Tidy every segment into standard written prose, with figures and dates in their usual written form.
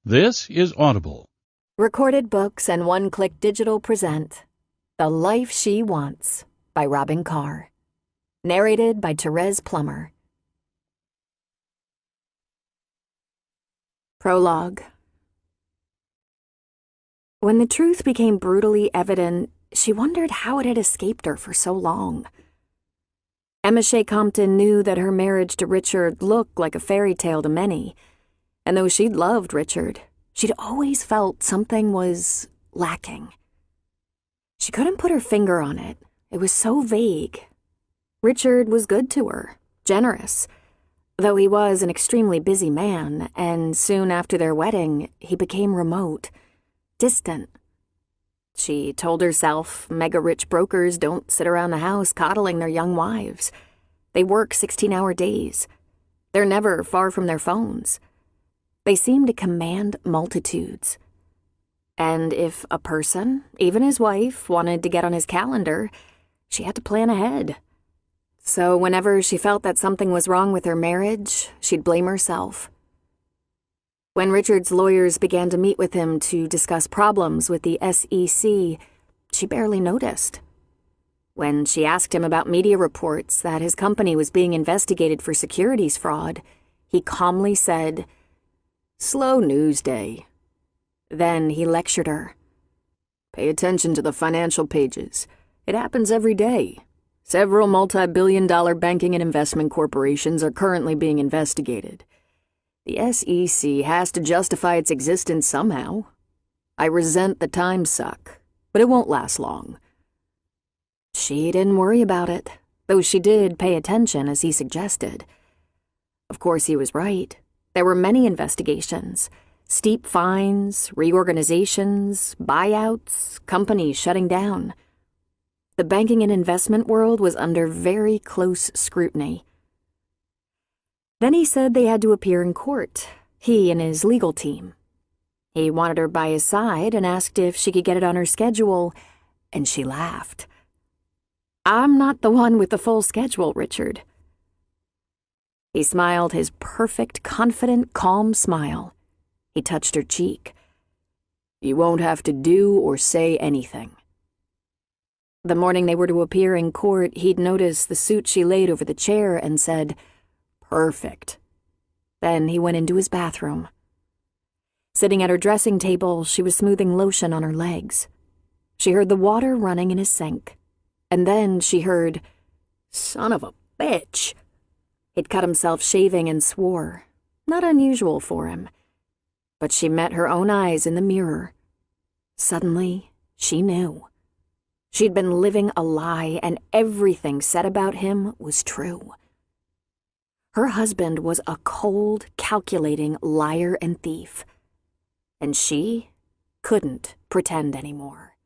This is Audible. Recorded Books and One-Click Digital present The Life She Wants by Robin Carr. Narrated by Therese Plummer. Prologue. When the truth became brutally evident, she wondered how it had escaped her for so long. Emma Shea Compton knew that her marriage to Richard looked like a fairy tale to many, and though she'd loved Richard, she'd always felt something was lacking. She couldn't put her finger on it. It was so vague. Richard was good to her, generous, though he was an extremely busy man, and soon after their wedding, he became remote, distant. She told herself mega-rich brokers don't sit around the house coddling their young wives. They work 16-hour days. They're never far from their phones. They seem to command multitudes. And if a person, even his wife, wanted to get on his calendar, she had to plan ahead. So whenever she felt that something was wrong with her marriage, she'd blame herself. When Richard's lawyers began to meet with him to discuss problems with the SEC, she barely noticed. When she asked him about media reports that his company was being investigated for securities fraud, he calmly said, "Slow news day." Then he lectured her. "Pay attention to the financial pages. It happens every day. Several multi-billion-dollar banking and investment corporations are currently being investigated. The SEC has to justify its existence somehow. I resent the time suck, but it won't last long." She didn't worry about it, though she did pay attention as he suggested. Of course, he was right. There were many investigations, steep fines, reorganizations, buyouts, companies shutting down. The banking and investment world was under very close scrutiny. Then he said they had to appear in court, he and his legal team. He wanted her by his side and asked if she could get it on her schedule, and she laughed. "I'm not the one with the full schedule, Richard." He smiled his perfect, confident, calm smile. He touched her cheek. "You won't have to do or say anything." The morning they were to appear in court, he'd noticed the suit she laid over the chair and said, "Perfect." Then he went into his bathroom. Sitting at her dressing table, she was smoothing lotion on her legs. She heard the water running in his sink. And then she heard, "Son of a bitch." He'd cut himself shaving and swore. Not unusual for him. But she met her own eyes in the mirror. Suddenly, she knew. She'd been living a lie, and everything said about him was true. Her husband was a cold, calculating liar and thief. And she couldn't pretend anymore.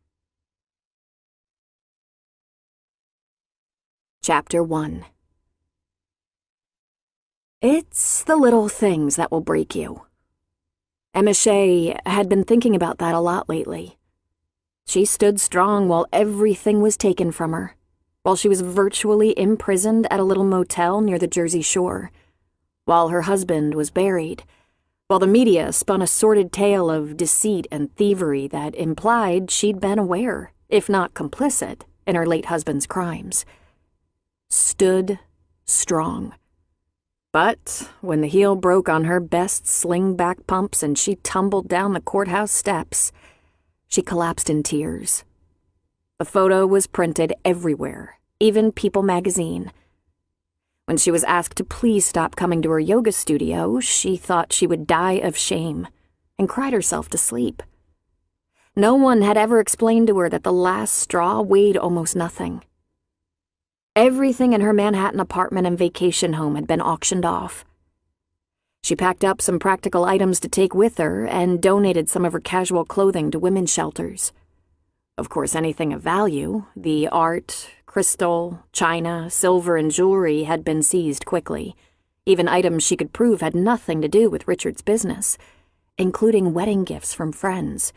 Chapter 1. It's the little things that will break you. Emma Shea had been thinking about that a lot lately. She stood strong while everything was taken from her, while she was virtually imprisoned at a little motel near the Jersey Shore, while her husband was buried, while the media spun a sordid tale of deceit and thievery that implied she'd been aware, if not complicit, in her late husband's crimes. Stood strong. But when the heel broke on her best sling-back pumps and she tumbled down the courthouse steps, she collapsed in tears. The photo was printed everywhere, even People magazine. When she was asked to please stop coming to her yoga studio, she thought she would die of shame and cried herself to sleep. No one had ever explained to her that the last straw weighed almost nothing. Everything in her Manhattan apartment and vacation home had been auctioned off. She packed up some practical items to take with her and donated some of her casual clothing to women's shelters. Of course, anything of value, the art, crystal, china, silver, and jewelry had been seized quickly. Even items she could prove had nothing to do with Richard's business, including wedding gifts from friends.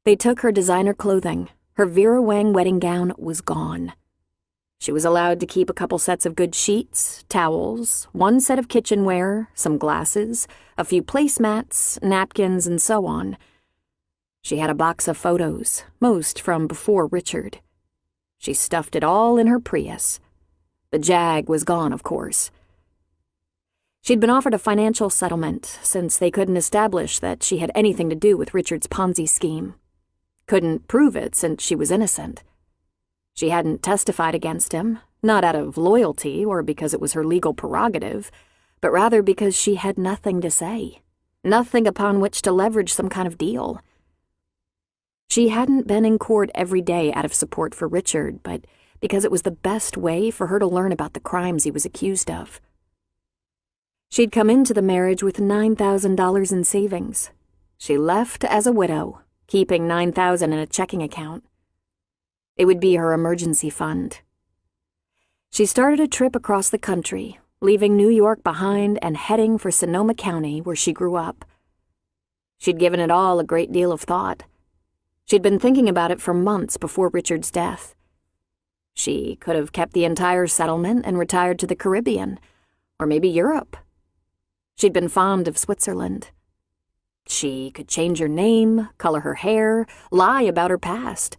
They took her designer clothing. Her Vera Wang wedding gown was gone. She was allowed to keep a couple sets of good sheets, towels, one set of kitchenware, some glasses, a few placemats, napkins, and so on. She had a box of photos, most from before Richard. She stuffed it all in her Prius. The Jag was gone, of course. She'd been offered a financial settlement since they couldn't establish that she had anything to do with Richard's Ponzi scheme. Couldn't prove it since she was innocent. She hadn't testified against him, not out of loyalty or because it was her legal prerogative, but rather because she had nothing to say, nothing upon which to leverage some kind of deal. She hadn't been in court every day out of support for Richard, but because it was the best way for her to learn about the crimes he was accused of. She'd come into the marriage with $9,000 in savings. She left as a widow, keeping $9,000 in a checking account. It would be her emergency fund. She started a trip across the country, leaving New York behind and heading for Sonoma County, where she grew up. She'd given it all a great deal of thought. She'd been thinking about it for months before Richard's death. She could have kept the entire settlement and retired to the Caribbean, or maybe Europe. She'd been fond of Switzerland. She could change her name, color her hair, lie about her past.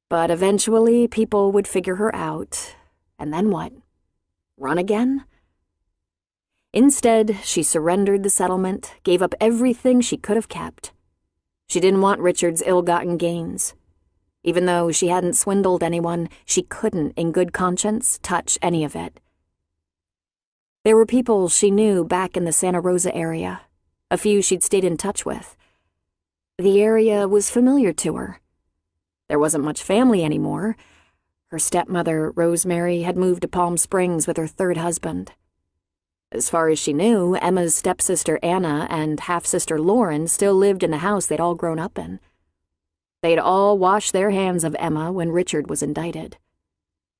But eventually people would figure her out. And then what? Run again? Instead, she surrendered the settlement, gave up everything she could have kept. She didn't want Richard's ill-gotten gains. Even though she hadn't swindled anyone, she couldn't, in good conscience, touch any of it. There were people she knew back in the Santa Rosa area, a few she'd stayed in touch with. The area was familiar to her. There wasn't much family anymore. Her stepmother, Rosemary, had moved to Palm Springs with her third husband. As far as she knew, Emma's stepsister Anna and half-sister Lauren still lived in the house they'd all grown up in. They'd all washed their hands of Emma when Richard was indicted.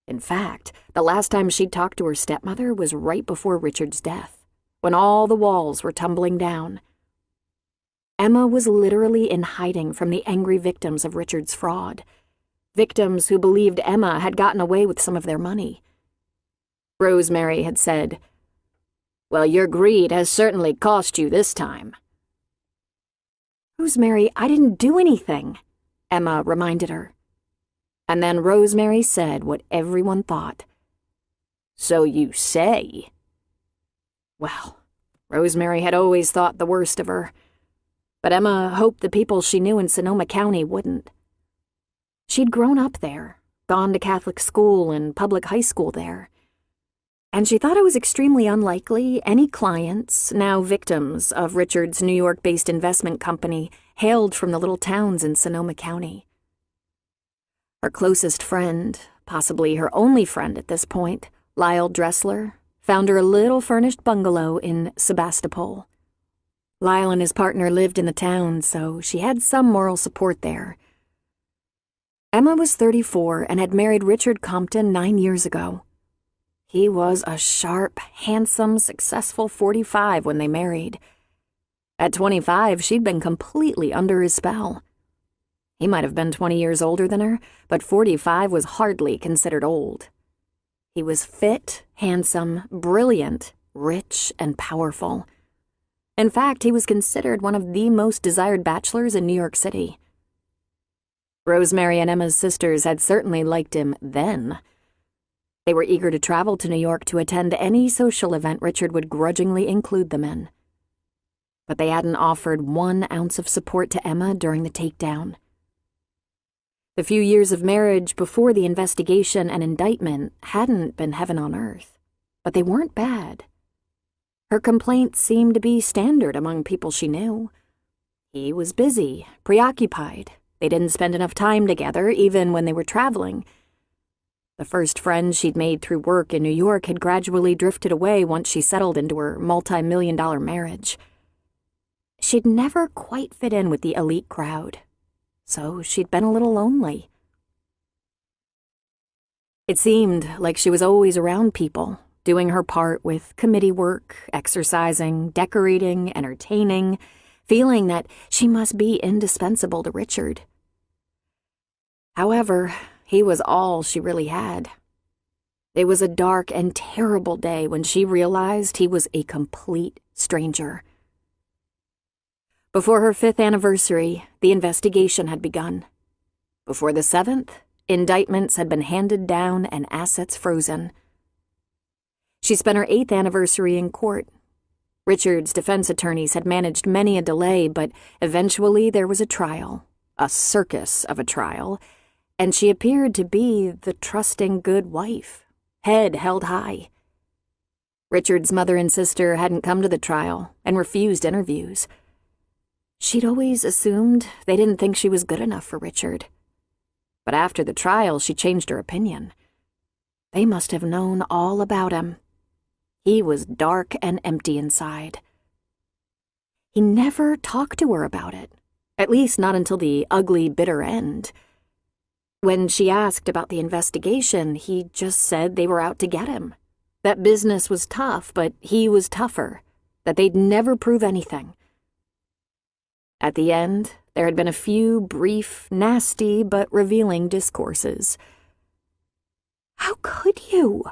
In fact, the last time she'd talked to her stepmother was right before Richard's death, when all the walls were tumbling down. Emma was literally in hiding from the angry victims of Richard's fraud, victims who believed Emma had gotten away with some of their money. Rosemary had said, "Well, your greed has certainly cost you this time." "Rosemary, I didn't do anything," Emma reminded her. And then Rosemary said what everyone thought. "So you say." Well, Rosemary had always thought the worst of her, but Emma hoped the people she knew in Sonoma County wouldn't. She'd grown up there, gone to Catholic school and public high school there, and she thought it was extremely unlikely any clients, now victims of Richard's New York-based investment company, hailed from the little towns in Sonoma County. Her closest friend, possibly her only friend at this point, Lyle Dressler, found her a little furnished bungalow in Sebastopol. Lyle and his partner lived in the town, so she had some moral support there. Emma was 34 and had married Richard Compton 9 years ago. He was a sharp, handsome, successful 45 when they married. At 25, she'd been completely under his spell. He might have been 20 years older than her, but 45 was hardly considered old. He was fit, handsome, brilliant, rich, and powerful. In fact, he was considered one of the most desired bachelors in New York City. Rosemary and Emma's sisters had certainly liked him then. They were eager to travel to New York to attend any social event Richard would grudgingly include them in. But they hadn't offered 1 ounce of support to Emma during the takedown. The few years of marriage before the investigation and indictment hadn't been heaven on earth, but they weren't bad. Her complaints seemed to be standard among people she knew. He was busy, preoccupied. They didn't spend enough time together, even when they were traveling. The first friends she'd made through work in New York had gradually drifted away once she settled into her multi-million-dollar marriage. She'd never quite fit in with the elite crowd, so she'd been a little lonely. It seemed like she was always around people, doing her part with committee work, exercising, decorating, entertaining, feeling that she must be indispensable to Richard. However, he was all she really had. It was a dark and terrible day when she realized he was a complete stranger. Before her 5th anniversary, the investigation had begun. Before the 7th, indictments had been handed down and assets frozen. She spent her 8th anniversary in court. Richard's defense attorneys had managed many a delay, but eventually there was a trial, a circus of a trial, and she appeared to be the trusting good wife, head held high. Richard's mother and sister hadn't come to the trial and refused interviews. She'd always assumed they didn't think she was good enough for Richard. But after the trial, she changed her opinion. They must have known all about him. He was dark and empty inside. He never talked to her about it, at least not until the ugly, bitter end. When she asked about the investigation, he just said they were out to get him, that business was tough, but he was tougher, that they'd never prove anything. At the end, there had been a few brief, nasty, but revealing discourses. How could you?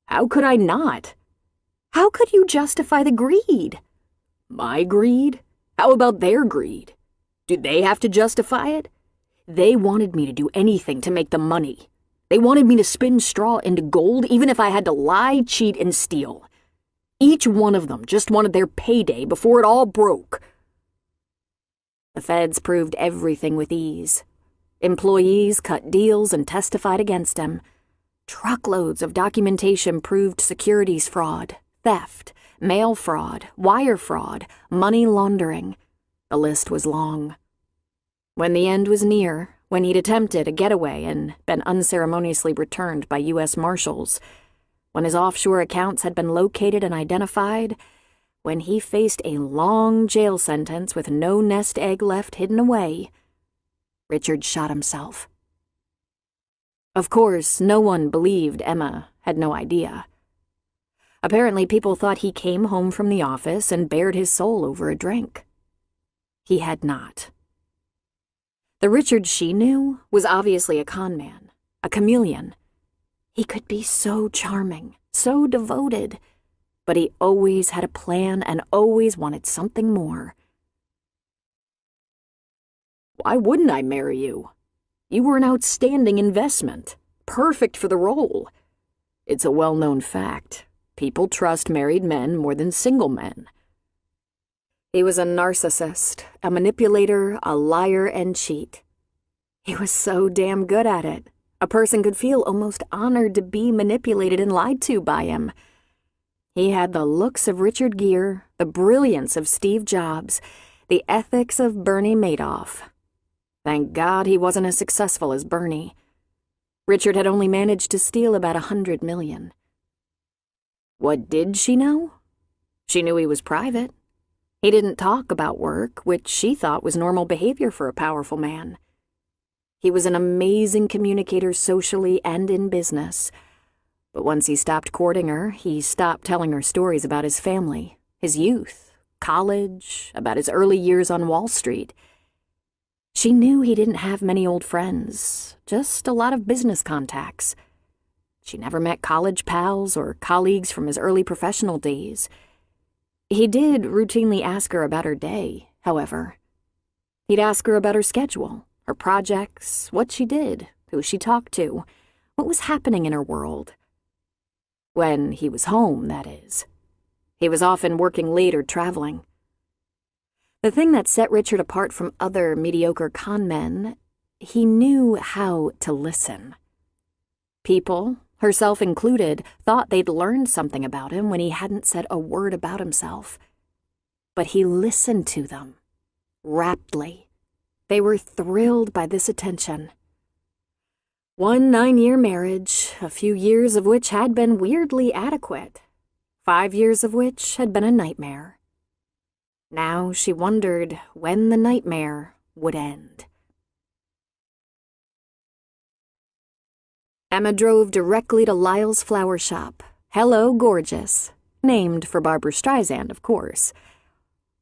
How could I not? How could you justify the greed? My greed? How about their greed? Do they have to justify it? They wanted me to do anything to make the money. They wanted me to spin straw into gold even if I had to lie, cheat, and steal. Each one of them just wanted their payday before it all broke. The feds proved everything with ease. Employees cut deals and testified against him. Truckloads of documentation proved securities fraud, theft, mail fraud, wire fraud, money laundering. The list was long. When the end was near, when he'd attempted a getaway and been unceremoniously returned by U.S. Marshals, when his offshore accounts had been located and identified, when he faced a long jail sentence with no nest egg left hidden away, Richard shot himself. Of course, no one believed Emma had no idea. Apparently, people thought he came home from the office and bared his soul over a drink. He had not. The Richard she knew was obviously a con man, a chameleon. He could be so charming, so devoted, but he always had a plan and always wanted something more. Why wouldn't I marry you? You were an outstanding investment, perfect for the role. It's a well-known fact. People trust married men more than single men. He was a narcissist, a manipulator, a liar, and cheat. He was so damn good at it. A person could feel almost honored to be manipulated and lied to by him. He had the looks of Richard Gere, the brilliance of Steve Jobs, the ethics of Bernie Madoff. Thank God he wasn't as successful as Bernie. Richard had only managed to steal about $100 million. What did she know? She knew he was private. He didn't talk about work, which she thought was normal behavior for a powerful man. He was an amazing communicator socially and in business. But once he stopped courting her, he stopped telling her stories about his family, his youth, college, about his early years on Wall Street. She knew he didn't have many old friends, just a lot of business contacts. She never met college pals or colleagues from his early professional days. He did routinely ask her about her day, however. He'd ask her about her schedule, her projects, what she did, who she talked to, what was happening in her world. When he was home, that is. He was often working late or traveling. The thing that set Richard apart from other mediocre con men, he knew how to listen. People, herself included, thought they'd learned something about him when he hadn't said a word about himself. But he listened to them, raptly. They were thrilled by this attention. 1 9-year marriage, a few years of which had been weirdly adequate, 5 years of which had been a nightmare. Now she wondered when the nightmare would end. Emma drove directly to Lyle's flower shop, Hello Gorgeous, named for Barbra Streisand, of course.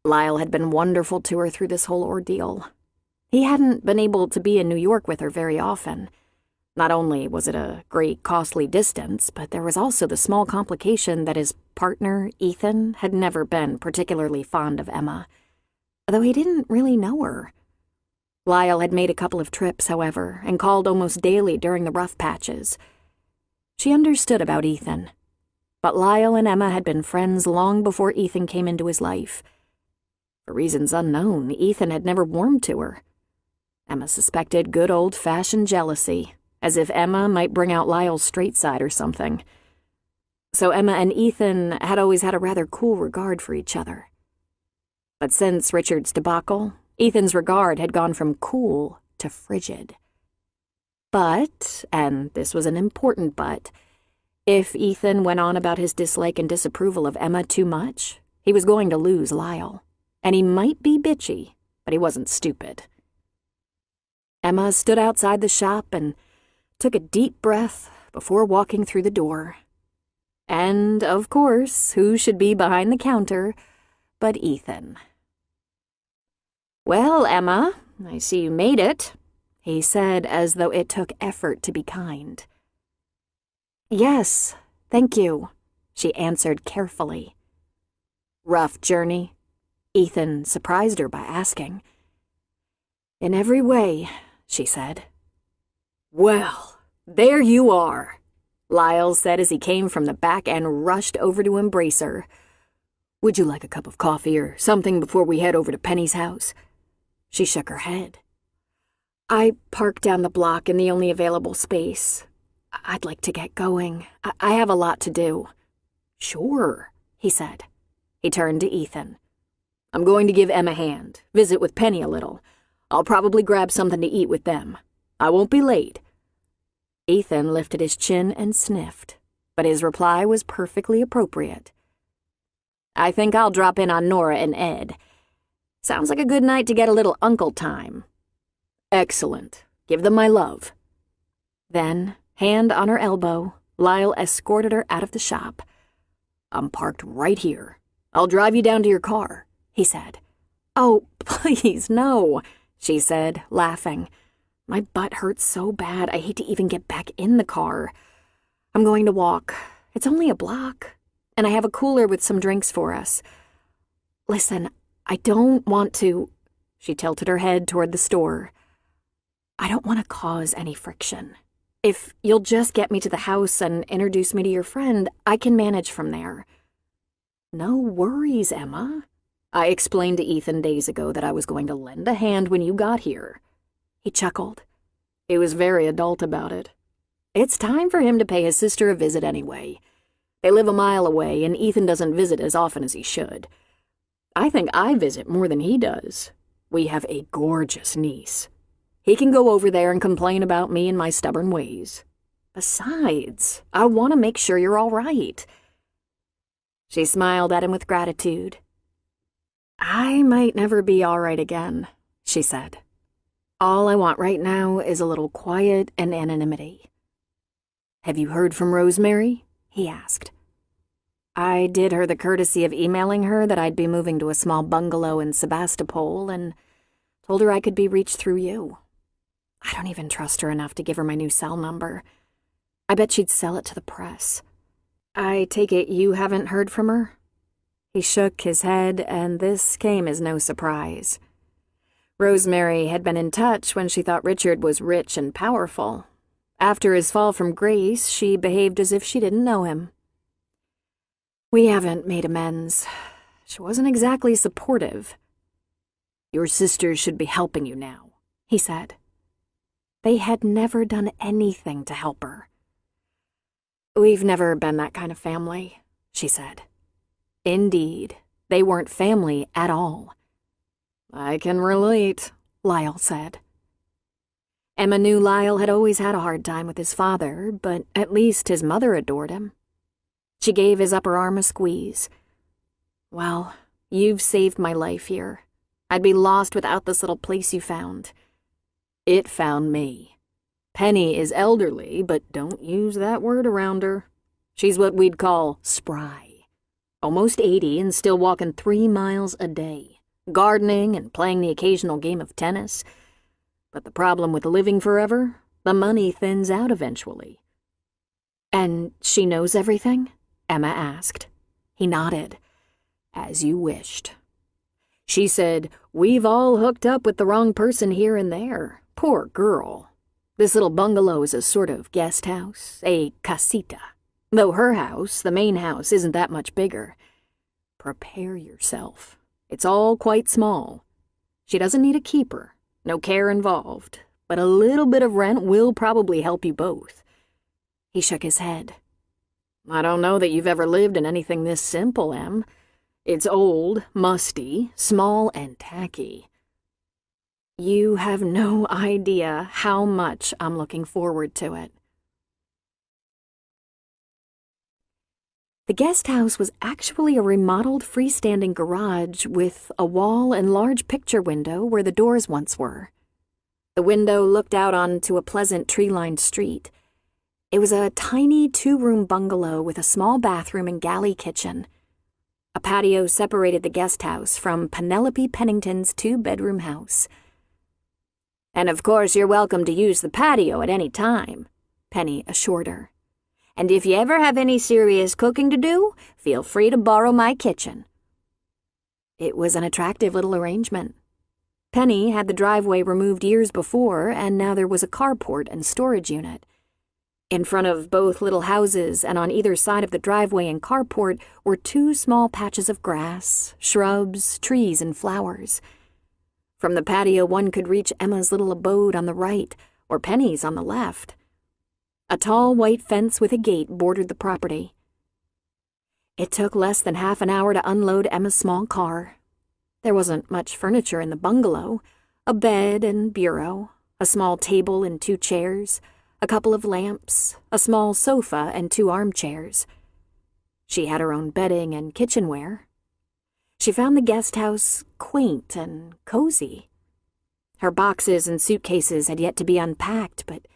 Lyle had been wonderful to her through this whole ordeal. He hadn't been able to be in New York with her very often. Not only was it a great costly distance, but there was also the small complication that his partner, Ethan, had never been particularly fond of Emma, though he didn't really know her. Lyle had made a couple of trips, however, and called almost daily during the rough patches. She understood about Ethan, but Lyle and Emma had been friends long before Ethan came into his life. For reasons unknown, Ethan had never warmed to her. Emma suspected good old-fashioned jealousy, as if Emma might bring out Lyle's straight side or something. So Emma and Ethan had always had a rather cool regard for each other. But since Richard's debacle, Ethan's regard had gone from cool to frigid. But, and this was an important but, if Ethan went on about his dislike and disapproval of Emma too much, he was going to lose Lyle. And he might be bitchy, but he wasn't stupid. Emma stood outside the shop and took a deep breath before walking through the door. And, of course, who should be behind the counter but Ethan? "Well, Emma, I see you made it," he said as though it took effort to be kind. "Yes, thank you," she answered carefully. "Rough journey?" Ethan surprised her by asking. "In every way," she said. "Well, there you are," Lyle said as he came from the back and rushed over to embrace her. "Would you like a cup of coffee or something before we head over to Penny's house?" She shook her head. "I parked down the block in the only available space. I'd like to get going. I have a lot to do." "Sure," he said. He turned to Ethan. "I'm going to give Em a hand, visit with Penny a little. I'll probably grab something to eat with them. I won't be late." Ethan lifted his chin and sniffed, but his reply was perfectly appropriate. "I think I'll drop in on Nora and Ed. Sounds like a good night to get a little uncle time." "Excellent. Give them my love." Then, hand on her elbow, Lyle escorted her out of the shop. "I'm parked right here. I'll drive you down to your car," he said. "Oh, please, no," she said, laughing. "My butt hurts so bad I hate to even get back in the car. I'm going to walk. It's only a block, and I have a cooler with some drinks for us. Listen, I don't want to—" She tilted her head toward the store. "I don't want to cause any friction. If you'll just get me to the house and introduce me to your friend, I can manage from there." "No worries, Emma. I explained to Ethan days ago that I was going to lend a hand when you got here." He chuckled. He was very adult about it. It's time for him to pay his sister a visit anyway. They live a mile away, and Ethan doesn't visit as often as he should. I think I visit more than he does. We have a gorgeous niece. He can go over there and complain about me and my stubborn ways. Besides, I want to make sure you're all right." She smiled at him with gratitude. "I might never be all right again," she said. "All I want right now is a little quiet and anonymity." "Have you heard from Rosemary?" he asked. "I did her the courtesy of emailing her that I'd be moving to a small bungalow in Sebastopol and told her I could be reached through you. I don't even trust her enough to give her my new cell number. I bet she'd sell it to the press. I take it you haven't heard from her?" He shook his head, and this came as no surprise. Rosemary had been in touch when she thought Richard was rich and powerful. After his fall from grace, she behaved as if she didn't know him. "We haven't made amends. She wasn't exactly supportive." "Your sisters should be helping you now," he said. They had never done anything to help her. "We've never been that kind of family," she said. Indeed, they weren't family at all. "I can relate," Lyle said. Emma knew Lyle had always had a hard time with his father, but at least his mother adored him. She gave his upper arm a squeeze. "Well, you've saved my life here. I'd be lost without this little place you found." "It found me. Penny is elderly, but don't use that word around her. She's what we'd call spry. Almost 80 and still walking 3 miles a day, gardening and playing the occasional game of tennis. But the problem with living forever, The money thins out eventually. And she knows everything? Emma asked. He nodded. As you wished. She said, we've all hooked up with the wrong person here and there. Poor girl. This little bungalow is a sort of guest house, a casita. Though her house, the main house, isn't that much bigger. Prepare yourself. It's all quite small. She doesn't need a keeper, no care involved, but a little bit of rent will probably help you both. He shook his head. I don't know that you've ever lived in anything this simple, Em. It's old, musty, small, and tacky. You have no idea how much I'm looking forward to it. The guest house was actually a remodeled freestanding garage with a wall and large picture window where the doors once were. The window looked out onto a pleasant tree-lined street. It was a tiny 2-room bungalow with a small bathroom and galley kitchen. A patio separated the guest house from Penelope Pennington's 2-bedroom house. And of course you're welcome to use the patio at any time, Penny assured her. And if you ever have any serious cooking to do, feel free to borrow my kitchen. It was an attractive little arrangement. Penny had the driveway removed years before, and now there was a carport and storage unit. In front of both little houses and on either side of the driveway and carport were 2 small patches of grass, shrubs, trees, and flowers. From the patio one could reach Emma's little abode on the right, or Penny's on the left. A tall white fence with a gate bordered the property. It took less than half an hour to unload Emma's small car. There wasn't much furniture in the bungalow, a bed and bureau, a small table and 2 chairs, a couple of lamps, a small sofa and 2 armchairs. She had her own bedding and kitchenware. She found the guest house quaint and cozy. Her boxes and suitcases had yet to be unpacked, but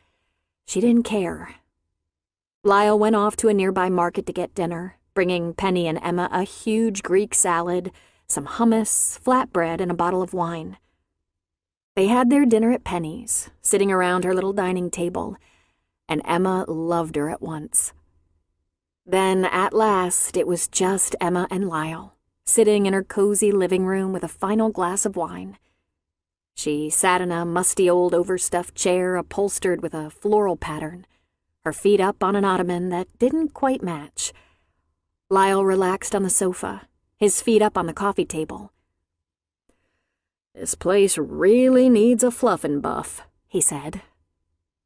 she didn't care. Lyle went off to a nearby market to get dinner, bringing Penny and Emma a huge Greek salad, some hummus, flatbread, and a bottle of wine. They had their dinner at Penny's, sitting around her little dining table, and Emma loved her at once. Then, at last, it was just Emma and Lyle, sitting in her cozy living room with a final glass of wine. She sat in a musty old overstuffed chair upholstered with a floral pattern, her feet up on an ottoman that didn't quite match. Lyle relaxed on the sofa, his feet up on the coffee table. This place really needs a fluff and buff, he said.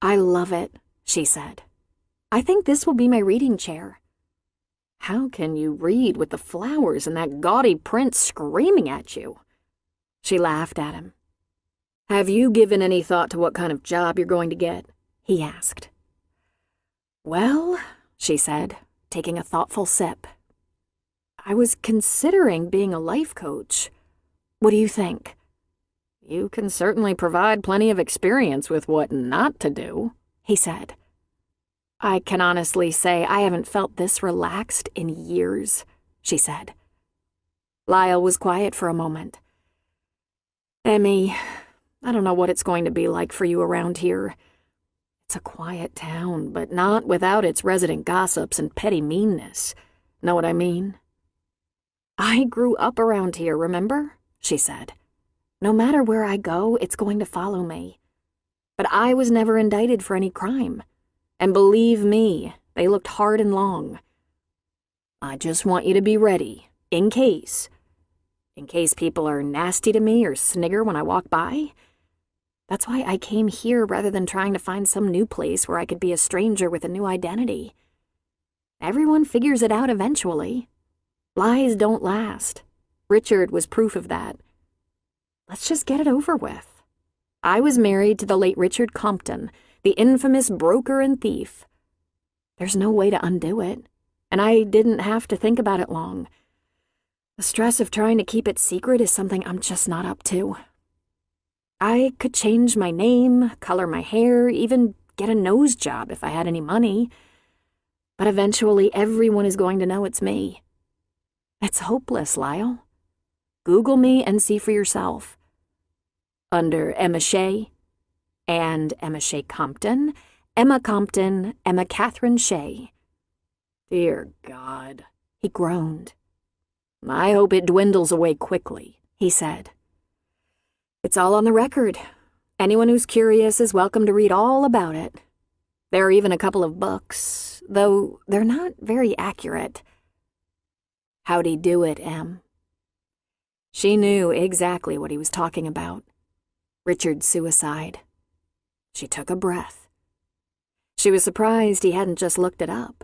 I love it, she said. I think this will be my reading chair. How can you read with the flowers and that gaudy print screaming at you? She laughed at him. Have you given any thought to what kind of job you're going to get? He asked. Well, she said, taking a thoughtful sip. I was considering being a life coach. What do you think? You can certainly provide plenty of experience with what not to do, he said. I can honestly say I haven't felt this relaxed in years, she said. Lyle was quiet for a moment. Emmy, I don't know what it's going to be like for you around here. It's a quiet town, but not without its resident gossips and petty meanness. Know what I mean? I grew up around here, remember? She said. No matter where I go, it's going to follow me. But I was never indicted for any crime. And believe me, they looked hard and long. I just want you to be ready, in case people are nasty to me or snigger when I walk by. That's why I came here rather than trying to find some new place where I could be a stranger with a new identity. Everyone figures it out eventually. Lies don't last. Richard was proof of that. Let's just get it over with. I was married to the late Richard Compton, the infamous broker and thief. There's no way to undo it, and I didn't have to think about it long. The stress of trying to keep it secret is something I'm just not up to. I could change my name, color my hair, even get a nose job if I had any money. But eventually everyone is going to know it's me. It's hopeless, Lyle. Google me and see for yourself. Under Emma Shea, And Emma Shea Compton, Emma Compton, Emma Catherine Shea. Dear God, he groaned. I hope it dwindles away quickly, he said. It's all on the record. Anyone who's curious is welcome to read all about it. There are even a couple of books, though they're not very accurate. How'd he do it, Em? She knew exactly what he was talking about. Richard's suicide. She took a breath. She was surprised he hadn't just looked it up.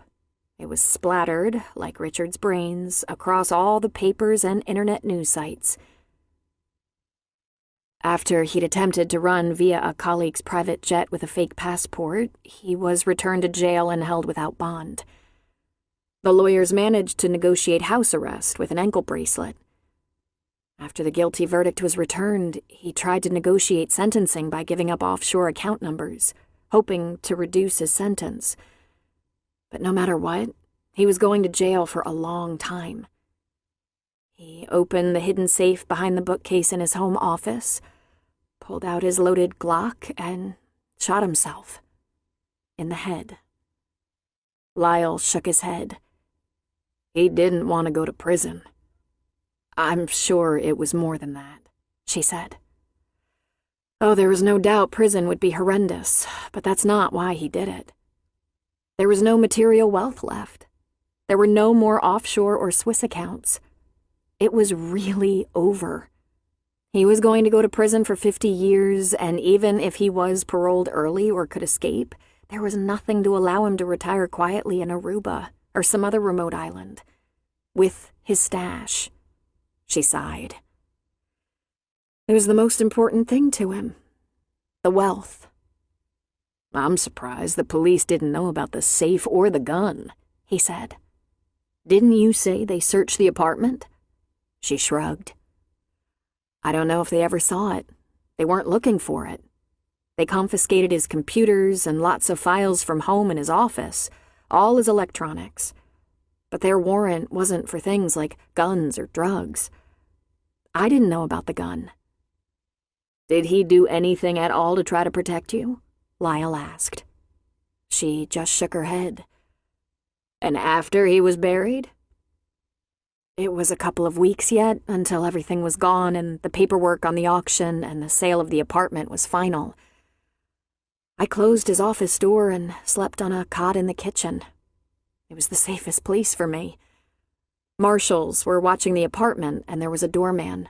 It was splattered, like Richard's brains, across all the papers and internet news sites. After he'd attempted to run via a colleague's private jet with a fake passport, he was returned to jail and held without bond. The lawyers managed to negotiate house arrest with an ankle bracelet. After the guilty verdict was returned, he tried to negotiate sentencing by giving up offshore account numbers, hoping to reduce his sentence. But no matter what, he was going to jail for a long time. He opened the hidden safe behind the bookcase in his home office, pulled out his loaded Glock, and shot himself. In the head. Lyle shook his head. He didn't want to go to prison. I'm sure it was more than that, she said. Oh, there was no doubt prison would be horrendous, but that's not why he did it. There was no material wealth left. There were no more offshore or Swiss accounts. It was really over. He was going to go to prison for 50 years, and even if he was paroled early or could escape, there was nothing to allow him to retire quietly in Aruba or some other remote island. With his stash. She sighed. It was the most important thing to him. The wealth. I'm surprised the police didn't know about the safe or the gun, he said. Didn't you say they searched the apartment? She shrugged. I don't know if they ever saw it. They weren't looking for it. They confiscated his computers and lots of files from home and his office, all his electronics. But their warrant wasn't for things like guns or drugs. I didn't know about the gun. Did he do anything at all to try to protect you? Lyle asked. She just shook her head. And after he was buried? It was a couple of weeks yet until everything was gone and the paperwork on the auction and the sale of the apartment was final. I closed his office door and slept on a cot in the kitchen. It was the safest place for me. Marshals were watching the apartment and there was a doorman.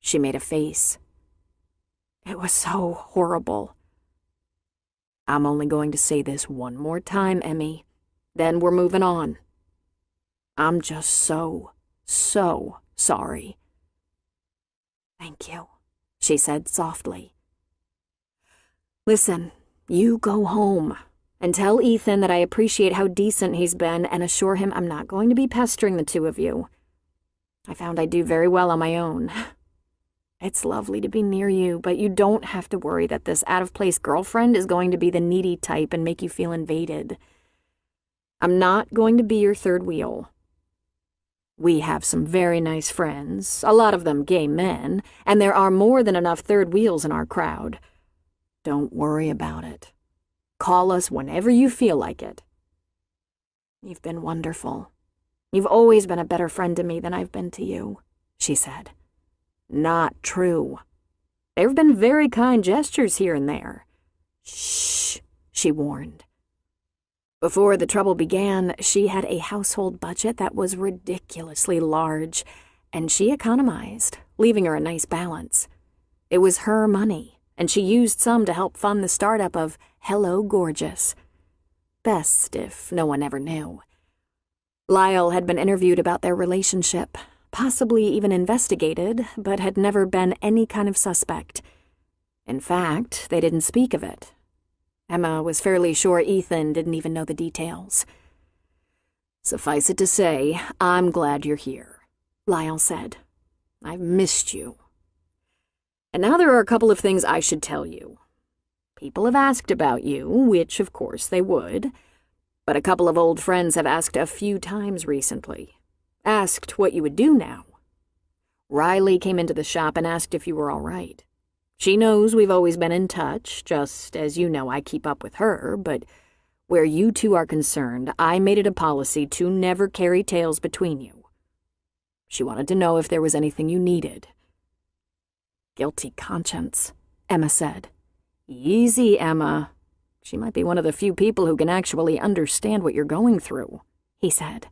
She made a face. It was so horrible. I'm only going to say this one more time, Emmy. Then we're moving on. I'm just so sorry. Thank you, she said softly. Listen, you go home and tell Ethan that I appreciate how decent he's been and assure him I'm not going to be pestering the two of you. I found I do very well on my own. It's lovely to be near you, but you don't have to worry that this out-of-place girlfriend is going to be the needy type and make you feel invaded. I'm not going to be your third wheel. We have some very nice friends, a lot of them gay men, and there are more than enough third wheels in our crowd. Don't worry about it. Call us whenever you feel like it. You've been wonderful. You've always been a better friend to me than I've been to you, she said. Not true. There have been very kind gestures here and there. Shh, she warned. Before the trouble began, she had a household budget that was ridiculously large, and she economized, leaving her a nice balance. It was her money, and she used some to help fund the startup of Hello Gorgeous. Best if no one ever knew. Lyle had been interviewed about their relationship, possibly even investigated, but had never been any kind of suspect. In fact, they didn't speak of it. Emma was fairly sure Ethan didn't even know the details. Suffice it to say, I'm glad you're here, Lyle said. I've missed you. And now there are a couple of things I should tell you. People have asked about you, which of course they would, but a couple of old friends have asked a few times recently. Asked what you would do now. Riley came into the shop and asked if you were all right. She knows we've always been in touch, just as you know I keep up with her, but where you two are concerned, I made it a policy to never carry tales between you. She wanted to know if there was anything you needed." "Guilty conscience," Emma said. "Easy, Emma. She might be one of the few people who can actually understand what you're going through," he said.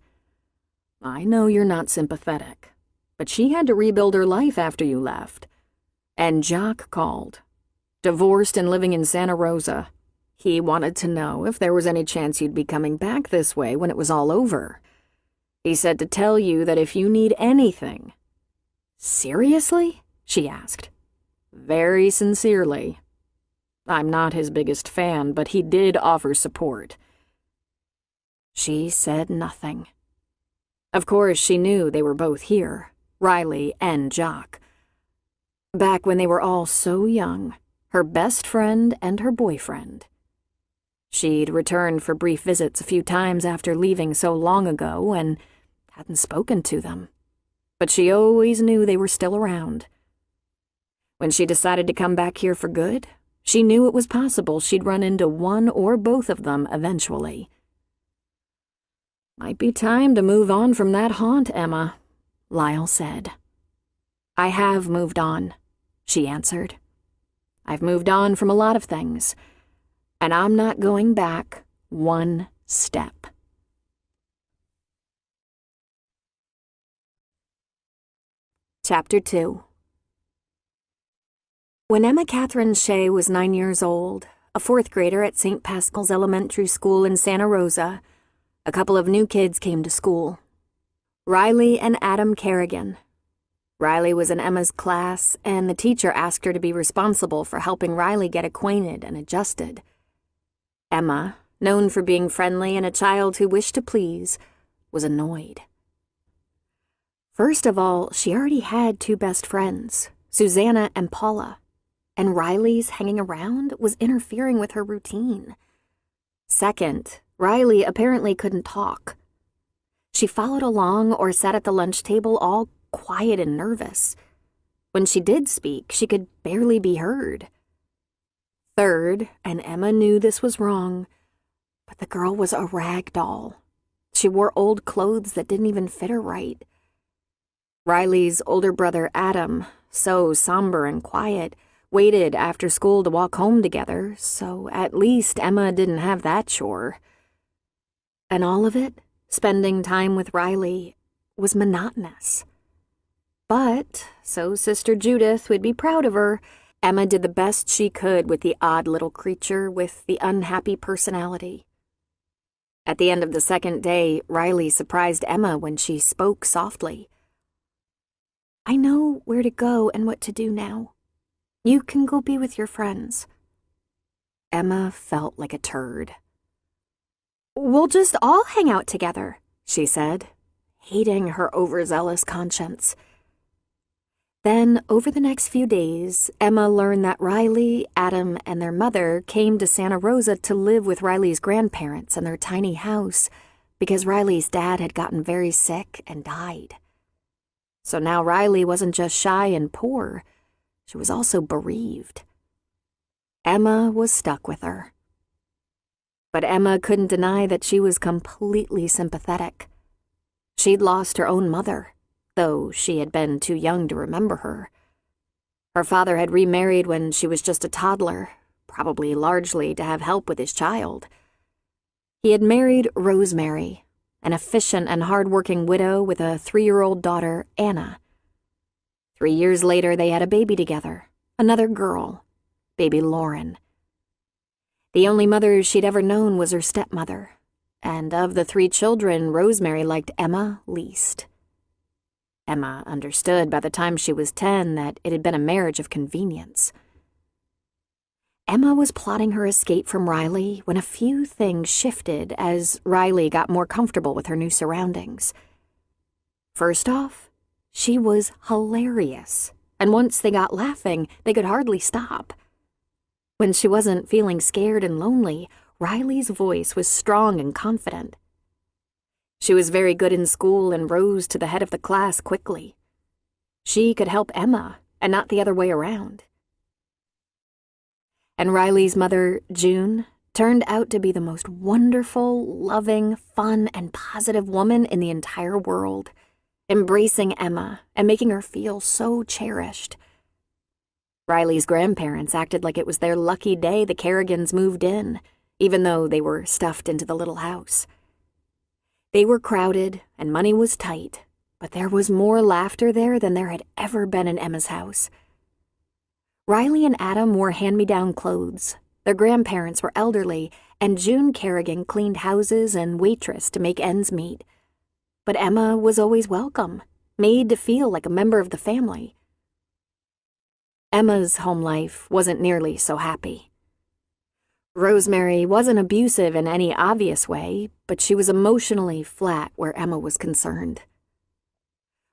"I know you're not sympathetic, but she had to rebuild her life after you left. And Jock called. Divorced and living in Santa Rosa. He wanted to know if there was any chance you'd be coming back this way when it was all over. He said to tell you that if you need anything—" "Seriously?" she asked. "Very sincerely. I'm not his biggest fan, but he did offer support." She said nothing. Of course, she knew they were both here, Riley and Jock. Back when they were all so young, her best friend and her boyfriend. She'd returned for brief visits a few times after leaving so long ago and hadn't spoken to them. But she always knew they were still around. When she decided to come back here for good, she knew it was possible she'd run into one or both of them eventually. "Might be time to move on from that haunt, Emma," Lyle said. "I have moved on," she answered. "I've moved on from a lot of things, and I'm not going back one step." Chapter 2. When Emma Catherine Shea was 9 years old, a fourth grader at St. Pascal's Elementary School in Santa Rosa, a couple of new kids came to school. Riley and Adam Kerrigan. Riley was in Emma's class, and the teacher asked her to be responsible for helping Riley get acquainted and adjusted. Emma, known for being friendly and a child who wished to please, was annoyed. First of all, she already had two best friends, Susanna and Paula, and Riley's hanging around was interfering with her routine. Second, Riley apparently couldn't talk. She followed along or sat at the lunch table all quiet and nervous. When she did speak, she could barely be heard. Third, and Emma knew this was wrong, but the girl was a rag doll. She wore old clothes that didn't even fit her right. Riley's older brother, Adam, so somber and quiet, waited after school to walk home together, so at least Emma didn't have that chore. And all of it, spending time with Riley, was monotonous. But, so Sister Judith would be proud of her, Emma did the best she could with the odd little creature with the unhappy personality. At the end of the second day, Riley surprised Emma when she spoke softly. "I know where to go and what to do now. You can go be with your friends." Emma felt like a turd. "We'll just all hang out together," she said, hating her overzealous conscience. Then, over the next few days, Emma learned that Riley, Adam, and their mother came to Santa Rosa to live with Riley's grandparents in their tiny house because Riley's dad had gotten very sick and died. So now Riley wasn't just shy and poor, she was also bereaved. Emma was stuck with her. But Emma couldn't deny that she was completely sympathetic. She'd lost her own mother, though she had been too young to remember her. Her father had remarried when she was just a toddler, probably largely to have help with his child. He had married Rosemary, an efficient and hard-working widow with a 3-year-old daughter, Anna. 3 years later, they had a baby together, another girl, baby Lauren. The only mother she'd ever known was her stepmother, and of the 3 children, Rosemary liked Emma least. Emma understood by the time she was 10 that it had been a marriage of convenience. Emma was plotting her escape from Riley when a few things shifted as Riley got more comfortable with her new surroundings. First off, she was hilarious, and once they got laughing, they could hardly stop. When she wasn't feeling scared and lonely, Riley's voice was strong and confident. She was very good in school and rose to the head of the class quickly. She could help Emma, and not the other way around. And Riley's mother, June, turned out to be the most wonderful, loving, fun, and positive woman in the entire world, embracing Emma and making her feel so cherished. Riley's grandparents acted like it was their lucky day the Kerrigans moved in, even though they were stuffed into the little house. They were crowded and money was tight, but there was more laughter there than there had ever been in Emma's house. Riley and Adam wore hand-me-down clothes. Their grandparents were elderly, and June Kerrigan cleaned houses and waitressed to make ends meet. But Emma was always welcome, made to feel like a member of the family. Emma's home life wasn't nearly so happy. Rosemary wasn't abusive in any obvious way, but she was emotionally flat where Emma was concerned.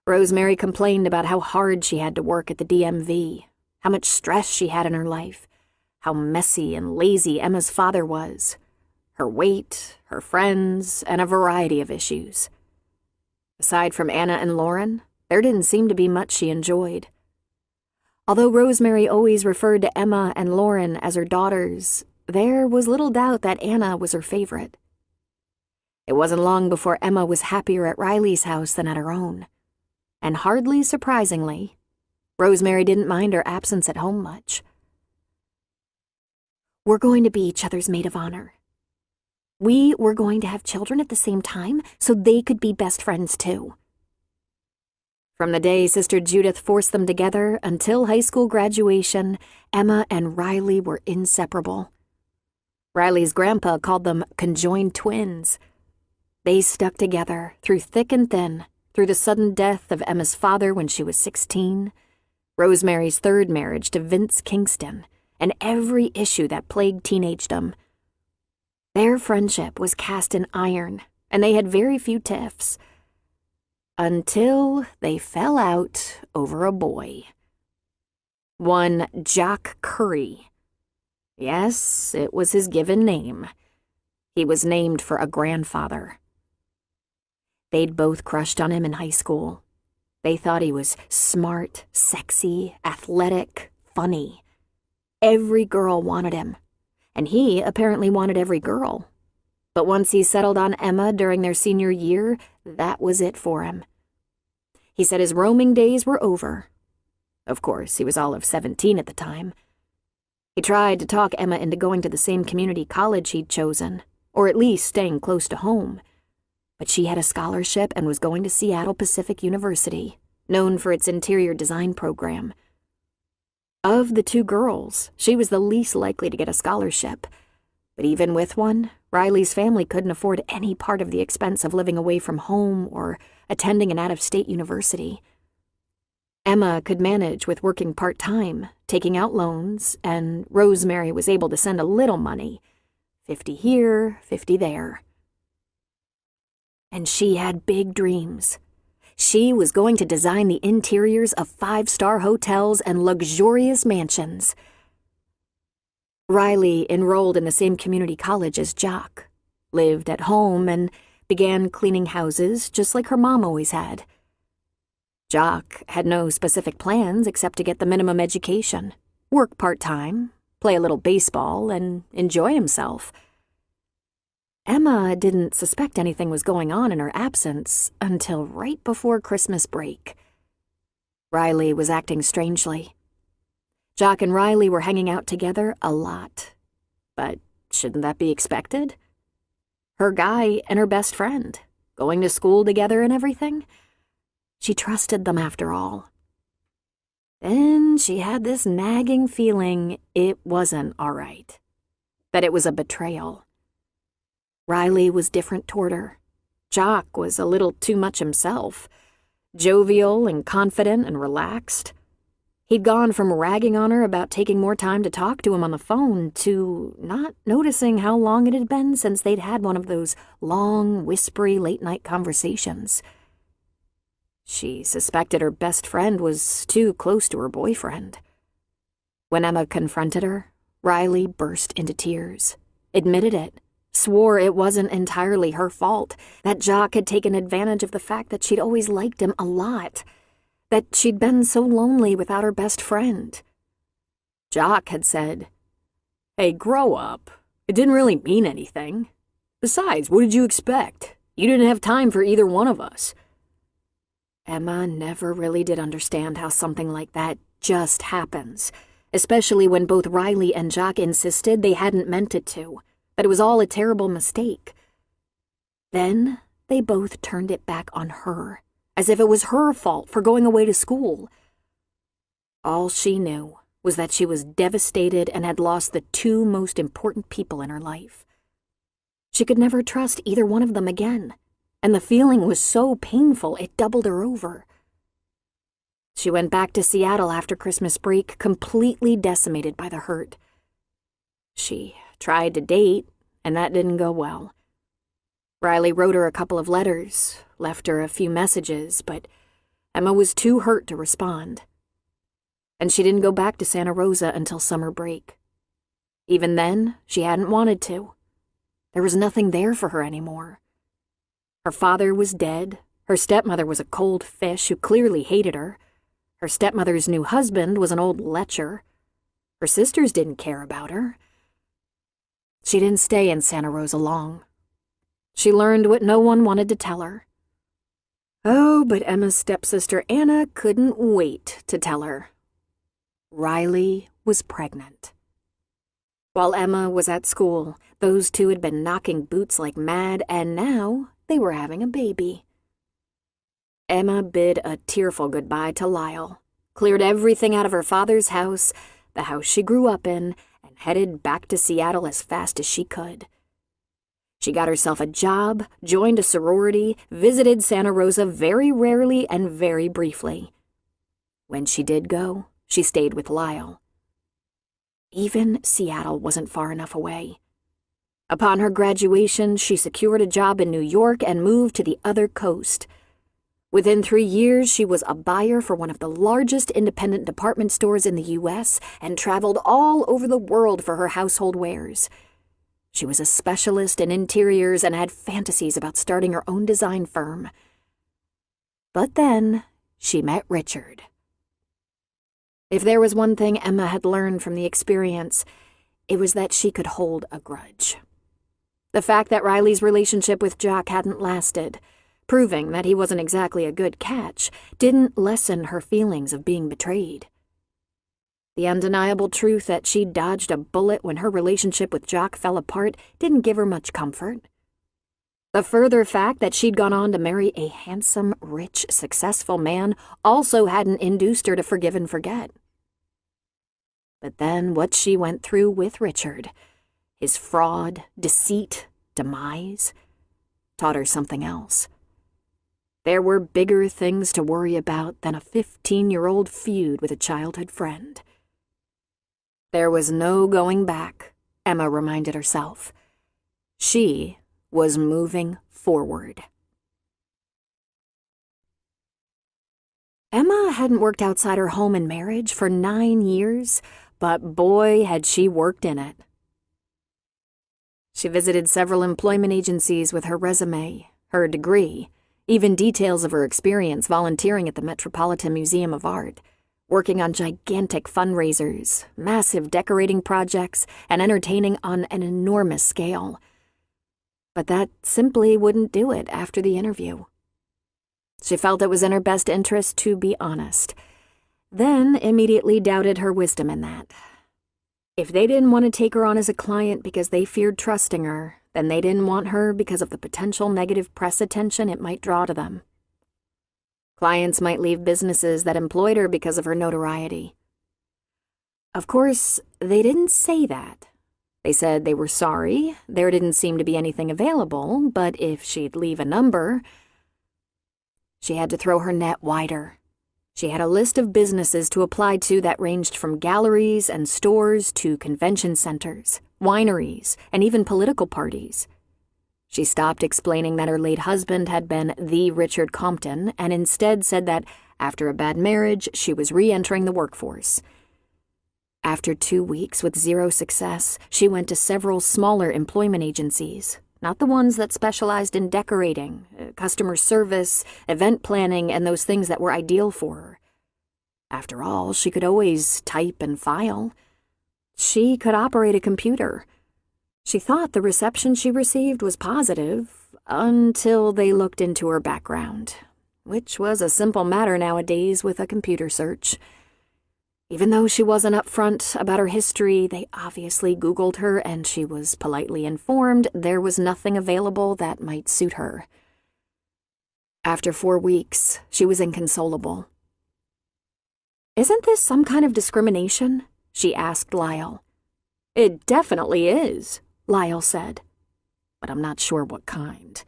Rosemary complained about how hard she had to work at the DMV, how much stress she had in her life, how messy and lazy Emma's father was, her weight, her friends, and a variety of issues. Aside from Anna and Lauren, there didn't seem to be much she enjoyed. Although Rosemary always referred to Emma and Lauren as her daughters, there was little doubt that Anna was her favorite. It wasn't long before Emma was happier at Riley's house than at her own. And hardly surprisingly, Rosemary didn't mind her absence at home much. "We're going to be each other's maid of honor. We were going to have children at the same time so they could be best friends too." From the day Sister Judith forced them together until high school graduation, Emma and Riley were inseparable. Riley's grandpa called them conjoined twins. They stuck together through thick and thin, through the sudden death of Emma's father when she was 16, Rosemary's third marriage to Vince Kingston, and every issue that plagued teenagedom. Their friendship was cast in iron, and they had very few tiffs. Until they fell out over a boy. One Jock Curry. Yes, it was his given name. He was named for a grandfather. They'd both crushed on him in high school. They thought he was smart, sexy, athletic, funny. Every girl wanted him, and he apparently wanted every girl. But once he settled on Emma during their senior year, that was it for him. He said his roaming days were over. Of course, he was all of 17 at the time. He tried to talk Emma into going to the same community college he'd chosen, or at least staying close to home. But she had a scholarship and was going to Seattle Pacific University, known for its interior design program. Of the two girls, she was the least likely to get a scholarship. But even with one, Riley's family couldn't afford any part of the expense of living away from home or attending an out-of-state university. Emma could manage with working part-time, taking out loans, and Rosemary was able to send a little money, 50 here, 50 there. And she had big dreams. She was going to design the interiors of 5-star hotels and luxurious mansions. Riley enrolled in the same community college as Jock, lived at home, and began cleaning houses just like her mom always had. Jock had no specific plans except to get the minimum education, work part-time, play a little baseball, and enjoy himself. Emma didn't suspect anything was going on in her absence until right before Christmas break. Riley was acting strangely. Jock and Riley were hanging out together a lot. But shouldn't that be expected? Her guy and her best friend, going to school together and everything. She trusted them after all. Then she had this nagging feeling it wasn't all right, that it was a betrayal. Riley was different toward her. Jock was a little too much himself, jovial and confident and relaxed. He'd gone from ragging on her about taking more time to talk to him on the phone to not noticing how long it had been since they'd had one of those long, whispery late-night conversations. She suspected her best friend was too close to her boyfriend. When Emma confronted her, Riley burst into tears, admitted it, swore it wasn't entirely her fault, that Jock had taken advantage of the fact that she'd always liked him a lot, that she'd been so lonely without her best friend. Jock had said, Hey, grow up. It didn't really mean anything. Besides, what did you expect? You didn't have time for either one of us. Emma never really did understand how something like that just happens, especially when both Riley and Jock insisted they hadn't meant it to, that it was all a terrible mistake. Then they both turned it back on her, as if it was her fault for going away to school. All she knew was that she was devastated and had lost the two most important people in her life. She could never trust either one of them again, and the feeling was so painful it doubled her over. She went back to Seattle after Christmas break, completely decimated by the hurt. She tried to date, and that didn't go well. Riley wrote her a couple of letters, left her a few messages, but Emma was too hurt to respond. And she didn't go back to Santa Rosa until summer break. Even then, she hadn't wanted to. There was nothing there for her anymore. Her father was dead. Her stepmother was a cold fish who clearly hated her. Her stepmother's new husband was an old lecher. Her sisters didn't care about her. She didn't stay in Santa Rosa long. She learned what no one wanted to tell her. Oh, but Emma's stepsister Anna couldn't wait to tell her. Riley was pregnant. While Emma was at school, those two had been knocking boots like mad, and now they were having a baby. Emma bid a tearful goodbye to Lyle, cleared everything out of her father's house, the house she grew up in, and headed back to Seattle as fast as she could. She got herself a job, joined a sorority, visited Santa Rosa very rarely and very briefly. When she did go, she stayed with Lyle. Even Seattle wasn't far enough away. Upon her graduation, she secured a job in New York and moved to the other coast. Within 3 years, she was a buyer for one of the largest independent department stores in the U.S. and traveled all over the world for her household wares. She was a specialist in interiors and had fantasies about starting her own design firm. But then she met Richard. If there was one thing Emma had learned from the experience, it was that she could hold a grudge. The fact that Riley's relationship with Jock hadn't lasted, proving that he wasn't exactly a good catch, didn't lessen her feelings of being betrayed. The undeniable truth that she'd dodged a bullet when her relationship with Jock fell apart didn't give her much comfort. The further fact that she'd gone on to marry a handsome, rich, successful man also hadn't induced her to forgive and forget. But then what she went through with Richard, his fraud, deceit, demise, taught her something else. There were bigger things to worry about than a 15-year-old feud with a childhood friend. There was no going back, Emma reminded herself. She was moving forward. Emma hadn't worked outside her home and marriage for 9 years, but boy, had she worked in it. She visited several employment agencies with her resume, her degree, even details of her experience volunteering at the Metropolitan Museum of Art, working on gigantic fundraisers, massive decorating projects, and entertaining on an enormous scale. But that simply wouldn't do it after the interview. She felt it was in her best interest to be honest, then immediately doubted her wisdom in that. If they didn't want to take her on as a client because they feared trusting her, then they didn't want her because of the potential negative press attention it might draw to them. Clients might leave businesses that employed her because of her notoriety. Of course, they didn't say that. They said they were sorry, there didn't seem to be anything available, but if she'd leave a number, she had to throw her net wider. She had a list of businesses to apply to that ranged from galleries and stores to convention centers, wineries, and even political parties. She stopped explaining that her late husband had been the Richard Compton and instead said that after a bad marriage, she was re-entering the workforce. After 2 weeks with zero success, she went to several smaller employment agencies, not the ones that specialized in decorating, customer service, event planning, and those things that were ideal for her. After all, she could always type and file. She could operate a computer. She thought the reception she received was positive until they looked into her background, which was a simple matter nowadays with a computer search. Even though she wasn't upfront about her history, they obviously Googled her and she was politely informed there was nothing available that might suit her. After 4 weeks, she was inconsolable. "Isn't this some kind of discrimination?" she asked Lyle. "It definitely is," Lyle said, "but I'm not sure what kind."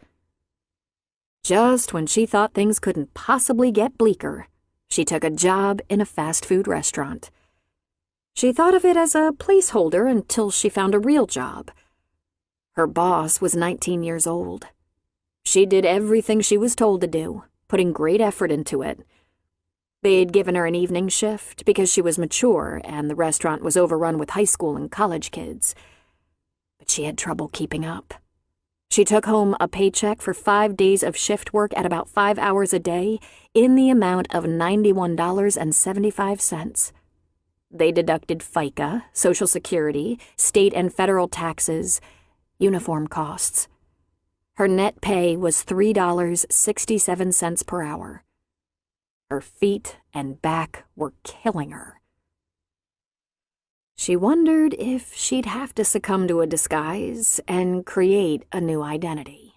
Just when she thought things couldn't possibly get bleaker, she took a job in a fast food restaurant. She thought of it as a placeholder until she found a real job. Her boss was 19 years old. She did everything she was told to do, putting great effort into it. They'd given her an evening shift because she was mature and the restaurant was overrun with high school and college kids. But she had trouble keeping up. She took home a paycheck for 5 days of shift work at about 5 hours a day in the amount of $91.75. They deducted FICA, Social Security, state and federal taxes, uniform costs. Her net pay was $3.67 per hour. Her feet and back were killing her. She wondered if she'd have to succumb to a disguise and create a new identity.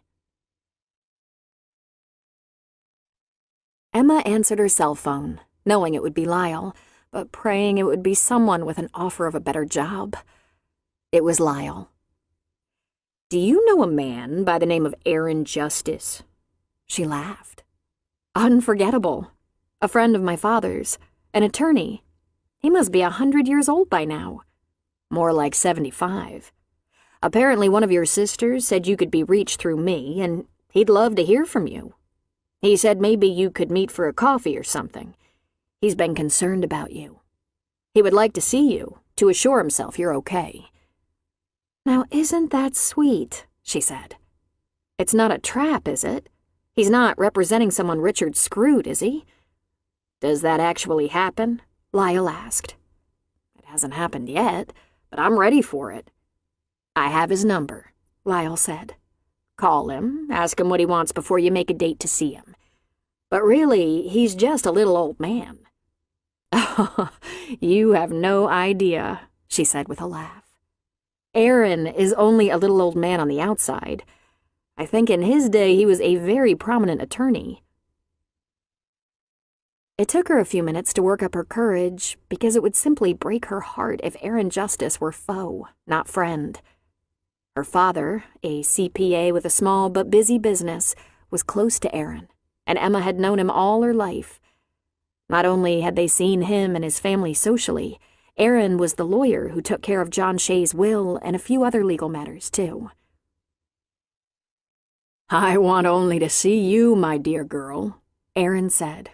Emma answered her cell phone, knowing it would be Lyle, but praying it would be someone with an offer of a better job. It was Lyle. "Do you know a man by the name of Aaron Justice?" She laughed. "Unforgettable. A friend of my father's, an attorney. He must be 100 years old by now. More like 75. Apparently one of your sisters said you could be reached through me, and he'd love to hear from you. He said maybe you could meet for a coffee or something. He's been concerned about you. He would like to see you, to assure himself you're okay." "Now isn't that sweet?" she said. "It's not a trap, is it? He's not representing someone Richard screwed, is he?" "Does that actually happen?" Lyle asked. "It hasn't happened yet, but I'm ready for it." "I have his number," Lyle said. "Call him, ask him what he wants before you make a date to see him. But really, he's just a little old man." "Oh, you have no idea," she said with a laugh. "Aaron is only a little old man on the outside. I think in his day he was a very prominent attorney." It took her a few minutes to work up her courage because it would simply break her heart if Aaron Justice were foe, not friend. Her father, a CPA with a small but busy business, was close to Aaron, and Emma had known him all her life. Not only had they seen him and his family socially, Aaron was the lawyer who took care of John Shay's will and a few other legal matters, too. "I want only to see you, my dear girl," Aaron said.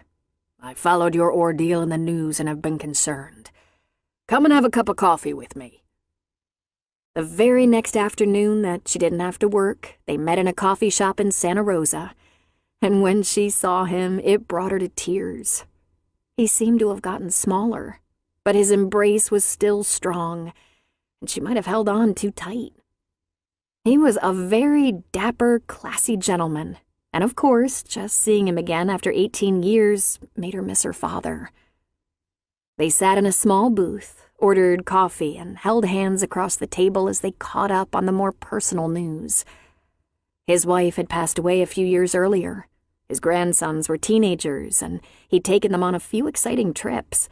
"I followed your ordeal in the news and have been concerned. Come and have a cup of coffee with me." The very next afternoon that she didn't have to work, they met in a coffee shop in Santa Rosa, and when she saw him, it brought her to tears. He seemed to have gotten smaller, but his embrace was still strong, and she might have held on too tight. He was a very dapper, classy gentleman, and of course, just seeing him again after 18 years made her miss her father. They sat in a small booth, ordered coffee, and held hands across the table as they caught up on the more personal news. His wife had passed away a few years earlier. His grandsons were teenagers, and he'd taken them on a few exciting trips.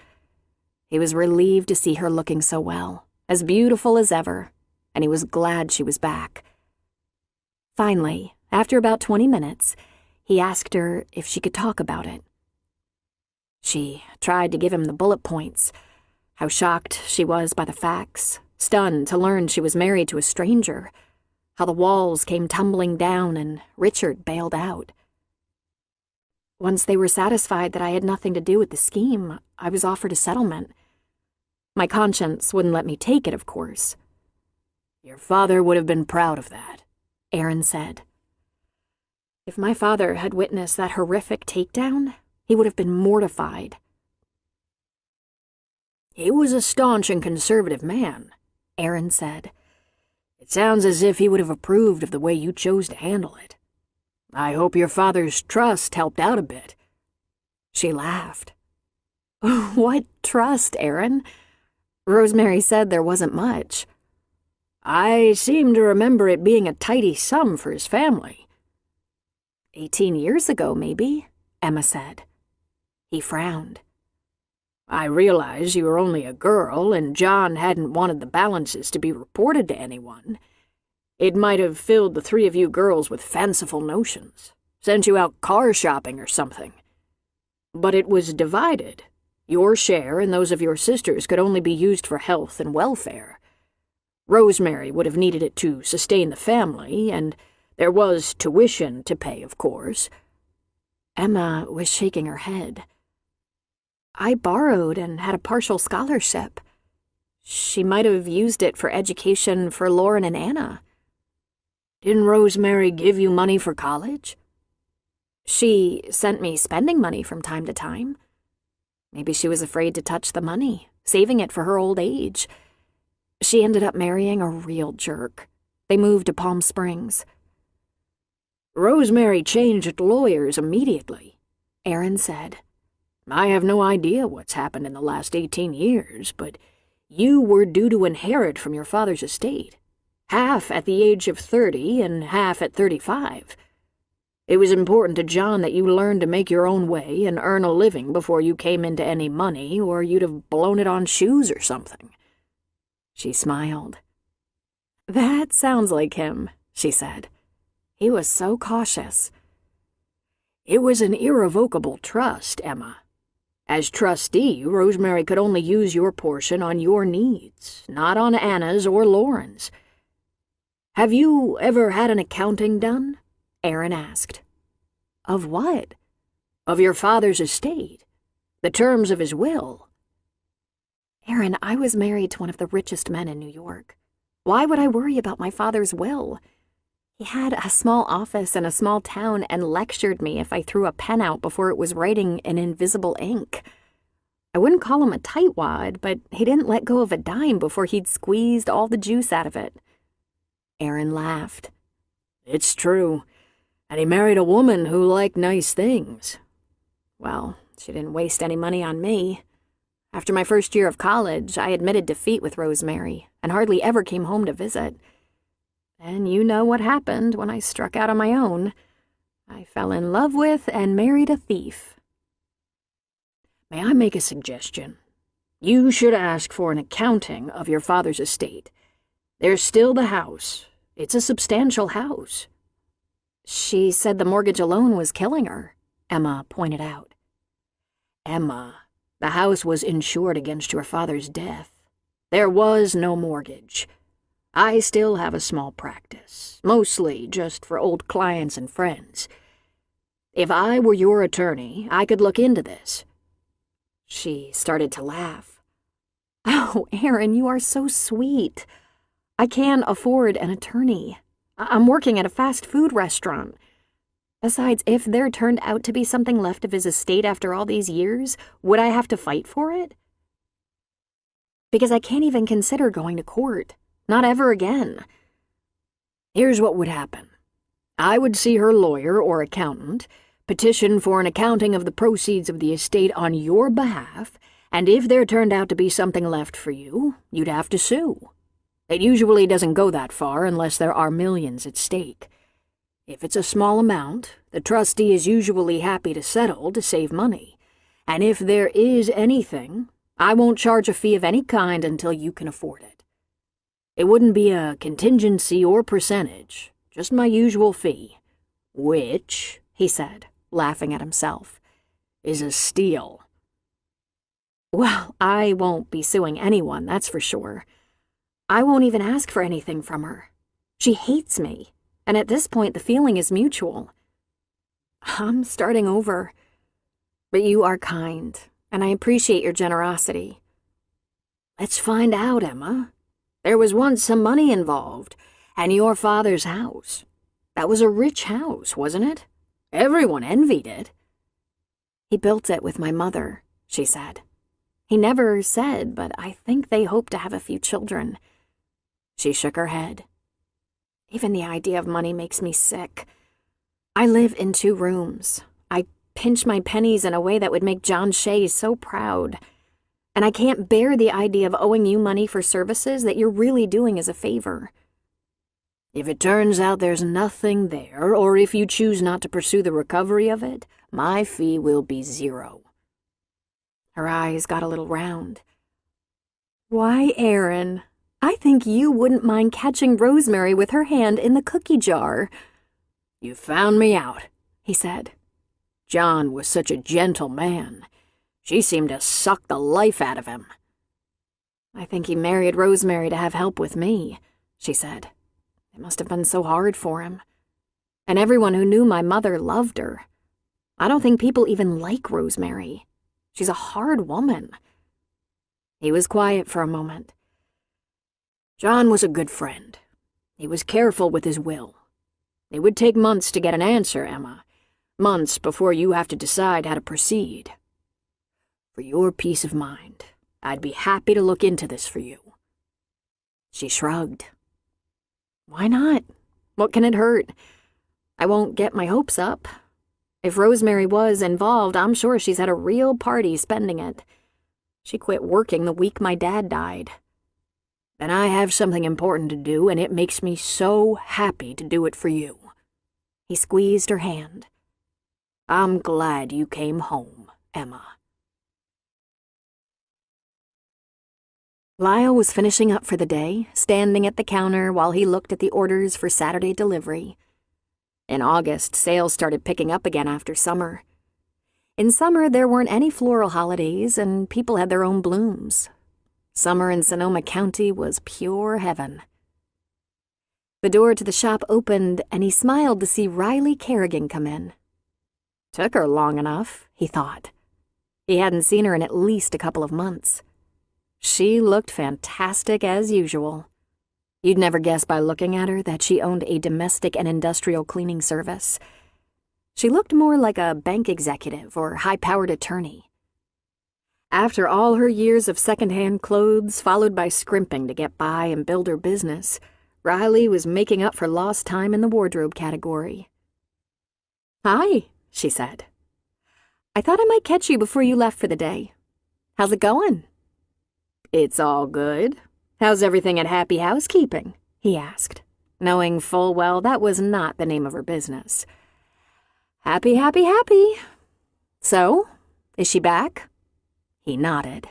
He was relieved to see her looking so well, as beautiful as ever, and he was glad she was back. Finally, after about 20 minutes, he asked her if she could talk about it. She tried to give him the bullet points, how shocked she was by the facts, stunned to learn she was married to a stranger, how the walls came tumbling down and Richard bailed out. Once they were satisfied that I had nothing to do with the scheme, I was offered a settlement. My conscience wouldn't let me take it, of course. "Your father would have been proud of that," Aaron said. If my father had witnessed that horrific takedown, he would have been mortified. "He was a staunch and conservative man," Aaron said. "It sounds as if he would have approved of the way you chose to handle it. I hope your father's trust helped out a bit." She laughed. What trust, Aaron? Rosemary said there wasn't much. "I seem to remember it being a tidy sum for his family." 18 years ago, maybe, Emma said. He frowned. "I realize you were only a girl, and John hadn't wanted the balances to be reported to anyone. It might have filled the three of you girls with fanciful notions, sent you out car shopping or something. But it was divided. Your share and those of your sisters could only be used for health and welfare. Rosemary would have needed it to sustain the family, and there was tuition to pay, of course." Emma was shaking her head. I borrowed and had a partial scholarship. She might have used it for education for Lauren and Anna. "Didn't Rosemary give you money for college?" She sent me spending money from time to time. Maybe she was afraid to touch the money, saving it for her old age. She ended up marrying a real jerk. They moved to Palm Springs. "Rosemary changed lawyers immediately," Aaron said. "I have no idea what's happened in the last 18 years, but you were due to inherit from your father's estate, half at the age of 30 and half at 35. It was important to John that you learn to make your own way and earn a living before you came into any money, or you'd have blown it on shoes or something." She smiled. "That sounds like him," she said. "He was so cautious." "It was an irrevocable trust, Emma. As trustee, Rosemary could only use your portion on your needs, not on Anna's or Lauren's. Have you ever had an accounting done?" Aaron asked. "Of what?" "Of your father's estate. The terms of his will." "Aaron, I was married to one of the richest men in New York. Why would I worry about my father's will? He had a small office in a small town and lectured me if I threw a pen out before it was writing in invisible ink. I wouldn't call him a tightwad, but he didn't let go of a dime before he'd squeezed all the juice out of it." Aaron laughed. "It's true. And he married a woman who liked nice things." "Well, she didn't waste any money on me. After my first year of college, I admitted defeat with Rosemary and hardly ever came home to visit. And you know what happened when I struck out on my own. I fell in love with and married a thief." "May I make a suggestion? You should ask for an accounting of your father's estate. There's still the house. It's a substantial house." "She said the mortgage alone was killing her," Emma pointed out. "Emma, the house was insured against your father's death. There was no mortgage. I still have a small practice, mostly just for old clients and friends. If I were your attorney, I could look into this." She started to laugh. "Oh, Aaron, you are so sweet. I can't afford an attorney. I'm working at a fast food restaurant. Besides, if there turned out to be something left of his estate after all these years, would I have to fight for it? Because I can't even consider going to court. Not ever again." "Here's what would happen. I would see her lawyer or accountant, petition for an accounting of the proceeds of the estate on your behalf, and if there turned out to be something left for you, you'd have to sue. It usually doesn't go that far unless there are millions at stake. If it's a small amount, the trustee is usually happy to settle to save money, and if there is anything, I won't charge a fee of any kind until you can afford it. It wouldn't be a contingency or percentage, just my usual fee, which," he said, laughing at himself, "is a steal." "Well, I won't be suing anyone, that's for sure. I won't even ask for anything from her. She hates me, and at this point the feeling is mutual. I'm starting over. But you are kind, and I appreciate your generosity." "Let's find out, Emma. There was once some money involved, and your father's house. That was a rich house, wasn't it? Everyone envied it." "He built it with my mother," she said. "He never said, but I think they hope to have a few children. She shook her head. Even the idea of money makes me sick. I live in 2 rooms. I pinch my pennies in a way that would make John Shea so proud. And I can't bear the idea of owing you money for services that you're really doing as a favor. If it turns out there's nothing there, or if you choose not to pursue the recovery of it, my fee will be 0. Her eyes got a little round. Why, Aaron, I think you wouldn't mind catching Rosemary with her hand in the cookie jar. You found me out, he said. John was such a gentle man. She seemed to suck the life out of him. I think he married Rosemary to have help with me, she said. It must have been so hard for him. And everyone who knew my mother loved her. I don't think people even like Rosemary. She's a hard woman. He was quiet for a moment. John was a good friend. He was careful with his will. It would take months to get an answer, Emma. Months before you have to decide how to proceed. For your peace of mind, I'd be happy to look into this for you. She shrugged. Why not? What can it hurt? I won't get my hopes up. If Rosemary was involved, I'm sure she's had a real party spending it. She quit working the week my dad died. Then I have something important to do, and it makes me so happy to do it for you. He squeezed her hand. I'm glad you came home, Emma. Lyle was finishing up for the day, standing at the counter while he looked at the orders for Saturday delivery. In August, sales started picking up again after summer. In summer, there weren't any floral holidays, and people had their own blooms. Summer in Sonoma County was pure heaven. The door to the shop opened, and he smiled to see Riley Kerrigan come in. Took her long enough, he thought. He hadn't seen her in at least a couple of months. She looked fantastic as usual. You'd never guess by looking at her that she owned a domestic and industrial cleaning service. She looked more like a bank executive or high-powered attorney. After all her years of second-hand clothes, followed by scrimping to get by and build her business, Riley was making up for lost time in the wardrobe category. "Hi," she said. "I thought I might catch you before you left for the day. How's it going?" "It's all good. How's everything at Happy Housekeeping?" he asked, knowing full well that was not the name of her business. "Happy, happy, happy. So, is she back?" He nodded.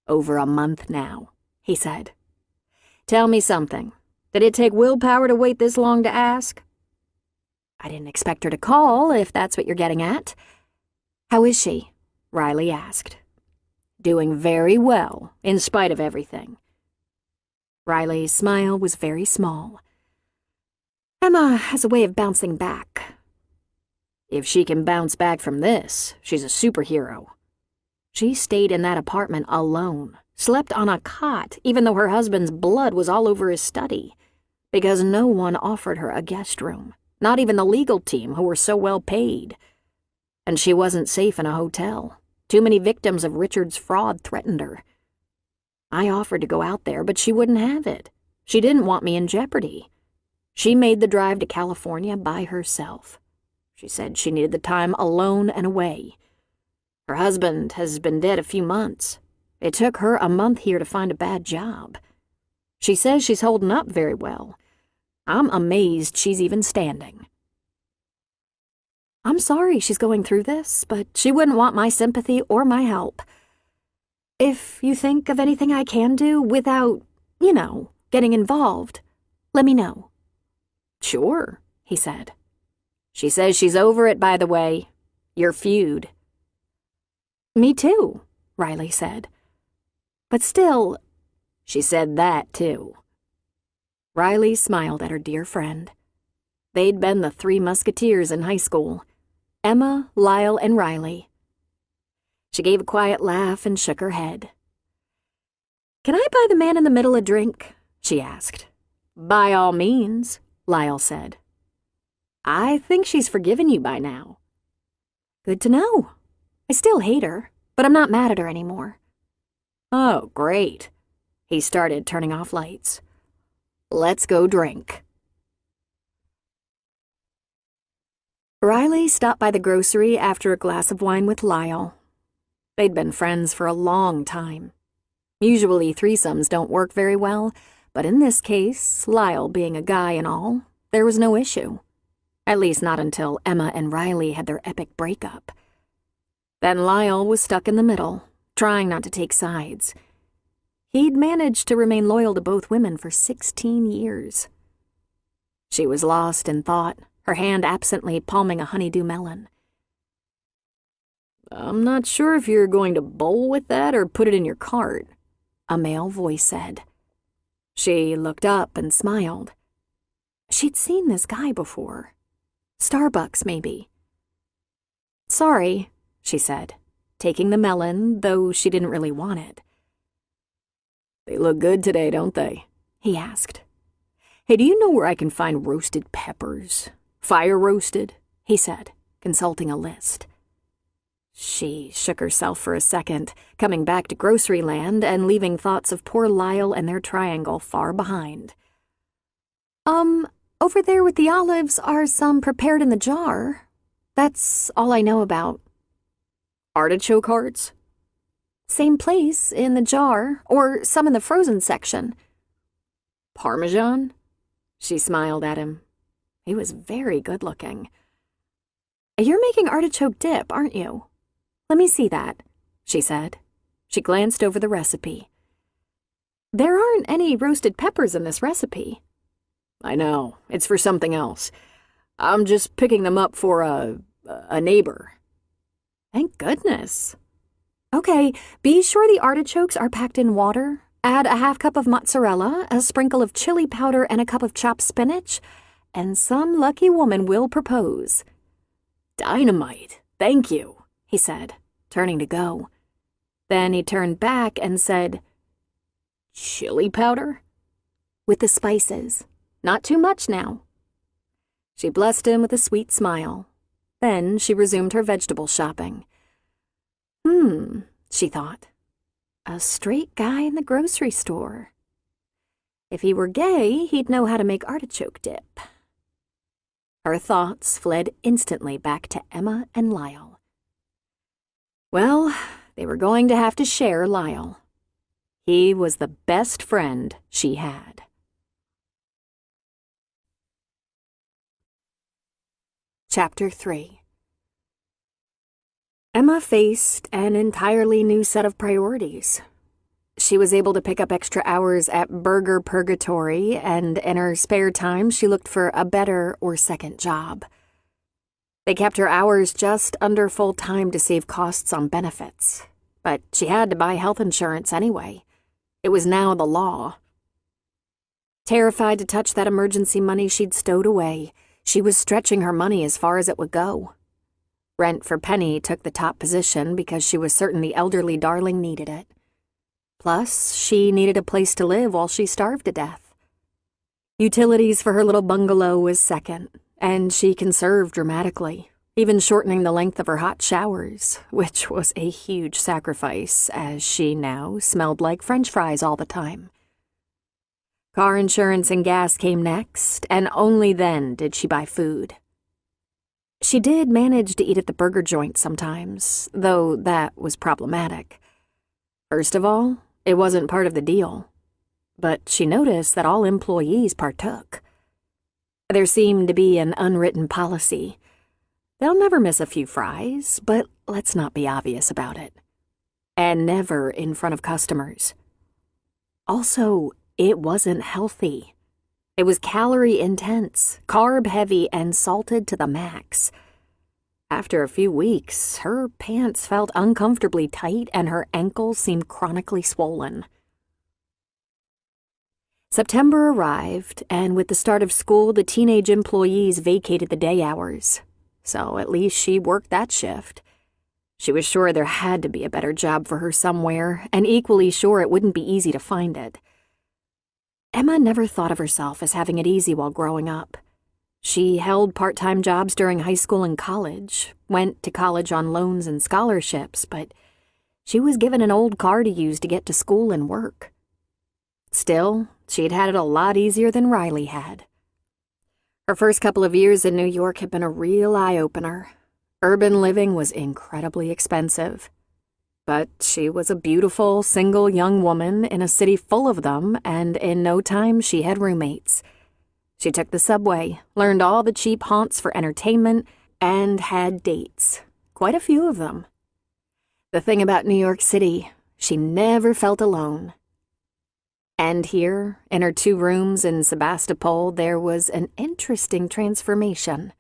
"Over a month now," he said. "Tell me something. Did it take willpower to wait this long to ask?" "I didn't expect her to call, if that's what you're getting at." "How is she?" Riley asked. "Doing very well, in spite of everything." Riley's smile was very small. "Emma has a way of bouncing back." "If she can bounce back from this, she's a superhero." She stayed in that apartment alone, slept on a cot, even though her husband's blood was all over his study, because no one offered her a guest room, not even the legal team who were so well paid. And she wasn't safe in a hotel. Too many victims of Richard's fraud threatened her. I offered to go out there, but she wouldn't have it. She didn't want me in jeopardy. She made the drive to California by herself. She said she needed the time alone and away. Her husband has been dead a few months. It took her a month here to find a bad job. She says she's holding up very well. I'm amazed she's even standing. I'm sorry she's going through this, but she wouldn't want my sympathy or my help. If you think of anything I can do without, getting involved, let me know." "Sure," he said. "She says she's over it, by the way. Your feud." "Me too," Riley said. "But still—" "She said that, too." Riley smiled at her dear friend. They'd been the 3 musketeers in high school. Emma, Lyle, and Riley. She gave a quiet laugh and shook her head. "Can I buy the man in the middle a drink?" she asked. "By all means," Lyle said. "I think she's forgiven you by now." "Good to know. I still hate her, but I'm not mad at her anymore." "Oh, great." He started turning off lights. Let's go drink." Riley stopped by the grocery after a glass of wine with Lyle. They'd been friends for a long time. Usually threesomes don't work very well, but in this case, Lyle being a guy and all, there was no issue. At least not until Emma and Riley had their epic breakup. Then Lyle was stuck in the middle, trying not to take sides. He'd managed to remain loyal to both women for 16 years. She was lost in thought, her hand absently palming a honeydew melon. "I'm not sure if you're going to bowl with that or put it in your cart," a male voice said. She looked up and smiled. She'd seen this guy before. Starbucks, maybe. "Sorry," she said, taking the melon, though she didn't really want it. "They look good today, don't they?" he asked. "Hey, do you know where I can find roasted peppers? Fire roasted?" he said, consulting a list. She shook herself for a second, coming back to grocery land and leaving thoughts of poor Lyle and their triangle far behind. Over there with the olives are some prepared in the jar. That's all I know about." "Artichoke hearts?" "Same place, in the jar, or some in the frozen section." "Parmesan?" She smiled at him. He was very good-looking. "You're making artichoke dip, aren't you? Let me see that," she said. She glanced over the recipe. "There aren't any roasted peppers in this recipe." "I know. It's for something else. I'm just picking them up for a neighbor." "Thank goodness." "Okay, be sure the artichokes are packed in water. Add a half cup of mozzarella, a sprinkle of chili powder, and a cup of chopped spinach, and some lucky woman will propose." "Dynamite. Thank you," he said, turning to go. Then he turned back and said, "Chili powder?" "With the spices. Not too much now." She blessed him with a sweet smile. Then she resumed her vegetable shopping. She thought. A straight guy in the grocery store. If he were gay, he'd know how to make artichoke dip. Her thoughts fled instantly back to Emma and Lyle. Well, they were going to have to share Lyle. He was the best friend she had. Chapter 3. Emma faced an entirely new set of priorities. She was able to pick up extra hours at Burger Purgatory, and in her spare time she looked for a better or second job. They kept her hours just under full-time to save costs on benefits, but she had to buy health insurance anyway. It was now the law. Terrified to touch that emergency money she'd stowed away, she was stretching her money as far as it would go. Rent for Penny took the top position because she was certain the elderly darling needed it. Plus, she needed a place to live while she starved to death. Utilities for her little bungalow was second, and she conserved dramatically, even shortening the length of her hot showers, which was a huge sacrifice, as she now smelled like French fries all the time. Car insurance and gas came next, and only then did she buy food. She did manage to eat at the burger joint sometimes, though that was problematic. First of all, it wasn't part of the deal, but she noticed that all employees partook. There seemed to be an unwritten policy. They'll never miss a few fries, but let's not be obvious about it. And never in front of customers. Also, it wasn't healthy. It was calorie-intense, carb-heavy, and salted to the max. After a few weeks, her pants felt uncomfortably tight and her ankles seemed chronically swollen. September arrived, and with the start of school, the teenage employees vacated the day hours. So at least she worked that shift. She was sure there had to be a better job for her somewhere, and equally sure it wouldn't be easy to find it. Emma never thought of herself as having it easy while growing up. She held part-time jobs during high school and college, went to college on loans and scholarships, but she was given an old car to use to get to school and work. Still, she'd had it a lot easier than Riley had. Her first couple of years in New York had been a real eye-opener. Urban living was incredibly expensive. But she was a beautiful, single young woman in a city full of them, and in no time she had roommates. She took the subway, learned all the cheap haunts for entertainment, and had dates. Quite a few of them. The thing about New York City, she never felt alone. And here, in her 2 rooms in Sebastopol, there was an interesting transformation.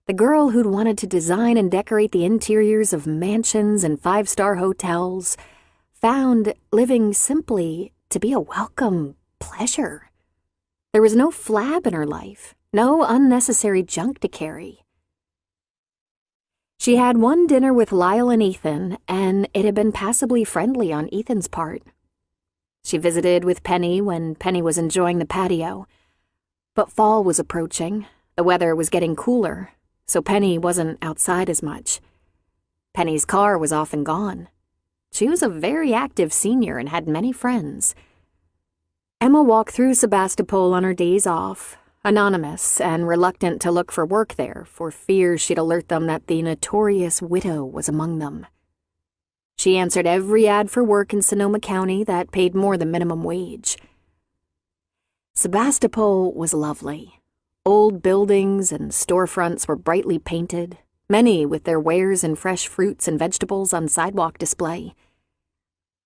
The girl who'd wanted to design and decorate the interiors of mansions and 5-star hotels found living simply to be a welcome pleasure. There was no flab in her life, no unnecessary junk to carry. She had one dinner with Lyle and Ethan, and it had been passably friendly on Ethan's part. She visited with Penny when Penny was enjoying the patio. But fall was approaching, the weather was getting cooler, so Penny wasn't outside as much. Penny's car was often gone. She was a very active senior and had many friends. Emma walked through Sebastopol on her days off, anonymous and reluctant to look for work there for fear she'd alert them that the notorious widow was among them. She answered every ad for work in Sonoma County that paid more than minimum wage. Sebastopol was lovely. Old buildings and storefronts were brightly painted, many with their wares and fresh fruits and vegetables on sidewalk display.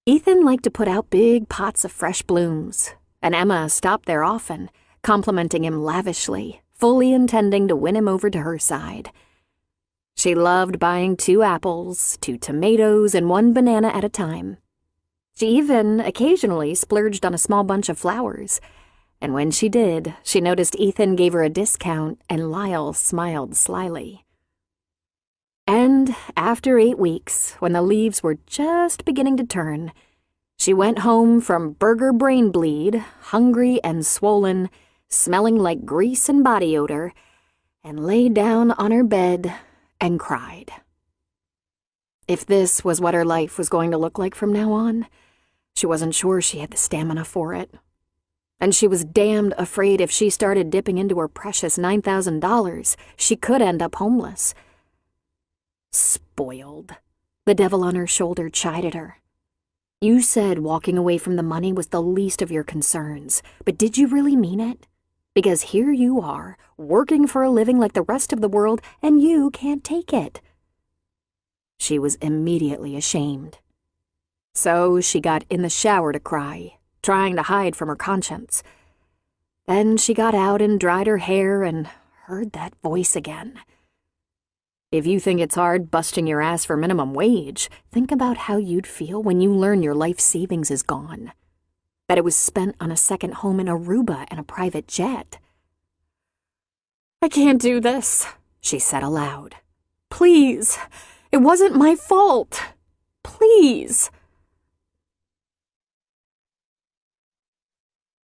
Ethan liked to put out big pots of fresh blooms, and Emma stopped there often, complimenting him lavishly, fully intending to win him over to her side. She loved buying 2 apples, 2 tomatoes, and 1 banana at a time. She even occasionally splurged on a small bunch of flowers, and when she did, she noticed Ethan gave her a discount and Lyle smiled slyly. And after 8 weeks, when the leaves were just beginning to turn, she went home from burger brain bleed, hungry and swollen, smelling like grease and body odor, and lay down on her bed and cried. If this was what her life was going to look like from now on, she wasn't sure she had the stamina for it. And she was damned afraid if she started dipping into her precious $9,000, she could end up homeless. Spoiled. The devil on her shoulder chided her. You said walking away from the money was the least of your concerns, but did you really mean it? Because here you are, working for a living like the rest of the world, and you can't take it. She was immediately ashamed. So she got in the shower to cry, trying to hide from her conscience. Then she got out and dried her hair and heard that voice again. If you think it's hard busting your ass for minimum wage, think about how you'd feel when you learn your life savings is gone. That it was spent on a second home in Aruba and a private jet. I can't do this, she said aloud. Please, it wasn't my fault. Please.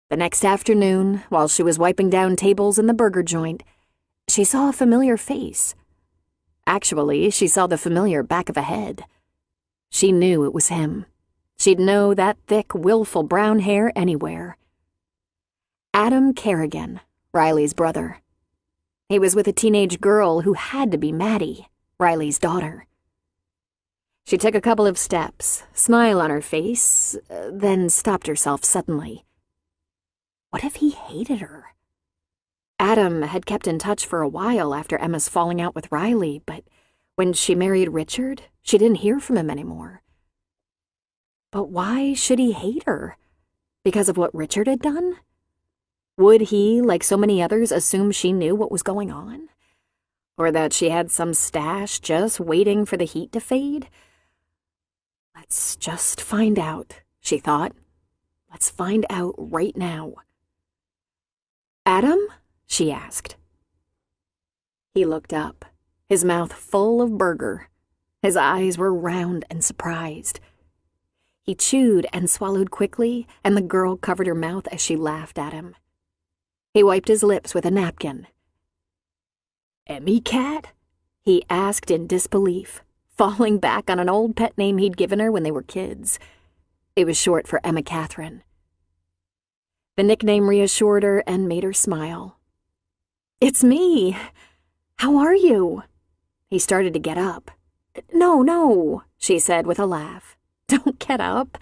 The next afternoon, while she was wiping down tables in the burger joint, she saw a familiar face. Actually, she saw the familiar back of a head. She knew it was him. She'd know that thick, willful brown hair anywhere. Adam Kerrigan, Riley's brother. He was with a teenage girl who had to be Maddie, Riley's daughter. She took a couple of steps, smile on her face, then stopped herself suddenly. What if he hated her? Adam had kept in touch for a while after Emma's falling out with Riley, but when she married Richard, she didn't hear from him anymore. But why should he hate her? Because of what Richard had done? Would he, like so many others, assume she knew what was going on? Or that she had some stash just waiting for the heat to fade? Let's just find out, she thought. Let's find out right now. Adam? She asked. He looked up, his mouth full of burger. His eyes were round and surprised. He chewed and swallowed quickly, and the girl covered her mouth as she laughed at him. He wiped his lips with a napkin. Emmy Cat? He asked in disbelief, falling back on an old pet name he'd given her when they were kids. It was short for Emma Catherine. The nickname reassured her and made her smile. "It's me. How are you?" He started to get up. No, she said with a laugh. "Don't get up."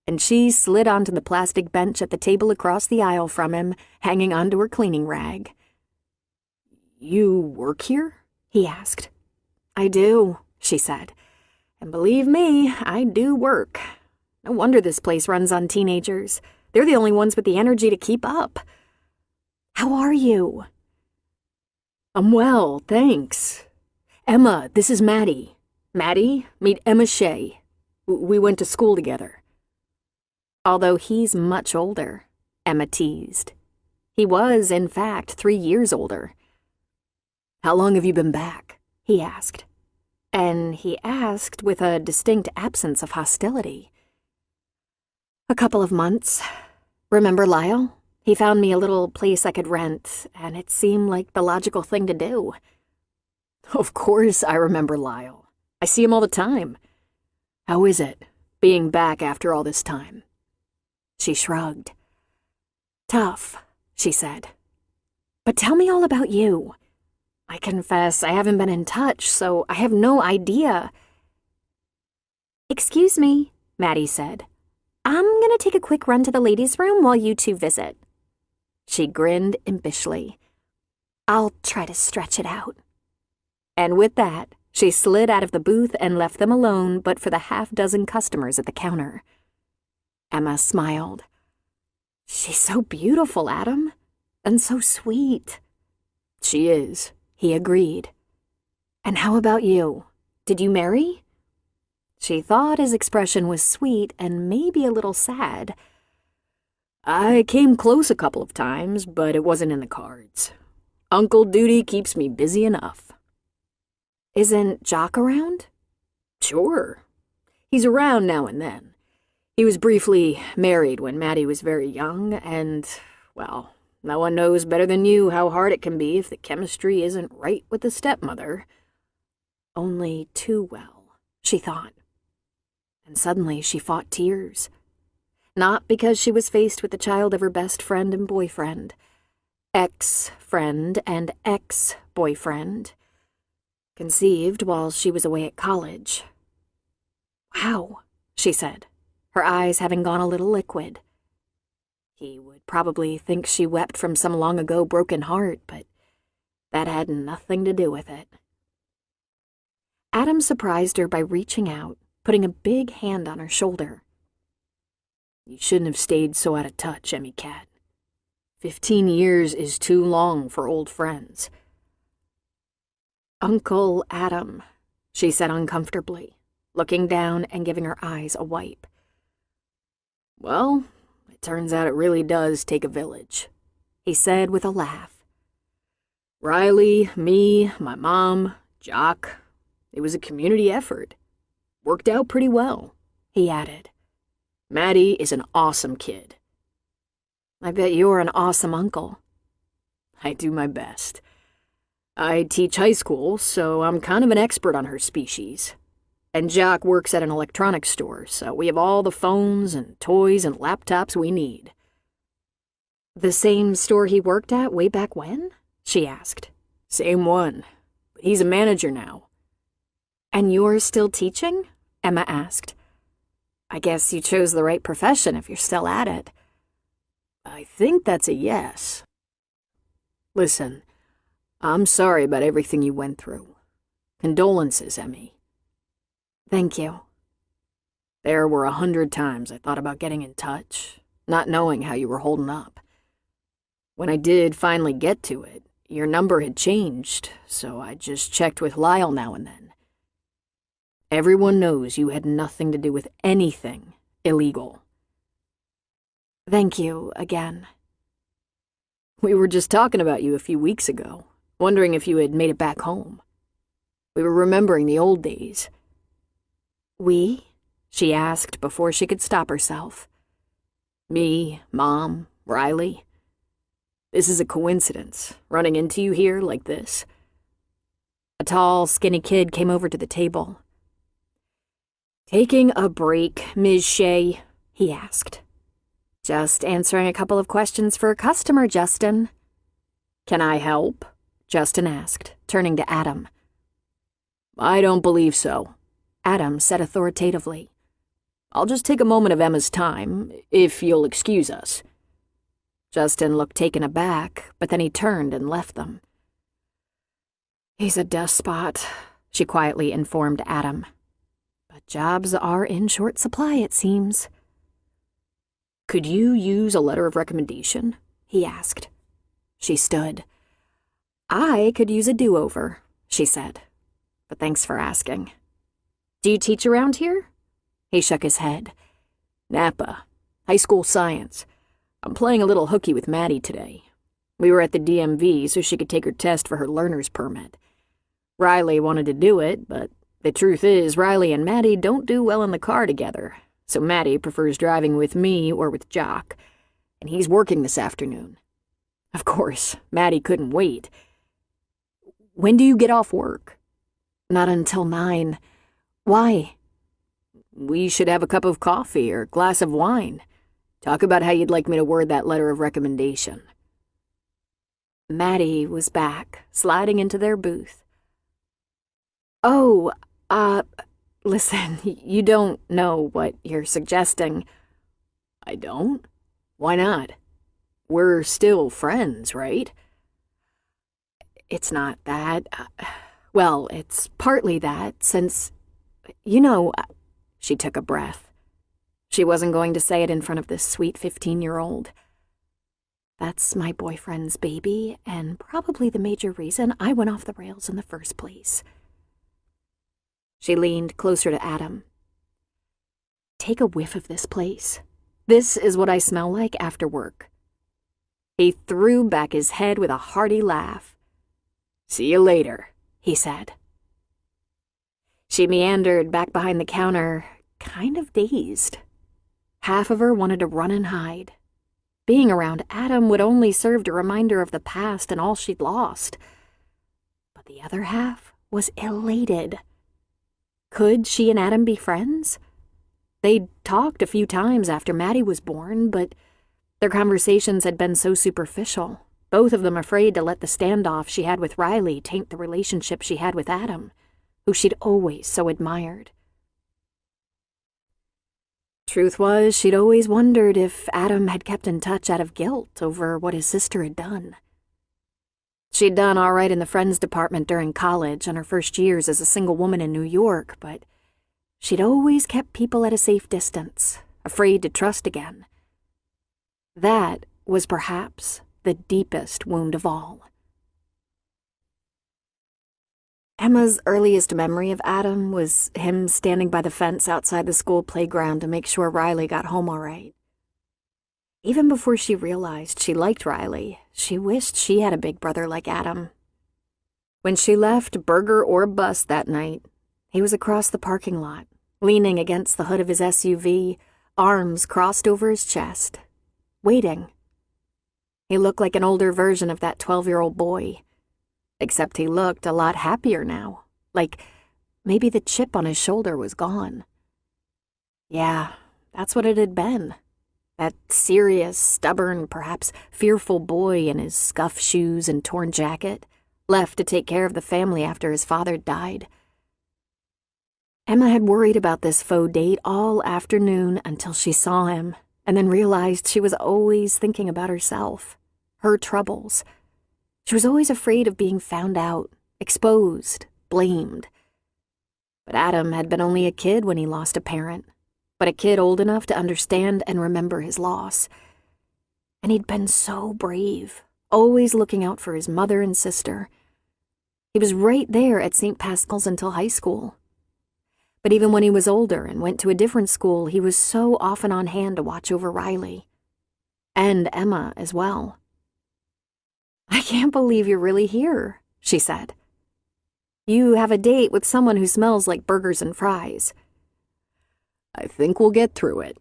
And she slid onto the plastic bench at the table across the aisle from him, hanging onto her cleaning rag. "You work here?" he asked. "I do," she said. "And believe me, I do work. No wonder this place runs on teenagers. They're the only ones with the energy to keep up. How are you?" "I'm well, thanks. Emma, this is Maddie. Maddie, meet Emma Shea. We went to school together." Although he's much older, Emma teased. He was, in fact, 3 years older. "How long have you been back?" he asked. And he asked with a distinct absence of hostility. "A couple of months. Remember Lyle? He found me a little place I could rent, and it seemed like the logical thing to do." "Of course I remember Lyle. I see him all the time. How is it, being back after all this time?" She shrugged. "Tough," she said. "But tell me all about you. I confess I haven't been in touch, so I have no idea." "Excuse me," Maddie said. "I'm gonna take a quick run to the ladies' room while you two visit." She grinned impishly. "I'll try to stretch it out." And with that, she slid out of the booth and left them alone but for the half-dozen customers at the counter. Emma smiled. "She's so beautiful, Adam, and so sweet." "She is," he agreed. "And how about you? Did you marry?" She thought his expression was sweet and maybe a little sad. "I came close a couple of times, but it wasn't in the cards. Uncle duty keeps me busy enough." "Isn't Jock around?" "Sure. He's around now and then. He was briefly married when Maddie was very young, and, well, no one knows better than you how hard it can be if the chemistry isn't right with the stepmother." Only too well, she thought. And suddenly she fought tears. Not because she was faced with the child of her best friend and boyfriend. Ex-friend and ex-boyfriend. Conceived while she was away at college. "Wow," she said, her eyes having gone a little liquid. He would probably think she wept from some long-ago broken heart, but that had nothing to do with it. Adam surprised her by reaching out, putting a big hand on her shoulder. "You shouldn't have stayed so out of touch, Emmy Cat. 15 years is too long for old friends." "Uncle Adam," she said uncomfortably, looking down and giving her eyes a wipe. "Well, it turns out it really does take a village," he said with a laugh. "Riley, me, my mom, Jock. It was a community effort. Worked out pretty well," he added. "Maddie is an awesome kid." "I bet you're an awesome uncle." "I do my best. I teach high school, so I'm kind of an expert on her species. And Jock works at an electronics store, so we have all the phones and toys and laptops we need." "The same store he worked at way back when?" she asked. "Same one, but he's a manager now." "And you're still teaching?" Emma asked. "I guess you chose the right profession if you're still at it." "I think that's a yes. Listen, I'm sorry about everything you went through. Condolences, Emmy." "Thank you." "There were 100 times I thought about getting in touch, not knowing how you were holding up. When I did finally get to it, your number had changed, so I just checked with Lyle now and then. Everyone knows you had nothing to do with anything illegal." "Thank you again." "We were just talking about you a few weeks ago, wondering if you had made it back home. We were remembering the old days." "We?" she asked before she could stop herself. "Me, Mom, Riley. This is a coincidence, running into you here like this." A tall, skinny kid came over to the table. "Taking a break, Ms. Shea?" he asked. Just answering a couple of questions for a customer, Justin. Can I help? Justin asked, turning to Adam. I don't believe so, Adam said authoritatively. I'll just take a moment of Emma's time, if you'll excuse us. Justin looked taken aback, but then he turned and left them. He's a despot, she quietly informed Adam. But jobs are in short supply, it seems. Could you use a letter of recommendation? He asked. She stood. I could use a do-over, she said. But thanks for asking. Do you teach around here? He shook his head. Napa, high school science. I'm playing a little hooky with Maddie today. We were at the DMV so she could take her test for her learner's permit. Riley wanted to do it, but the truth is Riley and Maddie don't do well in the car together, so Maddie prefers driving with me or with Jock, and he's working this afternoon. Of course, Maddie couldn't wait. When do you get off work? Not until 9. Why? We should have a cup of coffee or a glass of wine. Talk about how you'd like me to word that letter of recommendation. Maddie was back, sliding into their booth. Oh, listen, you don't know what you're suggesting. I don't? Why not? We're still friends, right? It's not that. Well, it's partly that, since, you know, she took a breath. She wasn't going to say it in front of this sweet 15-year-old. That's my boyfriend's baby, and probably the major reason I went off the rails in the first place. She leaned closer to Adam. Take a whiff of this place. This is what I smell like after work. He threw back his head with a hearty laugh. See you later, he said. She meandered back behind the counter, kind of dazed. Half of her wanted to run and hide. Being around Adam would only serve to remind her of the past and all she'd lost. But the other half was elated. Could she and Adam be friends? They'd talked a few times after Maddie was born, but their conversations had been so superficial, both of them afraid to let the standoff she had with Riley taint the relationship she had with Adam, who she'd always so admired. Truth was, she'd always wondered if Adam had kept in touch out of guilt over what his sister had done. She'd done all right in the friends department during college and her first years as a single woman in New York, but she'd always kept people at a safe distance, afraid to trust again. That was perhaps the deepest wound of all. Emma's earliest memory of Adam was him standing by the fence outside the school playground to make sure Riley got home all right. Even before she realized she liked Riley, she wished she had a big brother like Adam. When she left Burger or Bus that night, he was across the parking lot, leaning against the hood of his SUV, arms crossed over his chest, waiting. He looked like an older version of that 12-year-old boy. Except he looked a lot happier now, like maybe the chip on his shoulder was gone. Yeah, that's what it had been. That serious, stubborn, perhaps fearful boy in his scuffed shoes and torn jacket, left to take care of the family after his father died. Emma had worried about this faux date all afternoon until she saw him, and then realized she was always thinking about herself, her troubles. She was always afraid of being found out, exposed, blamed. But Adam had been only a kid when he lost a parent, but a kid old enough to understand and remember his loss. And he'd been so brave, always looking out for his mother and sister. He was right there at St. Pascal's until high school. But even when he was older and went to a different school, he was so often on hand to watch over Riley. And Emma as well. I can't believe you're really here, she said. You have a date with someone who smells like burgers and fries. I think we'll get through it.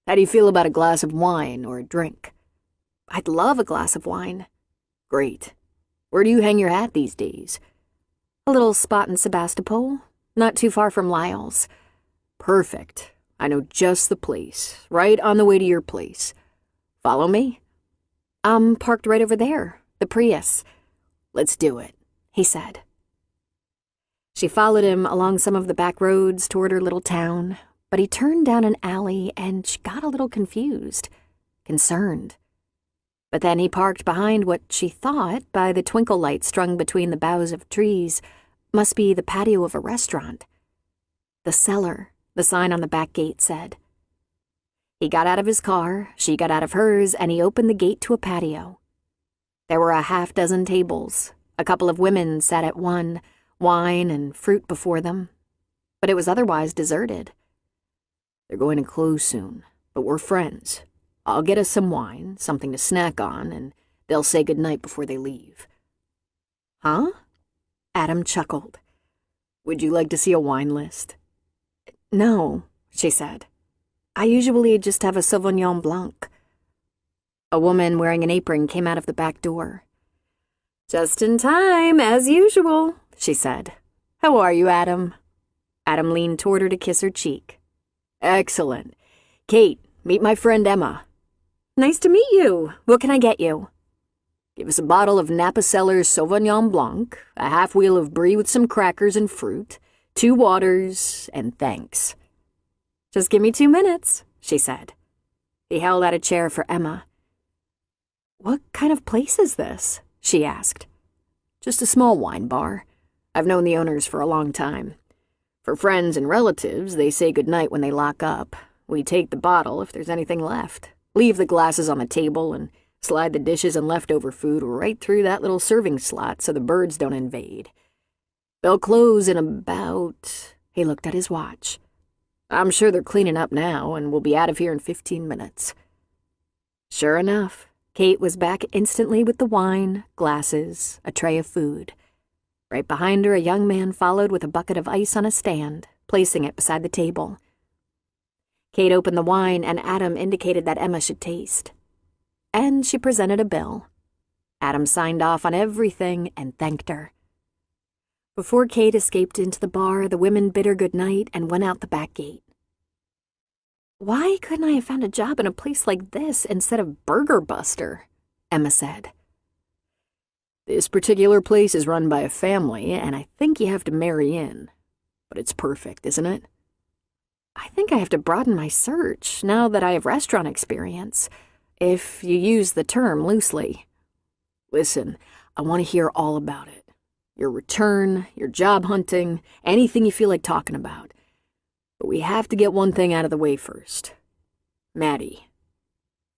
How do you feel about a glass of wine or a drink? I'd love a glass of wine. Great. Where do you hang your hat these days? A little spot in Sebastopol, not too far from Lyle's. Perfect. I know just the place, right on the way to your place. Follow me? I'm parked right over there, the Prius. Let's do it, he said. She followed him along some of the back roads toward her little town, but he turned down an alley and she got a little confused, concerned. But then he parked behind what she thought, by the twinkle lights strung between the boughs of trees, must be the patio of a restaurant. The cellar, the sign on the back gate said. He got out of his car, she got out of hers, and he opened the gate to a patio. There were a half-dozen tables. A couple of women sat at one, wine and fruit before them, but it was otherwise deserted. They're going to close soon, but we're friends. I'll get us some wine, something to snack on, and they'll say goodnight before they leave. Huh? Adam chuckled. Would you like to see a wine list? No, she said. I usually just have a Sauvignon Blanc. A woman wearing an apron came out of the back door. Just in time, as usual, she said. How are you, Adam? Adam leaned toward her to kiss her cheek. Excellent. Kate, meet my friend Emma. Nice to meet you. What can I get you? Give us a bottle of Napa Cellars Sauvignon Blanc, a half-wheel of brie with some crackers and fruit, 2 waters, and thanks. Just give me 2 minutes, she said. He held out a chair for Emma. What kind of place is this? She asked. Just a small wine bar. I've known the owners for a long time. For friends and relatives, they say goodnight when they lock up. We take the bottle if there's anything left, leave the glasses on the table, and slide the dishes and leftover food right through that little serving slot so the birds don't invade. They'll close in about... He looked at his watch. I'm sure they're cleaning up now, and we'll be out of here in 15 minutes. Sure enough, Kate was back instantly with the wine, glasses, a tray of food. Right behind her, a young man followed with a bucket of ice on a stand, placing it beside the table. Kate opened the wine, and Adam indicated that Emma should taste. And she presented a bill. Adam signed off on everything and thanked her. Before Kate escaped into the bar, the women bid her good night and went out the back gate. Why couldn't I have found a job in a place like this instead of Burger Buster? Emma said. This particular place is run by a family, and I think you have to marry in. But it's perfect, isn't it? I think I have to broaden my search now that I have restaurant experience, if you use the term loosely. Listen, I want to hear all about it. Your return, your job hunting, anything you feel like talking about. But we have to get one thing out of the way first. Maddie.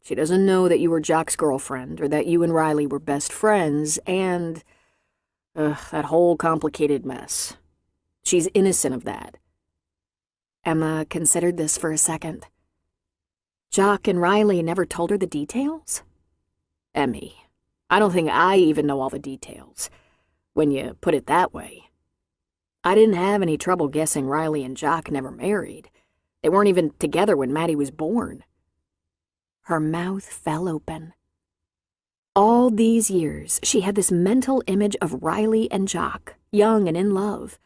She doesn't know that you were Jock's girlfriend or that you and Riley were best friends and... that whole complicated mess. She's innocent of that. Emma considered this for a second. Jock and Riley never told her the details? Emmy, I don't think I even know all the details, when you put it that way. I didn't have any trouble guessing Riley and Jock never married. They weren't even together when Maddie was born. Her mouth fell open. All these years, she had this mental image of Riley and Jock, young and in love.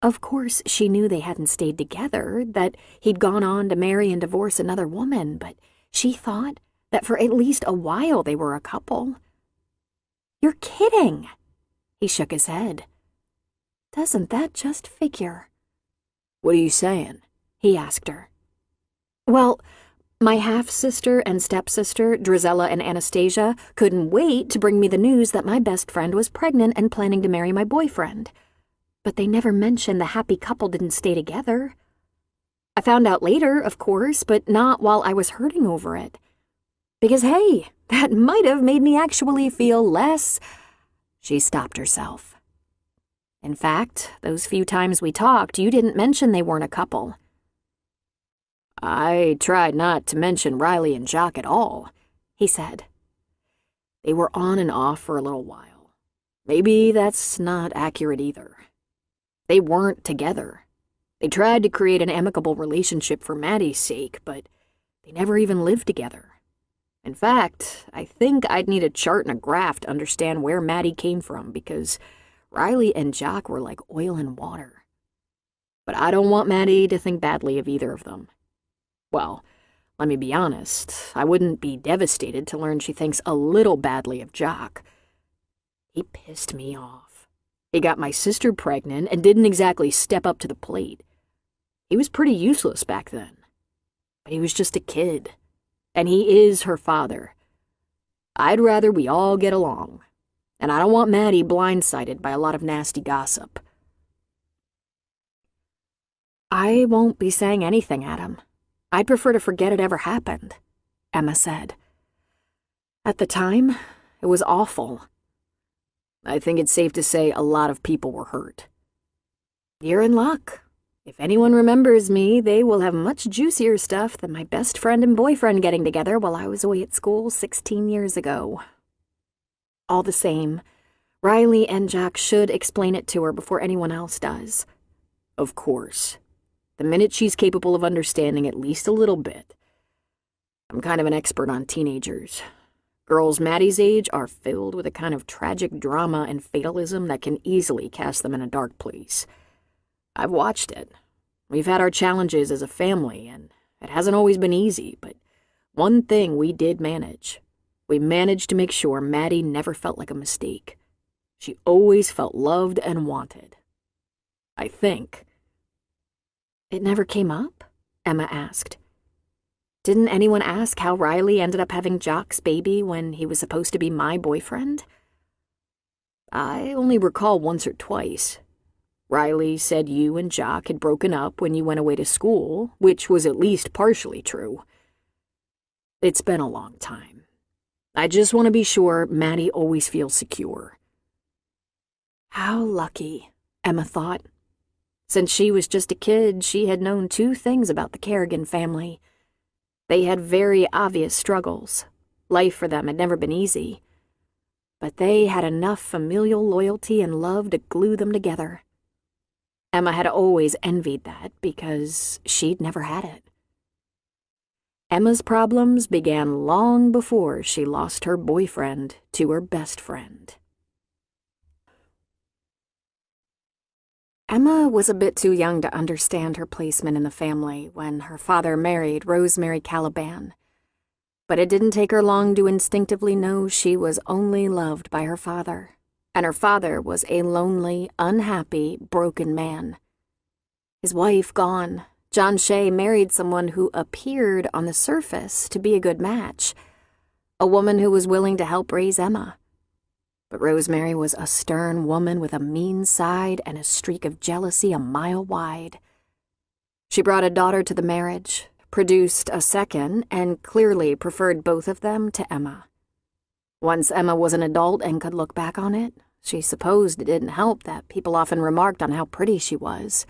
Of course, she knew they hadn't stayed together, that he'd gone on to marry and divorce another woman, but she thought that for at least a while they were a couple. You're kidding! He shook his head. Doesn't that just figure? What are you saying? He asked her. Well, my half-sister and stepsister, Drizella and Anastasia, couldn't wait to bring me the news that my best friend was pregnant and planning to marry my boyfriend. But they never mentioned the happy couple didn't stay together. I found out later, of course, but not while I was hurting over it. Because, hey, that might have made me actually feel less... She stopped herself. In fact, those few times we talked, you didn't mention they weren't a couple. I tried not to mention Riley and Jock at all, he said. They were on and off for a little while. Maybe that's not accurate either. They weren't together. They tried to create an amicable relationship for Maddie's sake, but they never even lived together. In fact, I think I'd need a chart and a graph to understand where Maddie came from, because Riley and Jock were like oil and water. But I don't want Maddie to think badly of either of them. Well, Let me be honest, I wouldn't be devastated to learn she thinks a little badly of Jock. He pissed me off. He got my sister pregnant and didn't exactly step up to the plate. He was pretty useless back then. But he was just a kid. And he is her father. I'd rather we all get along. And I don't want Maddie blindsided by a lot of nasty gossip. I won't be saying anything, Adam. I'd prefer to forget it ever happened, Emma said. At the time, it was awful. I think it's safe to say a lot of people were hurt. You're in luck. If anyone remembers me, they will have much juicier stuff than my best friend and boyfriend getting together while I was away at school 16 years ago. All the same, Riley and Jack should explain it to her before anyone else does. Of course. The minute she's capable of understanding at least a little bit. I'm kind of an expert on teenagers. Girls Maddie's age are filled with a kind of tragic drama and fatalism that can easily cast them in a dark place. I've watched it. We've had our challenges as a family, and it hasn't always been easy, but one thing we did manage. We managed to make sure Maddie never felt like a mistake. She always felt loved and wanted. I think. It never came up? Emma asked. Didn't anyone ask how Riley ended up having Jock's baby when he was supposed to be my boyfriend? I only recall once or twice. Riley said you and Jock had broken up when you went away to school, which was at least partially true. It's been a long time. I just want to be sure Maddie always feels secure. How lucky, Emma thought. Since she was just a kid, she had known two things about the Kerrigan family. They had very obvious struggles. Life for them had never been easy. But they had enough familial loyalty and love to glue them together. Emma had always envied that because she'd never had it. Emma's problems began long before she lost her boyfriend to her best friend. Emma was a bit too young to understand her placement in the family when her father married Rosemary Caliban. But it didn't take her long to instinctively know she was only loved by her father, and her father was a lonely, unhappy, broken man. His wife gone, John Shea married someone who appeared on the surface to be a good match, a woman who was willing to help raise Emma. But Rosemary was a stern woman with a mean side and a streak of jealousy a mile wide. She brought a daughter to the marriage, produced a second, and clearly preferred both of them to Emma. Once Emma was an adult and could look back on it, she supposed it didn't help that people often remarked on how pretty she was.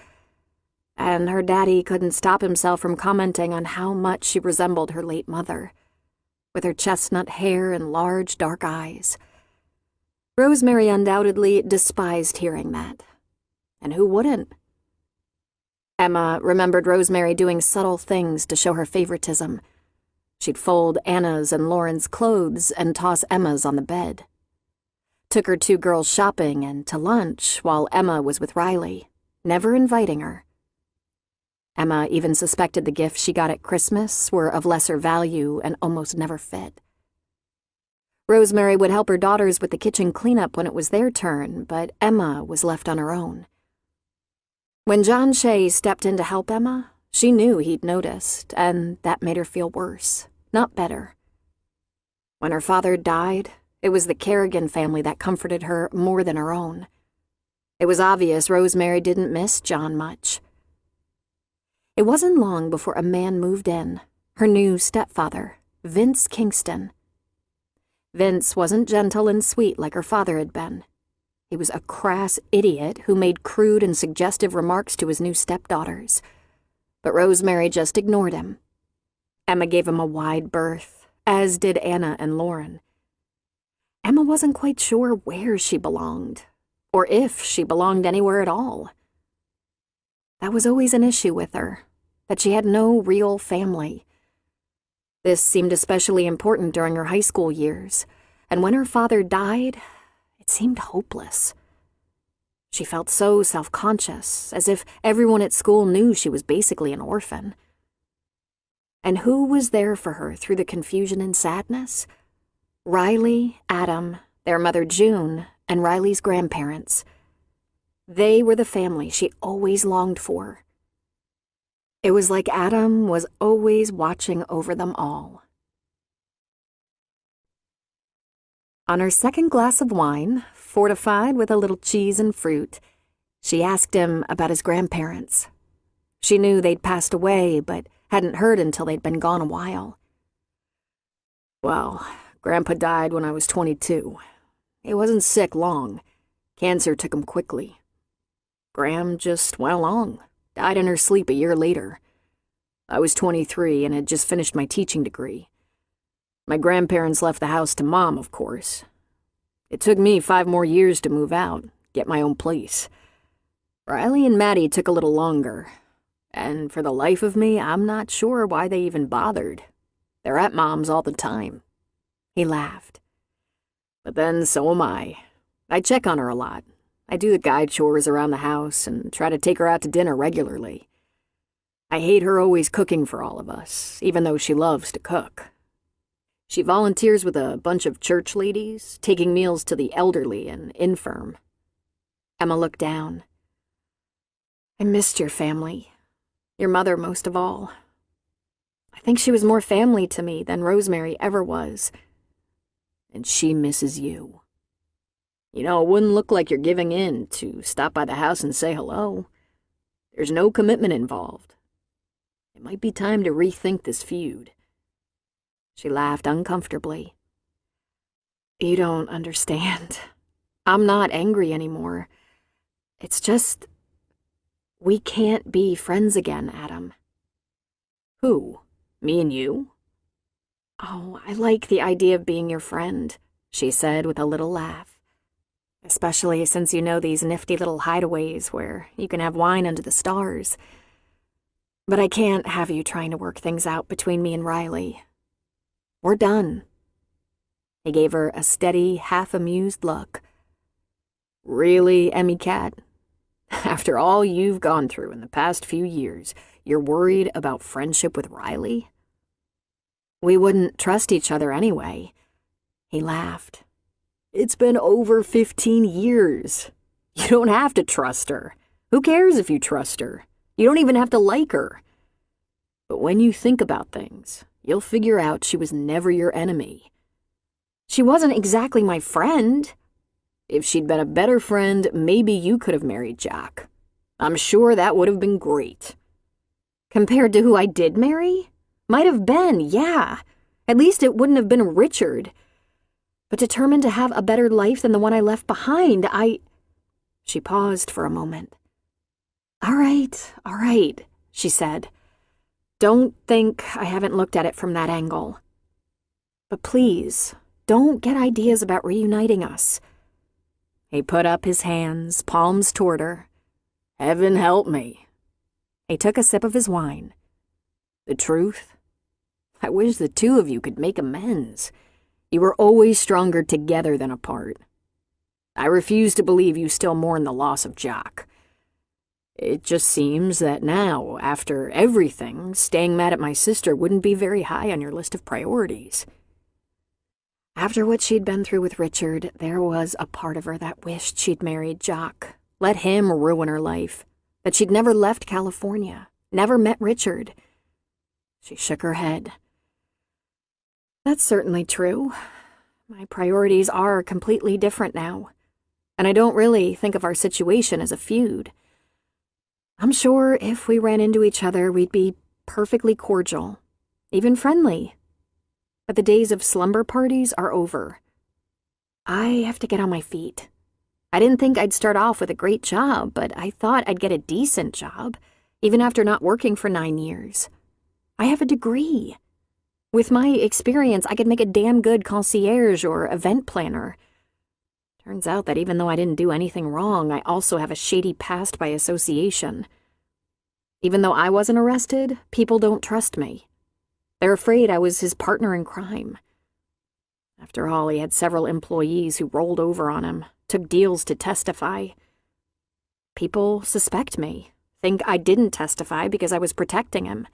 And her daddy couldn't stop himself from commenting on how much she resembled her late mother, with her chestnut hair and large dark eyes. Rosemary undoubtedly despised hearing that. And who wouldn't? Emma remembered Rosemary doing subtle things to show her favoritism. She'd fold Anna's and Lauren's clothes and toss Emma's on the bed. Took her two girls shopping and to lunch while Emma was with Riley, never inviting her. Emma even suspected the gifts she got at Christmas were of lesser value and almost never fit. Rosemary would help her daughters with the kitchen cleanup when it was their turn, but Emma was left on her own. When John Shea stepped in to help Emma, she knew he'd noticed, and that made her feel worse, not better. When her father died, it was the Kerrigan family that comforted her more than her own. It was obvious Rosemary didn't miss John much. It wasn't long before a man moved in, her new stepfather, Vince Kingston. Vince wasn't gentle and sweet like her father had been. He was a crass idiot who made crude and suggestive remarks to his new stepdaughters. But Rosemary just ignored him. Emma gave him a wide berth, as did Anna and Lauren. Emma wasn't quite sure where she belonged, or if she belonged anywhere at all. That was always an issue with her, that she had no real family. This seemed especially important during her high school years, and when her father died, it seemed hopeless. She felt so self-conscious, as if everyone at school knew she was basically an orphan. And who was there for her through the confusion and sadness? Riley, Adam, their mother June, and Riley's grandparents. They were the family she always longed for. It was like Adam was always watching over them all. On her second glass of wine, fortified with a little cheese and fruit, she asked him about his grandparents. She knew they'd passed away, but hadn't heard until they'd been gone a while. Well, Grandpa died when I was 22. He wasn't sick long. Cancer took him quickly. Gram just went along, died in her sleep a year later. I was 23 and had just finished my teaching degree. My grandparents left the house to Mom, of course. It took me 5 more years to move out, get my own place. Riley and Maddie took a little longer, and for the life of me, I'm not sure why they even bothered. They're at Mom's all the time. He laughed. But then so am I. I check on her a lot. I do the guide chores around the house and try to take her out to dinner regularly. I hate her always cooking for all of us, even though she loves to cook. She volunteers with a bunch of church ladies, taking meals to the elderly and infirm. Emma looked down. I missed your family. Your mother most of all. I think she was more family to me than Rosemary ever was. And she misses you. You know, it wouldn't look like you're giving in to stop by the house and say hello. There's no commitment involved. It might be time to rethink this feud. She laughed uncomfortably. You don't understand. I'm not angry anymore. It's just... we can't be friends again, Adam. Who? Me and you? Oh, I like the idea of being your friend, she said with a little laugh. Especially since you know these nifty little hideaways where you can have wine under the stars. But I can't have you trying to work things out between me and Riley. We're done. He gave her a steady, half-amused look. Really, Emmy Cat? After all you've gone through in the past few years, you're worried about friendship with Riley? We wouldn't trust each other anyway. He laughed. It's been over 15 years. You don't have to trust her. Who cares if you trust her? You don't even have to like her. But when you think about things, you'll figure out she was never your enemy. She wasn't exactly my friend. If she'd been a better friend, maybe you could have married Jack. I'm sure that would have been great. Compared to who I did marry? Might have been, yeah. At least it wouldn't have been Richard. But determined to have a better life than the one I left behind, She paused for a moment. All right, she said. Don't think I haven't looked at it from that angle. But please, don't get ideas about reuniting us. He put up his hands, palms toward her. Heaven help me. He took a sip of his wine. The truth? I wish the two of you could make amends. You were always stronger together than apart. I refuse to believe you still mourn the loss of Jack. It just seems that now, after everything, staying mad at my sister wouldn't be very high on your list of priorities. After what she'd been through with Richard, there was a part of her that wished she'd married Jack, let him ruin her life, that she'd never left California, never met Richard. She shook her head. That's certainly true. My priorities are completely different now, and I don't really think of our situation as a feud. I'm sure if we ran into each other, we'd be perfectly cordial, even friendly. But the days of slumber parties are over. I have to get on my feet. I didn't think I'd start off with a great job, but I thought I'd get a decent job, even after not working for 9 years. I have a degree. With my experience, I could make a damn good concierge or event planner. Turns out that even though I didn't do anything wrong, I also have a shady past by association. Even though I wasn't arrested, people don't trust me. They're afraid I was his partner in crime. After all, he had several employees who rolled over on him, took deals to testify. People suspect me, think I didn't testify because I was protecting him.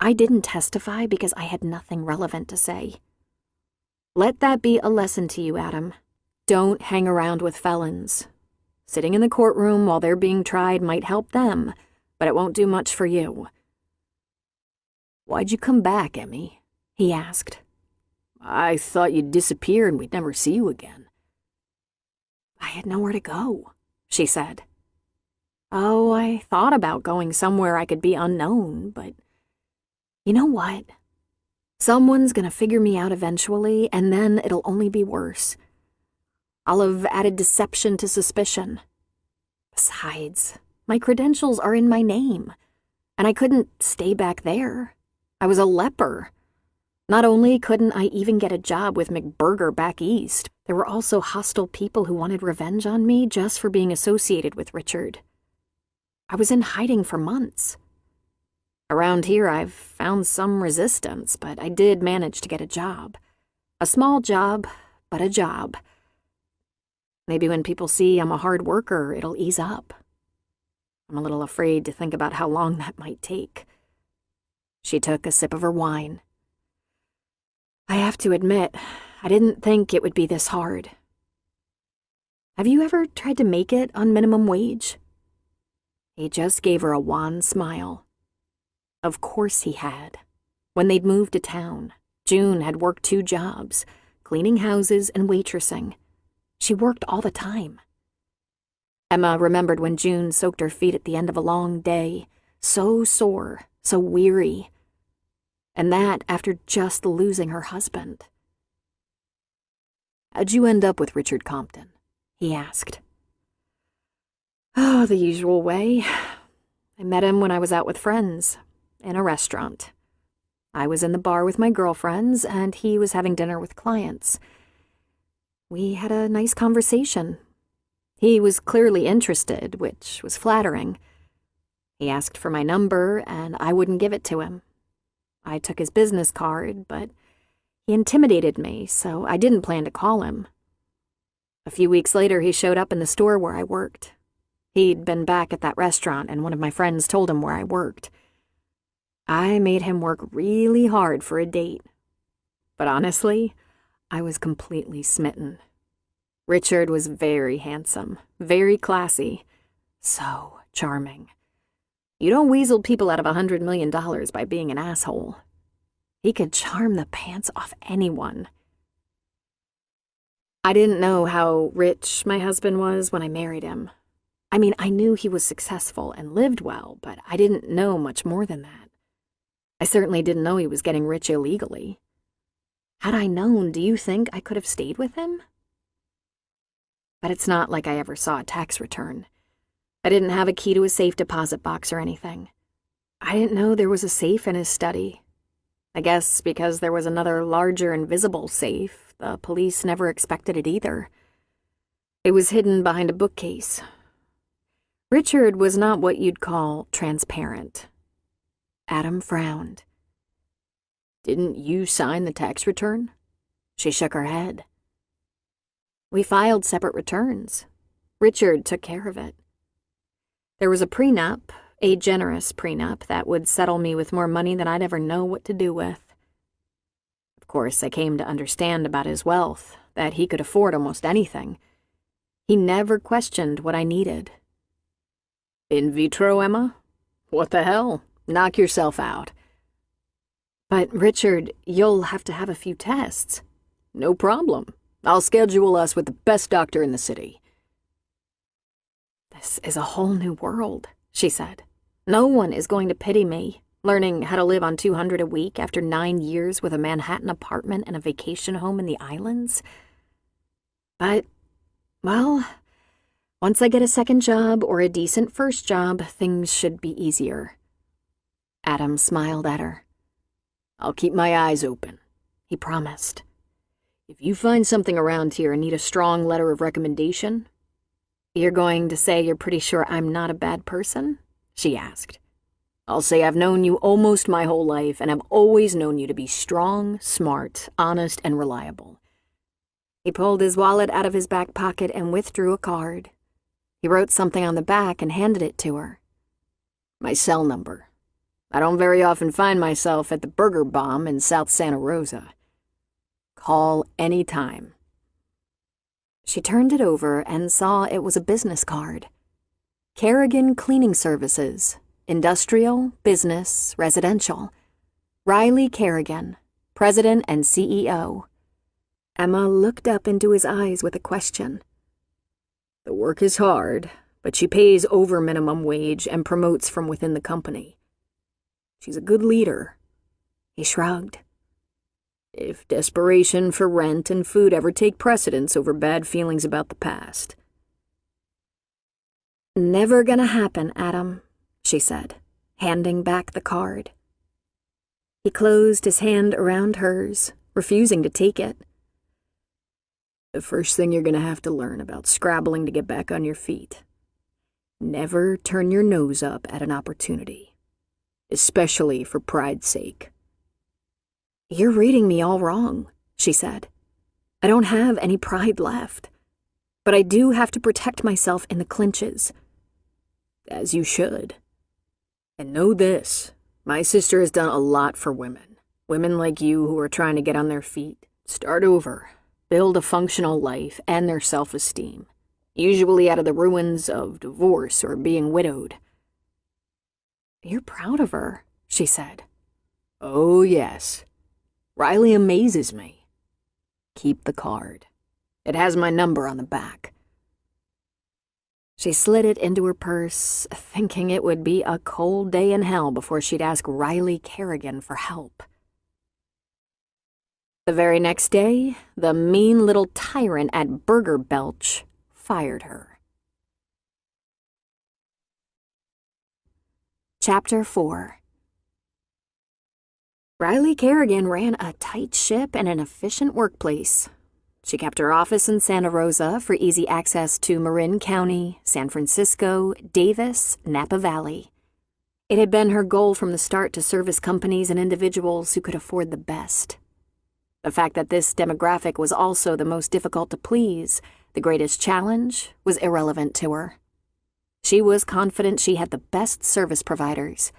I didn't testify because I had nothing relevant to say. Let that be a lesson to you, Adam. Don't hang around with felons. Sitting in the courtroom while they're being tried might help them, but it won't do much for you. Why'd you come back, Emmy? He asked. I thought you'd disappear and we'd never see you again. I had nowhere to go, she said. Oh, I thought about going somewhere I could be unknown, but you know what? Someone's gonna figure me out eventually, and then it'll only be worse. I'll have added deception to suspicion. Besides, my credentials are in my name, and I couldn't stay back there. I was a leper. Not only couldn't I even get a job with McBurger back east, there were also hostile people who wanted revenge on me just for being associated with Richard. I was in hiding for months. Around here, I've found some resistance, but I did manage to get a job. A small job, but a job. Maybe when people see I'm a hard worker, it'll ease up. I'm a little afraid to think about how long that might take. She took a sip of her wine. I have to admit, I didn't think it would be this hard. Have you ever tried to make it on minimum wage? He just gave her a wan smile. Of course he had. When they'd moved to town, June had worked 2 jobs, cleaning houses and waitressing. She worked all the time. Emma remembered when June soaked her feet at the end of a long day, so sore, so weary. And that after just losing her husband. How'd you end up with Richard Compton? He asked. Oh, the usual way. I met him when I was out with friends, in a restaurant. I was in the bar with my girlfriends, and he was having dinner with clients. We had a nice conversation. He was clearly interested, which was flattering. He asked for my number, and I wouldn't give it to him. I took his business card, but he intimidated me, so I didn't plan to call him. A few weeks later, he showed up in the store where I worked. He'd been back at that restaurant, and one of my friends told him where I worked. I made him work really hard for a date. But honestly, I was completely smitten. Richard was very handsome, very classy, so charming. You don't weasel people out of $100 million by being an asshole. He could charm the pants off anyone. I didn't know how rich my husband was when I married him. I mean, I knew he was successful and lived well, but I didn't know much more than that. I certainly didn't know he was getting rich illegally. Had I known, do you think I could have stayed with him? But it's not like I ever saw a tax return. I didn't have a key to a safe deposit box or anything. I didn't know there was a safe in his study. I guess because there was another larger invisible safe, the police never expected it either. It was hidden behind a bookcase. Richard was not what you'd call transparent. Adam frowned. Didn't you sign the tax return? She shook her head. We filed separate returns. Richard took care of it. There was a prenup, a generous prenup that would settle me with more money than I'd ever know what to do with. Of course, I came to understand about his wealth, that he could afford almost anything. He never questioned what I needed. In vitro, Emma? What the hell? Knock yourself out. But, Richard, you'll have to have a few tests. No problem. I'll schedule us with the best doctor in the city. This is a whole new world, she said. No one is going to pity me, learning how to live on $200 a week after 9 years with a Manhattan apartment and a vacation home in the islands. But, well, once I get a second job or a decent first job, things should be easier. Adam smiled at her. I'll keep my eyes open, he promised. If you find something around here and need a strong letter of recommendation... You're going to say you're pretty sure I'm not a bad person? She asked. I'll say I've known you almost my whole life, and I've always known you to be strong, smart, honest, and reliable. He pulled his wallet out of his back pocket and withdrew a card. He wrote something on the back and handed it to her. My cell number. I don't very often find myself at the Burger Bomb in South Santa Rosa. Call any time." She turned it over and saw it was a business card. Kerrigan Cleaning Services, Industrial, Business, Residential. Riley Kerrigan, President and CEO. Emma looked up into his eyes with a question. "The work is hard, but she pays over minimum wage and promotes from within the company. She's a good leader." He shrugged. "If desperation for rent and food ever take precedence over bad feelings about the past." "Never gonna happen, Adam," she said, handing back the card. He closed his hand around hers, refusing to take it. "The first thing you're gonna have to learn about scrabbling to get back on your feet. Never turn your nose up at an opportunity, especially for pride's sake." "You're reading me all wrong," she said. "I don't have any pride left. But I do have to protect myself in the clinches." "As you should. And know this, my sister has done a lot for women. Women like you who are trying to get on their feet, start over, build a functional life and their self-esteem, usually out of the ruins of divorce or being widowed." "You're proud of her," she said. "Oh, yes. Riley amazes me. Keep the card. It has my number on the back." She slid it into her purse, thinking it would be a cold day in hell before she'd ask Riley Kerrigan for help. The very next day, the mean little tyrant at Burger Belch fired her. Chapter 4. Riley Kerrigan ran a tight ship and an efficient workplace. She kept her office in Santa Rosa for easy access to Marin County, San Francisco, Davis, Napa Valley. It had been her goal from the start to service companies and individuals who could afford the best. The fact that this demographic was also the most difficult to please, the greatest challenge, was irrelevant to her. She was confident she had the best service providers.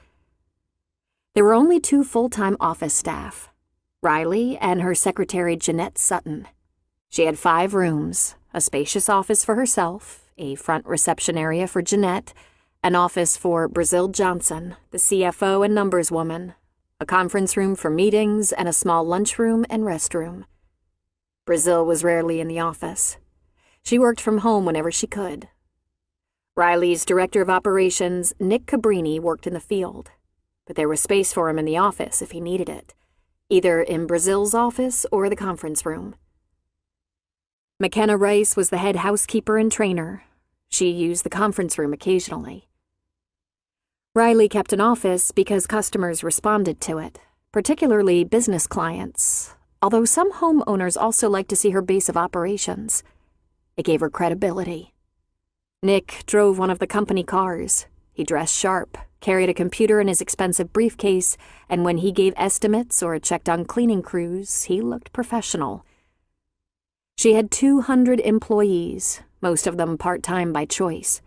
There were only 2 full-time office staff, Riley and her secretary Jeanette Sutton. She had 5 rooms, a spacious office for herself, a front reception area for Jeanette, an office for Brazil Johnson, the CFO and numbers woman, a conference room for meetings, and a small lunchroom and restroom. Brazil was rarely in the office. She worked from home whenever she could. Riley's director of operations, Nick Cabrini, worked in the field, but there was space for him in the office if he needed it, either in Brazil's office or the conference room. McKenna Rice was the head housekeeper and trainer. She used the conference room occasionally. Riley kept an office because customers responded to it, particularly business clients, although some homeowners also liked to see her base of operations. It gave her credibility. Nick drove one of the company cars. He dressed sharp, carried a computer in his expensive briefcase, and when he gave estimates or checked on cleaning crews, he looked professional. She had 200 employees, most of them part-time by choice.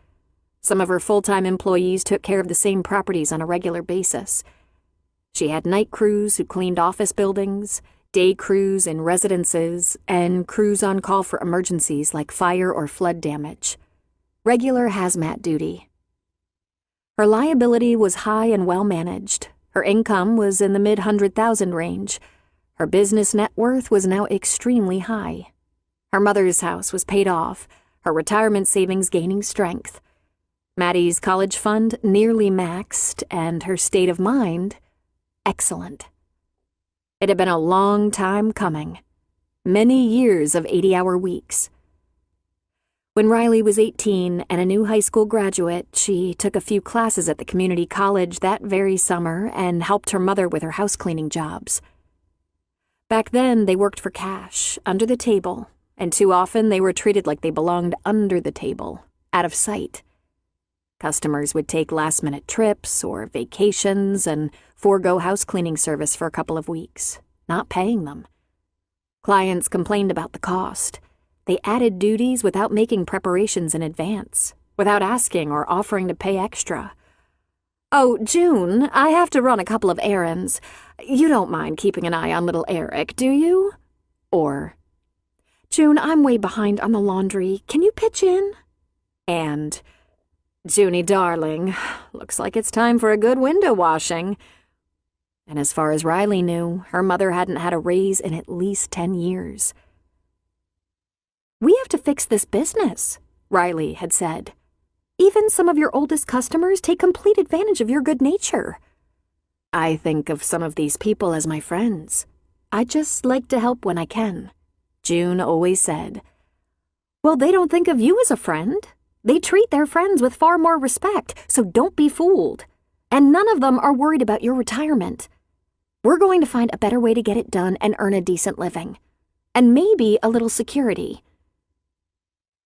Some of her full-time employees took care of the same properties on a regular basis. She had night crews who cleaned office buildings, day crews in residences, and crews on call for emergencies like fire or flood damage. Regular hazmat duty. Her liability was high and well-managed. Her income was in the mid-100,000 range. Her business net worth was now extremely high. Her mother's house was paid off, her retirement savings gaining strength. Maddie's college fund nearly maxed, and her state of mind, excellent. It had been a long time coming. Many years of 80-hour weeks. When Riley was 18 and a new high school graduate, she took a few classes at the community college that very summer and helped her mother with her house cleaning jobs. Back then, they worked for cash, under the table, and too often they were treated like they belonged under the table, out of sight. Customers would take last-minute trips or vacations and forego house cleaning service for a couple of weeks, not paying them. Clients complained about the cost. They added duties without making preparations in advance, without asking or offering to pay extra. Oh, June, I have to run a couple of errands. You don't mind keeping an eye on little Eric, do you? Or, June, I'm way behind on the laundry. Can you pitch in? And, Junie, darling, looks like it's time for a good window washing. And as far as Riley knew, her mother hadn't had a raise in at least 10 years. We have to fix this business, Riley had said. Even some of your oldest customers take complete advantage of your good nature. I think of some of these people as my friends. I just like to help when I can, June always said. Well, they don't think of you as a friend. They treat their friends with far more respect, so don't be fooled. And none of them are worried about your retirement. We're going to find a better way to get it done and earn a decent living. And maybe a little security.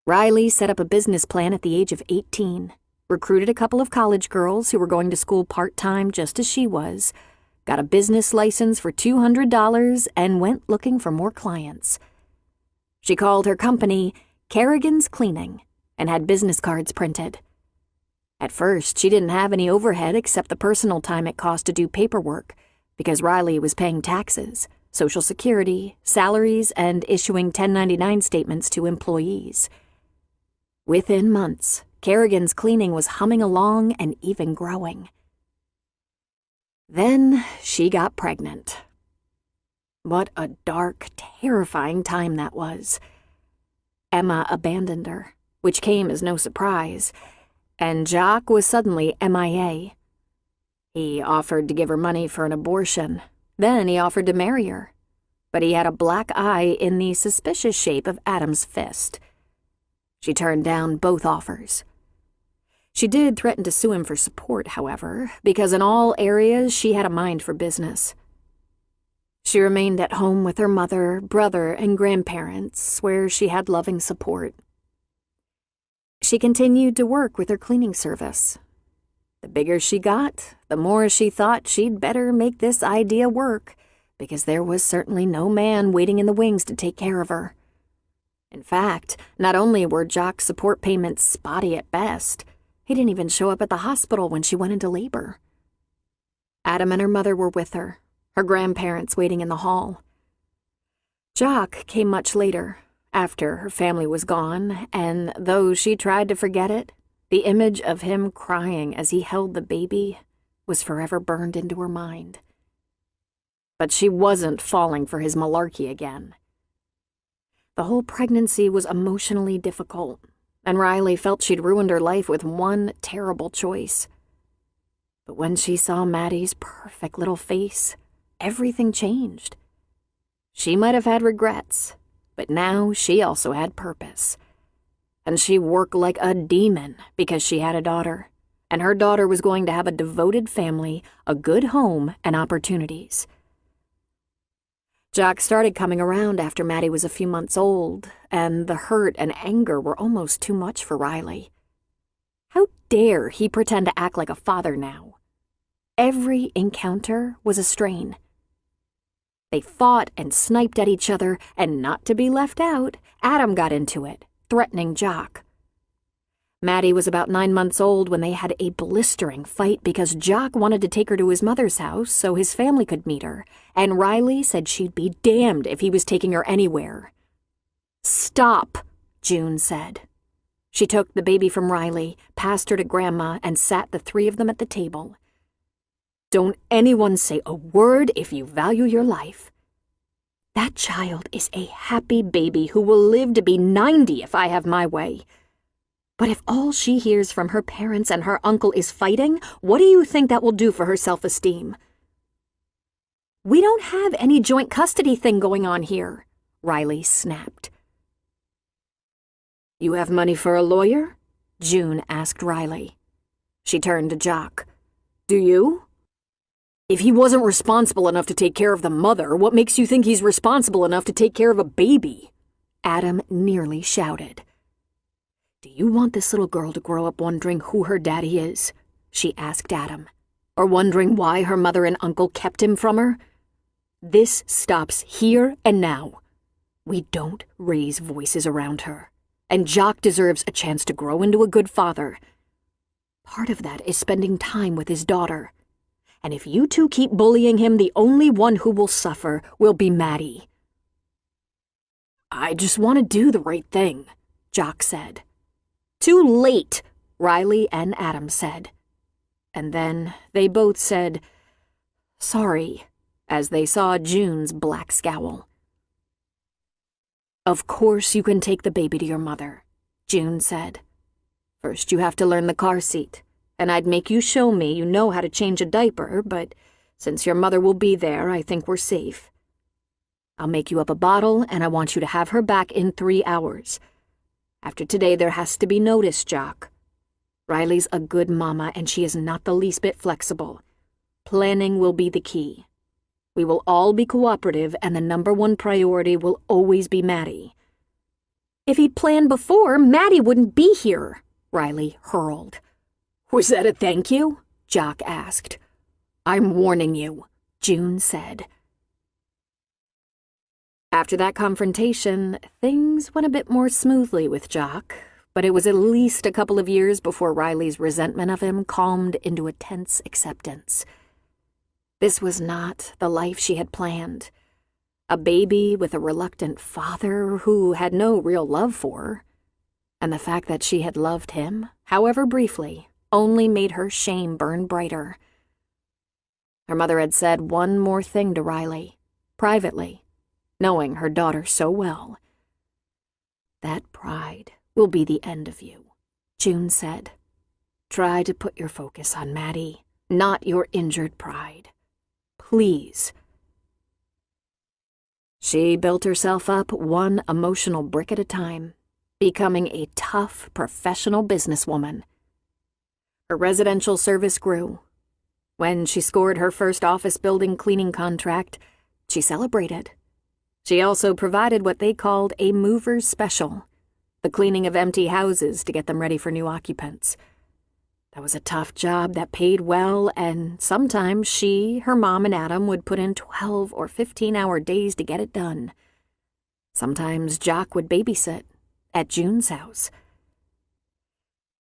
Riley set up a business plan at the age of 18, recruited a couple of college girls who were going to school part-time just as she was, got a business license for $200, and went looking for more clients. She called her company Kerrigan's Cleaning and had business cards printed. At first, she didn't have any overhead except the personal time it cost to do paperwork, because Riley was paying taxes, Social Security, salaries, and issuing 1099 statements to employees. Within months, Kerrigan's Cleaning was humming along and even growing. Then she got pregnant. What a dark, terrifying time that was. Emma abandoned her, which came as no surprise, and Jock was suddenly MIA. He offered to give her money for an abortion. Then he offered to marry her. But he had a black eye in the suspicious shape of Adam's fist. She turned down both offers. She did threaten to sue him for support, however, because in all areas she had a mind for business. She remained at home with her mother, brother, and grandparents, where she had loving support. She continued to work with her cleaning service. The bigger she got, the more she thought she'd better make this idea work, because there was certainly no man waiting in the wings to take care of her. In fact, not only were Jock's support payments spotty at best, he didn't even show up at the hospital when she went into labor. Adam and her mother were with her, her grandparents waiting in the hall. Jock came much later, after her family was gone, and though she tried to forget it, the image of him crying as he held the baby was forever burned into her mind. But she wasn't falling for his malarkey again. The whole pregnancy was emotionally difficult, and Riley felt she'd ruined her life with one terrible choice. But when she saw Maddie's perfect little face, everything changed. She might have had regrets, but now she also had purpose. And she worked like a demon because she had a daughter, and her daughter was going to have a devoted family, a good home, and opportunities. Jock started coming around after Maddie was a few months old, and the hurt and anger were almost too much for Riley. How dare he pretend to act like a father now? Every encounter was a strain. They fought and sniped at each other, and not to be left out, Adam got into it, threatening Jock. Maddie was about 9 months old when they had a blistering fight because Jock wanted to take her to his mother's house so his family could meet her, and Riley said she'd be damned if he was taking her anywhere. "Stop," June said. She took the baby from Riley, passed her to Grandma, and sat the three of them at the table. "Don't anyone say a word if you value your life. That child is a happy baby who will live to be 90 if I have my way. But if all she hears from her parents and her uncle is fighting, what do you think that will do for her self-esteem?" "We don't have any joint custody thing going on here," Riley snapped. "You have money for a lawyer?" June asked Riley. She turned to Jock. "Do you? If he wasn't responsible enough to take care of the mother, what makes you think he's responsible enough to take care of a baby?" Adam nearly shouted. "Do you want this little girl to grow up wondering who her daddy is?" she asked Adam. "Or wondering why her mother and uncle kept him from her? This stops here and now. We don't raise voices around her, and Jock deserves a chance to grow into a good father. Part of that is spending time with his daughter. And if you two keep bullying him, the only one who will suffer will be Maddie." "I just want to do the right thing," Jock said. "Too late," Riley and Adam said. And then they both said, "Sorry," as they saw June's black scowl. "Of course you can take the baby to your mother," June said. "First you have to learn the car seat, and I'd make you show me you know how to change a diaper, but since your mother will be there, I think we're safe. I'll make you up a bottle, and I want you to have her back in 3 hours. After today, there has to be notice, Jock. Riley's a good mama, and she is not the least bit flexible. Planning will be the key. We will all be cooperative, and the #1 priority will always be Maddie." "If he'd planned before, Maddie wouldn't be here," Riley hurled. "Was that a thank you?" Jock asked. "I'm warning you," June said. After that confrontation, things went a bit more smoothly with Jock, but it was at least a couple of years before Riley's resentment of him calmed into a tense acceptance. This was not the life she had planned. A baby with a reluctant father who had no real love for her. And the fact that she had loved him, however briefly, only made her shame burn brighter. Her mother had said one more thing to Riley, privately, knowing her daughter so well. "That pride will be the end of you," June said. "Try to put your focus on Maddie, not your injured pride. Please." She built herself up one emotional brick at a time, becoming a tough, professional businesswoman. Her residential service grew. When she scored her first office building cleaning contract, she celebrated. She also provided what they called a mover's special, the cleaning of empty houses to get them ready for new occupants. That was a tough job that paid well, and sometimes she, her mom, and Adam would put in 12 or 15-hour days to get it done. Sometimes Jock would babysit at June's house.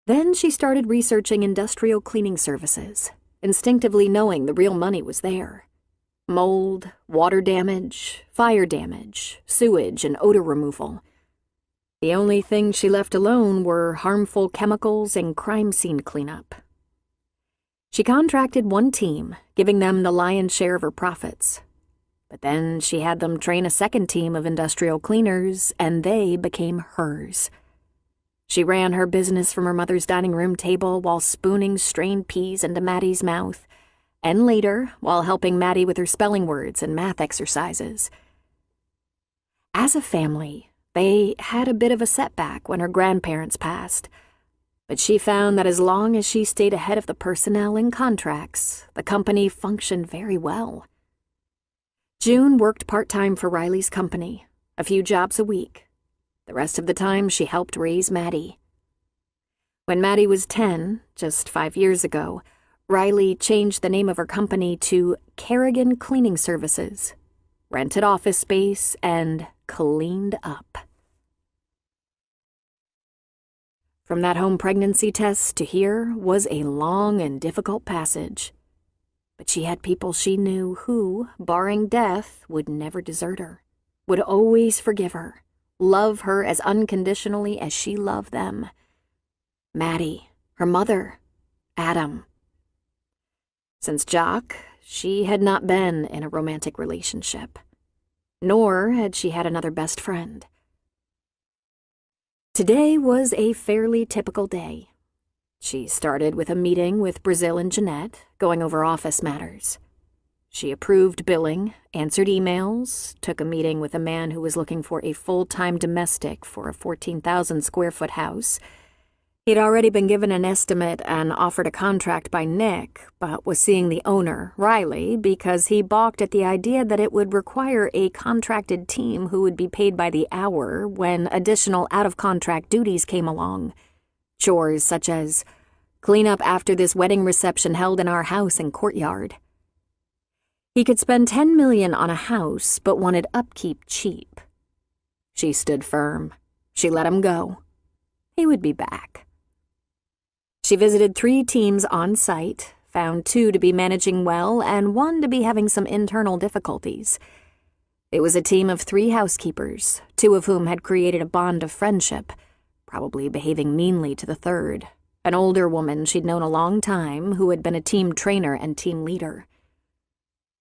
Then she started researching industrial cleaning services, instinctively knowing the real money was there. Mold, water damage, fire damage, sewage, and odor removal. The only things she left alone were harmful chemicals and crime scene cleanup. She contracted one team, giving them the lion's share of her profits. But then she had them train a second team of industrial cleaners, and they became hers. She ran her business from her mother's dining room table while spooning strained peas into Maddie's mouth, and later while helping Maddie with her spelling words and math exercises. As a family, they had a bit of a setback when her grandparents passed, but she found that as long as she stayed ahead of the personnel and contracts, the company functioned very well. June worked part-time for Riley's company, a few jobs a week. The rest of the time, she helped raise Maddie. When Maddie was 10, just 5 years ago, Riley changed the name of her company to Kerrigan Cleaning Services, rented office space, and cleaned up. From that home pregnancy test to here was a long and difficult passage. But she had people she knew who, barring death, would never desert her, would always forgive her, love her as unconditionally as she loved them. Maddie, her mother, Adam. Since Jock, she had not been in a romantic relationship, nor had she had another best friend. Today was a fairly typical day. She started with a meeting with Brazil and Jeanette, going over office matters. She approved billing, answered emails, took a meeting with a man who was looking for a full-time domestic for a 14,000-square-foot house. He'd already been given an estimate and offered a contract by Nick, but was seeing the owner, Riley, because he balked at the idea that it would require a contracted team who would be paid by the hour when additional out-of-contract duties came along. Chores such as clean up after this wedding reception held in our house and courtyard. He could spend $10 million on a house, but wanted upkeep cheap. She stood firm. She let him go. He would be back. She visited 3 teams on site, found 2 to be managing well and 1 to be having some internal difficulties. It was a team of 3 housekeepers, 2 of whom had created a bond of friendship, probably behaving meanly to the third, an older woman she'd known a long time who had been a team trainer and team leader.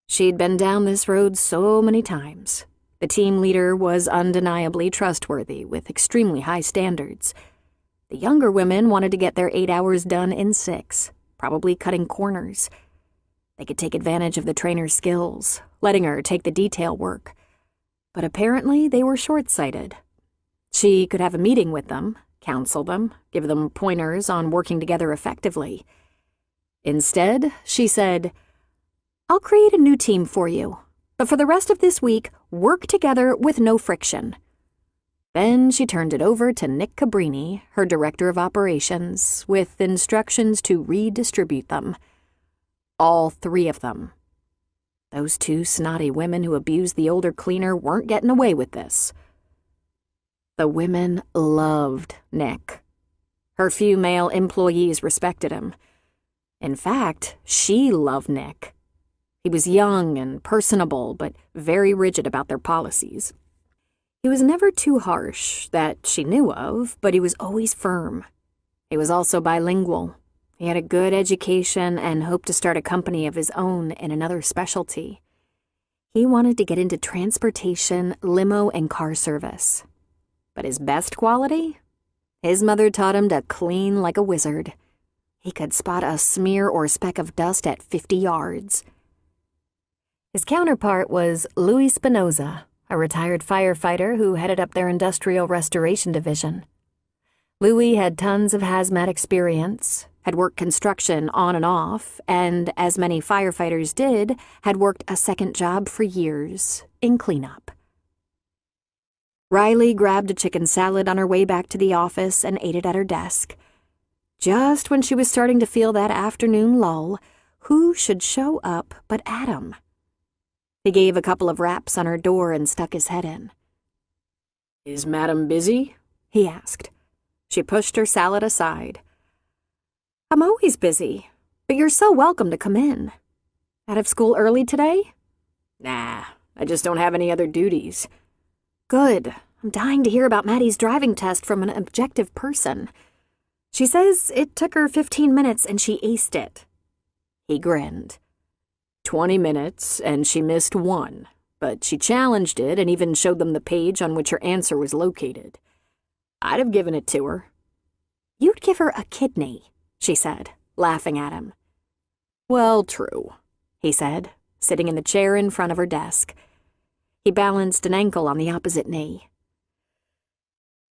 She'd been down this road so many times. The team leader was undeniably trustworthy with extremely high standards. The younger women wanted to get their 8 hours done in 6, probably cutting corners. They could take advantage of the trainer's skills, letting her take the detail work. But apparently they were short-sighted. She could have a meeting with them, counsel them, give them pointers on working together effectively. Instead, she said, "I'll create a new team for you, but for the rest of this week, work together with no friction." Then she turned it over to Nick Cabrini, her director of operations, with instructions to redistribute them. All 3 of them. Those 2 snotty women who abused the older cleaner weren't getting away with this. The women loved Nick. Her few male employees respected him. In fact, she loved Nick. He was young and personable, but very rigid about their policies. He was never too harsh, that she knew of, but he was always firm. He was also bilingual. He had a good education and hoped to start a company of his own in another specialty. He wanted to get into transportation, limo, and car service. But his best quality? His mother taught him to clean like a wizard. He could spot a smear or speck of dust at 50 yards. His counterpart was Louis Spinoza, a retired firefighter who headed up their industrial restoration division. Louis had tons of hazmat experience, had worked construction on and off, and, as many firefighters did, had worked a second job for years, in cleanup. Riley grabbed a chicken salad on her way back to the office and ate it at her desk. Just when she was starting to feel that afternoon lull, who should show up but Adam? He gave a couple of raps on her door and stuck his head in. "Is Madam busy?" he asked. She pushed her salad aside. "I'm always busy, but you're so welcome to come in. Out of school early today?" "Nah, I just don't have any other duties." "Good. I'm dying to hear about Maddie's driving test from an objective person. She says it took her 15 minutes and she aced it." He grinned. 20 minutes, and she missed 1, but she challenged it and even showed them the page on which her answer was located. I'd have given it to her. "You'd give her a kidney," she said, laughing at him. "Well, true," he said, sitting in the chair in front of her desk. He balanced an ankle on the opposite knee.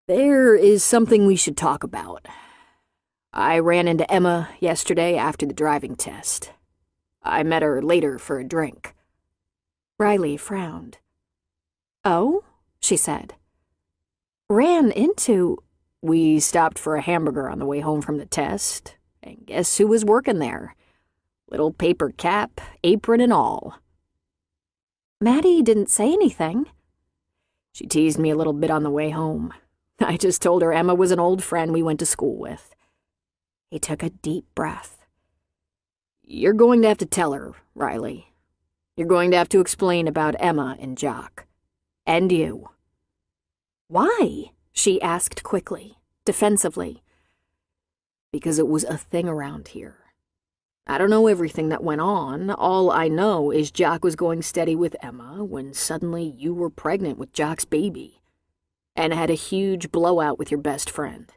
"There is something we should talk about. I ran into Emma yesterday after the driving test. I met her later for a drink." Riley frowned. "Oh?" she said. "Ran into—" "We stopped for a hamburger on the way home from the test, and guess who was working there? Little paper cap, apron and all." "Maddie didn't say anything." "She teased me a little bit on the way home. I just told her Emma was an old friend we went to school with." He took a deep breath. "You're going to have to tell her, Riley. You're going to have to explain about Emma and Jock. And you." "Why?" she asked quickly, defensively. "Because it was a thing around here. I don't know everything that went on. All I know is Jock was going steady with Emma when suddenly you were pregnant with Jock's baby and had a huge blowout with your best friend.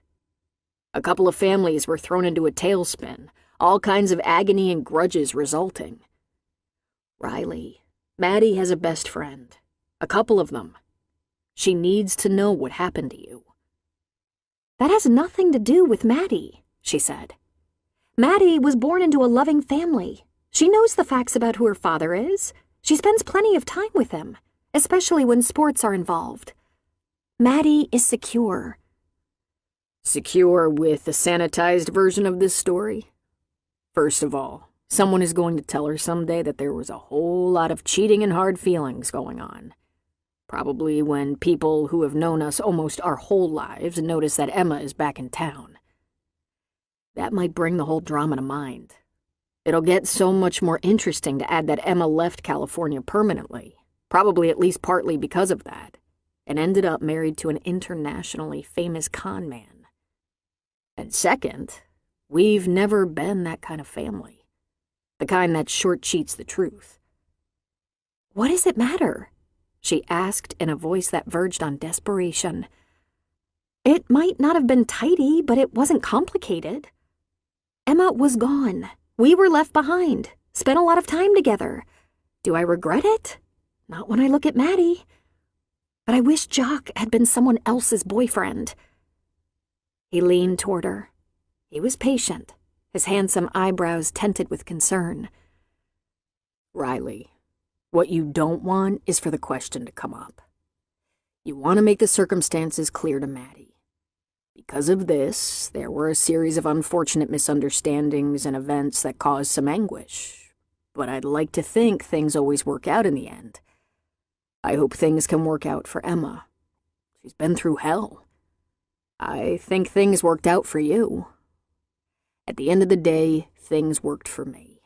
A couple of families were thrown into a tailspin, all kinds of agony and grudges resulting. Riley, Maddie has a best friend, a couple of them. She needs to know what happened to you." "That has nothing to do with Maddie," she said. "Maddie was born into a loving family. She knows the facts about who her father is. She spends plenty of time with him, especially when sports are involved. Maddie is secure." Secure with the sanitized version of this story? First of all, someone is going to tell her someday that there was a whole lot of cheating and hard feelings going on. Probably when people who have known us almost our whole lives notice that Emma is back in town. That might bring the whole drama to mind. It'll get so much more interesting to add that Emma left California permanently, probably at least partly because of that, and ended up married to an internationally famous con man. And second, we've never been that kind of family. The kind that short-cheats the truth. What does it matter? She asked in a voice that verged on desperation. It might not have been tidy, but it wasn't complicated. Emma was gone. We were left behind. Spent a lot of time together. Do I regret it? Not when I look at Maddie. But I wish Jock had been someone else's boyfriend. He leaned toward her. He was patient, his handsome eyebrows tinted with concern. Riley, what you don't want is for the question to come up. You want to make the circumstances clear to Maddie. Because of this, there were a series of unfortunate misunderstandings and events that caused some anguish. But I'd like to think things always work out in the end. I hope things can work out for Emma. She's been through hell. I think things worked out for you. At the end of the day, things worked for me.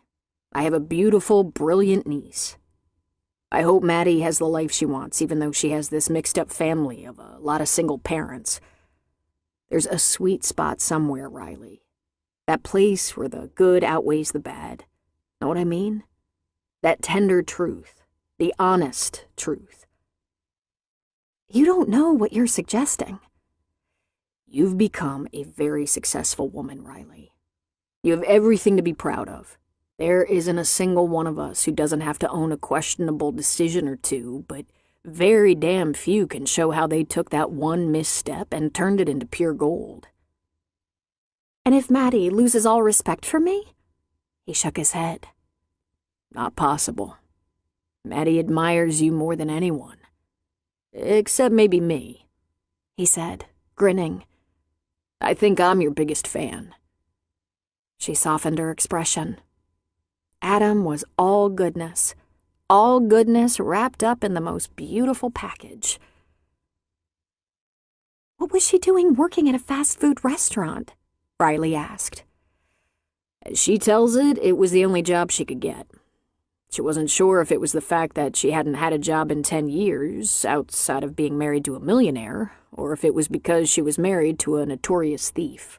I have a beautiful, brilliant niece. I hope Maddie has the life she wants, even though she has this mixed-up family of a lot of single parents. There's a sweet spot somewhere, Riley. That place where the good outweighs the bad. Know what I mean? That tender truth. The honest truth. You don't know what you're suggesting. You've become a very successful woman, Riley. You have everything to be proud of. There isn't a single one of us who doesn't have to own a questionable decision or two, but very damn few can show how they took that one misstep and turned it into pure gold. And if Maddie loses all respect for me? He shook his head. Not possible. Maddie admires you more than anyone. Except maybe me, he said, grinning. I think I'm your biggest fan. She softened her expression. Adam was all goodness wrapped up in the most beautiful package. What was she doing working at a fast food restaurant? Riley asked. As she tells it, it was the only job she could get. She wasn't sure if it was the fact that she hadn't had a job in 10 years, outside of being married to a millionaire, or if it was because she was married to a notorious thief.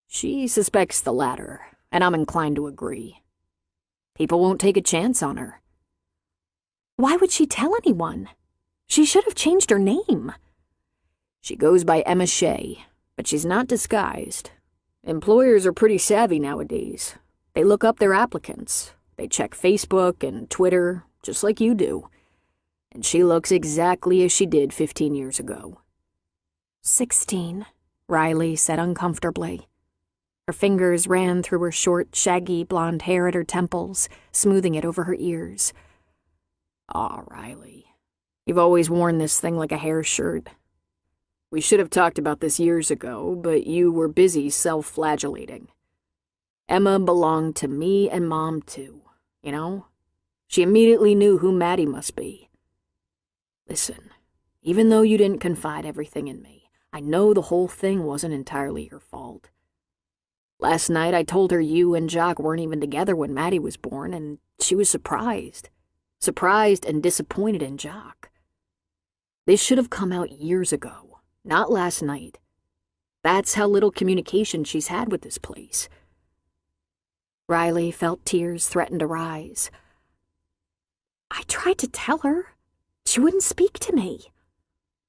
She suspects the latter, and I'm inclined to agree. People won't take a chance on her. Why would she tell anyone? She should have changed her name. She goes by Emma Shea, but she's not disguised. Employers are pretty savvy nowadays. They look up their applicants. They check Facebook and Twitter, just like you do. And she looks exactly as she did 15 years ago. 16, Riley said uncomfortably. Her fingers ran through her short, shaggy blonde hair at her temples, smoothing it over her ears. Aw, Riley, you've always worn this thing like a hair shirt. We should have talked about this years ago, but you were busy self-flagellating. Emma belonged to me and Mom, too, you know? She immediately knew who Maddie must be. Listen, even though you didn't confide everything in me, I know the whole thing wasn't entirely your fault. Last night I told her you and Jock weren't even together when Maddie was born, and she was surprised. Surprised and disappointed in Jock. This should have come out years ago, not last night. That's how little communication she's had with this place. Riley felt tears threaten to rise. I tried to tell her. She wouldn't speak to me.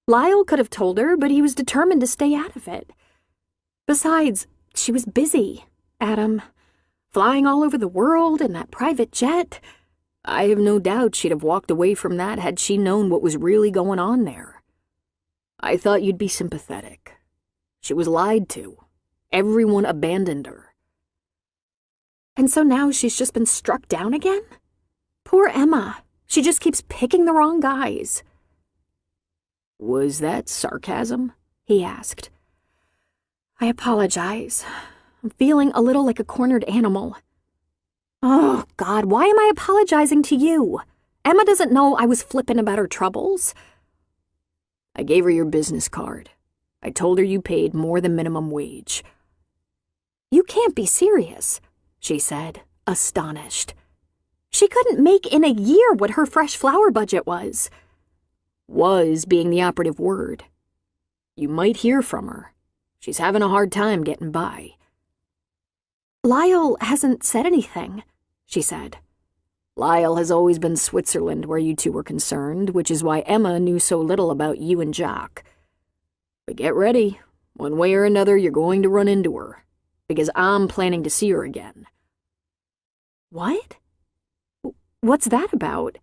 Lyle could have told her, but he was determined to stay out of it. Besides, she was busy, Adam. Flying all over the world in that private jet. I have no doubt she'd have walked away from that had she known what was really going on there. I thought you'd be sympathetic. She was lied to. Everyone abandoned her. And so now she's just been struck down again? Poor Emma. She just keeps picking the wrong guys. Was that sarcasm? He asked. I apologize. I'm feeling a little like a cornered animal. Oh, God, why am I apologizing to you? Emma doesn't know I was flippant about her troubles. I gave her your business card. I told her you paid more than minimum wage. "You can't be serious," she said, astonished. She couldn't make in a year what her fresh flower budget was. Was being the operative word. You might hear from her. She's having a hard time getting by. "Lyle hasn't said anything," she said. Lyle has always been Switzerland where you two were concerned, which is why Emma knew so little about you and Jock. But get ready. One way or another, you're going to run into her. Because I'm planning to see her again. "What? What's that about?"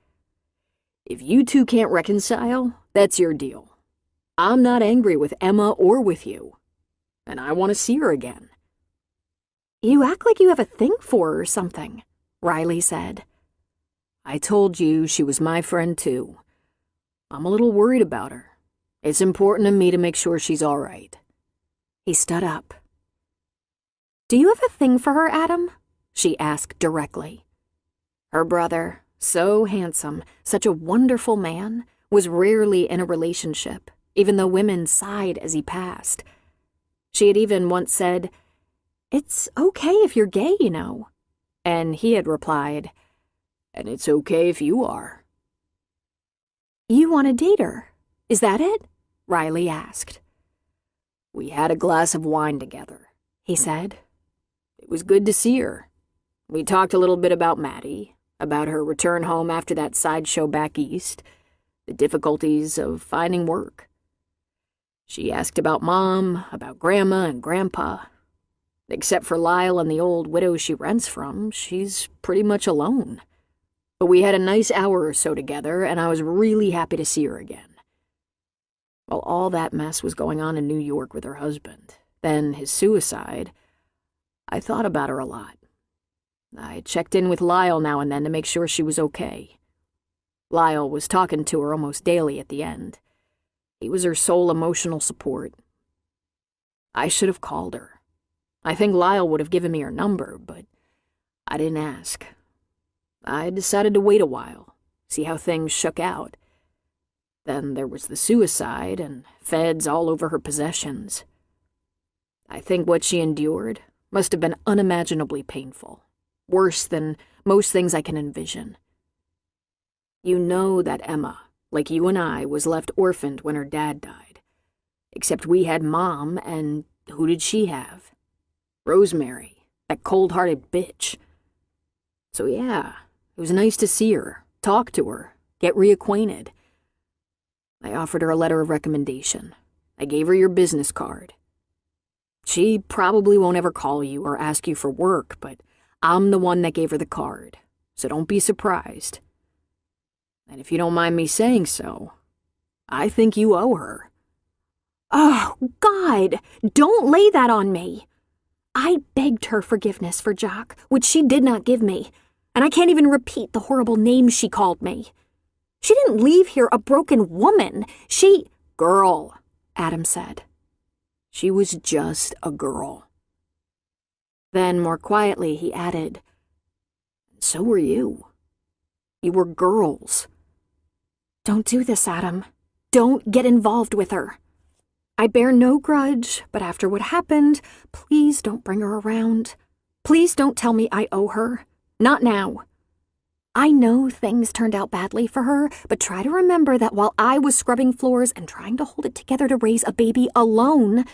If you two can't reconcile, that's your deal. I'm not angry with Emma or with you. And I want to see her again. "You act like you have a thing for her or something," Riley said. I told you she was my friend too. I'm a little worried about her. It's important to me to make sure she's all right. He stood up. "Do you have a thing for her, Adam?" she asked directly. Her brother, so handsome, such a wonderful man, was rarely in a relationship, even though women sighed as he passed. She had even once said, "It's okay if you're gay, you know." And he had replied, "And it's okay if you are." "You want to date her? Is that it?" Riley asked. We had a glass of wine together, he said. It was good to see her. We talked a little bit about Maddie, about her return home after that sideshow back east, the difficulties of finding work. She asked about Mom, about Grandma and Grandpa. Except for Lyle and the old widow she rents from, she's pretty much alone. But we had a nice hour or so together, and I was really happy to see her again. While all that mess was going on in New York with her husband, then his suicide, I thought about her a lot. I checked in with Lyle now and then to make sure she was okay. Lyle was talking to her almost daily at the end. He was her sole emotional support. I should have called her. I think Lyle would have given me her number, but I didn't ask. I decided to wait a while, see how things shook out. Then there was the suicide and feds all over her possessions. I think what she endured must have been unimaginably painful, worse than most things I can envision. You know that Emma, like you and I, was left orphaned when her dad died. Except we had Mom, and who did she have? Rosemary, that cold-hearted bitch. So yeah, it was nice to see her, talk to her, get reacquainted. I offered her a letter of recommendation. I gave her your business card. She probably won't ever call you or ask you for work, but I'm the one that gave her the card, so don't be surprised. And if you don't mind me saying so, I think you owe her. Oh, God, don't lay that on me. I begged her forgiveness for Jock, which she did not give me, and I can't even repeat the horrible names she called me. She didn't leave here a broken woman. Girl, Adam said. She was just a girl. Then, more quietly, he added, so were you. You were girls. Don't do this, Adam. Don't get involved with her. I bear no grudge, but after what happened, please don't bring her around. Please don't tell me I owe her. Not now. I know things turned out badly for her, but try to remember that while I was scrubbing floors and trying to hold it together to raise a baby alone,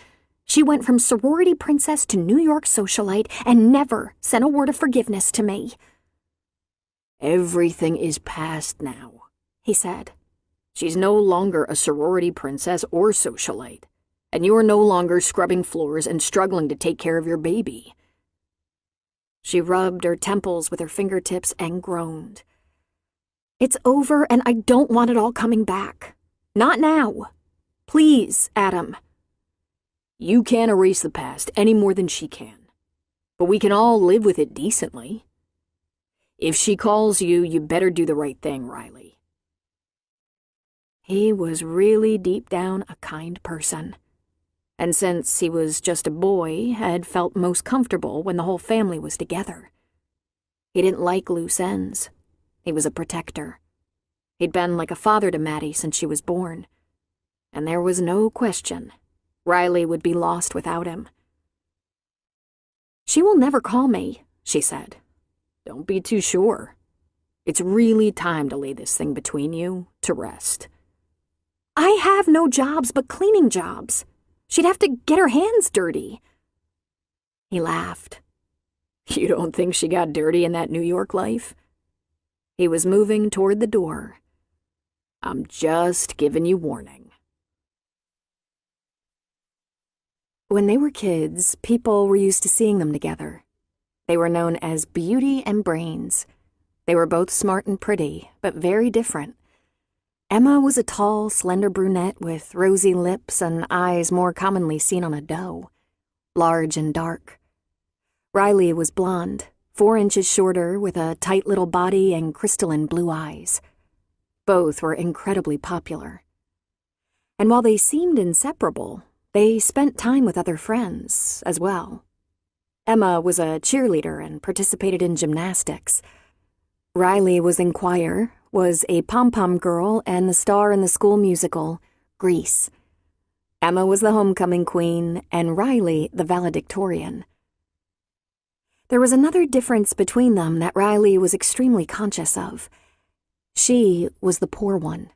she went from sorority princess to New York socialite and never sent a word of forgiveness to me. Everything is past now, he said. She's no longer a sorority princess or socialite, and you are no longer scrubbing floors and struggling to take care of your baby. She rubbed her temples with her fingertips and groaned. It's over, and I don't want it all coming back. Not now. Please, Adam. You can't erase the past any more than she can, but we can all live with it decently. If she calls you, you better do the right thing, Riley. He was really deep down a kind person. And since he was just a boy, had felt most comfortable when the whole family was together. He didn't like loose ends. He was a protector. He'd been like a father to Maddie since she was born. And there was no question Riley would be lost without him. "She will never call me," she said. "Don't be too sure. It's really time to lay this thing between you to rest." "I have no jobs but cleaning jobs. She'd have to get her hands dirty." He laughed. "You don't think she got dirty in that New York life?" He was moving toward the door. "I'm just giving you warning." When they were kids, people were used to seeing them together. They were known as Beauty and Brains. They were both smart and pretty, but very different. Emma was a tall, slender brunette with rosy lips and eyes more commonly seen on a doe, large and dark. Riley was blonde, 4 inches shorter, with a tight little body and crystalline blue eyes. Both were incredibly popular. And while they seemed inseparable, they spent time with other friends as well. Emma was a cheerleader and participated in gymnastics. Riley was in choir, was a pom-pom girl, and the star in the school musical, Grease. Emma was the homecoming queen, and Riley the valedictorian. There was another difference between them that Riley was extremely conscious of. She was the poor one.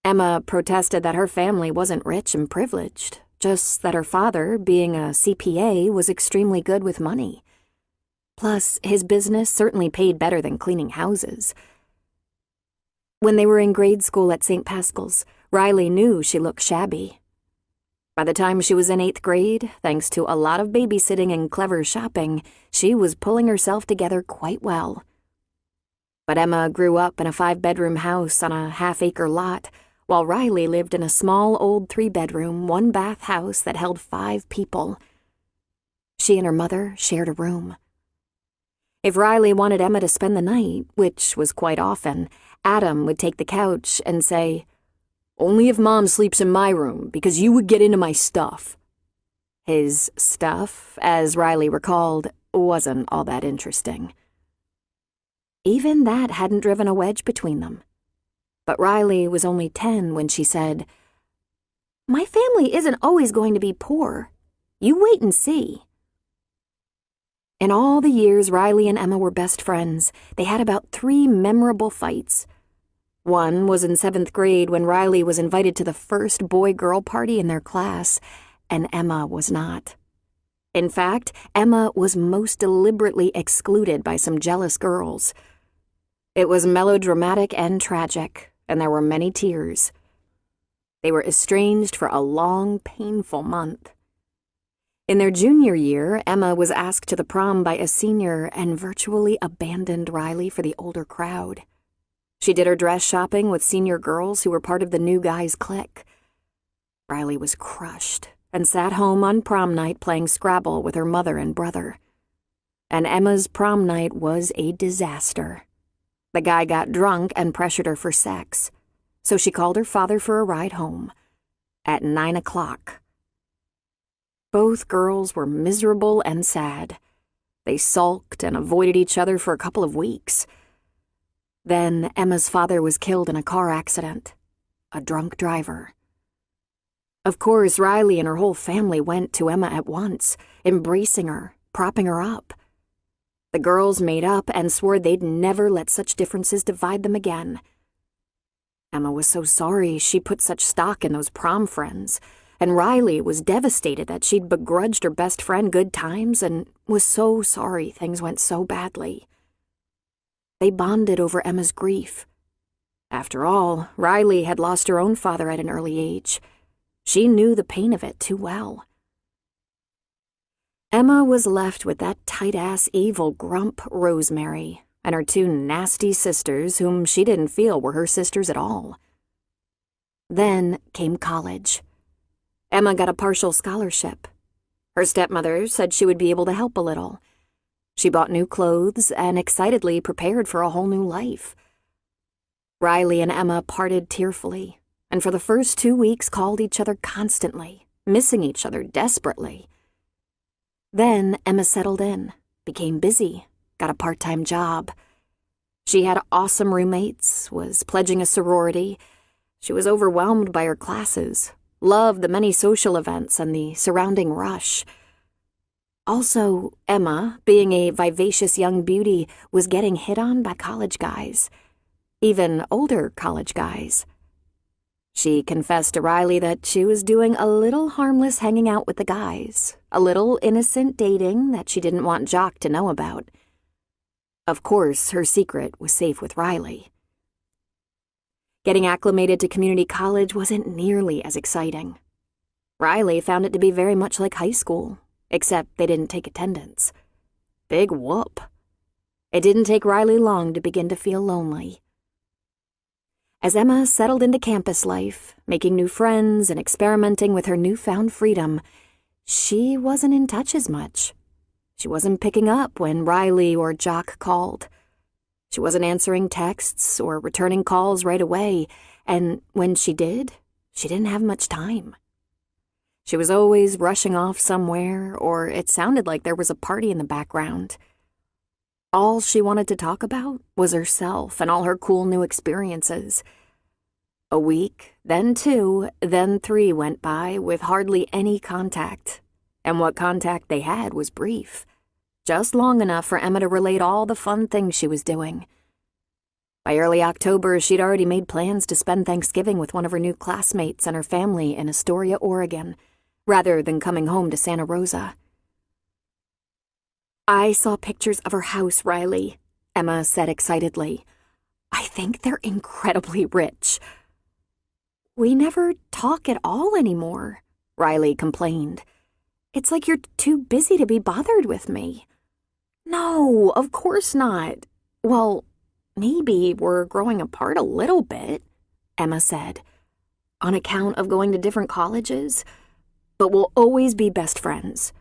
Emma protested that her family wasn't rich and privileged, just that her father, being a CPA, was extremely good with money. Plus, his business certainly paid better than cleaning houses. When they were in grade school at St. Pascal's, Riley knew she looked shabby. By the time she was in 8th grade, thanks to a lot of babysitting and clever shopping, she was pulling herself together quite well. But Emma grew up in a 5-bedroom house on a half-acre lot, while Riley lived in a small old 3-bedroom, 1-bath house that held 5 people. She and her mother shared a room. If Riley wanted Emma to spend the night, which was quite often, Adam would take the couch and say, "Only if Mom sleeps in my room, because you would get into my stuff." His stuff, as Riley recalled, wasn't all that interesting. Even that hadn't driven a wedge between them. But Riley was only 10 when she said, "My family isn't always going to be poor. You wait and see." In all the years Riley and Emma were best friends, they had about 3 memorable fights. One was in 7th grade when Riley was invited to the first boy-girl party in their class, and Emma was not. In fact, Emma was most deliberately excluded by some jealous girls. It was melodramatic and tragic, and there were many tears. They were estranged for a long, painful month. In their junior year, Emma was asked to the prom by a senior and virtually abandoned Riley for the older crowd. She did her dress shopping with senior girls who were part of the new guys' clique. Riley was crushed and sat home on prom night playing Scrabble with her mother and brother. And Emma's prom night was a disaster. The guy got drunk and pressured her for sex, so she called her father for a ride home at 9 o'clock. Both girls were miserable and sad. They sulked and avoided each other for a couple of weeks. Then Emma's father was killed in a car accident. A drunk driver. Of course, Riley and her whole family went to Emma at once, embracing her, propping her up. The girls made up and swore they'd never let such differences divide them again. Emma was so sorry she put such stock in those prom friends, and Riley was devastated that she'd begrudged her best friend good times and was so sorry things went so badly. They bonded over Emma's grief. After all, Riley had lost her own father at an early age. She knew the pain of it too well. Emma was left with that tight-ass evil grump Rosemary and her 2 nasty sisters whom she didn't feel were her sisters at all. Then came college. Emma got a partial scholarship. Her stepmother said she would be able to help a little. She bought new clothes and excitedly prepared for a whole new life. Riley and Emma parted tearfully, and for the first 2 weeks called each other constantly, missing each other desperately. Then Emma settled in, became busy, got a part-time job. She had awesome roommates, was pledging a sorority. She was overwhelmed by her classes, loved the many social events and the surrounding rush. Also, Emma, being a vivacious young beauty, was getting hit on by college guys. Even older college guys. She confessed to Riley that she was doing a little harmless hanging out with the guys, a little innocent dating that she didn't want Jock to know about. Of course, her secret was safe with Riley. Getting acclimated to community college wasn't nearly as exciting. Riley found it to be very much like high school, except they didn't take attendance. Big whoop. It didn't take Riley long to begin to feel lonely. As Emma settled into campus life, making new friends and experimenting with her newfound freedom, she wasn't in touch as much. She wasn't picking up when Riley or Jock called. She wasn't answering texts or returning calls right away, and when she did, she didn't have much time. She was always rushing off somewhere, or it sounded like there was a party in the background. All she wanted to talk about was herself and all her cool new experiences. A week, then 2, then 3 went by with hardly any contact, and what contact they had was brief, just long enough for Emma to relate all the fun things she was doing. By early October, she'd already made plans to spend Thanksgiving with one of her new classmates and her family in Astoria, Oregon, rather than coming home to Santa Rosa. "I saw pictures of her house, Riley," Emma said excitedly. "I think they're incredibly rich." "We never talk at all anymore," Riley complained. "It's like you're too busy to be bothered with me." "No, of course not. Well, maybe we're growing apart a little bit," Emma said, "on account of going to different colleges, but we'll always be best friends."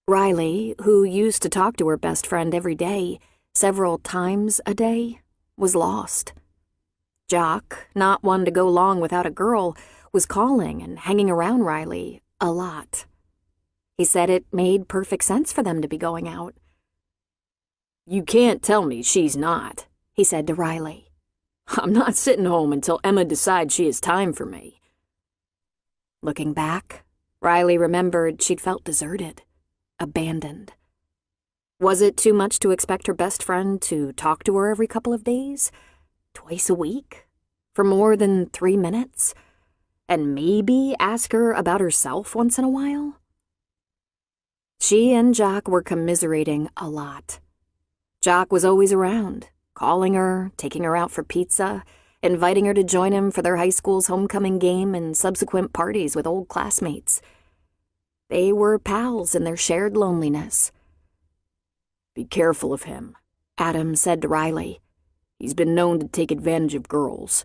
Riley, who used to talk to her best friend every day, several times a day, was lost. Jock, not one to go long without a girl, was calling and hanging around Riley a lot. He said it made perfect sense for them to be going out. "You can't tell me she's not," he said to Riley. "I'm not sitting home until Emma decides she has time for me." Looking back, Riley remembered she'd felt deserted, abandoned. Was it too much to expect her best friend to talk to her every couple of days? Twice a week? For more than 3 minutes? And maybe ask her about herself once in a while? She and Jock were commiserating a lot. Jock was always around, calling her, taking her out for pizza, inviting her to join him for their high school's homecoming game and subsequent parties with old classmates. They were pals in their shared loneliness. "Be careful of him," Adam said to Riley. "He's been known to take advantage of girls."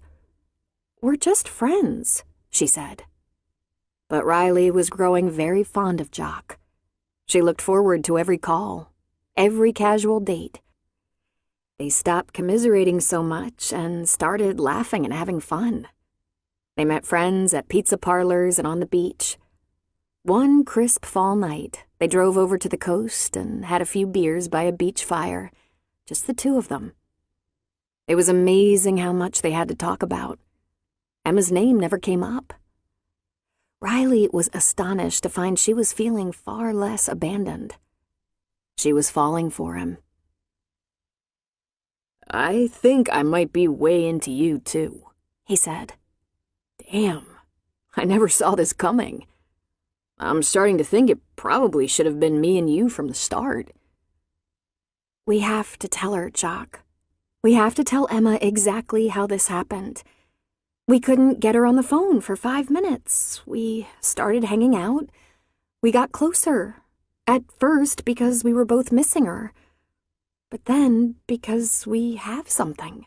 "We're just friends," she said. But Riley was growing very fond of Jock. She looked forward to every call, every casual date. They stopped commiserating so much and started laughing and having fun. They met friends at pizza parlors and on the beach. One crisp fall night, they drove over to the coast and had a few beers by a beach fire, just the two of them. It was amazing how much they had to talk about. Emma's name never came up. Riley was astonished to find she was feeling far less abandoned. She was falling for him. "I think I might be way into you, too," he said. "Damn, I never saw this coming. I'm starting to think it probably should have been me and you from the start." "We have to tell her, Jock. We have to tell Emma exactly how this happened. We couldn't get her on the phone for 5 minutes. We started hanging out. We got closer. At first because we were both missing her. But then because we have something.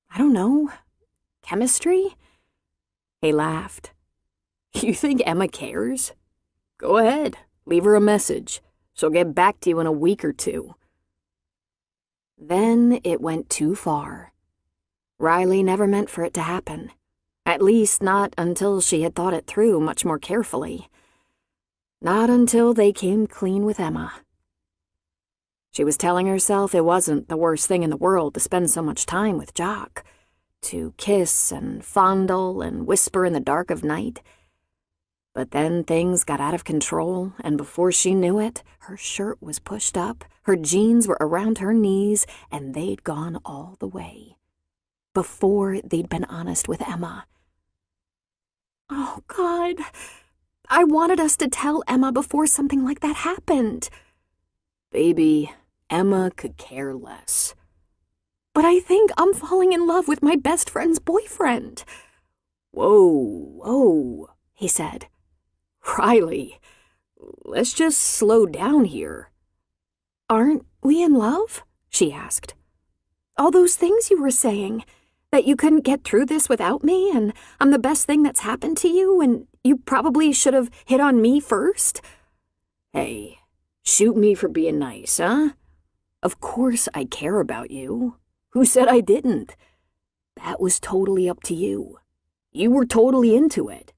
I don't know. Chemistry?" He laughed. "You think Emma cares? Go ahead, leave her a message. She'll get back to you in a week or 2. Then it went too far. Riley never meant for it to happen. At least not until she had thought it through much more carefully. Not until they came clean with Emma. She was telling herself it wasn't the worst thing in the world to spend so much time with Jock, to kiss and fondle and whisper in the dark of night. But then things got out of control, and before she knew it, her shirt was pushed up, her jeans were around her knees, and they'd gone all the way. Before they'd been honest with Emma. Oh, God. I wanted us to tell Emma before something like that happened. Baby, Emma could care less. But I think I'm falling in love with my best friend's boyfriend. Whoa, he said. Riley, let's just slow down here. Aren't we in love? She asked. All those things you were saying, that you couldn't get through this without me, and I'm the best thing that's happened to you, and you probably should have hit on me first. Hey, shoot me for being nice, huh? Of course I care about you. Who said I didn't? That was totally up to you. You were totally into it.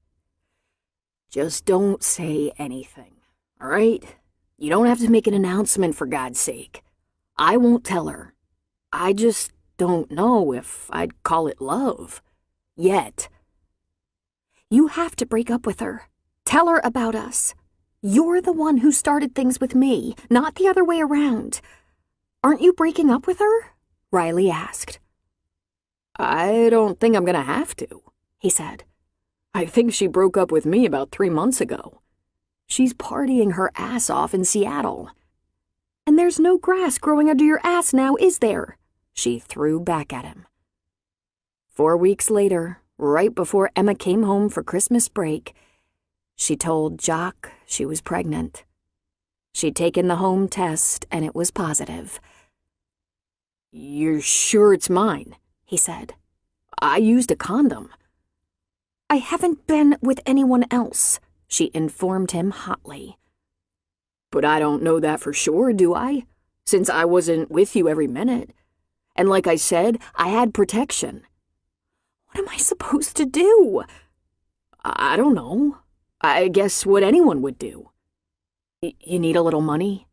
Just don't say anything, all right? You don't have to make an announcement, for God's sake. I won't tell her. I just don't know if I'd call it love. Yet. You have to break up with her. Tell her about us. You're the one who started things with me, not the other way around. Aren't you breaking up with her? Riley asked. I don't think I'm gonna have to, he said. I think she broke up with me about 3 months ago. She's partying her ass off in Seattle. And there's no grass growing under your ass now, is there? She threw back at him. 4 weeks later, right before Emma came home for Christmas break, she told Jock she was pregnant. She'd taken the home test and it was positive. You're sure it's mine? He said. I used a condom. I haven't been with anyone else, she informed him hotly. But I don't know that for sure, do I? Since I wasn't with you every minute. And like I said, I had protection. What am I supposed to do? I don't know. I guess what anyone would do. You need a little money?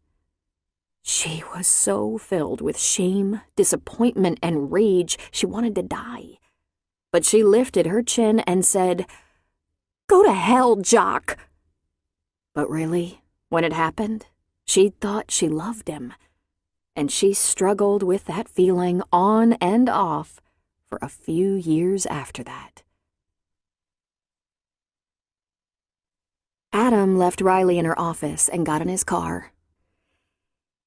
She was so filled with shame, disappointment, and rage she wanted to die. But she lifted her chin and said, Go to hell, Jock. But really, when it happened, she thought she loved him. And she struggled with that feeling on and off for a few years after that. Adam left Riley in her office and got in his car.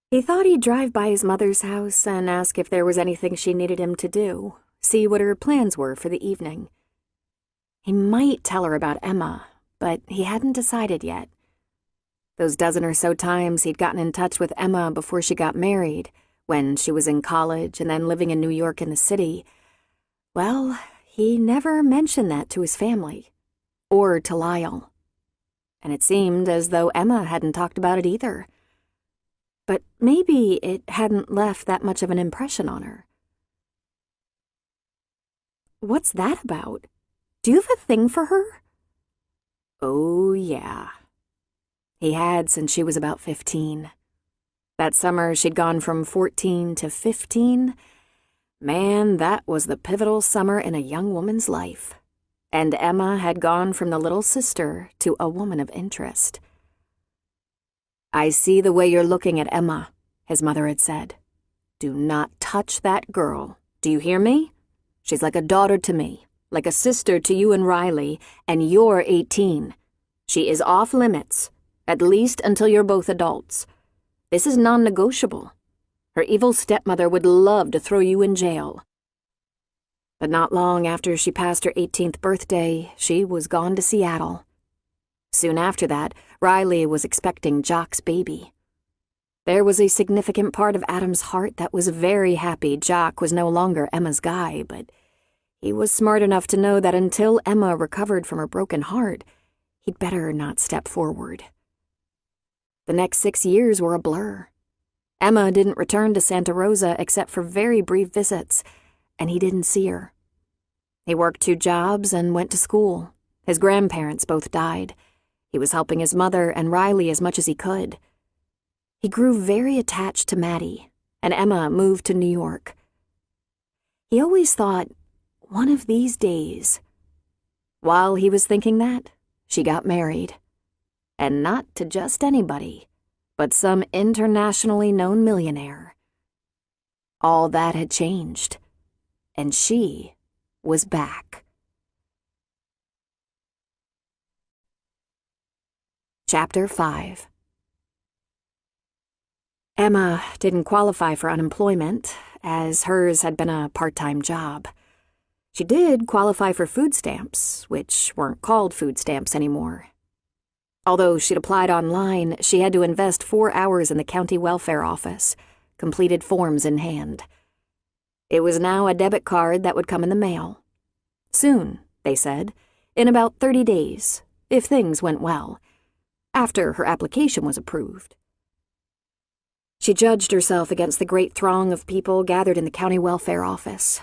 He thought he'd drive by his mother's house and ask if there was anything she needed him to do, see what her plans were for the evening. He might tell her about Emma, but he hadn't decided yet. Those dozen or so times he'd gotten in touch with Emma before she got married, when she was in college and then living in New York in the city, well, he never mentioned that to his family, or to Lyle. And it seemed as though Emma hadn't talked about it either. But maybe it hadn't left that much of an impression on her. What's that about? Do you have a thing for her? Oh, yeah. He had since she was about 15. That summer, she'd gone from 14 to 15. Man, that was the pivotal summer in a young woman's life. And Emma had gone from the little sister to a woman of interest. I see the way you're looking at Emma, his mother had said. Do not touch that girl. Do you hear me? She's like a daughter to me, like a sister to you and Riley, and you're 18. She is off limits, at least until you're both adults. This is non-negotiable. Her evil stepmother would love to throw you in jail. But not long after she passed her 18th birthday, she was gone to Seattle. Soon after that, Riley was expecting Jock's baby. There was a significant part of Adam's heart that was very happy Jock was no longer Emma's guy, but he was smart enough to know that until Emma recovered from her broken heart, he'd better not step forward. The next 6 years were a blur. Emma didn't return to Santa Rosa except for very brief visits, and he didn't see her. He worked 2 jobs and went to school. His grandparents both died. He was helping his mother and Riley as much as he could. He grew very attached to Maddie, and Emma moved to New York. He always thought, one of these days. While he was thinking that, She got married. And not to just anybody, but some internationally known millionaire. All that had changed, and she was back. Chapter 5. Emma didn't qualify for unemployment, as hers had been a part-time job. She did qualify for food stamps, which weren't called food stamps anymore. Although she'd applied online, she had to invest 4 hours in the county welfare office, completed forms in hand. It was now a debit card that would come in the mail. Soon, they said, in about 30 days, if things went well, after her application was approved. She judged herself against the great throng of people gathered in the county welfare office.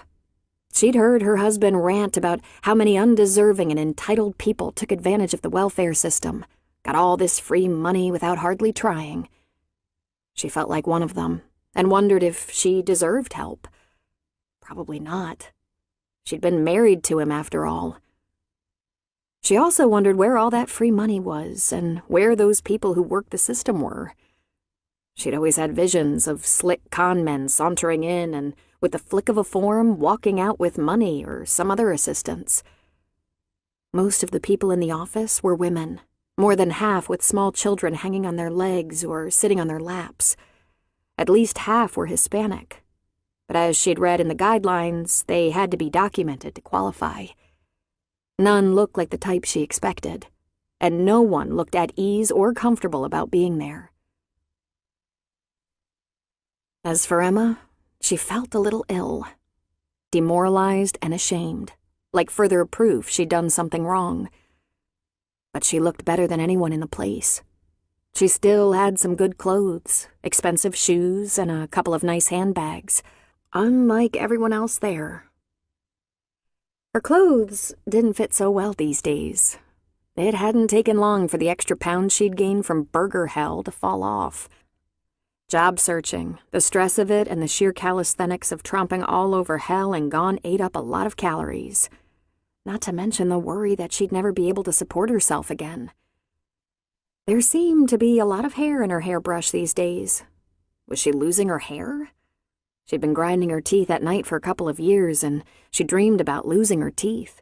She'd heard her husband rant about how many undeserving and entitled people took advantage of the welfare system, got all this free money without hardly trying. She felt like one of them, and wondered if she deserved help. Probably not. She'd been married to him after all. She also wondered where all that free money was, and where those people who worked the system were. She'd always had visions of slick con men sauntering in and, with the flick of a form, walking out with money or some other assistance. Most of the people in the office were women, more than half with small children hanging on their legs or sitting on their laps. At least half were Hispanic. But as she'd read in the guidelines, they had to be documented to qualify. None looked like the type she expected, and no one looked at ease or comfortable about being there. As for Emma, she felt a little ill, demoralized and ashamed, like further proof she'd done something wrong. But she looked better than anyone in the place. She still had some good clothes, expensive shoes, and a couple of nice handbags, unlike everyone else there. Her clothes didn't fit so well these days. It hadn't taken long for the extra pounds she'd gained from burger hell to fall off. Job searching, the stress of it, and the sheer calisthenics of tromping all over hell and gone ate up a lot of calories. Not to mention the worry that she'd never be able to support herself again. There seemed to be a lot of hair in her hairbrush these days. Was she losing her hair? She'd been grinding her teeth at night for a couple of years, and she dreamed about losing her teeth.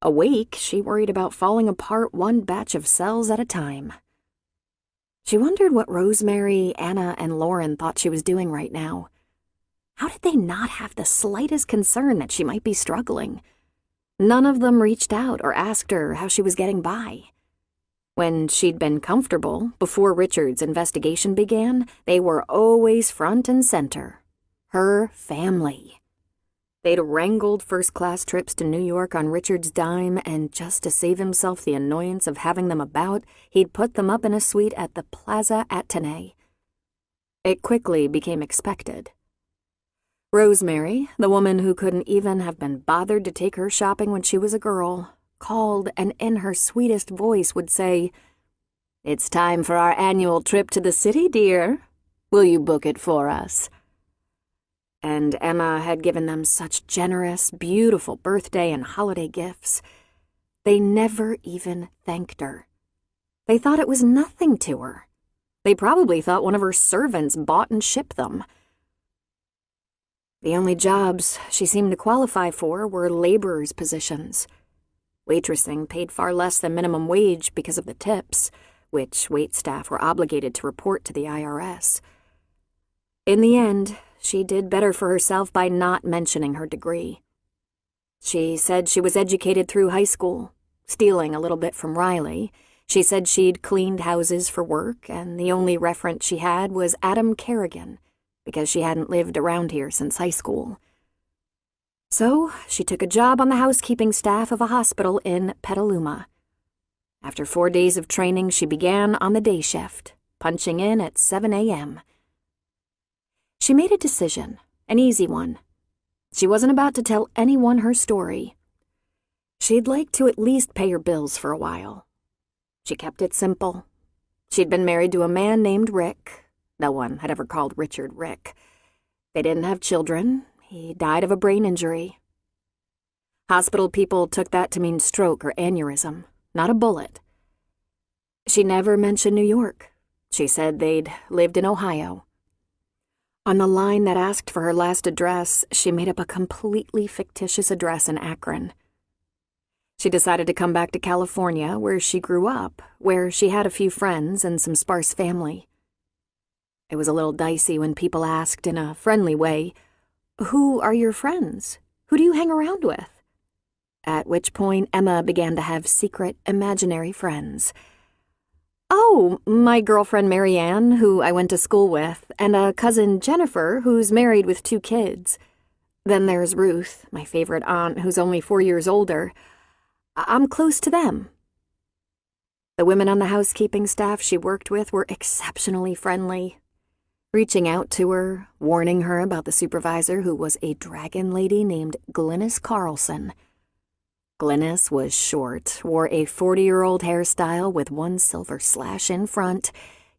Awake, she worried about falling apart one batch of cells at a time. She wondered what Rosemary, Anna, and Lauren thought she was doing right now. How did they not have the slightest concern that she might be struggling? None of them reached out or asked her how she was getting by. When she'd been comfortable, before Richard's investigation began, they were always front and center. Her family. They'd wrangled first-class trips to New York on Richard's dime, and just to save himself the annoyance of having them about, he'd put them up in a suite at the Plaza Athénée. It quickly became expected. Rosemary, the woman who couldn't even have been bothered to take her shopping when she was a girl, called and in her sweetest voice would say, "It's time for our annual trip to the city, dear. Will you book it for us?" And Emma had given them such generous, beautiful birthday and holiday gifts. They never even thanked her. They thought it was nothing to her. They probably thought one of her servants bought and shipped them. The only jobs she seemed to qualify for were laborers' positions. Waitressing paid far less than minimum wage because of the tips, which waitstaff were obligated to report to the IRS. In the end, she did better for herself by not mentioning her degree. She said she was educated through high school, stealing a little bit from Riley. She said she'd cleaned houses for work, and the only reference she had was Adam Kerrigan, because she hadn't lived around here since high school. So she took a job on the housekeeping staff of a hospital in Petaluma. After 4 days of training, she began on the day shift, punching in at 7 a.m. She made a decision, an easy one. She wasn't about to tell anyone her story. She'd like to at least pay her bills for a while. She kept it simple. She'd been married to a man named Rick. No one had ever called Richard Rick. They didn't have children. He died of a brain injury. Hospital people took that to mean stroke or aneurysm, not a bullet. She never mentioned New York. She said they'd lived in Ohio. On the line that asked for her last address, she made up a completely fictitious address in Akron. She decided to come back to California, where she grew up, where she had a few friends and some sparse family. It was a little dicey when people asked in a friendly way, "Who are your friends? Who do you hang around with?" At which point Emma began to have secret, imaginary friends. "Oh, my girlfriend Marianne, who I went to school with, and a cousin Jennifer, who's married with 2 kids. Then there's Ruth, my favorite aunt, who's only 4 years older. I'm close to them." The women on the housekeeping staff she worked with were exceptionally friendly, reaching out to her, warning her about the supervisor who was a dragon lady named Glynis Carlson. Glynis was short, wore a 40-year-old hairstyle with one silver slash in front,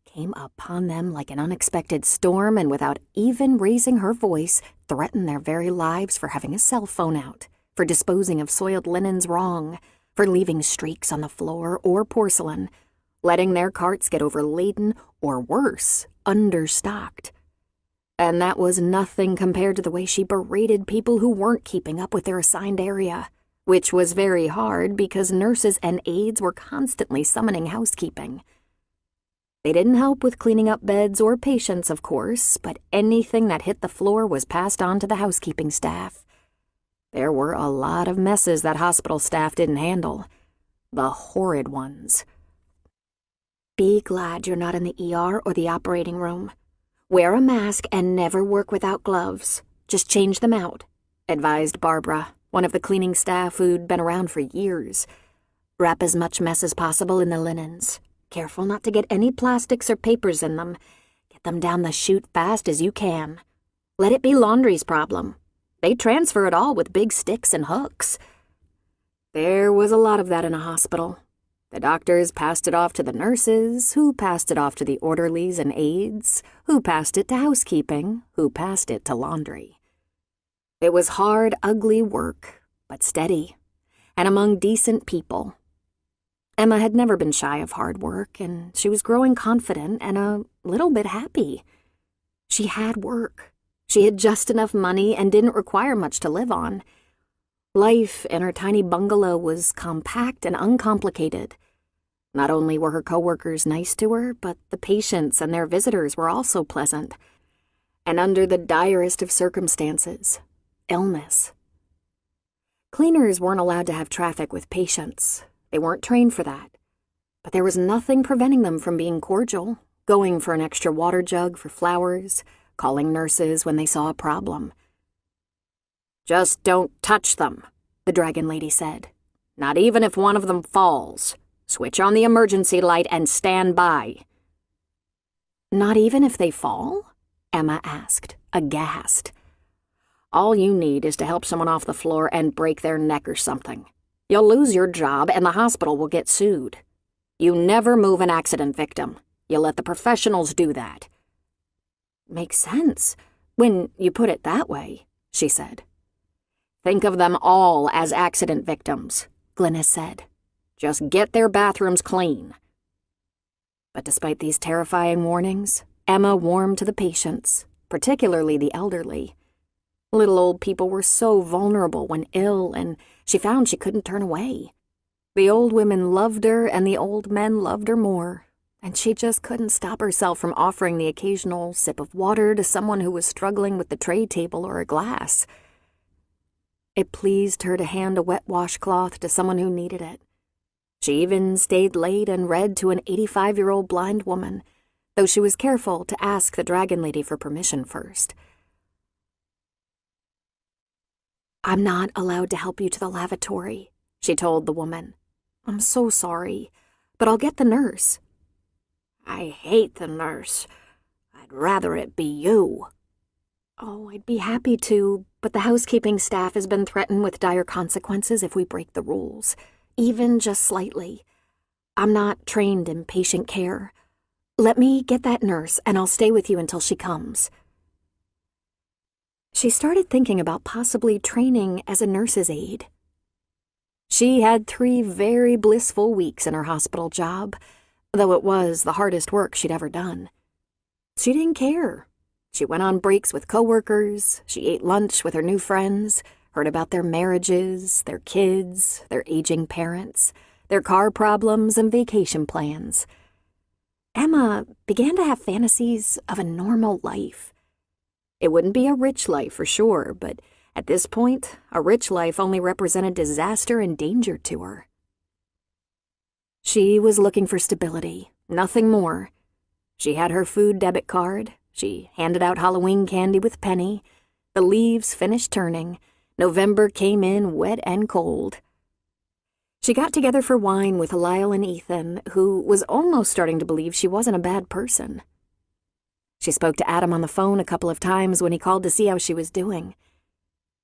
came upon them like an unexpected storm, and without even raising her voice, threatened their very lives for having a cell phone out, for disposing of soiled linens wrong, for leaving streaks on the floor or porcelain, letting their carts get overladen or worse, understocked. And that was nothing compared to the way she berated people who weren't keeping up with their assigned area, which was very hard because nurses and aides were constantly summoning housekeeping. They didn't help with cleaning up beds or patients, of course, but anything that hit the floor was passed on to the housekeeping staff. There were a lot of messes that hospital staff didn't handle. The horrid ones. "Be glad you're not in the ER or the operating room. Wear a mask and never work without gloves. Just change them out," advised Barbara, one of the cleaning staff who'd been around for years. "Wrap as much mess as possible in the linens. Careful not to get any plastics or papers in them. Get them down the chute fast as you can. Let it be laundry's problem. They transfer it all with big sticks and hooks." There was a lot of that in a hospital. The doctors passed it off to the nurses, who passed it off to the orderlies and aides, who passed it to housekeeping, who passed it to laundry. It was hard, ugly work, but steady, and among decent people. Emma had never been shy of hard work, and she was growing confident and a little bit happy. She had work. She had just enough money and didn't require much to live on. Life in her tiny bungalow was compact and uncomplicated. Not only were her coworkers nice to her, but the patients and their visitors were also pleasant. And under the direst of circumstances, illness. Cleaners weren't allowed to have traffic with patients. They weren't trained for that. But there was nothing preventing them from being cordial, going for an extra water jug for flowers, calling nurses when they saw a problem. "Just don't touch them," the dragon lady said. "Not even if one of them falls. Switch on the emergency light and stand by." "Not even if they fall?" Emma asked, aghast. "All you need is to help someone off the floor and break their neck or something. You'll lose your job and the hospital will get sued. You never move an accident victim. You let the professionals do that." "Makes sense, when you put it that way," she said. "Think of them all as accident victims," Glynis said. "Just get their bathrooms clean." But despite these terrifying warnings, Emma warmed to the patients, particularly the elderly. Little old people were so vulnerable when ill, and she found she couldn't turn away. The old women loved her, and the old men loved her more, and she just couldn't stop herself from offering the occasional sip of water to someone who was struggling with the tray table or a glass. It pleased her to hand a wet washcloth to someone who needed it. She even stayed late and read to an 85-year-old blind woman, though she was careful to ask the dragon lady for permission first. "I'm not allowed to help you to the lavatory," she told the woman. "I'm so sorry, but I'll get the nurse." "I hate the nurse. I'd rather it be you." "Oh, I'd be happy to, but the housekeeping staff has been threatened with dire consequences if we break the rules, even just slightly. I'm not trained in patient care. Let me get that nurse, and I'll stay with you until she comes." She started thinking about possibly training as a nurse's aide. She had 3 very blissful weeks in her hospital job, though it was the hardest work she'd ever done. She didn't care. She went on breaks with coworkers, she ate lunch with her new friends, heard about their marriages, their kids, their aging parents, their car problems and vacation plans. Emma began to have fantasies of a normal life. It wouldn't be a rich life for sure, but at this point, a rich life only represented disaster and danger to her. She was looking for stability, nothing more. She had her food debit card, she handed out Halloween candy with Penny, the leaves finished turning, November came in wet and cold. She got together for wine with Lyle and Ethan, who was almost starting to believe she wasn't a bad person. She spoke to Adam on the phone a couple of times when he called to see how she was doing.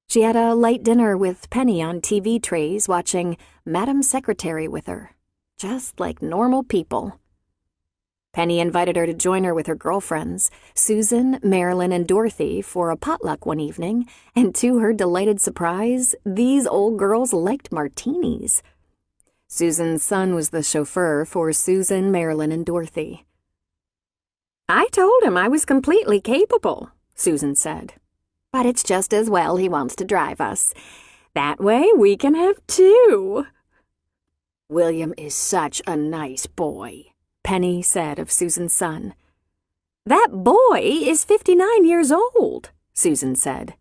She had a light dinner with Penny on TV trays, watching Madam Secretary with her, just like normal people. Penny invited her to join her with her girlfriends, Susan, Marilyn, and Dorothy, for a potluck one evening, and to her delighted surprise, these old girls liked martinis. Susan's son was the chauffeur for Susan, Marilyn, and Dorothy. "I told him I was completely capable," Susan said. "But it's just as well he wants to drive us. That way we can have two." "William is such a nice boy," Penny said of Susan's son. "That boy is 59 years old," Susan said.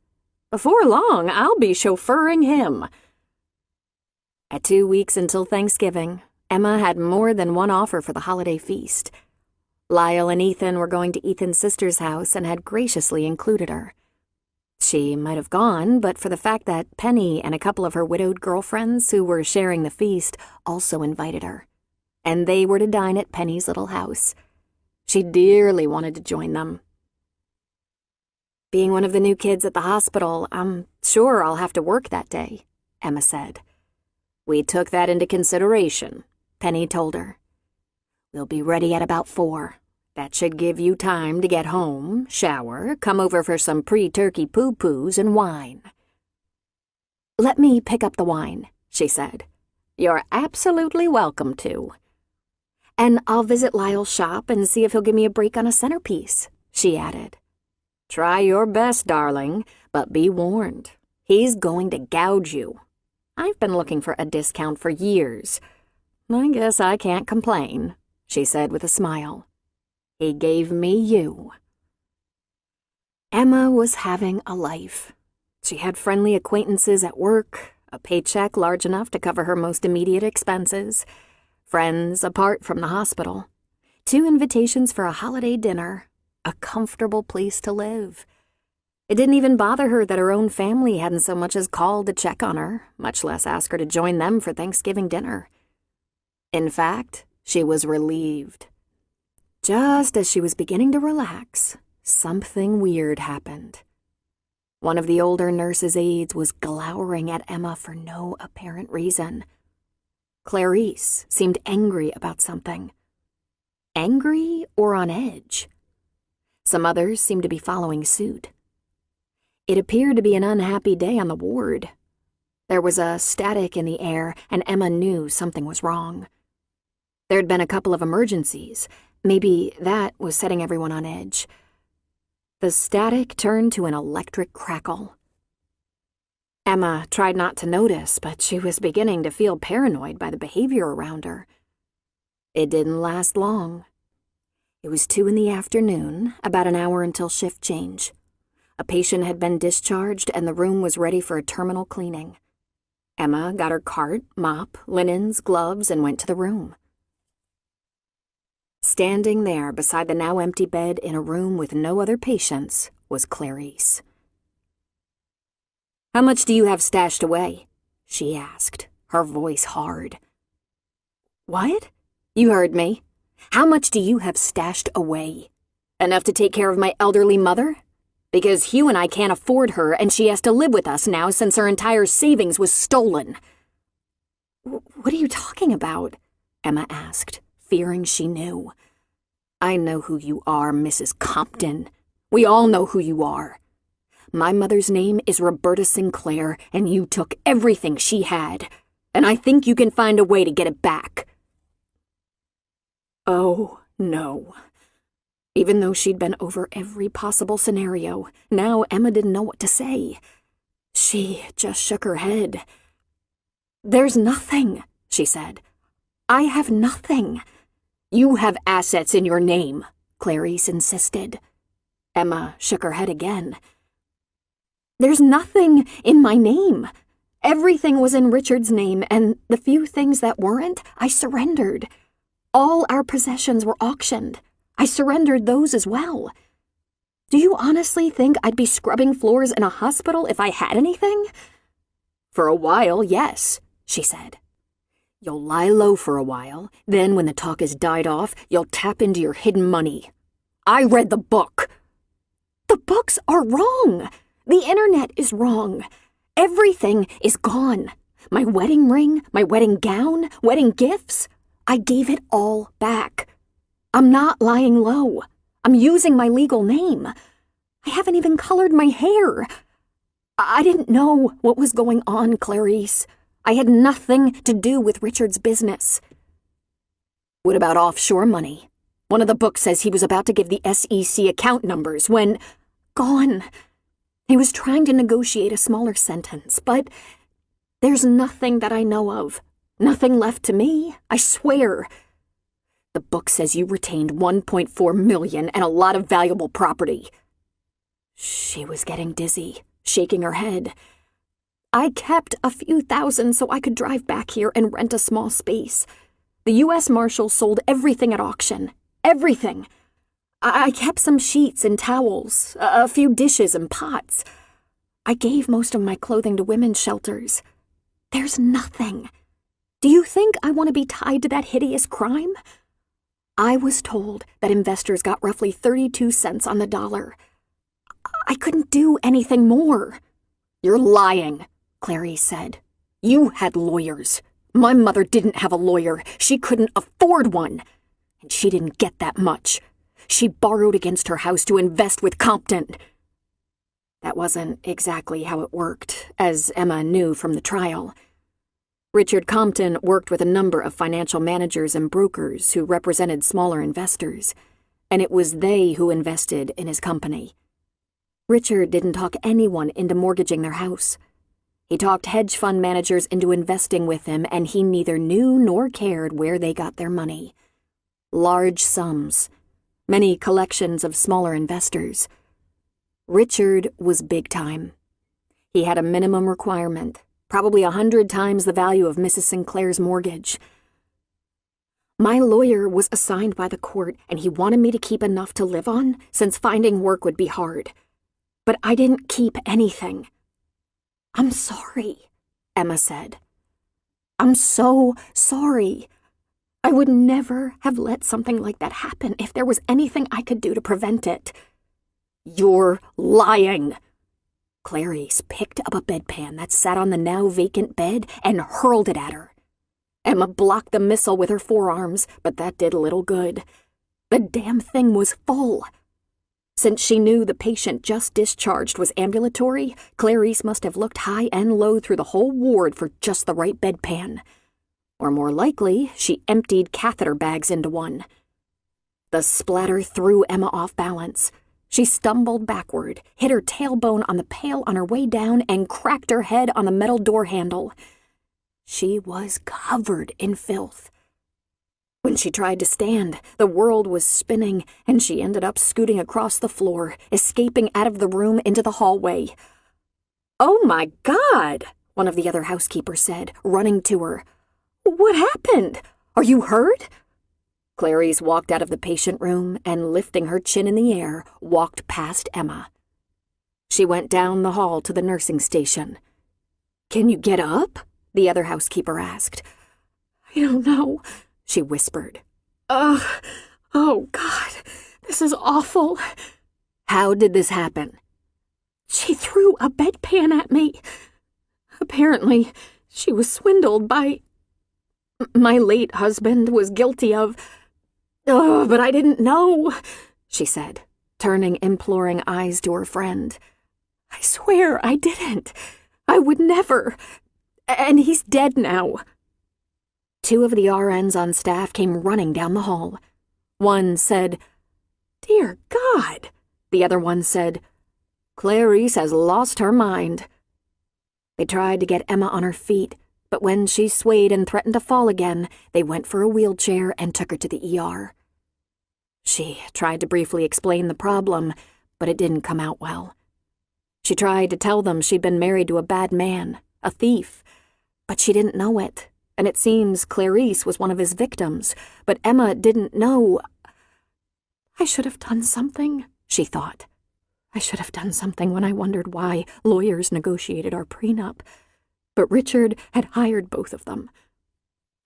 "Before long, I'll be chauffeuring him." At 2 weeks until Thanksgiving, Emma had more than one offer for the holiday feast. Lyle and Ethan were going to Ethan's sister's house and had graciously included her. She might have gone, but for the fact that Penny and a couple of her widowed girlfriends who were sharing the feast also invited her, and they were to dine at Penny's little house. She dearly wanted to join them. "Being one of the new kids at the hospital, I'm sure I'll have to work that day," Emma said. "We took that into consideration," Penny told her. "We'll be ready at about 4. That should give you time to get home, shower, come over for some pre-turkey poo-poos and wine." "Let me pick up the wine," she said. "You're absolutely welcome to." "And I'll visit Lyle's shop and see if he'll give me a break on a centerpiece," she added. "Try your best, darling, but be warned. He's going to gouge you. I've been looking for a discount for years. I guess I can't complain," she said with a smile. "He gave me you." Emma was having a life. She had friendly acquaintances at work, a paycheck large enough to cover her most immediate expenses, friends apart from the hospital, 2 invitations for a holiday dinner, a comfortable place to live. It didn't even bother her that her own family hadn't so much as called to check on her, much less ask her to join them for Thanksgiving dinner. In fact, she was relieved. Just as she was beginning to relax, something weird happened. One of the older nurse's aides was glowering at Emma for no apparent reason. Clarice seemed angry about something. Angry or on edge? Some others seemed to be following suit. It appeared to be an unhappy day on the ward. There was a static in the air, and Emma knew something was wrong. There'd been a couple of emergencies. Maybe that was setting everyone on edge. The static turned to an electric crackle. Emma tried not to notice, but she was beginning to feel paranoid by the behavior around her. It didn't last long. It was 2 in the afternoon, about an hour until shift change. A patient had been discharged and the room was ready for a terminal cleaning. Emma got her cart, mop, linens, gloves, and went to the room. Standing there beside the now empty bed in a room with no other patients was Clarice. "How much do you have stashed away?" she asked, her voice hard. "What?" "You heard me. How much do you have stashed away? Enough to take care of my elderly mother? Because Hugh and I can't afford her, and she has to live with us now since her entire savings was stolen." "What are you talking about?" Emma asked, fearing she knew. "I know who you are, Mrs. Compton. We all know who you are. My mother's name is Roberta Sinclair, and you took everything she had, and I think you can find a way to get it back." Oh, no. Even though she'd been over every possible scenario, now Emma didn't know what to say. She just shook her head. "There's nothing," she said. "I have nothing." "You have assets in your name," Clarice insisted. Emma shook her head again. "There's nothing in my name. Everything was in Richard's name, and the few things that weren't, I surrendered. All our possessions were auctioned. I surrendered those as well. Do you honestly think I'd be scrubbing floors in a hospital if I had anything?" "For a while, yes," she said. "You'll lie low for a while, then when the talk has died off, you'll tap into your hidden money. I read the book." "The books are wrong. The internet is wrong. Everything is gone. My wedding ring, my wedding gown, wedding gifts. I gave it all back. I'm not lying low. I'm using my legal name. I haven't even colored my hair. I didn't know what was going on, Clarice. I had nothing to do with Richard's business." "What about offshore money? One of the books says he was about to give the SEC account numbers when—" "Gone. He was trying to negotiate a smaller sentence, but there's nothing that I know of. Nothing left to me, I swear." "The book says you retained $1.4 million and a lot of valuable property." She was getting dizzy, shaking her head. "I kept a few thousand so I could drive back here and rent a small space. The U.S. Marshal sold everything at auction. Everything. I kept some sheets and towels, a few dishes and pots. I gave most of my clothing to women's shelters. There's nothing. Do you think I want to be tied to that hideous crime? I was told that investors got roughly 32 cents on the dollar. I couldn't do anything more." "You're lying," Clarice said. "You had lawyers. My mother didn't have a lawyer. She couldn't afford one. And she didn't get that much. She borrowed against her house to invest with Compton." That wasn't exactly how it worked, as Emma knew from the trial. Richard Compton worked with a number of financial managers and brokers who represented smaller investors, and it was they who invested in his company. Richard didn't talk anyone into mortgaging their house. He talked hedge fund managers into investing with him, and he neither knew nor cared where they got their money. Large sums. Many collections of smaller investors. Richard was big time. He had a minimum requirement, probably 100 times the value of Mrs. Sinclair's mortgage. "My lawyer was assigned by the court, and he wanted me to keep enough to live on, since finding work would be hard. But I didn't keep anything." "I'm sorry," Emma said. "I'm so sorry. I would never have let something like that happen if there was anything I could do to prevent it." "You're lying." Clarice picked up a bedpan that sat on the now vacant bed and hurled it at her. Emma blocked the missile with her forearms, but that did little good. The damn thing was full. Since she knew the patient just discharged was ambulatory, Clarice must have looked high and low through the whole ward for just the right bedpan. Or more likely, she emptied catheter bags into one. The splatter threw Emma off balance. She stumbled backward, hit her tailbone on the pail on her way down, and cracked her head on the metal door handle. She was covered in filth. When she tried to stand, the world was spinning, and she ended up scooting across the floor, escaping out of the room into the hallway. "Oh my God," one of the other housekeepers said, running to her. "What happened? Are you hurt?" Clarice walked out of the patient room and, lifting her chin in the air, walked past Emma. She went down the hall to the nursing station. "Can you get up?" the other housekeeper asked. "I don't know," she whispered. "Oh God, this is awful." "How did this happen?" "She threw a bedpan at me. Apparently, she was swindled by... My late husband was guilty of... Oh, but I didn't know," she said, turning imploring eyes to her friend. "I swear I didn't. I would never. And he's dead now." Two of the RNs on staff came running down the hall. One said, "Dear God." The other one said, "Clarice has lost her mind." They tried to get Emma on her feet, but when she swayed and threatened to fall again, they went for a wheelchair and took her to the ER. She tried to briefly explain the problem, but it didn't come out well. She tried to tell them she'd been married to a bad man, a thief, but she didn't know it, and it seems Clarice was one of his victims, but Emma didn't know. "I should have done something," she thought. "I should have done something when I wondered why lawyers negotiated our prenup. But Richard had hired both of them.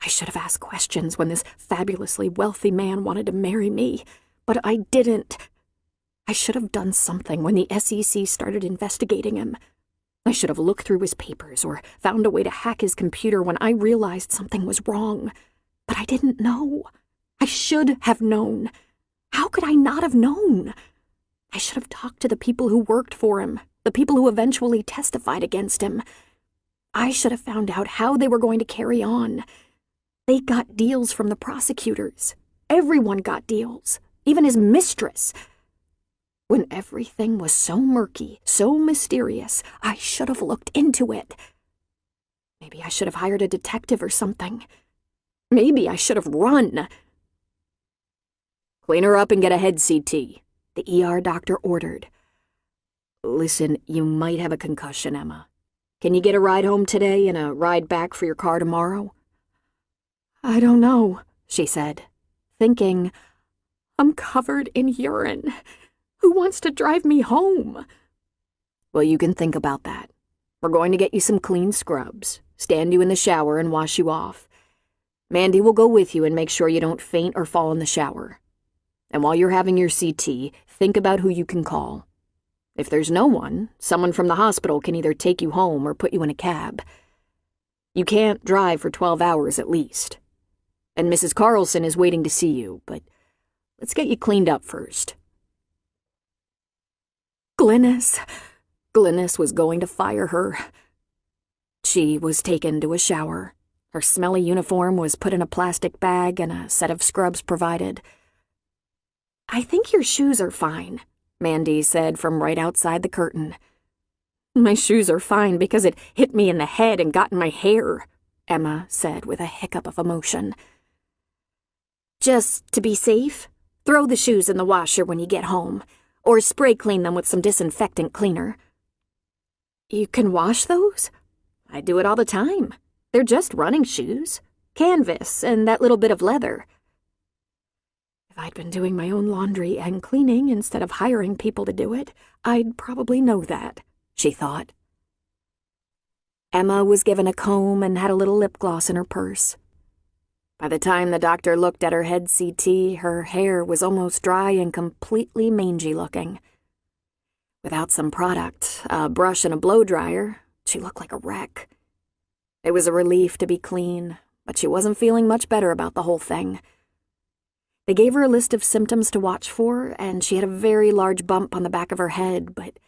I should have asked questions when this fabulously wealthy man wanted to marry me, but I didn't. I should have done something when the SEC started investigating him. I should have looked through his papers or found a way to hack his computer when I realized something was wrong. But I didn't know. I should have known. How could I not have known? I should have talked to the people who worked for him, the people who eventually testified against him. I should have found out how they were going to carry on. They got deals from the prosecutors. Everyone got deals, even his mistress. When everything was so murky, so mysterious, I should have looked into it. Maybe I should have hired a detective or something. Maybe I should have run." "Clean her up and get a head CT," the ER doctor ordered. "Listen, you might have a concussion, Emma. Can you get a ride home today and a ride back for your car tomorrow?" "I don't know," she said, thinking, "I'm covered in urine. Who wants to drive me home?" "Well, you can think about that. We're going to get you some clean scrubs, stand you in the shower and wash you off. Mandy will go with you and make sure you don't faint or fall in the shower. And while you're having your CT, think about who you can call. If there's no one, someone from the hospital can either take you home or put you in a cab. You can't drive for 12 hours at least. And Mrs. Carlson is waiting to see you, but let's get you cleaned up first." Glynis was going to fire her. She was taken to a shower. Her smelly uniform was put in a plastic bag and a set of scrubs provided. "I think your shoes are fine," Mandy said from right outside the curtain. "My shoes are fine because it hit me in the head and got in my hair," Emma said with a hiccup of emotion. "Just to be safe, throw the shoes in the washer when you get home, or spray clean them with some disinfectant cleaner." "You can wash those?" "I do it all the time. They're just running shoes. Canvas and that little bit of leather." If I'd been doing my own laundry and cleaning instead of hiring people to do it, I'd probably know that, she thought. Emma was given a comb and had a little lip gloss in her purse. By the time the doctor looked at her head CT, her hair was almost dry and completely mangy looking. Without some product, a brush and a blow dryer, she looked like a wreck. It was a relief to be clean, but she wasn't feeling much better about the whole thing. They gave her a list of symptoms to watch for, and she had a very large bump on the back of her head, but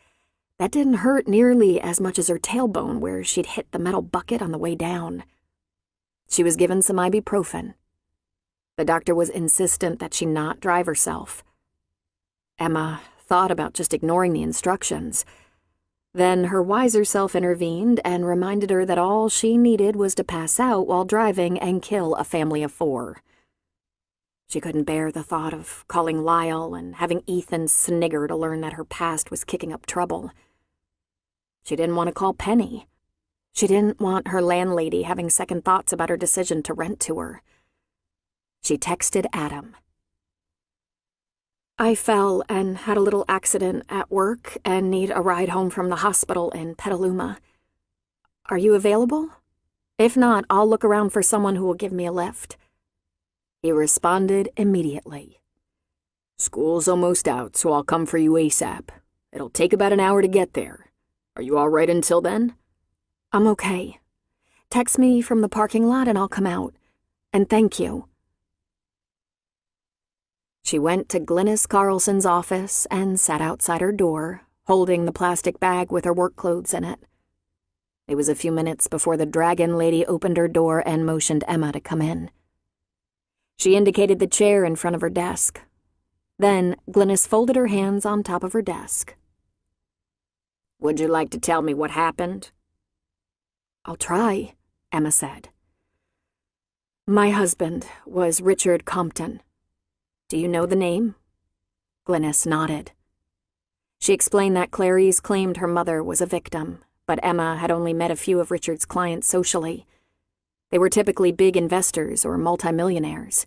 that didn't hurt nearly as much as her tailbone where she'd hit the metal bucket on the way down. She was given some ibuprofen. The doctor was insistent that she not drive herself. Emma thought about just ignoring the instructions. Then her wiser self intervened and reminded her that all she needed was to pass out while driving and kill a family of 4. She couldn't bear the thought of calling Lyle and having Ethan snigger to learn that her past was kicking up trouble. She didn't want to call Penny. She didn't want her landlady having second thoughts about her decision to rent to her. She texted Adam. "I fell and had a little accident at work and need a ride home from the hospital in Petaluma. Are you available? If not, I'll look around for someone who will give me a lift." He responded immediately. "School's almost out, so I'll come for you ASAP. It'll take about an hour to get there. Are you all right until then?" "I'm okay. Text me from the parking lot and I'll come out. And thank you." She went to Glynis Carlson's office and sat outside her door, holding the plastic bag with her work clothes in it. It was a few minutes before the dragon lady opened her door and motioned Emma to come in. She indicated the chair in front of her desk. Then Glynis folded her hands on top of her desk. Would you like to tell me what happened? I'll try, Emma said. My husband was Richard Compton. Do you know the name? Glynis nodded. She explained that Clarice claimed her mother was a victim, but Emma had only met a few of Richard's clients socially. They were typically big investors or multimillionaires.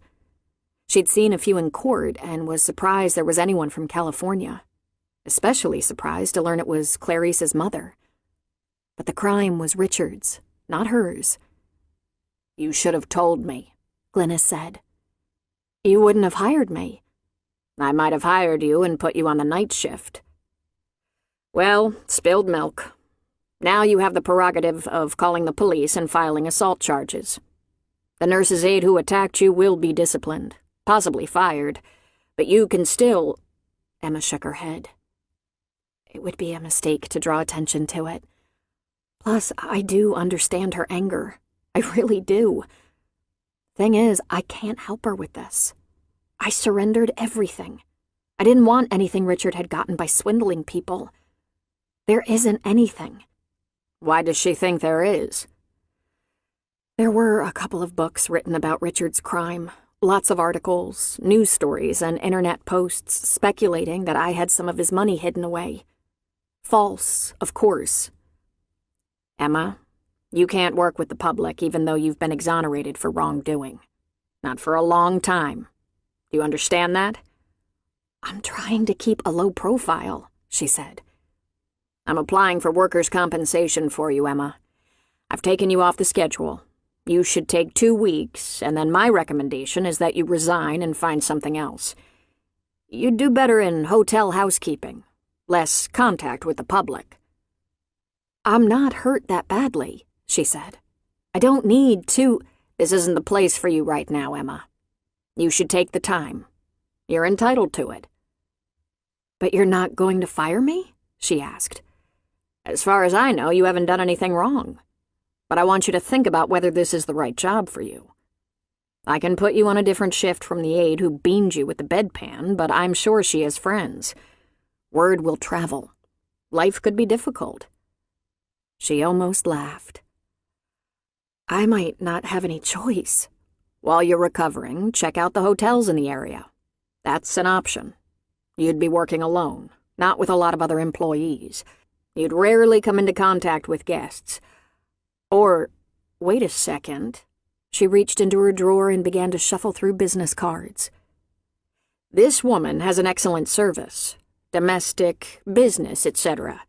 She'd seen a few in court and was surprised there was anyone from California. Especially surprised to learn it was Clarice's mother. But the crime was Richard's, not hers. You should have told me, Glynis said. You wouldn't have hired me. I might have hired you and put you on the night shift. Well, spilled milk. Now you have the prerogative of calling the police and filing assault charges. The nurse's aide who attacked you will be disciplined, possibly fired, but you can still— Emma shook her head. It would be a mistake to draw attention to it. Plus, I do understand her anger. I really do. Thing is, I can't help her with this. I surrendered everything. I didn't want anything Richard had gotten by swindling people. There isn't anything. Why does she think there is? There were a couple of books written about Richard's crime. Lots of articles, news stories, and internet posts speculating that I had some of his money hidden away. False, of course. Emma, you can't work with the public even though you've been exonerated for wrongdoing. Not for a long time. Do you understand that? I'm trying to keep a low profile, she said. I'm applying for workers' compensation for you, Emma. I've taken you off the schedule. You should take 2 weeks, and then my recommendation is that you resign and find something else. You'd do better in hotel housekeeping. Less contact with the public. I'm not hurt that badly, she said. I don't need to— This isn't the place for you right now, Emma. You should take the time. You're entitled to it. But you're not going to fire me? She asked. As far as I know, you haven't done anything wrong. But I want you to think about whether this is the right job for you. I can put you on a different shift from the aide who beamed you with the bedpan, but I'm sure she has friends. Word will travel. Life could be difficult. She almost laughed. I might not have any choice. While you're recovering, check out the hotels in the area. That's an option. You'd be working alone, not with a lot of other employees. You'd rarely come into contact with guests. Or, wait a second. She reached into her drawer and began to shuffle through business cards. This woman has an excellent service. Domestic, business, etc.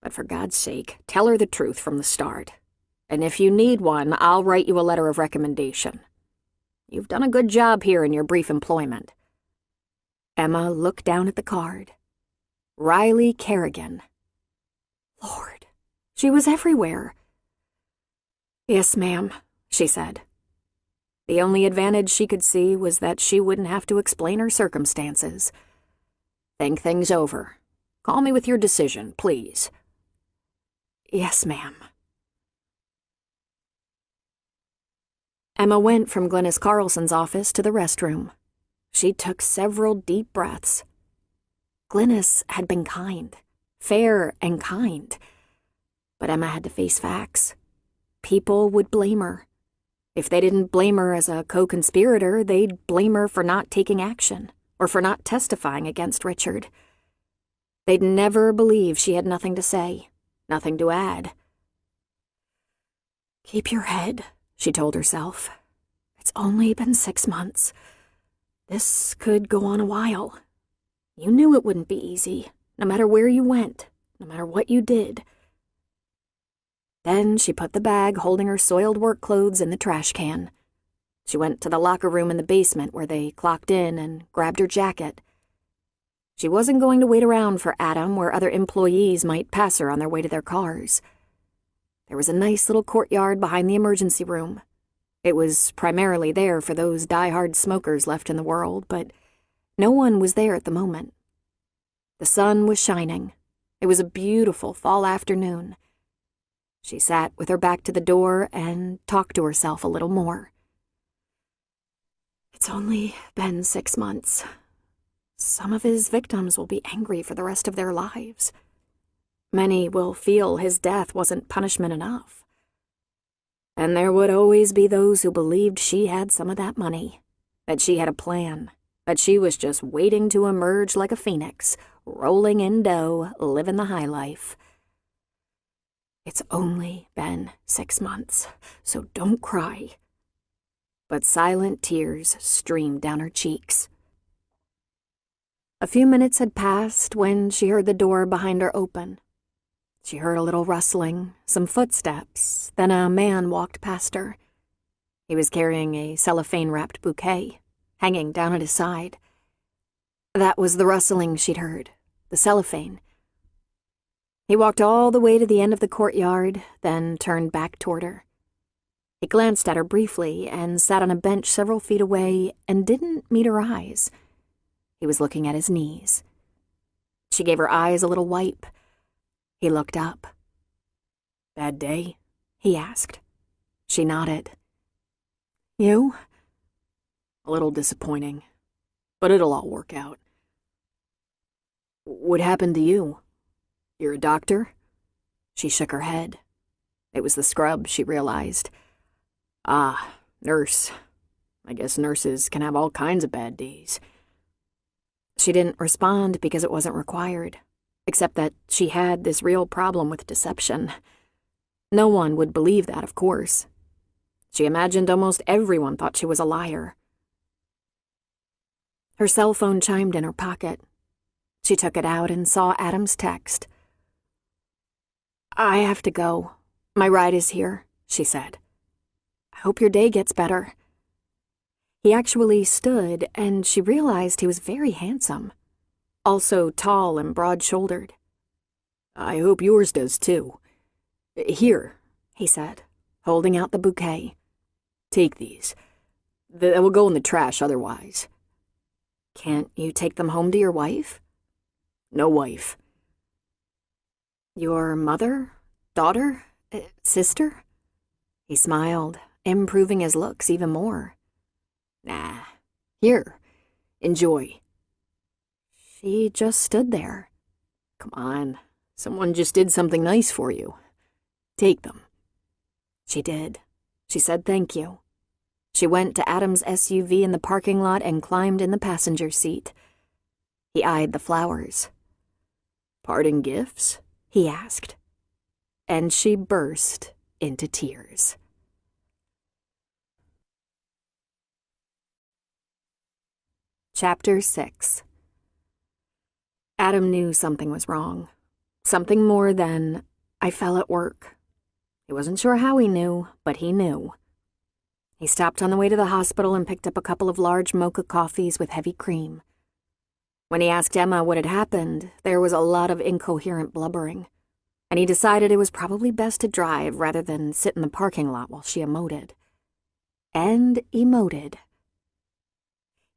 But for God's sake, tell her the truth from the start. And if you need one, I'll write you a letter of recommendation. You've done a good job here in your brief employment. Emma looked down at the card. Riley Kerrigan. Lord, she was everywhere. Yes, ma'am, she said. The only advantage she could see was that she wouldn't have to explain her circumstances. Think things over. Call me with your decision, please. Yes, ma'am. Emma went from Glynis Carlson's office to the restroom. She took several deep breaths. Glynis had been kind, fair and kind. But Emma had to face facts. People would blame her. If they didn't blame her as a co-conspirator, they'd blame her for not taking action or for not testifying against Richard. They'd never believe she had nothing to say, nothing to add. Keep your head, she told herself. It's only been 6 months. This could go on a while. You knew it wouldn't be easy, no matter where you went, no matter what you did. Then she put the bag holding her soiled work clothes in the trash can. She went to the locker room in the basement where they clocked in and grabbed her jacket. She wasn't going to wait around for Adam where other employees might pass her on their way to their cars. There was a nice little courtyard behind the emergency room. It was primarily there for those die-hard smokers left in the world, but no one was there at the moment. The sun was shining. It was a beautiful fall afternoon. She sat with her back to the door and talked to herself a little more. It's only been 6 months. Some of his victims will be angry for the rest of their lives. Many will feel his death wasn't punishment enough. And there would always be those who believed she had some of that money, that she had a plan, that she was just waiting to emerge like a phoenix, rolling in dough, living the high life. It's only been 6 months, so don't cry. But silent tears streamed down her cheeks. A few minutes had passed when she heard the door behind her open. She heard a little rustling, some footsteps, then a man walked past her. He was carrying a cellophane-wrapped bouquet, hanging down at his side. That was the rustling she'd heard, the cellophane. He walked all the way to the end of the courtyard, then turned back toward her. He glanced at her briefly and sat on a bench several feet away and didn't meet her eyes. He was looking at his knees. She gave her eyes a little wipe. He looked up. "Bad day?" he asked. She nodded. "You?" "A little disappointing, but it'll all work out." "What happened to you? You're a doctor?" She shook her head. It was the scrub, she realized. "Ah, nurse. I guess nurses can have all kinds of bad days." She didn't respond because it wasn't required, except that she had this real problem with deception. No one would believe that, of course. She imagined almost everyone thought she was a liar. Her cell phone chimed in her pocket. She took it out and saw Adam's text. "I have to go. My ride is here," she said. "I hope your day gets better." He actually stood, and she realized he was very handsome, also tall and broad-shouldered. "I hope yours does, too. Here," he said, holding out the bouquet. "Take these. They will go in the trash otherwise." "Can't you take them home to your wife?" "No wife." "Your mother? Daughter? Sister?" He smiled, improving his looks even more. "Nah. Here. Enjoy." She just stood there. "Come on. Someone just did something nice for you. Take them." She did. She said thank you. She went to Adam's SUV in the parking lot and climbed in the passenger seat. He eyed the flowers. "Parting gifts?" he asked. And she burst into tears. Chapter 6. Adam knew something was wrong. Something more than, "I fell at work." He wasn't sure how he knew, but he knew. He stopped on the way to the hospital and picked up a couple of large mocha coffees with heavy cream. When he asked Emma what had happened, there was a lot of incoherent blubbering, and he decided it was probably best to drive rather than sit in the parking lot while she emoted. And emoted.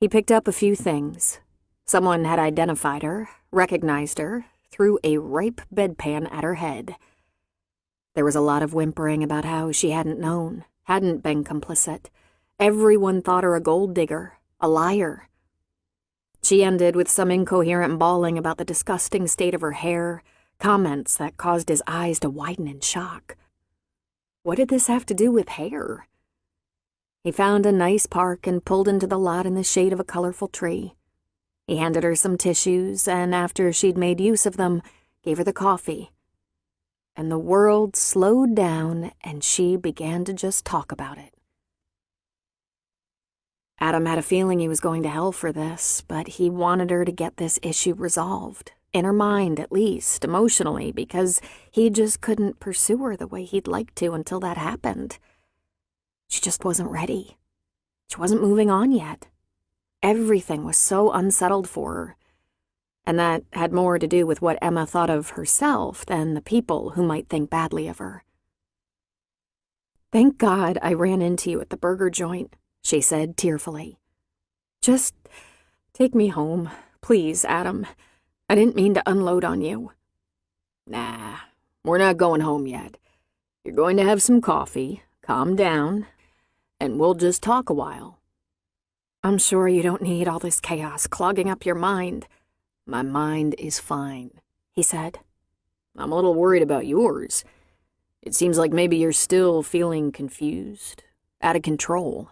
He picked up a few things. Someone had identified her, recognized her, threw a ripe bedpan at her head. There was a lot of whimpering about how she hadn't known, hadn't been complicit. Everyone thought her a gold digger, a liar. She ended with some incoherent bawling about the disgusting state of her hair, comments that caused his eyes to widen in shock. What did this have to do with hair? He found a nice park and pulled into the lot in the shade of a colorful tree. He handed her some tissues, and after she'd made use of them, gave her the coffee. And the world slowed down, and she began to just talk about it. Adam had a feeling he was going to hell for this, but he wanted her to get this issue resolved, in her mind at least, emotionally, because he just couldn't pursue her the way he'd like to until that happened. She just wasn't ready. She wasn't moving on yet. Everything was so unsettled for her, and that had more to do with what Emma thought of herself than the people who might think badly of her. "Thank God I ran into you at the burger joint," she said tearfully. "Just take me home, please, Adam. I didn't mean to unload on you." "Nah, we're not going home yet. You're going to have some coffee, calm down, and we'll just talk a while." I'm sure you don't need all this chaos clogging up your mind, My mind is fine, he said. I'm a little worried about yours. It seems like maybe you're still feeling confused, out of control,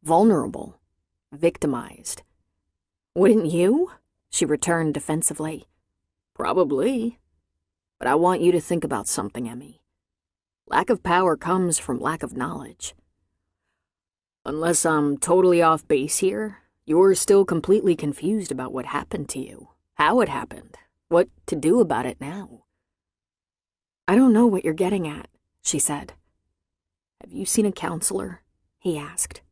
vulnerable, victimized. Wouldn't you? She returned defensively. Probably. But I want you to think about something, Emmy. Lack of power comes from lack of knowledge. Unless I'm totally off base here, you're still completely confused about what happened to you, how it happened, what to do about it now. I don't know what you're getting at, she said. Have you seen a counselor? He asked.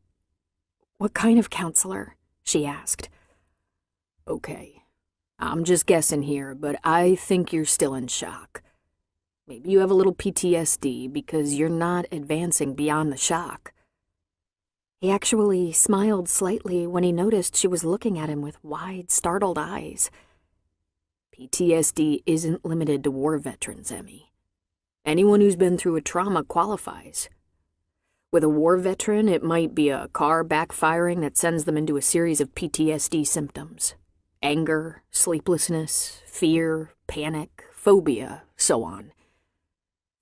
What kind of counselor? She asked. Okay, I'm just guessing here, but I think you're still in shock. Maybe you have a little PTSD because you're not advancing beyond the shock. He actually smiled slightly when he noticed she was looking at him with wide, startled eyes. PTSD isn't limited to war veterans, Emmy. Anyone who's been through a trauma qualifies. With a war veteran, it might be a car backfiring that sends them into a series of PTSD symptoms. Anger, sleeplessness, fear, panic, phobia, so on.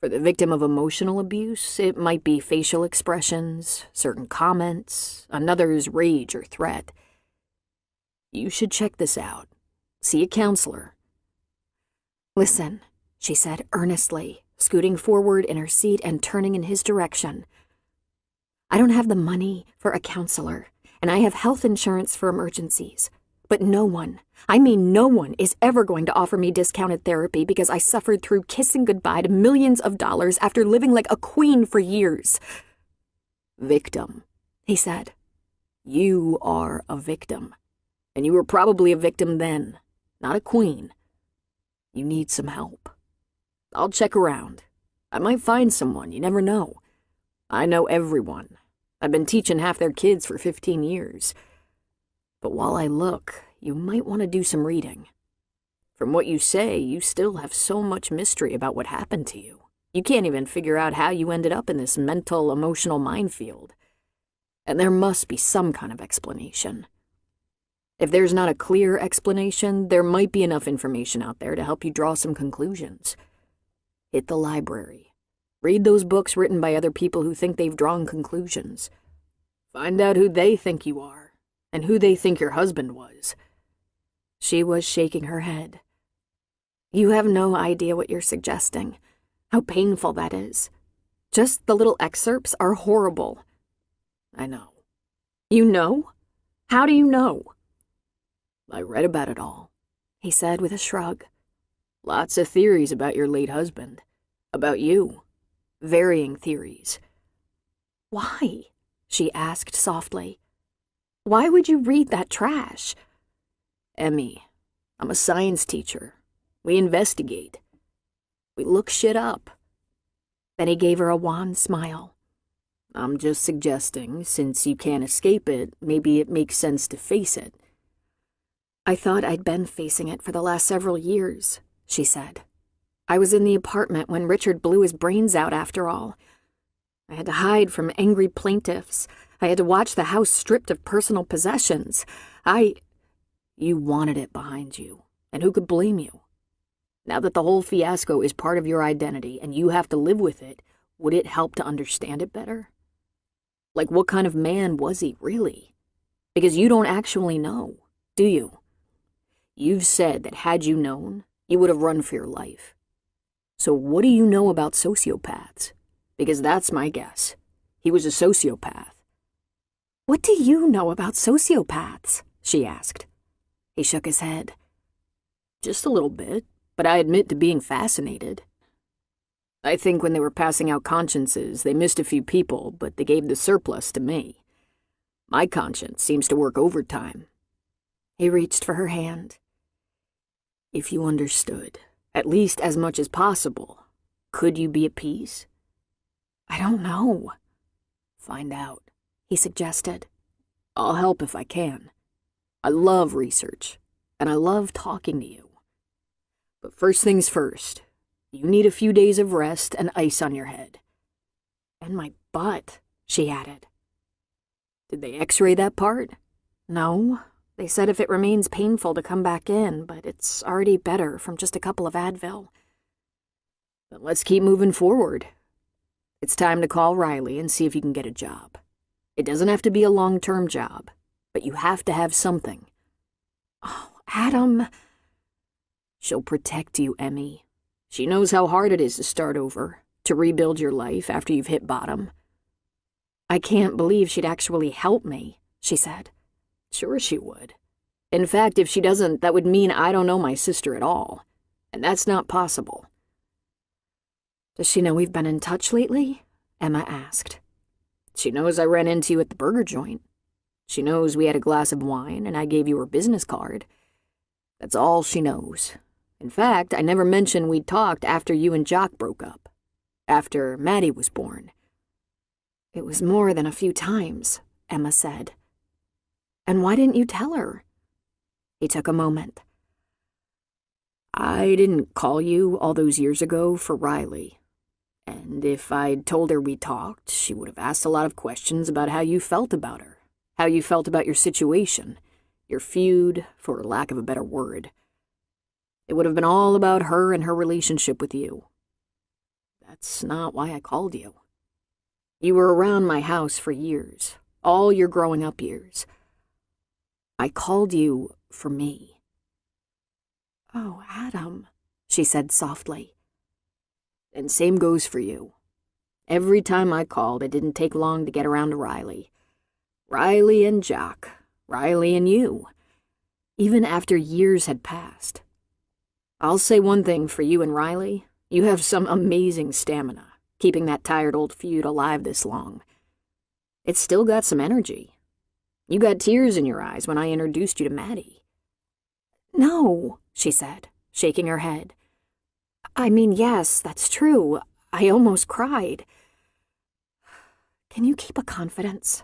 For the victim of emotional abuse, it might be facial expressions, certain comments, another's rage or threat. You should check this out. See a counselor. Listen, she said earnestly, scooting forward in her seat and turning in his direction. I don't have the money for a counselor, and I have health insurance for emergencies. But no one, I mean no one, is ever going to offer me discounted therapy because I suffered through kissing goodbye to millions of dollars after living like a queen for years. Victim, he said. You are a victim. And you were probably a victim then, not a queen. You need some help. I'll check around. I might find someone, you never know. I know everyone. I've been teaching half their kids for 15 years. But while I look, you might want to do some reading. From what you say, you still have so much mystery about what happened to you. You can't even figure out how you ended up in this mental, emotional minefield. And there must be some kind of explanation. If there's not a clear explanation, there might be enough information out there to help you draw some conclusions. Hit the library. Read those books written by other people who think they've drawn conclusions. Find out who they think you are. And who they think your husband was. She was shaking her head. You have no idea what you're suggesting, how painful that is. Just the little excerpts are horrible. I know. You know? How do you know? I read about it all, he said with a shrug. Lots of theories about your late husband. About you. Varying theories. Why? She asked softly. Why would you read that trash? Emmy, I'm a science teacher. We investigate. We look shit up. Then he gave her a wan smile. I'm just suggesting, since you can't escape it, maybe it makes sense to face it. I thought I'd been facing it for the last several years, she said. I was in the apartment when Richard blew his brains out after all. I had to hide from angry plaintiffs. I had to watch the house stripped of personal possessions. You wanted it behind you, and who could blame you? Now that the whole fiasco is part of your identity and you have to live with it, would it help to understand it better? Like, what kind of man was he, really? Because you don't actually know, do you? You've said that had you known, you would have run for your life. So what do you know about sociopaths? Because that's my guess. He was a sociopath. What do you know about sociopaths? She asked. He shook his head. Just a little bit, but I admit to being fascinated. I think when they were passing out consciences, they missed a few people, but they gave the surplus to me. My conscience seems to work overtime. He reached for her hand. If you understood, at least as much as possible, could you be at peace? I don't know. Find out, he suggested. I'll help if I can. I love research, and I love talking to you. But first things first, you need a few days of rest and ice on your head. And my butt, she added. Did they x-ray that part? No, they said if it remains painful to come back in, but it's already better from just a couple of Advil. Then let's keep moving forward. It's time to call Riley and see if you can get a job. It doesn't have to be a long-term job, but you have to have something. Oh, Adam. She'll protect you, Emmy. She knows how hard it is to start over, to rebuild your life after you've hit bottom. I can't believe she'd actually help me, she said. Sure she would. In fact, if she doesn't, that would mean I don't know my sister at all. And that's not possible. Does she know we've been in touch lately? Emma asked. She knows I ran into you at the burger joint. She knows we had a glass of wine and I gave you her business card. That's all she knows. In fact, I never mentioned we'd talked after you and Jock broke up. After Maddie was born. It was more than a few times, Emma said. And why didn't you tell her? He took a moment. I didn't call you all those years ago for Riley. And if I'd told her we talked, she would have asked a lot of questions about how you felt about her, how you felt about your situation, your feud, for lack of a better word. It would have been all about her and her relationship with you. That's not why I called you. You were around my house for years, all your growing up years. I called you for me. Oh, Adam, she said softly. And same goes for you. Every time I called, it didn't take long to get around to Riley. Riley and Jock, Riley and you, even after years had passed. I'll say one thing for you and Riley, you have some amazing stamina, keeping that tired old feud alive this long. It's still got some energy. You got tears in your eyes when I introduced you to Maddie. No, she said, shaking her head. I mean, yes, that's true. I almost cried. Can you keep a confidence?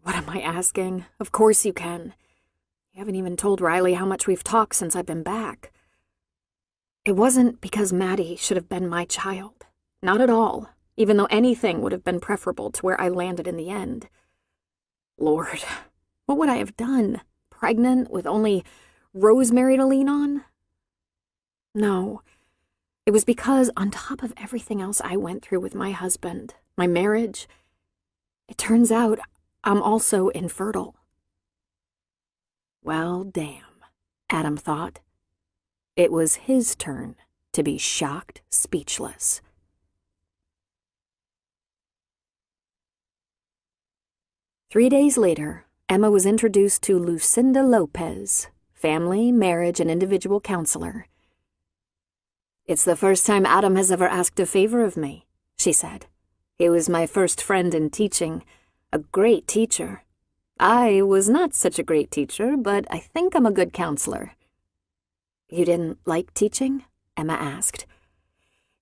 What am I asking? Of course you can. You haven't even told Riley how much we've talked since I've been back. It wasn't because Maddie should have been my child. Not at all, even though anything would have been preferable to where I landed in the end. Lord, what would I have done? Pregnant with only Rosemary to lean on? No. It was because, on top of everything else I went through with my husband, my marriage, it turns out I'm also infertile. Well, damn, Adam thought. It was his turn to be shocked speechless. Three days later, Emma was introduced to Lucinda Lopez, family, marriage, and individual counselor. It's the first time Adam has ever asked a favor of me, she said. He was my first friend in teaching, a great teacher. I was not such a great teacher, but I think I'm a good counselor. You didn't like teaching? Emma asked.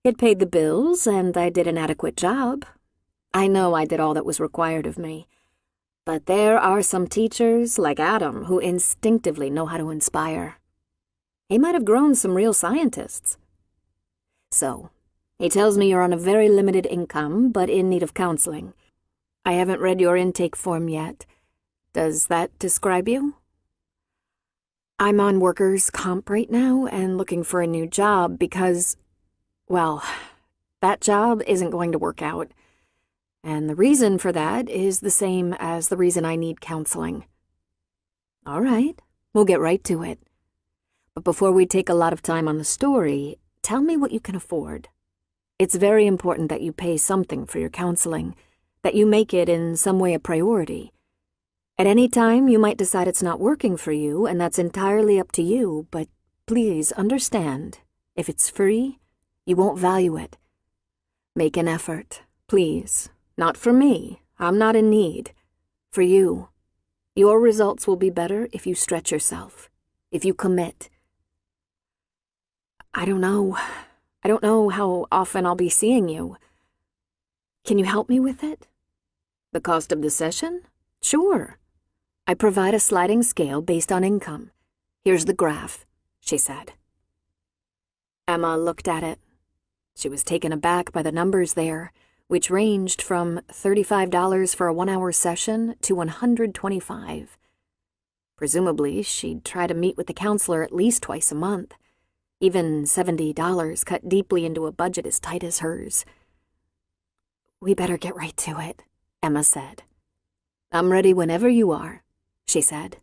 It paid the bills, and I did an adequate job. I know I did all that was required of me. But there are some teachers, like Adam, who instinctively know how to inspire. He might have grown some real scientists. So, he tells me you're on a very limited income, but in need of counseling. I haven't read your intake form yet. Does that describe you? I'm on workers' comp right now and looking for a new job because, well, that job isn't going to work out. And the reason for that is the same as the reason I need counseling. All right, we'll get right to it. But before we take a lot of time on the story, tell me what you can afford. It's very important that you pay something for your counseling, that you make it in some way a priority. At any time, you might decide it's not working for you, and that's entirely up to you, but please understand, if it's free, you won't value it. Make an effort, please. Not for me, I'm not in need. For you. Your results will be better if you stretch yourself, if you commit. I don't know how often I'll be seeing you. Can you help me with it? The cost of the session? Sure. I provide a sliding scale based on income. Here's the graph, she said. Emma looked at it. She was taken aback by the numbers there, which ranged from $35 for a 1-hour session to $125. Presumably, she'd try to meet with the counselor at least twice a month. Even $70 cut deeply into a budget as tight as hers. "We better get right to it," Emma said. "I'm ready whenever you are," she said.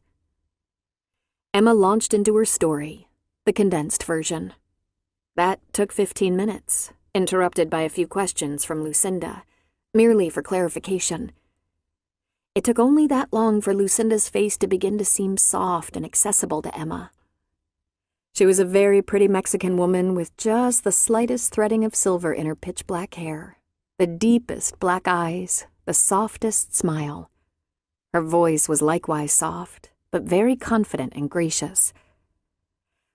Emma launched into her story, the condensed version. That took 15 minutes, interrupted by a few questions from Lucinda, merely for clarification. It took only that long for Lucinda's face to begin to seem soft and accessible to Emma. She was a very pretty Mexican woman with just the slightest threading of silver in her pitch-black hair, the deepest black eyes, the softest smile. Her voice was likewise soft, but very confident and gracious.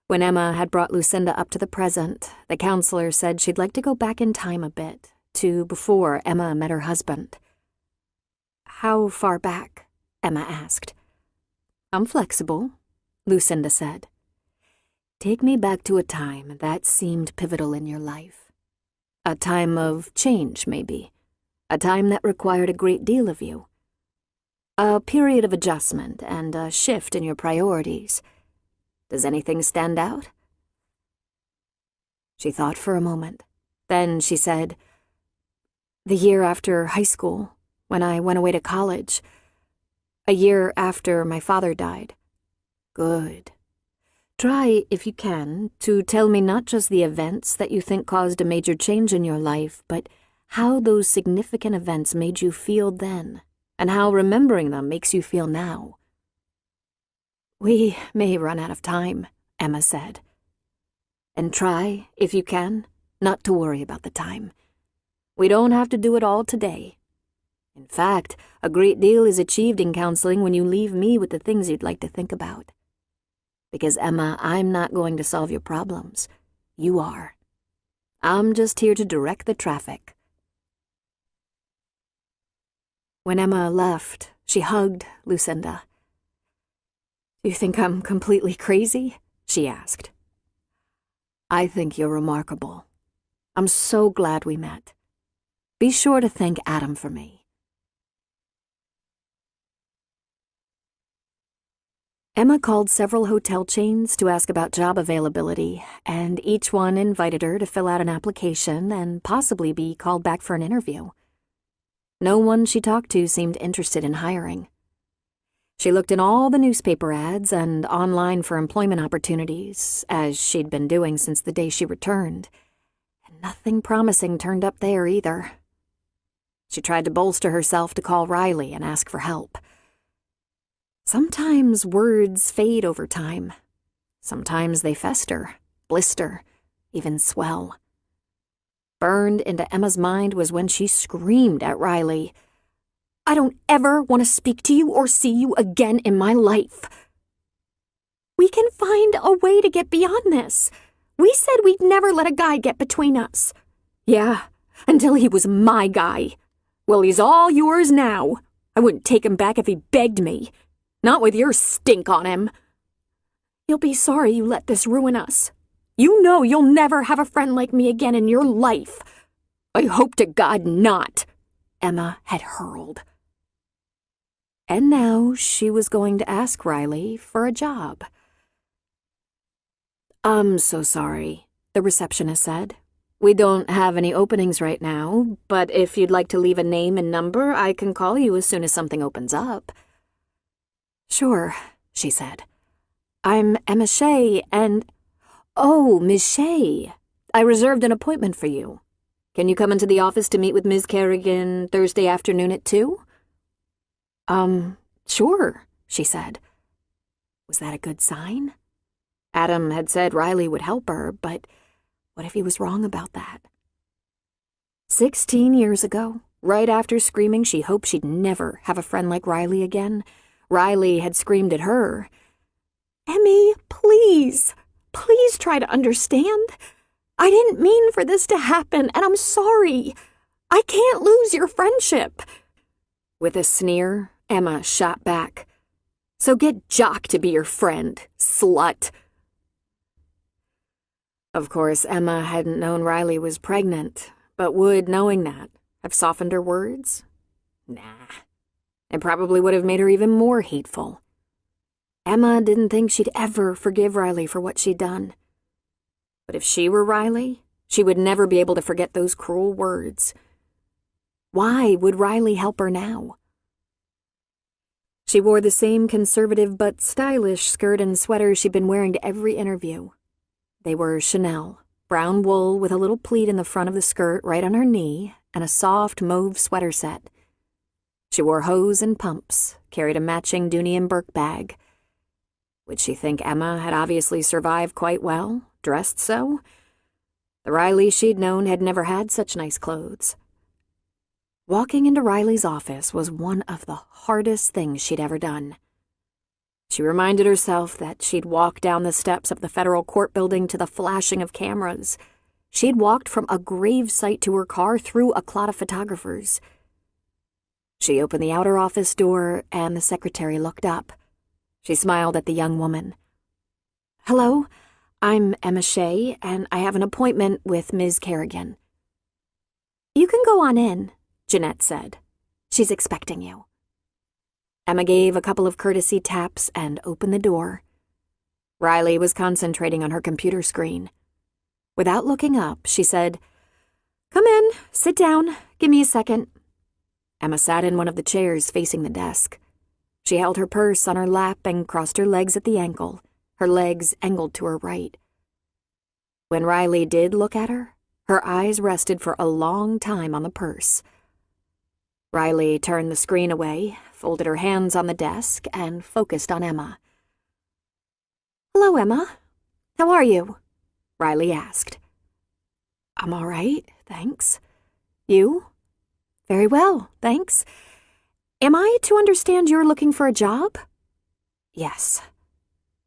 When Emma had brought Lucinda up to the present, the counselor said she'd like to go back in time a bit, to before Emma met her husband. "How far back?" Emma asked. "I'm flexible," Lucinda said. "Take me back to a time that seemed pivotal in your life. A time of change, maybe. A time that required a great deal of you. A period of adjustment and a shift in your priorities. Does anything stand out?" She thought for a moment. Then she said, "The year after high school, when I went away to college. A year after my father died." "Good. Try, if you can, to tell me not just the events that you think caused a major change in your life, but how those significant events made you feel then, and how remembering them makes you feel now." "We may run out of time," Emma said. "And try, if you can, not to worry about the time. We don't have to do it all today. In fact, a great deal is achieved in counseling when you leave me with the things you'd like to think about. Because, Emma, I'm not going to solve your problems. You are. I'm just here to direct the traffic." When Emma left, she hugged Lucinda. "Do you think I'm completely crazy?" she asked. "I think you're remarkable. I'm so glad we met. Be sure to thank Adam for me." Emma called several hotel chains to ask about job availability, and each one invited her to fill out an application and possibly be called back for an interview. No one she talked to seemed interested in hiring. She looked in all the newspaper ads and online for employment opportunities, as she'd been doing since the day she returned, and nothing promising turned up there either. She tried to bolster herself to call Riley and ask for help. Sometimes words fade over time. Sometimes they fester, blister, even swell. Burned into Emma's mind was when she screamed at Riley, "I don't ever want to speak to you or see you again in my life." "We can find a way to get beyond this. We said we'd never let a guy get between us." "Yeah, until he was my guy. Well, he's all yours now. I wouldn't take him back if he begged me. Not with your stink on him." "You'll be sorry you let this ruin us. You know you'll never have a friend like me again in your life." "I hope to God not," Emma had hurled. And now she was going to ask Riley for a job. "I'm so sorry," the receptionist said. "We don't have any openings right now, but if you'd like to leave a name and number, I can call you as soon as something opens up." "Sure," she said. "I'm Emma Shea, and—" "Oh, Miss Shea, I reserved an appointment for you. Can you come into the office to meet with Ms. Kerrigan Thursday afternoon at 2? Sure," she said. Was that a good sign? Adam had said Riley would help her, but what if he was wrong about that? 16 years ago, right after screaming she hoped she'd never have a friend like Riley again, Riley had screamed at her, "Emmy, please, please try to understand. I didn't mean for this to happen, and I'm sorry. I can't lose your friendship." With a sneer, Emma shot back, "So get Jock to be your friend, slut." Of course, Emma hadn't known Riley was pregnant, but would, knowing that, have softened her words? Nah. It probably would have made her even more hateful. Emma didn't think she'd ever forgive Riley for what she'd done. But if she were Riley, she would never be able to forget those cruel words. Why would Riley help her now? She wore the same conservative but stylish skirt and sweater she'd been wearing to every interview. They were Chanel, brown wool with a little pleat in the front of the skirt right on her knee, and a soft mauve sweater set. She wore hose and pumps, carried a matching Dooney and Burke bag. Would she think Emma had obviously survived quite well, dressed so? The Riley she'd known had never had such nice clothes. Walking into Riley's office was one of the hardest things she'd ever done. She reminded herself that she'd walked down the steps of the federal court building to the flashing of cameras. She'd walked from a grave site to her car through a clot of photographers. She opened the outer office door, and the secretary looked up. She smiled at the young woman. "Hello, I'm Emma Shea, and I have an appointment with Ms. Kerrigan." "You can go on in," Jeanette said. "She's expecting you." Emma gave a couple of courtesy taps and opened the door. Riley was concentrating on her computer screen. Without looking up, she said, "Come in, sit down, give me a second." Emma sat in one of the chairs facing the desk. She held her purse on her lap and crossed her legs at the ankle, her legs angled to her right. When Riley did look at her, her eyes rested for a long time on the purse. Riley turned the screen away, folded her hands on the desk, and focused on Emma. "Hello, Emma. How are you?" Riley asked. "I'm all right, thanks. You?" "Very well, thanks. Am I to understand you're looking for a job?" "Yes."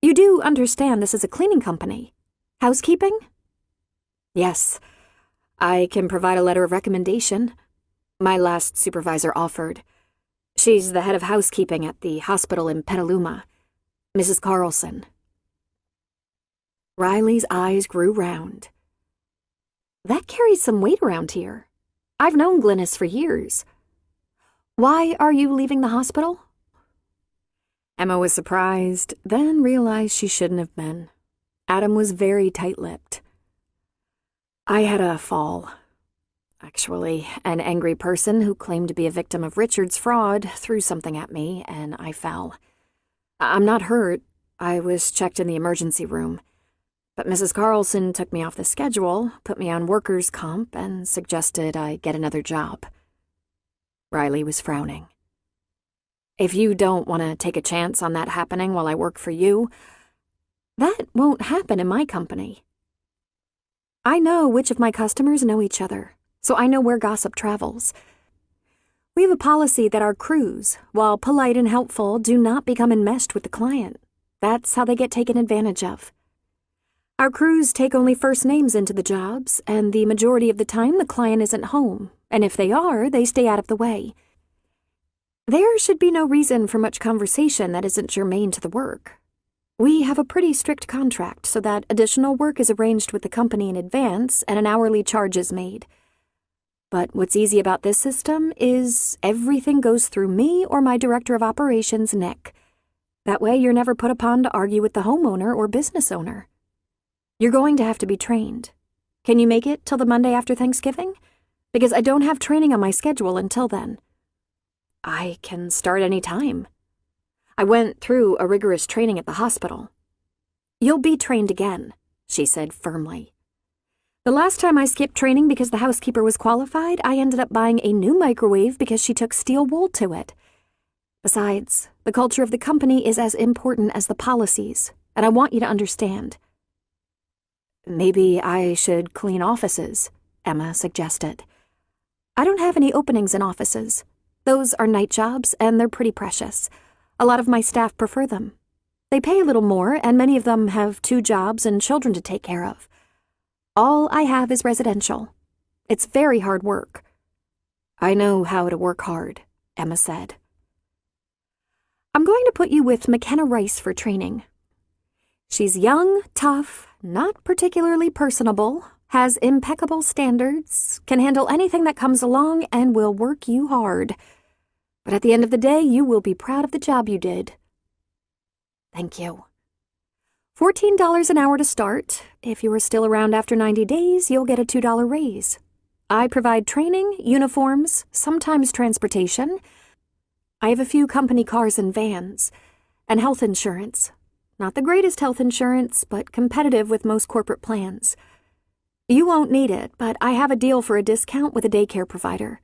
"You do understand this is a cleaning company? Housekeeping?" "Yes. I can provide a letter of recommendation. My last supervisor offered. She's the head of housekeeping at the hospital in Petaluma, Mrs. Carlson." Riley's eyes grew round. "That carries some weight around here. I've known Glynis for years. Why are you leaving the hospital?" Emma was surprised, then realized she shouldn't have been. Adam was very tight-lipped. "I had a fall. Actually, an angry person who claimed to be a victim of Richard's fraud threw something at me, and I fell. I'm not hurt. I was checked in the emergency room. But Mrs. Carlson took me off the schedule, put me on workers' comp, and suggested I get another job." Riley was frowning. "If you don't want to take a chance on that happening while I work for you, that won't happen in my company. I know which of my customers know each other, so I know where gossip travels. We have a policy that our crews, while polite and helpful, do not become enmeshed with the client. That's how they get taken advantage of. Our crews take only first names into the jobs, and the majority of the time the client isn't home, and if they are, they stay out of the way. There should be no reason for much conversation that isn't germane to the work. We have a pretty strict contract so that additional work is arranged with the company in advance and an hourly charge is made. But what's easy about this system is everything goes through me or my director of operations, Nick. That way you're never put upon to argue with the homeowner or business owner. You're going to have to be trained. Can you make it till the Monday after Thanksgiving? Because I don't have training on my schedule until then." "I can start any time. I went through a rigorous training at the hospital." "You'll be trained again," she said firmly. "The last time I skipped training because the housekeeper was qualified, I ended up buying a new microwave because she took steel wool to it. Besides, the culture of the company is as important as the policies, and I want you to understand." "Maybe I should clean offices," Emma suggested. "I don't have any openings in offices. Those are night jobs, and they're pretty precious. A lot of my staff prefer them. They pay a little more, and many of them have 2 jobs and children to take care of. All I have is residential. It's very hard work." "I know how to work hard," Emma said. "I'm going to put you with McKenna Rice for training. She's young, tough, not particularly personable, has impeccable standards, can handle anything that comes along, and will work you hard. But at the end of the day, you will be proud of the job you did." Thank you. $14 an hour to start. If you are still around after 90 days, you'll get a $2 raise. I provide training, uniforms, sometimes transportation. I have a few company cars and vans, and health insurance. Not the greatest health insurance, but competitive with most corporate plans. You won't need it, but I have a deal for a discount with a daycare provider.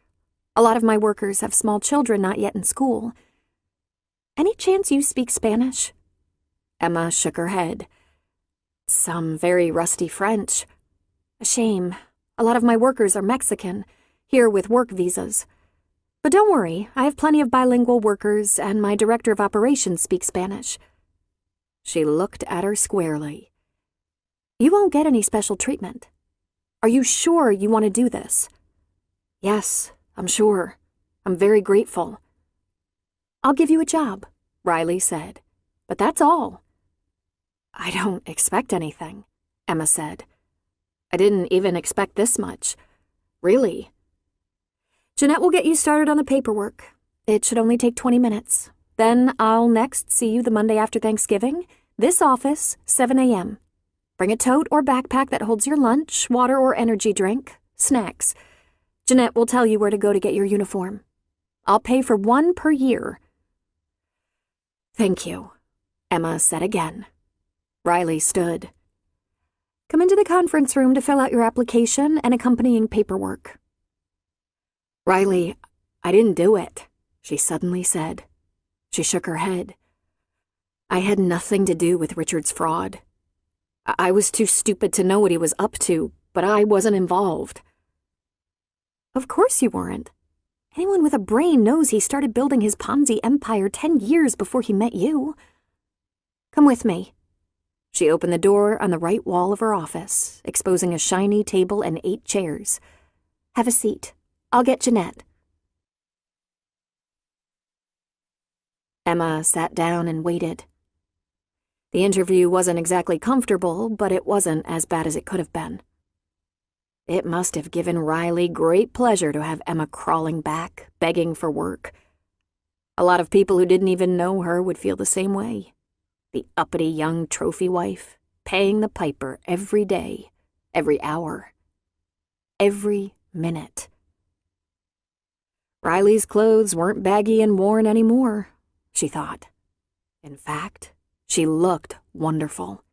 A lot of my workers have small children not yet in school. Any chance you speak Spanish? Emma shook her head. Some very rusty French. A shame. A lot of my workers are Mexican, here with work visas. But don't worry, I have plenty of bilingual workers, and my director of operations speaks Spanish. She looked at her squarely. You won't get any special treatment. Are you sure you want to do this? Yes, I'm sure. I'm very grateful. I'll give you a job, Riley said. But that's all. I don't expect anything, Emma said. I didn't even expect this much. Really. Jeanette will get you started on the paperwork. It should only take 20 minutes. Then I'll next see you the Monday after Thanksgiving. This office, 7 a.m. Bring a tote or backpack that holds your lunch, water or energy drink, snacks. Jeanette will tell you where to go to get your uniform. I'll pay for one per year. Thank you, Emma said again. Riley stood. Come into the conference room to fill out your application and accompanying paperwork. Riley, I didn't do it, she suddenly said. She shook her head. I had nothing to do with Richard's fraud. I was too stupid to know what he was up to, but I wasn't involved. Of course you weren't. Anyone with a brain knows he started building his Ponzi empire 10 years before he met you. Come with me. She opened the door on the right wall of her office, exposing a shiny table and 8 chairs. Have a seat. I'll get Jeanette. Emma sat down and waited. The interview wasn't exactly comfortable, but it wasn't as bad as it could have been. It must have given Riley great pleasure to have Emma crawling back, begging for work. A lot of people who didn't even know her would feel the same way. The uppity young trophy wife, paying the piper every day, every hour, every minute. Riley's clothes weren't baggy and worn anymore, she thought. In fact, she looked wonderful.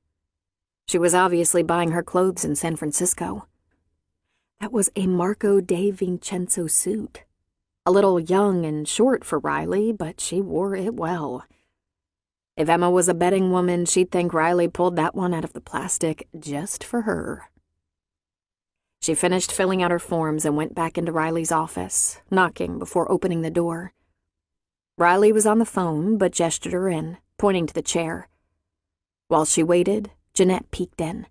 She was obviously buying her clothes in San Francisco. That was a Marco de Vincenzo suit. A little young and short for Riley, but she wore it well. If Emma was a betting woman, she'd think Riley pulled that one out of the plastic just for her. She finished filling out her forms and went back into Riley's office, knocking before opening the door. Riley was on the phone, but gestured her in, pointing to the chair. While she waited, Jeanette peeked in.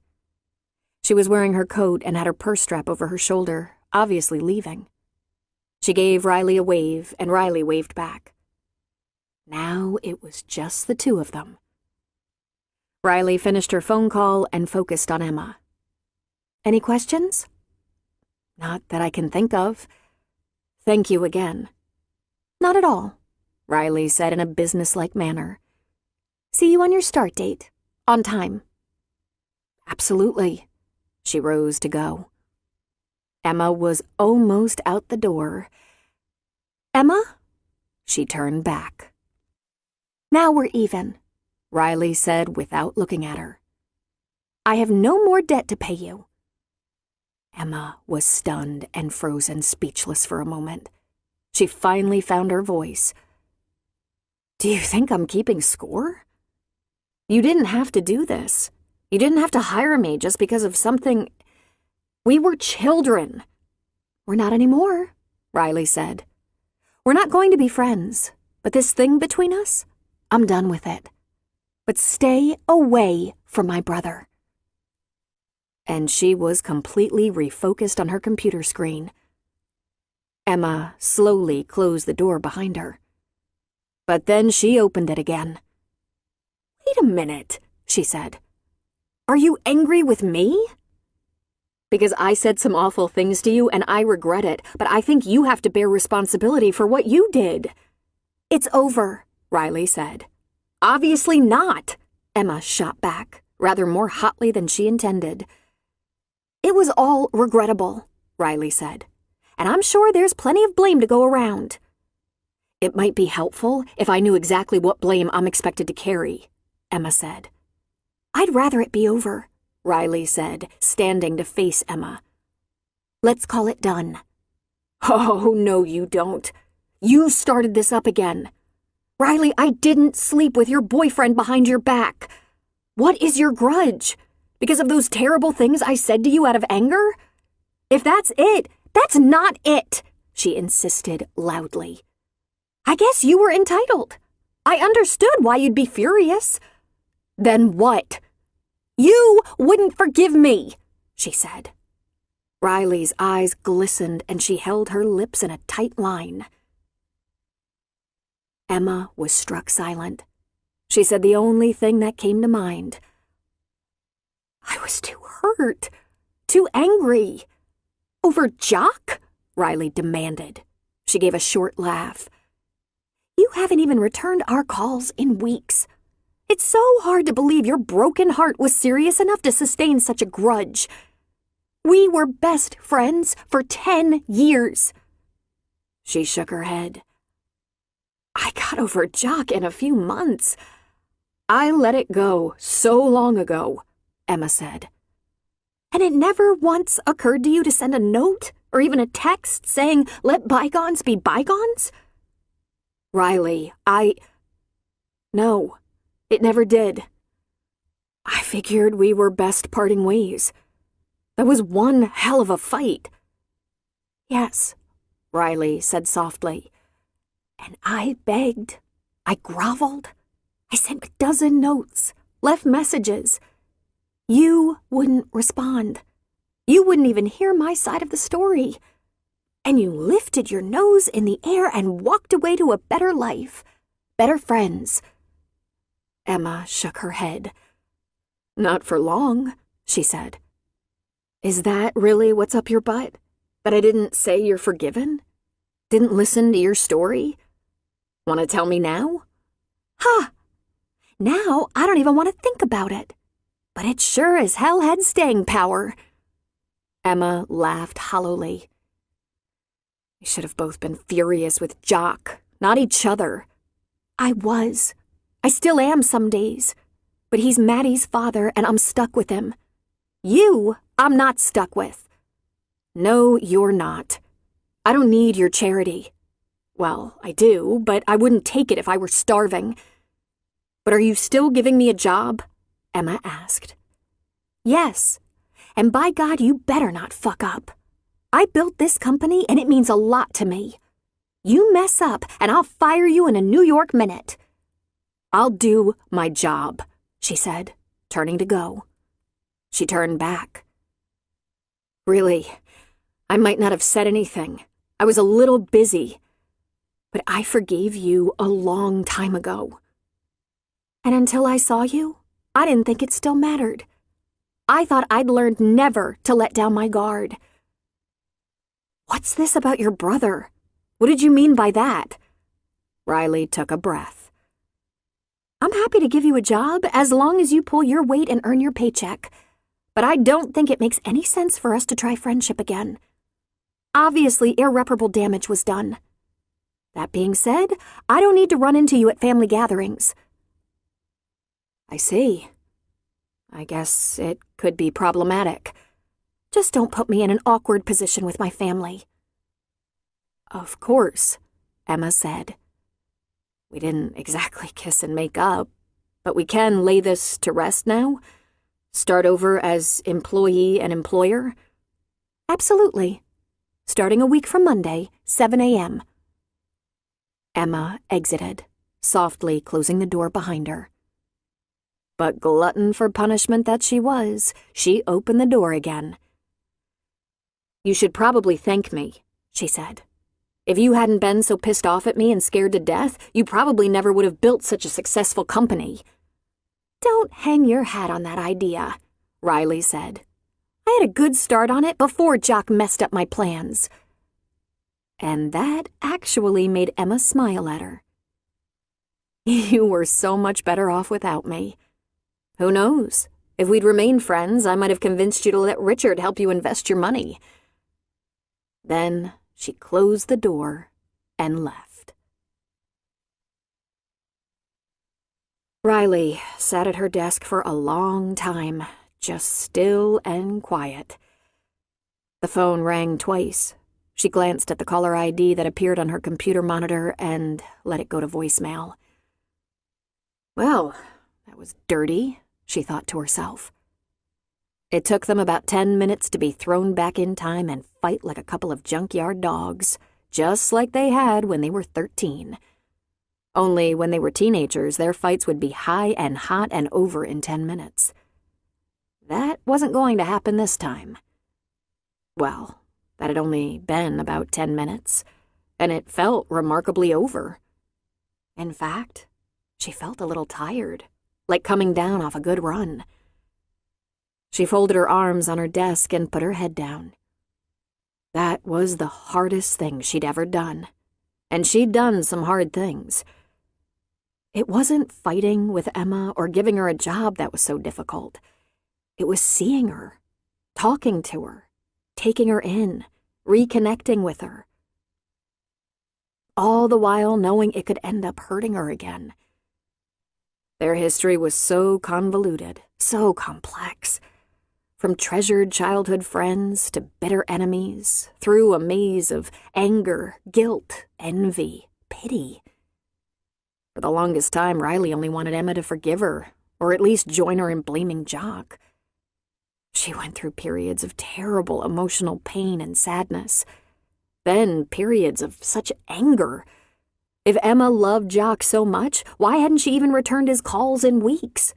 She was wearing her coat and had her purse strap over her shoulder, obviously leaving. She gave Riley a wave, and Riley waved back. Now it was just the two of them. Riley finished her phone call and focused on Emma. Any questions? Not that I can think of. Thank you again. Not at all, Riley said in a businesslike manner. See you on your start date. On time. Absolutely. She rose to go. Emma was almost out the door. Emma? She turned back. Now we're even, Riley said without looking at her. I have no more debt to pay you. Emma was stunned and frozen speechless for a moment. She finally found her voice. Do you think I'm keeping score? You didn't have to do this. You didn't have to hire me just because of something. We were children. We're not anymore, Riley said. We're not going to be friends, but this thing between us, I'm done with it. But stay away from my brother. And she was completely refocused on her computer screen. Emma slowly closed the door behind her. But then she opened it again. Wait a minute, she said. Are you angry with me? Because I said some awful things to you and I regret it, but I think you have to bear responsibility for what you did. It's over, Riley said. Obviously not, Emma shot back, rather more hotly than she intended. It was all regrettable, Riley said, and I'm sure there's plenty of blame to go around. It might be helpful if I knew exactly what blame I'm expected to carry, Emma said. I'd rather it be over, Riley said, standing to face Emma. Let's call it done. Oh, no, you don't. You started this up again. Riley, I didn't sleep with your boyfriend behind your back. What is your grudge? Because of those terrible things I said to you out of anger? If that's it, that's not it, she insisted loudly. I guess you were entitled. I understood why you'd be furious. Then what? You wouldn't forgive me, she said. Riley's eyes glistened and she held her lips in a tight line. Emma was struck silent. She said the only thing that came to mind. I was too hurt, too angry. Over Jock? Riley demanded. She gave a short laugh. You haven't even returned our calls in weeks. It's so hard to believe your broken heart was serious enough to sustain such a grudge. We were best friends for 10 years. She shook her head. I got over Jock in a few months. I let it go so long ago, Emma said. And it never once occurred to you to send a note or even a text saying, let bygones be bygones? Riley, No, it never did. I figured we were best parting ways. That was one hell of a fight. Yes, Riley said softly. And I begged. I groveled. I sent a dozen notes, left messages. You wouldn't respond. You wouldn't even hear my side of the story. And you lifted your nose in the air and walked away to a better life, better friends. Emma shook her head. Not for long, she said. Is that really what's up your butt? That I didn't say you're forgiven? Didn't listen to your story? Want to tell me now? Ha! Now I don't even want to think about it. But it sure as hell had staying power. Emma laughed hollowly. We should have both been furious with Jock, not each other. I was. I still am some days. But he's Maddie's father and I'm stuck with him. You, I'm not stuck with. No, you're not. I don't need your charity. Well, I do, but I wouldn't take it if I were starving. But are you still giving me a job? Emma asked. Yes, and by God, you better not fuck up. I built this company and it means a lot to me. You mess up and I'll fire you in a New York minute. I'll do my job, she said, turning to go. She turned back. Really, I might not have said anything. I was a little busy. But I forgave you a long time ago. And until I saw you, I didn't think it still mattered. I thought I'd learned never to let down my guard. What's this about your brother? What did you mean by that? Riley took a breath. I'm happy to give you a job as long as you pull your weight and earn your paycheck. But I don't think it makes any sense for us to try friendship again. Obviously, irreparable damage was done. That being said, I don't need to run into you at family gatherings. I see. I guess it could be problematic. Just don't put me in an awkward position with my family. Of course, Emma said. We didn't exactly kiss and make up, but we can lay this to rest now? Start over as employee and employer? Absolutely. Starting a week from Monday, 7 a.m. Emma exited, softly closing the door behind her. But glutton for punishment that she was, she opened the door again. You should probably thank me, she said. If you hadn't been so pissed off at me and scared to death, you probably never would have built such a successful company. Don't hang your hat on that idea, Riley said. I had a good start on it before Jock messed up my plans. And that actually made Emma smile at her. You were so much better off without me. Who knows? If we'd remained friends, I might have convinced you to let Richard help you invest your money." Then she closed the door and left. Riley sat at her desk for a long time, just still and quiet. The phone rang twice. She glanced at the caller ID that appeared on her computer monitor and let it go to voicemail. Well, that was dirty, she thought to herself. It took them about 10 minutes to be thrown back in time and fight like a couple of junkyard dogs, just like they had when they were 13. Only when they were teenagers, their fights would be high and hot and over in 10 minutes. That wasn't going to happen this time. Well, that had only been about 10 minutes, and it felt remarkably over. In fact, she felt a little tired, like coming down off a good run. She folded her arms on her desk and put her head down. That was the hardest thing she'd ever done, and she'd done some hard things. It wasn't fighting with Emma or giving her a job that was so difficult. It was seeing her, talking to her, taking her in, reconnecting with her. All the while knowing it could end up hurting her again. Their history was so convoluted, so complex. From treasured childhood friends to bitter enemies, through a maze of anger, guilt, envy, pity. For the longest time, Riley only wanted Emma to forgive her, or at least join her in blaming Jock. She went through periods of terrible emotional pain and sadness, then periods of such anger. If Emma loved Jock so much, why hadn't she even returned his calls in weeks?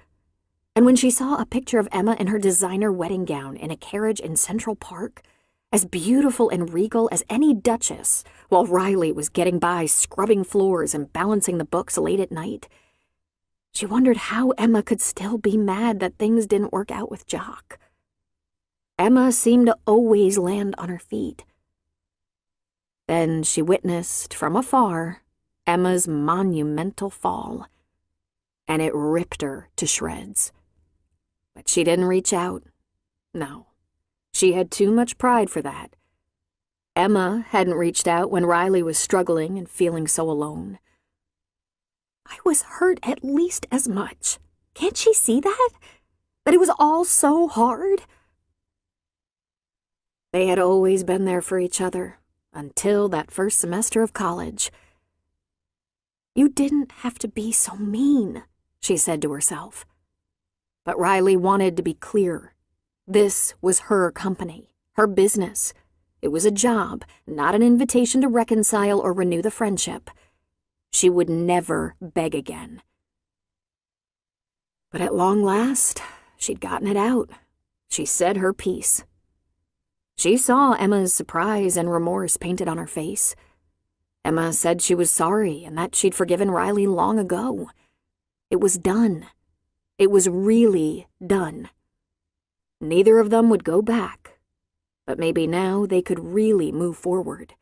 And when she saw a picture of Emma in her designer wedding gown in a carriage in Central Park, as beautiful and regal as any duchess, while Riley was getting by scrubbing floors and balancing the books late at night, she wondered how Emma could still be mad that things didn't work out with Jock. Emma seemed to always land on her feet. Then she witnessed, from afar, Emma's monumental fall, and it ripped her to shreds. But she didn't reach out. No, she had too much pride for that. Emma hadn't reached out when Riley was struggling and feeling so alone. I was hurt at least as much. Can't she see that? That it was all so hard? They had always been there for each other, until that first semester of college. You didn't have to be so mean, she said to herself. But Riley wanted to be clear. This was her company, her business. It was a job, not an invitation to reconcile or renew the friendship. She would never beg again. But at long last, she'd gotten it out. She said her piece. She saw Emma's surprise and remorse painted on her face. Emma said she was sorry and that she'd forgiven Riley long ago. It was done. It was really done. Neither of them would go back, but maybe now they could really move forward.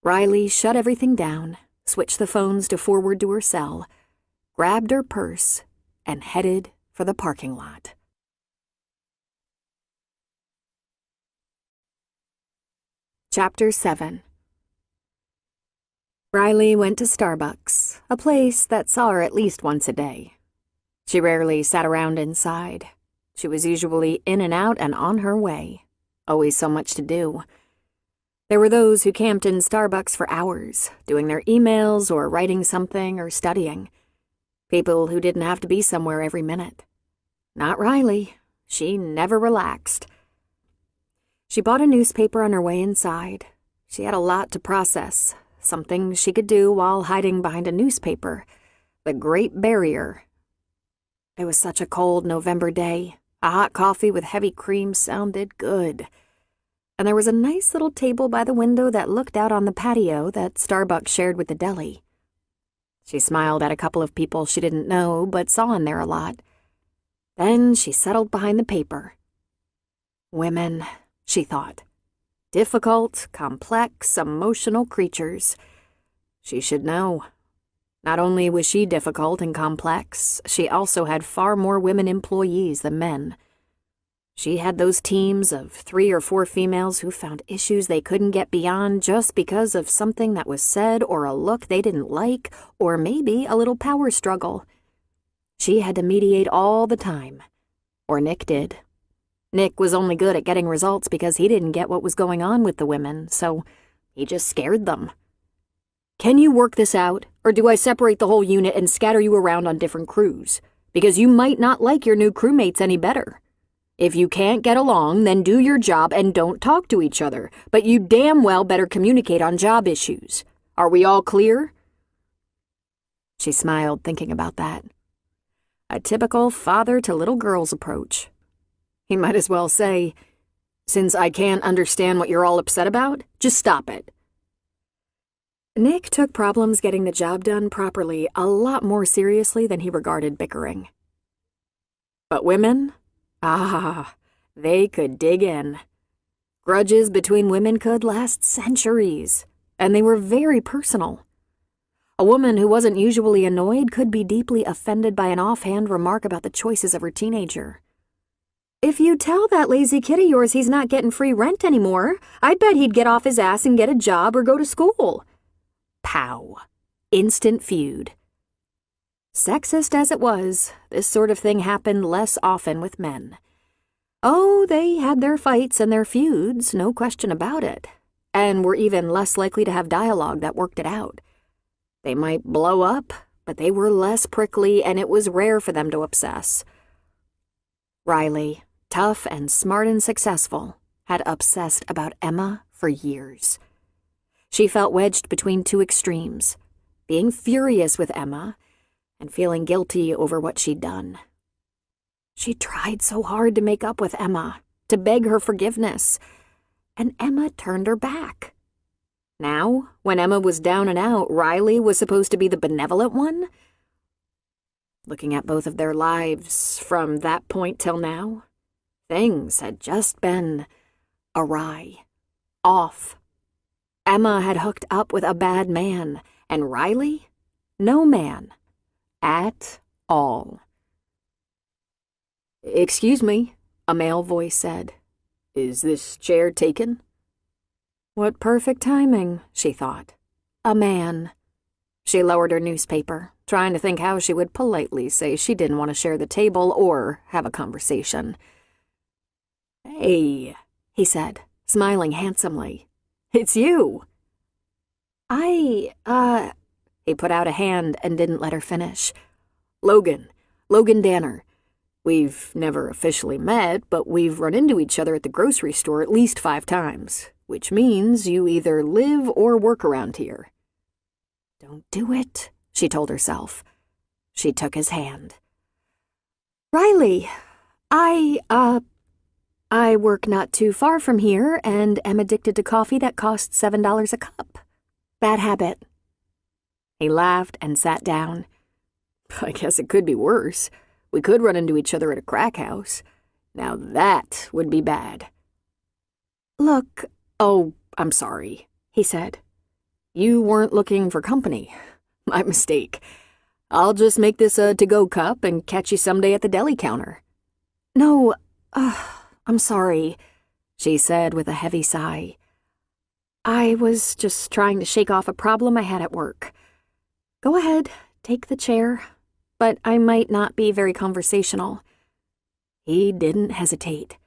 Riley shut everything down, switched the phones to forward to her cell, grabbed her purse, and headed for the parking lot. Chapter 7. Riley went to Starbucks, a place that saw her at least once a day. She rarely sat around inside. She was usually in and out and on her way. Always so much to do. There were those who camped in Starbucks for hours, doing their emails or writing something or studying. People who didn't have to be somewhere every minute. Not Riley. She never relaxed. She bought a newspaper on her way inside. She had a lot to process, something she could do while hiding behind a newspaper. The Great Barrier. It was such a cold November day. A hot coffee with heavy cream sounded good. And there was a nice little table by the window that looked out on the patio that Starbucks shared with the deli. She smiled at a couple of people she didn't know but saw in there a lot. Then she settled behind the paper. Women, she thought. Difficult, complex, emotional creatures. She should know. Not only was she difficult and complex, she also had far more women employees than men. She had those teams of 3 or 4 females who found issues they couldn't get beyond just because of something that was said or a look they didn't like, or maybe a little power struggle. She had to mediate all the time. Or Nick did. Nick was only good at getting results because he didn't get what was going on with the women, so he just scared them. "Can you work this out, or do I separate the whole unit and scatter you around on different crews? Because you might not like your new crewmates any better. If you can't get along, then do your job and don't talk to each other, but you damn well better communicate on job issues. Are we all clear?" She smiled, thinking about that. A typical father-to-little girls approach. He might as well say, "Since I can't understand what you're all upset about, just stop it." Nick took problems getting the job done properly a lot more seriously than he regarded bickering. But women? They could dig in. Grudges between women could last centuries, and they were very personal. A woman who wasn't usually annoyed could be deeply offended by an offhand remark about the choices of her teenager. "If you tell that lazy kid of yours he's not getting free rent anymore, I bet he'd get off his ass and get a job or go to school." Pow. Instant feud. Sexist as it was, this sort of thing happened less often with men. Oh, they had their fights and their feuds, no question about it, and were even less likely to have dialogue that worked it out. They might blow up, but they were less prickly, and it was rare for them to obsess. Riley, tough and smart and successful, had obsessed about Emma for years. She felt wedged between 2 extremes, being furious with Emma and feeling guilty over what she'd done. She tried so hard to make up with Emma, to beg her forgiveness, and Emma turned her back. Now, when Emma was down and out, Riley was supposed to be the benevolent one? Looking at both of their lives from that point till now, things had just been awry, off. Emma had hooked up with a bad man, and Riley, no man, at all. "Excuse me," a male voice said. "Is this chair taken?" What perfect timing, she thought. A man. She lowered her newspaper, trying to think how she would politely say she didn't want to share the table or have a conversation. "Hey," he said, smiling handsomely. "It's you." He put out a hand and didn't let her finish. Logan Danner. We've never officially met, but we've run into each other at the grocery store at least 5 times, which means you either live or work around here." Don't do it, she told herself. She took his hand. "Riley, I work not too far from here and am addicted to coffee that costs $7 a cup. Bad habit." He laughed and sat down. "I guess it could be worse. We could run into each other at a crack house. Now that would be bad." "Look—" "Oh, I'm sorry," he said. "You weren't looking for company. My mistake. I'll just make this a to-go cup and catch you someday at the deli counter." "No, I'm sorry," she said with a heavy sigh. "I was just trying to shake off a problem I had at work. Go ahead, take the chair, but I might not be very conversational." He didn't hesitate.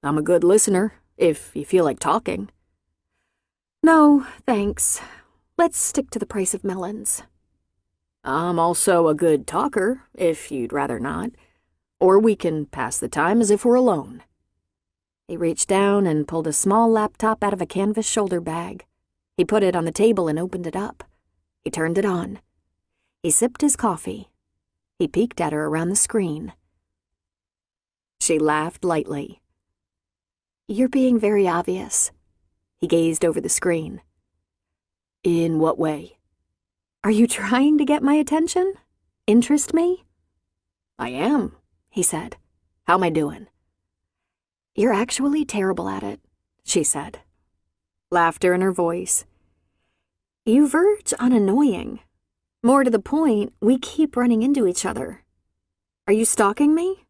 "I'm a good listener, if you feel like talking." "No, thanks. Let's stick to the price of melons." "I'm also a good talker, if you'd rather not. Or we can pass the time as if we're alone." He reached down and pulled a small laptop out of a canvas shoulder bag. He put it on the table and opened it up. He turned it on. He sipped his coffee. He peeked at her around the screen. She laughed lightly. "You're being very obvious." He gazed over the screen. "In what way?" "Are you trying to get my attention? Interest me?" "I am," he said. "How am I doing?" "You're actually terrible at it," she said. Laughter in her voice. "You verge on annoying. More to the point, we keep running into each other. Are you stalking me?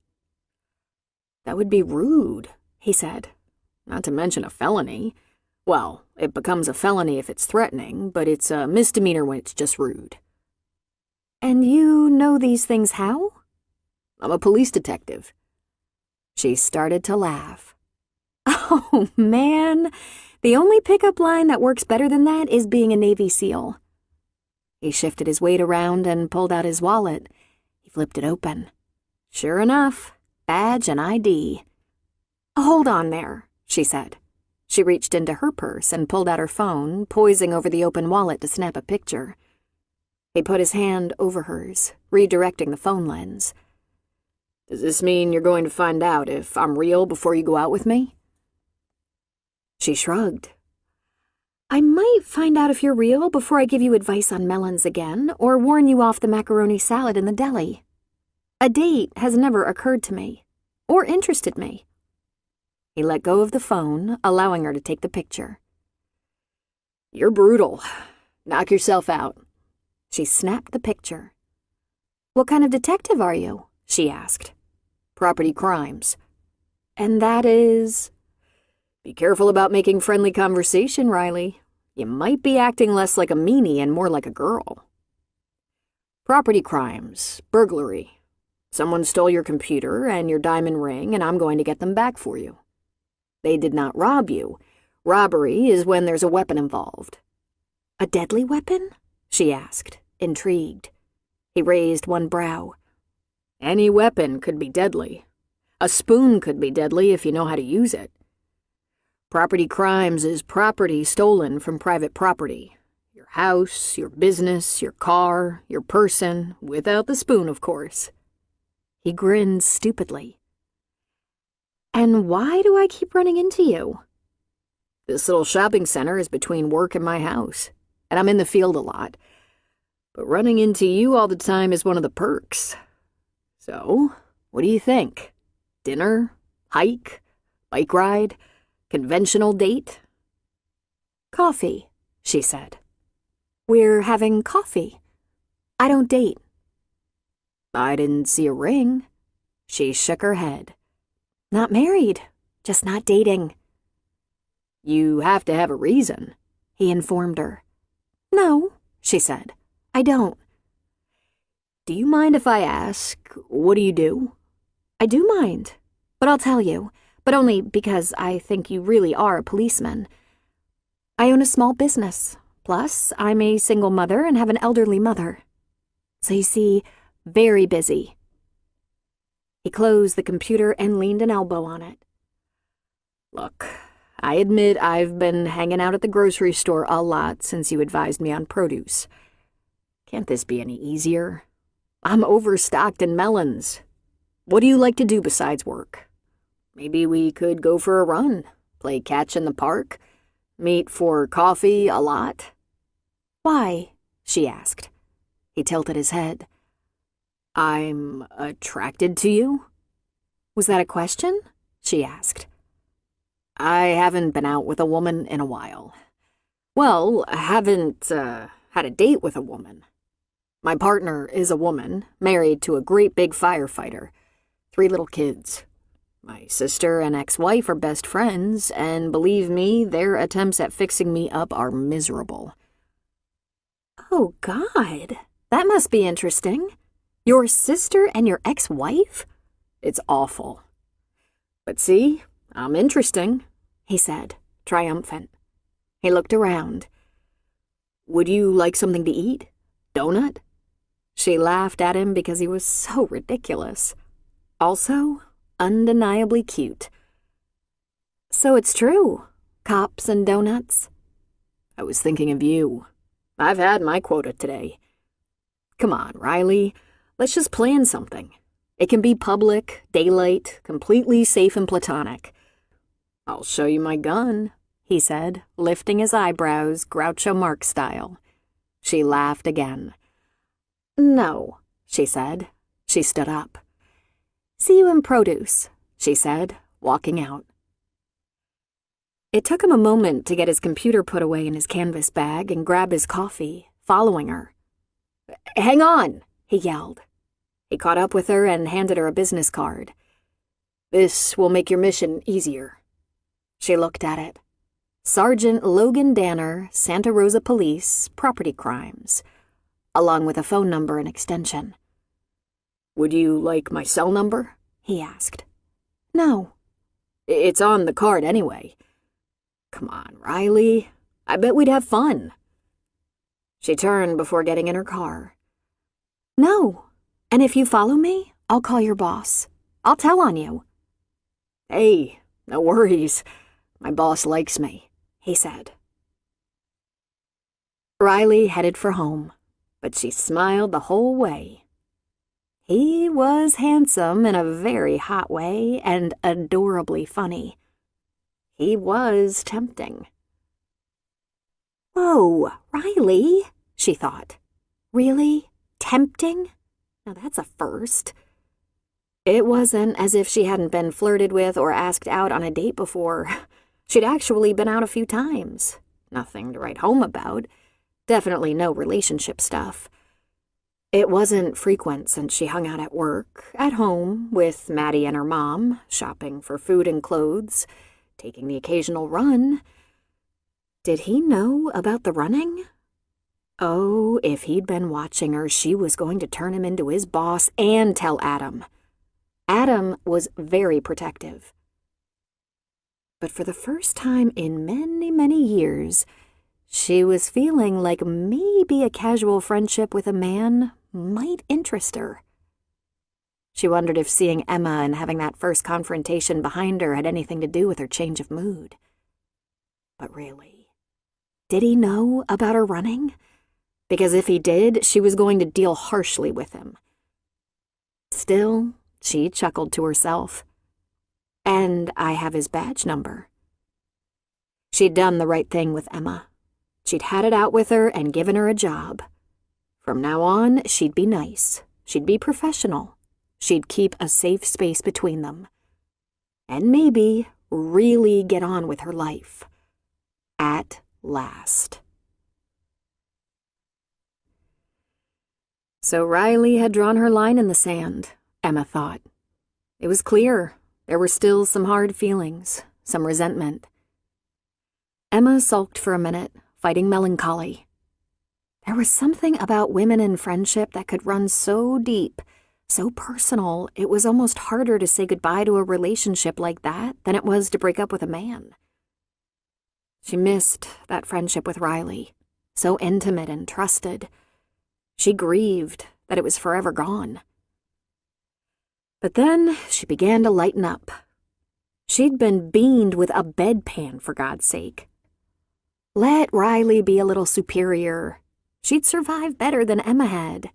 That would be rude, he said. Not to mention a felony. Well, it becomes a felony if it's threatening, but it's a misdemeanor when it's just rude. And you know these things how? I'm a police detective. She started to laugh. Oh, man. The only pickup line that works better than that is being a Navy SEAL. He shifted his weight around and pulled out his wallet. He flipped it open. Sure enough, badge and ID. Hold on there, she said. She reached into her purse and pulled out her phone, poising over the open wallet to snap a picture. He put his hand over hers, redirecting the phone lens. Does this mean you're going to find out if I'm real before you go out with me? She shrugged. I might find out if you're real before I give you advice on melons again, or warn you off the macaroni salad in the deli. A date has never occurred to me, or interested me. He let go of the phone, allowing her to take the picture. You're brutal. Knock yourself out. She snapped the picture. What kind of detective are you? She asked. Property crimes. And that is? Be careful about making friendly conversation, Riley. You might be acting less like a meanie and more like a girl. Property crimes, burglary. Someone stole your computer and your diamond ring, and I'm going to get them back for you. They did not rob you. Robbery is when there's a weapon involved. A deadly weapon? She asked, intrigued. He raised one brow. Any weapon could be deadly. A spoon could be deadly if you know how to use it. Property crimes is property stolen from private property. Your house, your business, your car, your person, without the spoon, of course. He grinned stupidly. And why do I keep running into you? This little shopping center is between work and my house, and I'm in the field a lot. But running into you all the time is one of the perks. So, what do you think? Dinner? Hike? Bike ride? Conventional date? Coffee, she said. We're having coffee. I don't date. I didn't see a ring. She shook her head. Not married, just not dating. You have to have a reason, he informed her. No, she said. I don't. Do you mind if I ask, what do you do? I do mind, but I'll tell you. But only because I think you really are a policeman. I own a small business. Plus, I'm a single mother and have an elderly mother. So you see, very busy. He closed the computer and leaned an elbow on it. Look, I admit I've been hanging out at the grocery store a lot since you advised me on produce. Can't this be any easier? I'm overstocked in melons. What do you like to do besides work? Maybe we could go for a run, play catch in the park, meet for coffee a lot. Why? She asked. He tilted his head. I'm attracted to you? Was that a question? She asked. I haven't been out with a woman in a while. Well, I haven't had a date with a woman. My partner is a woman, married to a great big firefighter, 3 little kids. My sister and ex-wife are best friends, and believe me, their attempts at fixing me up are miserable. Oh, God, that must be interesting. Your sister and your ex-wife? It's awful. But see, I'm interesting, he said, triumphant. He looked around. Would you like something to eat? Donut? She laughed at him because he was so ridiculous. Also, undeniably cute. So it's true. Cops and donuts. I was thinking of you. I've had my quota today. Come on, Riley. Let's just plan something. It can be public, daylight, completely safe and platonic. I'll show you my gun, he said, lifting his eyebrows Groucho Marx style. She laughed again. No, she said. She stood up. See you in produce, she said, walking out. It took him a moment to get his computer put away in his canvas bag and grab his coffee, following her. Hang on, he yelled. He caught up with her and handed her a business card. This will make your mission easier. She looked at it. Sergeant Logan Danner, Santa Rosa Police, Property Crimes, along with a phone number and extension. Would you like my cell number? He asked. No. It's on the card anyway. Come on, Riley. I bet we'd have fun. She turned before getting in her car. No. And if you follow me, I'll call your boss. I'll tell on you. Hey, no worries. My boss likes me, he said. Riley headed for home, but she smiled the whole way. He was handsome in a very hot way and adorably funny. He was tempting. Whoa, Riley, she thought. Really? Tempting? Now that's a first. It wasn't as if she hadn't been flirted with or asked out on a date before. She'd actually been out a few times. Nothing to write home about. Definitely no relationship stuff. It wasn't frequent since she hung out at work, at home, with Maddie and her mom, shopping for food and clothes, taking the occasional run. Did he know about the running? Oh, if he'd been watching her, she was going to turn him into his boss and tell Adam. Adam was very protective. But for the first time in many, many years, she was feeling like maybe a casual friendship with a man might interest her. She wondered if seeing Emma and having that first confrontation behind her had anything to do with her change of mood. But really, did he know about her running? Because if he did, she was going to deal harshly with him. Still, she chuckled to herself. And I have his badge number. She'd done the right thing with Emma. She'd had it out with her and given her a job. From now on, she'd be nice. She'd be professional. She'd keep a safe space between them. And maybe really get on with her life. At last. So Riley had drawn her line in the sand, Emma thought. It was clear there were still some hard feelings, some resentment. Emma sulked for a minute, fighting melancholy. There was something about women in friendship that could run so deep, so personal, it was almost harder to say goodbye to a relationship like that than it was to break up with a man. She missed that friendship with Riley, so intimate and trusted. She grieved that it was forever gone. But then she began to lighten up. She'd been beaned with a bedpan, for God's sake. Let Riley be a little superior. She'd survive better than Emma had.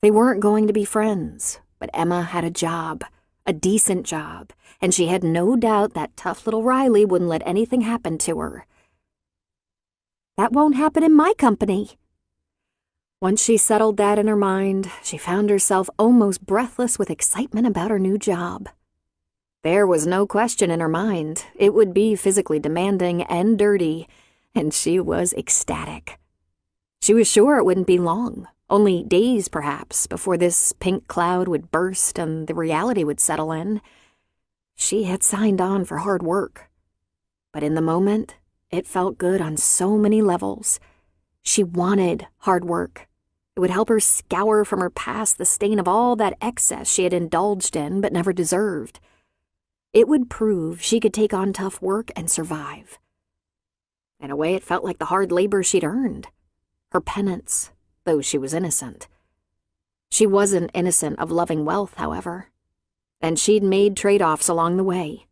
They weren't going to be friends, but Emma had a job, a decent job, and she had no doubt that tough little Riley wouldn't let anything happen to her. That won't happen in my company. Once she settled that in her mind, she found herself almost breathless with excitement about her new job. There was no question in her mind. It would be physically demanding and dirty, and she was ecstatic. She was sure it wouldn't be long, only days perhaps, before this pink cloud would burst and the reality would settle in. She had signed on for hard work. But in the moment, it felt good on so many levels. She wanted hard work. It would help her scour from her past the stain of all that excess she had indulged in but never deserved. It would prove she could take on tough work and survive. In a way, it felt like the hard labor she'd earned. Her penance, though she was innocent. She wasn't innocent of loving wealth, however. And she'd made trade-offs along the way.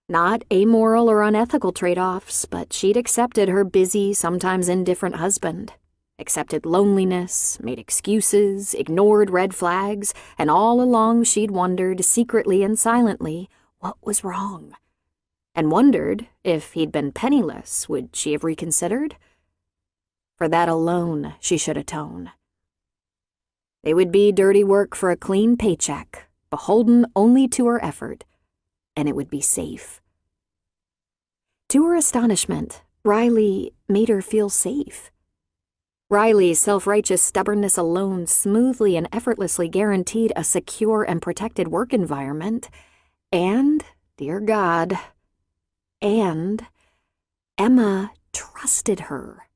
Not amoral or unethical trade-offs, but she'd accepted her busy, sometimes indifferent husband. Accepted loneliness, made excuses, ignored red flags, and all along she'd wondered, secretly and silently, what was wrong. And wondered, if he'd been penniless, would she have reconsidered? For that alone she should atone. It would be dirty work for a clean paycheck, beholden only to her effort, and it would be safe. To her astonishment, Riley made her feel safe. Riley's self-righteous stubbornness alone smoothly and effortlessly guaranteed a secure and protected work environment. And, dear God, and Emma trusted her.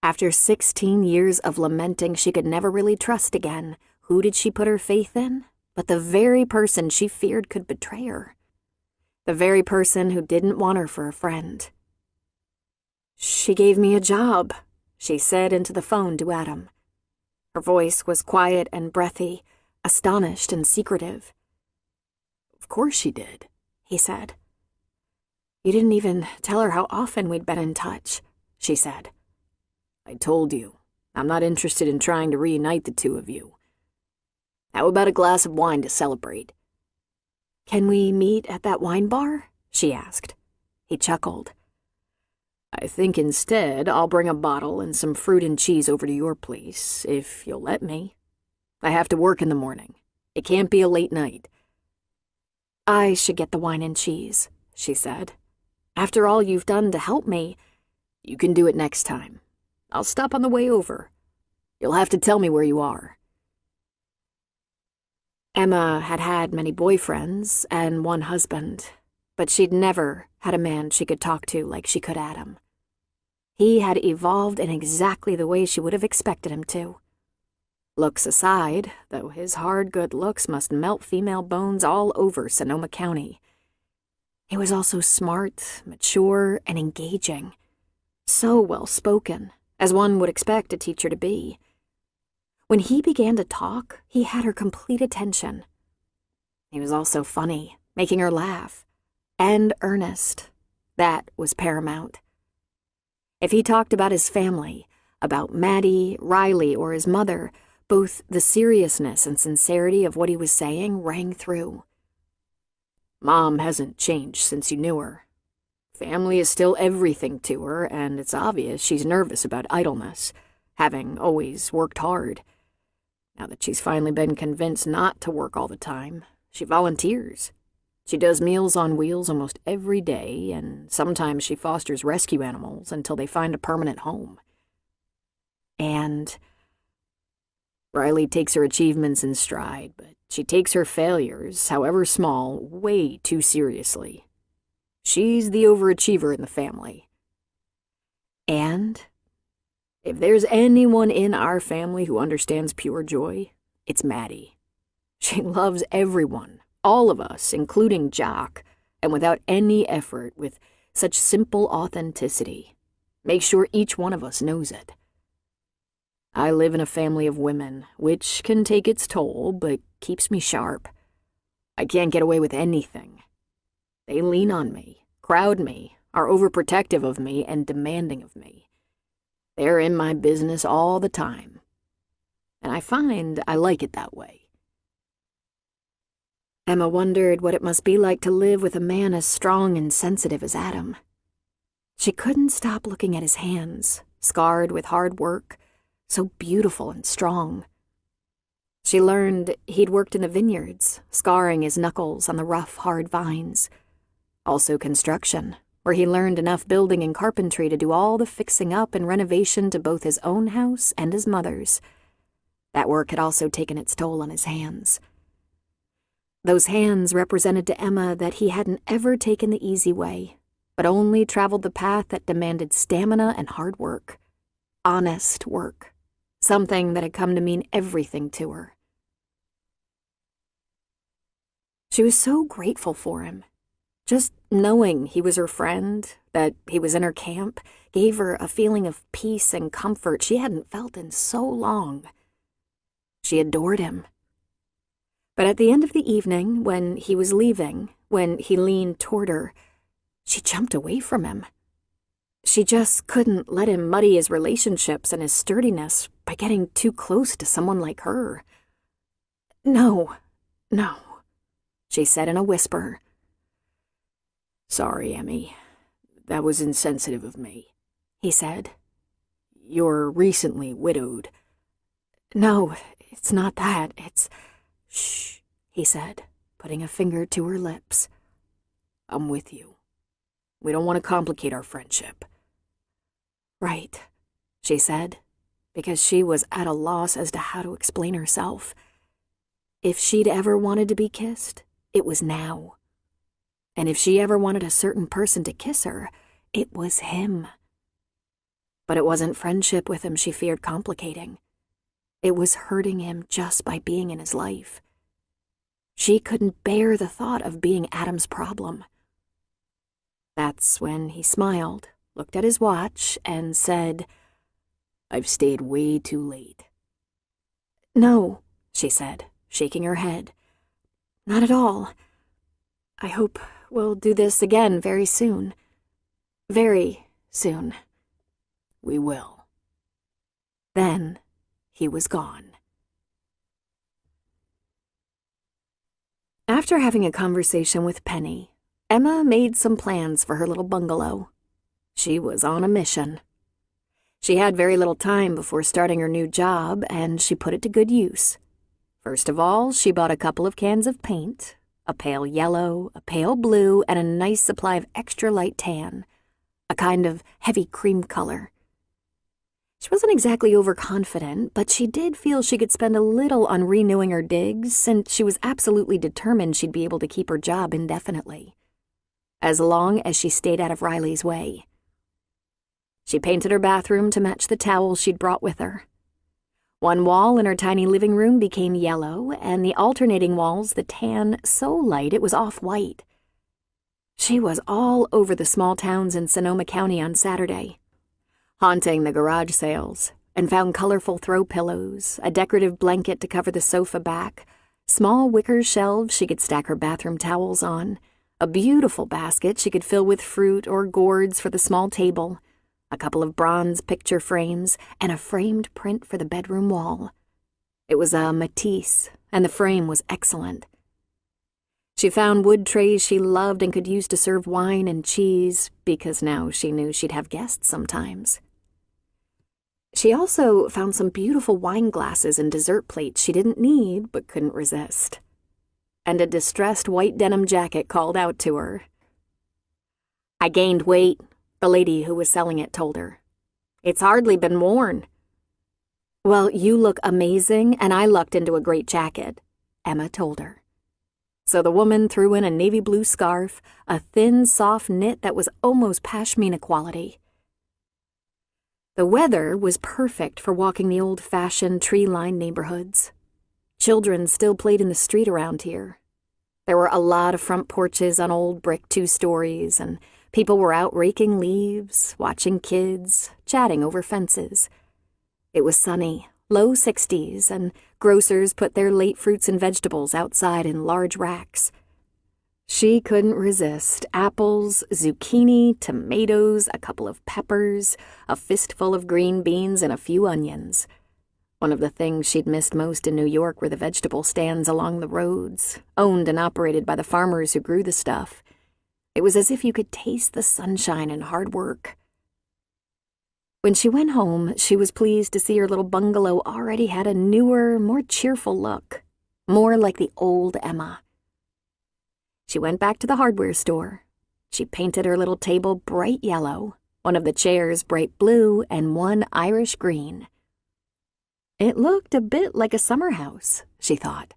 After 16 years of lamenting she could never really trust again, who did she put her faith in? But the very person she feared could betray her. The very person who didn't want her for a friend. "She gave me a job," she said into the phone to Adam. Her voice was quiet and breathy, astonished and secretive. "Of course she did," he said. "You didn't even tell her how often we'd been in touch," she said. "I told you, I'm not interested in trying to reunite the two of you. How about a glass of wine to celebrate?" "Can we meet at that wine bar?" she asked. He chuckled. "I think instead I'll bring a bottle and some fruit and cheese over to your place, if you'll let me. I have to work in the morning. It can't be a late night." "I should get the wine and cheese," she said. "After all you've done to help me." "You can do it next time. I'll stop on the way over. You'll have to tell me where you are." Emma had had many boyfriends and one husband, but she'd never had a man she could talk to like she could Adam. He had evolved in exactly the way she would have expected him to. Looks aside, though his hard good looks must melt female bones all over Sonoma County. He was also smart, mature, and engaging. So well-spoken, as one would expect a teacher to be. When he began to talk, he had her complete attention. He was also funny, making her laugh. And earnest. That was paramount. If he talked about his family, about Maddie, Riley, or his mother, both the seriousness and sincerity of what he was saying rang through. "Mom hasn't changed since you knew her. Family is still everything to her, and it's obvious she's nervous about idleness, having always worked hard. Now that she's finally been convinced not to work all the time, she volunteers. She does Meals on Wheels almost every day, and sometimes she fosters rescue animals until they find a permanent home. And Riley takes her achievements in stride, but she takes her failures, however small, way too seriously. She's the overachiever in the family. And if there's anyone in our family who understands pure joy, it's Maddie. She loves everyone, all of us, including Jock, and without any effort, with such simple authenticity. Make sure each one of us knows it. I live in a family of women, which can take its toll, but keeps me sharp. I can't get away with anything. They lean on me, crowd me, are overprotective of me, and demanding of me. They're in my business all the time. And I find I like it that way." Emma wondered what it must be like to live with a man as strong and sensitive as Adam. She couldn't stop looking at his hands, scarred with hard work, so beautiful and strong. She learned he'd worked in the vineyards, scarring his knuckles on the rough, hard vines. Also construction, where he learned enough building and carpentry to do all the fixing up and renovation to both his own house and his mother's. That work had also taken its toll on his hands. Those hands represented to Emma that he hadn't ever taken the easy way, but only traveled the path that demanded stamina and hard work. Honest work. Something that had come to mean everything to her. She was so grateful for him. Just knowing he was her friend, that he was in her camp, gave her a feeling of peace and comfort she hadn't felt in so long. She adored him. But at the end of the evening, when he was leaving, when he leaned toward her, she jumped away from him. She just couldn't let him muddy his relationships and his sturdiness by getting too close to someone like her. "No, no," she said in a whisper. "Sorry, Emmy. That was insensitive of me," he said. "You're recently widowed." "No, it's not that. It's—" "Shh," he said, putting a finger to her lips. "I'm with you. We don't want to complicate our friendship." "Right," she said, because she was at a loss as to how to explain herself. If she'd ever wanted to be kissed, it was now. And if she ever wanted a certain person to kiss her, it was him. But it wasn't friendship with him she feared complicating. It was hurting him just by being in his life. She couldn't bear the thought of being Adam's problem. That's when he smiled, looked at his watch, and said, "I've stayed way too late." "No," she said, shaking her head. "Not at all. I hope we'll do this again very soon. Very soon." "We will." Then he was gone. After having a conversation with Penny, Emma made some plans for her little bungalow. She was on a mission. She had very little time before starting her new job, and she put it to good use. First of all, she bought a couple of cans of paint, a pale yellow, a pale blue, and a nice supply of extra light tan, a kind of heavy cream color. She wasn't exactly overconfident, but she did feel she could spend a little on renewing her digs, since she was absolutely determined she'd be able to keep her job indefinitely, as long as she stayed out of Riley's way. She painted her bathroom to match the towels she'd brought with her. One wall in her tiny living room became yellow, and the alternating walls the tan so light it was off-white. She was all over the small towns in Sonoma County on Saturday, haunting the garage sales, and found colorful throw pillows, a decorative blanket to cover the sofa back, small wicker shelves she could stack her bathroom towels on, a beautiful basket she could fill with fruit or gourds for the small table, a couple of bronze picture frames, and a framed print for the bedroom wall. It was a Matisse, and the frame was excellent. She found wood trays she loved and could use to serve wine and cheese, because now she knew she'd have guests sometimes. She also found some beautiful wine glasses and dessert plates she didn't need but couldn't resist. And a distressed white denim jacket called out to her. "I gained weight," the lady who was selling it told her. "It's hardly been worn." "Well, you look amazing, and I lucked into a great jacket," Emma told her. So the woman threw in a navy blue scarf, a thin, soft knit that was almost pashmina quality. The weather was perfect for walking the old-fashioned, tree-lined neighborhoods. Children still played in the street around here. There were a lot of front porches on old brick two-stories, and people were out raking leaves, watching kids, chatting over fences. It was sunny, low 60s, and grocers put their late fruits and vegetables outside in large racks. She couldn't resist apples, zucchini, tomatoes, a couple of peppers, a fistful of green beans, and a few onions. One of the things she'd missed most in New York were the vegetable stands along the roads, owned and operated by the farmers who grew the stuff. It was as if you could taste the sunshine and hard work. When she went home, she was pleased to see her little bungalow already had a newer, more cheerful look, more like the old Emma. She went back to the hardware store. She painted her little table bright yellow, one of the chairs bright blue, and one Irish green. It looked a bit like a summer house, she thought.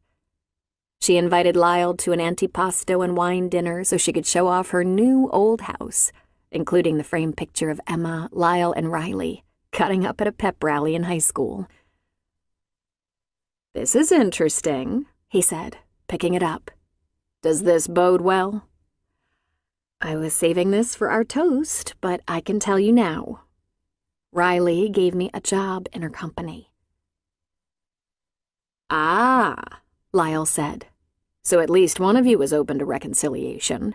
She invited Lyle to an antipasto and wine dinner so she could show off her new old house, including the framed picture of Emma, Lyle, and Riley cutting up at a pep rally in high school. "This is interesting," he said, picking it up. "Does this bode well?" "I was saving this for our toast, but I can tell you now. Riley gave me a job in her company." "Ah," Lyle said. "So at least one of you is open to reconciliation."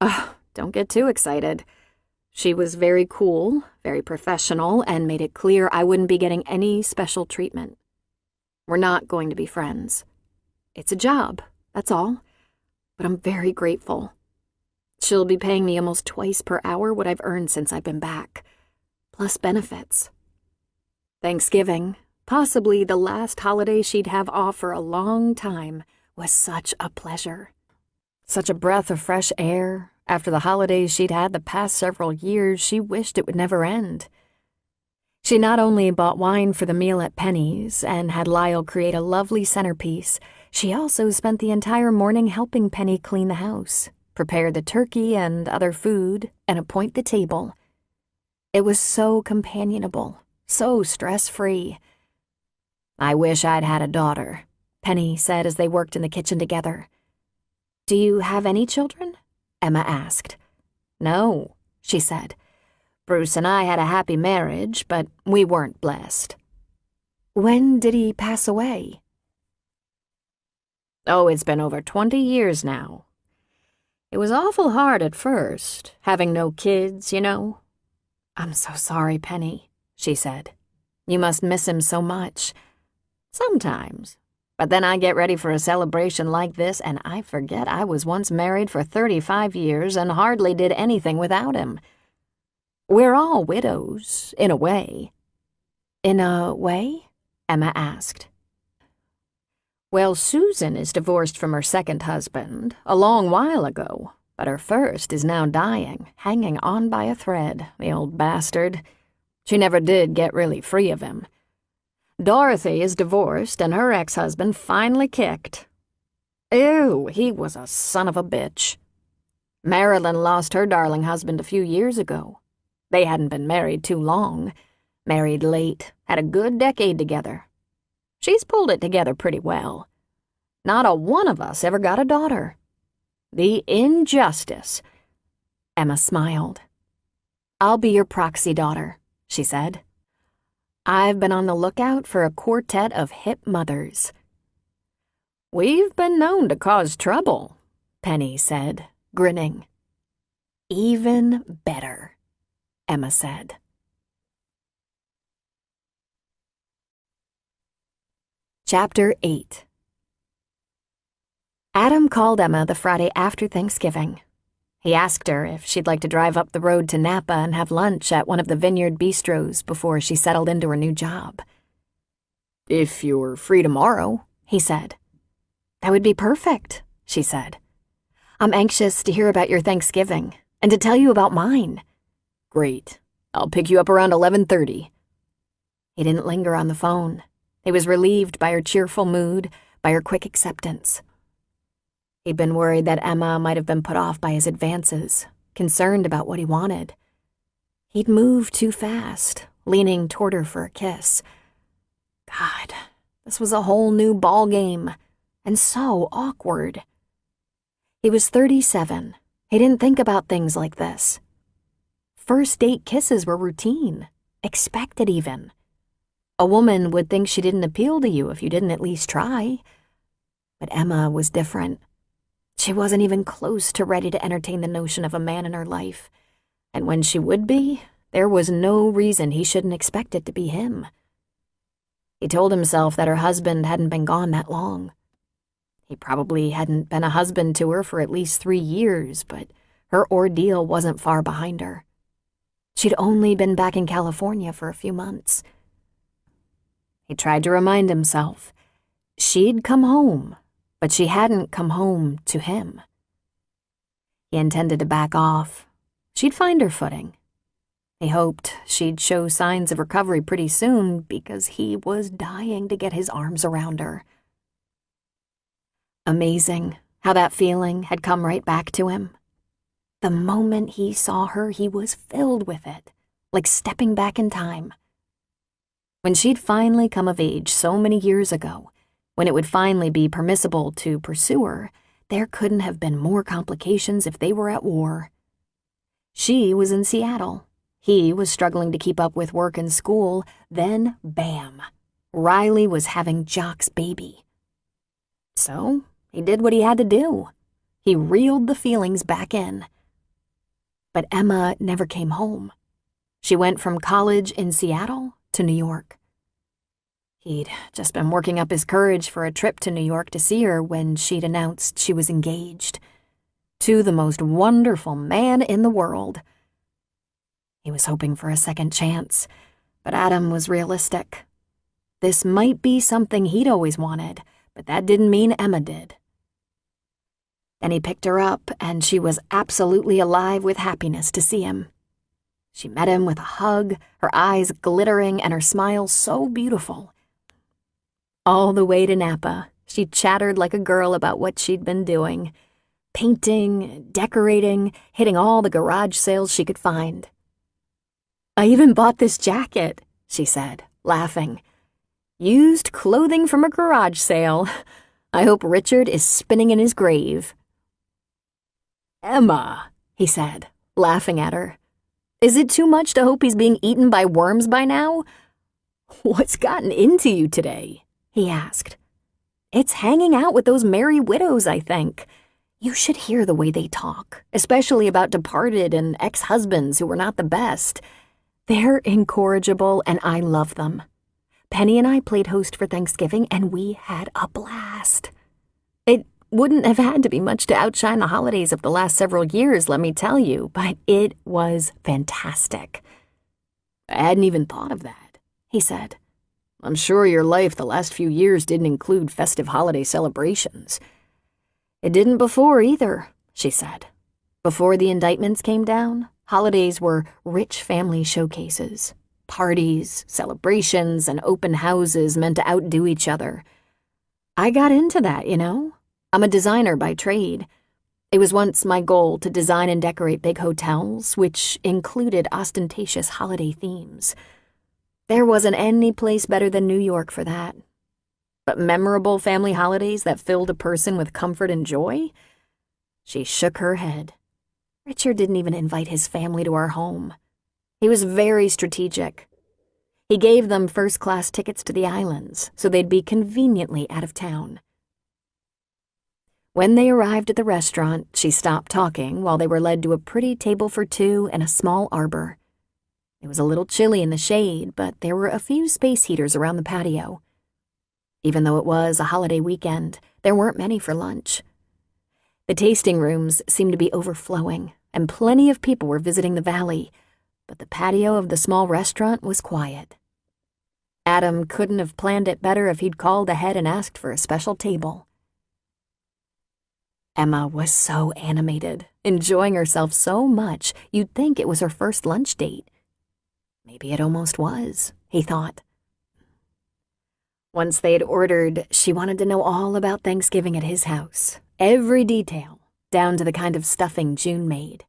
"Oh, don't get too excited. She was very cool, very professional, and made it clear I wouldn't be getting any special treatment. We're not going to be friends. It's a job, that's all. But I'm very grateful. She'll be paying me almost twice per hour what I've earned since I've been back, plus benefits. Thanksgiving, possibly the last holiday she'd have off for a long time, was such a pleasure. Such a breath of fresh air. After the holidays she'd had the past several years, she wished it would never end. She not only bought wine for the meal at Penny's and had Lyle create a lovely centerpiece, she also spent the entire morning helping Penny clean the house, prepare the turkey and other food, and appoint the table. It was so companionable, so stress-free. "I wish I'd had a daughter," Penny said as they worked in the kitchen together. "Do you have any children?" Emma asked. "No," she said. "Bruce and I had a happy marriage, but we weren't blessed." "When did he pass away?" "Oh, it's been over 20 years now. It was awful hard at first, having no kids, you know." "I'm so sorry, Penny," she said. "You must miss him so much." "Sometimes. But then I get ready for a celebration like this, and I forget I was once married for 35 years and hardly did anything without him. We're all widows, in a way." "In a way?" Emma asked. "Well, Susan is divorced from her second husband a long while ago, but her first is now dying, hanging on by a thread, the old bastard. She never did get really free of him. Dorothy is divorced, and her ex-husband finally kicked. Ew, he was a son of a bitch. Marilyn lost her darling husband a few years ago. They hadn't been married too long. Married late, had a good decade together. She's pulled it together pretty well. Not a one of us ever got a daughter. The injustice." Emma smiled. "I'll be your proxy daughter," she said. "I've been on the lookout for a quartet of hip mothers." "We've been known to cause trouble," Penny said, grinning. "Even better," Emma said. Chapter 8. Adam called Emma the Friday after Thanksgiving. He asked her if she'd like to drive up the road to Napa and have lunch at one of the vineyard bistros before she settled into her new job. "If you're free tomorrow," he said. "That would be perfect," she said. "I'm anxious to hear about your Thanksgiving and to tell you about mine." "Great. I'll pick you up around 11:30. He didn't linger on the phone. He was relieved by her cheerful mood, by her quick acceptance. He'd been worried that Emma might have been put off by his advances, concerned about what he wanted. He'd moved too fast, leaning toward her for a kiss. God, this was a whole new ballgame, and so awkward. He was 37. He didn't think about things like this. First date kisses were routine, expected even. A woman would think she didn't appeal to you if you didn't at least try. But Emma was different. She wasn't even close to ready to entertain the notion of a man in her life. And when she would be, there was no reason he shouldn't expect it to be him. He told himself that her husband hadn't been gone that long. He probably hadn't been a husband to her for at least 3 years, but her ordeal wasn't far behind her. She'd only been back in California for a few months. He tried to remind himself. She'd come home, but she hadn't come home to him. He intended to back off. She'd find her footing. He hoped she'd show signs of recovery pretty soon because he was dying to get his arms around her. Amazing how that feeling had come right back to him. The moment he saw her, he was filled with it, like stepping back in time. When she'd finally come of age so many years ago, when it would finally be permissible to pursue her, there couldn't have been more complications if they were at war. She was in Seattle. He was struggling to keep up with work and school. Then, bam, Riley was having Jock's baby. So, he did what he had to do. He reeled the feelings back in. But Emma never came home. She went from college in Seattle to New York. He'd just been working up his courage for a trip to New York to see her when she'd announced she was engaged to the most wonderful man in the world. He was hoping for a second chance, but Adam was realistic. This might be something he'd always wanted, but that didn't mean Emma did. Then he picked her up, and she was absolutely alive with happiness to see him. She met him with a hug, her eyes glittering and her smile so beautiful. All the way to Napa, she chattered like a girl about what she'd been doing. Painting, decorating, hitting all the garage sales she could find. "I even bought this jacket," she said, laughing. "Used clothing from a garage sale. I hope Richard is spinning in his grave." "Emma," he said, laughing at her. "Is it too much to hope he's being eaten by worms by now?" "What's gotten into you today?" he asked. "It's hanging out with those merry widows, I think. You should hear the way they talk, especially about departed and ex-husbands who were not the best. They're incorrigible, and I love them. Penny and I played host for Thanksgiving, and we had a blast. It wouldn't have had to be much to outshine the holidays of the last several years, let me tell you, but it was fantastic." "I hadn't even thought of that," he said. "I'm sure your life the last few years didn't include festive holiday celebrations." "It didn't before either," she said. "Before the indictments came down, holidays were rich family showcases. Parties, celebrations, and open houses meant to outdo each other. I got into that, you know. I'm a designer by trade. It was once my goal to design and decorate big hotels, which included ostentatious holiday themes. There wasn't any place better than New York for that. But memorable family holidays that filled a person with comfort and joy?" She shook her head. "Richard didn't even invite his family to our home. He was very strategic. He gave them first-class tickets to the islands, so they'd be conveniently out of town." When they arrived at the restaurant, she stopped talking while they were led to a pretty table for two in a small arbor. It was a little chilly in the shade, but there were a few space heaters around the patio. Even though it was a holiday weekend, there weren't many for lunch. The tasting rooms seemed to be overflowing, and plenty of people were visiting the valley, but the patio of the small restaurant was quiet. Adam couldn't have planned it better if he'd called ahead and asked for a special table. Emma was so animated, enjoying herself so much you'd think it was her first lunch date. Maybe it almost was, he thought. Once they had ordered, she wanted to know all about Thanksgiving at his house, every detail, down to the kind of stuffing June made.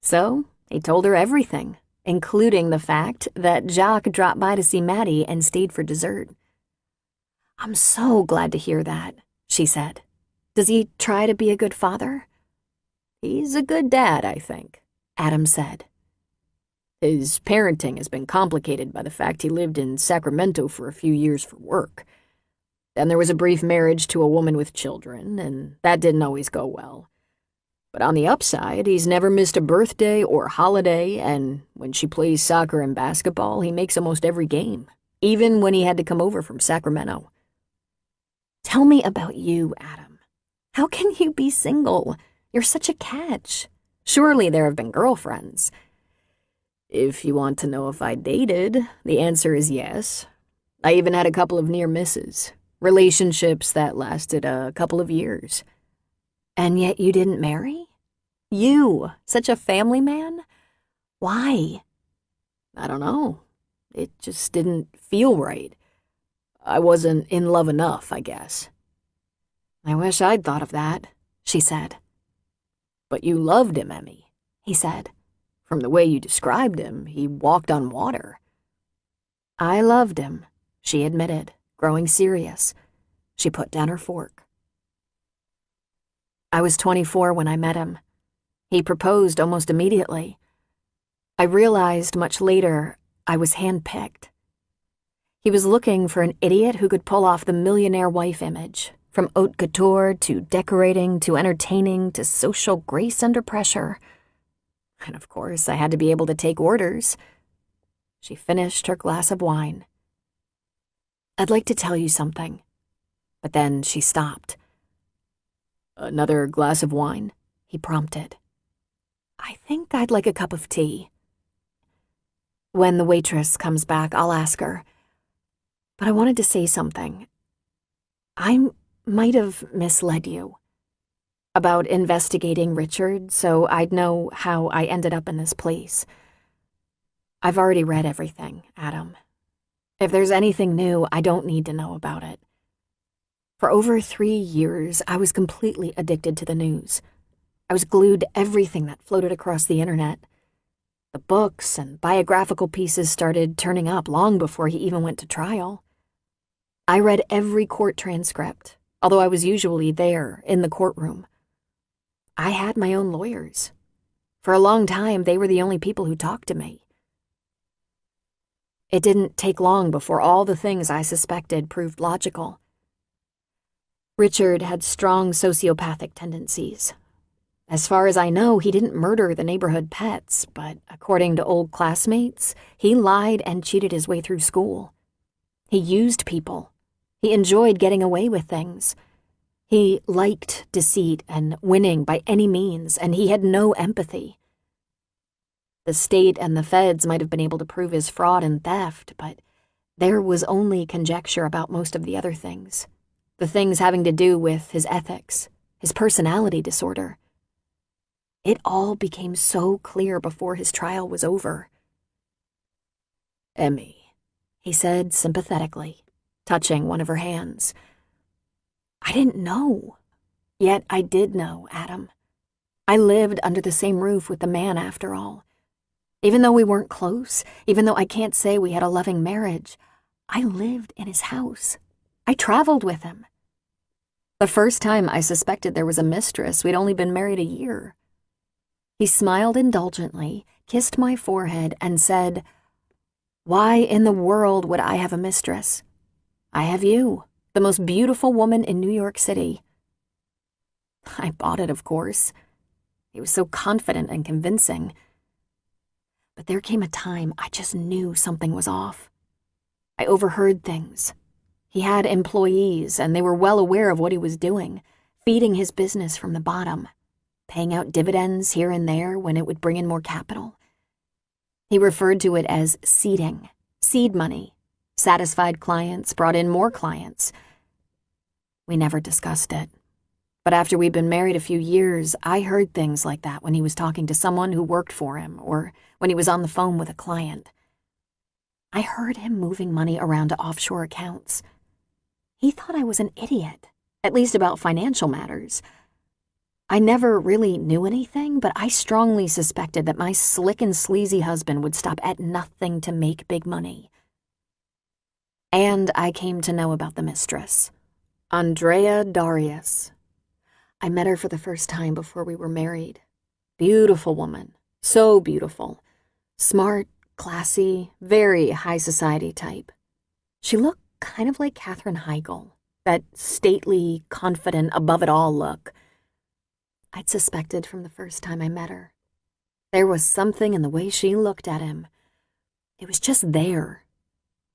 So he told her everything, including the fact that Jacques dropped by to see Maddie and stayed for dessert. "I'm so glad to hear that," she said. "Does he try to be a good father?" "He's a good dad, I think," Adam said. "His parenting has been complicated by the fact he lived in Sacramento for a few years for work. Then there was a brief marriage to a woman with children, and that didn't always go well. But on the upside, he's never missed a birthday or holiday, and when she plays soccer and basketball, he makes almost every game, even when he had to come over from Sacramento." "Tell me about you, Adam. How can you be single? You're such a catch. Surely there have been girlfriends." "If you want to know if I dated, the answer is yes. I even had a couple of near misses, relationships that lasted a couple of years." "And yet you didn't marry? You, such a family man? Why?" "I don't know. It just didn't feel right. I wasn't in love enough, I guess." "I wish I'd thought of that," she said. "But you loved him, Emmy," he said. "From the way you described him, he walked on water." "I loved him," she admitted, growing serious. She put down her fork. "I was 24 when I met him. He proposed almost immediately. I realized much later I was handpicked. He was looking for an idiot who could pull off the millionaire wife image, from haute couture to decorating to entertaining to social grace under pressure. And of course, I had to be able to take orders." She finished her glass of wine. "I'd like to tell you something." But then she stopped. "Another glass of wine?" he prompted. "I think I'd like a cup of tea." "When the waitress comes back, I'll ask her. But I wanted to say something. I might have misled you about investigating Richard so I'd know how I ended up in this place. I've already read everything, Adam. If there's anything new, I don't need to know about it. For over 3 years, I was completely addicted to the news. I was glued to everything that floated across the internet. The books and biographical pieces started turning up long before he even went to trial. I read every court transcript, although I was usually there, in the courtroom. I had my own lawyers. For a long time, they were the only people who talked to me. It didn't take long before all the things I suspected proved logical. Richard had strong sociopathic tendencies. As far as I know, he didn't murder the neighborhood pets, but according to old classmates, he lied and cheated his way through school. He used people. He enjoyed getting away with things. He liked deceit and winning by any means, and he had no empathy. The state and the feds might have been able to prove his fraud and theft, but there was only conjecture about most of the other things. The things having to do with his ethics, his personality disorder. It all became so clear before his trial was over. "Emmy," he said sympathetically, touching one of her hands. I didn't know. Yet I did know, Adam. I lived under the same roof with the man after all. Even though we weren't close, even though I can't say we had a loving marriage, I lived in his house. I traveled with him. The first time I suspected there was a mistress, we'd only been married a year. He smiled indulgently, kissed my forehead, and said, "Why in the world would I have a mistress? I have you, the most beautiful woman in New York City." I bought it, of course. He was so confident and convincing. But there came a time I just knew something was off. I overheard things. He had employees, and they were well aware of what he was doing, feeding his business from the bottom, paying out dividends here and there when it would bring in more capital. He referred to it as seeding, seed money. Satisfied clients brought in more clients. We never discussed it. But after we'd been married a few years, I heard things like that when he was talking to someone who worked for him or when he was on the phone with a client. I heard him moving money around to offshore accounts. He thought I was an idiot, at least about financial matters. I never really knew anything, but I strongly suspected that my slick and sleazy husband would stop at nothing to make big money. And I came to know about the mistress, Andrea Darius. I met her for the first time before we were married. Beautiful woman, so beautiful. Smart, classy, very high society type. She looked kind of like Katherine Heigl, that stately, confident, above-it-all look. I'd suspected from the first time I met her. There was something in the way she looked at him. It was just there.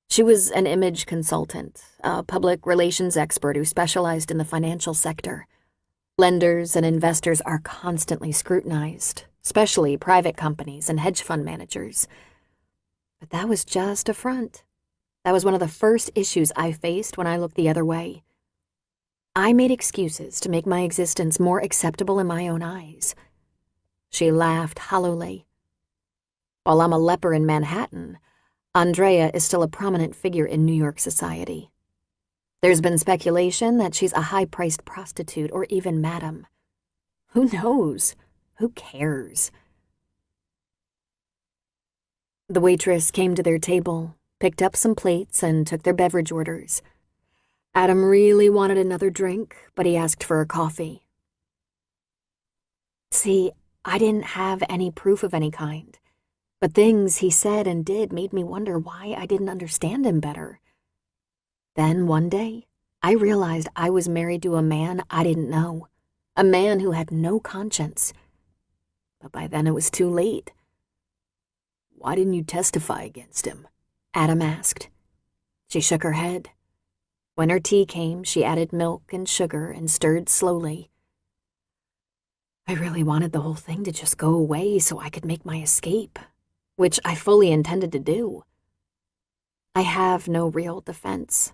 She was an image consultant, a public relations expert who specialized in the financial sector. Lenders and investors are constantly scrutinized, especially private companies and hedge fund managers. But that was just a front. That was one of the first issues I faced when I looked the other way. I made excuses to make my existence more acceptable in my own eyes. She laughed hollowly. While I'm a leper in Manhattan, Andrea is still a prominent figure in New York society. There's been speculation that she's a high-priced prostitute or even madam. Who knows? Who cares? The waitress came to their table, picked up some plates, and took their beverage orders. Adam really wanted another drink, but he asked for a coffee. See, I didn't have any proof of any kind, but things he said and did made me wonder why I didn't understand him better. Then one day, I realized I was married to a man I didn't know, a man who had no conscience. But by then it was too late. "Why didn't you testify against him?" Adam asked. She shook her head. When her tea came, she added milk and sugar and stirred slowly. I really wanted the whole thing to just go away so I could make my escape, which I fully intended to do. I have no real defense.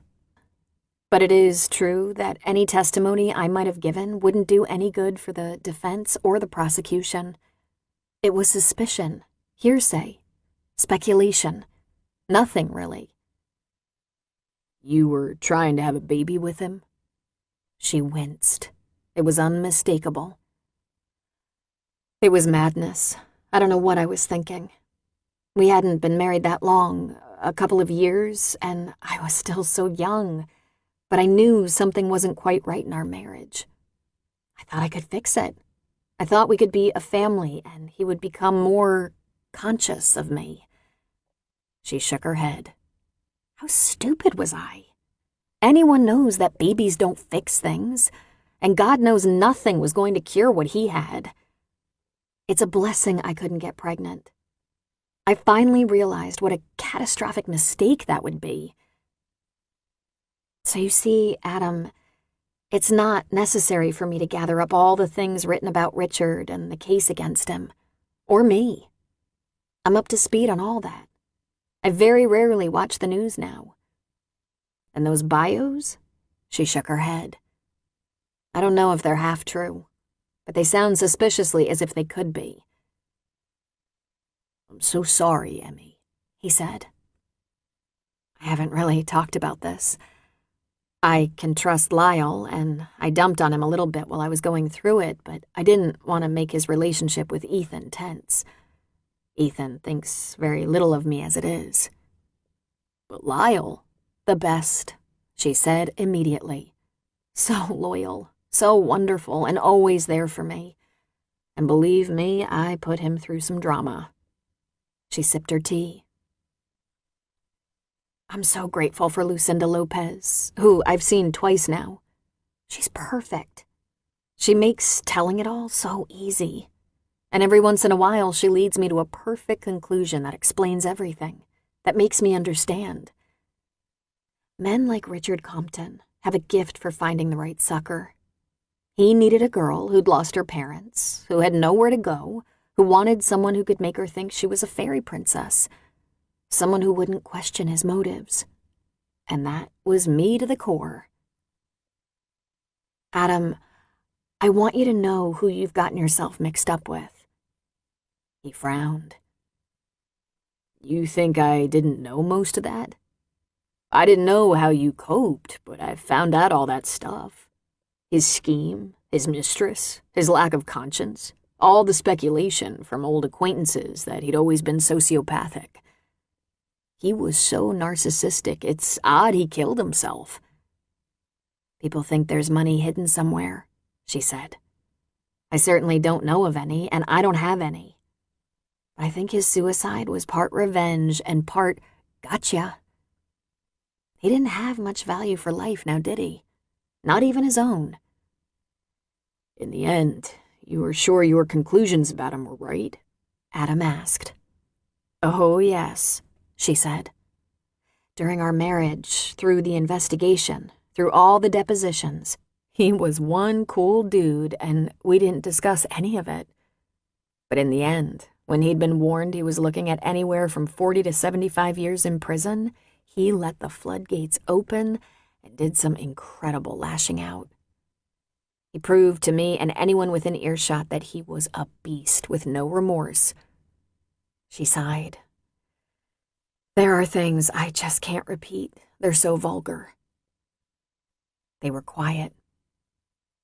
But it is true that any testimony I might have given wouldn't do any good for the defense or the prosecution. It was suspicion, hearsay. Speculation. Nothing, really. You were trying to have a baby with him? She winced. It was unmistakable. It was madness. I don't know what I was thinking. We hadn't been married that long, a couple of years, and I was still so young, but I knew something wasn't quite right in our marriage. I thought I could fix it. I thought we could be a family, and he would become more conscious of me. She shook her head. How stupid was I? Anyone knows that babies don't fix things, and God knows nothing was going to cure what he had. It's a blessing I couldn't get pregnant. I finally realized what a catastrophic mistake that would be. So you see, Adam, it's not necessary for me to gather up all the things written about Richard and the case against him, or me. I'm up to speed on all that. I very rarely watch the news now. And those bios? She shook her head. I don't know if they're half true, but they sound suspiciously as if they could be. I'm so sorry, Emmy, he said. I haven't really talked about this. I can trust Lyle, and I dumped on him a little bit while I was going through it, but I didn't want to make his relationship with Ethan tense. Ethan thinks very little of me as it is. But Lyle, the best, she said immediately. So loyal, so wonderful, and always there for me. And believe me, I put him through some drama. She sipped her tea. I'm so grateful for Lucinda Lopez, who I've seen twice now. She's perfect. She makes telling it all so easy. And every once in a while, she leads me to a perfect conclusion that explains everything, that makes me understand. Men like Richard Compton have a gift for finding the right sucker. He needed a girl who'd lost her parents, who had nowhere to go, who wanted someone who could make her think she was a fairy princess, someone who wouldn't question his motives. And that was me to the core. Adam, I want you to know who you've gotten yourself mixed up with. He frowned. You think I didn't know most of that? I didn't know how you coped, but I found out all that stuff. His scheme, his mistress, his lack of conscience, all the speculation from old acquaintances that he'd always been sociopathic. He was so narcissistic, it's odd he killed himself. People think there's money hidden somewhere, she said. I certainly don't know of any, and I don't have any. But I think his suicide was part revenge and part gotcha. He didn't have much value for life now, did he? Not even his own. In the end, you were sure your conclusions about him were right? Adam asked. Oh, yes, she said. During our marriage, through the investigation, through all the depositions, he was one cool dude, and we didn't discuss any of it. But in the end, when he'd been warned he was looking at anywhere from 40 to 75 years in prison, he let the floodgates open and did some incredible lashing out. He proved to me and anyone within earshot that he was a beast with no remorse. She sighed. There are things I just can't repeat. They're so vulgar. They were quiet.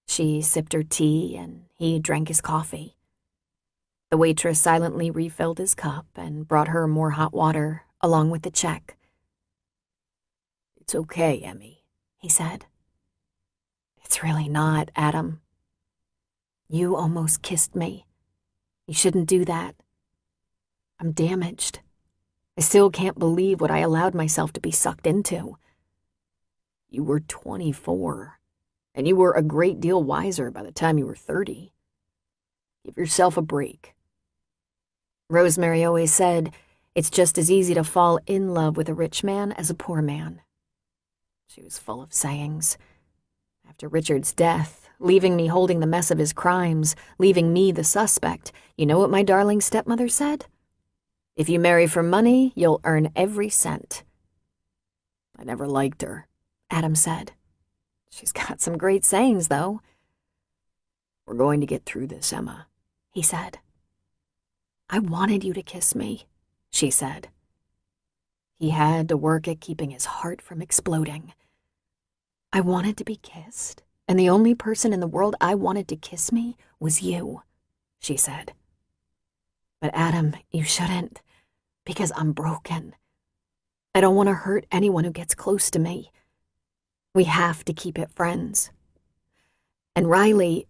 She sipped her tea and he drank his coffee. The waitress silently refilled his cup and brought her more hot water along with the check. It's okay, Emmy, he said. It's really not, Adam. You almost kissed me. You shouldn't do that. I'm damaged. I still can't believe what I allowed myself to be sucked into. You were 24, and you were a great deal wiser by the time you were 30. Give yourself a break. Rosemary always said, it's just as easy to fall in love with a rich man as a poor man. She was full of sayings. After Richard's death, leaving me holding the mess of his crimes, leaving me the suspect, you know what my darling stepmother said? If you marry for money, you'll earn every cent. I never liked her, Adam said. She's got some great sayings, though. We're going to get through this, Emma, he said. I wanted you to kiss me. she said. He had to work at keeping his heart from exploding. I wanted to be kissed, and the only person in the world I wanted to kiss me was you, she said. But Adam, you shouldn't, because I'm broken. I don't want to hurt anyone who gets close to me. We have to keep it friends. And Riley,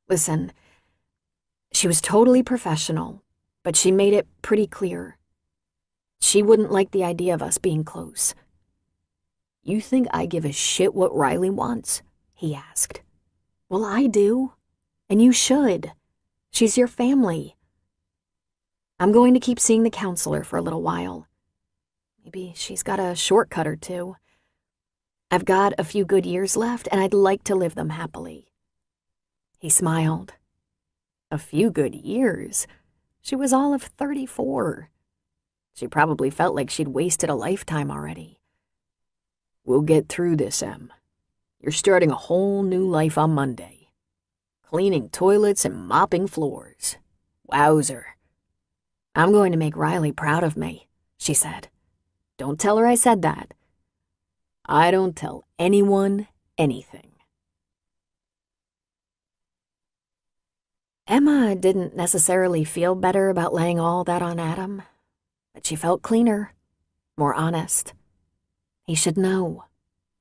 listen, she was totally professional, but she made it pretty clear. She wouldn't like the idea of us being close. You think I give a shit what Riley wants? He asked. Well, I do. And you should. She's your family. I'm going to keep seeing the counselor for a little while. Maybe she's got a shortcut or two. I've got a few good years left, and I'd like to live them happily. He smiled. A few good years? She was all of 34. She probably felt like she'd wasted a lifetime already. We'll get through this, Em. You're starting a whole new life on Monday. Cleaning toilets and mopping floors. Wowzer. I'm going to make Riley proud of me, she said. Don't tell her I said that. I don't tell anyone anything. Emma didn't necessarily feel better about laying all that on Adam, but she felt cleaner, more honest. He should know.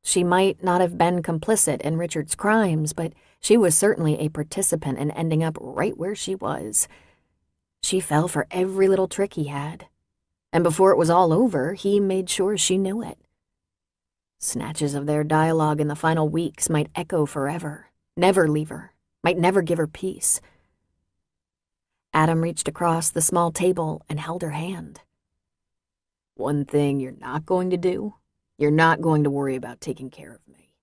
She might not have been complicit in Richard's crimes, but she was certainly a participant in ending up right where she was. She fell for every little trick he had, and before it was all over, he made sure she knew it. Snatches of their dialogue in the final weeks might echo forever, never leave her, might never give her peace. Adam reached across the small table and held her hand. One thing you're not going to do, you're not going to worry about taking care of me.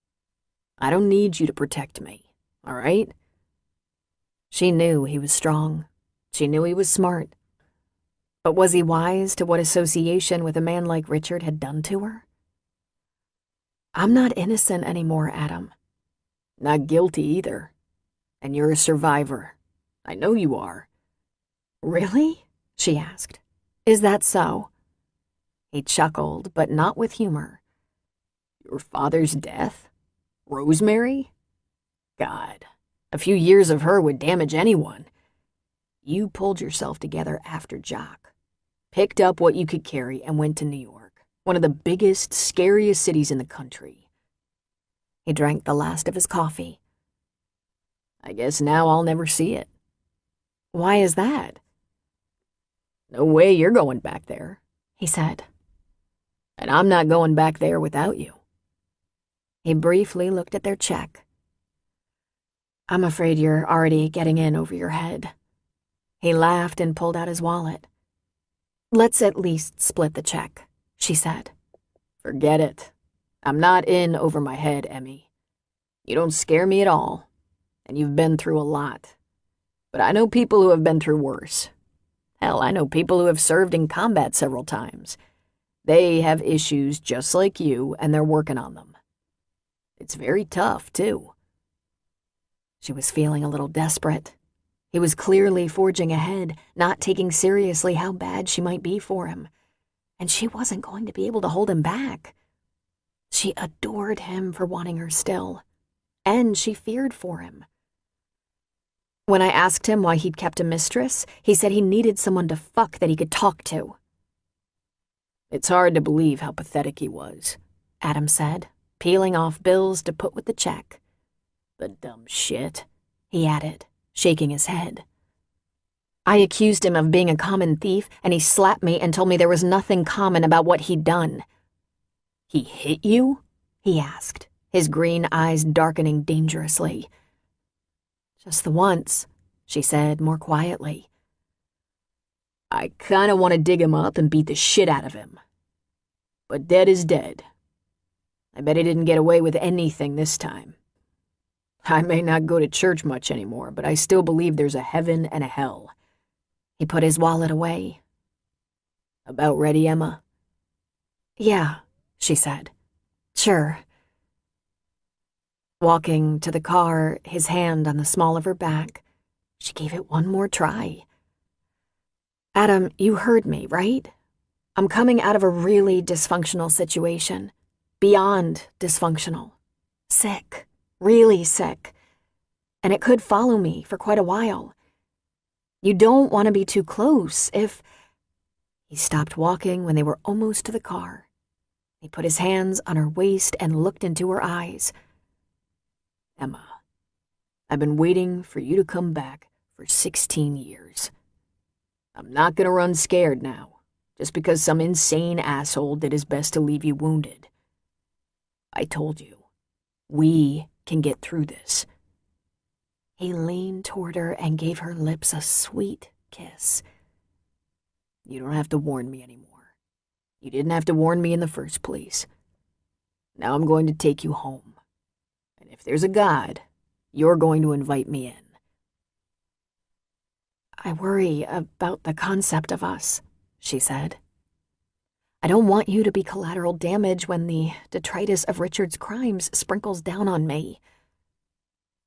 I don't need you to protect me, all right? She knew he was strong. She knew he was smart. But was he wise to what association with a man like Richard had done to her? I'm not innocent anymore, Adam. Not guilty either. And you're a survivor. I know you are. Really? She asked. Is that so? He chuckled, but not with humor. Your father's death? Rosemary? God, a few years of her would damage anyone. You pulled yourself together after Jock, picked up what you could carry and went to New York, one of the biggest, scariest cities in the country. He drank the last of his coffee. I guess now I'll never see it. Why is that? No way you're going back there, he said. And I'm not going back there without you. He briefly looked at their check. I'm afraid you're already getting in over your head. He laughed and pulled out his wallet. Let's at least split the check, she said. Forget it. I'm not in over my head, Emmy. You don't scare me at all, and you've been through a lot. But I know people who have been through worse. Hell, I know people who have served in combat several times. They have issues just like you, and they're working on them. It's very tough, too. She was feeling a little desperate. He was clearly forging ahead, not taking seriously how bad she might be for him. And she wasn't going to be able to hold him back. She adored him for wanting her still, and she feared for him. When I asked him why he'd kept a mistress, he said he needed someone to fuck that he could talk to. It's hard to believe how pathetic he was, Adam said, peeling off bills to put with the check. The dumb shit, he added, shaking his head. I accused him of being a common thief, and he slapped me and told me there was nothing common about what he'd done. He hit you? He asked, his green eyes darkening dangerously. Just the once, she said more quietly. I kinda want to dig him up and beat the shit out of him. But dead is dead. I bet he didn't get away with anything this time. I may not go to church much anymore, but I still believe there's a heaven and a hell. He put his wallet away. About ready, Emma? Yeah, she said. Sure. Walking to the car, his hand on the small of her back, she gave it one more try. Adam, you heard me, right? I'm coming out of a really dysfunctional situation. Beyond dysfunctional. Sick. Really sick. And it could follow me for quite a while. You don't want to be too close if... He stopped walking when they were almost to the car. He put his hands on her waist and looked into her eyes. Emma, I've been waiting for you to come back for 16 years. I'm not gonna run scared now, just because some insane asshole did his best to leave you wounded. I told you, we can get through this. He leaned toward her and gave her lips a sweet kiss. You don't have to warn me anymore. You didn't have to warn me in the first place. Now I'm going to take you home. And if there's a God, you're going to invite me in. I worry about the concept of us, she said. I don't want you to be collateral damage when the detritus of Richard's crimes sprinkles down on me.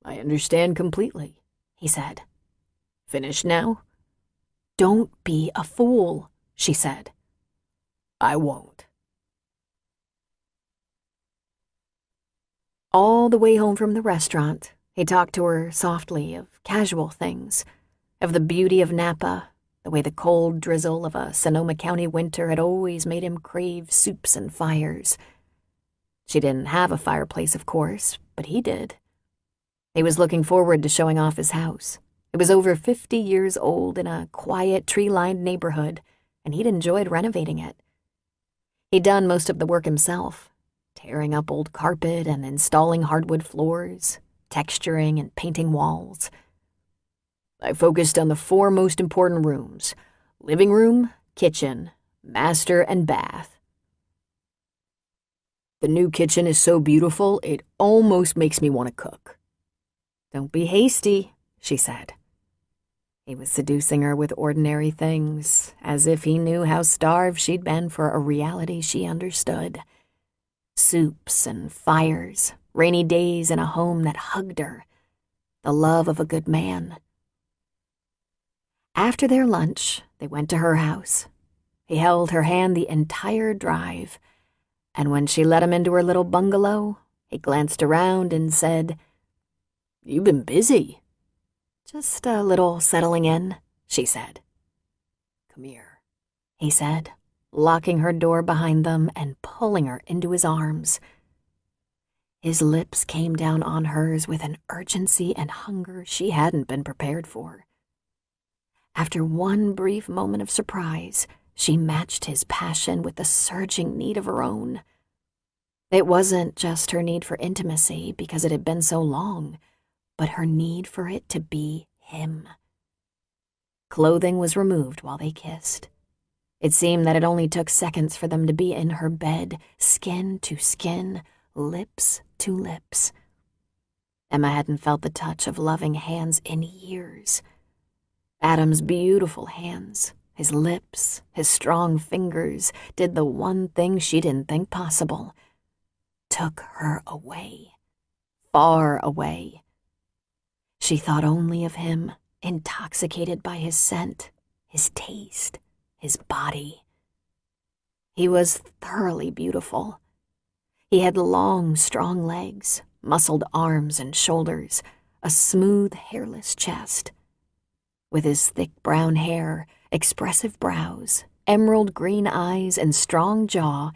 I understand completely, he said. Finished now? Don't be a fool, she said. I won't. All the way home from the restaurant, he talked to her softly of casual things, of the beauty of Napa, the way the cold drizzle of a Sonoma County winter had always made him crave soups and fires. She didn't have a fireplace, of course, but he did. He was looking forward to showing off his house. It was over 50 years old in a quiet, tree-lined neighborhood, and he'd enjoyed renovating it. He'd done most of the work himself, tearing up old carpet and installing hardwood floors, texturing and painting walls. I focused on the 4 most important rooms: living room, kitchen, master, and bath. The new kitchen is so beautiful, it almost makes me want to cook. Don't be hasty, she said. He was seducing her with ordinary things, as if he knew how starved she'd been for a reality she understood. Soups and fires, rainy days in a home that hugged her, the love of a good man. After their lunch, they went to her house. He held her hand the entire drive, and when she let him into her little bungalow, he glanced around and said, "You've been busy." "Just a little settling in," she said. "Come here," he said, locking her door behind them and pulling her into his arms. His lips came down on hers with an urgency and hunger she hadn't been prepared for. After one brief moment of surprise, she matched his passion with the surging need of her own. It wasn't just her need for intimacy because it had been so long, but her need for it to be him. Clothing was removed while they kissed. It seemed that it only took seconds for them to be in her bed, skin to skin, lips to lips. Emma hadn't felt the touch of loving hands in years. Adam's beautiful hands, his lips, his strong fingers, did the one thing she didn't think possible. Took her away. Far away. She thought only of him, intoxicated by his scent, his taste, his body. He was thoroughly beautiful. He had long, strong legs, muscled arms and shoulders, a smooth, hairless chest. With his thick brown hair, expressive brows, emerald green eyes, and strong jaw,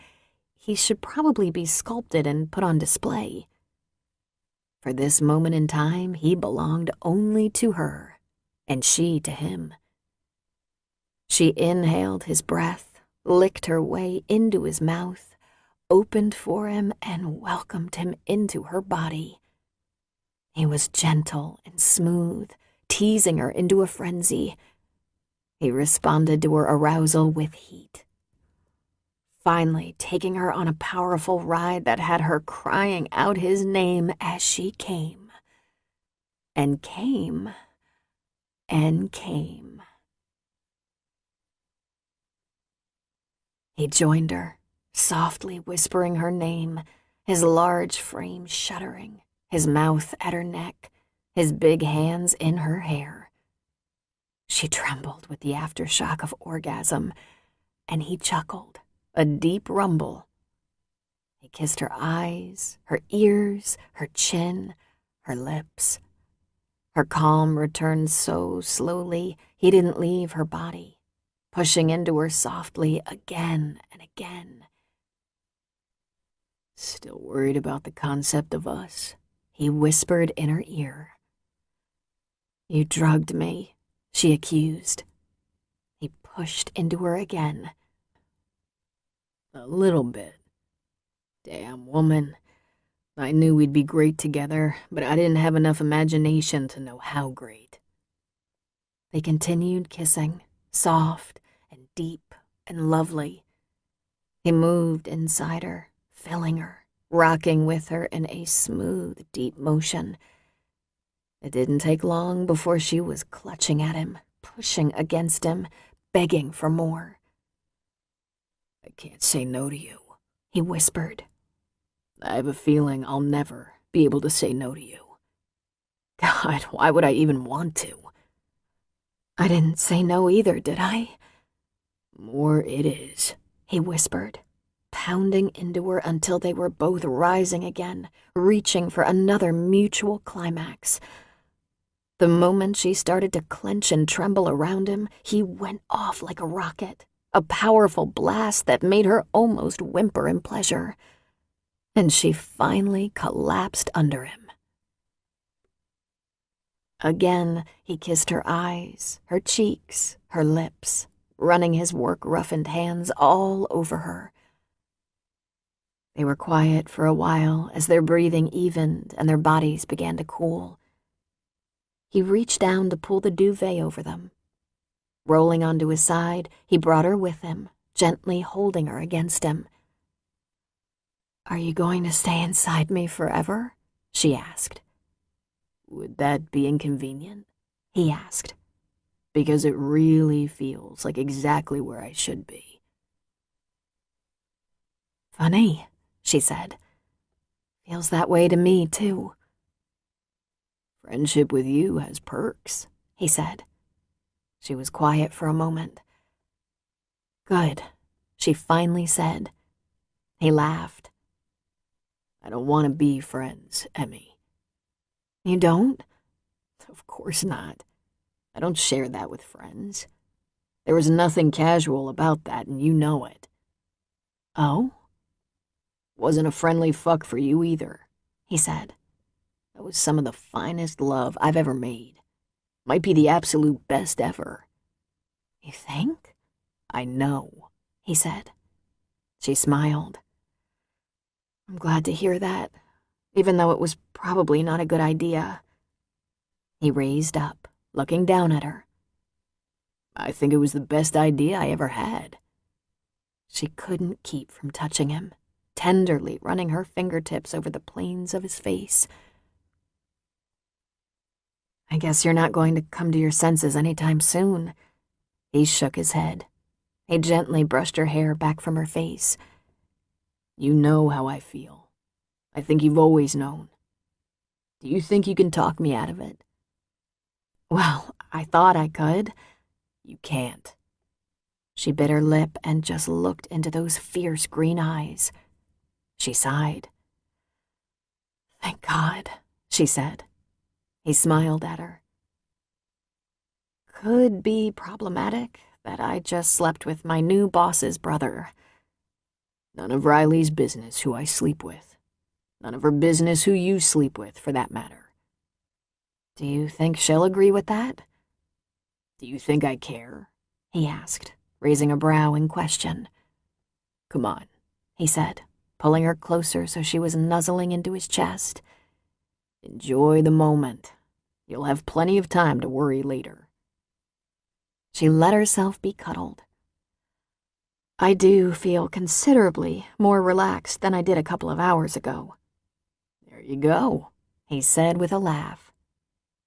he should probably be sculpted and put on display. For this moment in time, he belonged only to her, and she to him. She inhaled his breath, licked her way into his mouth, opened for him, and welcomed him into her body. He was gentle and smooth, teasing her into a frenzy. He responded to her arousal with heat. Finally taking her on a powerful ride that had her crying out his name as she came. And came. And came. He joined her, softly whispering her name, his large frame shuddering, his mouth at her neck, his big hands in her hair. She trembled with the aftershock of orgasm, and he chuckled, a deep rumble. He kissed her eyes, her ears, her chin, her lips. Her calm returned so slowly he didn't leave her body, pushing into her softly again and again. "Still worried about the concept of us?" He whispered in her ear. "You drugged me," she accused. He pushed into her again. "A little bit. Damn, woman. I knew we'd be great together, but I didn't have enough imagination to know how great." They continued kissing, soft and deep and lovely. He moved inside her, filling her, rocking with her in a smooth, deep motion. It didn't take long before she was clutching at him, pushing against him, begging for more. "I can't say no to you," he whispered. "I have a feeling I'll never be able to say no to you." God, why would I even want to? "I didn't say no either, did I?" "More it is," he whispered, pounding into her until they were both rising again, reaching for another mutual climax. The moment she started to clench and tremble around him, he went off like a rocket, a powerful blast that made her almost whimper in pleasure. And she finally collapsed under him. Again, he kissed her eyes, her cheeks, her lips, running his work-roughened hands all over her. They were quiet for a while as their breathing evened and their bodies began to cool. He reached down to pull the duvet over them. Rolling onto his side, he brought her with him, gently holding her against him. "Are you going to stay inside me forever?" she asked. "Would that be inconvenient?" he asked. "Because it really feels like exactly where I should be." "Funny," she said. "Feels that way to me, too." "Friendship with you has perks," he said. She was quiet for a moment. "Good," she finally said. He laughed. "I don't want to be friends, Emmy." "You don't?" "Of course not. I don't share that with friends. There was nothing casual about that, and you know it." "Oh?" "Wasn't a friendly fuck for you either," he said. "That was some of the finest love I've ever made. Might be the absolute best ever." "You think?" "I know," he said. She smiled. "I'm glad to hear that, even though it was probably not a good idea." He raised up, looking down at her. "I think it was the best idea I ever had." She couldn't keep from touching him, tenderly running her fingertips over the planes of his face. "I guess you're not going to come to your senses anytime soon." He shook his head. He gently brushed her hair back from her face. "You know how I feel. I think you've always known. Do you think you can talk me out of it?" "Well, I thought I could." "You can't." She bit her lip and just looked into those fierce green eyes. She sighed. "Thank God," she said. He smiled at her. "Could be problematic that I just slept with my new boss's brother." "None of Riley's business who I sleep with. None of her business who you sleep with, for that matter." "Do you think she'll agree with that?" "Do you think I care?" he asked, raising a brow in question. "Come on," he said, pulling her closer so she was nuzzling into his chest. "Enjoy the moment. You'll have plenty of time to worry later." She let herself be cuddled. "I do feel considerably more relaxed than I did a couple of hours ago." "There you go," he said with a laugh.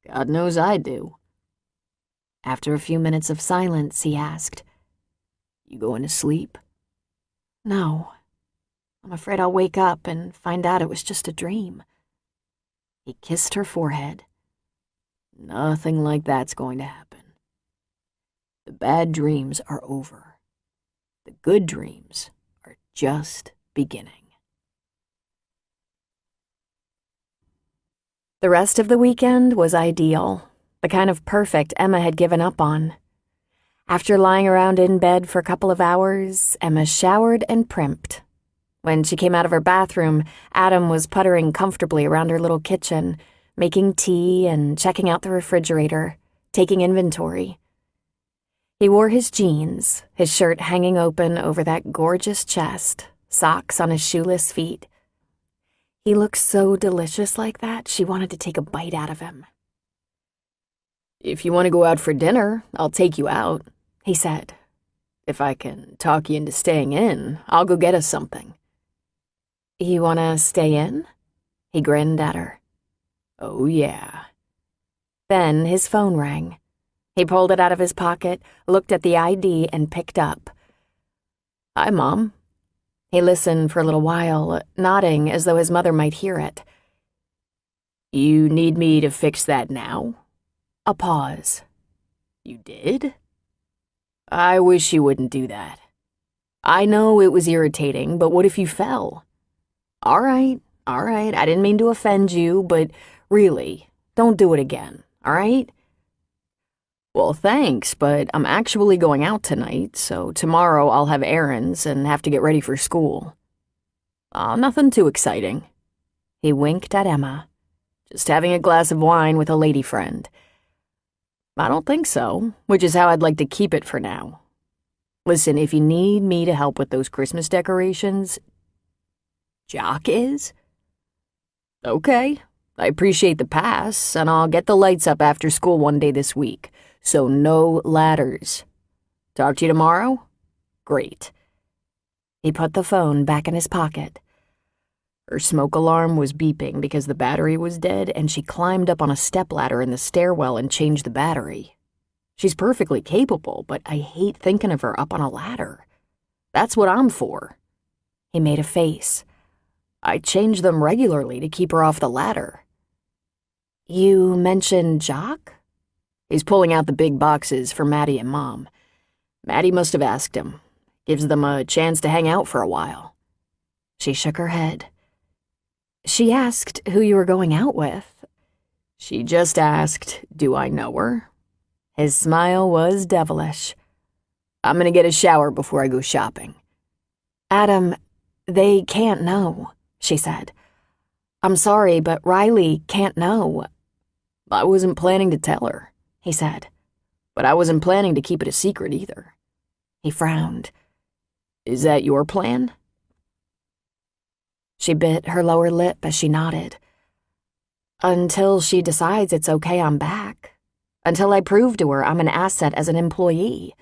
"God knows I do." After a few minutes of silence, he asked, "You going to sleep?" "No. I'm afraid I'll wake up and find out it was just a dream." He kissed her forehead. "Nothing like that's going to happen." bad dreams are over. The good dreams are just beginning. The rest of the weekend was ideal, the kind of perfect Emma had given up on. After lying around in bed for a couple of hours, Emma showered and primped. When she came out of her bathroom, Adam was puttering comfortably around her little kitchen, making tea and checking out the refrigerator, taking inventory. He wore his jeans, his shirt hanging open over that gorgeous chest, socks on his shoeless feet. He looked so delicious like that, she wanted to take a bite out of him. "If you want to go out for dinner, I'll take you out," he said. "If I can talk you into staying in, I'll go get us something." "You want to stay in?" He grinned at her. "Oh, yeah." Then his phone rang. He pulled it out of his pocket, looked at the ID, and picked up. "Hi, Mom." He listened for a little while, nodding as though his mother might hear it. "You need me to fix that now?" A pause. "You did? I wish you wouldn't do that. I know it was irritating, but what if you fell? All right, I didn't mean to offend you, but really, don't do it again, all right?" "Well, thanks, but I'm actually going out tonight, so tomorrow I'll have errands and have to get ready for school." Nothing too exciting." He winked at Emma. "Just having a glass of wine with a lady friend." "I don't think so, which is how I'd like to keep it for now. Listen, if you need me to help with those Christmas decorations..." "Jock is?" "Okay, I appreciate the pass, and I'll get the lights up after school one day this week, so no ladders. Talk to you tomorrow? Great." He put the phone back in his pocket. Her smoke alarm was beeping because the battery was dead, and she climbed up on a stepladder in the stairwell and changed the battery. She's perfectly capable, but I hate thinking of her up on a ladder. That's what I'm for. He made a face. I change them regularly to keep her off the ladder. "You mentioned Jock?" "He's pulling out the big boxes for Maddie and Mom. Maddie must have asked him. Gives them a chance to hang out for a while." She shook her head. "She asked who you were going out with." "She just asked, do I know her?" His smile was devilish. "I'm gonna get a shower before I go shopping." "Adam, they can't know," she said. "I'm sorry, but Riley can't know." "I wasn't planning to tell her," he said. "But I wasn't planning to keep it a secret either." He frowned. "Is that your plan?" She bit her lower lip as she nodded. "Until she decides it's okay I'm back. Until I prove to her I'm an asset as an employee.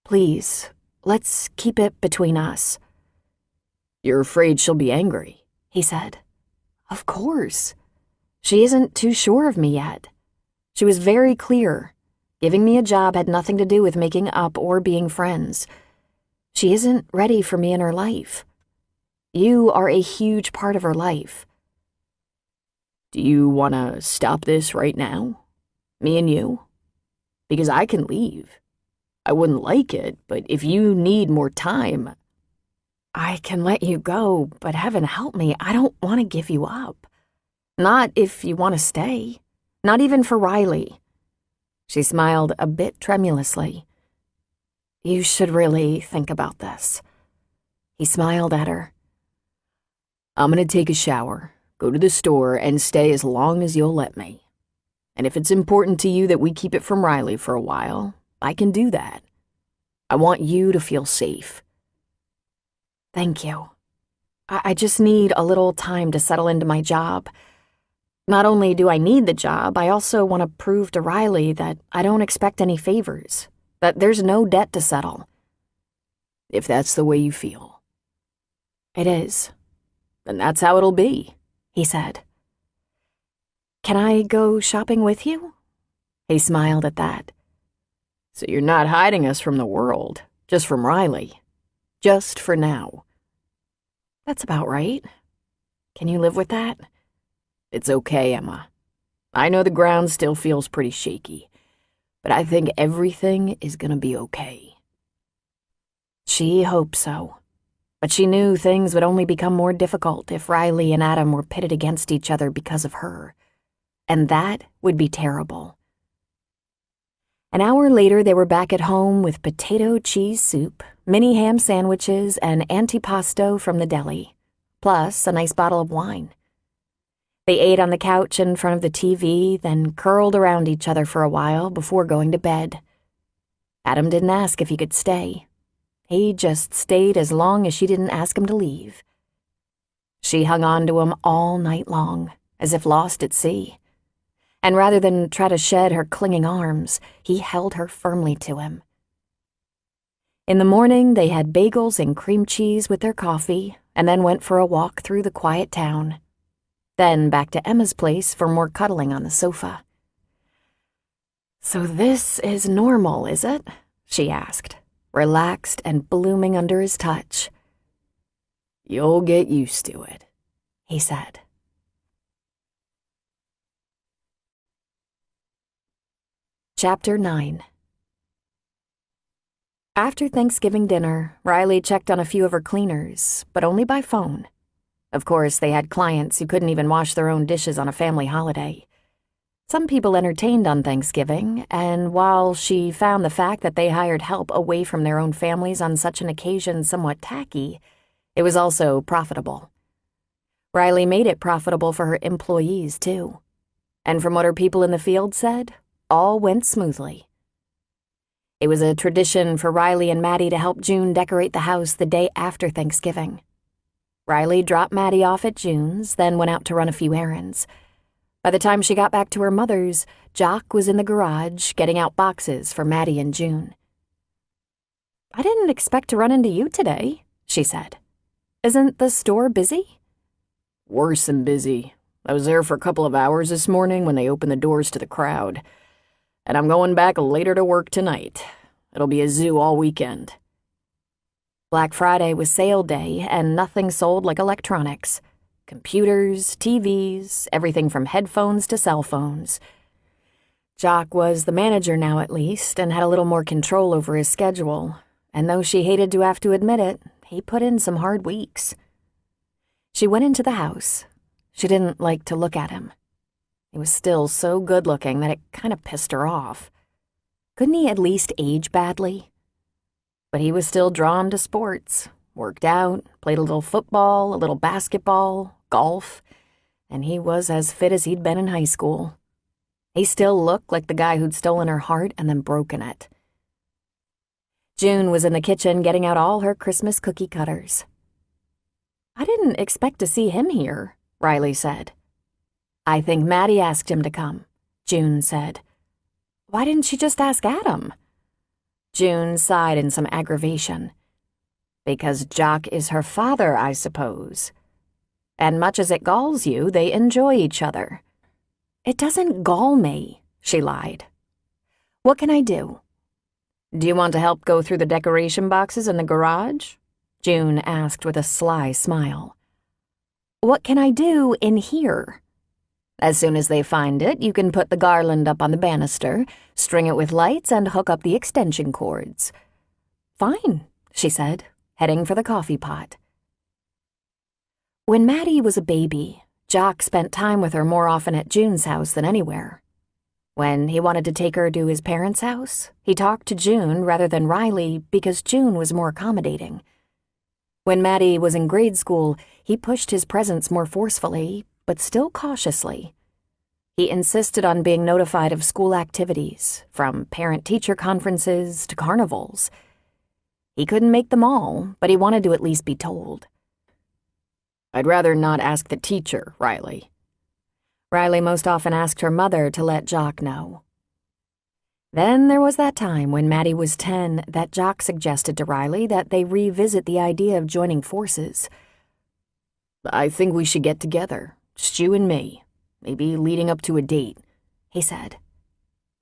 Please, let's keep it between us." "You're afraid she'll be angry?" he said. "Of course. She isn't too sure of me yet. She was very clear. Giving me a job had nothing to do with making up or being friends. She isn't ready for me in her life. You are a huge part of her life." "Do you want to stop this right now? Me and you? Because I can leave. I wouldn't like it, but if you need more time..." "I can let you go, but heaven help me, I don't want to give you up. Not if you want to stay. Not even for Riley." She smiled a bit tremulously. "You should really think about this." He smiled at her. "I'm gonna take a shower, go to the store, and stay as long as you'll let me. And if it's important to you that we keep it from Riley for a while, I can do that. I want you to feel safe." "Thank you. I just need a little time to settle into my job. Not only do I need the job, I also want to prove to Riley that I don't expect any favors, that there's no debt to settle." "If that's the way you feel." "It is." "Then that's how it'll be," he said. "Can I go shopping with you?" He smiled at that. "So you're not hiding us from the world, just from Riley. Just for now." "That's about right. Can you live with that?" "It's okay, Emma. I know the ground still feels pretty shaky, but I think everything is gonna be okay." She hoped so, but she knew things would only become more difficult if Riley and Adam were pitted against each other because of her, and that would be terrible. An hour later, they were back at home with potato cheese soup, mini ham sandwiches, and antipasto from the deli, plus a nice bottle of wine. They ate on the couch in front of the TV, then curled around each other for a while before going to bed. Adam didn't ask if he could stay. He just stayed as long as she didn't ask him to leave. She hung on to him all night long, as if lost at sea. And rather than try to shed her clinging arms, he held her firmly to him. In the morning, they had bagels and cream cheese with their coffee, and then went for a walk through the quiet town. Then back to Emma's place for more cuddling on the sofa. "So this is normal, is it?" she asked, relaxed and blooming under his touch. "You'll get used to it," he said. Chapter 9. After Thanksgiving dinner, Riley checked on a few of her cleaners, but only by phone. Of course, they had clients who couldn't even wash their own dishes on a family holiday. Some people entertained on Thanksgiving, and while she found the fact that they hired help away from their own families on such an occasion somewhat tacky, it was also profitable. Riley made it profitable for her employees, too. And from what her people in the field said, all went smoothly. It was a tradition for Riley and Maddie to help June decorate the house the day after Thanksgiving. Riley dropped Maddie off at June's, then went out to run a few errands. By the time she got back to her mother's, Jock was in the garage getting out boxes for Maddie and June. "I didn't expect to run into you today," she said. "Isn't the store busy?" "Worse than busy. I was there for a couple of hours this morning when they opened the doors to the crowd. And I'm going back later to work tonight. It'll be a zoo all weekend." Black Friday was sale day, and nothing sold like electronics. Computers, TVs, everything from headphones to cell phones. Jock was the manager now at least, and had a little more control over his schedule, and though she hated to have to admit it, he put in some hard weeks. She went into the house. She didn't like to look at him. He was still so good-looking that it kind of pissed her off. Couldn't he at least age badly? But he was still drawn to sports, worked out, played a little football, a little basketball, golf, and he was as fit as he'd been in high school. He still looked like the guy who'd stolen her heart and then broken it. June was in the kitchen getting out all her Christmas cookie cutters. "I didn't expect to see him here," Riley said. "I think Maddie asked him to come," June said. "Why didn't she just ask Adam?" June sighed in some aggravation. "Because Jock is her father, I suppose. And much as it galls you, they enjoy each other." "It doesn't gall me," she lied. "What can I do?" "Do you want to help go through the decoration boxes in the garage?" June asked with a sly smile. "What can I do in here?" "As soon as they find it, you can put the garland up on the banister, string it with lights, and hook up the extension cords." "Fine," she said, heading for the coffee pot. When Maddie was a baby, Jock spent time with her more often at June's house than anywhere. When he wanted to take her to his parents' house, he talked to June rather than Riley because June was more accommodating. When Maddie was in grade school, he pushed his presence more forcefully, but still cautiously. He insisted on being notified of school activities, from parent-teacher conferences to carnivals. He couldn't make them all, but he wanted to at least be told. "I'd rather not ask the teacher, Riley." Riley most often asked her mother to let Jock know. Then there was that time when Maddie was 10 that Jock suggested to Riley that they revisit the idea of joining forces. "I think we should get together, just you and me, maybe leading up to a date," he said.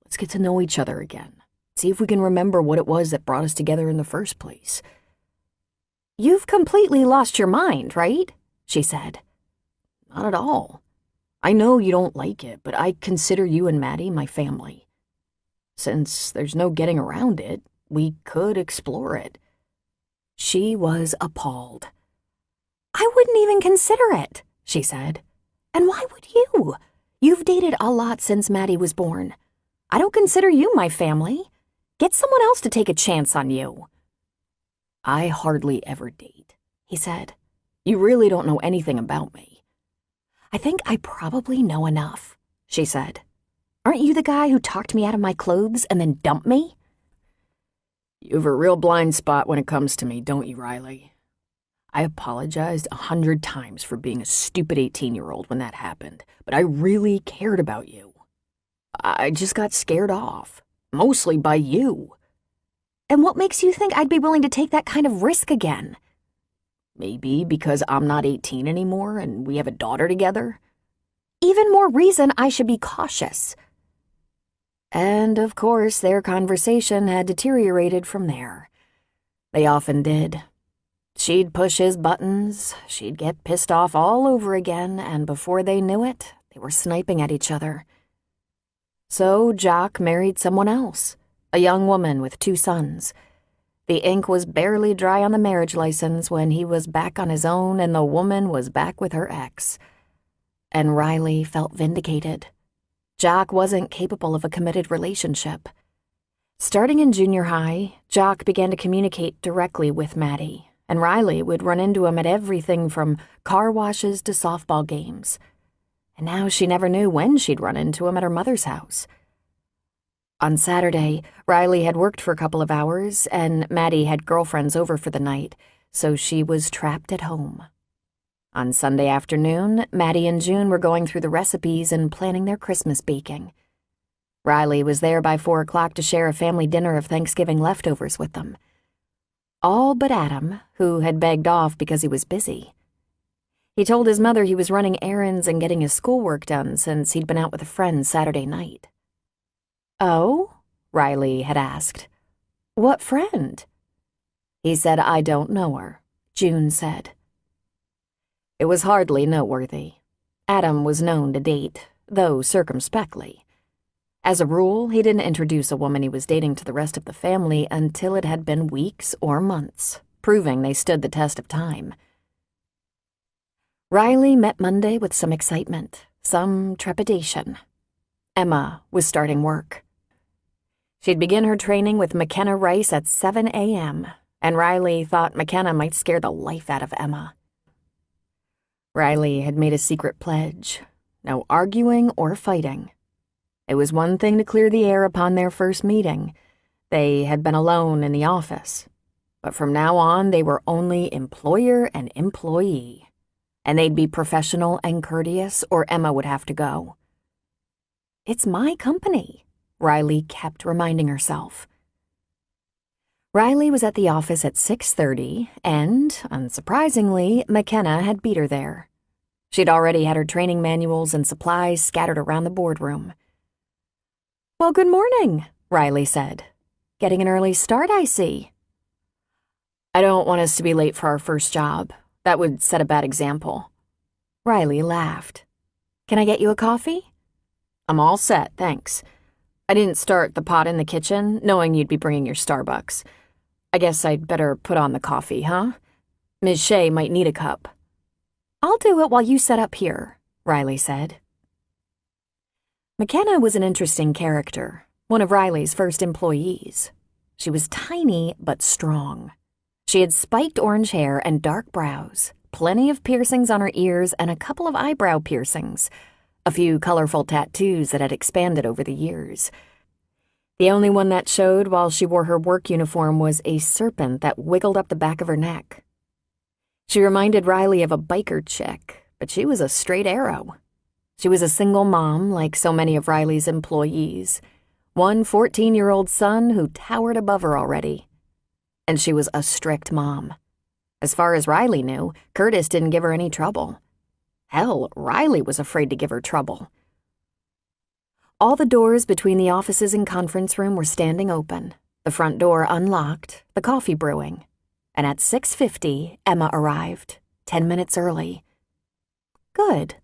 "Let's get to know each other again, see if we can remember what it was that brought us together in the first place." "You've completely lost your mind, right?" she said. "Not at all. I know you don't like it, but I consider you and Maddie my family." Since there's no getting around it, we could explore it." She was appalled. "I wouldn't even consider it," she said. "And why would you? You've dated a lot since Maddie was born. I don't consider you my family. Get someone else to take a chance on you." "I hardly ever date," he said. "You really don't know anything about me." "I think I probably know enough," she said. "Aren't you the guy who talked me out of my clothes and then dumped me?" "You have a real blind spot when it comes to me, don't you, Riley? I apologized 100 times for being a stupid 18-year-old when that happened, but I really cared about you. I just got scared off, mostly by you." "And what makes you think I'd be willing to take that kind of risk again?" "Maybe because I'm not 18 anymore and we have a daughter together." "Even more reason I should be cautious." And, of course, their conversation had deteriorated from there. They often did. She'd push his buttons, she'd get pissed off all over again, and before they knew it, they were sniping at each other. So Jock married someone else, a young woman with 2 sons. The ink was barely dry on the marriage license when he was back on his own and the woman was back with her ex. And Riley felt vindicated. Jock wasn't capable of a committed relationship. Starting in junior high, Jock began to communicate directly with Maddie, and Riley would run into him at everything from car washes to softball games. And now she never knew when she'd run into him at her mother's house. On Saturday, Riley had worked for a couple of hours, and Maddie had girlfriends over for the night, so she was trapped at home. On Sunday afternoon, Maddie and June were going through the recipes and planning their Christmas baking. Riley was there by 4 o'clock to share a family dinner of Thanksgiving leftovers with them. All but Adam, who had begged off because he was busy. He told his mother he was running errands and getting his schoolwork done since he'd been out with a friend Saturday night. "Oh?" Riley had asked. "What friend?" He said, "I don't know her," June said. It was hardly noteworthy. Adam was known to date, though circumspectly. As a rule, he didn't introduce a woman he was dating to the rest of the family until it had been weeks or months, proving they stood the test of time. Riley met Monday with some excitement, some trepidation. Emma was starting work. She'd begin her training with McKenna Rice at 7 a.m., and Riley thought McKenna might scare the life out of Emma. Riley had made a secret pledge: no arguing or fighting. It was one thing to clear the air upon their first meeting. They had been alone in the office. But from now on, they were only employer and employee. And they'd be professional and courteous, or Emma would have to go. "It's my company," Riley kept reminding herself. Riley was at the office at 6:30, and, unsurprisingly, McKenna had beat her there. She'd already had her training manuals and supplies scattered around the boardroom. "Well, good morning," Riley said. "Getting an early start, I see." "I don't want us to be late for our first job. That would set a bad example." Riley laughed. "Can I get you a coffee?" "I'm all set, thanks. I didn't start the pot in the kitchen, knowing you'd be bringing your Starbucks. I guess I'd better put on the coffee, huh? Ms. Shea might need a cup." "I'll do it while you set up here," Riley said. McKenna was an interesting character, one of Riley's first employees. She was tiny but strong. She had spiked orange hair and dark brows, plenty of piercings on her ears and a couple of eyebrow piercings, a few colorful tattoos that had expanded over the years. The only one that showed while she wore her work uniform was a serpent that wiggled up the back of her neck. She reminded Riley of a biker chick, but she was a straight arrow. She was a single mom, like so many of Riley's employees, one 14-year-old son who towered above her already. And she was a strict mom. As far as Riley knew, Curtis didn't give her any trouble. Hell, Riley was afraid to give her trouble. All the doors between the offices and conference room were standing open, the front door unlocked, the coffee brewing. And at 6:50, Emma arrived, 10 minutes early. Good.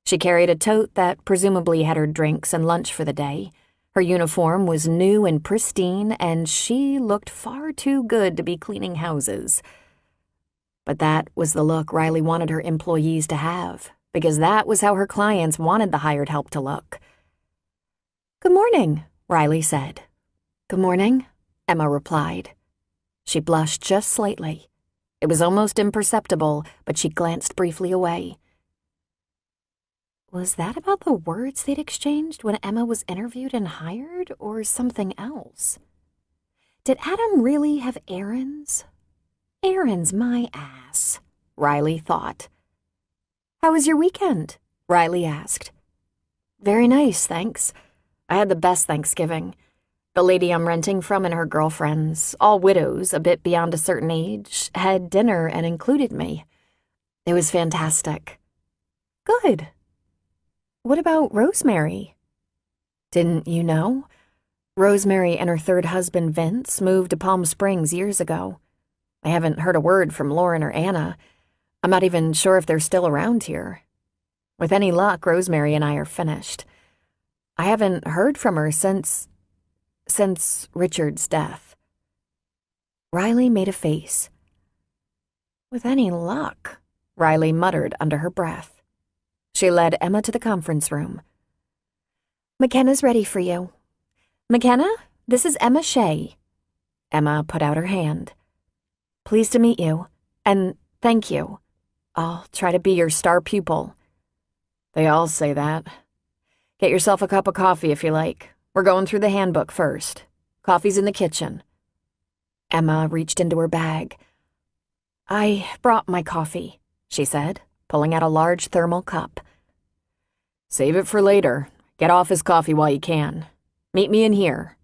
She carried a tote that presumably had her drinks and lunch for the day, Her uniform was new and pristine, and she looked far too good to be cleaning houses. But that was the look Riley wanted her employees to have, because that was how her clients wanted the hired help to look. "Good morning," Riley said. "Good morning," Emma replied. She blushed just slightly. It was almost imperceptible, but she glanced briefly away. Was that about the words they'd exchanged when Emma was interviewed and hired, or something else? Did Adam really have errands? Errands, my ass, Riley thought. "How was your weekend?" Riley asked. "Very nice, thanks. I had the best Thanksgiving. The lady I'm renting from and her girlfriends, all widows, a bit beyond a certain age, had dinner and included me. It was fantastic." "Good. What about Rosemary?" "Didn't you know? Rosemary and her third husband, Vince, moved to Palm Springs years ago. I haven't heard a word from Lauren or Anna. I'm not even sure if they're still around here. With any luck, Rosemary and I are finished. I haven't heard from her since Richard's death." Riley made a face. "With any luck," Riley muttered under her breath. She led Emma to the conference room. "McKenna's ready for you. McKenna, this is Emma Shea." Emma put out her hand. "Pleased to meet you, and thank you. I'll try to be your star pupil." "They all say that. Get yourself a cup of coffee if you like. We're going through the handbook first. Coffee's in the kitchen." Emma reached into her bag. "I brought my coffee," she said, pulling out a large thermal cup. "Save it for later. Get office coffee while you can. Meet me in here."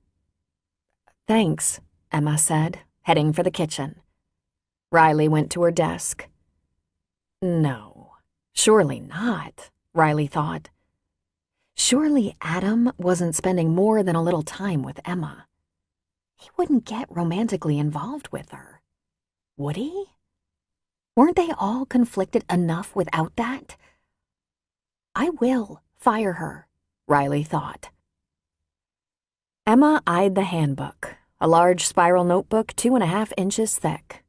"Thanks," Emma said, heading for the kitchen. Riley went to her desk. No, surely not, Riley thought. Surely Adam wasn't spending more than a little time with Emma. He wouldn't get romantically involved with her, would he? Weren't they all conflicted enough without that? I will fire her, Riley thought. Emma eyed the handbook, a large spiral notebook 2.5 inches thick.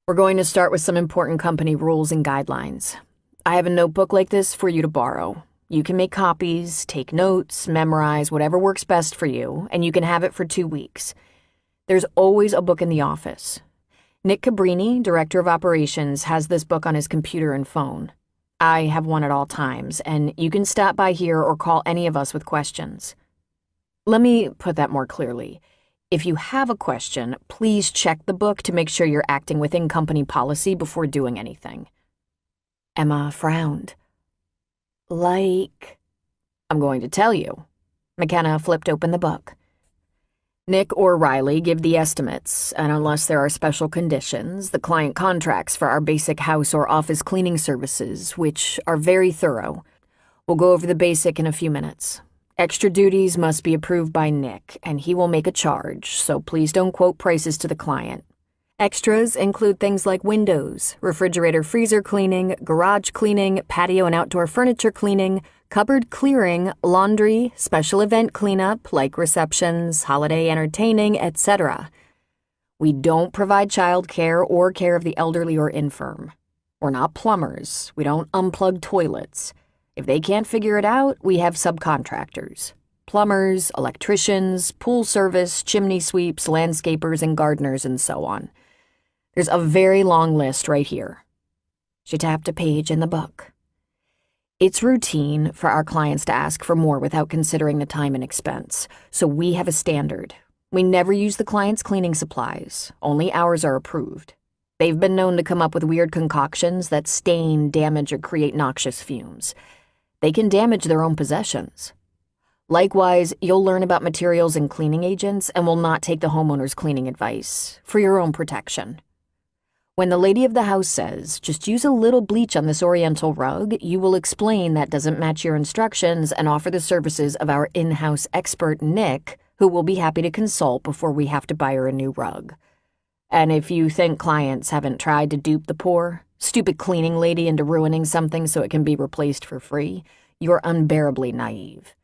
"We're going to start with some important company rules and guidelines. I have a notebook like this for you to borrow. You can make copies, take notes, memorize whatever works best for you, and you can have it for 2 weeks. There's always a book in the office. Nick Cabrini, Director of Operations, has this book on his computer and phone. I have one at all times, and you can stop by here or call any of us with questions. Let me put that more clearly. If you have a question, please check the book to make sure you're acting within company policy before doing anything." Emma frowned. "Like?" "I'm going to tell you." McKenna flipped open the book. "Nick or Riley give the estimates, and unless there are special conditions, the client contracts for our basic house or office cleaning services, which are very thorough. We'll go over the basic in a few minutes. Extra duties must be approved by Nick, and he will make a charge, so please don't quote prices to the client. Extras include things like windows, refrigerator-freezer cleaning, garage cleaning, patio and outdoor furniture cleaning, cupboard clearing, laundry, special event cleanup like receptions, holiday entertaining, etc. We don't provide child care or care of the elderly or infirm. We're not plumbers. We don't unplug toilets. If they can't figure it out, we have subcontractors. Plumbers, electricians, pool service, chimney sweeps, landscapers, and gardeners, and so on. There's a very long list right here." She tapped a page in the book. "It's routine for our clients to ask for more without considering the time and expense, so we have a standard. We never use the client's cleaning supplies. Only ours are approved. They've been known to come up with weird concoctions that stain, damage, or create noxious fumes. They can damage their own possessions. Likewise, you'll learn about materials and cleaning agents and will not take the homeowner's cleaning advice, for your own protection. When the lady of the house says, 'Just use a little bleach on this oriental rug,' you will explain that doesn't match your instructions and offer the services of our in-house expert, Nick, who will be happy to consult before we have to buy her a new rug. And if you think clients haven't tried to dupe the poor, stupid cleaning lady into ruining something so it can be replaced for free, you're unbearably naive.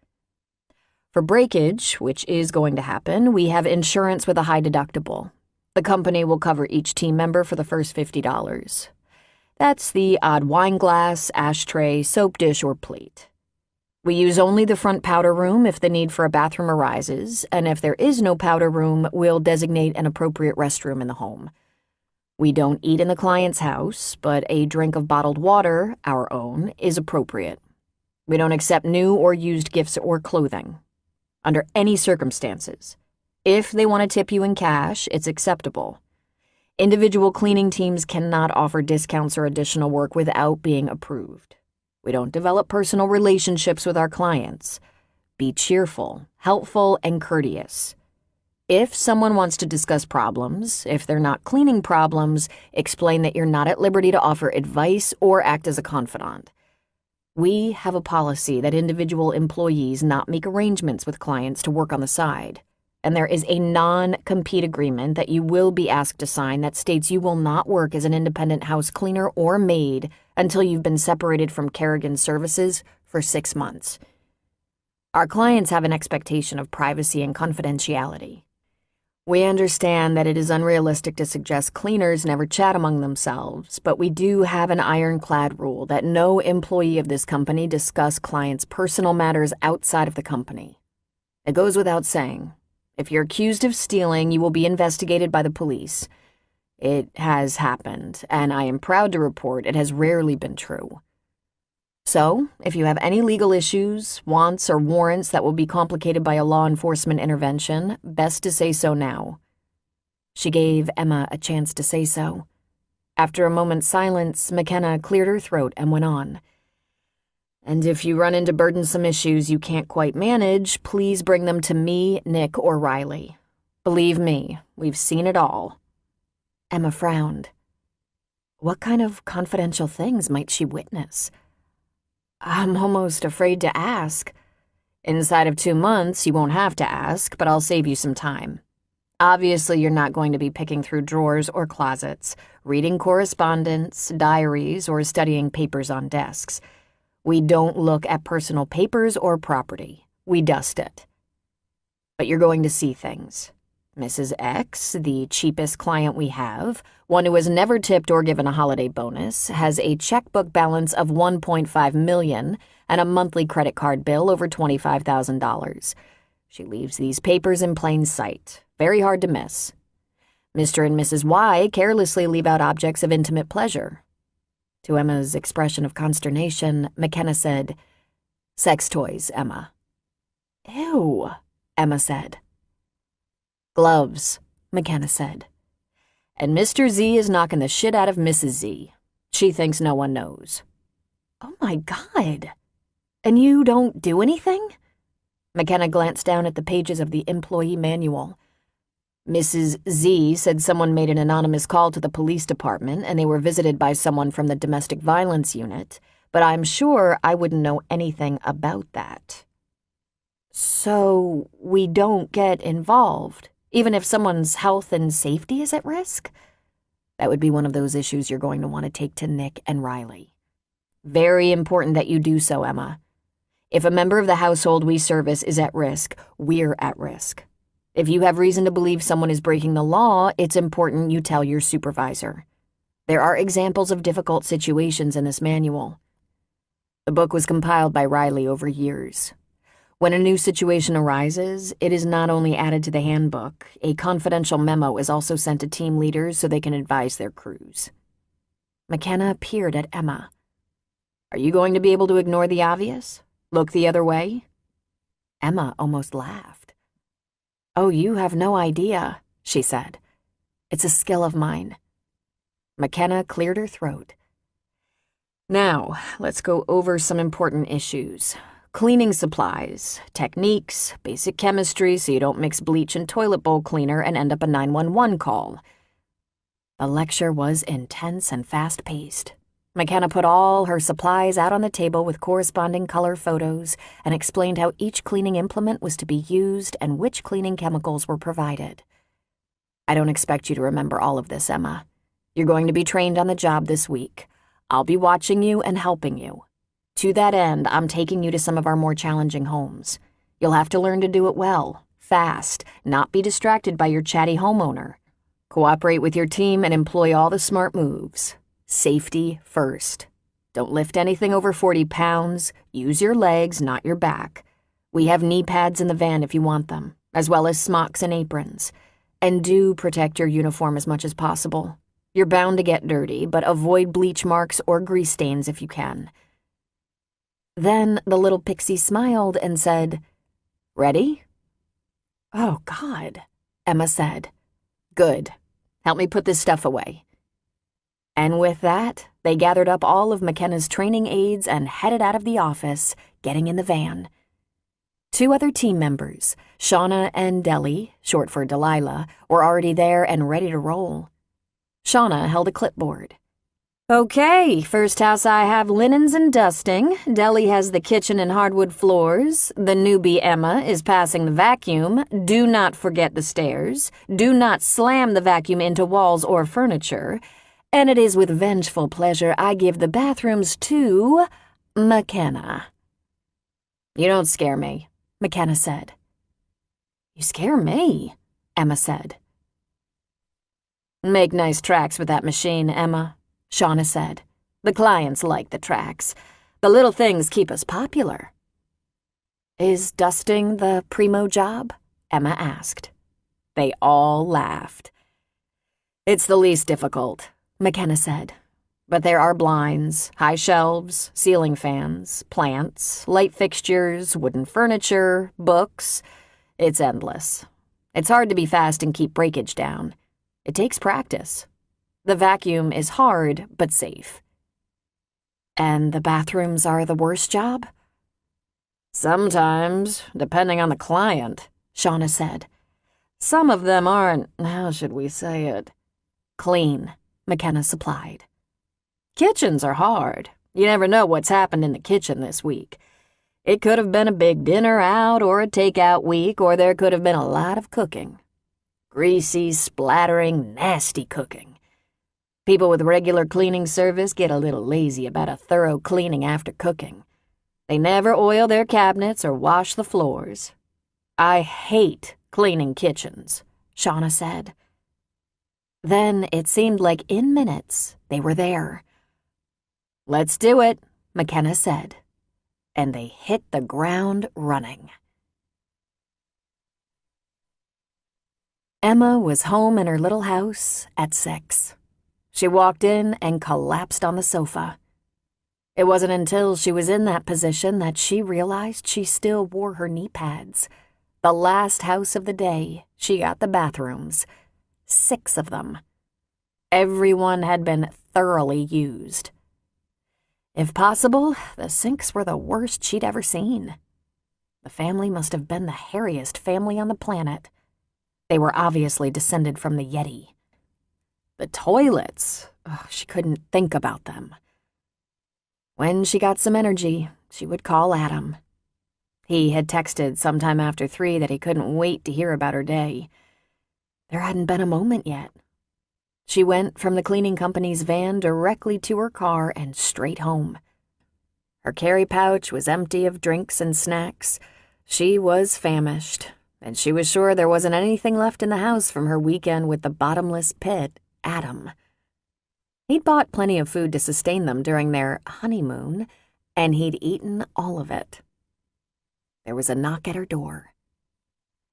For breakage, which is going to happen, we have insurance with a high deductible. The company will cover each team member for the first $50. That's the odd wine glass, ashtray, soap dish, or plate. We use only the front powder room if the need for a bathroom arises, and if there is no powder room, we'll designate an appropriate restroom in the home. We don't eat in the client's house, but a drink of bottled water, our own, is appropriate. We don't accept new or used gifts or clothing. Under any circumstances. If they want to tip you in cash, it's acceptable. Individual cleaning teams cannot offer discounts or additional work without being approved. We don't develop personal relationships with our clients. Be cheerful, helpful, and courteous. If someone wants to discuss problems, if they're not cleaning problems, explain that you're not at liberty to offer advice or act as a confidant. We have a policy that individual employees not make arrangements with clients to work on the side, and there is a non-compete agreement that you will be asked to sign that states you will not work as an independent house cleaner or maid until you've been separated from Kerrigan Services for 6 months. Our clients have an expectation of privacy and confidentiality. We understand that it is unrealistic to suggest cleaners never chat among themselves, but we do have an ironclad rule that no employee of this company discuss clients' personal matters outside of the company. It goes without saying, if you're accused of stealing, you will be investigated by the police. It has happened, and I am proud to report it has rarely been true. So, if you have any legal issues, wants, or warrants that will be complicated by a law enforcement intervention, best to say so now. She gave Emma a chance to say so. After a moment's silence, McKenna cleared her throat and went on. And if you run into burdensome issues you can't quite manage, please bring them to me, Nick, or Riley. Believe me, we've seen it all. Emma frowned. What kind of confidential things might she witness? I'm almost afraid to ask. Inside of 2 months, you won't have to ask, but I'll save you some time. Obviously, you're not going to be picking through drawers or closets, reading correspondence, diaries, or studying papers on desks. We don't look at personal papers or property. We dust it. But you're going to see things. Mrs. X, the cheapest client we have, one who has never tipped or given a holiday bonus, has a checkbook balance of $1.5 million and a monthly credit card bill over $25,000. She leaves these papers in plain sight. Very hard to miss. Mr. and Mrs. Y carelessly leave out objects of intimate pleasure. To Emma's expression of consternation, McKenna said, "Sex toys, Emma." "Ew," Emma said. "Gloves," McKenna said. "And Mr. Z is knocking the shit out of Mrs. Z. She thinks no one knows." "Oh my God. And you don't do anything?" McKenna glanced down at the pages of the employee manual. Mrs. Z said someone made an anonymous call to the police department and they were visited by someone from the domestic violence unit, but I'm sure I wouldn't know anything about that. So we don't get involved, even if someone's health and safety is at risk? That would be one of those issues you're going to want to take to Nick and Riley. Very important that you do so, Emma. If a member of the household we service is at risk, we're at risk. If you have reason to believe someone is breaking the law, it's important you tell your supervisor. There are examples of difficult situations in this manual. The book was compiled by Riley over years. When a new situation arises, it is not only added to the handbook, a confidential memo is also sent to team leaders so they can advise their crews. McKenna peered at Emma. Are you going to be able to ignore the obvious? Look the other way? Emma almost laughed. Oh, you have no idea, she said. It's a skill of mine. McKenna cleared her throat. Now, let's go over some important issues. Cleaning supplies, techniques, basic chemistry so you don't mix bleach and toilet bowl cleaner and end up a 911 call. The lecture was intense and fast-paced. McKenna put all her supplies out on the table with corresponding color photos and explained how each cleaning implement was to be used and which cleaning chemicals were provided. I don't expect you to remember all of this, Emma. You're going to be trained on the job this week. I'll be watching you and helping you. To that end, I'm taking you to some of our more challenging homes. You'll have to learn to do it well, fast, not be distracted by your chatty homeowner. Cooperate with your team and employ all the smart moves. Safety first. Don't lift anything over 40 pounds. Use your legs, not your back. We have knee pads in the van if you want them, as well as smocks and aprons. And do protect your uniform as much as possible. You're bound to get dirty, but avoid bleach marks or grease stains if you can. Then the little pixie smiled and said, "Ready?" "Oh, God," Emma said. "Good. Help me put this stuff away." And with that, they gathered up all of McKenna's training aids and headed out of the office, getting in the van. 2 other team members, Shauna and Deli, short for Delilah, were already there and ready to roll. Shauna held a clipboard. "Okay, first house I have linens and dusting. Deli has the kitchen and hardwood floors. The newbie Emma is passing the vacuum. Do not forget the stairs. Do not slam the vacuum into walls or furniture. And it is with vengeful pleasure I give the bathrooms to McKenna." "You don't scare me," McKenna said. "You scare me," Emma said. "Make nice tracks with that machine, Emma," Shauna said. "The clients like the tracks. The little things keep us popular." "Is dusting the primo job?" Emma asked. They all laughed. "It's the least difficult," McKenna said. "But there are blinds, high shelves, ceiling fans, plants, light fixtures, wooden furniture, books. It's endless. It's hard to be fast and keep breakage down. It takes practice. The vacuum is hard but safe." "And the bathrooms are the worst job?" "Sometimes, depending on the client," Shauna said. "Some of them aren't, how should we say it, clean," McKenna supplied. "Kitchens are hard. You never know what's happened in the kitchen this week. It could have been a big dinner out or a takeout week, or there could have been a lot of cooking. Greasy, splattering, nasty cooking. People with regular cleaning service get a little lazy about a thorough cleaning after cooking. They never oil their cabinets or wash the floors. I hate cleaning kitchens," Shauna said. Then it seemed like in minutes they were there. "Let's do it," McKenna said. And they hit the ground running. Emma was home in her little house at 6. She walked in and collapsed on the sofa. It wasn't until she was in that position that she realized she still wore her knee pads. The last house of the day, she got the bathrooms. 6 of them. Everyone had been thoroughly used. If possible, the sinks were the worst she'd ever seen. The family must have been the hairiest family on the planet. They were obviously descended from the Yeti. The toilets, she couldn't think about them. When she got some energy, she would call Adam. He had texted sometime after 3 that he couldn't wait to hear about her day. There hadn't been a moment yet. She went from the cleaning company's van directly to her car and straight home. Her carry pouch was empty of drinks and snacks. She was famished, and she was sure there wasn't anything left in the house from her weekend with the bottomless pit, Adam. He'd bought plenty of food to sustain them during their honeymoon, and he'd eaten all of it. There was a knock at her door.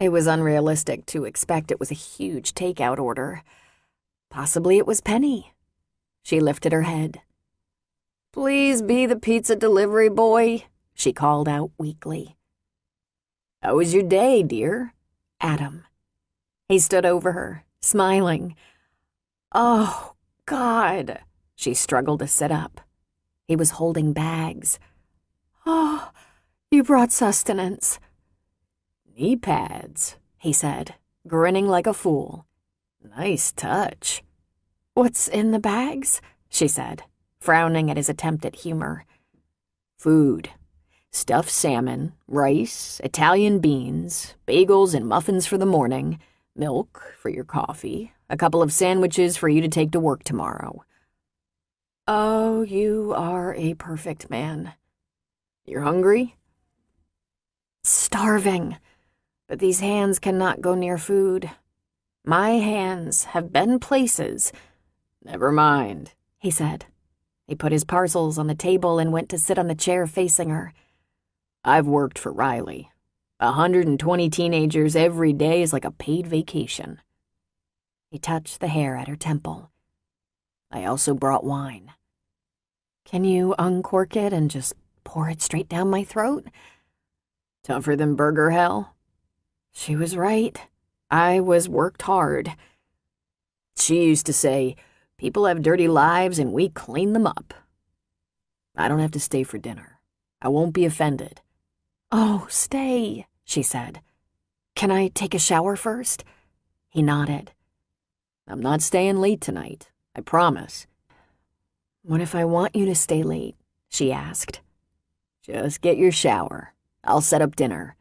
It was unrealistic to expect it was a huge takeout order. Possibly it was Penny. She lifted her head. "Please be the pizza delivery boy," she called out weakly. "How was your day, dear?" Adam. He stood over her, smiling. "Oh, God." She struggled to sit up. He was holding bags. "Oh, you brought sustenance." "Knee pads," he said, grinning like a fool. "Nice touch." "What's in the bags?" she said, frowning at his attempt at humor. "Food. Stuffed salmon, rice, Italian beans, bagels and muffins for the morning, milk for your coffee, a couple of sandwiches for you to take to work tomorrow." "Oh, you are a perfect man." "You're hungry?" Starving, but these hands cannot go near food. My hands have been places. Never mind, he said. He put his parcels on the table and went to sit on the chair facing her. I've worked for Riley. 120 teenagers every day is like a paid vacation. He touched the hair at her temple. I also brought wine. Can you uncork it and just pour it straight down my throat? Tougher than burger hell? She was right. I was worked hard. She used to say, people have dirty lives and we clean them up. I don't have to stay for dinner. I won't be offended. Oh, stay, she said. Can I take a shower first? He nodded. I'm not staying late tonight, I promise. What if I want you to stay late? She asked. Just get your shower. I'll set up dinner.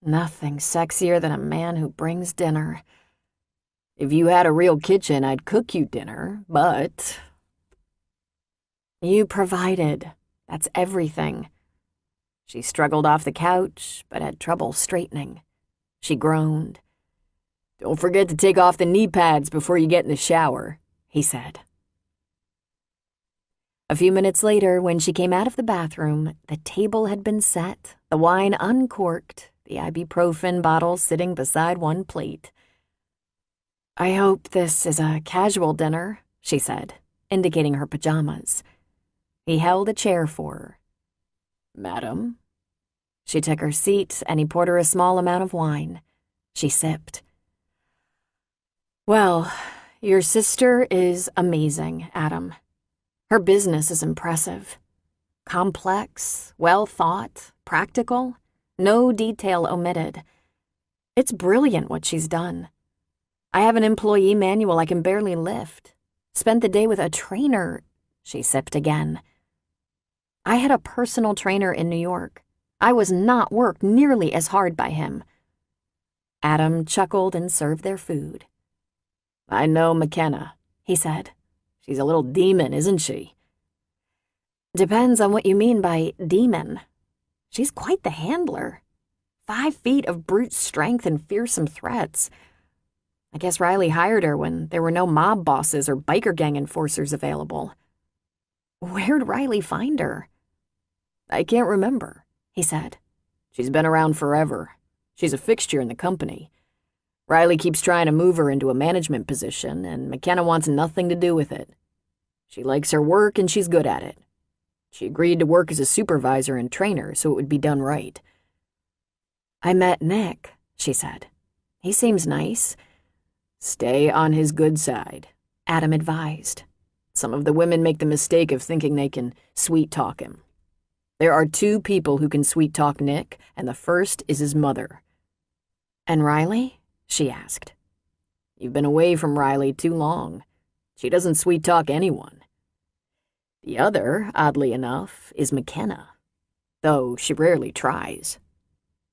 Nothing sexier than a man who brings dinner. If you had a real kitchen, I'd cook you dinner, but... You provided. That's everything. She struggled off the couch, but had trouble straightening. She groaned. Don't forget to take off the knee pads before you get in the shower, he said. A few minutes later, when she came out of the bathroom, the table had been set, the wine uncorked, the ibuprofen bottle sitting beside one plate. I hope this is a casual dinner, she said, indicating her pajamas. He held a chair for her. Madam? She took her seat, and he poured her a small amount of wine. She sipped. Well, your sister is amazing, Adam. Her business is impressive. Complex, well-thought, practical, no detail omitted. It's brilliant what she's done. I have an employee manual I can barely lift. Spent the day with a trainer. She sipped again. I had a personal trainer in New York. I was not worked nearly as hard by him. Adam chuckled and served their food. I know McKenna, he said. She's a little demon, isn't she? Depends on what you mean by demon. She's quite the handler. 5 feet of brute strength and fearsome threats. I guess Riley hired her when there were no mob bosses or biker gang enforcers available. Where'd Riley find her? I can't remember, he said. She's been around forever. She's a fixture in the company. Riley keeps trying to move her into a management position, and McKenna wants nothing to do with it. She likes her work, and she's good at it. She agreed to work as a supervisor and trainer so it would be done right. I met Nick, she said. He seems nice. Stay on his good side, Adam advised. Some of the women make the mistake of thinking they can sweet-talk him. There are 2 people who can sweet-talk Nick, and the first is his mother. And Riley? She asked. You've been away from Riley too long. She doesn't sweet-talk anyone. The other, oddly enough, is McKenna, though she rarely tries.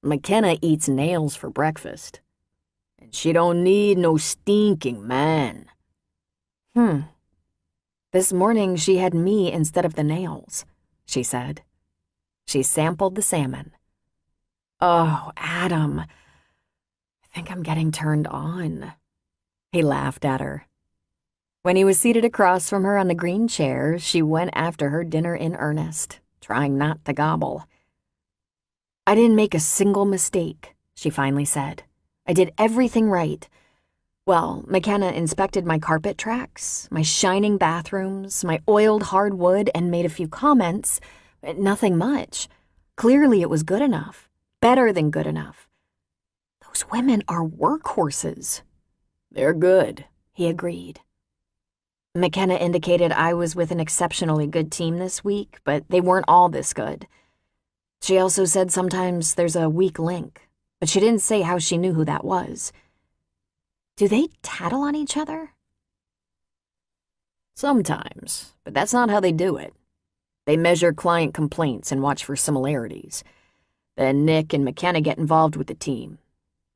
McKenna eats nails for breakfast, and she don't need no stinking man. This morning she had me instead of the nails, she said. She sampled the salmon. Oh, Adam, I think I'm getting turned on. He laughed at her. When he was seated across from her on the green chair, she went after her dinner in earnest, trying not to gobble. I didn't make a single mistake, she finally said. I did everything right. Well, McKenna inspected my carpet tracks, my shining bathrooms, my oiled hardwood, and made a few comments, but nothing much. Clearly it was good enough, better than good enough. Those women are workhorses. They're good, he agreed. McKenna indicated I was with an exceptionally good team this week, but they weren't all this good. She also said sometimes there's a weak link, but she didn't say how she knew who that was. Do they tattle on each other? Sometimes, but that's not how they do it. They measure client complaints and watch for similarities. Then Nick and McKenna get involved with the team.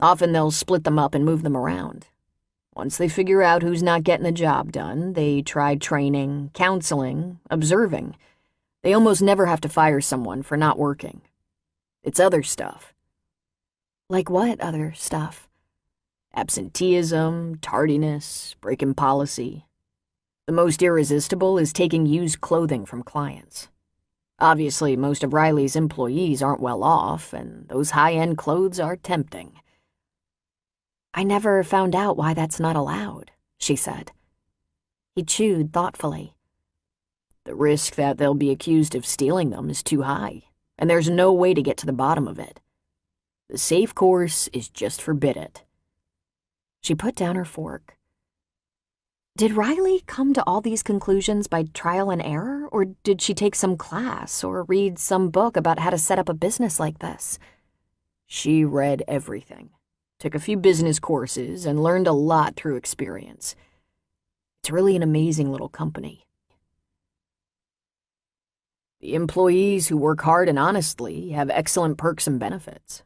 Often they'll split them up and move them around. Once they figure out who's not getting the job done, they try training, counseling, observing. They almost never have to fire someone for not working. It's other stuff. Like what other stuff? Absenteeism, tardiness, breaking policy. The most irresistible is taking used clothing from clients. Obviously, most of Riley's employees aren't well off, and those high-end clothes are tempting. I never found out why that's not allowed, she said. He chewed thoughtfully. The risk that they'll be accused of stealing them is too high, and there's no way to get to the bottom of it. The safe course is just forbid it. She put down her fork. Did Riley come to all these conclusions by trial and error, or did she take some class or read some book about how to set up a business like this? She read everything, took a few business courses, and learned a lot through experience. It's really an amazing little company. The employees who work hard and honestly have excellent perks and benefits.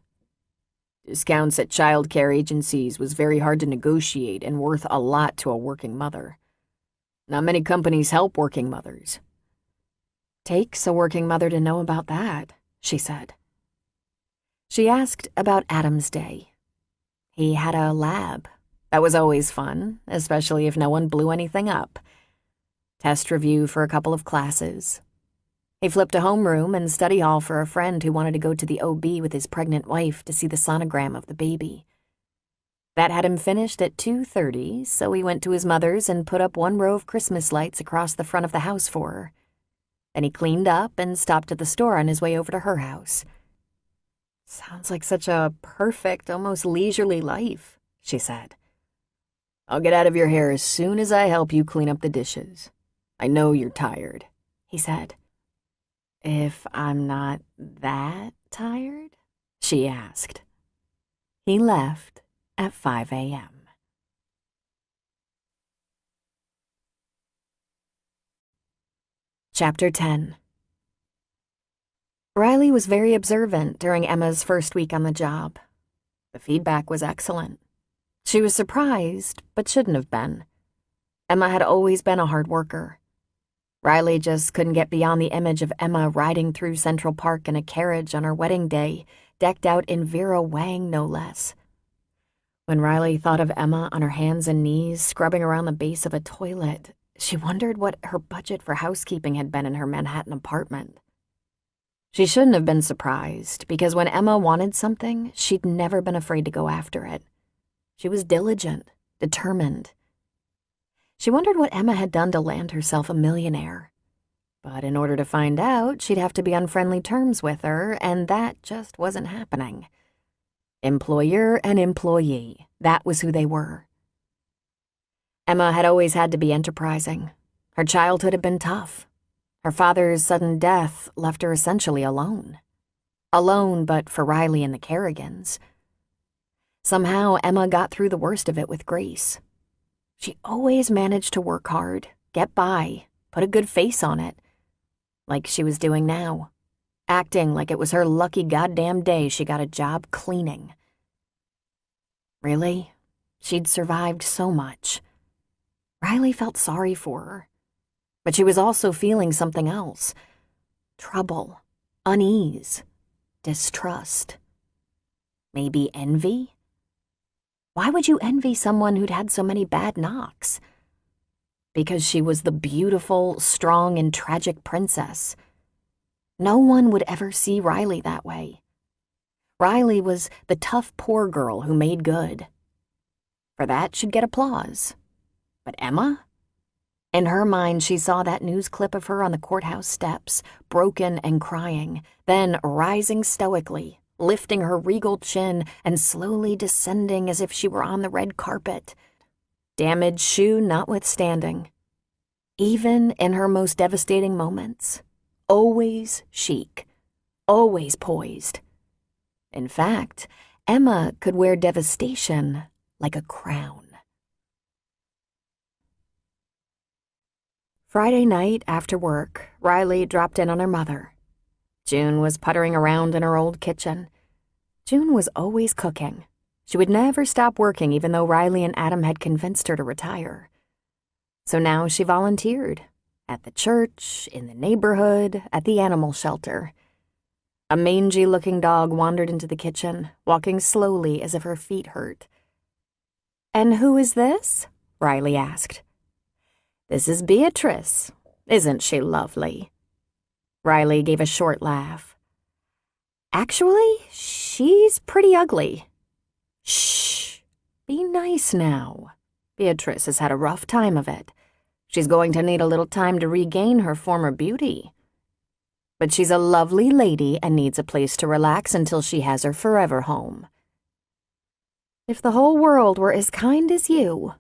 Discounts at child care agencies was very hard to negotiate and worth a lot to a working mother. Not many companies help working mothers. Takes a working mother to know about that, she said. She asked about Adam's day. He had a lab. That was always fun, especially if no one blew anything up. Test review for a couple of classes. He flipped a homeroom and study hall for a friend who wanted to go to the OB with his pregnant wife to see the sonogram of the baby. That had him finished at 2:30, so he went to his mother's and put up one row of Christmas lights across the front of the house for her. Then he cleaned up and stopped at the store on his way over to her house. Sounds like such a perfect, almost leisurely life, she said. I'll get out of your hair as soon as I help you clean up the dishes. I know you're tired, he said. If I'm not that tired? She asked. He left at 5 a.m. Chapter 10. Riley was very observant during Emma's first week on the job. The feedback was excellent. She was surprised, but shouldn't have been. Emma had always been a hard worker. Riley just couldn't get beyond the image of Emma riding through Central Park in a carriage on her wedding day, decked out in Vera Wang no less. When Riley thought of Emma on her hands and knees scrubbing around the base of a toilet, she wondered what her budget for housekeeping had been in her Manhattan apartment. She shouldn't have been surprised, because when Emma wanted something, she'd never been afraid to go after it. She was diligent, determined. She wondered what Emma had done to land herself a millionaire. But in order to find out, she'd have to be on friendly terms with her, and that just wasn't happening. Employer and employee, that was who they were. Emma had always had to be enterprising. Her childhood had been tough. Her father's sudden death left her essentially alone. Alone, but for Riley and the Kerrigans. Somehow, Emma got through the worst of it with grace. She always managed to work hard, get by, put a good face on it, like she was doing now, acting like it was her lucky goddamn day she got a job cleaning. Really? She'd survived so much. Riley felt sorry for her, but she was also feeling something else. Trouble, unease, distrust. Maybe envy? Why would you envy someone who'd had so many bad knocks? Because she was the beautiful, strong, and tragic princess. No one would ever see Riley that way. Riley was the tough poor girl who made good. For that, she'd get applause. But Emma? In her mind, she saw that news clip of her on the courthouse steps, broken and crying, then rising stoically, lifting her regal chin and slowly descending as if she were on the red carpet, damaged shoe notwithstanding. Even in her most devastating moments, always chic, always poised. In fact, Emma could wear devastation like a crown. Friday night after work, Riley dropped in on her mother. June was puttering around in her old kitchen. June was always cooking. She would never stop working even though Riley and Adam had convinced her to retire. So now she volunteered. At the church, in the neighborhood, at the animal shelter. A mangy-looking dog wandered into the kitchen, walking slowly as if her feet hurt. "And who is this?" Riley asked. "This is Beatrice. Isn't she lovely?" Riley gave a short laugh. "Actually, she's pretty ugly." "Shh! Be nice now. Beatrice has had a rough time of it. She's going to need a little time to regain her former beauty. But she's a lovely lady and needs a place to relax until she has her forever home." "If the whole world were as kind as you."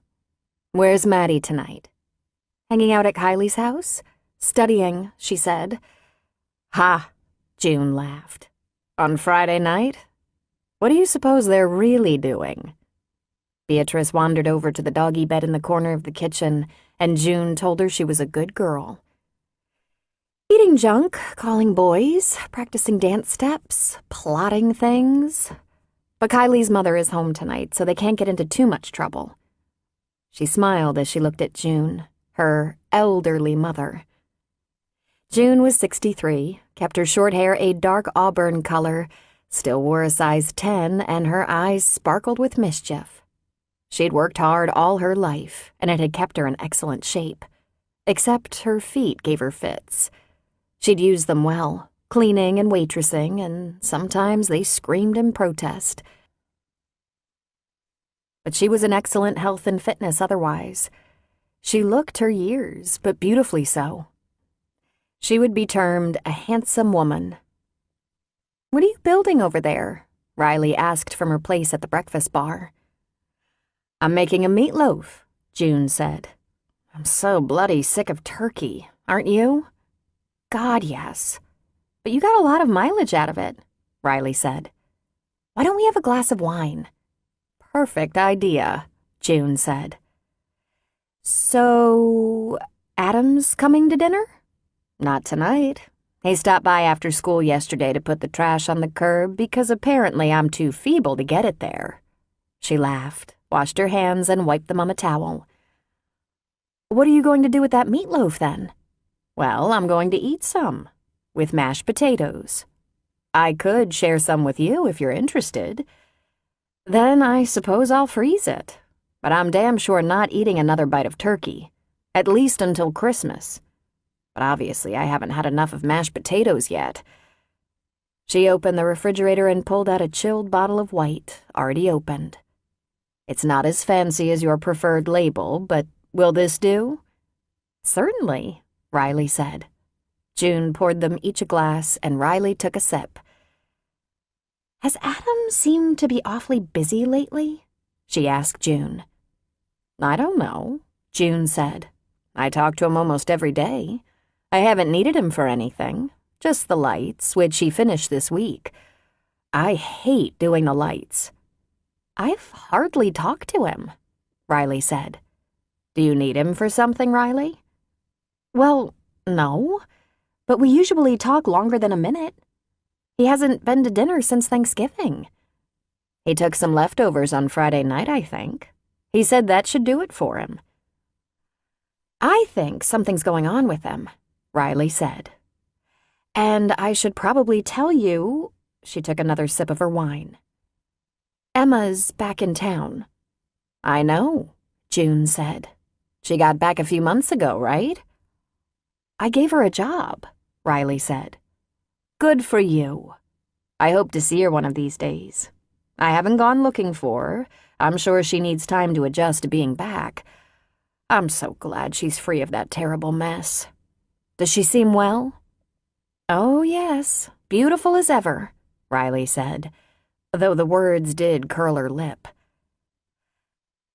"Where's Maddie tonight?" "Hanging out at Kylie's house? Studying," she said. "Ha!" June laughed. "On Friday night? What do you suppose they're really doing?" Beatrice wandered over to the doggy bed in the corner of the kitchen, and June told her she was a good girl. "Eating junk, calling boys, practicing dance steps, plotting things. But Kylie's mother is home tonight, so they can't get into too much trouble." She smiled as she looked at June, her elderly mother. June was 63, kept her short hair a dark auburn color, still wore a size 10, and her eyes sparkled with mischief. She'd worked hard all her life, and it had kept her in excellent shape. Except her feet gave her fits. She'd used them well, cleaning and waitressing, and sometimes they screamed in protest. But she was in excellent health and fitness otherwise. She looked her years, but beautifully so. She would be termed a handsome woman. "What are you building over there?" Riley asked from her place at the breakfast bar. "I'm making a meatloaf," June said. "I'm so bloody sick of turkey, aren't you?" "God, yes. But you got a lot of mileage out of it," Riley said. "Why don't we have a glass of wine?" "Perfect idea," June said. "So, Adam's coming to dinner?" "Not tonight. He stopped by after school yesterday to put the trash on the curb because apparently I'm too feeble to get it there." She laughed, washed her hands, and wiped them on the towel. "What are you going to do with that meatloaf, then?" "Well, I'm going to eat some, with mashed potatoes. I could share some with you if you're interested. Then I suppose I'll freeze it, but I'm damn sure not eating another bite of turkey, at least until Christmas. But obviously I haven't had enough of mashed potatoes yet." She opened the refrigerator and pulled out a chilled bottle of white, already opened. "It's not as fancy as your preferred label, but will this do?" "Certainly," Riley said. June poured them each a glass, and Riley took a sip. "Has Adam seemed to be awfully busy lately?" she asked June. "I don't know," June said. "I talk to him almost every day. I haven't needed him for anything, just the lights, which he finished this week. I hate doing the lights." "I've hardly talked to him," Riley said. "Do you need him for something, Riley?" "Well, no, but we usually talk longer than a minute. He hasn't been to dinner since Thanksgiving." "He took some leftovers on Friday night, I think. He said that should do it for him." "I think something's going on with him," Riley said. "And I should probably tell you," she took another sip of her wine. "Emma's back in town." "I know," June said. "She got back a few months ago, right?" "I gave her a job," Riley said. "Good for you. I hope to see her one of these days. I haven't gone looking for her. I'm sure she needs time to adjust to being back. I'm so glad she's free of that terrible mess. Does she seem well?" "Oh, yes, beautiful as ever," Riley said, though the words did curl her lip.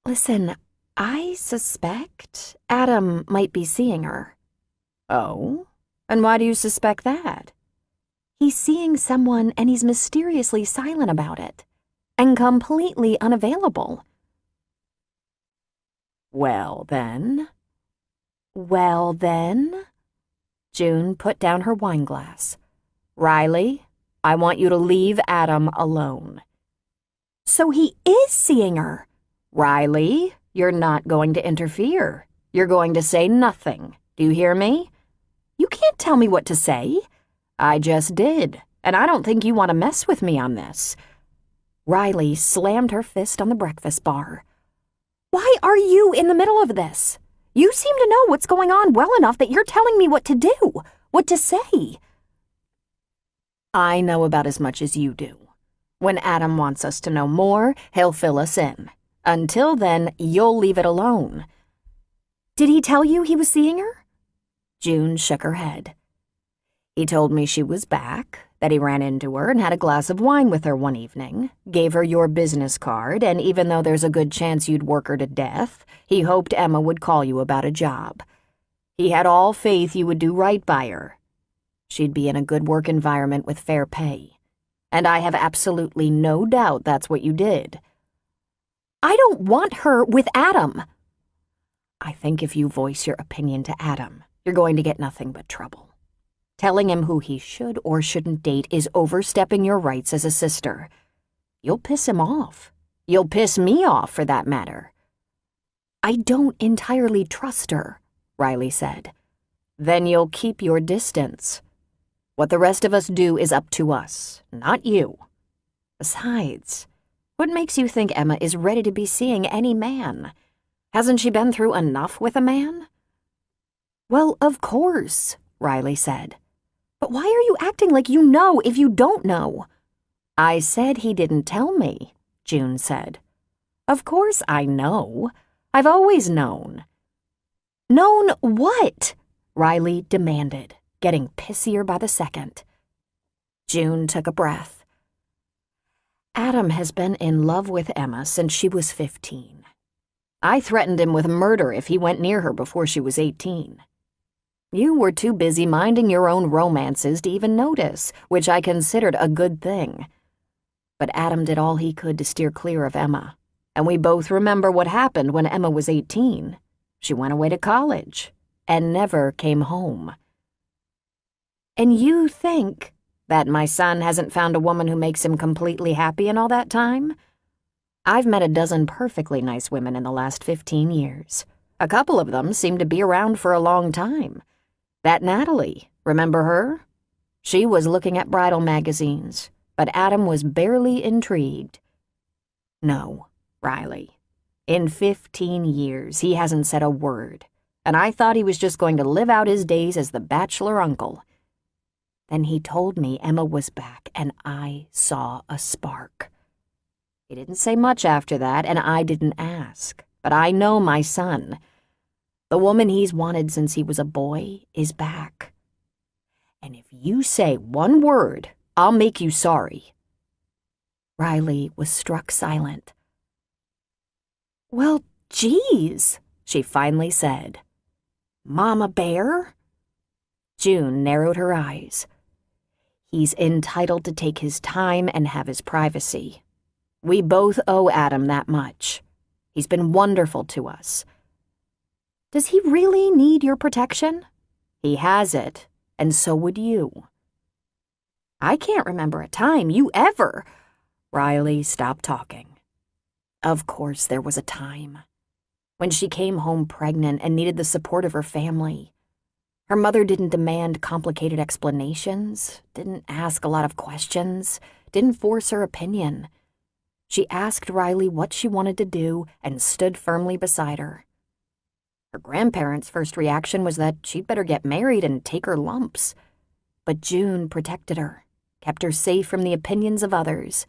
"Listen, I suspect Adam might be seeing her." "Oh? And why do you suspect that?" "He's seeing someone and he's mysteriously silent about it. And completely unavailable." "Well, then?" "Well, then?" June put down her wineglass. "Riley, I want you to leave Adam alone." "So he is seeing her." "Riley, you're not going to interfere. You're going to say nothing. Do you hear me?" "You can't tell me what to say." "I just did, and I don't think you want to mess with me on this." Riley slammed her fist on the breakfast bar. "Why are you in the middle of this? You seem to know what's going on well enough that you're telling me what to do, what to say." "I know about as much as you do. When Adam wants us to know more, he'll fill us in. Until then, you'll leave it alone." "Did he tell you he was seeing her?" June shook her head. "He told me she was back, that he ran into her and had a glass of wine with her one evening, gave her your business card, and even though there's a good chance you'd work her to death, he hoped Emma would call you about a job. He had all faith you would do right by her. She'd be in a good work environment with fair pay. And I have absolutely no doubt that's what you did." "I don't want her with Adam." "I think if you voice your opinion to Adam, you're going to get nothing but trouble. Telling him who he should or shouldn't date is overstepping your rights as a sister. You'll piss him off. You'll piss me off, for that matter." "I don't entirely trust her," Riley said. "Then you'll keep your distance. What the rest of us do is up to us, not you. Besides, what makes you think Emma is ready to be seeing any man? Hasn't she been through enough with a man?" "Well, of course," Riley said. "But why are you acting like you know if you don't know?" "I said he didn't tell me," June said. "Of course I know. I've always known." "Known what?" Riley demanded, getting pissier by the second. June took a breath. "Adam has been in love with Emma since she was 15. I threatened him with murder if he went near her before she was 18. You were too busy minding your own romances to even notice, which I considered a good thing. But Adam did all he could to steer clear of Emma, and we both remember what happened when Emma was 18. She went away to college and never came home." "And you think that my son hasn't found a woman who makes him completely happy in all that time? I've met a dozen perfectly nice women in the last 15 years. A couple of them seem to be around for a long time. That Natalie, remember her? She was looking at bridal magazines, but Adam was barely intrigued. No, Riley. In 15 years, he hasn't said a word, and I thought he was just going to live out his days as the bachelor uncle. Then he told me Emma was back, and I saw a spark. He didn't say much after that, and I didn't ask, but I know my son. The woman he's wanted since he was a boy is back. And if you say one word, I'll make you sorry." Riley was struck silent. "Well, geez," she finally said. "Mama Bear?" June narrowed her eyes. "He's entitled to take his time and have his privacy. We both owe Adam that much. He's been wonderful to us." "Does he really need your protection?" "He has it, and so would you." "I can't remember a time you ever—" Riley stopped talking. Of course there was a time. When she came home pregnant and needed the support of her family. Her mother didn't demand complicated explanations, didn't ask a lot of questions, didn't force her opinion. She asked Riley what she wanted to do and stood firmly beside her. Her grandparents' first reaction was that she'd better get married and take her lumps. But June protected her, kept her safe from the opinions of others,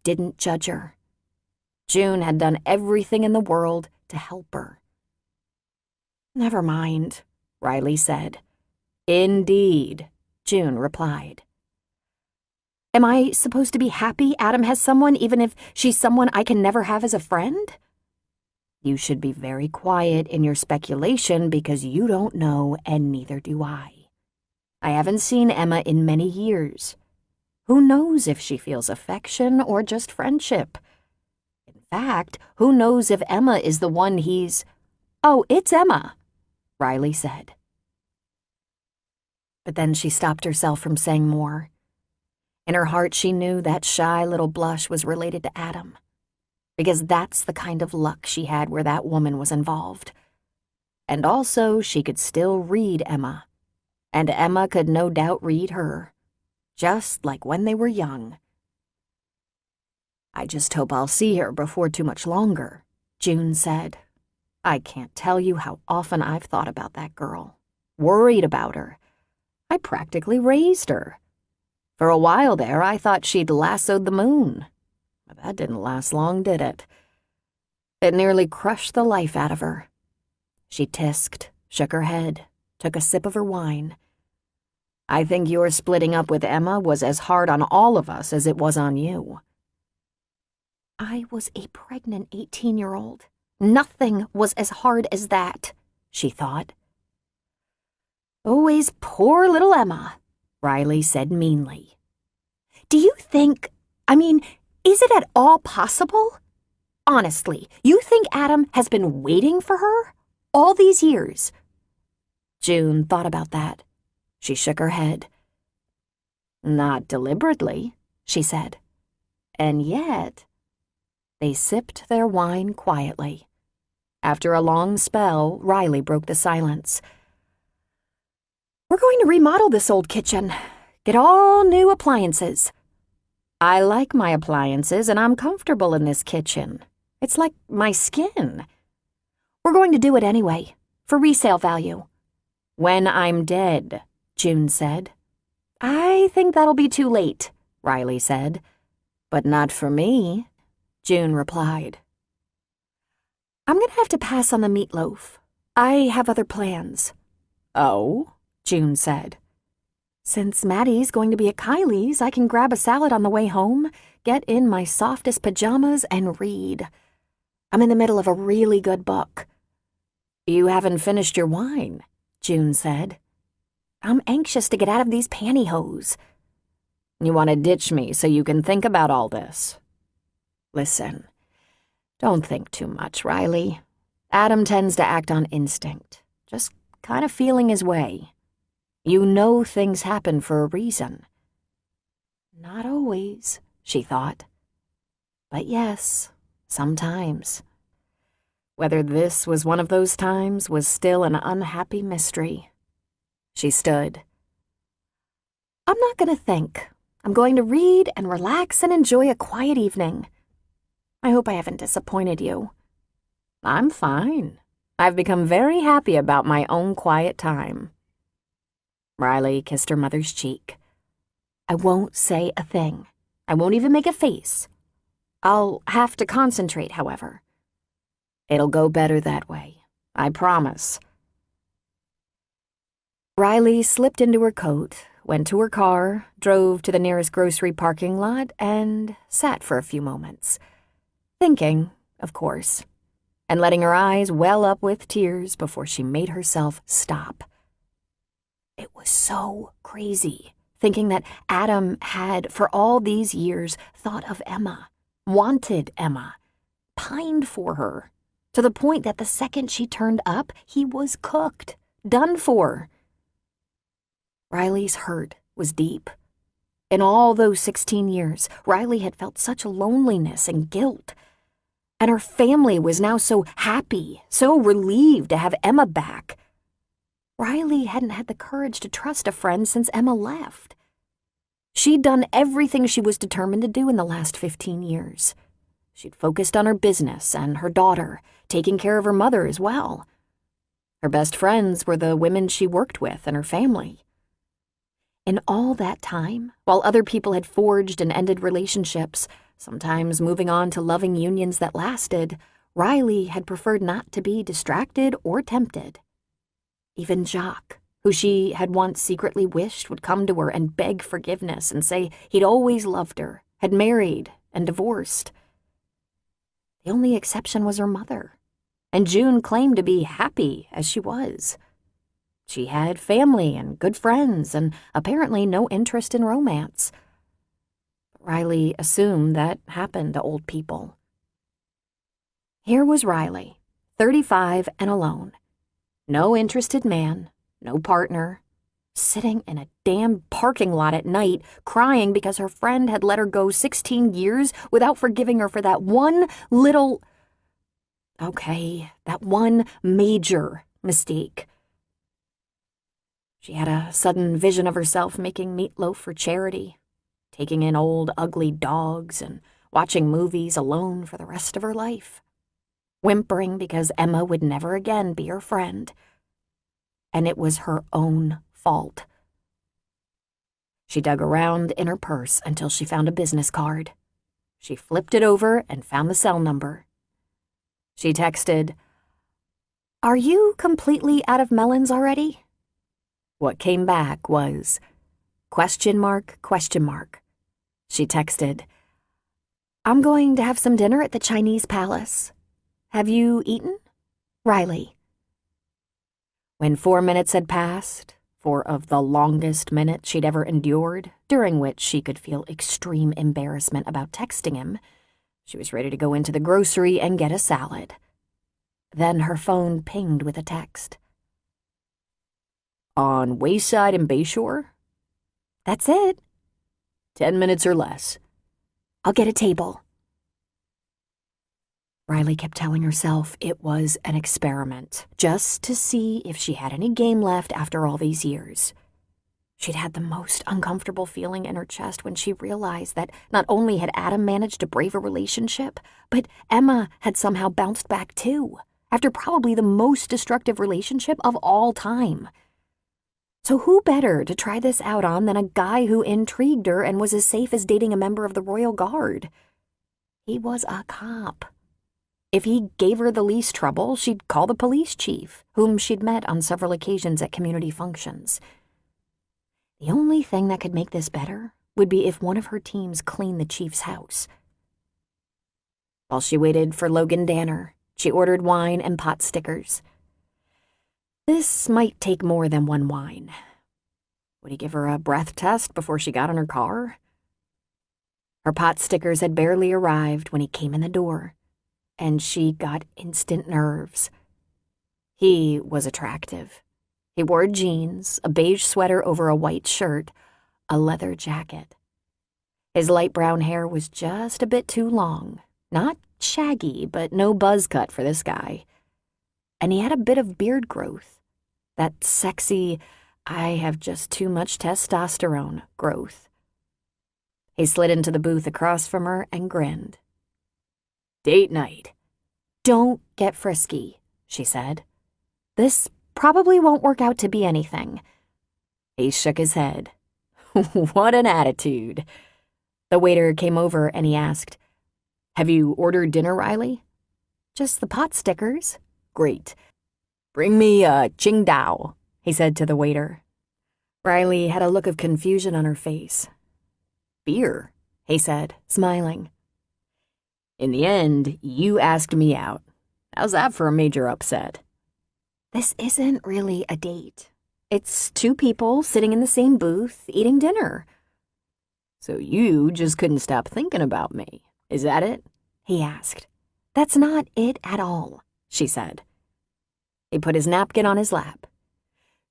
didn't judge her. June had done everything in the world to help her. "Never mind," Riley said. "Indeed," June replied. "Am I supposed to be happy Adam has someone even if she's someone I can never have as a friend?" "You should be very quiet in your speculation because you don't know, and neither do I. I haven't seen Emma in many years. Who knows if she feels affection or just friendship? In fact, who knows if Emma is the one he's—" "Oh, it's Emma," Riley said. But then she stopped herself from saying more. In her heart, she knew that shy little blush was related to Adam, because that's the kind of luck she had where that woman was involved. And also, she could still read Emma, and Emma could no doubt read her. just like when they were young. "I just hope I'll see her before too much longer," June said. "I can't tell you how often I've thought about that girl, worried about her. I practically raised her. For a while there, I thought she'd lassoed the moon. But that didn't last long, did it? It nearly crushed the life out of her." She tisked, shook her head, took a sip of her wine. "I think your splitting up with Emma was as hard on all of us as it was on you." I was a pregnant 18-year-old. Nothing was as hard as that, she thought. "Always poor little Emma," Riley said meanly. "Do you think, is it at all possible? Honestly, you think Adam has been waiting for her all these years?" June thought about that. She shook her head. "Not deliberately," she said. "And yet—" They sipped their wine quietly. After a long spell, Riley broke the silence. "We're going to remodel this old kitchen. Get all new appliances." "I like my appliances and I'm comfortable in this kitchen. It's like my skin." "We're going to do it anyway, for resale value." "When I'm dead," June said. "I think that'll be too late," Riley said. "But not for me," June replied. "I'm gonna have to pass on the meatloaf. I have other plans." "Oh?" June said. "Since Maddie's going to be at Kylie's, I can grab a salad on the way home, get in my softest pajamas, and read. I'm in the middle of a really good book." "You haven't finished your wine," June said. "I'm anxious to get out of these pantyhose." "You want to ditch me so you can think about all this?" "Listen, don't think too much, Riley. Adam tends to act on instinct, just kind of feeling his way. You know things happen for a reason." "Not always," she thought. "But yes, sometimes." Whether this was one of those times was still an unhappy mystery. She stood. "I'm not going to think. I'm going to read and relax and enjoy a quiet evening. I hope I haven't disappointed you." "I'm fine. I've become very happy about my own quiet time." Riley kissed her mother's cheek. "I won't say a thing. I won't even make a face. I'll have to concentrate, however." "It'll go better that way, I promise." Riley slipped into her coat, went to her car, drove to the nearest grocery parking lot, and sat for a few moments. Thinking, of course, and letting her eyes well up with tears before she made herself stop. It was so crazy, thinking that Adam had, for all these years, thought of Emma, wanted Emma, pined for her, to the point that the second she turned up, he was cooked, done for. Riley's hurt was deep. In all those 16 years, Riley had felt such loneliness and guilt. And her family was now so happy, so relieved to have Emma back. Riley hadn't had the courage to trust a friend since Emma left. She'd done everything she was determined to do in the last 15 years. She'd focused on her business and her daughter, taking care of her mother as well. Her best friends were the women she worked with and her family. In all that time, while other people had forged and ended relationships, sometimes moving on to loving unions that lasted, Riley had preferred not to be distracted or tempted. Even Jacques, who she had once secretly wished would come to her and beg forgiveness and say he'd always loved her, had married and divorced. The only exception was her mother, and June claimed to be happy as she was. She had family and good friends and apparently no interest in romance. Riley assumed that happened to old people. Here was Riley, 35 and alone. No interested man, no partner, sitting in a damn parking lot at night, crying because her friend had let her go 16 years without forgiving her for that one little... okay, that one major mistake. She had a sudden vision of herself making meatloaf for charity, taking in old, ugly dogs and watching movies alone for the rest of her life, whimpering because Emma would never again be her friend. And it was her own fault. She dug around in her purse until she found a business card. She flipped it over and found the cell number. She texted, "Are you completely out of melons already?" What came back was, question mark, question mark. She texted, "I'm going to have some dinner at the Chinese Palace. Have you eaten? Riley." When 4 minutes had passed, 4 of the longest minutes she'd ever endured, during which she could feel extreme embarrassment about texting him, she was ready to go into the grocery and get a salad. Then her phone pinged with a text. "On Wayside and Bayshore?" "That's it." 10 minutes or less. "I'll get a table." Riley kept telling herself it was an experiment, just to see if she had any game left after all these years. She'd had the most uncomfortable feeling in her chest when she realized that not only had Adam managed to brave a relationship, but Emma had somehow bounced back too, after probably the most destructive relationship of all time. So who better to try this out on than a guy who intrigued her and was as safe as dating a member of the Royal Guard? He was a cop. If he gave her the least trouble, she'd call the police chief, whom she'd met on several occasions at community functions. The only thing that could make this better would be if one of her teams cleaned the chief's house. While she waited for Logan Danner, she ordered wine and pot stickers. This might take more than one wine. Would he give her a breath test before she got in her car? Her pot stickers had barely arrived when he came in the door, and she got instant nerves. He was attractive. He wore jeans, a beige sweater over a white shirt, a leather jacket. His light brown hair was just a bit too long, not shaggy, but no buzz cut for this guy. And he had a bit of beard growth, that sexy, I have just too much testosterone growth. He slid into the booth across from her and grinned. "Date night." "Don't get frisky," she said. "This probably won't work out to be anything." He shook his head. What an attitude. The waiter came over and he asked, "Have you ordered dinner, Riley?" "Just the pot stickers." "Great. Bring me a Qingdao," he said to the waiter. Riley had a look of confusion on her face. "Beer," he said, smiling. "In the end, you asked me out. How's that for a major upset?" "This isn't really a date. It's 2 people sitting in the same booth, eating dinner." "So you just couldn't stop thinking about me, is that it?" he asked. "That's not it at all," she said. He put his napkin on his lap.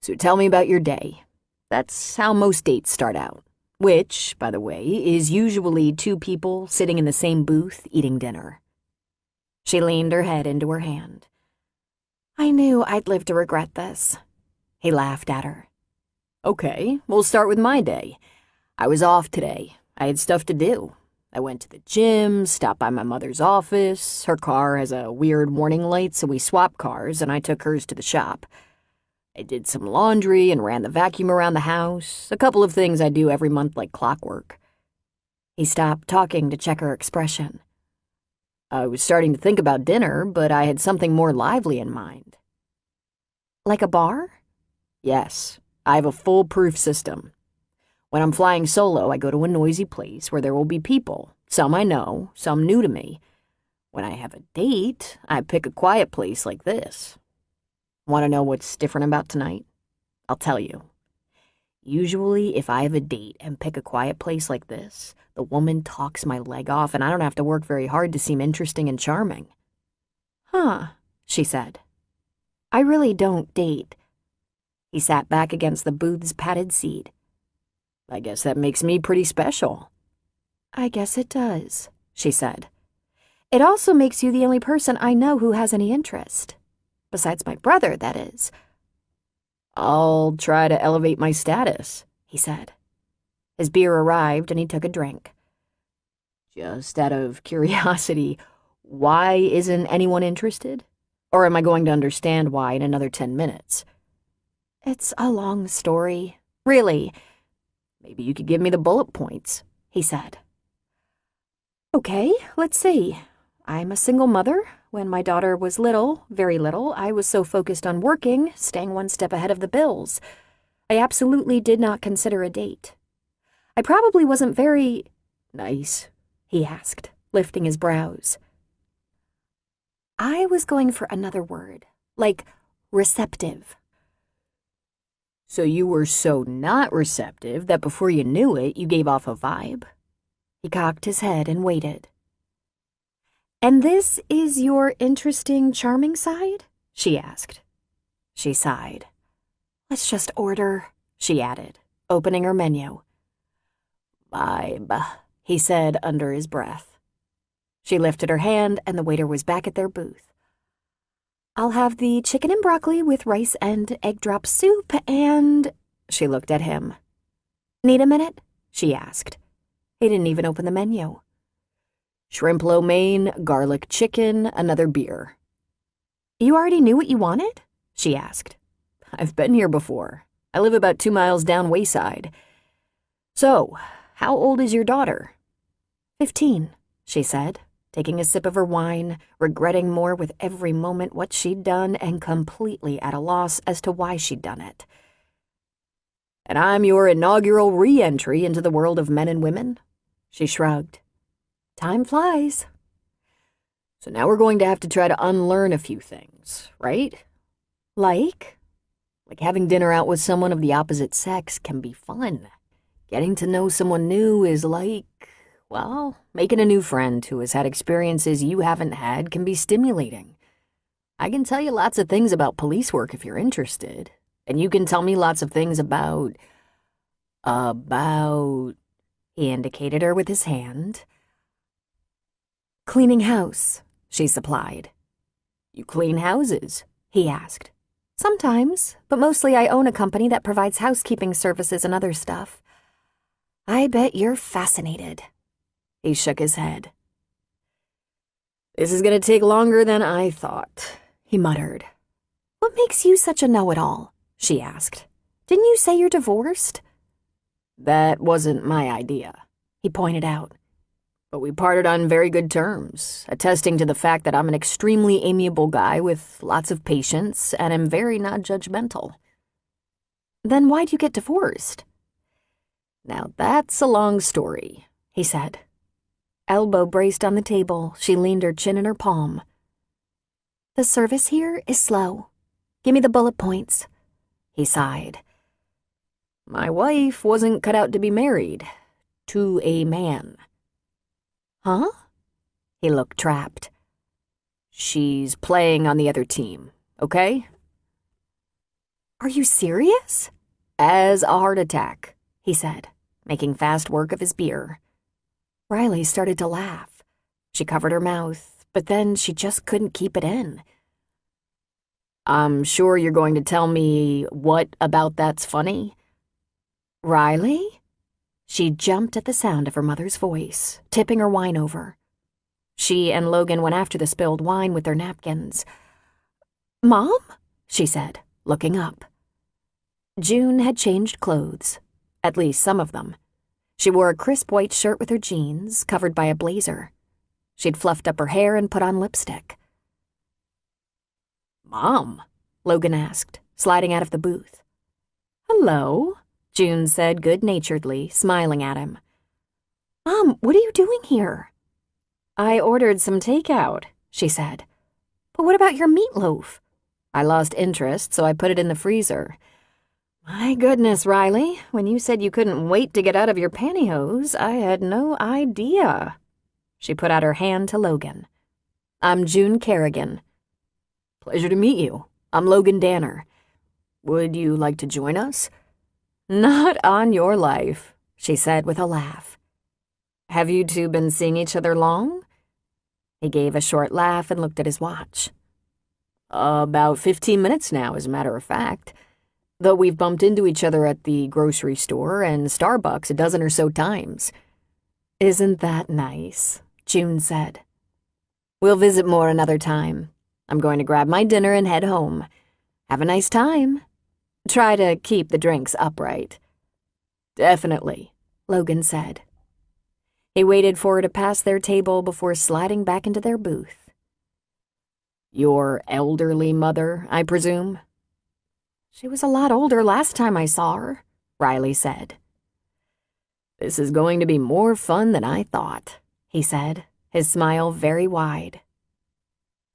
"So tell me about your day. That's how most dates start out. Which, by the way, is usually 2 people sitting in the same booth eating dinner." She leaned her head into her hand. "I knew I'd live to regret this." He laughed at her. "Okay, we'll start with my day. I was off today. I had stuff to do. I went to the gym, stopped by my mother's office. Her car has a weird warning light, so we swapped cars, and I took hers to the shop. I did some laundry and ran the vacuum around the house, a couple of things I do every month like clockwork." He stopped talking to check her expression. "I was starting to think about dinner, but I had something more lively in mind." "Like a bar?" "Yes, I have a foolproof system. When I'm flying solo, I go to a noisy place where there will be people, some I know, some new to me. When I have a date, I pick a quiet place like this. Want to know what's different about tonight? I'll tell you. Usually, if I have a date and pick a quiet place like this, the woman talks my leg off and I don't have to work very hard to seem interesting and charming." "Huh," she said. "I really don't date." He sat back against the booth's padded seat. "I guess that makes me pretty special." "I guess it does," she said. "It also makes you the only person I know who has any interest. Besides my brother, that is." I'll try to elevate my status, he said. His beer arrived and he took a drink. Just out of curiosity, why isn't anyone interested? Or am I going to understand why in another 10 minutes? It's a long story. Really. Maybe you could give me the bullet points, he said. Okay, let's see. I'm a single mother. When my daughter was little, very little, I was so focused on working, staying one step ahead of the bills. I absolutely did not consider a date. I probably wasn't very Nice, he asked, lifting his brows. I was going for another word, like receptive. So you were so not receptive that before you knew it, you gave off a vibe? He cocked his head and waited. And this is your interesting, charming side? She asked. She sighed. Let's just order, she added, opening her menu. Vibe, he said under his breath. She lifted her hand and the waiter was back at their booth. I'll have the chicken and broccoli with rice and egg drop soup and... She looked at him. Need a minute? She asked. He didn't even open the menu. Shrimp lo mein, garlic chicken, another beer. You already knew what you wanted? She asked. I've been here before. I live about 2 miles down Wayside. So, how old is your daughter? 15, she said, taking a sip of her wine, regretting more with every moment what she'd done and completely at a loss as to why she'd done it. And I'm your inaugural re-entry into the world of men and women? She shrugged. Time flies. So now we're going to have to try to unlearn a few things, right? Like? Like having dinner out with someone of the opposite sex can be fun. Getting to know someone new is like, well, making a new friend who has had experiences you haven't had can be stimulating. I can tell you lots of things about police work if you're interested, and you can tell me lots of things about, he indicated her with his hand. Cleaning house, she supplied. You clean houses? He asked. Sometimes, but mostly I own a company that provides housekeeping services and other stuff. I bet you're fascinated. He shook his head. This is going to take longer than I thought, he muttered. What makes you such a know-it-all? She asked. Didn't you say you're divorced? That wasn't my idea, he pointed out. But we parted on very good terms, attesting to the fact that I'm an extremely amiable guy with lots of patience and am very not judgmental. Then why'd you get divorced? Now that's a long story, he said. Elbow braced on the table, she leaned her chin in her palm. The service here is slow. Give me the bullet points. He sighed. My wife wasn't cut out to be married to a man. Huh? He looked trapped. She's playing on the other team, okay? Are you serious? As a heart attack, he said, making fast work of his beer. Riley started to laugh. She covered her mouth, but then she just couldn't keep it in. I'm sure you're going to tell me what about that's funny? Riley? She jumped at the sound of her mother's voice, tipping her wine over. She and Logan went after the spilled wine with their napkins. Mom? She said, looking up. June had changed clothes, at least some of them. She wore a crisp white shirt with her jeans, covered by a blazer. She'd fluffed up her hair and put on lipstick. Mom? Logan asked, sliding out of the booth. Hello, June said good-naturedly, smiling at him. Mom, what are you doing here? I ordered some takeout, she said. But what about your meatloaf? I lost interest, so I put it in the freezer. My goodness, Riley, when you said you couldn't wait to get out of your pantyhose, I had no idea. She put out her hand to Logan. I'm June Kerrigan. Pleasure to meet you. I'm Logan Danner. Would you like to join us? Not on your life, she said with a laugh. Have you two been seeing each other long? He gave a short laugh and looked at his watch. About 15 minutes now, as a matter of fact. though we've bumped into each other at the grocery store and Starbucks a dozen or so times." "Isn't that nice?" June said. "We'll visit more another time. I'm going to grab my dinner and head home. Have a nice time. Try to keep the drinks upright." "Definitely," Logan said. He waited for her to pass their table before sliding back into their booth. "Your elderly mother, I presume?" "She was a lot older last time I saw her," Riley said. "This is going to be more fun than I thought," he said, his smile very wide.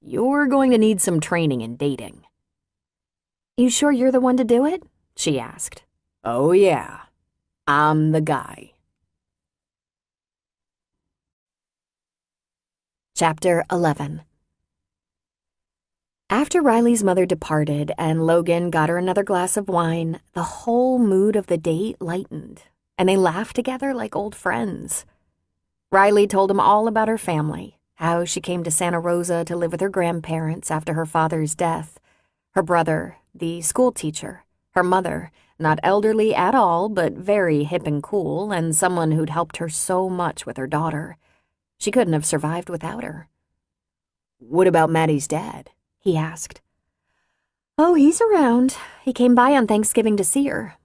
"You're going to need some training in dating." "You sure you're the one to do it?" she asked. "Oh, yeah. I'm the guy." Chapter 11. After Riley's mother departed and Logan got her another glass of wine, the whole mood of the date lightened, and they laughed together like old friends. Riley told him all about her family, how she came to Santa Rosa to live with her grandparents after her father's death, her brother, the school teacher, her mother, not elderly at all, but very hip and cool, and someone who'd helped her so much with her daughter. She couldn't have survived without her. "What about Maddie's dad?" he asked. "Oh, he's around. He came by on Thanksgiving to see her.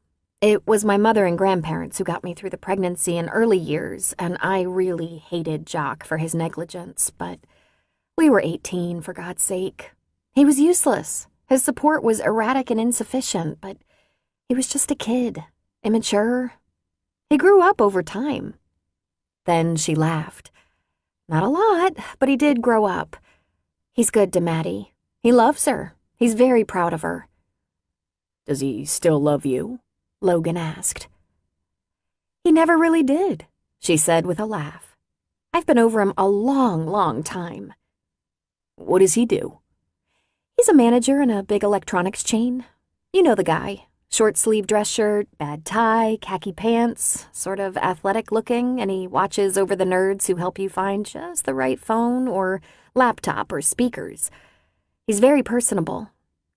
It was my mother and grandparents who got me through the pregnancy and early years, and I really hated Jock for his negligence, but we were 18, for God's sake. He was useless. His support was erratic and insufficient, but he was just a kid, immature. He grew up over time." Then she laughed. "Not a lot, but he did grow up. He's good to Maddie. He loves her. He's very proud of her." "Does he still love you?" Logan asked. "He never really did," she said with a laugh. "I've been over him a long, long time." "What does he do?" "He's a manager in a big electronics chain. You know the guy. Short-sleeve dress shirt, bad tie, khaki pants, sort of athletic-looking, and he watches over the nerds who help you find just the right phone or laptop or speakers. He's very personable,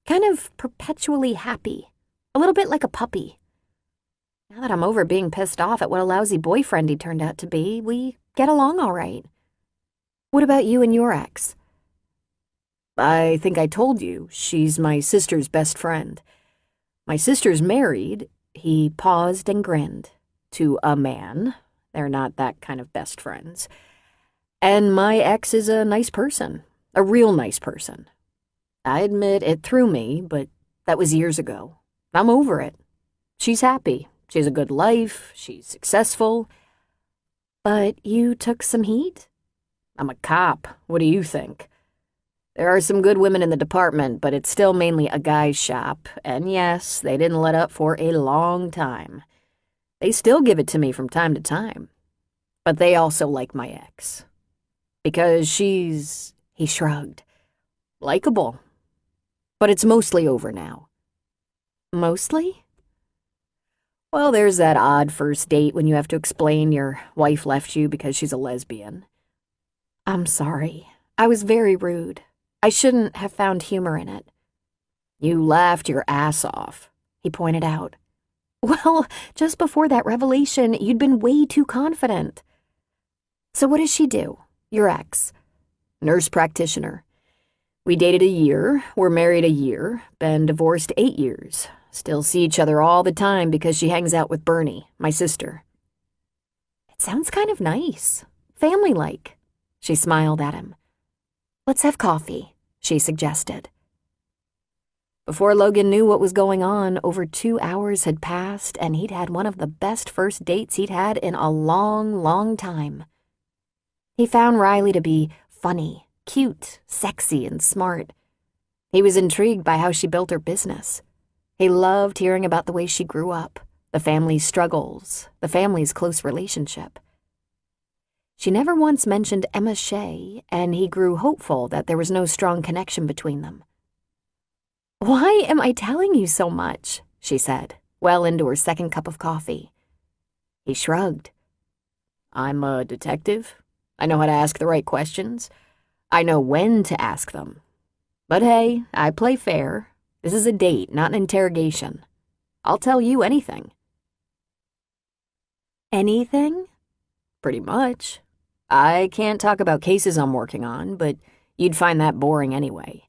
kind of perpetually happy, a little bit like a puppy. Now that I'm over being pissed off at what a lousy boyfriend he turned out to be, we get along all right. What about you and your ex?" "I think I told you, she's my sister's best friend. My sister's married," he paused and grinned, "to a man. They're not that kind of best friends. And my ex is a nice person, a real nice person. I admit it threw me, but that was years ago. I'm over it. She's happy. She has a good life. She's successful." "But you took some heat?" "I'm a cop. What do you think? There are some good women in the department, but it's still mainly a guy's shop, and yes, they didn't let up for a long time. They still give it to me from time to time. But they also like my ex. Because she's," he shrugged, "likable. But it's mostly over now." "Mostly?" "Well, there's that odd first date when you have to explain your wife left you because she's a lesbian." "I'm sorry. I was very rude. I shouldn't have found humor in it." "You laughed your ass off," he pointed out. "Well, just before that revelation, you'd been way too confident." "So what does she do, your ex?" "Nurse practitioner. We dated a year, were married a year, been divorced 8 years. Still see each other all the time because she hangs out with Bernie, my sister." "It sounds kind of nice. Family-like." She smiled at him. "Let's have coffee," she suggested. Before Logan knew what was going on, over 2 hours had passed, and he'd had one of the best first dates he'd had in a long, long time. He found Riley to be funny, cute, sexy, and smart. He was intrigued by how she built her business. He loved hearing about the way she grew up, the family's struggles, the family's close relationship. She never once mentioned Emma Shea, and he grew hopeful that there was no strong connection between them. "Why am I telling you so much?" she said, well into her second cup of coffee. He shrugged. "I'm a detective. I know how to ask the right questions. I know when to ask them. But hey, I play fair. This is a date, not an interrogation." I'll tell you anything." Anything? "Pretty much. I can't talk about cases I'm working on, but you'd find that boring anyway."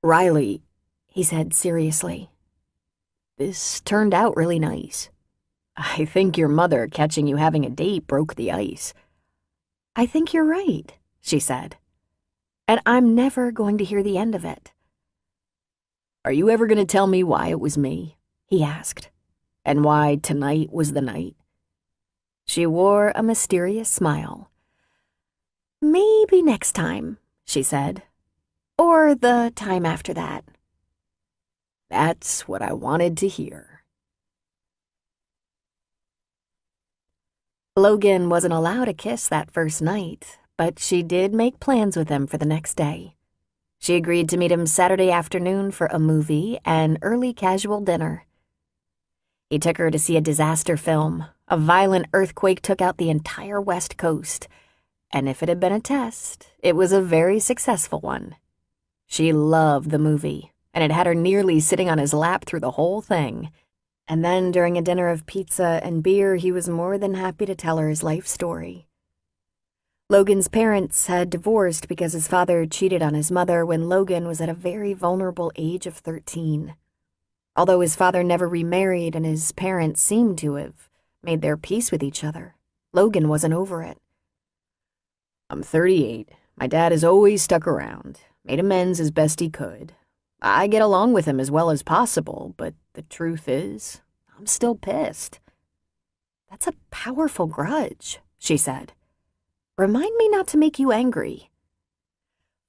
"Riley," he said seriously, "this turned out really nice. I think your mother catching you having a date broke the ice." "I think you're right," she said. "And I'm never going to hear the end of it." "Are you ever going to tell me why it was me?" he asked. "And why tonight was the night?" She wore a mysterious smile. "Maybe next time," she said. "Or the time after that." That's what I wanted to hear. Logan wasn't allowed a kiss that first night, but she did make plans with him for the next day. She agreed to meet him Saturday afternoon for a movie and early casual dinner. He took her to see a disaster film. A violent earthquake took out the entire West Coast, and if it had been a test, it was a very successful one. She loved the movie, and it had her nearly sitting on his lap through the whole thing. And then during a dinner of pizza and beer, he was more than happy to tell her his life story. Logan's parents had divorced because his father cheated on his mother when Logan was at a very vulnerable age of 13. Although his father never remarried and his parents seemed to have made their peace with each other, Logan wasn't over it. "I'm 38. My dad has always stuck around, made amends as best he could. I get along with him as well as possible, but the truth is, I'm still pissed." "That's a powerful grudge," she said. "Remind me not to make you angry."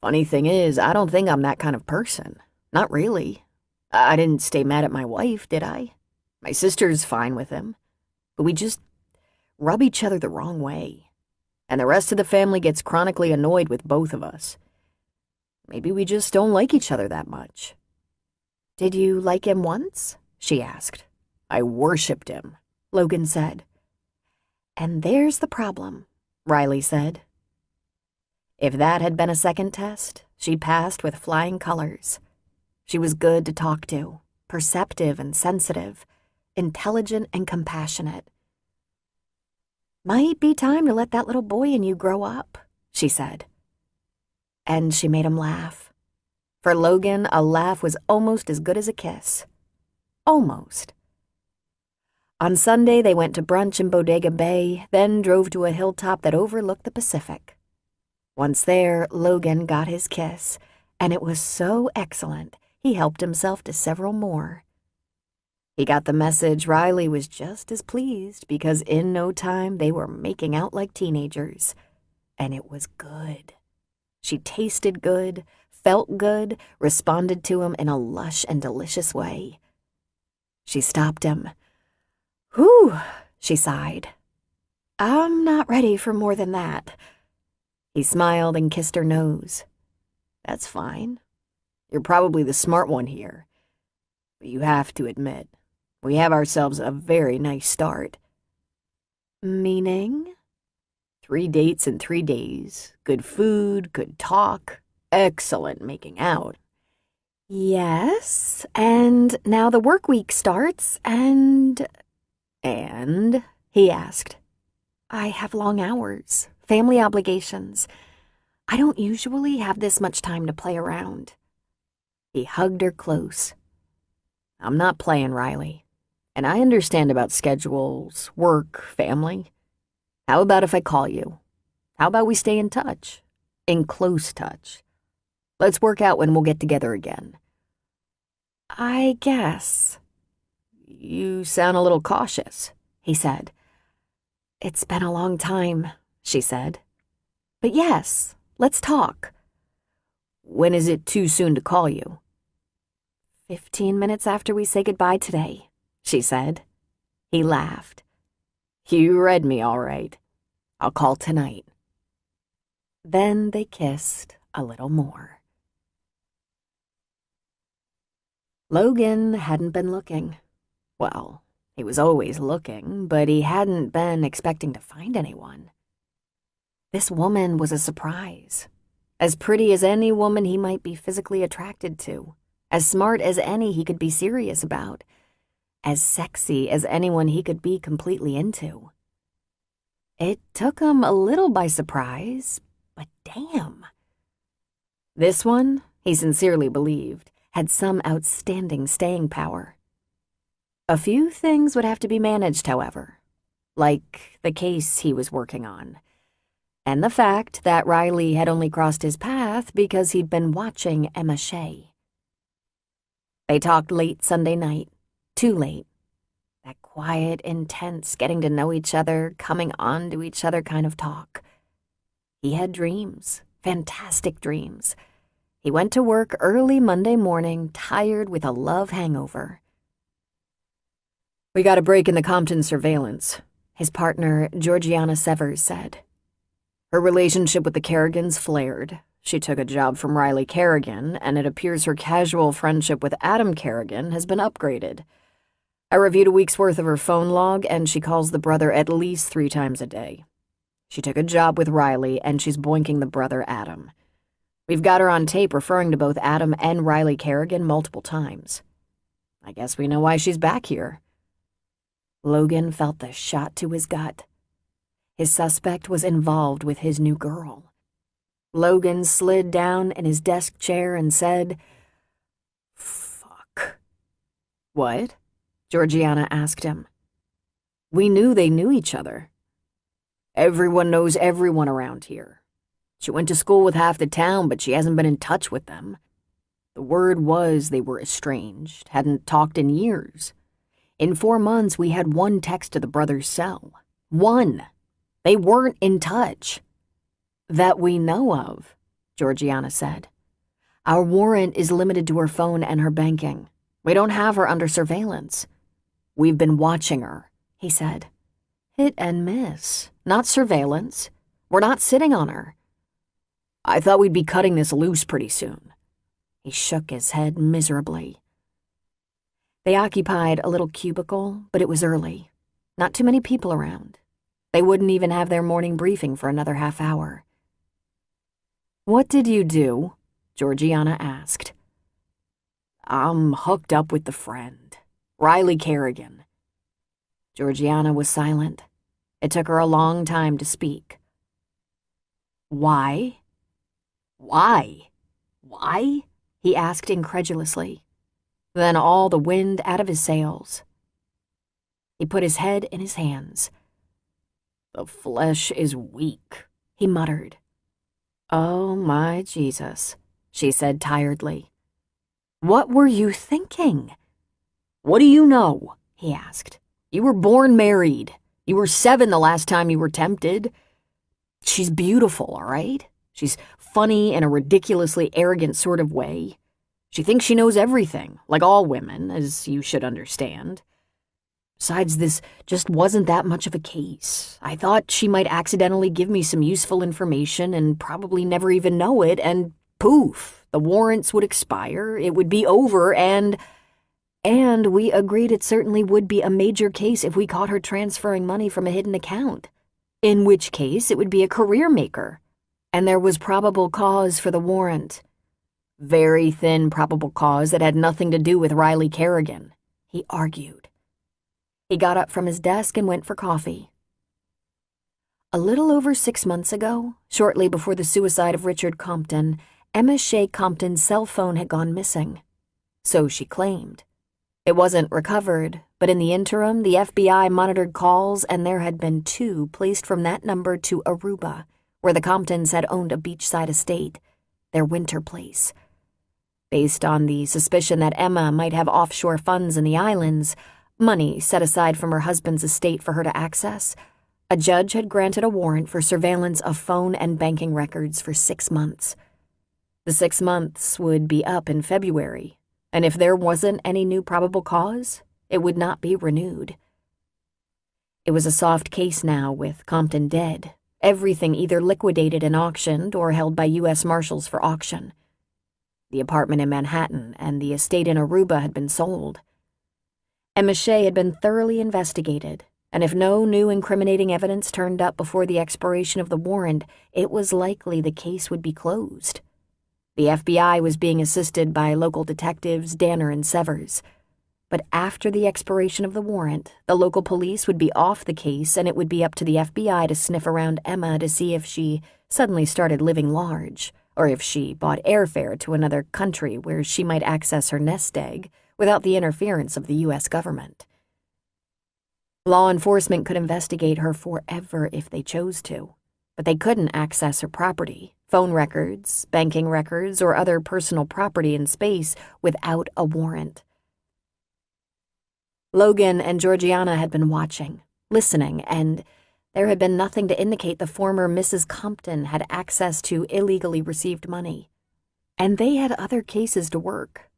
"Funny thing is, I don't think I'm that kind of person. Not really. I didn't stay mad at my wife, did I? My sister's fine with him. But we just rub each other the wrong way. And the rest of the family gets chronically annoyed with both of us. Maybe we just don't like each other that much." "Did you like him once?" she asked. "I worshipped him," Logan said. "And there's the problem," Riley said. If that had been a second test, she passed with flying colors. She was good to talk to, perceptive and sensitive, intelligent and compassionate. "Might be time to let that little boy in you grow up," she said. And she made him laugh. For Logan, a laugh was almost as good as a kiss. Almost. On Sunday, they went to brunch in Bodega Bay, then drove to a hilltop that overlooked the Pacific. Once there, Logan got his kiss, and it was so excellent, he helped himself to several more. He got the message Riley was just as pleased because in no time they were making out like teenagers. And it was good. She tasted good, felt good, responded to him in a lush and delicious way. She stopped him. "Whew," she sighed. "I'm not ready for more than that." He smiled and kissed her nose. "That's fine. You're probably the smart one here. But you have to admit, we have ourselves a very nice start." "Meaning?" 3 dates in 3 days, good food, good talk, excellent making out." "Yes, and now the work week starts, and—" "And?" he asked. "I have long hours, family obligations. I don't usually have this much time to play around." He hugged her close. "I'm not playing, Riley. And I understand about schedules, work, family. How about if I call you? How about we stay in touch? In close touch. Let's work out when we'll get together again." "I guess." "You sound a little cautious," he said. "It's been a long time," she said. "But yes, let's talk." "When is it too soon to call you?" 15 minutes after we say goodbye today," she said. He laughed. "You read me all right. I'll call tonight." Then they kissed a little more. Logan hadn't been looking. Well, he was always looking, but he hadn't been expecting to find anyone. This woman was a surprise. As pretty as any woman he might be physically attracted to. As smart as any he could be serious about. as sexy as anyone he could be completely into. It took him a little by surprise, but damn. This one, he sincerely believed, had some outstanding staying power. A few things would have to be managed, however, like the case he was working on, and the fact that Riley had only crossed his path because he'd been watching Emma Shea. They talked late Sunday night, too late. That quiet, intense, getting to know each other, coming on to each other kind of talk. He had dreams, fantastic dreams. He went to work early Monday morning, tired with a love hangover. "We got a break in the Compton surveillance," his partner, Georgiana Severs, said. "Her relationship with the Kerrigans flared. She took a job from Riley Kerrigan, and it appears her casual friendship with Adam Kerrigan has been upgraded. I reviewed a week's worth of her phone log, and she calls the brother at least 3 times a day. She took a job with Riley, and she's boinking the brother Adam. We've got her on tape referring to both Adam and Riley Kerrigan multiple times. I guess we know why she's back here." Logan felt the shot to his gut. His suspect was involved with his new girl. Logan slid down in his desk chair and said, "Fuck." "What?" Georgiana asked him. "We knew they knew each other. Everyone knows everyone around here. She went to school with half the town, but she hasn't been in touch with them. The word was they were estranged, hadn't talked in years. In 4 months, we had 1 text to the brother's cell. 1. They weren't in touch." "That we know of," Georgiana said. "Our warrant is limited to her phone and her banking. We don't have her under surveillance." "We've been watching her," he said. "Hit and miss, not surveillance. We're not sitting on her." "I thought we'd be cutting this loose pretty soon." He shook his head miserably. They occupied a little cubicle, but it was early. Not too many people around. They wouldn't even have their morning briefing for another half hour. "What did you do?" Georgiana asked. "I'm hooked up with the friend, Riley Kerrigan." Georgiana was silent. It took her a long time to speak. "Why? Why? Why?" he asked incredulously. Then all the wind out of his sails. He put his head in his hands. "The flesh is weak," he muttered. "Oh, my Jesus," she said tiredly. "What were you thinking?" "What do you know?" he asked. "You were born married. You were 7 the last time you were tempted. She's beautiful, all right? She's funny in a ridiculously arrogant sort of way. She thinks she knows everything, like all women, as you should understand. Besides, this just wasn't that much of a case. I thought she might accidentally give me some useful information and probably never even know it, and poof, the warrants would expire, it would be over, and we agreed it certainly would be a major case if we caught her transferring money from a hidden account, in which case it would be a career maker, and there was probable cause for the warrant. Very thin probable cause that had nothing to do with Riley Kerrigan," he argued. He got up from his desk and went for coffee. A little over 6 months ago, shortly before the suicide of Richard Compton, Emma Shea Compton's cell phone had gone missing. So she claimed. It wasn't recovered, but in the interim, the FBI monitored calls, and there had been 2 placed from that number to Aruba, where the Comptons had owned a beachside estate, their winter place. Based on the suspicion that Emma might have offshore funds in the islands, money set aside from her husband's estate for her to access, a judge had granted a warrant for surveillance of phone and banking records for 6 months. The 6 months would be up in February, and if there wasn't any new probable cause, it would not be renewed. It was a soft case now, with Compton dead, everything either liquidated and auctioned or held by U.S. Marshals for auction. The apartment in Manhattan and the estate in Aruba had been sold. Emma Shea had been thoroughly investigated, and if no new incriminating evidence turned up before the expiration of the warrant, it was likely the case would be closed. The FBI was being assisted by local detectives Danner and Severs, But after the expiration of the warrant, the local police would be off the case and it would be up to the FBI to sniff around Emma to see if she suddenly started living large, or if she bought airfare to another country where she might access her nest egg without the interference of the U.S. government. Law enforcement could investigate her forever if they chose to, but they couldn't access her property, phone records, banking records, or other personal property in space without a warrant. Logan and Georgiana had been watching, listening, and there had been nothing to indicate the former Mrs. Compton had access to illegally received money. And they had other cases to work.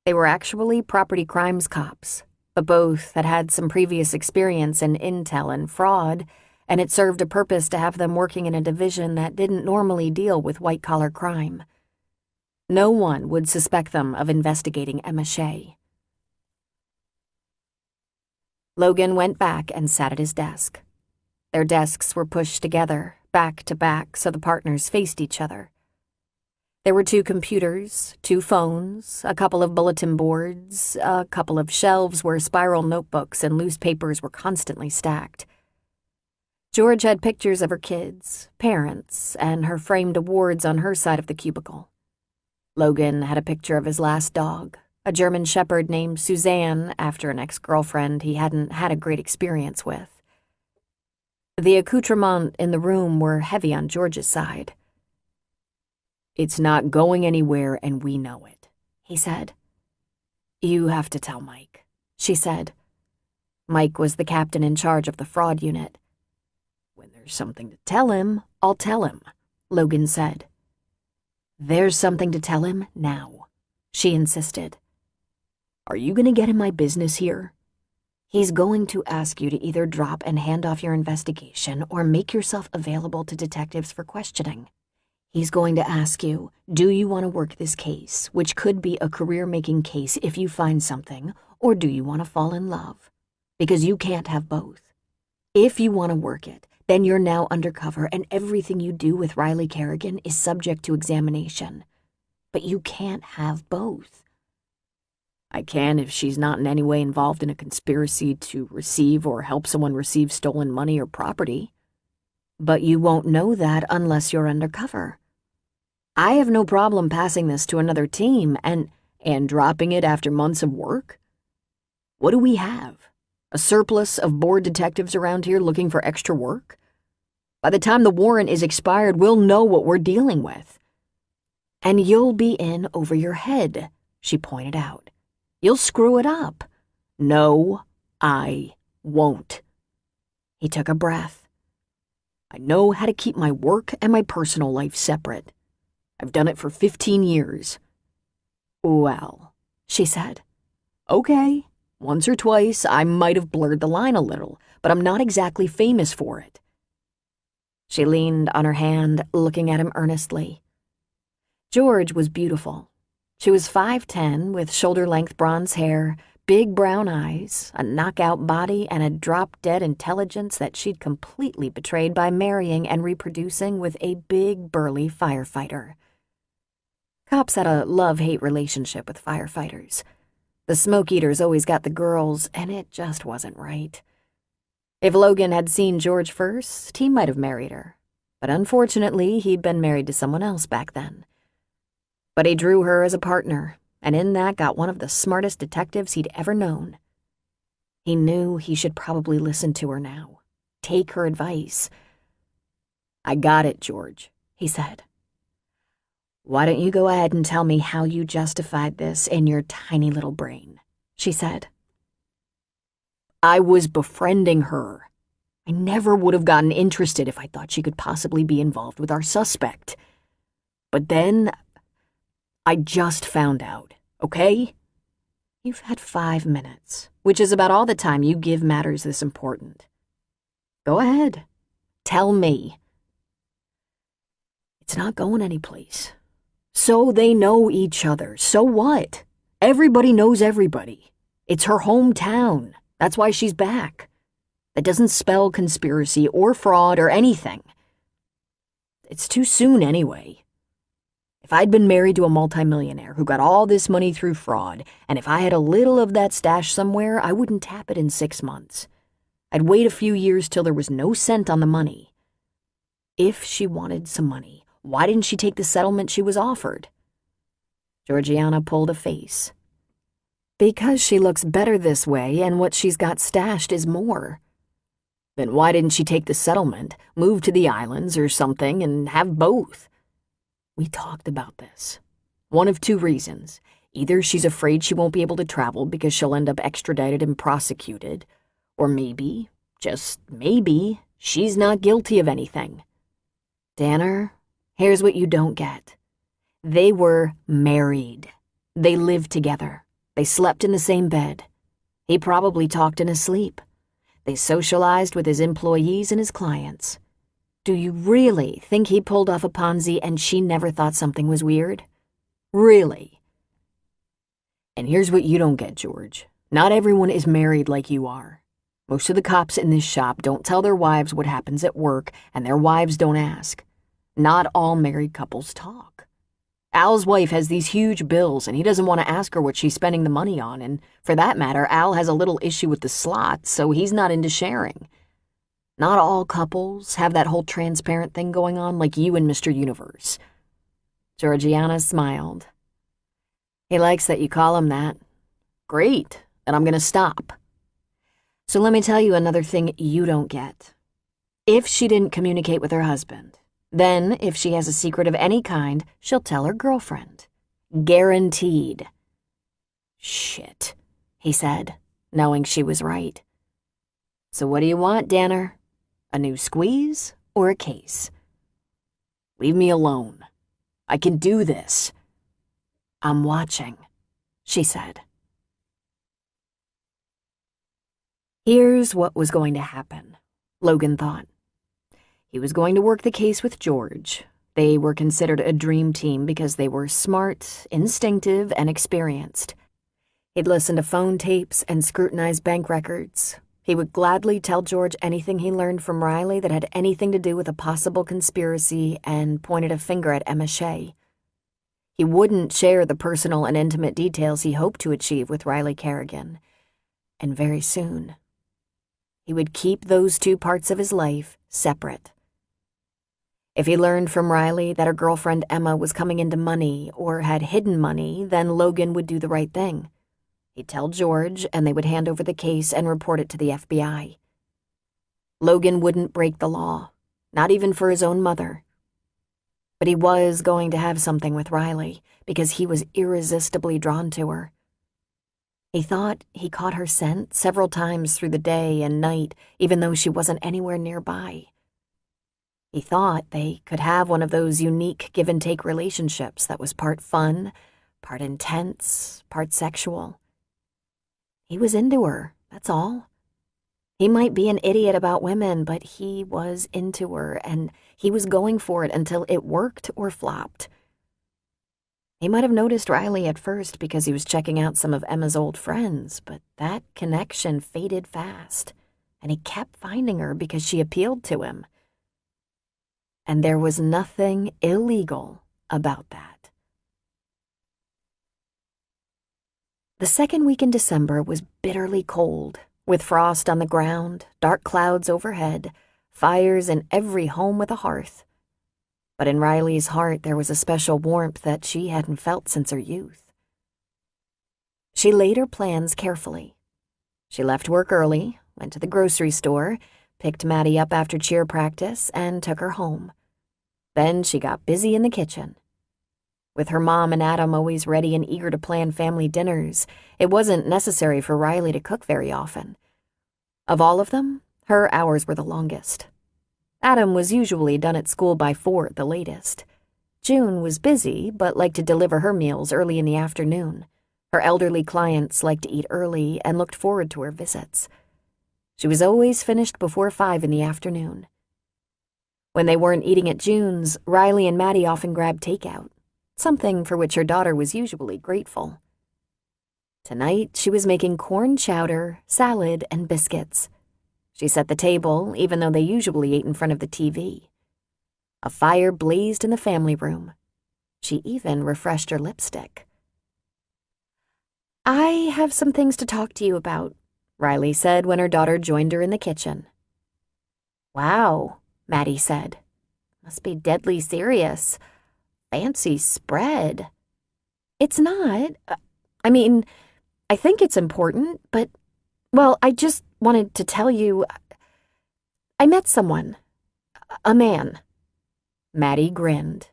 They were actually property crimes cops, but both had had some previous experience in intel and fraud, and it served a purpose to have them working in a division that didn't normally deal with white-collar crime. No one would suspect them of investigating Emma Shea. Logan went back and sat at his desk. Their desks were pushed together, back to back, so the partners faced each other. There were 2 computers, 2 phones, a couple of bulletin boards, a couple of shelves where spiral notebooks and loose papers were constantly stacked. George had pictures of her kids, parents, and her framed awards on her side of the cubicle. Logan had a picture of his last dog, a German shepherd named Suzanne after an ex-girlfriend he hadn't had a great experience with. The accoutrements in the room were heavy on George's side. "It's not going anywhere, and we know it," he said. "You have to tell Mike," she said. Mike was the captain in charge of the fraud unit. "When there's something to tell him, I'll tell him," Logan said. "There's something to tell him now," she insisted. "Are you going to get in my business here? He's going to ask you to either drop and hand off your investigation or make yourself available to detectives for questioning. He's going to ask you, do you want to work this case, which could be a career-making case if you find something, or do you want to fall in love? Because you can't have both. If you want to work it, then you're now undercover and everything you do with Riley Kerrigan is subject to examination. But you can't have both." "I can if she's not in any way involved in a conspiracy to receive or help someone receive stolen money or property." "But you won't know that unless you're undercover. I have no problem passing this to another team and dropping it after months of work. What do we have? A surplus of bored detectives around here looking for extra work? By the time the warrant is expired, we'll know what we're dealing with." "And you'll be in over your head," she pointed out. "You'll screw it up." "No, I won't." He took a breath. "I know how to keep my work and my personal life separate. I've done it for 15 years. "Well," she said. "Okay, once or twice I might have blurred the line a little, but I'm not exactly famous for it." She leaned on her hand, looking at him earnestly. George was beautiful. She was 5'10", with shoulder-length bronze hair, big brown eyes, a knockout body, and a drop-dead intelligence that she'd completely betrayed by marrying and reproducing with a big, burly firefighter. Cops had a love-hate relationship with firefighters. The smoke-eaters always got the girls, and it just wasn't right. If Logan had seen George first, he might have married her, but unfortunately he'd been married to someone else back then. But he drew her as a partner, and in that got one of the smartest detectives he'd ever known. He knew he should probably listen to her now, take her advice. "I got it, George," he said. "Why don't you go ahead and tell me how you justified this in your tiny little brain?" she said. "I was befriending her. I never would have gotten interested if I thought she could possibly be involved with our suspect. But then I just found out, okay? You've had 5 minutes, which is about all the time you give matters this important. Go ahead. Tell me." "It's not going anyplace. So they know each other. So what? Everybody knows everybody. It's her hometown. That's why she's back. That doesn't spell conspiracy or fraud or anything. It's too soon anyway. If If I'd been married to a multimillionaire who got all this money through fraud, and if I had a little of that stash somewhere, I wouldn't tap it in 6 months. I'd wait a few years till there was no cent on the money. If she wanted some money, why didn't she take the settlement she was offered? Georgiana pulled a face. Because she looks better this way, and what she's got stashed is more. Then why didn't she take the settlement, move to the islands or something, and have both? We talked about this. One of two reasons. Either she's afraid she won't be able to travel because she'll end up extradited and prosecuted, or maybe, just maybe, she's not guilty of anything. Danner, here's what you don't get. They were married. They lived together. They slept in the same bed. He probably talked in his sleep. They socialized with his employees and his clients. Do you really think he pulled off a Ponzi and she never thought something was weird? Really? And here's what you don't get, George. Not everyone is married like you are. Most of the cops in this shop don't tell their wives what happens at work, and their wives don't ask. Not all married couples talk. Al's wife has these huge bills, and he doesn't want to ask her what she's spending the money on, and for that matter, Al has a little issue with the slots, so he's not into sharing. Not all couples have that whole transparent thing going on like you and Mr. Universe. Georgiana smiled. He likes that you call him that. Great, then I'm going to stop. So let me tell you another thing you don't get. If she didn't communicate with her husband, then, if she has a secret of any kind, she'll tell her girlfriend. Guaranteed. Shit, he said, knowing she was right. So what do you want, Danner? A new squeeze or a case? Leave me alone. I can do this. I'm watching, she said. Here's what was going to happen, Logan thought. He was going to work the case with George. They were considered a dream team because they were smart, instinctive, and experienced. He'd listen to phone tapes and scrutinize bank records. He would gladly tell George anything he learned from Riley that had anything to do with a possible conspiracy and pointed a finger at Emma Shea. He wouldn't share the personal and intimate details he hoped to achieve with Riley Kerrigan. And very soon, he would keep those two parts of his life separate. If he learned from Riley that her girlfriend Emma was coming into money or had hidden money, then Logan would do the right thing. He'd tell George, and they would hand over the case and report it to the FBI. Logan wouldn't break the law, not even for his own mother. But he was going to have something with Riley because he was irresistibly drawn to her. He thought he caught her scent several times through the day and night, even though she wasn't anywhere nearby. He thought they could have one of those unique give-and-take relationships that was part fun, part intense, part sexual. He was into her, that's all. He might be an idiot about women, but he was into her, and he was going for it until it worked or flopped. He might have noticed Riley at first because he was checking out some of Emma's old friends, but that connection faded fast, and he kept finding her because she appealed to him. And there was nothing illegal about that. The second week in December was bitterly cold, with frost on the ground, dark clouds overhead, fires in every home with a hearth. But in Riley's heart there was a special warmth that she hadn't felt since her youth. She laid her plans carefully. She left work early, went to the grocery store, picked Maddie up after cheer practice, and took her home. Then she got busy in the kitchen. With her mom and Adam always ready and eager to plan family dinners, it wasn't necessary for Riley to cook very often. Of all of them, her hours were the longest. Adam was usually done at school by 4 at the latest. June was busy, but liked to deliver her meals early in the afternoon. Her elderly clients liked to eat early and looked forward to her visits. She was always finished before 5 in the afternoon. When they weren't eating at June's, Riley and Maddie often grabbed takeout, something for which her daughter was usually grateful. Tonight, she was making corn chowder, salad, and biscuits. She set the table, even though they usually ate in front of the TV. A fire blazed in the family room. She even refreshed her lipstick. "I have some things to talk to you about," Riley said when her daughter joined her in the kitchen. "Wow," Maddie said. "Must be deadly serious. Fancy spread." "It's not. I mean, I think it's important, but, well, I just wanted to tell you, I met someone. A man." Maddie grinned.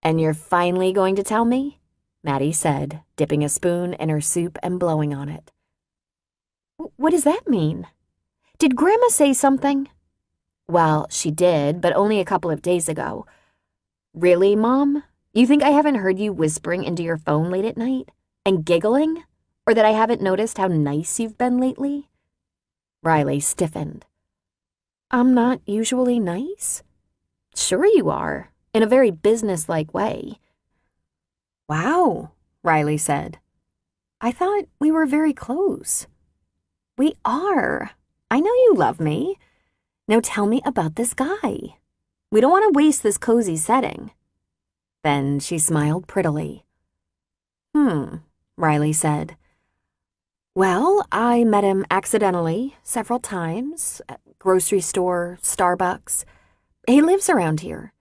"And you're finally going to tell me?" Maddie said, dipping a spoon in her soup and blowing on it. "What does that mean? Did Grandma say something?" "Well, she did, but only a couple of days ago." "Really, Mom? You think I haven't heard you whispering into your phone late at night? And giggling? Or that I haven't noticed how nice you've been lately?" Riley stiffened. "I'm not usually nice?" "Sure you are, in a very businesslike way." "Wow," Riley said. "I thought we were very close." "We are. I know you love me. Now tell me about this guy. We don't want to waste this cozy setting." Then she smiled prettily. Riley said. "Well, I met him accidentally several times, at grocery store, Starbucks. He lives around here.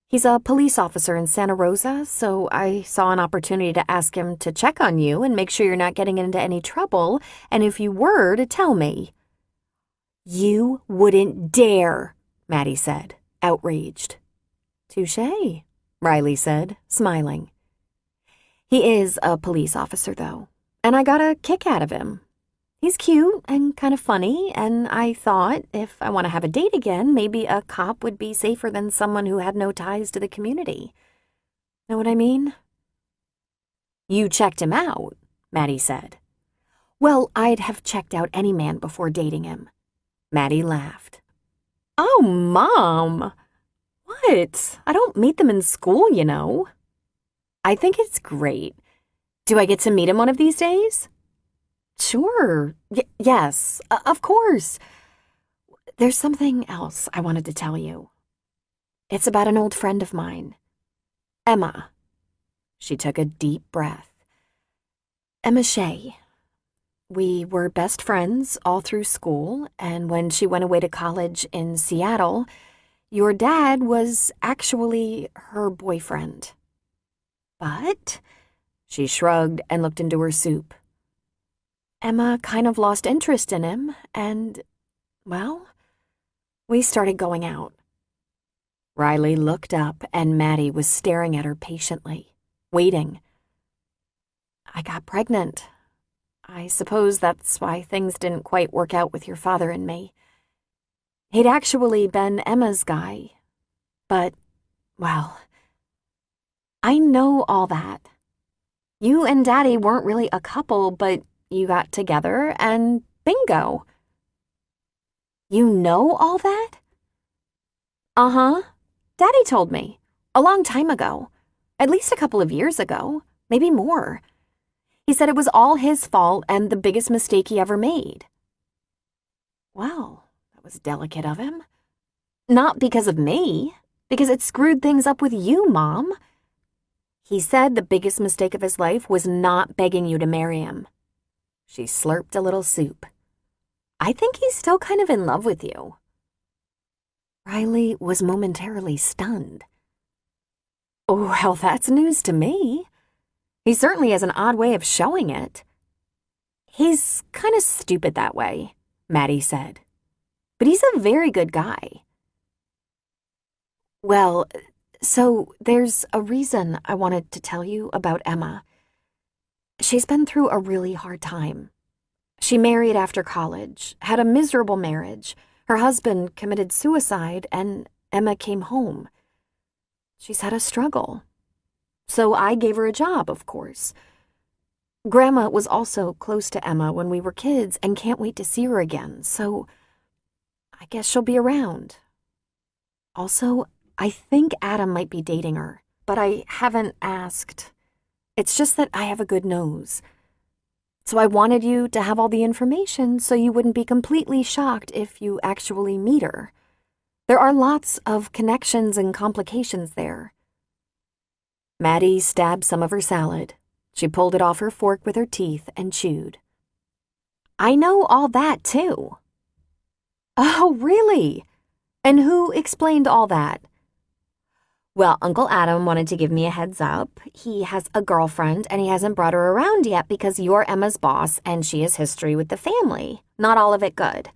He's a police officer in Santa Rosa, so I saw an opportunity to ask him to check on you and make sure you're not getting into any trouble, and if you were, to tell me." "You wouldn't dare," Maddie said, outraged. "Touché," Riley said, smiling. "He is a police officer, though, and I got a kick out of him. He's cute and kind of funny, and I thought if I want to have a date again, maybe a cop would be safer than someone who had no ties to the community. Know what I mean?" "You checked him out," Maddie said. "Well, I'd have checked out any man before dating him." Maddie laughed. "Oh, Mom! What? I don't meet them in school, you know." "I think it's great. Do I get to meet him one of these days?" "Sure. Yes, of course. There's something else I wanted to tell you. It's about an old friend of mine. Emma." She took a deep breath. "Emma Shea. We were best friends all through school, and when she went away to college in Seattle, your dad was actually her boyfriend. But," she shrugged and looked into her soup, "Emma kind of lost interest in him, and, well, we started going out." Riley looked up, and Maddie was staring at her patiently, waiting. "I got pregnant. I suppose that's why things didn't quite work out with your father and me. He'd actually been Emma's guy, but, well, I know all that. You and Daddy weren't really a couple, but you got together and bingo." "You know all that?" "Uh-huh. Daddy told me. A long time ago. At least a couple of years ago. Maybe more. He said it was all his fault and the biggest mistake he ever made." "Well, that was delicate of him." "Not because of me. Because it screwed things up with you, Mom. He said the biggest mistake of his life was not begging you to marry him." She slurped a little soup. "I think he's still kind of in love with you." Riley was momentarily stunned. "Oh, well, that's news to me. He certainly has an odd way of showing it." "He's kind of stupid that way," Maddie said. "But he's a very good guy." "Well, so there's a reason I wanted to tell you about Emma. She's been through a really hard time. She married after college, had a miserable marriage. Her husband committed suicide, and Emma came home. She's had a struggle. So I gave her a job, of course. Grandma was also close to Emma when we were kids and can't wait to see her again, so I guess she'll be around. Also, I think Adam might be dating her, but I haven't asked. It's just that I have a good nose. So I wanted you to have all the information so you wouldn't be completely shocked if you actually meet her. There are lots of connections and complications there." Maddie stabbed some of her salad. She pulled it off her fork with her teeth and chewed. I know all that, too. Oh, really? And who explained all that? Well, Uncle Adam wanted to give me a heads up. He has a girlfriend, and he hasn't brought her around yet because you're Emma's boss, and she has history with the family. Not all of it good.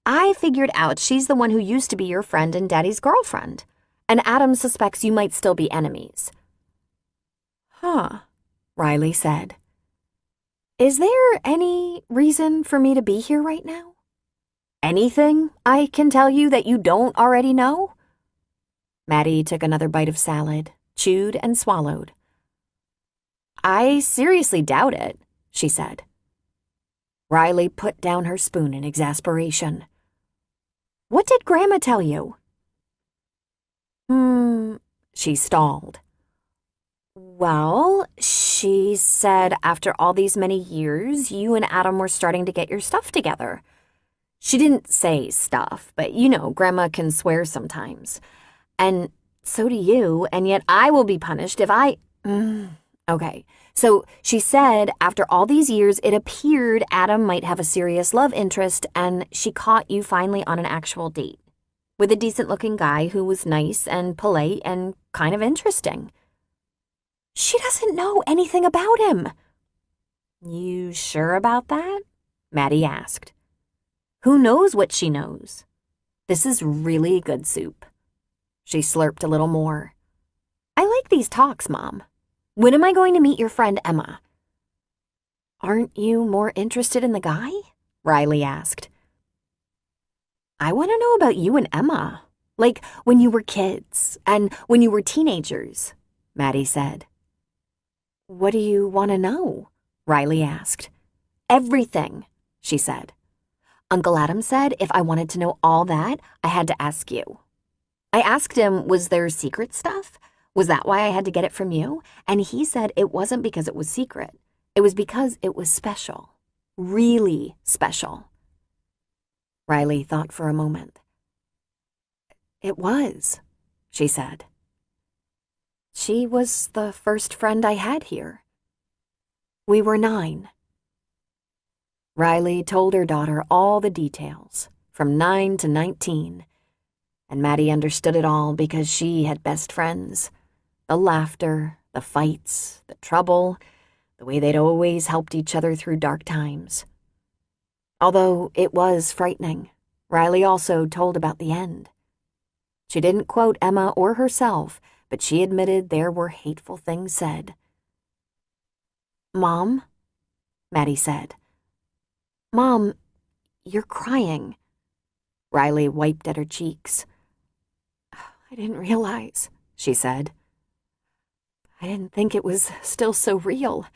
I figured out she's the one who used to be your friend and Daddy's girlfriend, and Adam suspects you might still be enemies. Huh, Riley said. Is there any reason for me to be here right now? Anything I can tell you that you don't already know? Maddie took another bite of salad, chewed and swallowed. I seriously doubt it, she said. Riley put down her spoon in exasperation. What did Grandma tell you? She stalled. Well, she said after all these many years, you and Adam were starting to get your stuff together. She didn't say stuff, but you know, Grandma can swear sometimes. And so do you, and yet I will be punished if I... Okay, so she said after all these years, it appeared Adam might have a serious love interest, and she caught you finally on an actual date with a decent-looking guy who was nice and polite and kind of interesting. She doesn't know anything about him. You sure about that? Maddie asked. Who knows what she knows? This is really good soup. She slurped a little more. I like these talks, Mom. When am I going to meet your friend Emma? Aren't you more interested in the guy? Riley asked. I want to know about you and Emma, like when you were kids and when you were teenagers, Maddie said. What do you want to know? Riley asked. Everything, she said. Uncle Adam said if I wanted to know all that, I had to ask you. I asked him, was there secret stuff? Was that why I had to get it from you? And he said it wasn't because it was secret. It was because it was special. Really special. Riley thought for a moment. It was, she said. She was the first friend I had here. We were 9. Riley told her daughter all the details, from 9 to 19, and Maddie understood it all because she had best friends. The laughter, the fights, the trouble, the way they'd always helped each other through dark times. Although it was frightening, Riley also told about the end. She didn't quote Emma or herself, but she admitted there were hateful things said. Mom, Maddie said. Mom, you're crying. Riley wiped at her cheeks. I didn't realize, she said. I didn't think it was still so real.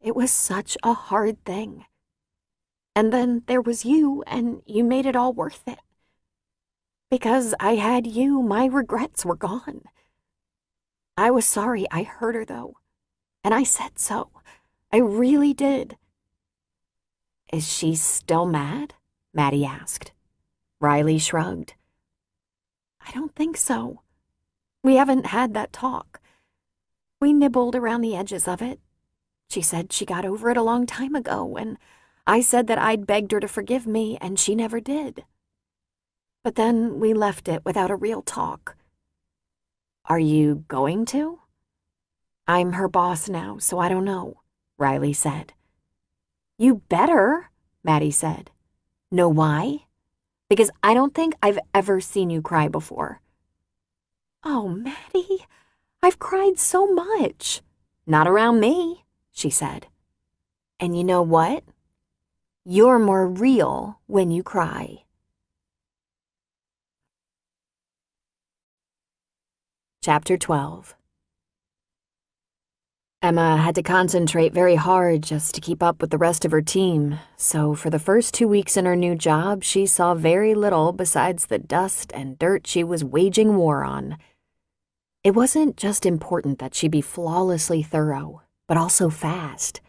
It was such a hard thing. And then there was you, and you made it all worth it. Because I had you, my regrets were gone. I was sorry I hurt her, though. And I said so. I really did. Is she still mad? Maddie asked. Riley shrugged. I don't think so. We haven't had that talk. We nibbled around the edges of it. She said she got over it a long time ago, and I said that I'd begged her to forgive me, and she never did. But then we left it without a real talk. Are you going to? I'm her boss now, so I don't know, Riley said. You better, Maddie said. Know why? Because I don't think I've ever seen you cry before. Oh, Maddie, I've cried so much. Not around me, she said. And you know what? You're more real when you cry. Chapter 12. Emma had to concentrate very hard just to keep up with the rest of her team, so for the first 2 weeks in her new job, she saw very little besides the dust and dirt she was waging war on. It wasn't just important that she be flawlessly thorough, but also fast.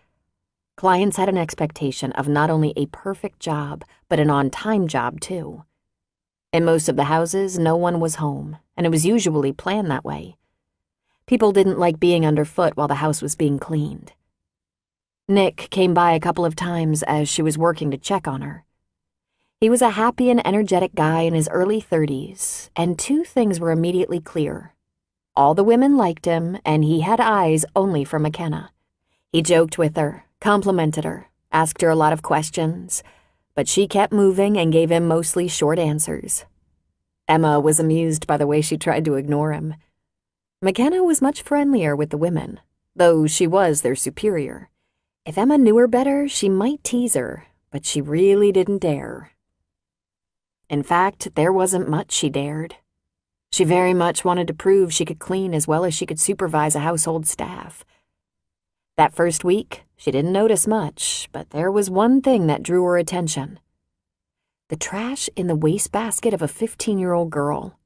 Clients had an expectation of not only a perfect job, but an on-time job, too. In most of the houses, no one was home, and it was usually planned that way. People didn't like being underfoot while the house was being cleaned. Nick came by a couple of times as she was working to check on her. He was a happy and energetic guy in his early 30s, and two things were immediately clear. All the women liked him, and he had eyes only for McKenna. He joked with her, complimented her, asked her a lot of questions, but she kept moving and gave him mostly short answers. Emma was amused by the way she tried to ignore him. McKenna was much friendlier with the women, though she was their superior. If Emma knew her better, she might tease her, but she really didn't dare. In fact, there wasn't much she dared. She very much wanted to prove she could clean as well as she could supervise a household staff. That first week, she didn't notice much, but there was one thing that drew her attention. The trash in the wastebasket of a 15-year-old girl.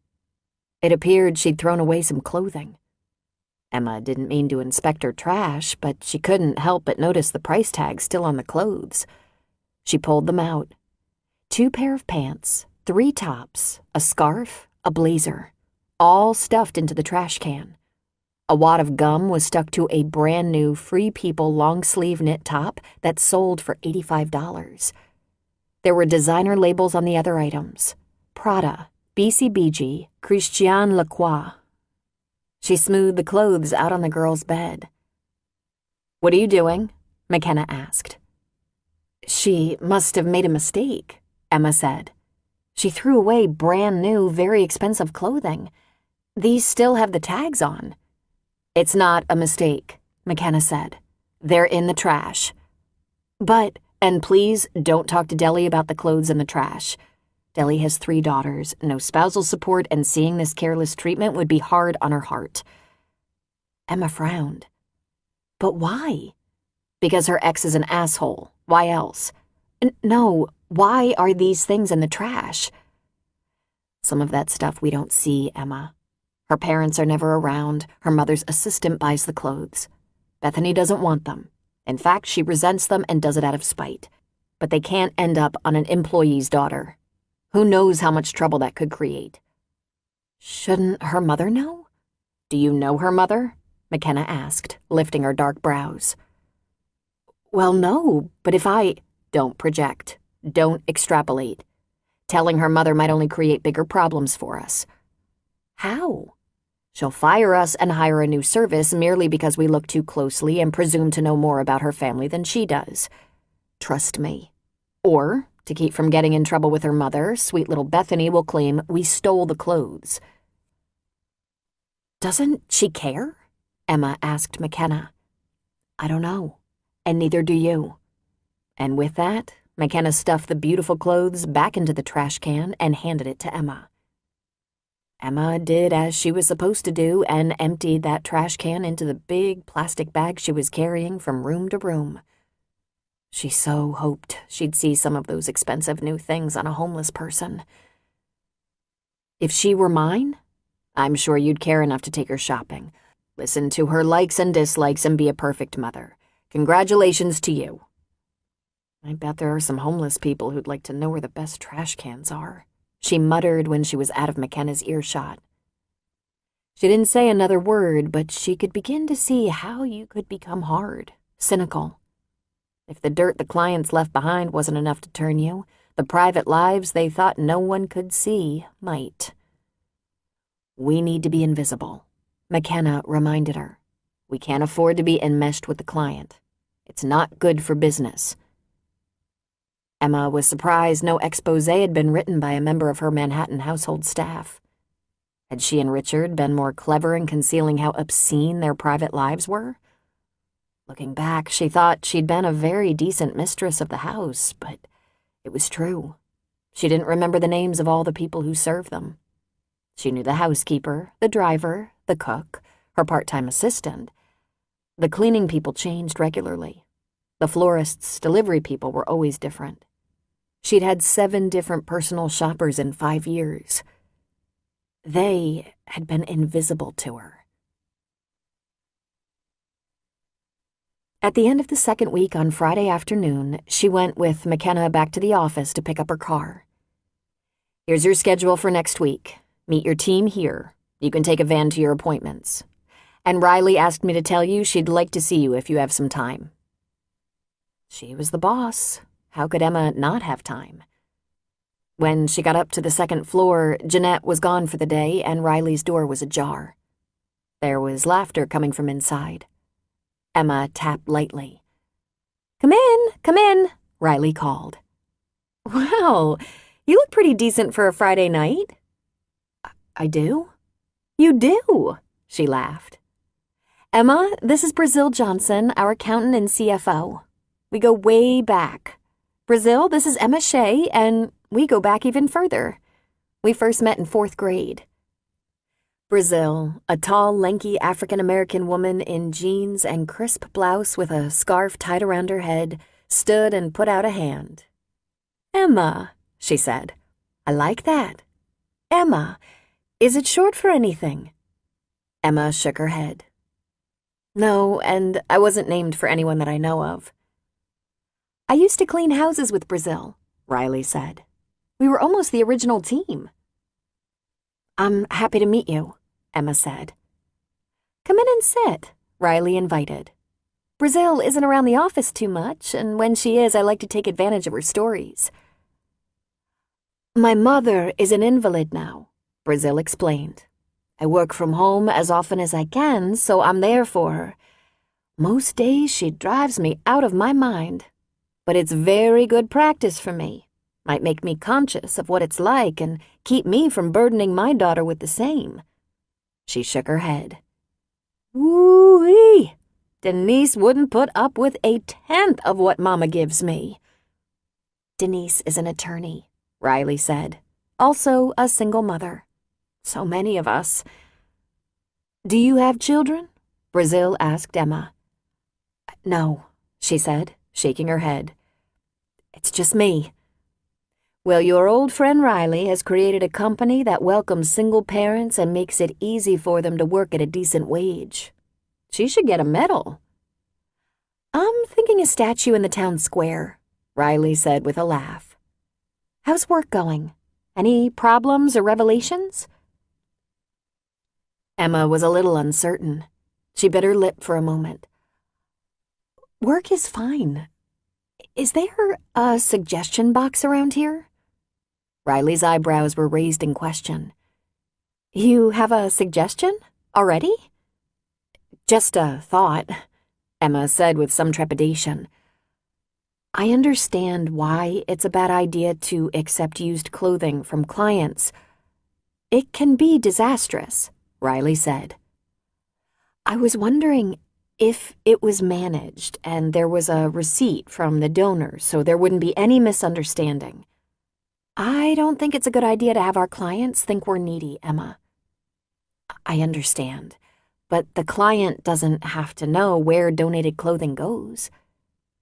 It appeared she'd thrown away some clothing. Emma didn't mean to inspect her trash, but she couldn't help but notice the price tag still on the clothes. She pulled them out. 2 pair of pants, 3 tops, a scarf, a blazer, all stuffed into the trash can. A wad of gum was stuck to a brand new Free People long-sleeve knit top that sold for $85. There were designer labels on the other items: Prada, BCBG, Christian Lacroix. She smoothed the clothes out on the girl's bed. "What are you doing?" McKenna asked. "She must have made a mistake," Emma said. "She threw away brand new, very expensive clothing. These still have the tags on." "It's not a mistake," McKenna said. "They're in the trash. And please don't talk to Deli about the clothes in the trash. Deli has 3 daughters, no spousal support, and seeing this careless treatment would be hard on her heart." Emma frowned. "But why?" "Because her ex is an asshole. Why else?" No, why are these things in the trash?" "Some of that stuff we don't see, Emma. Her parents are never around. Her mother's assistant buys the clothes. Bethany doesn't want them. In fact, she resents them and does it out of spite. But they can't end up on an employee's daughter. Who knows how much trouble that could create?" "Shouldn't her mother know?" "Do you know her mother?" McKenna asked, lifting her dark brows. "Well, no, but if I—" "Don't project. Don't extrapolate. Telling her mother might only create bigger problems for us." "How?" "She'll fire us and hire a new service merely because we look too closely and presume to know more about her family than she does. Trust me. Or, to keep from getting in trouble with her mother, sweet little Bethany will claim we stole the clothes." "Doesn't she care?" Emma asked McKenna. "I don't know, and neither do you." And with that, McKenna stuffed the beautiful clothes back into the trash can and handed it to Emma. Emma did as she was supposed to do and emptied that trash can into the big plastic bag she was carrying from room to room. She so hoped she'd see some of those expensive new things on a homeless person. "If she were mine, I'm sure you'd care enough to take her shopping, listen to her likes and dislikes, and be a perfect mother. Congratulations to you." "I bet there are some homeless people who'd like to know where the best trash cans are," she muttered when she was out of McKenna's earshot. She didn't say another word, but she could begin to see how you could become hard, cynical. If the dirt the clients left behind wasn't enough to turn you, the private lives they thought no one could see might. "We need to be invisible," McKenna reminded her. "We can't afford to be enmeshed with the client. It's not good for business." Emma was surprised no expose had been written by a member of her Manhattan household staff. Had she and Richard been more clever in concealing how obscene their private lives were? Looking back, she thought she'd been a very decent mistress of the house, but it was true. She didn't remember the names of all the people who served them. She knew the housekeeper, the driver, the cook, her part-time assistant. The cleaning people changed regularly. The florist's delivery people were always different. She'd had 7 different personal shoppers in 5 years. They had been invisible to her. At the end of the second week on Friday afternoon, she went with McKenna back to the office to pick up her car. "Here's your schedule for next week. Meet your team here. You can take a van to your appointments. and Riley asked me to tell you she'd like to see you if you have some time. She was the boss. How could Emma not have time? When she got up to the second floor, Jeanette was gone for the day and Riley's door was ajar. There was laughter coming from inside. Emma tapped lightly. Come in, Riley called. Wow, you look pretty decent for a Friday night. I do? You do, she laughed. Emma, this is Brazil Johnson, our accountant and CFO. We go way back. Brazil, this is Emma Shea, and we go back even further. We first met in 4th grade. Brazil, a tall, lanky African-American woman in jeans and crisp blouse with a scarf tied around her head, stood and put out a hand. Emma, she said. I like that. Emma, is it short for anything? Emma shook her head. No, and I wasn't named for anyone that I know of. I used to clean houses with Brazil, Riley said. We were almost the original team. I'm happy to meet you, Emma said. Come in and sit, Riley invited. Brazil isn't around the office too much, and when she is, I like to take advantage of her stories. My mother is an invalid now, Brazil explained. I work from home as often as I can, so I'm there for her. Most days she drives me out of my mind. But it's very good practice for me. Might make me conscious of what it's like and keep me from burdening my daughter with the same. She shook her head. Woo-wee! Denise wouldn't put up with 1/10 of what Mama gives me. Denise is an attorney, Riley said. Also a single mother. So many of us. Do you have children? Brazil asked Emma. No, she said, shaking her head. It's just me. Well, your old friend Riley has created a company that welcomes single parents and makes it easy for them to work at a decent wage. She should get a medal. I'm thinking a statue in the town square, Riley said with a laugh. How's work going? Any problems or revelations? Emma was a little uncertain. She bit her lip for a moment. Work is fine. Is there a suggestion box around here? Riley's eyebrows were raised in question. You have a suggestion? Already? Just a thought, Emma said with some trepidation. I understand why it's a bad idea to accept used clothing from clients. It can be disastrous, Riley said. I was wondering if it was managed and there was a receipt from the donor so there wouldn't be any misunderstanding. I don't think it's a good idea to have our clients think we're needy, Emma. I understand, but the client doesn't have to know where donated clothing goes.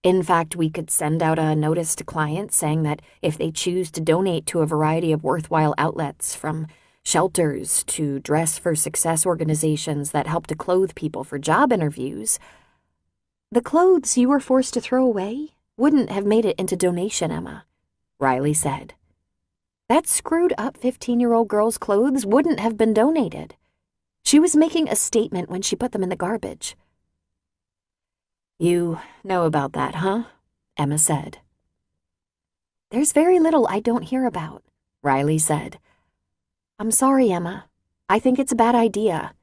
In fact, we could send out a notice to clients saying that if they choose to donate to a variety of worthwhile outlets, from shelters to Dress for Success organizations that help to clothe people for job interviews, the clothes you were forced to throw away wouldn't have made it into donation, Emma, Riley said. That screwed up 15-year-old girl's clothes wouldn't have been donated. She was making a statement when she put them in the garbage. You know about that, huh? Emma said. There's very little I don't hear about, Riley said. I'm sorry, Emma. I think it's a bad idea.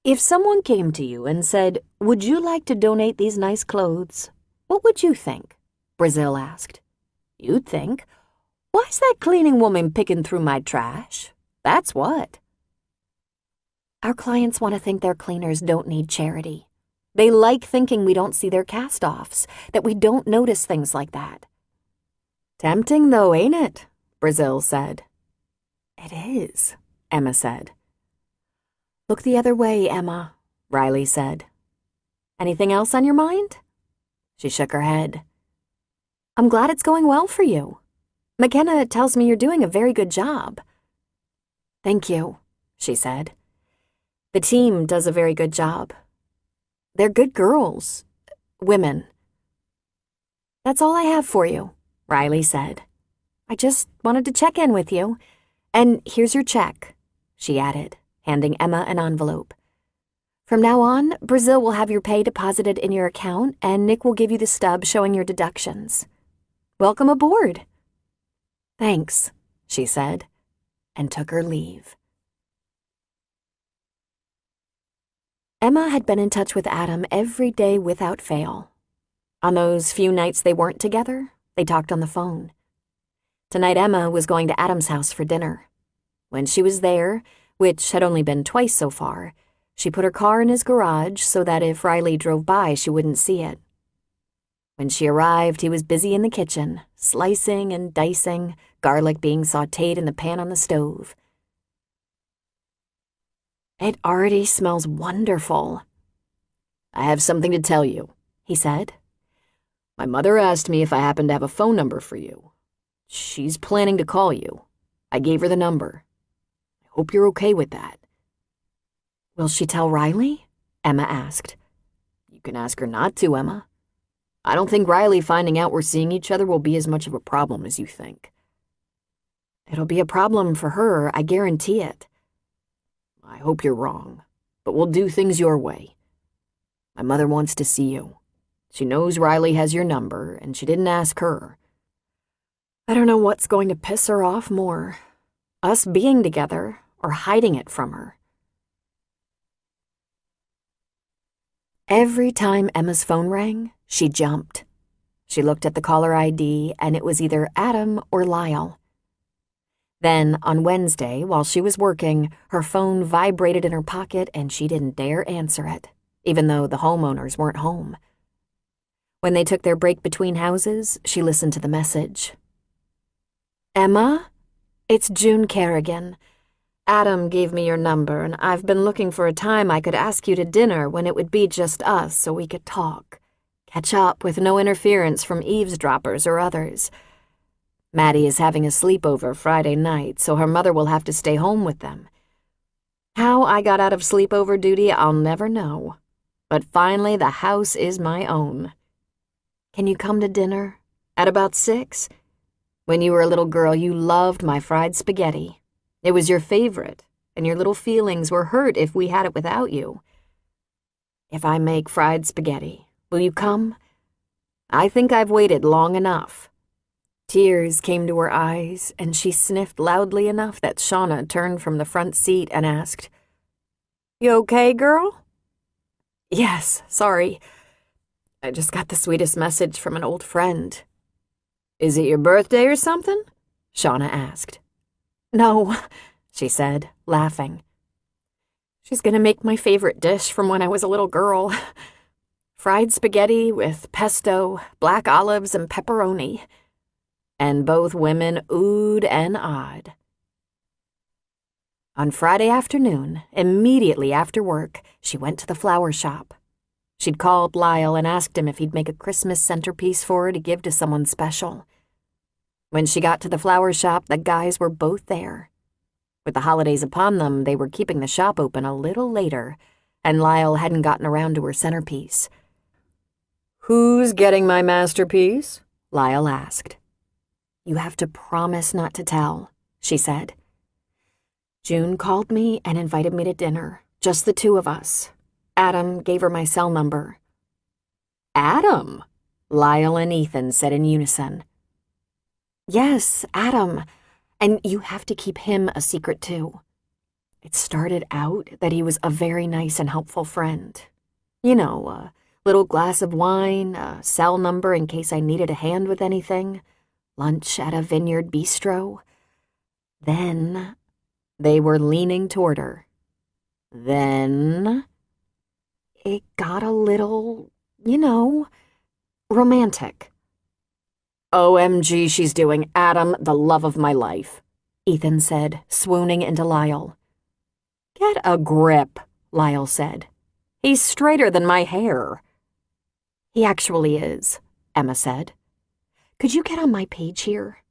If someone came to you and said, would you like to donate these nice clothes, what would you think? Brazil asked. You'd think, why's that cleaning woman picking through my trash? That's what. Our clients want to think their cleaners don't need charity. They like thinking we don't see their cast-offs, that we don't notice things like that. Tempting though, ain't it? Brazil said. It is, Emma said. Look the other way, Emma, Riley said. Anything else on your mind? She shook her head. I'm glad it's going well for you. McKenna tells me you're doing a very good job. Thank you, she said. The team does a very good job. They're good girls. Women. That's all I have for you, Riley said. I just wanted to check in with you. And here's your check, she added, handing Emma an envelope. From now on, Brazil will have your pay deposited in your account, and Nick will give you the stub showing your deductions. Welcome aboard." "Thanks," she said, and took her leave. Emma had been in touch with Adam every day without fail. On those few nights they weren't together, they talked on the phone. Tonight Emma was going to Adam's house for dinner. When she was there, which had only been twice so far, she put her car in his garage so that if Riley drove by, she wouldn't see it. When she arrived, he was busy in the kitchen, slicing and dicing, garlic being sautéed in the pan on the stove. "It already smells wonderful." "I have something to tell you," he said. "My mother asked me if I happened to have a phone number for you. She's planning to call you. I gave her the number. I hope you're okay with that." "Will she tell Riley?" Emma asked. "You can ask her not to, Emma. I don't think Riley finding out we're seeing each other will be as much of a problem as you think." "It'll be a problem for her, I guarantee it." "I hope you're wrong, but we'll do things your way. My mother wants to see you. She knows Riley has your number, and she didn't ask her." "I don't know what's going to piss her off more, us being together or hiding it from her." Every time Emma's phone rang, she jumped. She looked at the caller ID, and it was either Adam or Lyle. Then, on Wednesday, while she was working, her phone vibrated in her pocket and she didn't dare answer it, even though the homeowners weren't home. When they took their break between houses, she listened to the message. "Emma, it's June Kerrigan. Adam gave me your number, and I've been looking for a time I could ask you to dinner when it would be just us so we could talk, catch up with no interference from eavesdroppers or others. Maddie is having a sleepover Friday night, so her mother will have to stay home with them. How I got out of sleepover duty, I'll never know. But finally, the house is my own. Can you come to dinner? At about 6? When you were a little girl, you loved my fried spaghetti. It was your favorite, and your little feelings were hurt if we had it without you. If I make fried spaghetti, will you come? I think I've waited long enough." Tears came to her eyes, and she sniffed loudly enough that Shauna turned from the front seat and asked, "You okay, girl?" "Yes, sorry. I just got the sweetest message from an old friend." "Is it your birthday or something?" Shauna asked. "No," she said, laughing. "She's gonna make my favorite dish from when I was a little girl. Fried spaghetti with pesto, black olives, and pepperoni." And both women oohed and ahed. On Friday afternoon, immediately after work, she went to the flower shop. She'd called Lyle and asked him if he'd make a Christmas centerpiece for her to give to someone special. When she got to the flower shop, the guys were both there. With the holidays upon them, they were keeping the shop open a little later, and Lyle hadn't gotten around to her centerpiece. "Who's getting my masterpiece?" Lyle asked. "You have to promise not to tell," she said. "June called me and invited me to dinner, just the two of us. Adam gave her my cell number." "Adam?" Lyle and Ethan said in unison. "Yes, Adam. And you have to keep him a secret, too. It started out that he was a very nice and helpful friend. You know, a little glass of wine, a cell number in case I needed a hand with anything, lunch at a vineyard bistro." Then they were leaning toward her. "Then?" "It got a little, romantic." "OMG, she's doing Adam the love of my life," Ethan said, swooning into Lyle. "Get a grip," Lyle said. "He's straighter than my hair." "He actually is," Emma said. "Could you get on my page here?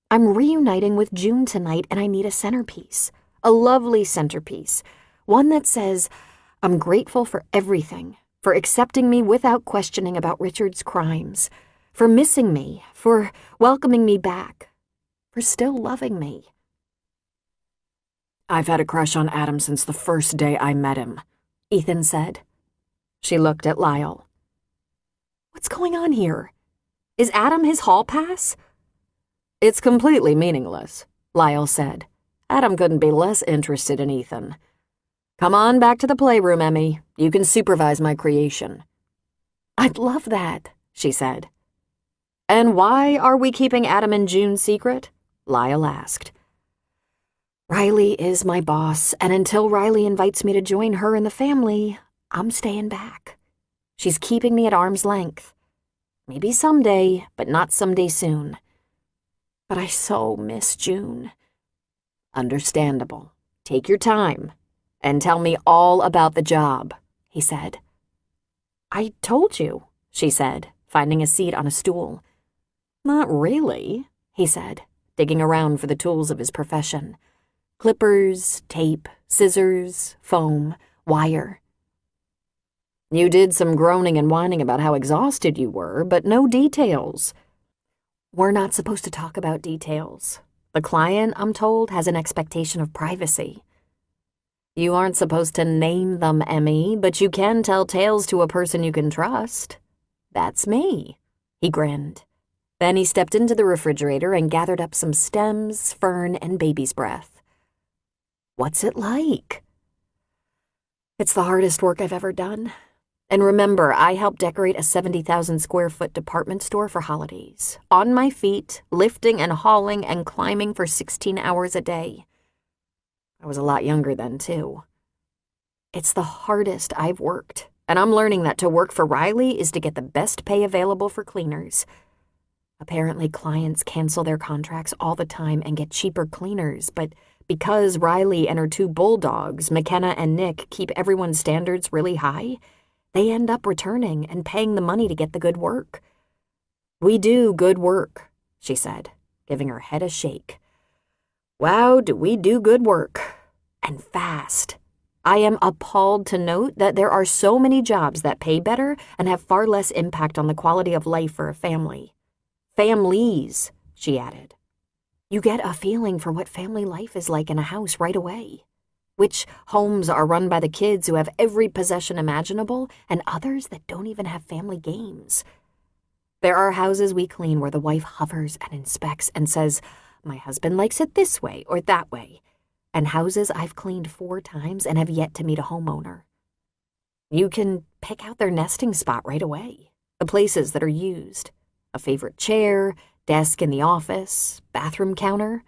I'm reuniting with June tonight, and I need a centerpiece. A lovely centerpiece. One that says, 'I'm grateful for everything, for accepting me without questioning about Richard's crimes, for missing me, for welcoming me back, for still loving me.'" "I've had a crush on Adam since the first day I met him," Ethan said. She looked at Lyle. What's going on here? Is Adam his hall pass? It's completely meaningless, Lyle said. Adam couldn't be less interested in Ethan. Come on back to the playroom, Emmy. You can supervise my creation. I'd love that, she said. And why are we keeping Adam and June secret? Lyle asked. Riley is my boss, and until Riley invites me to join her and the family, I'm staying back. She's keeping me at arm's length. Maybe someday, but not someday soon. But I so miss June. Understandable. Take your time and tell me all about the job, he said. I told you, she said, finding a seat on a stool. Not really, he said, digging around for the tools of his profession. Clippers, tape, scissors, foam, wire. You did some groaning and whining about how exhausted you were, but no details. We're not supposed to talk about details. The client, I'm told, has an expectation of privacy. You aren't supposed to name them, Emmy, but you can tell tales to a person you can trust. That's me, he grinned. Then he stepped into the refrigerator and gathered up some stems, fern, and baby's breath. What's it like? It's the hardest work I've ever done. And remember, I helped decorate a 70,000 square foot department store for holidays. On my feet, lifting and hauling and climbing for 16 hours a day. I was a lot younger then, too. It's the hardest I've worked, and I'm learning that to work for Riley is to get the best pay available for cleaners. Apparently, clients cancel their contracts all the time and get cheaper cleaners, but because Riley and her two bulldogs, McKenna and Nick, keep everyone's standards really high, they end up returning and paying the money to get the good work. We do good work, she said, giving her head a shake. Wow, do we do good work. And fast. I am appalled to note that there are so many jobs that pay better and have far less impact on the quality of life for a family. Families, she added. You get a feeling for what family life is like in a house right away. Which homes are run by the kids who have every possession imaginable and others that don't even have family games. There are houses we clean where the wife hovers and inspects and says, my husband likes it this way or that way, and houses I've cleaned 4 times and have yet to meet a homeowner. You can pick out their nesting spot right away, the places that are used, a favorite chair, desk in the office, bathroom counter.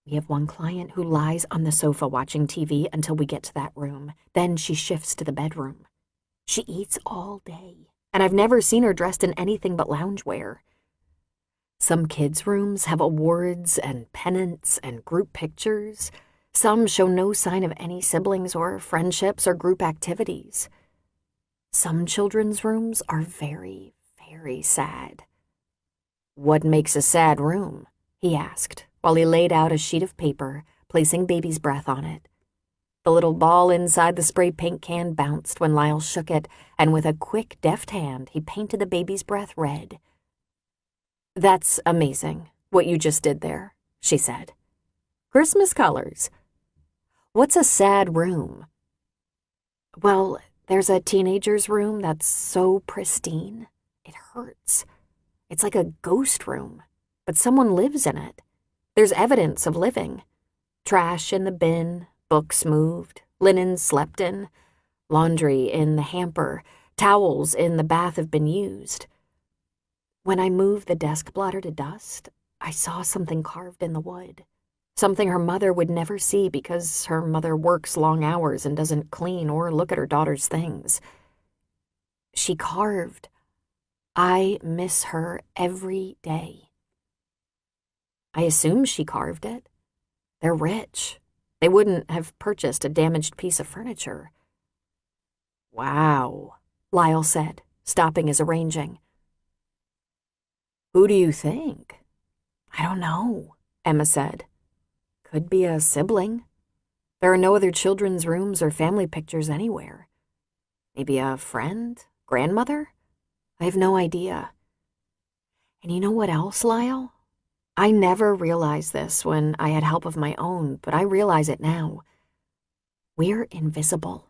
We have one client who lies on the sofa watching TV until we get to that room. Then she shifts to the bedroom. She eats all day, and I've never seen her dressed in anything but loungewear. Some kids' rooms have awards and pennants and group pictures. Some show no sign of any siblings or friendships or group activities. Some children's rooms are very, very sad. What makes a sad room? He asked, while he laid out a sheet of paper, placing baby's breath on it. The little ball inside the spray paint can bounced when Lyle shook it, and with a quick, deft hand, he painted the baby's breath red. That's amazing, what you just did there, she said. Christmas colors. What's a sad room? Well, there's a teenager's room that's so pristine, it hurts. It's like a ghost room, but someone lives in it. There's evidence of living. Trash in the bin, books moved, linen slept in, laundry in the hamper, towels in the bath have been used. When I moved the desk blotter to dust, I saw something carved in the wood. Something her mother would never see because her mother works long hours and doesn't clean or look at her daughter's things. She carved, I miss her every day. I assume she carved it. They're rich. They wouldn't have purchased a damaged piece of furniture. Wow, Lyle said, stopping his arranging. Who do you think? I don't know, Emma said. Could be a sibling. There are no other children's rooms or family pictures anywhere. Maybe a friend? Grandmother? I have no idea. And you know what else, Lyle? I never realized this when I had help of my own, but I realize it now. We're invisible.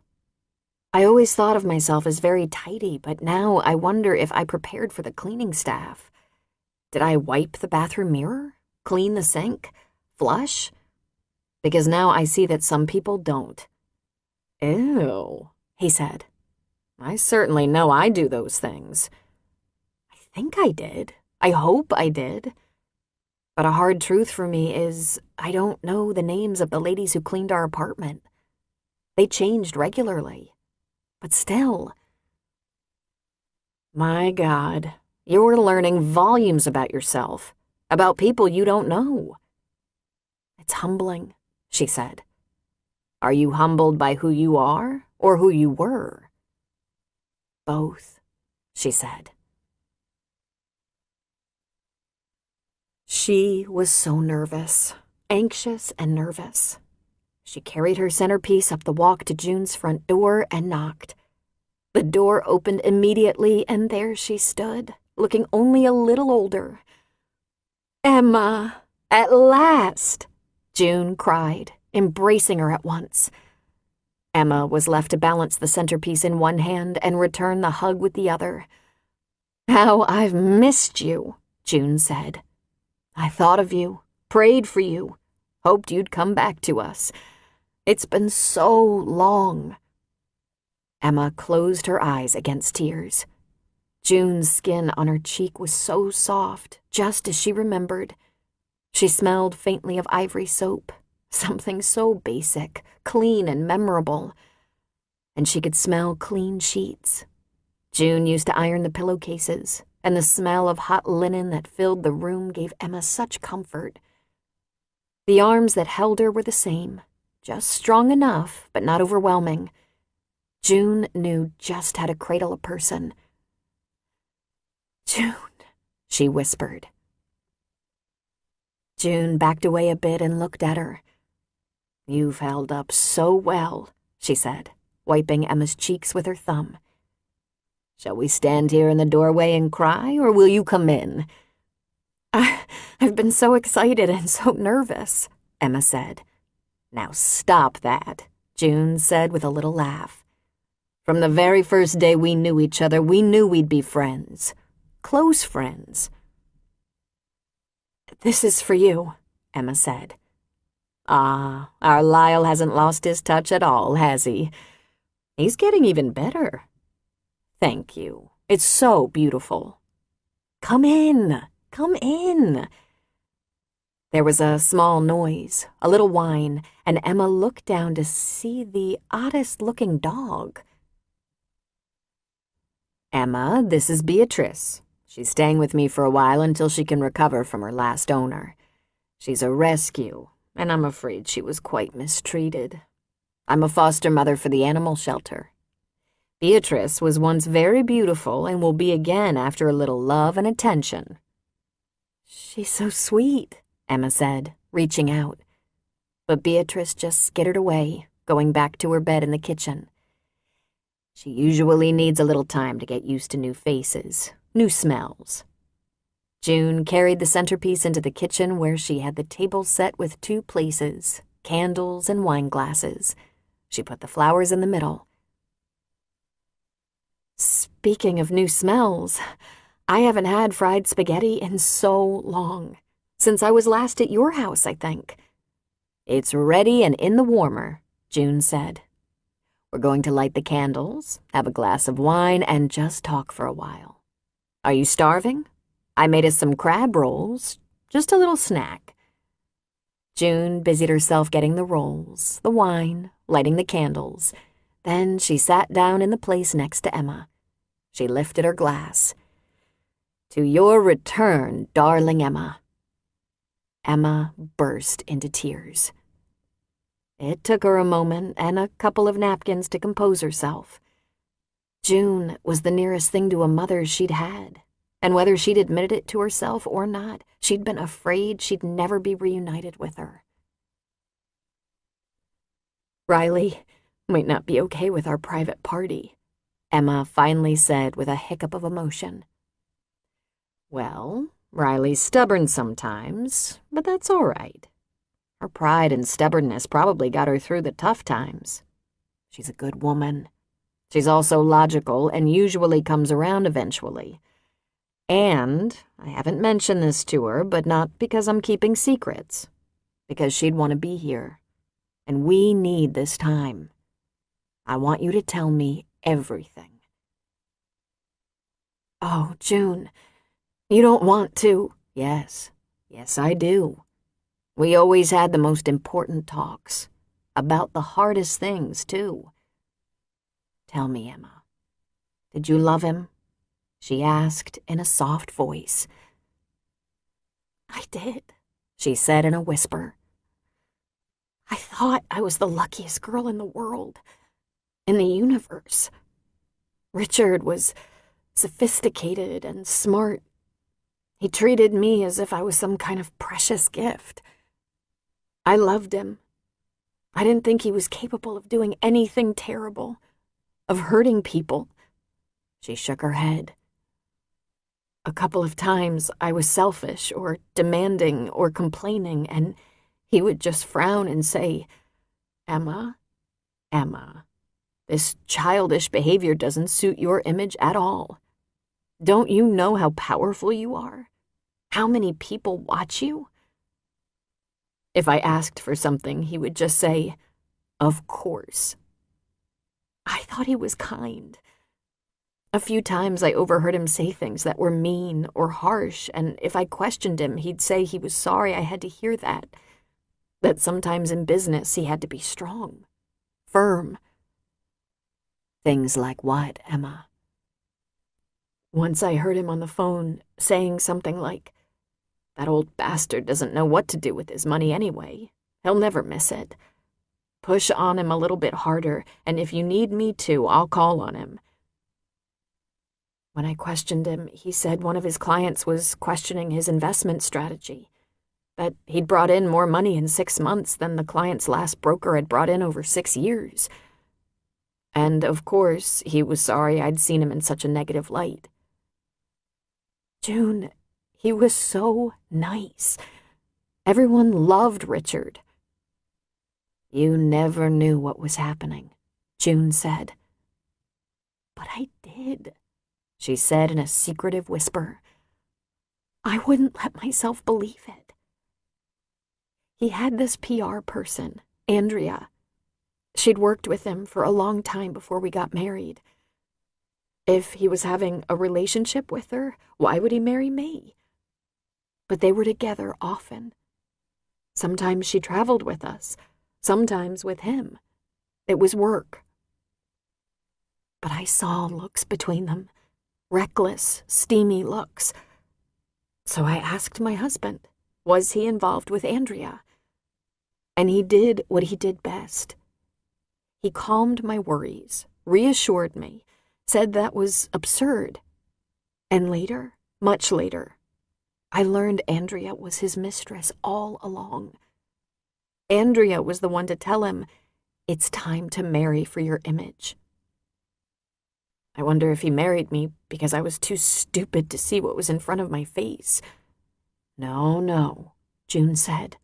I always thought of myself as very tidy, but now I wonder if I prepared for the cleaning staff. Did I wipe the bathroom mirror? Clean the sink? Flush? Because now I see that some people don't. Ew, he said. I certainly know I do those things. I think I did. I hope I did. But a hard truth for me is I don't know the names of the ladies who cleaned our apartment. They changed regularly. But still. My God, you're learning volumes about yourself, about people you don't know. It's humbling, she said. Are you humbled by who you are or who you were? Both, she said. She was so nervous, anxious and nervous. She carried her centerpiece up the walk to June's front door and knocked. The door opened immediately, and there she stood, looking only a little older. "Emma, at last!" June cried, embracing her at once. Emma was left to balance the centerpiece in one hand and return the hug with the other. "How I've missed you," June said. "I thought of you, prayed for you, hoped you'd come back to us. It's been so long." Emma closed her eyes against tears. June's skin on her cheek was so soft, just as she remembered. She smelled faintly of ivory soap, something so basic, clean and memorable. And she could smell clean sheets. June used to iron the pillowcases, and the smell of hot linen that filled the room gave Emma such comfort. The arms that held her were the same, just strong enough, but not overwhelming. June knew just how to cradle a person. "June," she whispered. June backed away a bit and looked at her. "You've held up so well," she said, wiping Emma's cheeks with her thumb. "Shall we stand here in the doorway and cry, or will you come in?" "I've been so excited and so nervous," Emma said. "Now stop that," June said with a little laugh. "From the very first day we knew each other, we knew we'd be friends. Close friends." "This is for you," Emma said. "Ah, our Lyle hasn't lost his touch at all, has he? He's getting even better. Thank you. It's so beautiful. Come in, come in." There was a small noise, a little whine, and Emma looked down to see the oddest-looking dog. "Emma, this is Beatrice. She's staying with me for a while until she can recover from her last owner. She's a rescue, and I'm afraid she was quite mistreated. I'm a foster mother for the animal shelter. Beatrice was once very beautiful and will be again after a little love and attention." "She's so sweet," Emma said, reaching out. But Beatrice just skittered away, going back to her bed in the kitchen. She usually needs a little time to get used to new faces, new smells. June carried the centerpiece into the kitchen where she had the table set with 2 places, candles and wine glasses. She put the flowers in the middle. "Speaking of new smells, I haven't had fried spaghetti in so long. Since I was last at your house, I think." "It's ready and in the warmer," June said. "We're going to light the candles, have a glass of wine, and just talk for a while. Are you starving? I made us some crab rolls, just a little snack." June busied herself getting the rolls, the wine, lighting the candles. Then she sat down in the place next to Emma. She lifted her glass. "To your return, darling Emma." Emma burst into tears. It took her a moment and a couple of napkins to compose herself. June was the nearest thing to a mother she'd had, and whether she'd admitted it to herself or not, she'd been afraid she'd never be reunited with her. "Riley might not be okay with our private party," Emma finally said with a hiccup of emotion. "Well, Riley's stubborn sometimes, but that's all right. Her pride and stubbornness probably got her through the tough times. She's a good woman." She's also logical and usually comes around eventually. And I haven't mentioned this to her, but not because I'm keeping secrets. Because she'd want to be here. And we need this time. I want you to tell me everything. Oh, June, you don't want to. Yes, I do. We always had the most important talks. About the hardest things, too. Tell me, Emma, did you love him? She asked in a soft voice. I did, she said in a whisper. I thought I was the luckiest girl in the world, in the universe. Richard was sophisticated and smart. He treated me as if I was some kind of precious gift. I loved him. I didn't think he was capable of doing anything terrible, of hurting people. She shook her head. A couple of times I was selfish or demanding or complaining, and he would just frown and say, Emma, this childish behavior doesn't suit your image at all. Don't you know how powerful you are? How many people watch you? If I asked for something, he would just say, of course. I thought he was kind. A few times I overheard him say things that were mean or harsh, and if I questioned him, he'd say he was sorry I had to hear that sometimes in business he had to be strong, firm. Things like what, Emma? Once I heard him on the phone saying something like, "That old bastard doesn't know what to do with his money anyway. He'll never miss it. Push on him a little bit harder, and if you need me to, I'll call on him." When I questioned him, he said one of his clients was questioning his investment strategy, that he'd brought in more money in 6 months than the client's last broker had brought in over 6 years. And, of course, he was sorry I'd seen him in such a negative light. June, he was so nice. Everyone loved Richard. You never knew what was happening, June said. But I did, she said in a secretive whisper. I wouldn't let myself believe it. He had this PR person, Andrea. She'd worked with him for a long time before we got married. If he was having a relationship with her, why would he marry me? But they were together often. Sometimes she traveled with us, sometimes with him. It was work. But I saw looks between them, reckless, steamy looks. So I asked my husband, was he involved with Andrea? And he did what he did best. He calmed my worries, reassured me, said that was absurd. And later, much later, I learned Andrea was his mistress all along. Andrea was the one to tell him, it's time to marry for your image. I wonder if he married me because I was too stupid to see what was in front of my face. No, June said.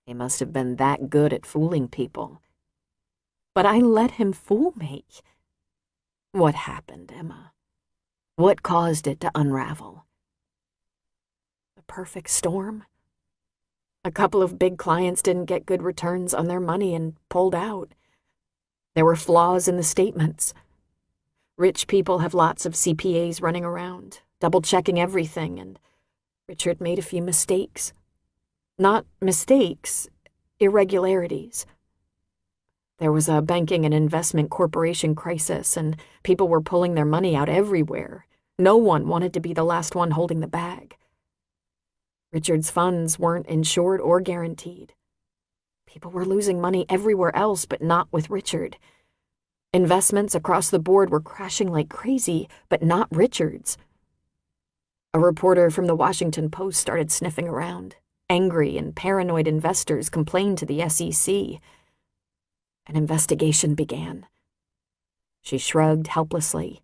He must have been that good at fooling people. But I let him fool me. What happened, Emma? What caused it to unravel? The perfect storm. A couple of big clients didn't get good returns on their money and pulled out. There were flaws in the statements. Rich people have lots of CPAs running around, double-checking everything, and Richard made a few mistakes. Not mistakes, irregularities. There was a banking and investment corporation crisis, and people were pulling their money out everywhere. No one wanted to be the last one holding the bag. Richard's funds weren't insured or guaranteed. People were losing money everywhere else, but not with Richard. Investments across the board were crashing like crazy, but not Richard's. A reporter from the Washington Post started sniffing around. Angry and paranoid investors complained to the SEC. An investigation began. She shrugged helplessly.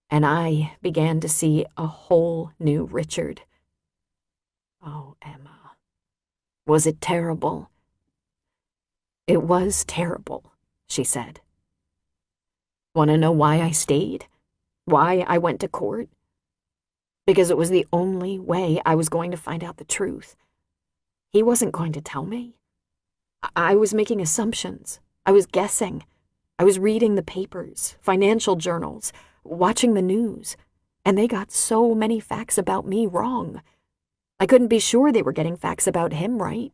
And I began to see a whole new Richard. Oh, Emma. Was it terrible? It was terrible, she said. Want to know why I stayed? Why I went to court? Because it was the only way I was going to find out the truth. He wasn't going to tell me. I was making assumptions. I was guessing. I was reading the papers, financial journals, watching the news, and they got so many facts about me wrong. I couldn't be sure they were getting facts about him right.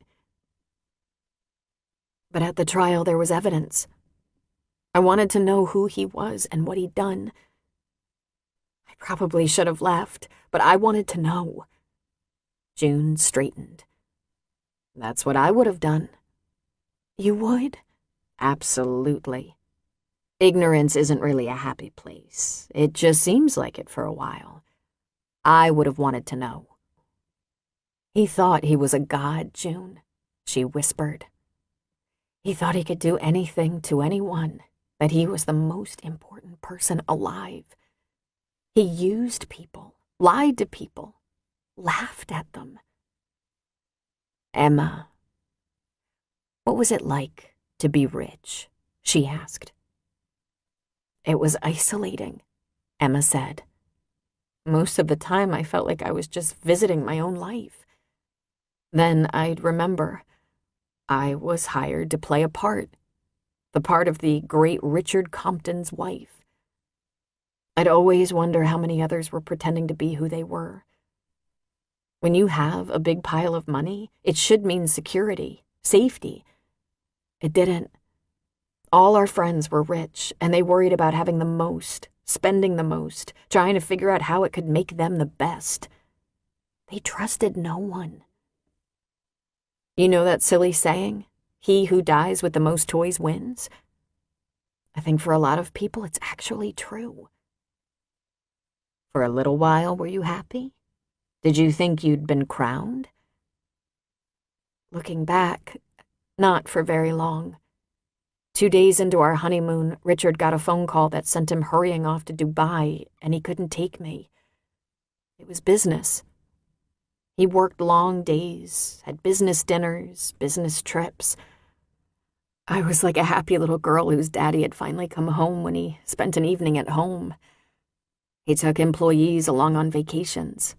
But at the trial, there was evidence. I wanted to know who he was and what he'd done. I probably should have left, but I wanted to know. June straightened. That's what I would have done. You would? Absolutely. Ignorance isn't really a happy place. It just seems like it for a while. I would have wanted to know. He thought he was a god, June, she whispered. He thought he could do anything to anyone, that he was the most important person alive. He used people, lied to people, laughed at them. Emma, what was it like to be rich? She asked. It was isolating, Emma said. Most of the time I felt like I was just visiting my own life. Then I'd remember I was hired to play a part, the part of the great Richard Compton's wife. I'd always wonder how many others were pretending to be who they were. When you have a big pile of money, it should mean security, safety. It didn't. All our friends were rich, and they worried about having the most, spending the most, trying to figure out how it could make them the best. They trusted no one. You know that silly saying, he who dies with the most toys wins? I think for a lot of people it's actually true. For a little while, were you happy? Did you think you'd been crowned? Looking back, not for very long. 2 days into our honeymoon, Richard got a phone call that sent him hurrying off to Dubai, and he couldn't take me. It was business. He worked long days, had business dinners, business trips. I was like a happy little girl whose daddy had finally come home when he spent an evening at home. He took employees along on vacations.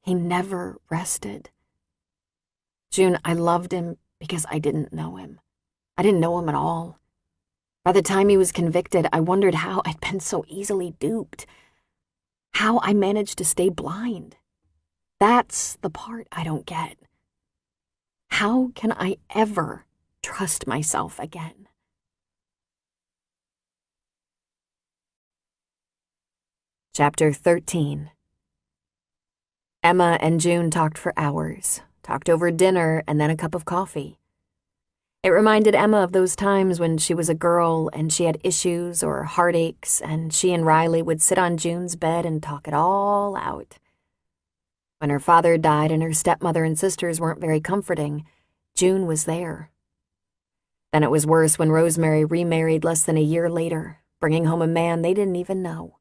He never rested. June, I loved him because I didn't know him. I didn't know him at all. By the time he was convicted, I wondered how I'd been so easily duped. How I managed to stay blind. That's the part I don't get. How can I ever trust myself again? Chapter 13. Emma and June talked for hours, talked over dinner and then a cup of coffee. It reminded Emma of those times when she was a girl and she had issues or heartaches, and she and Riley would sit on June's bed and talk it all out. When her father died and her stepmother and sisters weren't very comforting, June was there. Then it was worse when Rosemary remarried less than a year later, bringing home a man they didn't even know.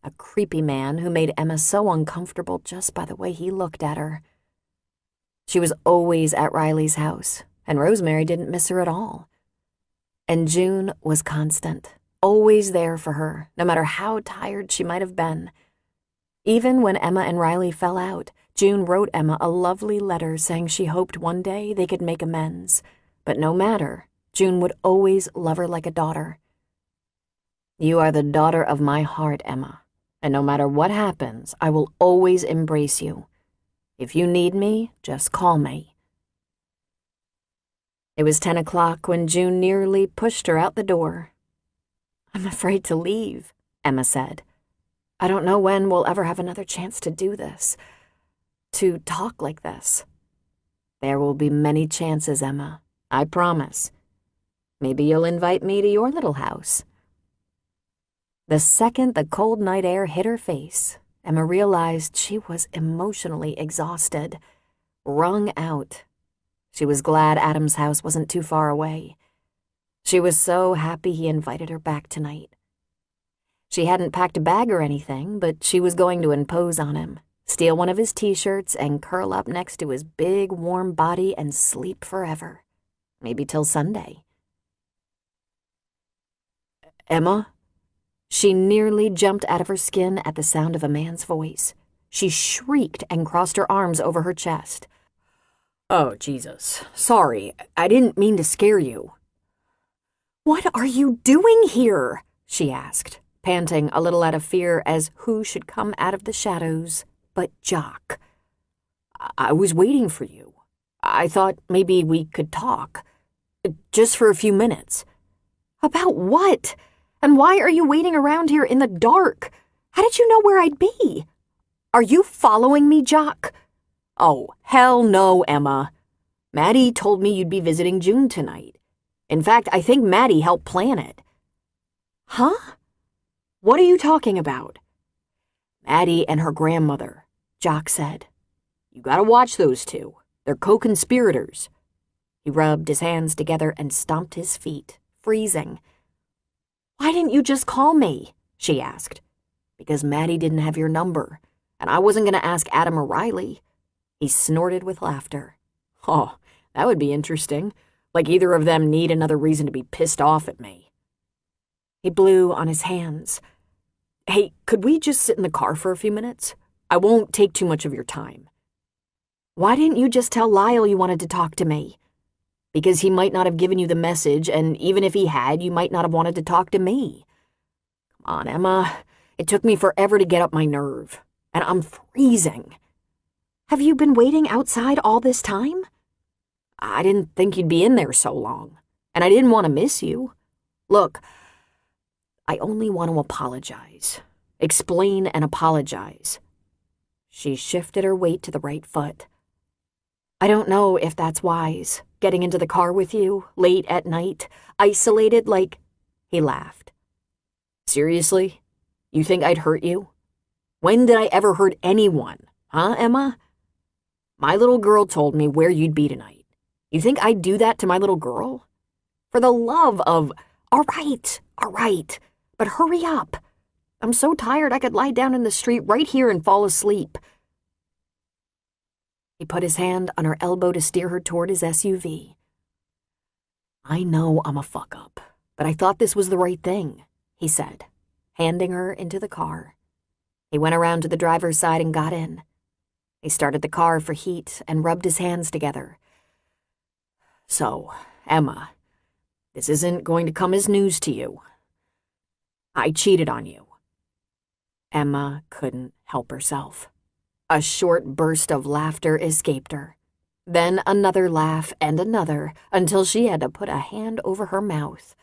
A creepy man who made Emma so uncomfortable just by the way he looked at her. She was always at Riley's house, and Rosemary didn't miss her at all. And June was constant, always there for her, no matter how tired she might have been. Even when Emma and Riley fell out, June wrote Emma a lovely letter saying she hoped one day they could make amends. But no matter, June would always love her like a daughter. You are the daughter of my heart, Emma, and no matter what happens, I will always embrace you. If you need me, just call me. It was 10 o'clock when June nearly pushed her out the door. I'm afraid to leave, Emma said. I don't know when we'll ever have another chance to do this, to talk like this. There will be many chances, Emma, I promise. Maybe you'll invite me to your little house. The second the cold night air hit her face, Emma realized she was emotionally exhausted, wrung out. She was glad Adam's house wasn't too far away. She was so happy he invited her back tonight. She hadn't packed a bag or anything, but she was going to impose on him, steal one of his t-shirts and curl up next to his big, warm body and sleep forever. Maybe till Sunday. Emma? She nearly jumped out of her skin at the sound of a man's voice. She shrieked and crossed her arms over her chest. "Oh, Jesus. Sorry, I didn't mean to scare you." "What are you doing here?" she asked, panting a little out of fear as who should come out of the shadows but Jock. "I was waiting for you. I thought maybe we could talk. Just for a few minutes." "About what? And why are you waiting around here in the dark? How did you know where I'd be? Are you following me, Jock?" "Oh, hell no, Emma. Maddie told me you'd be visiting June tonight. In fact, I think Maddie helped plan it." "Huh? "What are you talking about?" "Maddie and her grandmother," Jock said. "You gotta watch those two. They're co-conspirators." He rubbed his hands together and stomped his feet, freezing. "Why didn't you just call me?" she asked. "Because Maddie didn't have your number, and I wasn't gonna ask Adam or Riley." He snorted with laughter. "Oh, that would be interesting. Like either of them need another reason to be pissed off at me." He blew on his hands. "Hey, could we just sit in the car for a few minutes? I won't take too much of your time." "Why didn't you just tell Lyle you wanted to talk to me?" "Because he might not have given you the message, and even if he had, you might not have wanted to talk to me." "Come on, Emma. It took me forever to get up my nerve, and I'm freezing." "Have you been waiting outside all this time?" "I didn't think you'd be in there so long, and I didn't want to miss you. Look, I only want to apologize. Explain and apologize." She shifted her weight to the right foot. "I don't know if that's wise, getting into the car with you, late at night, isolated like—" He laughed. "Seriously? You think I'd hurt you? When did I ever hurt anyone, huh, Emma? My little girl told me where you'd be tonight. You think I'd do that to my little girl? For the love of—" All right, but hurry up. I'm so tired I could lie down in the street right here and fall asleep." He put his hand on her elbow to steer her toward his SUV. "I know I'm a fuck-up, but I thought this was the right thing," he said, handing her into the car. He went around to the driver's side and got in. He started the car for heat and rubbed his hands together. "So, Emma, this isn't going to come as news to you. I cheated on you." Emma couldn't help herself. A short burst of laughter escaped her. Then another laugh and another, until she had to put a hand over her mouth.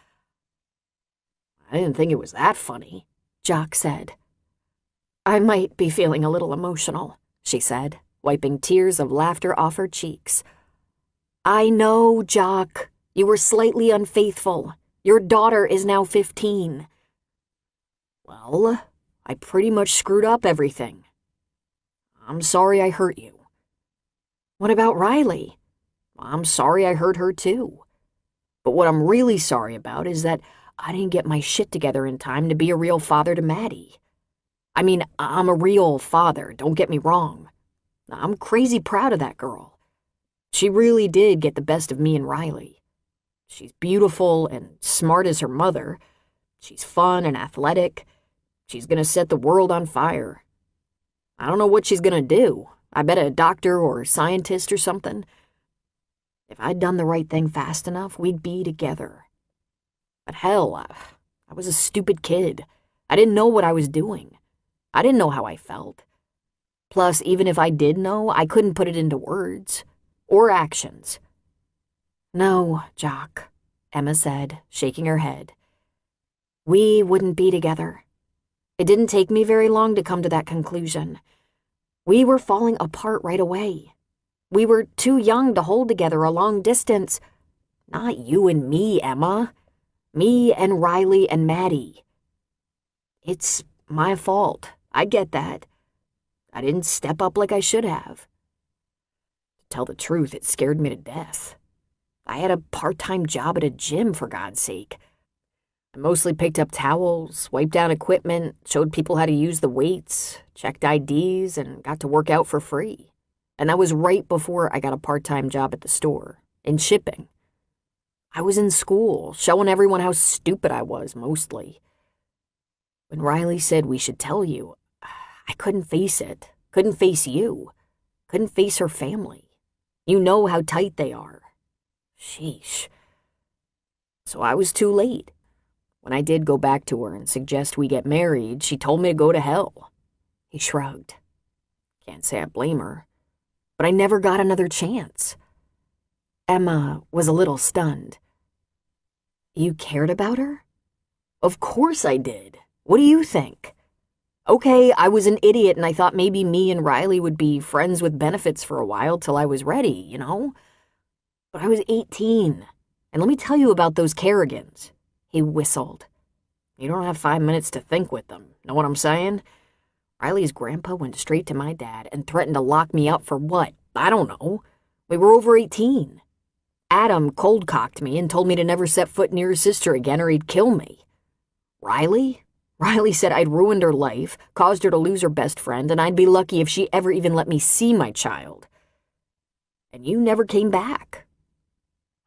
"I didn't think it was that funny," Jock said. "I might be feeling a little emotional," she said, wiping tears of laughter off her cheeks. "I know, Jock. You were slightly unfaithful. Your daughter is now 15. Well, I pretty much screwed up everything. I'm sorry I hurt you." "What about Riley?" "I'm sorry I hurt her too. But what I'm really sorry about is that I didn't get my shit together in time to be a real father to Maddie. I mean, I'm a real father, don't get me wrong. I'm crazy proud of that girl. She really did get the best of me and Riley. She's beautiful and smart as her mother. She's fun and athletic. She's gonna set the world on fire. I don't know what she's gonna do. I bet a doctor or scientist or something. If I'd done the right thing fast enough, we'd be together. But hell, I was a stupid kid. I didn't know what I was doing. I didn't know how I felt. Plus, even if I did know, I couldn't put it into words or actions." "No, Jock," Emma said, shaking her head. "We wouldn't be together. It didn't take me very long to come to that conclusion. We were falling apart right away. We were too young to hold together a long distance. Not you and me, Emma. Me and Riley and Maddie. It's my fault. I get that. I didn't step up like I should have. To tell the truth, it scared me to death. I had a part-time job at a gym, for God's sake. I mostly picked up towels, wiped down equipment, showed people how to use the weights, checked IDs, and got to work out for free. And that was right before I got a part-time job at the store, in shipping. I was in school, showing everyone how stupid I was, mostly. When Riley said we should tell you, I couldn't face it. Couldn't face you. Couldn't face her family. You know how tight they are. Sheesh. So I was too late. When I did go back to her and suggest we get married, she told me to go to hell. He shrugged. Can't say I blame her. But I never got another chance. Emma was a little stunned. You cared about her? Of course I did. What do you think? Okay, I was an idiot and I thought maybe me and Riley would be friends with benefits for a while till I was ready, you know? But I was 18. And let me tell you about those Kerrigans. He whistled. You don't have 5 minutes to think with them. Know what I'm saying? Riley's grandpa went straight to my dad and threatened to lock me up for what? I don't know. We were over 18. Adam cold-cocked me and told me to never set foot near his sister again or he'd kill me. Riley? Riley said I'd ruined her life, caused her to lose her best friend, and I'd be lucky if she ever even let me see my child. And you never came back.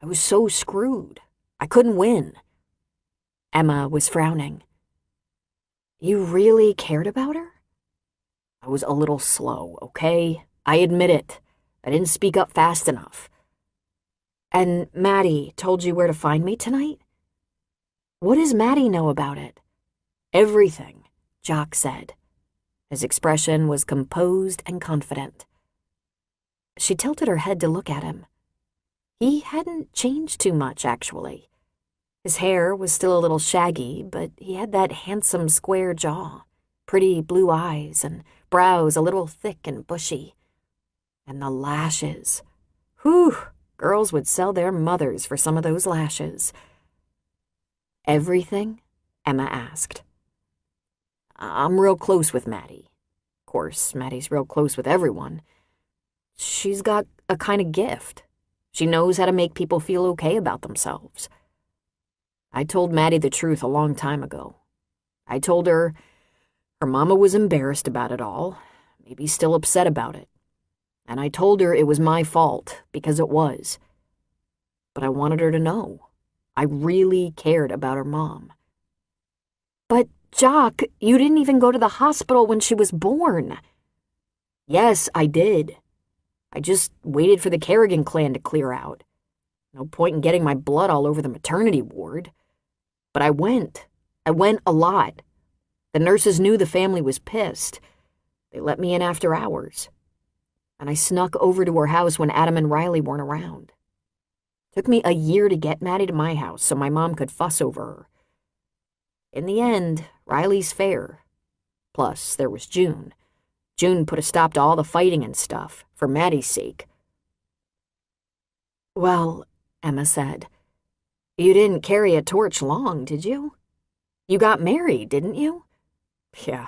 I was so screwed. I couldn't win. Emma was frowning. You really cared about her? I was a little slow, okay? I admit it. I didn't speak up fast enough. And Maddie told you where to find me tonight? What does Maddie know about it? Everything, Jock said. His expression was composed and confident. She tilted her head to look at him. He hadn't changed too much, actually. His hair was still a little shaggy, but he had that handsome square jaw, pretty blue eyes, and brows a little thick and bushy. And the lashes. Whew, girls would sell their mothers for some of those lashes. Everything? Emma asked. I'm real close with Maddie. Of course, Maddie's real close with everyone. She's got a kind of gift. She knows how to make people feel okay about themselves. I told Maddie the truth a long time ago. I told her her mama was embarrassed about it all, maybe still upset about it. And I told her it was my fault, because it was. But I wanted her to know. I really cared about her mom. But, Jock, you didn't even go to the hospital when she was born. Yes, I did. I just waited for the Kerrigan clan to clear out. No point in getting my blood all over the maternity ward. But I went. I went a lot. The nurses knew the family was pissed. They let me in after hours. And I snuck over to her house when Adam and Riley weren't around. Took me a year to get Maddie to my house so my mom could fuss over her. In the end, Riley's fair. Plus, there was June. June put a stop to all the fighting and stuff, for Maddie's sake. Well, Emma said, you didn't carry a torch long, did you? You got married, didn't you? Yeah,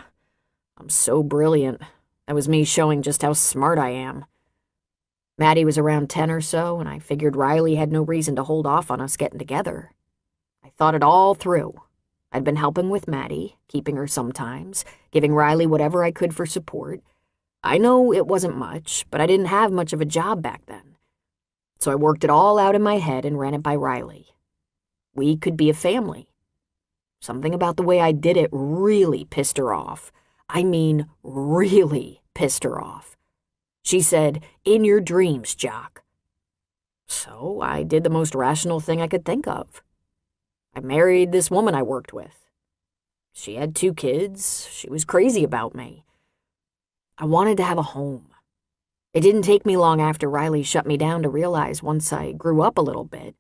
I'm so brilliant. That was me showing just how smart I am. Maddie was around 10 or so, and I figured Riley had no reason to hold off on us getting together. I thought it all through. I'd been helping with Maddie, keeping her sometimes, giving Riley whatever I could for support. I know it wasn't much, but I didn't have much of a job back then. So I worked it all out in my head and ran it by Riley. We could be a family. Something about the way I did it really pissed her off. I mean, really pissed her off. She said, in your dreams, Jock. So I did the most rational thing I could think of. I married this woman I worked with. She had 2 kids. She was crazy about me. I wanted to have a home. It didn't take me long after Riley shut me down to realize once I grew up a little bit,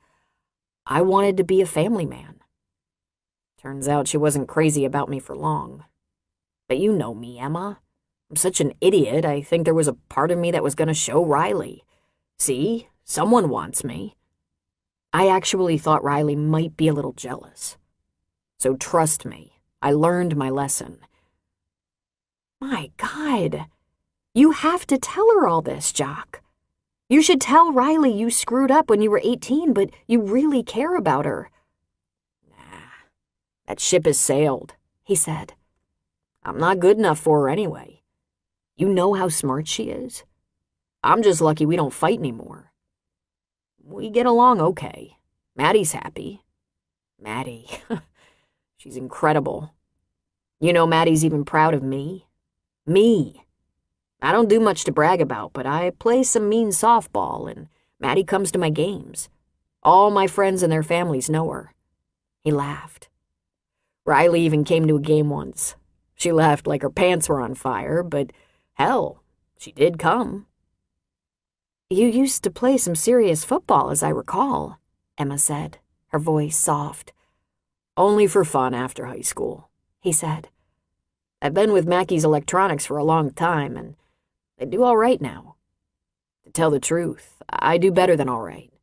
I wanted to be a family man. Turns out she wasn't crazy about me for long. But you know me, Emma. I'm such an idiot, I think there was a part of me that was going to show Riley. See, someone wants me. I actually thought Riley might be a little jealous. So trust me, I learned my lesson. My God, you have to tell her all this, Jock. You should tell Riley you screwed up when you were 18, but you really care about her. Nah, that ship has sailed, he said. I'm not good enough for her anyway. You know how smart she is. I'm just lucky we don't fight anymore. We get along okay. Maddie's happy. Maddie, she's incredible. You know, Maddie's even proud of me. Me. I don't do much to brag about, but I play some mean softball, and Maddie comes to my games. All my friends and their families know her." He laughed. "Riley even came to a game once. She left like her pants were on fire, but hell, she did come." "You used to play some serious football, as I recall," Emma said, her voice soft. "Only for fun after high school," he said. "I've been with Mackey's Electronics for a long time, and they do all right now. To tell the truth, I do better than all right.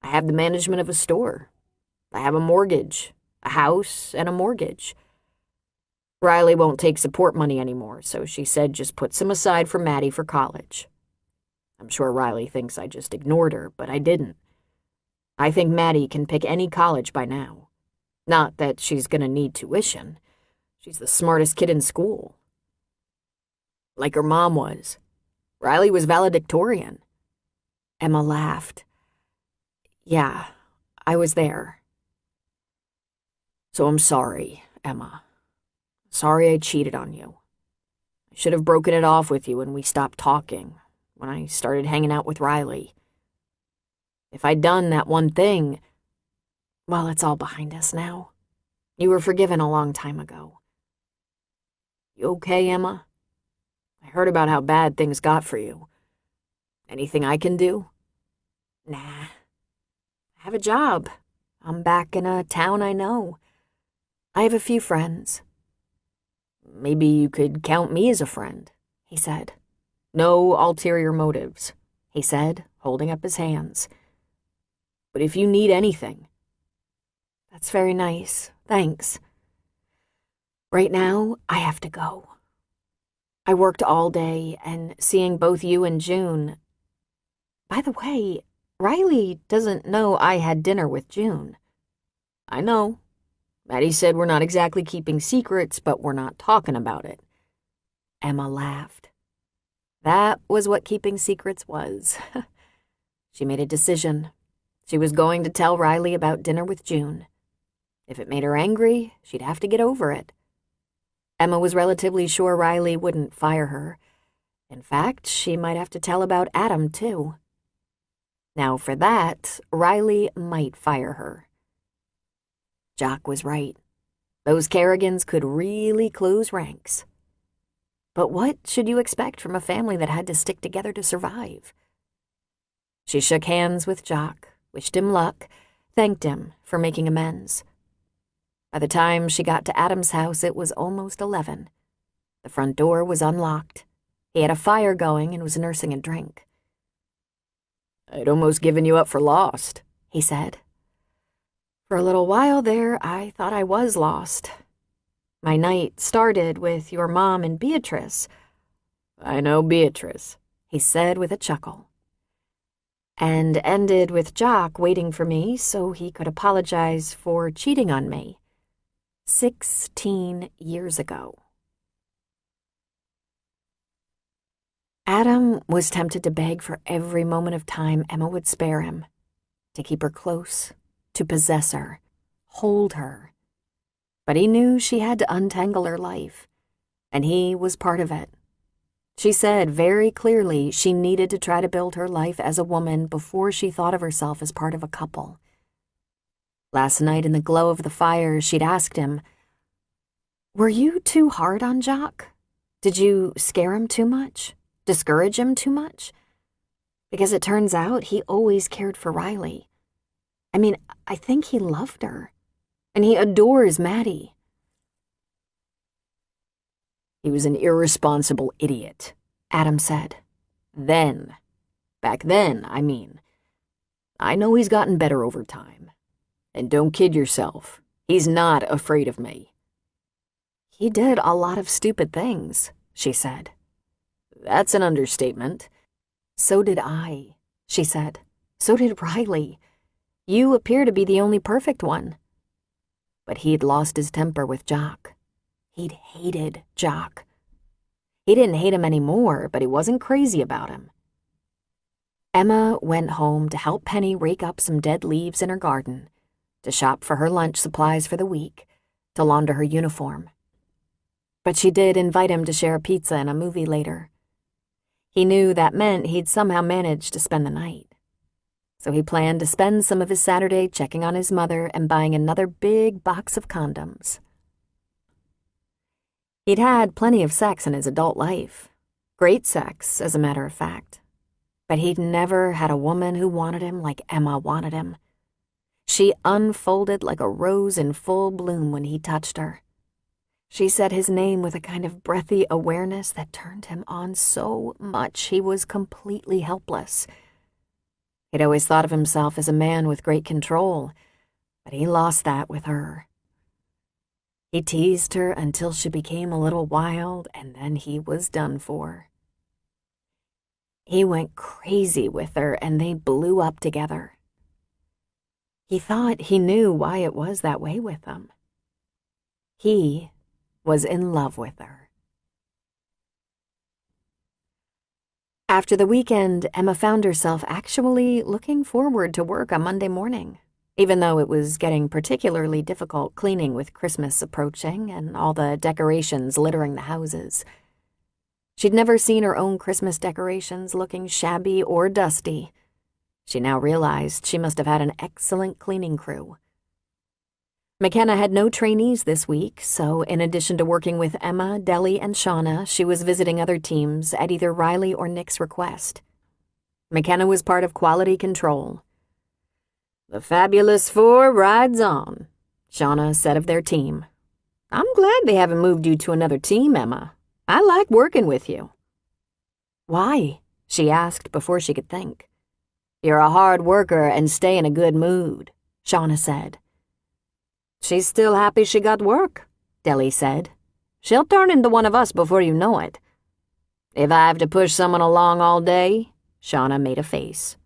I have the management of a store. I have a mortgage, a house, and a mortgage. Riley won't take support money anymore, so she said just put some aside for Maddie for college. I'm sure Riley thinks I just ignored her, but I didn't. I think Maddie can pick any college by now. Not that she's gonna need tuition. She's the smartest kid in school. Like her mom was. Riley was valedictorian." Emma laughed. "Yeah, I was there." "So I'm sorry, Emma. Sorry I cheated on you. I should have broken it off with you when we stopped talking, when I started hanging out with Riley. If I'd done that one thing, well, it's all behind us now. You were forgiven a long time ago." You okay, Emma? I heard about how bad things got for you. Anything I can do?" "Nah. I have a job. I'm back in a town I know. I have a few friends." "Maybe you could count me as a friend," he said. "No ulterior motives," he said, holding up his hands. "But if you need anything..." "That's very nice. Thanks. Right now, I have to go. I worked all day, and seeing both you and June... By the way, Riley doesn't know I had dinner with June." "I know. Maddie said we're not exactly keeping secrets, but we're not talking about it." Emma laughed. That was what keeping secrets was. She made a decision. She was going to tell Riley about dinner with June. If it made her angry, she'd have to get over it. Emma was relatively sure Riley wouldn't fire her. In fact, she might have to tell about Adam, too. Now, for that, Riley might fire her. Jock was right. Those Kerrigans could really close ranks. But what should you expect from a family that had to stick together to survive? She shook hands with Jock, wished him luck, thanked him for making amends. By the time she got to Adam's house, it was almost 11. The front door was unlocked. He had a fire going and was nursing a drink. "I'd almost given you up for lost," he said. "For a little while there, I thought I was lost. My night started with your mom and Beatrice." "I know Beatrice," he said with a chuckle. "And ended with Jock waiting for me so he could apologize for cheating on me. 16 years ago." Adam was tempted to beg for every moment of time Emma would spare him, to keep her close, to possess her, hold her. But he knew she had to untangle her life, and he was part of it. She said very clearly she needed to try to build her life as a woman before she thought of herself as part of a couple. Last night in the glow of the fire, she'd asked him, "Were you too hard on Jock? Did you scare him too much? Discourage him too much?" Because it turns out he always cared for Riley. I mean, I think he loved her. And he adores Maddie. "He was an irresponsible idiot," Adam said. "Then. Back then, I mean. I know he's gotten better over time. And don't kid yourself. He's not afraid of me." "He did a lot of stupid things," she said. "That's an understatement." "So did I," she said. "So did Riley. You appear to be the only perfect one." But he'd lost his temper with Jock. He'd hated Jock. He didn't hate him anymore, but he wasn't crazy about him. Emma went home to help Penny rake up some dead leaves in her garden, to shop for her lunch supplies for the week, to launder her uniform. But she did invite him to share a pizza and a movie later. He knew that meant he'd somehow manage to spend the night. So he planned to spend some of his Saturday checking on his mother and buying another big box of condoms. He'd had plenty of sex in his adult life. Great sex, as a matter of fact. But he'd never had a woman who wanted him like Emma wanted him. She unfolded like a rose in full bloom when he touched her. She said his name with a kind of breathy awareness that turned him on so much he was completely helpless. He'd always thought of himself as a man with great control, but he lost that with her. He teased her until she became a little wild, and then he was done for. He went crazy with her, and they blew up together. He thought he knew why it was that way with them. He was in love with her. After the weekend, Emma found herself actually looking forward to work on Monday morning, even though it was getting particularly difficult cleaning with Christmas approaching and all the decorations littering the houses. She'd never seen her own Christmas decorations looking shabby or dusty. She now realized she must have had an excellent cleaning crew. McKenna had no trainees this week, so in addition to working with Emma, Deli, and Shauna, she was visiting other teams at either Riley or Nick's request. McKenna was part of quality control. "The Fabulous Four rides on," Shauna said of their team. "I'm glad they haven't moved you to another team, Emma. I like working with you." "Why?" she asked before she could think. "You're a hard worker and stay in a good mood," Shauna said. "She's still happy she got work," Deli said. "She'll turn into one of us before you know it." "If I have to push someone along all day," Shauna made a face,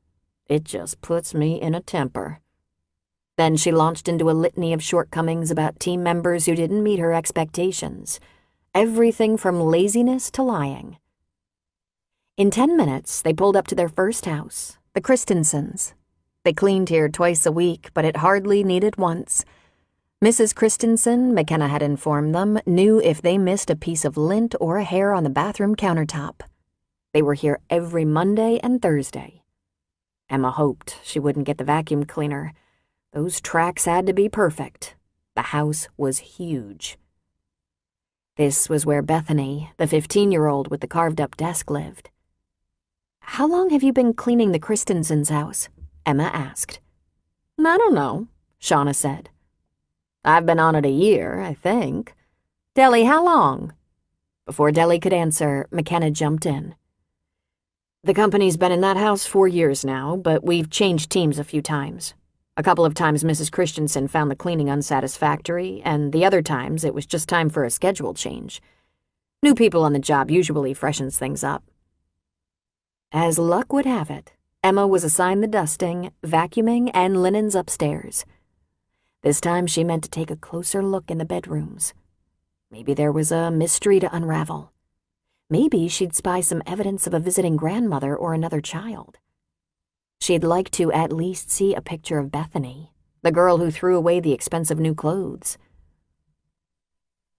"it just puts me in a temper." Then she launched into a litany of shortcomings about team members who didn't meet her expectations. Everything from laziness to lying. In 10 minutes, they pulled up to their first house, the Christensens. They cleaned here twice a week, but it hardly needed once. Mrs. Christensen, McKenna had informed them, knew if they missed a piece of lint or a hair on the bathroom countertop. They were here every Monday and Thursday. Emma hoped she wouldn't get the vacuum cleaner. Those tracks had to be perfect. The house was huge. This was where Bethany, the 15-year-old with the carved-up desk, lived. "How long have you been cleaning the Christensens' house?" Emma asked. "I don't know," Shauna said. "I've been on it a year, I think. Deli, how long?" Before Deli could answer, McKenna jumped in. "The company's been in that house 4 years now, but we've changed teams a few times. A couple of times Mrs. Christensen found the cleaning unsatisfactory, and the other times it was just time for a schedule change. New people on the job usually freshens things up." As luck would have it, Emma was assigned the dusting, vacuuming, and linens upstairs. This time she meant to take a closer look in the bedrooms. Maybe there was a mystery to unravel. Maybe she'd spy some evidence of a visiting grandmother or another child. She'd like to at least see a picture of Bethany, the girl who threw away the expensive new clothes.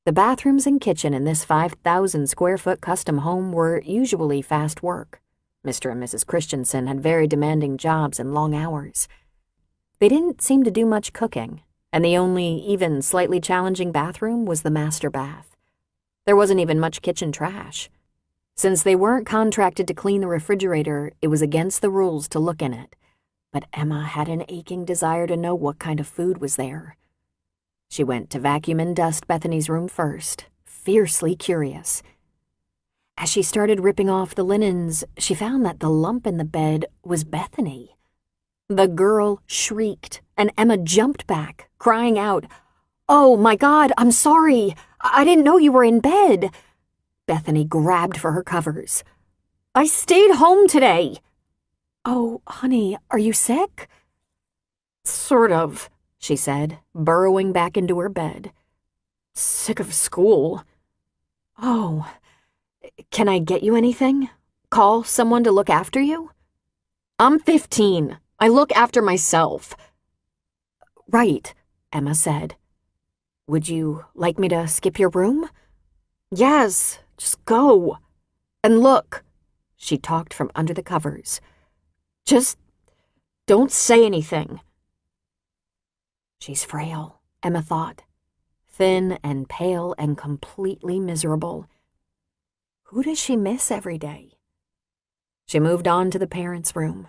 The bathrooms and kitchen in this 5,000-square-foot custom home were usually fast work. Mr. and Mrs. Christensen had very demanding jobs and long hours. They didn't seem to do much cooking, and the only even slightly challenging bathroom was the master bath. There wasn't even much kitchen trash. Since they weren't contracted to clean the refrigerator, it was against the rules to look in it. But Emma had an aching desire to know what kind of food was there. She went to vacuum and dust Bethany's room first, fiercely curious. As she started ripping off the linens, she found that the lump in the bed was Bethany. The girl shrieked, and Emma jumped back, crying out, "Oh, my God, I'm sorry. I didn't know you were in bed." Bethany grabbed for her covers. "I stayed home today." "Oh, honey, are you sick?" "Sort of," she said, burrowing back into her bed. "Sick of school." "Oh, can I get you anything? Call someone to look after you?" "I'm 15. I look after myself." "Right," Emma said. "Would you like me to skip your room?" Yes, just go. And look. She talked from under the covers. Just don't say anything. She's frail, Emma thought. Thin and pale and completely miserable. Who does she miss every day? She moved on to the parents' room.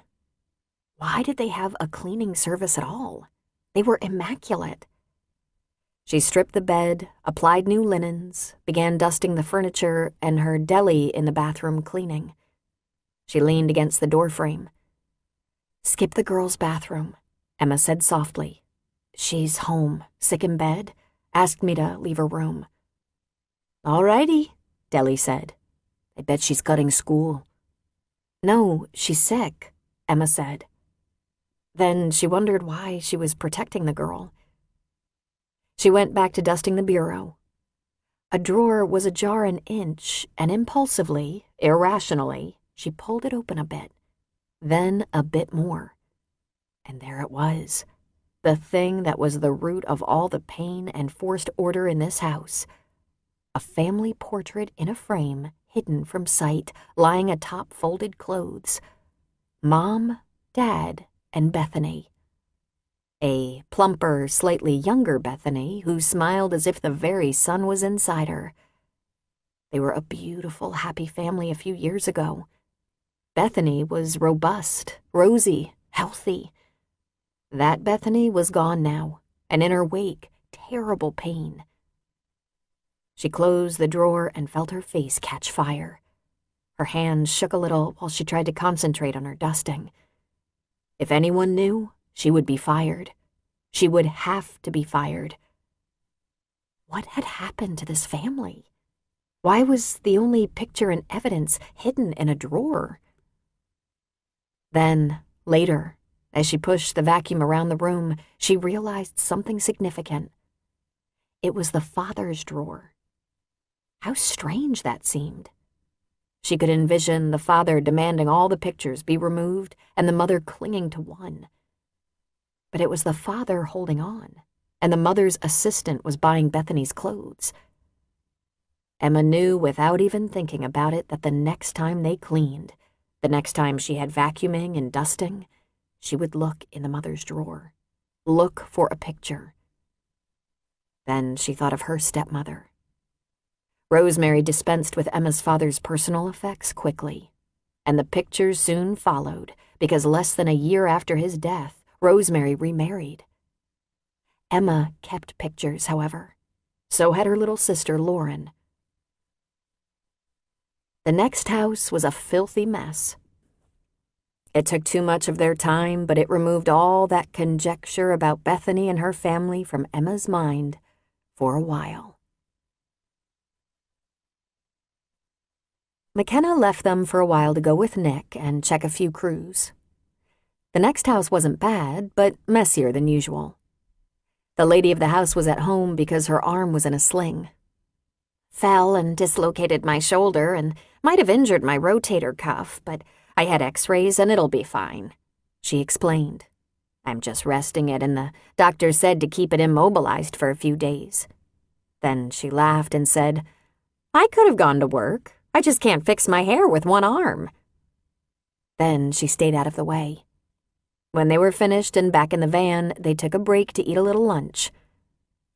Why did they have a cleaning service at all? They were immaculate. She stripped the bed, applied new linens, began dusting the furniture and her deli in the bathroom cleaning. She leaned against the doorframe. "Skip the girls' bathroom," Emma said softly. "She's home, sick in bed. Asked me to leave her room." "All righty," Deli said. "I bet she's cutting school." "No, she's sick," Emma said. Then she wondered why she was protecting the girl. She went back to dusting the bureau. A drawer was ajar an inch, and impulsively, irrationally, she pulled it open a bit, then a bit more. And there it was, the thing that was the root of all the pain and forced order in this house. A family portrait in a frame, hidden from sight, lying atop folded clothes. Mom, Dad, and Bethany. A plumper, slightly younger Bethany who smiled as if the very sun was inside her. They were a beautiful, happy family a few years ago. Bethany was robust, rosy, healthy. That Bethany was gone now, and in her wake, terrible pain. She closed the drawer and felt her face catch fire. Her hands shook a little while she tried to concentrate on her dusting. If anyone knew, she would be fired. She would have to be fired. What had happened to this family? Why was the only picture and evidence hidden in a drawer? Then, later, as she pushed the vacuum around the room, she realized something significant. It was the father's drawer. How strange that seemed. She could envision the father demanding all the pictures be removed and the mother clinging to one. But it was the father holding on, and the mother's assistant was buying Bethany's clothes. Emma knew without even thinking about it that the next time they cleaned, the next time she had vacuuming and dusting, she would look in the mother's drawer, look for a picture. Then she thought of her stepmother. Rosemary dispensed with Emma's father's personal effects quickly, and the pictures soon followed because less than a year after his death, Rosemary remarried. Emma kept pictures, however. So had her little sister, Lauren. The next house was a filthy mess. It took too much of their time, but it removed all that conjecture about Bethany and her family from Emma's mind for a while. McKenna left them for a while to go with Nick and check a few crews. The next house wasn't bad, but messier than usual. The lady of the house was at home because her arm was in a sling. "Fell and dislocated my shoulder and might have injured my rotator cuff, but I had x-rays and it'll be fine," she explained. "I'm just resting it and the doctor said to keep it immobilized for a few days." Then she laughed and said, "I could have gone to work. I just can't fix my hair with one arm." Then she stayed out of the way. When they were finished and back in the van, they took a break to eat a little lunch.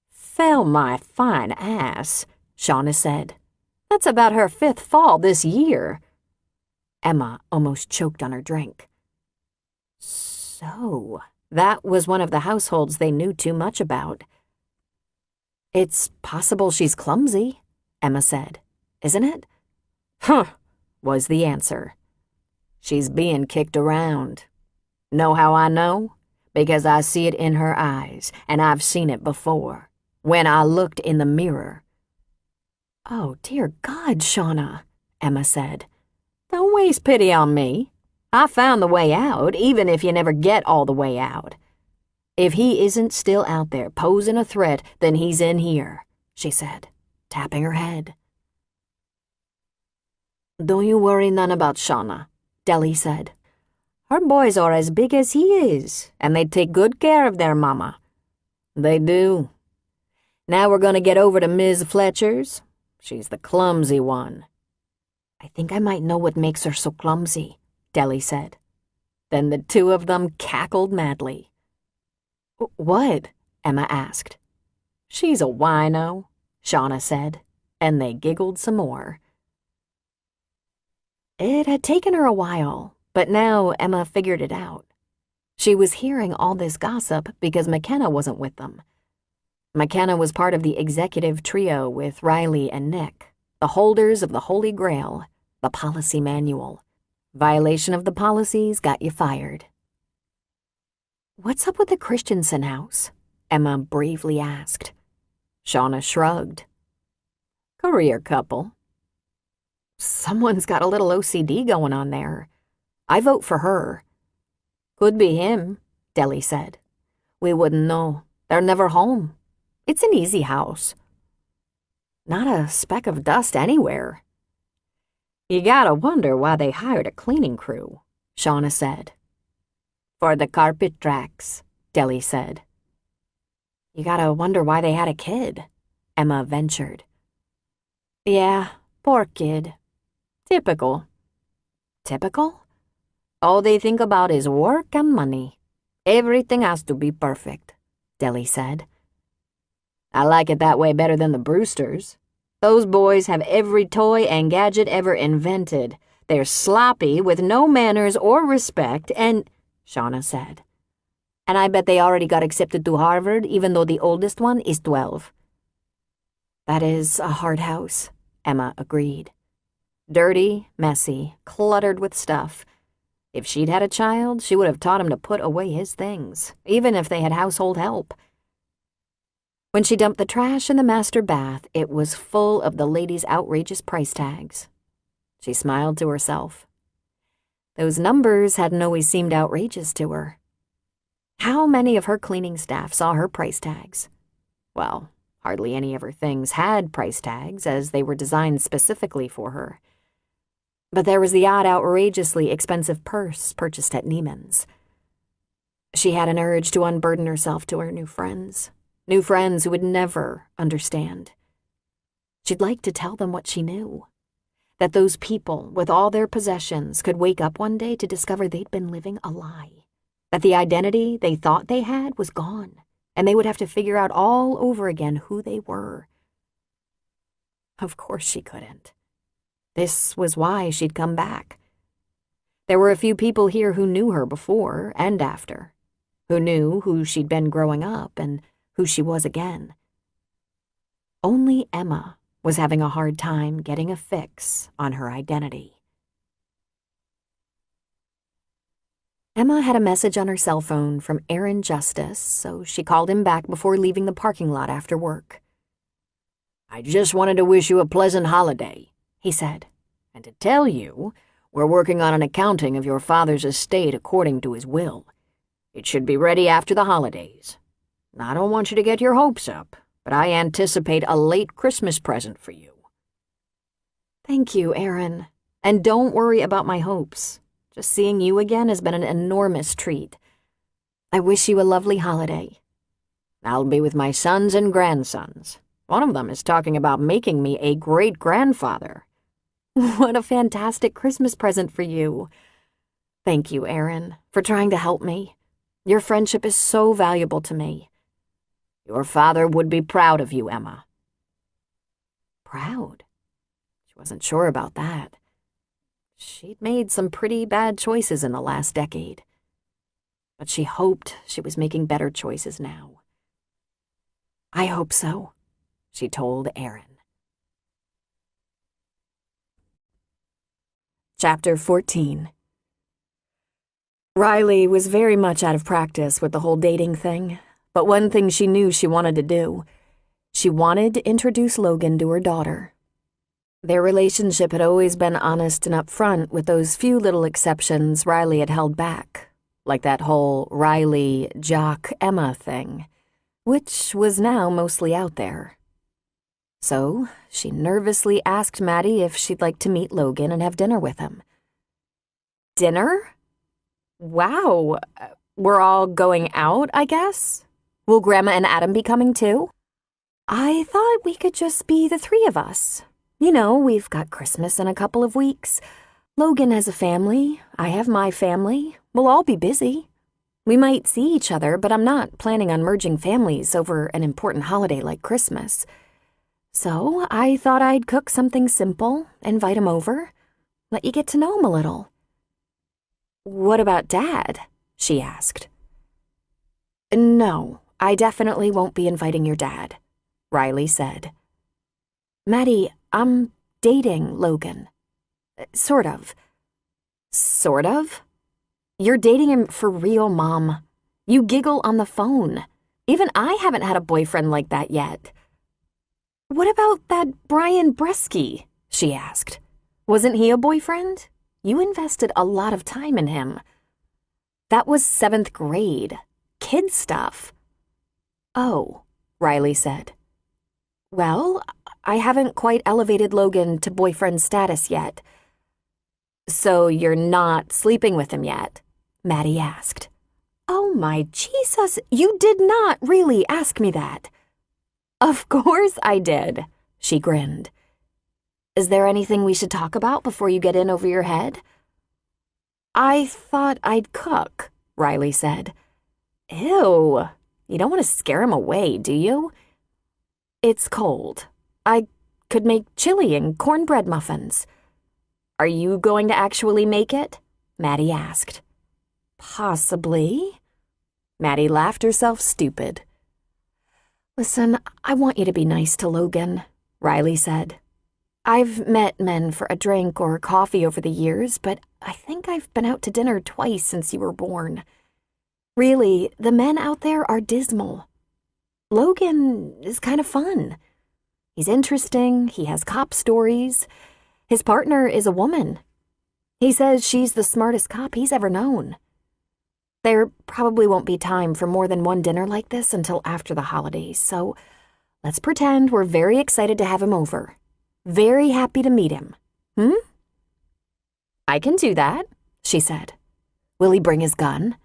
"Fell my fine ass," Shauna said. "That's about her 5th fall this year." Emma almost choked on her drink. So, that was one of the households they knew too much about. "It's possible she's clumsy," Emma said. "Isn't it?" "Huh," was the answer. "She's being kicked around. Know how I know? Because I see it in her eyes, and I've seen it before, when I looked in the mirror." "Oh, dear God, Shauna," Emma said. "Don't waste pity on me. I found the way out, even if you never get all the way out. If he isn't still out there posing a threat, then he's in here," she said, tapping her head. "Don't you worry none about Shauna," Deli said. "Her boys are as big as he is, and they take good care of their mama. They do. Now we're going to get over to Ms. Fletcher's. She's the clumsy one." "I think I might know what makes her so clumsy," Deli said. Then the two of them cackled madly. "What?" Emma asked. "She's a wino," Shauna said, and they giggled some more. It had taken her a while, but now Emma figured it out. She was hearing all this gossip because McKenna wasn't with them. McKenna was part of the executive trio with Riley and Nick, the holders of the Holy Grail, the policy manual. Violation of the policies got you fired. "What's up with the Christensen house?" Emma bravely asked. Shauna shrugged. "Career couple." "Someone's got a little OCD going on there. I vote for her." "Could be him," Deli said. "We wouldn't know. They're never home. It's an easy house." "Not a speck of dust anywhere." "You gotta wonder why they hired a cleaning crew," Shauna said. "For the carpet tracks," Deli said. "You gotta wonder why they had a kid," Emma ventured. "Yeah, poor kid. Typical." "Typical?" "All they think about is work and money. Everything has to be perfect," Deli said. "I like it that way better than the Brewsters. Those boys have every toy and gadget ever invented. They're sloppy with no manners or respect and," Shauna said, "and I bet they already got accepted to Harvard even though the oldest one is 12. "That is a hard house," Emma agreed. "Dirty, messy, cluttered with stuff. If she'd had a child, she would have taught him to put away his things, even if they had household help." When she dumped the trash in the master bath, it was full of the ladies' outrageous price tags. She smiled to herself. Those numbers hadn't always seemed outrageous to her. How many of her cleaning staff saw her price tags? Well, hardly any of her things had price tags, as they were designed specifically for her. But there was the odd, outrageously expensive purse purchased at Neiman's. She had an urge to unburden herself to her new friends who would never understand. She'd like to tell them what she knew, that those people with all their possessions could wake up one day to discover they'd been living a lie, that the identity they thought they had was gone, and they would have to figure out all over again who they were. Of course she couldn't. This was why she'd come back. There were a few people here who knew her before and after, who knew who she'd been growing up and who she was again. Only Emma was having a hard time getting a fix on her identity. Emma had a message on her cell phone from Aaron Justice, so she called him back before leaving the parking lot after work. "I just wanted to wish you a pleasant holiday," he said, "and to tell you, we're working on an accounting of your father's estate according to his will. It should be ready after the holidays. I don't want you to get your hopes up, but I anticipate a late Christmas present for you." "Thank you, Aaron. And don't worry about my hopes. Just seeing you again has been an enormous treat. I wish you a lovely holiday." "I'll be with my sons and grandsons. One of them is talking about making me a great-grandfather." "What a fantastic Christmas present for you." "Thank you, Aaron, for trying to help me. Your friendship is so valuable to me." "Your father would be proud of you, Emma." Proud? She wasn't sure about that. She'd made some pretty bad choices in the last decade, but she hoped she was making better choices now. "I hope so," she told Aaron. Chapter 14. Riley was very much out of practice with the whole dating thing, but one thing she knew she wanted to do. She wanted to introduce Logan to her daughter. Their relationship had always been honest and upfront, with those few little exceptions Riley had held back, like that whole Riley-Jock-Emma thing, which was now mostly out there. So she nervously asked Maddie if she'd like to meet Logan and have dinner with him. "Dinner? Wow, we're all going out, I guess? Will Grandma and Adam be coming too? I thought we could just be the three of us. You know, we've got Christmas in a couple of weeks. Logan has a family. I have my family. We'll all be busy. We might see each other, but I'm not planning on merging families over an important holiday like Christmas. So I thought I'd cook something simple, invite him over, let you get to know him a little. What about Dad? She asked. No, I definitely won't be inviting your dad, Riley said. Maddie, I'm dating Logan. Sort of. Sort of? You're dating him for real, Mom. You giggle on the phone. Even I haven't had a boyfriend like that yet. What about that Brian Bresky? She asked. Wasn't he a boyfriend? You invested a lot of time in him. That was 7th grade. Kid stuff. Oh, Riley said. Well, I haven't quite elevated Logan to boyfriend status yet. So you're not sleeping with him yet? Maddie asked. Oh my Jesus, you did not really ask me that. Of course I did, she grinned. Is there anything we should talk about before you get in over your head? I thought I'd cook, Riley said. Ew, you don't want to scare him away, do you? It's cold. I could make chili and cornbread muffins. Are you going to actually make it? Maddie asked. Possibly. Maddie laughed herself stupid. Listen, I want you to be nice to Logan, Riley said. I've met men for a drink or coffee over the years, but I think I've been out to dinner twice since you were born. Really, the men out there are dismal. Logan is kind of fun. He's interesting, he has cop stories. His partner is a woman. He says she's the smartest cop he's ever known. There probably won't be time for more than one dinner like this until after the holidays, so let's pretend we're very excited to have him over. Very happy to meet him. I can do that, she said. Will he bring his gun?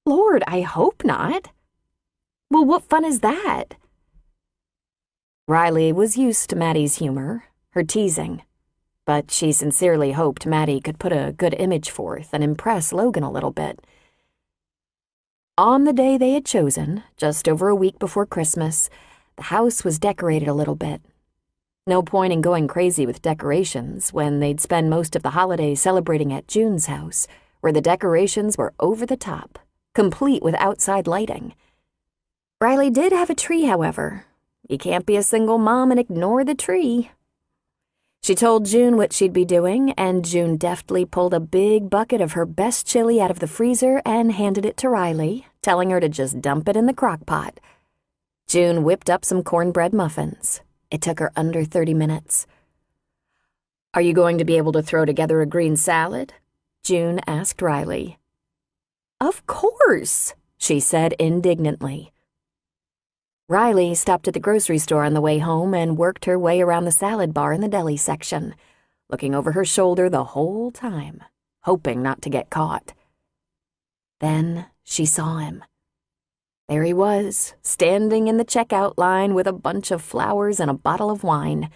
Lord, I hope not. Well, what fun is that? Riley was used to Maddie's humor, her teasing, but she sincerely hoped Maddie could put a good image forth and impress Logan a little bit. On the day they had chosen, just over a week before Christmas, the house was decorated a little bit. No point in going crazy with decorations when they'd spend most of the holiday celebrating at June's house, where the decorations were over the top, complete with outside lighting. Riley did have a tree, however. You can't be a single mom and ignore the tree. She told June what she'd be doing, and June deftly pulled a big bucket of her best chili out of the freezer and handed it to Riley, telling her to just dump it in the crock pot. June whipped up some cornbread muffins. It took her under 30 minutes. Are you going to be able to throw together a green salad? June asked Riley. Of course, she said indignantly. Riley stopped at the grocery store on the way home and worked her way around the salad bar in the deli section, looking over her shoulder the whole time, hoping not to get caught. Then she saw him. There he was, standing in the checkout line with a bunch of flowers and a bottle of wine.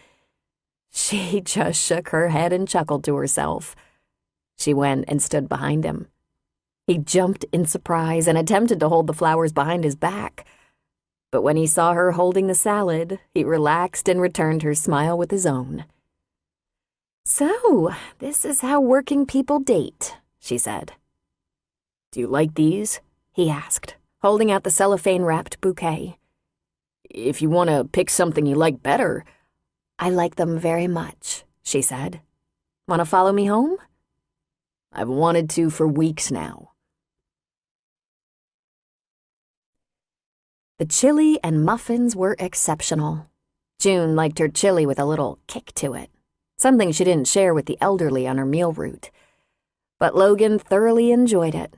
She just shook her head and chuckled to herself. She went and stood behind him. He jumped in surprise and attempted to hold the flowers behind his back. But when he saw her holding the salad, he relaxed and returned her smile with his own. So, this is how working people date, she said. Do you like these? He asked, holding out the cellophane-wrapped bouquet. If you want to pick something you like better. I like them very much, she said. Want to follow me home? I've wanted to for weeks now. The chili and muffins were exceptional. June liked her chili with a little kick to it, something she didn't share with the elderly on her meal route. But Logan thoroughly enjoyed it.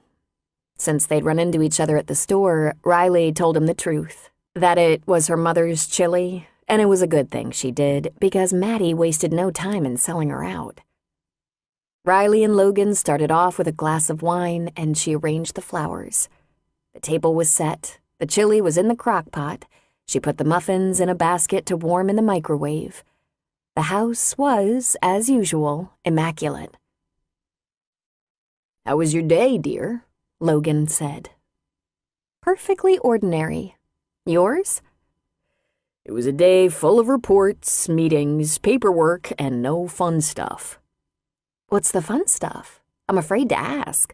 Since they'd run into each other at the store, Riley told him the truth, that it was her mother's chili, and it was a good thing she did, because Maddie wasted no time in selling her out. Riley and Logan started off with a glass of wine, and she arranged the flowers. The table was set. The chili was in the crock pot. She put the muffins in a basket to warm in the microwave. The house was, as usual, immaculate. "How was your day, dear?" Logan said. "Perfectly ordinary. Yours?" "It was a day full of reports, meetings, paperwork, and no fun stuff." "What's the fun stuff? I'm afraid to ask."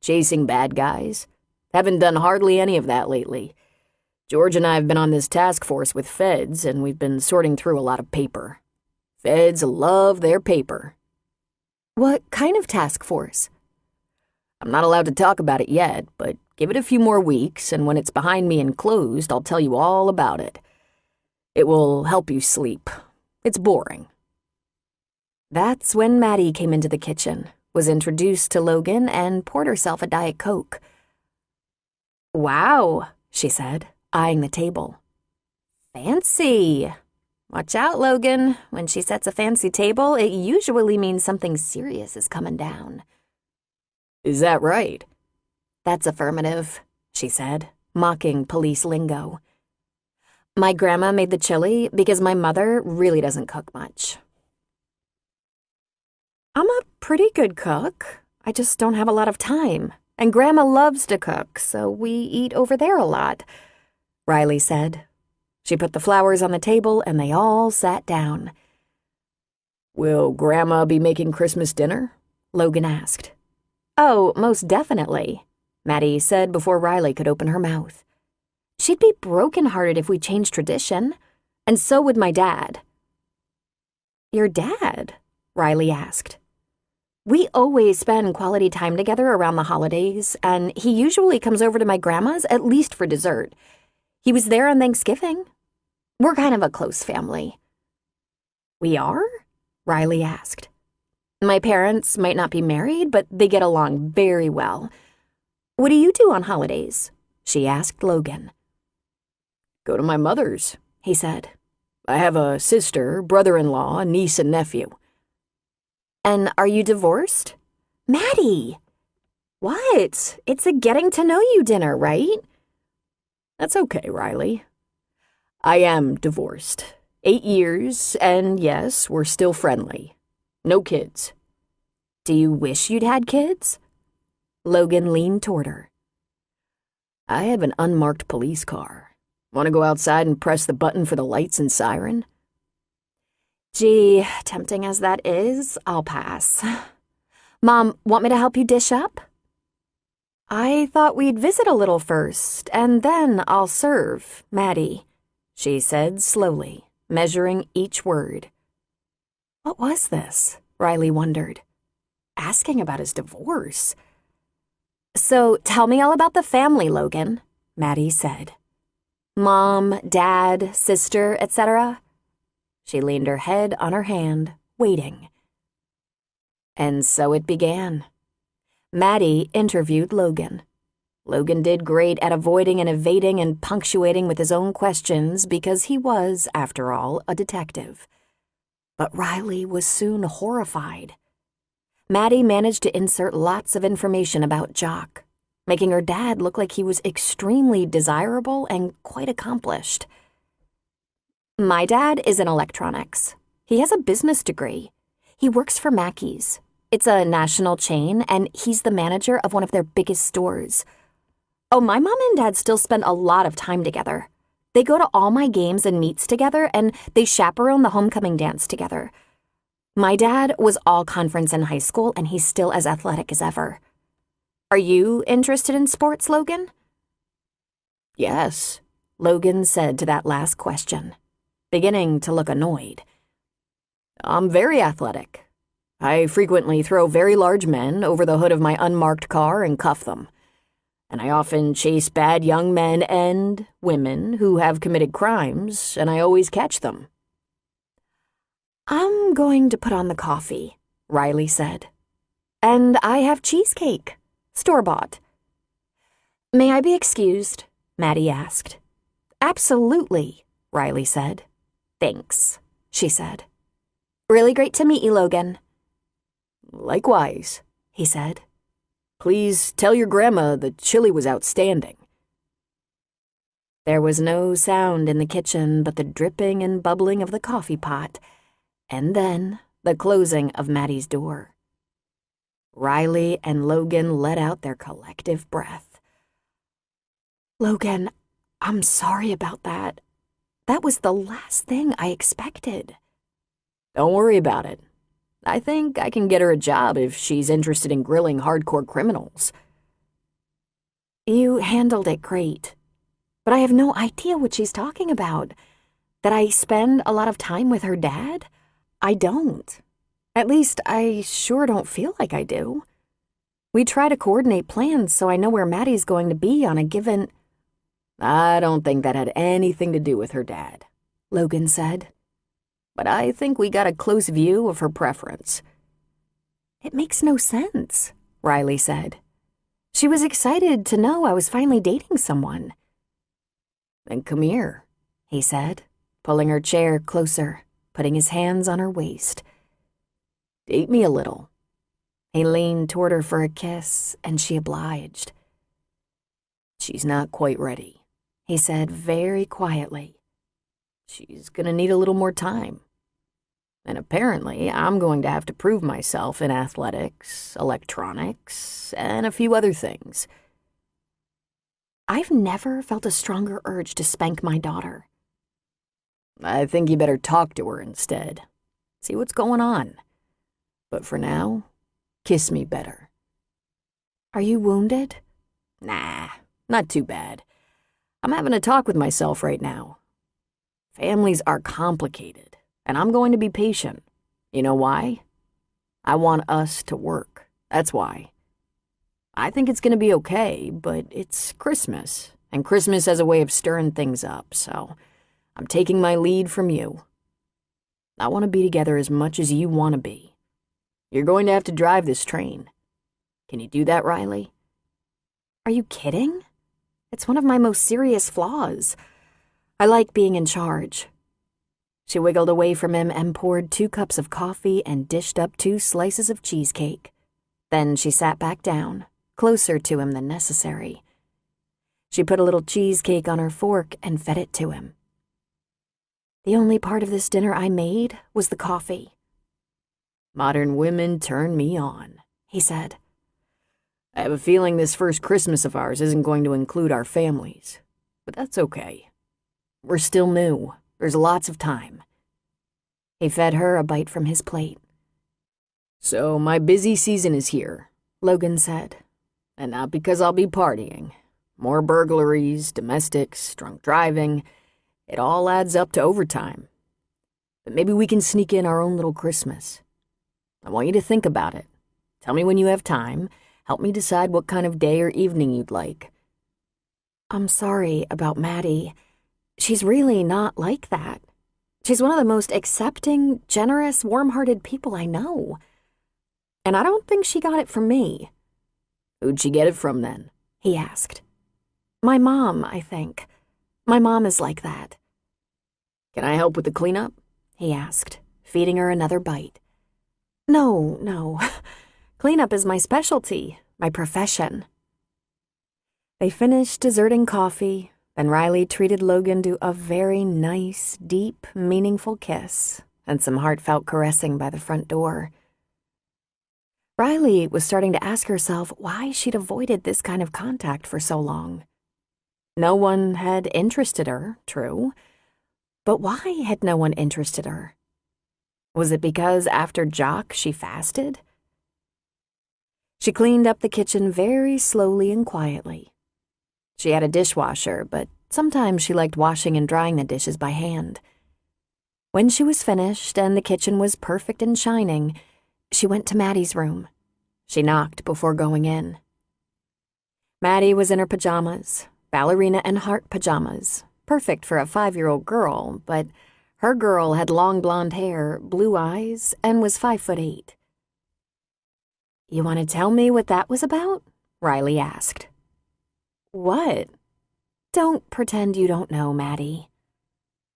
"Chasing bad guys. Haven't done hardly any of that lately. George and I have been on this task force with feds, and we've been sorting through a lot of paper. Feds love their paper." "What kind of task force?" "I'm not allowed to talk about it yet, but give it a few more weeks, and when it's behind me and closed, I'll tell you all about it. It will help you sleep. It's boring." That's when Maddie came into the kitchen, was introduced to Logan, and poured herself a Diet Coke. "Wow," she said, eyeing the table. "Fancy. Watch out, Logan. When she sets a fancy table, it usually means something serious is coming down." "Is that right?" "That's affirmative," she said, mocking police lingo. "My grandma made the chili because my mother really doesn't cook much." "I'm a pretty good cook. I just don't have a lot of time. And Grandma loves to cook, so we eat over there a lot," Riley said. She put the flowers on the table and they all sat down. "Will Grandma be making Christmas dinner?" Logan asked. "Oh, most definitely," Maddie said before Riley could open her mouth. "She'd be brokenhearted if we changed tradition, and so would my dad." "Your dad?" Riley asked. "We always spend quality time together around the holidays, and he usually comes over to my grandma's at least for dessert. He was there on Thanksgiving. We're kind of a close family." "We are?" Riley asked. "My parents might not be married, but they get along very well. What do you do on holidays?" she asked Logan. "Go to my mother's," he said. "I have a sister, brother-in-law, niece, and nephew." "And are you divorced?" "Maddie!" "What? It's a getting-to-know-you dinner, right?" "That's okay, Riley. I am divorced. 8 years, and yes, we're still friendly. No kids." "Do you wish you'd had kids?" Logan leaned toward her. "I have an unmarked police car. Want to go outside and press the button for the lights and siren?" "Gee, tempting as that is, I'll pass. Mom, want me to help you dish up?" "I thought we'd visit a little first, and then I'll serve, Maddie," she said slowly, measuring each word. What was this? Riley wondered. Asking about his divorce. "So tell me all about the family, Logan," Maddie said. "Mom, dad, sister, etc." She leaned her head on her hand, waiting. And so it began. Maddie interviewed Logan. Logan did great at avoiding and evading and punctuating with his own questions because he was, after all, a detective. But Riley was soon horrified. Maddie managed to insert lots of information about Jock, making her dad look like he was extremely desirable and quite accomplished. "My dad is in electronics. He has a business degree. He works for Mackey's. It's a national chain, and he's the manager of one of their biggest stores. Oh, my mom and dad still spend a lot of time together. They go to all my games and meets together, and they chaperone the homecoming dance together. My dad was all conference in high school, and he's still as athletic as ever. Are you interested in sports, Logan?" "Yes," Logan said to that last question, beginning to look annoyed. "I'm very athletic. I frequently throw very large men over the hood of my unmarked car and cuff them. And I often chase bad young men and women who have committed crimes, and I always catch them." "I'm going to put on the coffee," Riley said. "And I have cheesecake, store-bought." "May I be excused?" Maddie asked. "Absolutely," Riley said. "Thanks," she said. "Really great to meet you, Logan." "Likewise," he said. "Please tell your grandma the chili was outstanding." There was no sound in the kitchen but the dripping and bubbling of the coffee pot. and then the closing of Maddie's door. Riley and Logan let out their collective breath. "Logan, I'm sorry about that. That was the last thing I expected." "Don't worry about it. I think I can get her a job if she's interested in grilling hardcore criminals." "You handled it great, but I have no idea what she's talking about. That I spend a lot of time with her dad? I don't. At least, I sure don't feel like I do. We try to coordinate plans so I know where Maddie's going to be on a given—" "I don't think that had anything to do with her dad," Logan said. "But I think we got a close view of her preference." "It makes no sense," Riley said. "She was excited to know I was finally dating someone." "Then come here," he said, pulling her chair closer, putting his hands on her waist. "Date me a little." He leaned toward her for a kiss, and she obliged. "She's not quite ready," he said very quietly. "She's gonna need a little more time. And apparently, I'm going to have to prove myself in athletics, electronics, and a few other things." "I've never felt a stronger urge to spank my daughter." "I think you better talk to her instead. See what's going on. But for now, kiss me better." "Are you wounded?" "Nah, not too bad. I'm having a talk with myself right now. Families are complicated, and I'm going to be patient. You know why? I want us to work. That's why. I think it's going to be okay, but it's Christmas, and Christmas has a way of stirring things up, so I'm taking my lead from you. I want to be together as much as you want to be. You're going to have to drive this train. Can you do that, Riley?" "Are you kidding? It's one of my most serious flaws. I like being in charge." She wiggled away from him and poured 2 cups of coffee and dished up 2 slices of cheesecake. Then she sat back down, closer to him than necessary. She put a little cheesecake on her fork and fed it to him. "The only part of this dinner I made was the coffee." "Modern women turn me on," he said. "I have a feeling this first Christmas of ours isn't going to include our families, but that's okay. We're still new. There's lots of time." He fed her a bite from his plate. "So my busy season is here," Logan said. "and not because I'll be partying. More burglaries, domestics, drunk driving. It all adds up to overtime. But maybe we can sneak in our own little Christmas. I want you to think about it. Tell me when you have time. Help me decide what kind of day or evening you'd like." "I'm sorry about Maddie. She's really not like that. She's one of the most accepting, generous, warm-hearted people I know. And I don't think she got it from me." "Who'd she get it from then?" he asked. "My mom, I think. My mom is like that." "Can I help with the cleanup?" he asked, feeding her another bite. No. Cleanup is my specialty, my profession." They finished desserting coffee, then Riley treated Logan to a very nice, deep, meaningful kiss and some heartfelt caressing by the front door. Riley was starting to ask herself why she'd avoided this kind of contact for so long. No one had interested her, true, but why had no one interested her? Was it because after Jock she fasted? She cleaned up the kitchen very slowly and quietly. She had a dishwasher, but sometimes she liked washing and drying the dishes by hand. When she was finished and the kitchen was perfect and shining, she went to Maddie's room. She knocked before going in. Maddie was in her pajamas, ballerina and heart pajamas, perfect for a 5-year-old girl, but her girl had long blonde hair, blue eyes, and was 5'8". "You want to tell me what that was about?" Riley asked. "What?" "Don't pretend you don't know, Maddie.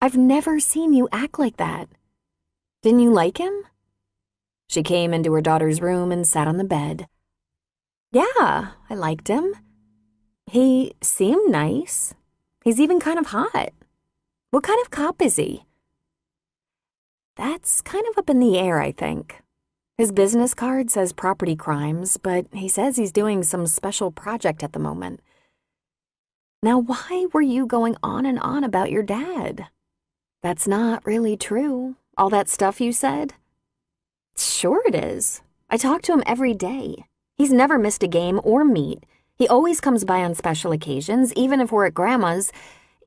I've never seen you act like that. Didn't you like him?" She came into her daughter's room and sat on the bed. "Yeah, I liked him. He seemed nice. He's even kind of hot. What kind of cop is he?" That's kind of up in the air, I think. His business card says property crimes, but he says he's doing some special project at the moment. Now, why were you going on and on about your dad? That's not really true. All that stuff you said? Sure it is. I talk to him every day. He's never missed a game or meet. He always comes by on special occasions, even if we're at Grandma's.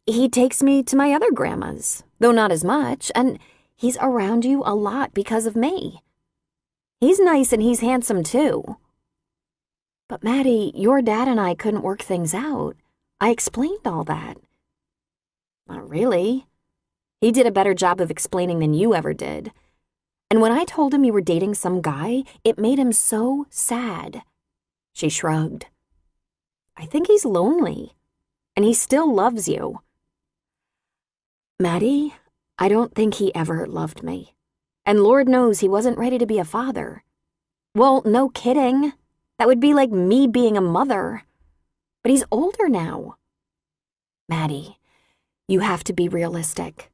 He takes me to my other grandmas, though not as much, and he's around you a lot because of me. He's nice and he's handsome too. But Maddie, your dad and I couldn't work things out. I explained all that. Not really. He did a better job of explaining than you ever did. And when I told him you were dating some guy, it made him so sad. She shrugged. I think he's lonely, and he still loves you. Maddie, I don't think he ever loved me. And Lord knows he wasn't ready to be a father. Well, no kidding. That would be like me being a mother. But he's older now. Maddie, you have to be realistic.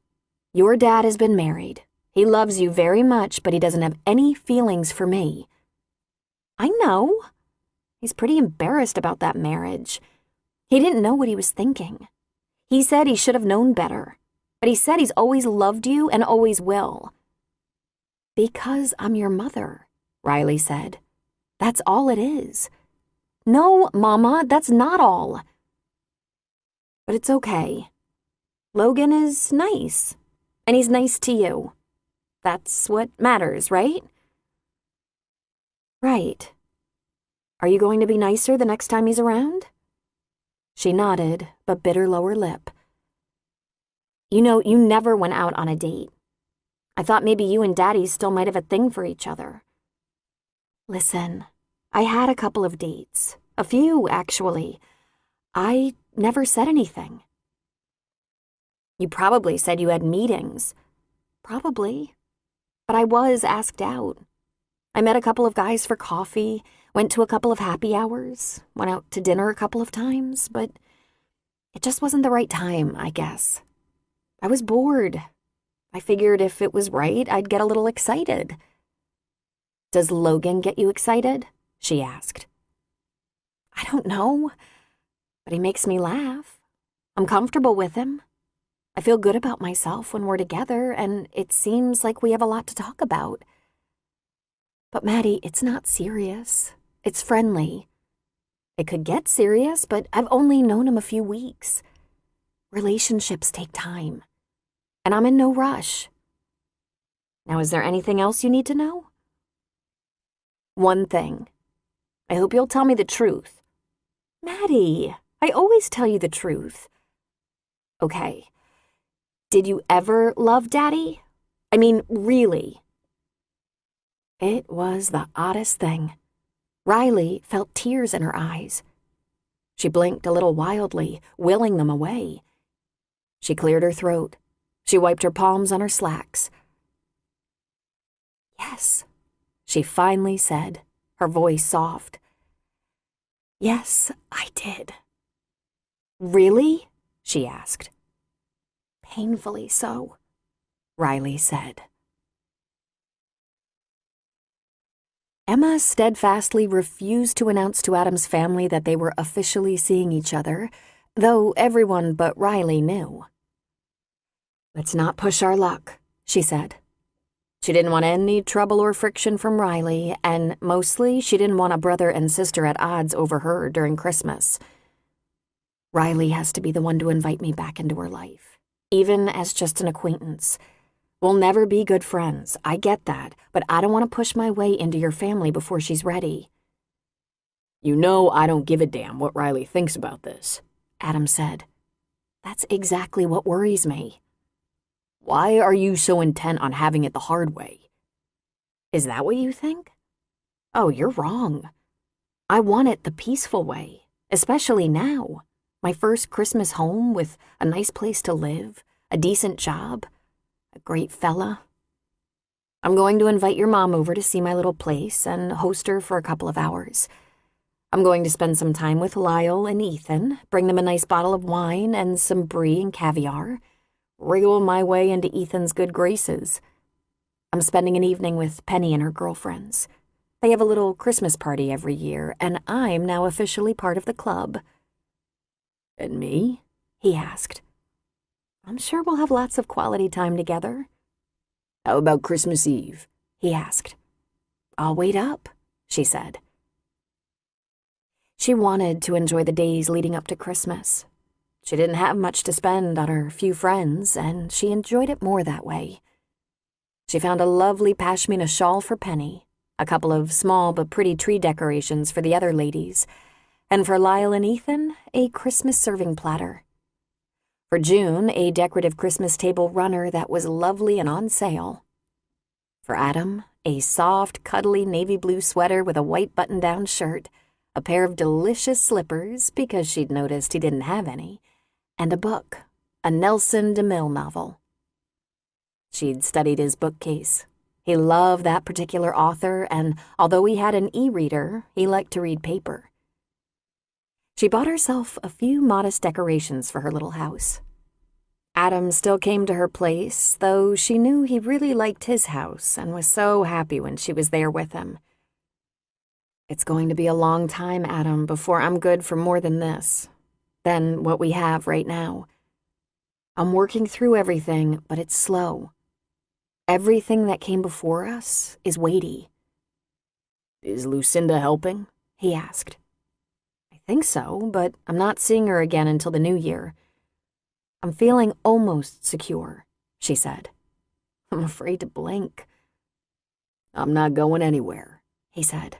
Your dad has been married. He loves you very much, but he doesn't have any feelings for me. I know. He's pretty embarrassed about that marriage. He didn't know what he was thinking. He said he should have known better, but he said he's always loved you and always will. Because I'm your mother, Riley said. That's all it is. No, Mama, that's not all. But it's okay. Logan is nice, and he's nice to you. That's what matters, right? Right. Are you going to be nicer the next time he's around? She nodded, but bit her lower lip. You know, you never went out on a date. I thought maybe you and Daddy still might have a thing for each other. Listen, I had a couple of dates. A few, actually. I never said anything. You probably said you had meetings. Probably. But I was asked out. I met a couple of guys for coffee, went to a couple of happy hours, went out to dinner a couple of times, but it just wasn't the right time, I guess. I was bored. I figured if it was right, I'd get a little excited. Does Logan get you excited? She asked. I don't know, but he makes me laugh. I'm comfortable with him. I feel good about myself when we're together, and it seems like we have a lot to talk about. But Maddie, it's not serious. It's friendly. It could get serious, but I've only known him a few weeks. Relationships take time, and I'm in no rush. Now, is there anything else you need to know? One thing. I hope you'll tell me the truth. Maddie, I always tell you the truth. Okay. Did you ever love Daddy? I mean, really? It was the oddest thing. Riley felt tears in her eyes. She blinked a little wildly, willing them away. She cleared her throat. She wiped her palms on her slacks. Yes, she finally said, her voice soft. Yes, I did. Really? She asked. Painfully so, Riley said. Emma steadfastly refused to announce to Adam's family that they were officially seeing each other, though everyone but Riley knew. Let's not push our luck, she said. She didn't want any trouble or friction from Riley, and mostly she didn't want a brother and sister at odds over her during Christmas. Riley has to be the one to invite me back into her life, even as just an acquaintance. We'll never be good friends, I get that, but I don't want to push my way into your family before she's ready. You know I don't give a damn what Riley thinks about this, Adam said. That's exactly what worries me. Why are you so intent on having it the hard way? Is that what you think? Oh, you're wrong. I want it the peaceful way, especially now. My first Christmas home with a nice place to live, a decent job, a great fella. I'm going to invite your mom over to see my little place and host her for a couple of hours. I'm going to spend some time with Lyle and Ethan, bring them a nice bottle of wine and some brie and caviar, wriggle my way into Ethan's good graces. I'm spending an evening with Penny and her girlfriends. They have a little Christmas party every year, and I'm now officially part of the club." "And me?" he asked. "I'm sure we'll have lots of quality time together." "How about Christmas Eve?" he asked. "I'll wait up," she said. She wanted to enjoy the days leading up to Christmas. She didn't have much to spend on her few friends, and she enjoyed it more that way. She found a lovely pashmina shawl for Penny, a couple of small but pretty tree decorations for the other ladies, and for Lyle and Ethan, a Christmas serving platter. For June, a decorative Christmas table runner that was lovely and on sale. For Adam, a soft, cuddly navy blue sweater with a white button-down shirt, a pair of delicious slippers because she'd noticed he didn't have any, and a book, a Nelson DeMille novel. She'd studied his bookcase. He loved that particular author, and although he had an e-reader, he liked to read paper. She bought herself a few modest decorations for her little house. Adam still came to her place, though she knew he really liked his house and was so happy when she was there with him. "It's going to be a long time, Adam, before I'm good for more than what we have right now. I'm working through everything, but it's slow. Everything that came before us is weighty." "Is Lucinda helping?" he asked. "I think so, but I'm not seeing her again until the new year. I'm feeling almost secure," she said. "I'm afraid to blink." "I'm not going anywhere," he said.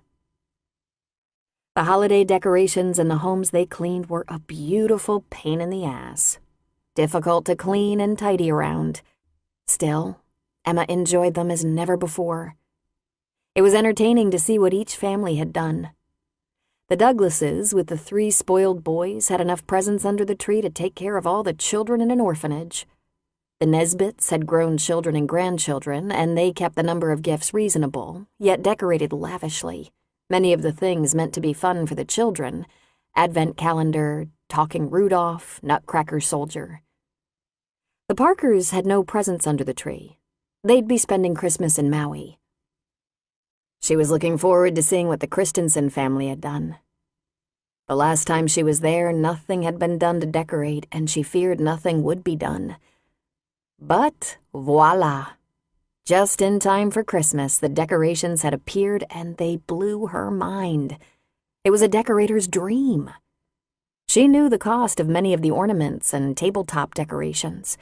The holiday decorations in the homes they cleaned were a beautiful pain in the ass. Difficult to clean and tidy around. Still, Emma enjoyed them as never before. It was entertaining to see what each family had done. The Douglases, with the 3 spoiled boys, had enough presents under the tree to take care of all the children in an orphanage. The Nesbits had grown children and grandchildren, and they kept the number of gifts reasonable, yet decorated lavishly. Many of the things meant to be fun for the children: advent calendar, talking Rudolph, nutcracker soldier. The Parkers had no presents under the tree. They'd be spending Christmas in Maui. She was looking forward to seeing what the Christensen family had done. The last time she was there, nothing had been done to decorate, and she feared nothing would be done. But voila! Just in time for Christmas, the decorations had appeared, and they blew her mind. It was a decorator's dream. She knew the cost of many of the ornaments and tabletop decorations.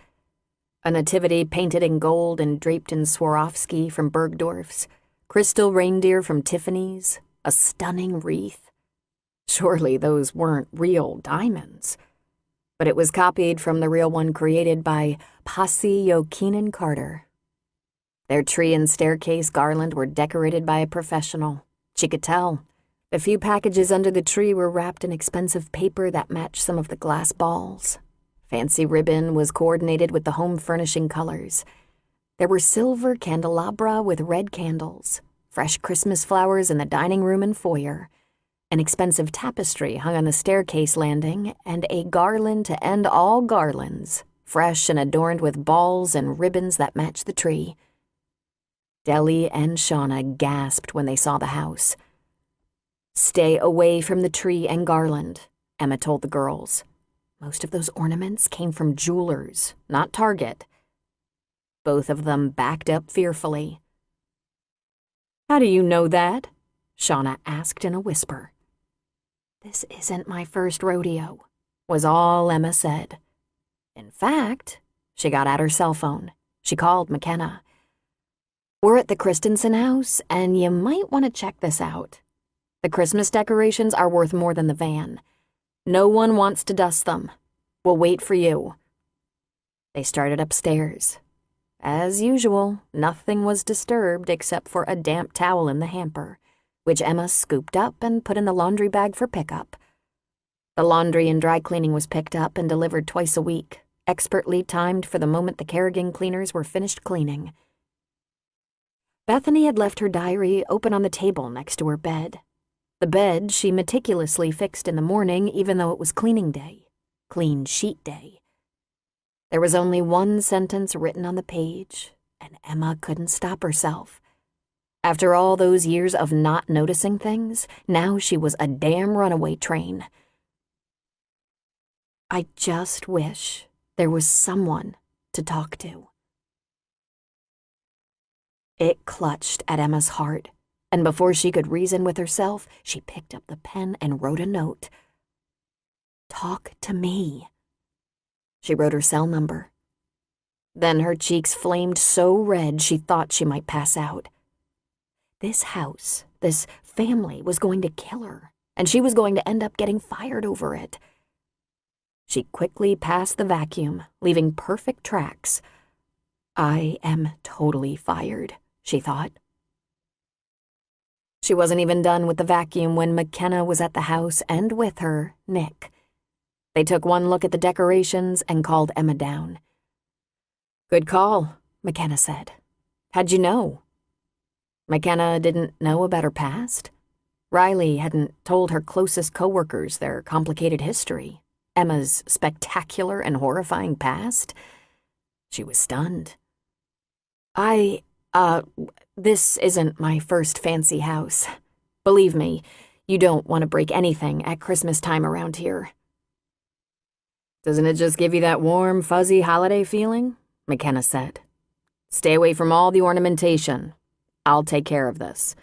A nativity painted in gold and draped in Swarovski from Bergdorf's, crystal reindeer from Tiffany's, a stunning wreath. Surely those weren't real diamonds. But it was copied from the real one created by Pasi Jokinen Carter. Their tree and staircase garland were decorated by a professional. She could tell. The few packages under the tree were wrapped in expensive paper that matched some of the glass balls. Fancy ribbon was coordinated with the home furnishing colors. There were silver candelabra with red candles, fresh Christmas flowers in the dining room and foyer, an expensive tapestry hung on the staircase landing, and a garland to end all garlands, fresh and adorned with balls and ribbons that matched the tree. Deli and Shauna gasped when they saw the house. "Stay away from the tree and garland," Emma told the girls. Most of those ornaments came from jewelers, not Target. Both of them backed up fearfully. "How do you know that?" Shauna asked in a whisper. "This isn't my first rodeo," was all Emma said. In fact, she got out her cell phone. She called McKenna. "We're at the Christensen house, and you might want to check this out. The Christmas decorations are worth more than the van. No one wants to dust them. We'll wait for you." They started upstairs. As usual, nothing was disturbed except for a damp towel in the hamper, which Emma scooped up and put in the laundry bag for pickup. The laundry and dry cleaning was picked up and delivered twice a week, expertly timed for the moment the Kerrigan cleaners were finished cleaning. Bethany had left her diary open on the table next to her bed. The bed she meticulously fixed in the morning, even though it was cleaning day, clean sheet day. There was only one sentence written on the page, and Emma couldn't stop herself. After all those years of not noticing things, now she was a damn runaway train. I just wish there was someone to talk to. It clutched at Emma's heart, and before she could reason with herself, she picked up the pen and wrote a note. Talk to me. She wrote her cell number. Then her cheeks flamed so red she thought she might pass out. This house, this family was going to kill her, and she was going to end up getting fired over it. She quickly passed the vacuum, leaving perfect tracks. I am totally fired, she thought. She wasn't even done with the vacuum when McKenna was at the house, and with her, Nick. They took one look at the decorations and called Emma down. Good call, McKenna said. How'd you know? McKenna didn't know about her past. Riley hadn't told her closest coworkers their complicated history, Emma's spectacular and horrifying past. She was stunned. This isn't my first fancy house. Believe me, you don't want to break anything at Christmas time around here. Doesn't it just give you that warm, fuzzy holiday feeling? McKenna said. Stay away from all the ornamentation. I'll take care of this.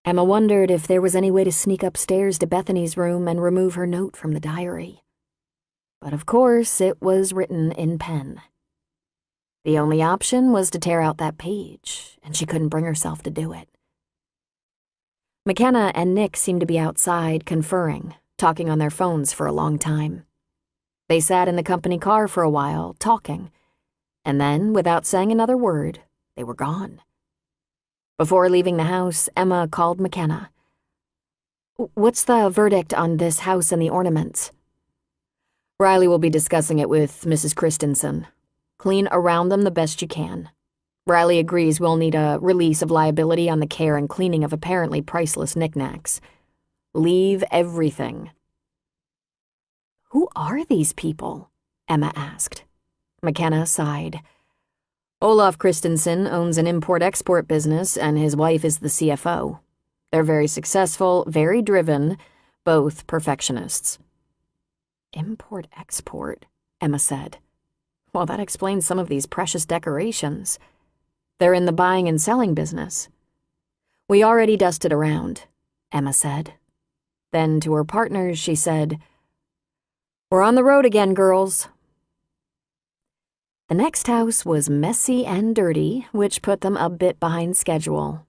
Emma wondered if there was any way to sneak upstairs to Bethany's room and remove her note from the diary. But of course, it was written in pen. The only option was to tear out that page, and she couldn't bring herself to do it. McKenna and Nick seemed to be outside, conferring, talking on their phones for a long time. They sat in the company car for a while, talking, and then, without saying another word, they were gone. Before leaving the house, Emma called McKenna. What's the verdict on this house and the ornaments? Riley will be discussing it with Mrs. Christensen. Clean around them the best you can. Riley agrees we'll need a release of liability on the care and cleaning of apparently priceless knickknacks. Leave everything. Who are these people? Emma asked. McKenna sighed. Olaf Christensen owns an import-export business, and his wife is the CFO. They're very successful, very driven, both perfectionists. Import-export, Emma said. Well, that explains some of these precious decorations. They're in the buying and selling business. We already dusted around, Emma said. Then to her partners, she said, We're on the road again, girls. The next house was messy and dirty, which put them a bit behind schedule.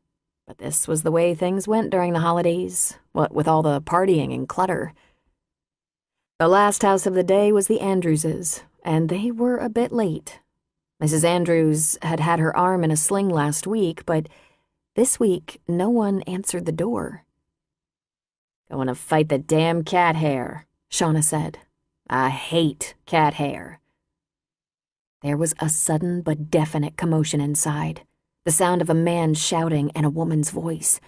But this was the way things went during the holidays, what with all the partying and clutter. The last house of the day was the Andrewses, and they were a bit late. Mrs. Andrews had had her arm in a sling last week, but this week no one answered the door. Going to fight the damn cat hair, Shauna said. I hate cat hair. There was a sudden but definite commotion inside, the sound of a man shouting and a woman's voice.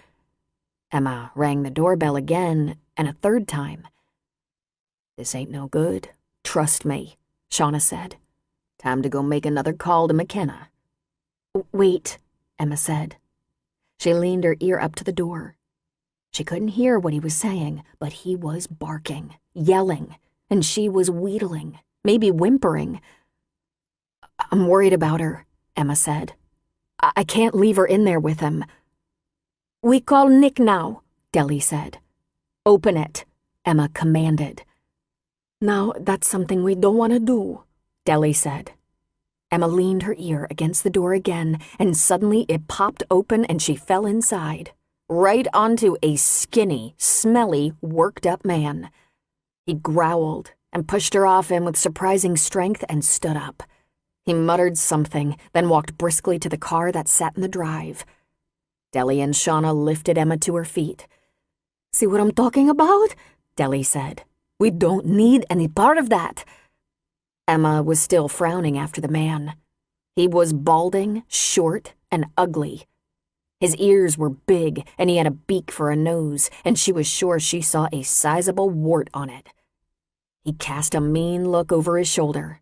Emma rang the doorbell again, and a third time. This ain't no good. Trust me, Shauna said. Time to go make another call to McKenna. Wait, Emma said. She leaned her ear up to the door. She couldn't hear what he was saying, but he was barking, yelling, and she was wheedling, maybe whimpering. I'm worried about her, Emma said. I can't leave her in there with him. We call Nick now, Deli said. Open it, Emma commanded. Now, that's something we don't want to do, Deli said. Emma leaned her ear against the door again, and suddenly it popped open and she fell inside, right onto a skinny, smelly, worked-up man. He growled and pushed her off him with surprising strength and stood up. He muttered something, then walked briskly to the car that sat in the drive. Deli and Shauna lifted Emma to her feet. See what I'm talking about? Deli said. We don't need any part of that. Emma was still frowning after the man. He was balding, short, and ugly. His ears were big, and he had a beak for a nose, and she was sure she saw a sizable wart on it. He cast a mean look over his shoulder.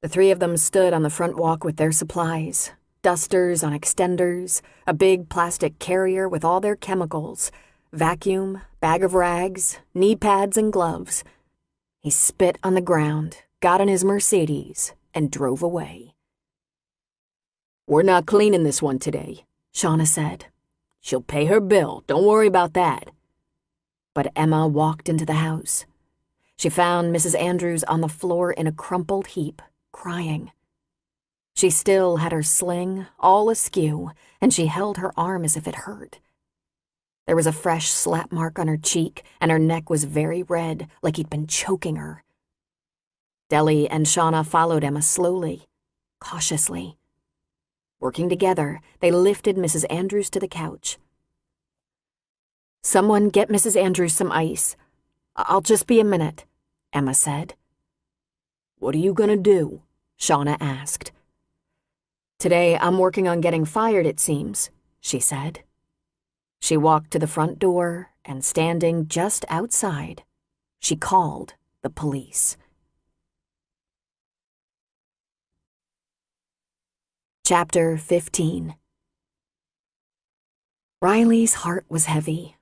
The three of them stood on the front walk with their supplies, dusters on extenders, a big plastic carrier with all their chemicals, vacuum, bag of rags, knee pads and gloves. He spit on the ground, got in his Mercedes, and drove away. "We're not cleaning this one today," Shauna said. "She'll pay her bill, don't worry about that." But Emma walked into the house. She found Mrs. Andrews on the floor in a crumpled heap, crying. She still had her sling, all askew, and she held her arm as if it hurt. There was a fresh slap mark on her cheek, and her neck was very red, like he'd been choking her. Deli and Shauna followed Emma slowly, cautiously. Working together, they lifted Mrs. Andrews to the couch. "Someone get Mrs. Andrews some ice. I'll just be a minute," Emma said. "What are you gonna do?" Shauna asked. "Today I'm working on getting fired, it seems," she said. She walked to the front door, and standing just outside, she called the police. Chapter 15. Riley's heart was heavy.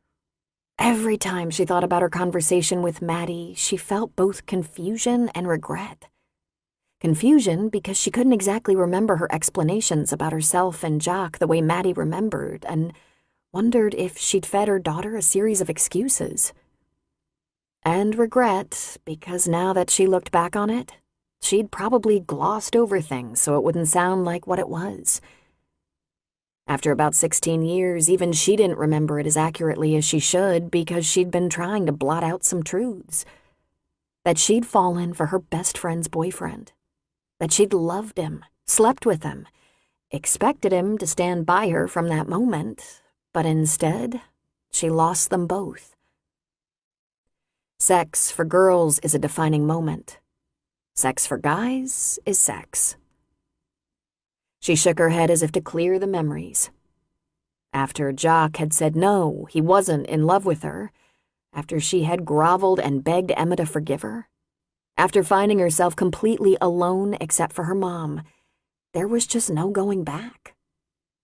Every time she thought about her conversation with Maddie, she felt both confusion and regret. Confusion because she couldn't exactly remember her explanations about herself and Jock the way Maddie remembered, and wondered if she'd fed her daughter a series of excuses. And regret because now that she looked back on it, she'd probably glossed over things so it wouldn't sound like what it was. After about 16 years, even she didn't remember it as accurately as she should because she'd been trying to blot out some truths. That she'd fallen for her best friend's boyfriend. That she'd loved him, slept with him, expected him to stand by her from that moment, but instead, she lost them both. Sex for girls is a defining moment. Sex for guys is sex. She shook her head as if to clear the memories. After Jock had said no, he wasn't in love with her, after she had groveled and begged Emma to forgive her, after finding herself completely alone except for her mom, there was just no going back.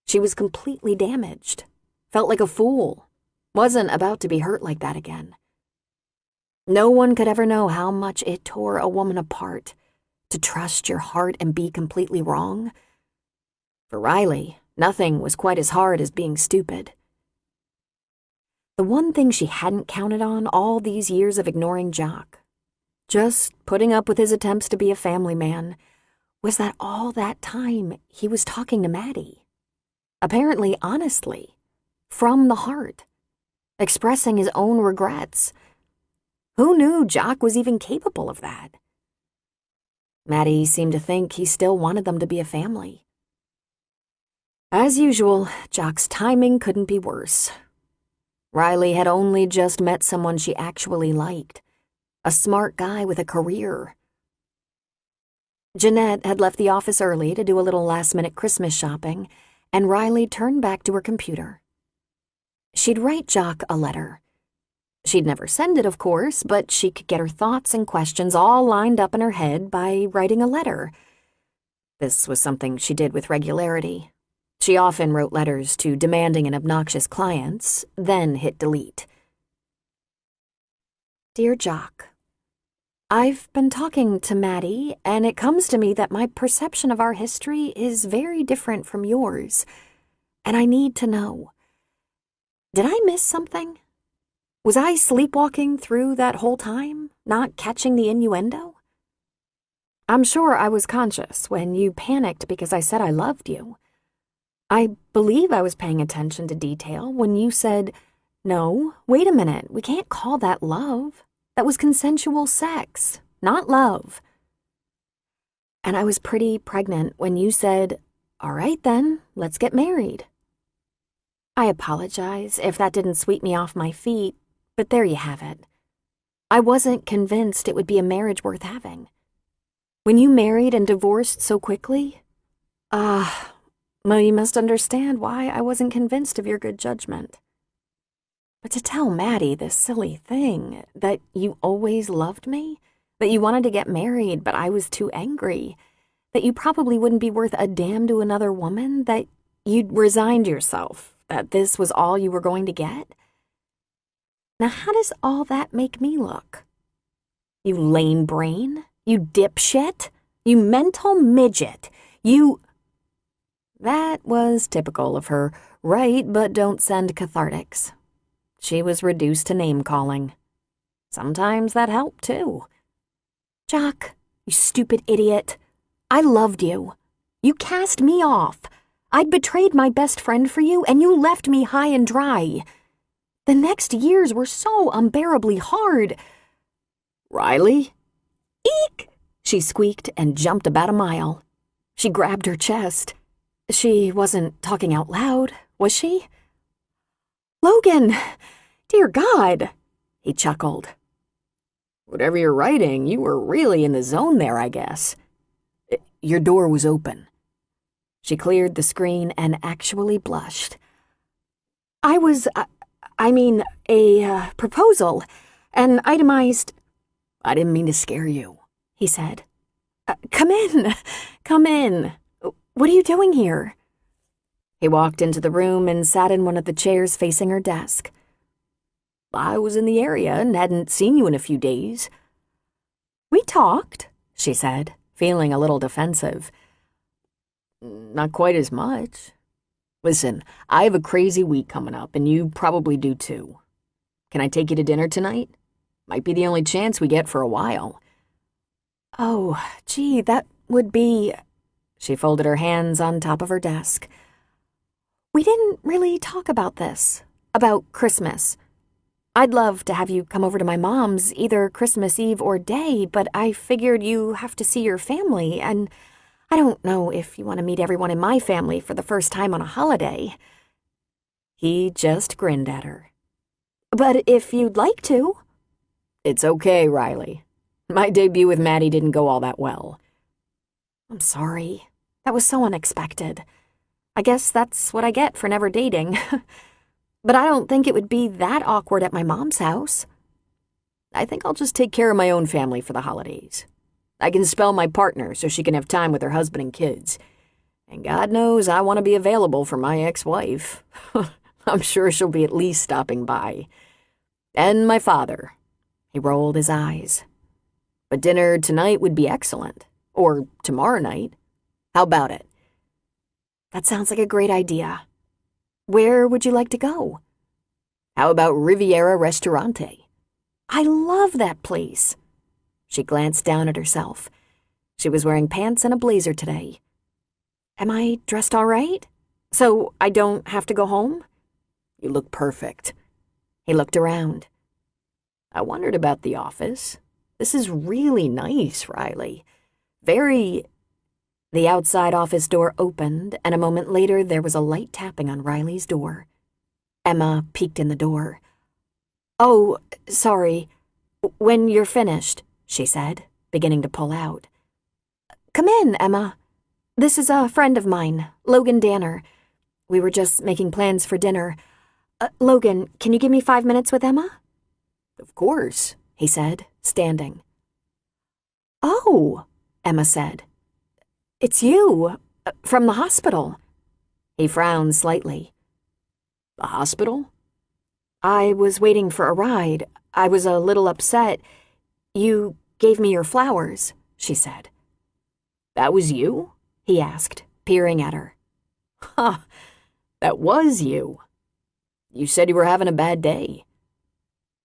She was completely damaged, felt like a fool, wasn't about to be hurt like that again. No one could ever know how much it tore a woman apart, to trust your heart and be completely wrong. For Riley, nothing was quite as hard as being stupid. The one thing she hadn't counted on all these years of ignoring Jock, just putting up with his attempts to be a family man, was that all that time he was talking to Maddie. Apparently honestly, from the heart, expressing his own regrets. Who knew Jock was even capable of that? Maddie seemed to think he still wanted them to be a family. As usual, Jock's timing couldn't be worse. Riley had only just met someone she actually liked, a smart guy with a career. Jeanette had left the office early to do a little last-minute Christmas shopping, and Riley turned back to her computer. She'd write Jock a letter. She'd never send it, of course, but she could get her thoughts and questions all lined up in her head by writing a letter. This was something she did with regularity. She often wrote letters to demanding and obnoxious clients, then hit delete. Dear Jock, I've been talking to Maddie, and it comes to me that my perception of our history is very different from yours, and I need to know. Did I miss something? Was I sleepwalking through that whole time, not catching the innuendo? I'm sure I was conscious when you panicked because I said I loved you. I believe I was paying attention to detail when you said, "No, wait a minute, we can't call that love. That was consensual sex, not love." And I was pretty pregnant when you said, "All right then, let's get married." I apologize if that didn't sweep me off my feet, but there you have it. I wasn't convinced it would be a marriage worth having. When you married and divorced so quickly, well, you must understand why I wasn't convinced of your good judgment. But to tell Maddie this silly thing, that you always loved me, that you wanted to get married but I was too angry, That you probably wouldn't be worth a damn to another woman? That you'd resigned yourself? That this was all you were going to get? Now how does all that make me look? You lame brain? You dipshit? You mental midget? You... That was typical of her. Write, but don't send cathartics. She was reduced to name-calling. Sometimes that helped, too. Jock, you stupid idiot. I loved you. You cast me off. I'd betrayed my best friend for you, and you left me high and dry. The next years were so unbearably hard. Riley? Eek! She squeaked and jumped about a mile. She grabbed her chest. She wasn't talking out loud, was she? Logan! Dear God! He chuckled. Whatever you're writing, you were really in the zone there, I guess. Your door was open. She cleared the screen and actually blushed. I was, a proposal, an itemized... I didn't mean to scare you, he said. Come in, come in. What are you doing here? He walked into the room and sat in one of the chairs facing her desk. I was in the area and hadn't seen you in a few days. We talked, she said, feeling a little defensive. Not quite as much. Listen, I have a crazy week coming up, and you probably do too. Can I take you to dinner tonight? Might be the only chance we get for a while. Oh, gee, that would be... She folded her hands on top of her desk. We didn't really talk about this, about Christmas. I'd love to have you come over to my mom's either Christmas Eve or day, but I figured you have to see your family, and I don't know if you want to meet everyone in my family for the first time on a holiday. He just grinned at her. But if you'd like to... It's okay, Riley. My debut with Maddie didn't go all that well. I'm sorry. That was so unexpected. I guess that's what I get for never dating. But I don't think it would be that awkward at my mom's house. I think I'll just take care of my own family for the holidays. I can spell my partner so she can have time with her husband and kids. And God knows I want to be available for my ex-wife. I'm sure she'll be at least stopping by. And my father. He rolled his eyes. But dinner tonight would be excellent. Or tomorrow night. How about it? That sounds like a great idea. Where would you like to go? How about Riviera Restaurante? I love that place. She glanced down at herself. She was wearing pants and a blazer today. Am I dressed all right? So I don't have to go home? You look perfect. He looked around. I wondered about the office. This is really nice, Riley. Very... The outside office door opened, and a moment later there was a light tapping on Riley's door. Emma peeked in the door. Oh, sorry. When you're finished, she said, beginning to pull out. Come in, Emma. This is a friend of mine, Logan Danner. We were just making plans for dinner. Logan, can you give me 5 minutes with Emma? Of course, he said, standing. Oh, Emma said. It's you, from the hospital. He frowned slightly. The hospital? I was waiting for a ride. I was a little upset. You gave me your flowers, she said. That was you? He asked, peering at her. Huh, that was you. You said you were having a bad day.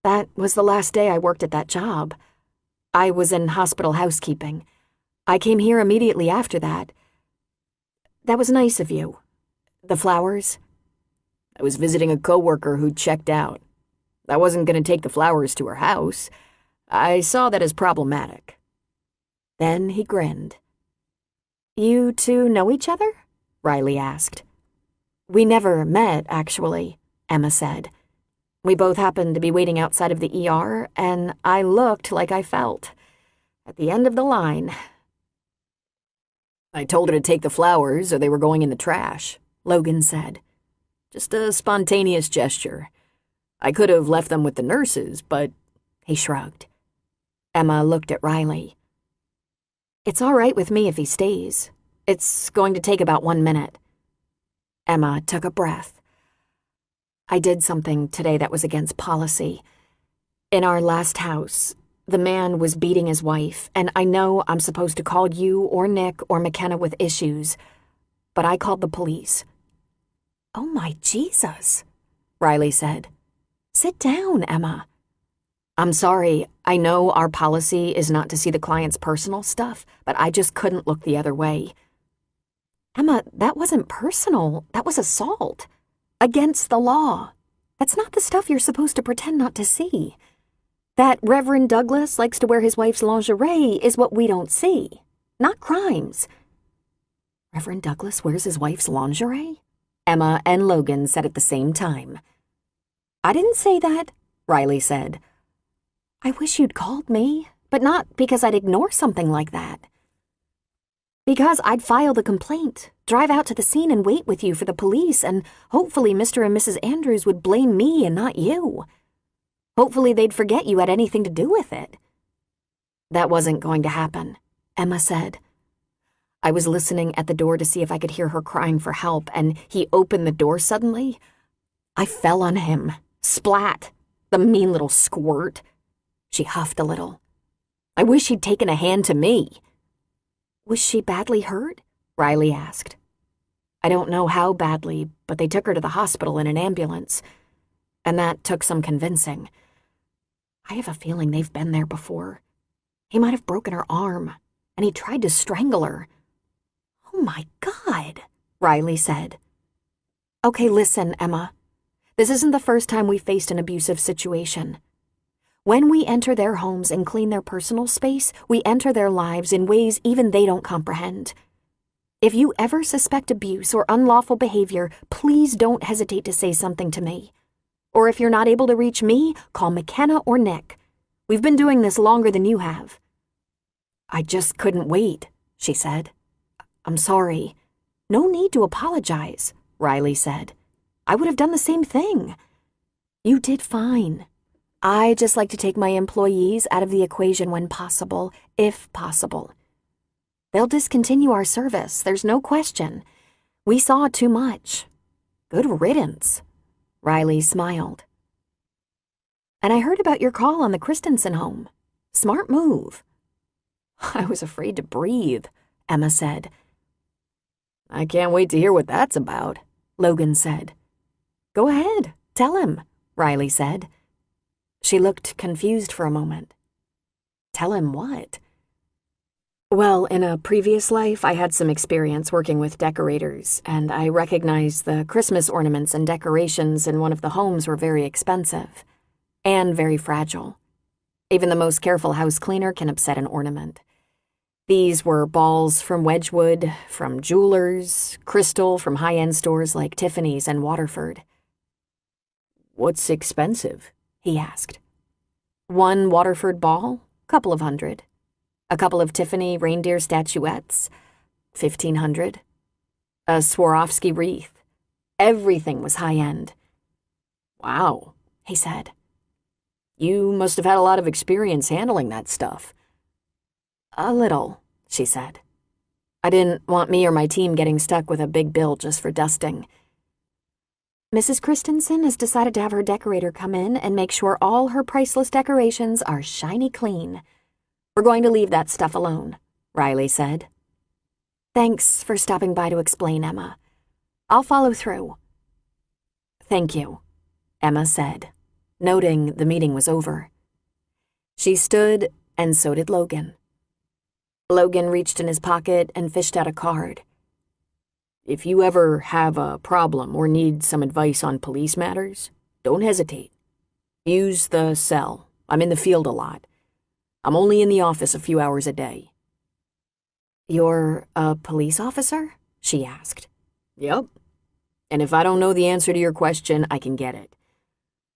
That was the last day I worked at that job. I was in hospital housekeeping. I came here immediately after that. That was nice of you. The flowers? I was visiting a coworker who'd checked out. I wasn't going to take the flowers to her house. I saw that as problematic. Then he grinned. You two know each other? Riley asked. We never met, actually, Emma said. We both happened to be waiting outside of the ER, and I looked like I felt. At the end of the line... I told her to take the flowers or they were going in the trash, Logan said. Just a spontaneous gesture. I could have left them with the nurses, but he shrugged. Emma looked at Riley. It's all right with me if he stays. It's going to take about 1 minute. Emma took a breath. I did something today that was against policy. In our last house, the man was beating his wife, and I know I'm supposed to call you or Nick or McKenna with issues, but I called the police. Oh my Jesus, Riley said. Sit down, Emma. I'm sorry, I know our policy is not to see the client's personal stuff, but I just couldn't look the other way. Emma, that wasn't personal. That was assault. Against the law. That's not the stuff you're supposed to pretend not to see. That Reverend Douglas likes to wear his wife's lingerie is what we don't see, not crimes. Reverend Douglas wears his wife's lingerie? Emma and Logan said at the same time. I didn't say that, Riley said. I wish you'd called me, but not because I'd ignore something like that. Because I'd file the complaint, drive out to the scene and wait with you for the police, and hopefully Mr. and Mrs. Andrews would blame me and not you. Hopefully they'd forget you had anything to do with it. That wasn't going to happen, Emma said. I was listening at the door to see if I could hear her crying for help, and he opened the door suddenly. I fell on him. Splat. The mean little squirt. She huffed a little. I wish he'd taken a hand to me. Was she badly hurt? Riley asked. I don't know how badly, but they took her to the hospital in an ambulance. And that took some convincing. I have a feeling they've been there before. He might have broken her arm, and he tried to strangle her. Oh my God, Riley said. Okay, listen, Emma. This isn't the first time we've faced an abusive situation. When we enter their homes and clean their personal space, we enter their lives in ways even they don't comprehend. If you ever suspect abuse or unlawful behavior, please don't hesitate to say something to me. Or if you're not able to reach me, call McKenna or Nick. We've been doing this longer than you have. I just couldn't wait, she said. I'm sorry. No need to apologize, Riley said. I would have done the same thing. You did fine. I just like to take my employees out of the equation when possible, if possible. They'll discontinue our service, there's no question. We saw too much. Good riddance. Riley smiled. And I heard about your call on the Christensen home. Smart move. I was afraid to breathe, Emma said. I can't wait to hear what that's about, Logan said. Go ahead, tell him, Riley said. She looked confused for a moment. Tell him what? Well, in a previous life, I had some experience working with decorators, and I recognized the Christmas ornaments and decorations in one of the homes were very expensive and very fragile. Even the most careful house cleaner can upset an ornament. These were balls from Wedgwood, from jewelers, crystal from high-end stores like Tiffany's and Waterford. What's expensive? He asked. One Waterford ball, couple of $100. A couple of Tiffany reindeer statuettes, $1,500. A Swarovski wreath. Everything was high-end. Wow, he said. You must have had a lot of experience handling that stuff. A little, she said. I didn't want me or my team getting stuck with a big bill just for dusting. Mrs. Christensen has decided to have her decorator come in and make sure all her priceless decorations are shiny clean. We're going to leave that stuff alone, Riley said. Thanks for stopping by to explain, Emma. I'll follow through. Thank you, Emma said, noting the meeting was over. She stood, and so did Logan. Logan reached in his pocket and fished out a card. If you ever have a problem or need some advice on police matters, don't hesitate. Use the cell. I'm in the field a lot. I'm only in the office a few hours a day. You're a police officer? She asked. Yep. And if I don't know the answer to your question, I can get it.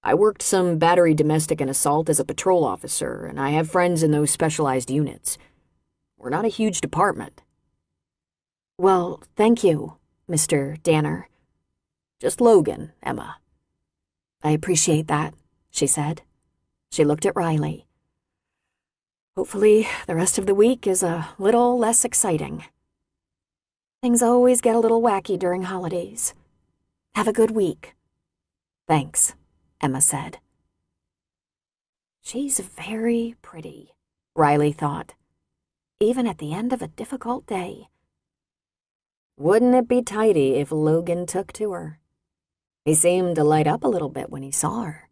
I worked some battery, domestic, and assault as a patrol officer, and I have friends in those specialized units. We're not a huge department. Well, thank you, Mr. Danner. Just Logan, Emma. I appreciate that, she said. She looked at Riley. Hopefully, the rest of the week is a little less exciting. Things always get a little wacky during holidays. Have a good week. Thanks, Emma said. She's very pretty, Riley thought, even at the end of a difficult day. Wouldn't it be tidy if Logan took to her? He seemed to light up a little bit when he saw her.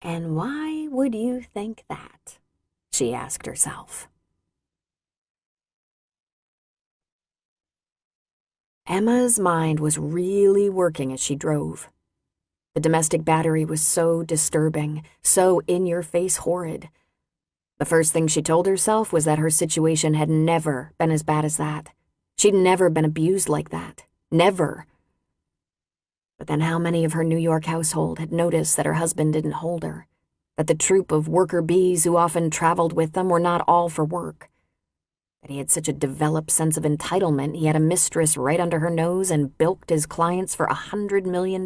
And why would you think that? She asked herself. Emma's mind was really working as she drove. The domestic battery was so disturbing, so in-your-face horrid. The first thing she told herself was that her situation had never been as bad as that. She'd never been abused like that. Never. But then how many of her New York household had noticed that her husband didn't hold her, that the troop of worker bees who often traveled with them were not all for work, that he had such a developed sense of entitlement he had a mistress right under her nose and bilked his clients for $100 million.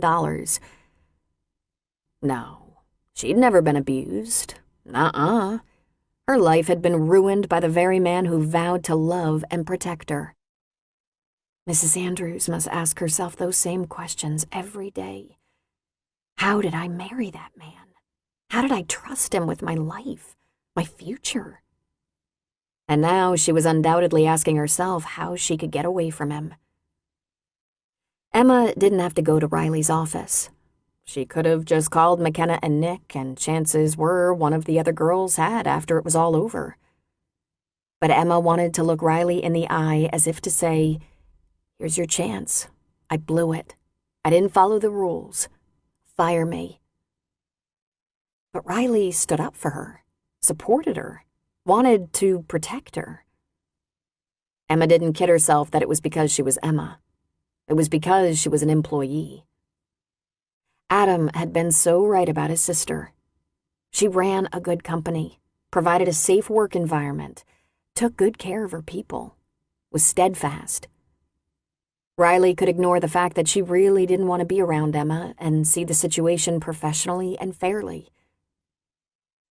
No, she'd never been abused. Nuh-uh. Her life had been ruined by the very man who vowed to love and protect her. Mrs. Andrews must ask herself those same questions every day. How did I marry that man? How did I trust him with my life, my future? And now she was undoubtedly asking herself how she could get away from him. Emma didn't have to go to Riley's office. She could have just called McKenna and Nick, and chances were one of the other girls had after it was all over. But Emma wanted to look Riley in the eye as if to say, "Here's your chance. I blew it. I didn't follow the rules. Fire me." But Riley stood up for her, supported her, wanted to protect her. Emma didn't kid herself that it was because she was Emma. It was because she was an employee. Adam had been so right about his sister. She ran a good company, provided a safe work environment, took good care of her people, was steadfast. Riley could ignore the fact that she really didn't want to be around Emma and see the situation professionally and fairly.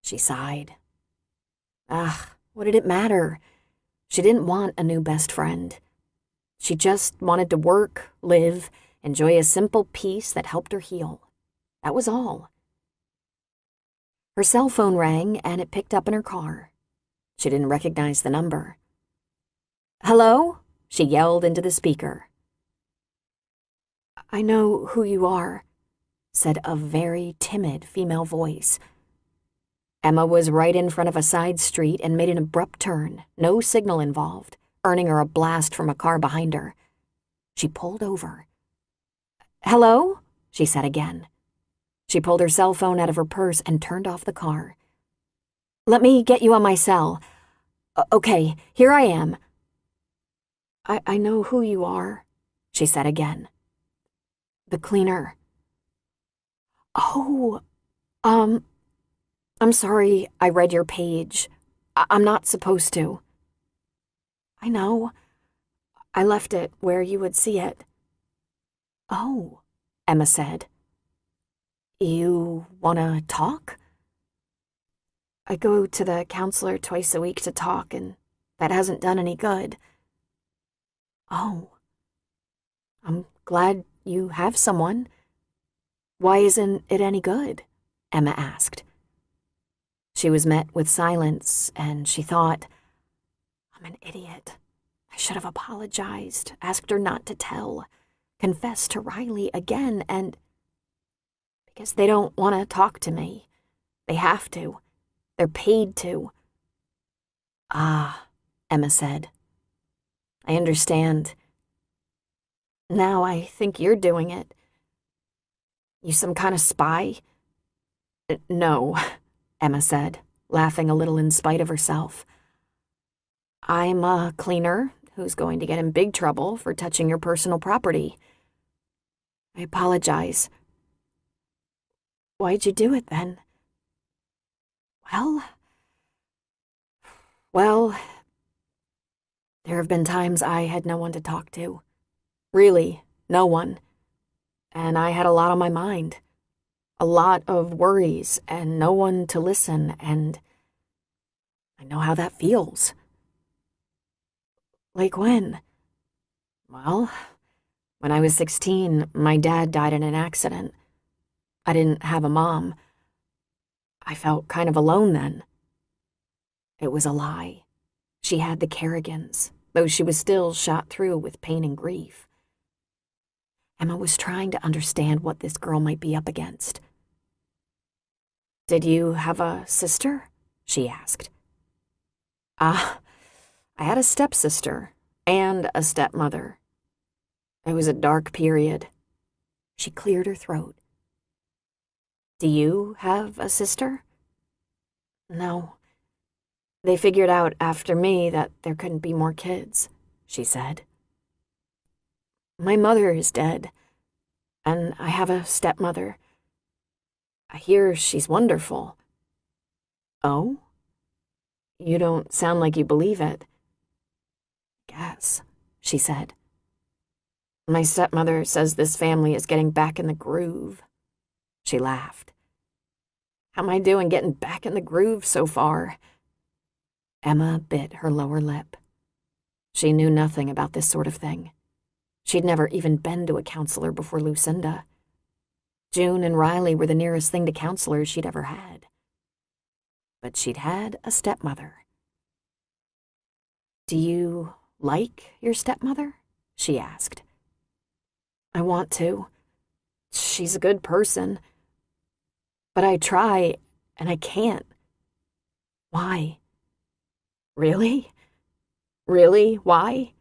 She sighed. What did it matter? She didn't want a new best friend. She just wanted to work, live, enjoy a simple peace that helped her heal. That was all. Her cell phone rang and it picked up in her car. She didn't recognize the number. "Hello?" she yelled into the speaker. "I know who you are," said a very timid female voice. Emma was right in front of a side street and made an abrupt turn, no signal involved, earning her a blast from a car behind her. She pulled over. "Hello?" she said again. She pulled her cell phone out of her purse and turned off the car. "Let me get you on my cell. Okay, here I am." I know who you are," she said again. "The cleaner." "Oh, I'm sorry I read your page. I'm not supposed to." "I know. I left it where you would see it." "Oh," Emma said. "You wanna talk?" "I go to the counselor twice a week to talk, and that hasn't done any good." "Oh. I'm glad you have someone. Why isn't it any good?" Emma asked. She was met with silence, and she thought, "I'm an idiot. I should have apologized, asked her not to tell, confessed to Riley again, and because they don't want to talk to me. They have to. They're paid to." "Ah," Emma said. "I understand. Now I think you're doing it. You some kind of spy?" "No," Emma said, laughing a little in spite of herself. "I'm a cleaner who's going to get in big trouble for touching your personal property. I apologize." "Why'd you do it then?" Well, there have been times I had no one to talk to. Really, no one. And I had a lot on my mind. A lot of worries and no one to listen, and I know how that feels." "Like when?" "Well, when I was 16, my dad died in an accident. I didn't have a mom. I felt kind of alone then." It was a lie. She had the Kerrigans, though she was still shot through with pain and grief. Emma was trying to understand what this girl might be up against. "Did you have a sister?" she asked. "Ah, I had a stepsister and a stepmother. It was a dark period." She cleared her throat. "Do you have a sister?" "No. They figured out after me that there couldn't be more kids," she said. "My mother is dead, and I have a stepmother. I hear she's wonderful." "Oh? You don't sound like you believe it." "Guess," she said. "My stepmother says this family is getting back in the groove." She laughed. "How am I doing getting back in the groove so far?" Emma bit her lower lip. She knew nothing about this sort of thing. She'd never even been to a counselor before Lucinda. June and Riley were the nearest thing to counselors she'd ever had. But she'd had a stepmother. "Do you like your stepmother?" she asked. "I want to. She's a good person. But I try, and I can't." "Why?" "Really? Really? Why?"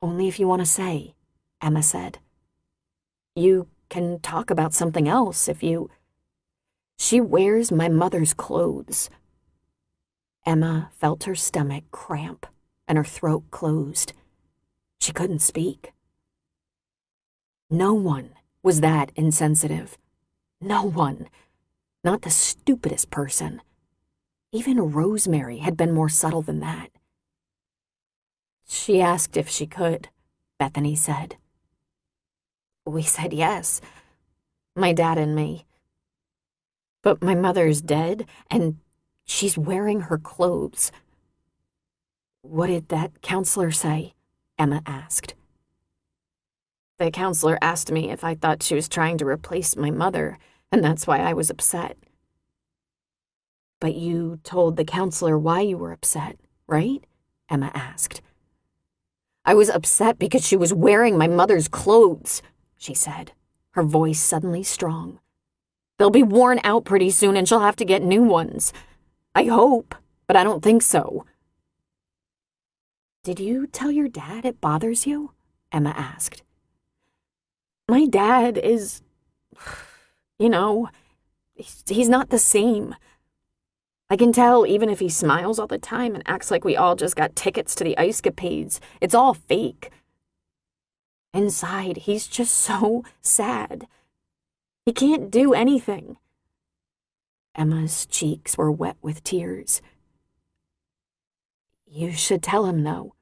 "Only if you want to say," Emma said. "You can talk about something else if you—" "She wears my mother's clothes." Emma felt her stomach cramp and her throat closed. She couldn't speak. No one was that insensitive. No one. Not the stupidest person. Even Rosemary had been more subtle than that. "She asked if she could," Bethany said. "We said yes, my dad and me. But my mother's dead, and she's wearing her clothes." "What did that counselor say?" Emma asked. "The counselor asked me if I thought she was trying to replace my mother, and that's why I was upset." "But you told the counselor why you were upset, right?" Emma asked. "I was upset because she was wearing my mother's clothes," she said, her voice suddenly strong. "They'll be worn out pretty soon and she'll have to get new ones. I hope, but I don't think so." "Did you tell your dad it bothers you?" Emma asked. "My dad is, you know, he's not the same. I can tell even if he smiles all the time and acts like we all just got tickets to the ice-capades. It's all fake. Inside, he's just so sad. He can't do anything." Emma's cheeks were wet with tears. "You should tell him, though.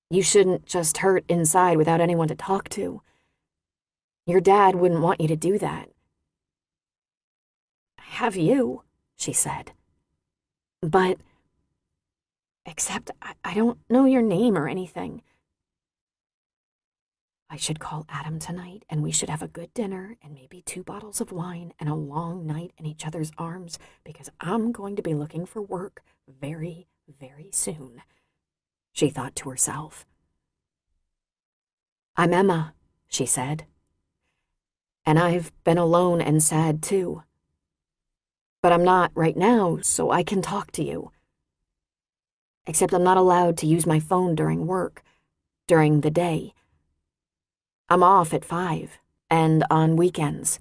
You shouldn't just hurt inside without anyone to talk to. Your dad wouldn't want you to do that." "I have you," she said. "But, except I don't know your name or anything." "I should call Adam tonight, and we should have a good dinner and maybe 2 bottles of wine and a long night in each other's arms, because I'm going to be looking for work very, very soon," she thought to herself. "I'm Emma," she said. "And I've been alone and sad too. But I'm not right now, so I can talk to you. Except I'm not allowed to use my phone during work, during the day. I'm off at 5, and on weekends."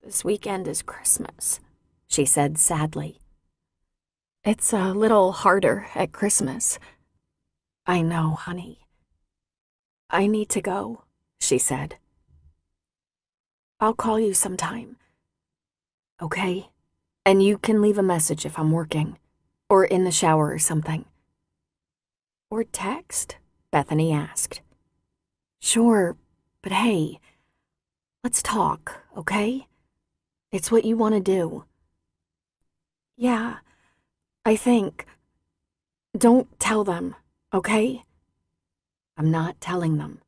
"This weekend is Christmas," she said sadly. "It's a little harder at Christmas." "I know, honey. I need to go," she said. "I'll call you sometime. Okay? And you can leave a message if I'm working, or in the shower or something." "Or text?" Bethany asked. "Sure, but hey, let's talk, okay? It's what you want to do." Yeah, I think. Don't tell them, okay? I'm not telling them.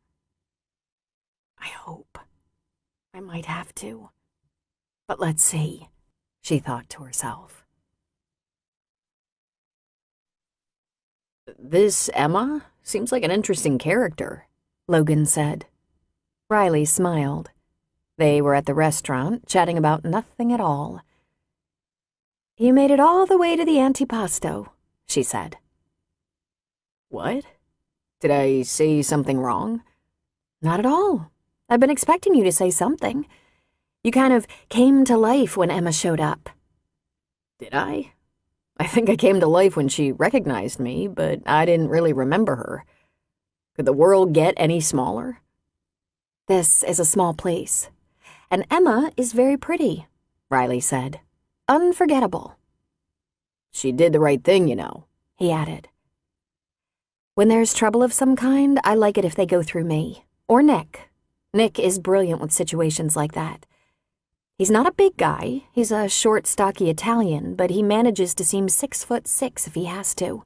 I hope. I might have to. But let's see, she thought to herself. This Emma seems like an interesting character, Logan said. Riley smiled. They were at the restaurant, chatting about nothing at all. You made it all the way to the antipasto, she said. What? Did I say something wrong? Not at all. I've been expecting you to say something. You kind of came to life when Emma showed up. Did I? I think I came to life when she recognized me, but I didn't really remember her. Could the world get any smaller? This is a small place. And Emma is very pretty, Riley said. Unforgettable. She did the right thing, you know, he added. When there's trouble of some kind, I like it if they go through me. Or Nick. Nick is brilliant with situations like that. He's not a big guy. He's a short, stocky Italian, but he manages to seem 6'6" if he has to.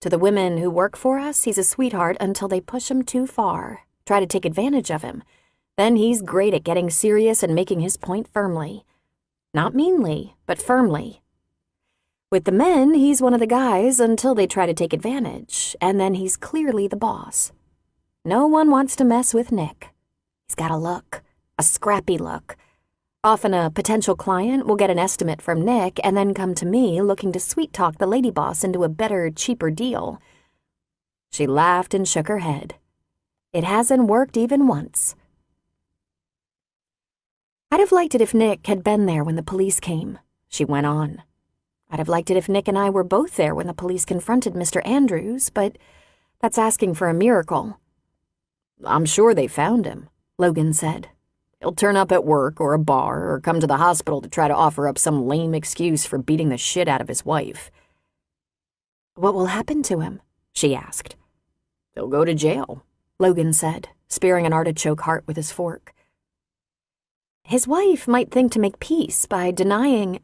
To the women who work for us, he's a sweetheart until they push him too far, try to take advantage of him. Then he's great at getting serious and making his point firmly. Not meanly, but firmly. With the men, he's one of the guys until they try to take advantage, and then he's clearly the boss. No one wants to mess with Nick. He's got a look, a scrappy look. Often a potential client will get an estimate from Nick and then come to me looking to sweet-talk the lady boss into a better, cheaper deal. She laughed and shook her head. It hasn't worked even once. I'd have liked it if Nick had been there when the police came, she went on. I'd have liked it if Nick and I were both there when the police confronted Mr. Andrews, but that's asking for a miracle. I'm sure they found him, Logan said. He'll turn up at work or a bar or come to the hospital to try to offer up some lame excuse for beating the shit out of his wife. What will happen to him? She asked. He'll go to jail, Logan said, spearing an artichoke heart with his fork. His wife might think to make peace by denying.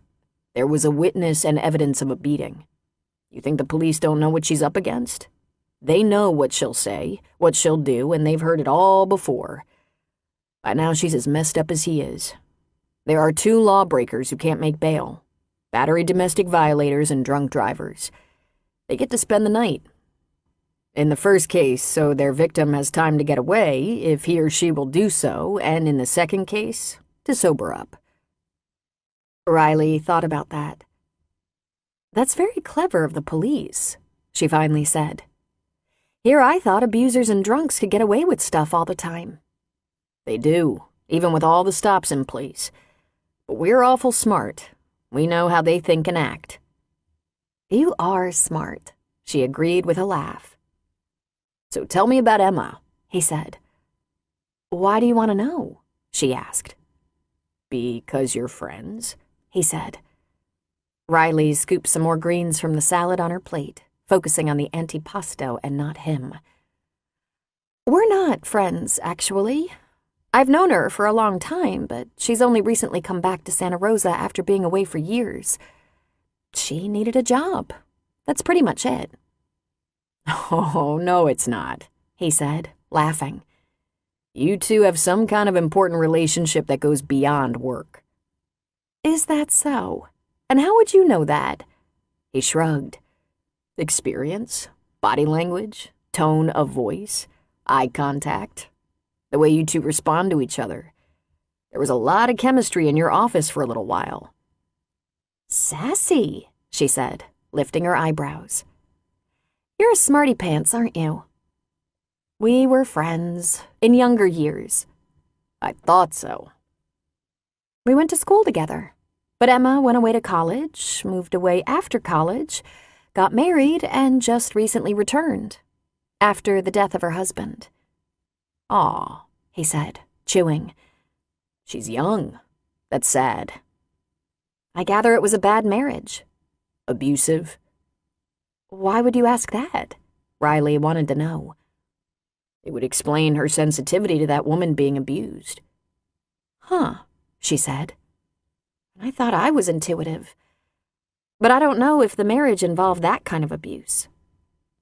There was a witness and evidence of a beating. You think the police don't know what she's up against? They know what she'll say, what she'll do, and they've heard it all before. By now she's as messed up as he is. There are 2 lawbreakers who can't make bail. Battery domestic violators and drunk drivers. They get to spend the night. In the first case, so their victim has time to get away, if he or she will do so, and in the second case, to sober up. Riley thought about that. That's very clever of the police, she finally said. Here I thought abusers and drunks could get away with stuff all the time. They do, even with all the stops in place. But we're awful smart. We know how they think and act. You are smart, she agreed with a laugh. So tell me about Emma, he said. Why do you want to know? She asked. Because you're friends, he said. Riley scooped some more greens from the salad on her plate, focusing on the antipasto and not him. We're not friends, actually. I've known her for a long time, but she's only recently come back to Santa Rosa after being away for years. She needed a job. That's pretty much it. Oh, no, it's not, he said, laughing. You 2 have some kind of important relationship that goes beyond work. Is that so? And how would you know that? He shrugged. Experience, body language, tone of voice, eye contact, the way you 2 respond to each other. There was a lot of chemistry in your office for a little while. Sassy, she said, lifting her eyebrows. You're a smarty pants, aren't you? We were friends in younger years. I thought so. We went to school together, but Emma went away to college, moved away after college, got married, and just recently returned, after the death of her husband. Aw, he said, chewing. She's young. That's sad. I gather it was a bad marriage. Abusive? Why would you ask that? Riley wanted to know. It would explain her sensitivity to that woman being abused. Huh, she said. I thought I was intuitive. But I don't know if the marriage involved that kind of abuse.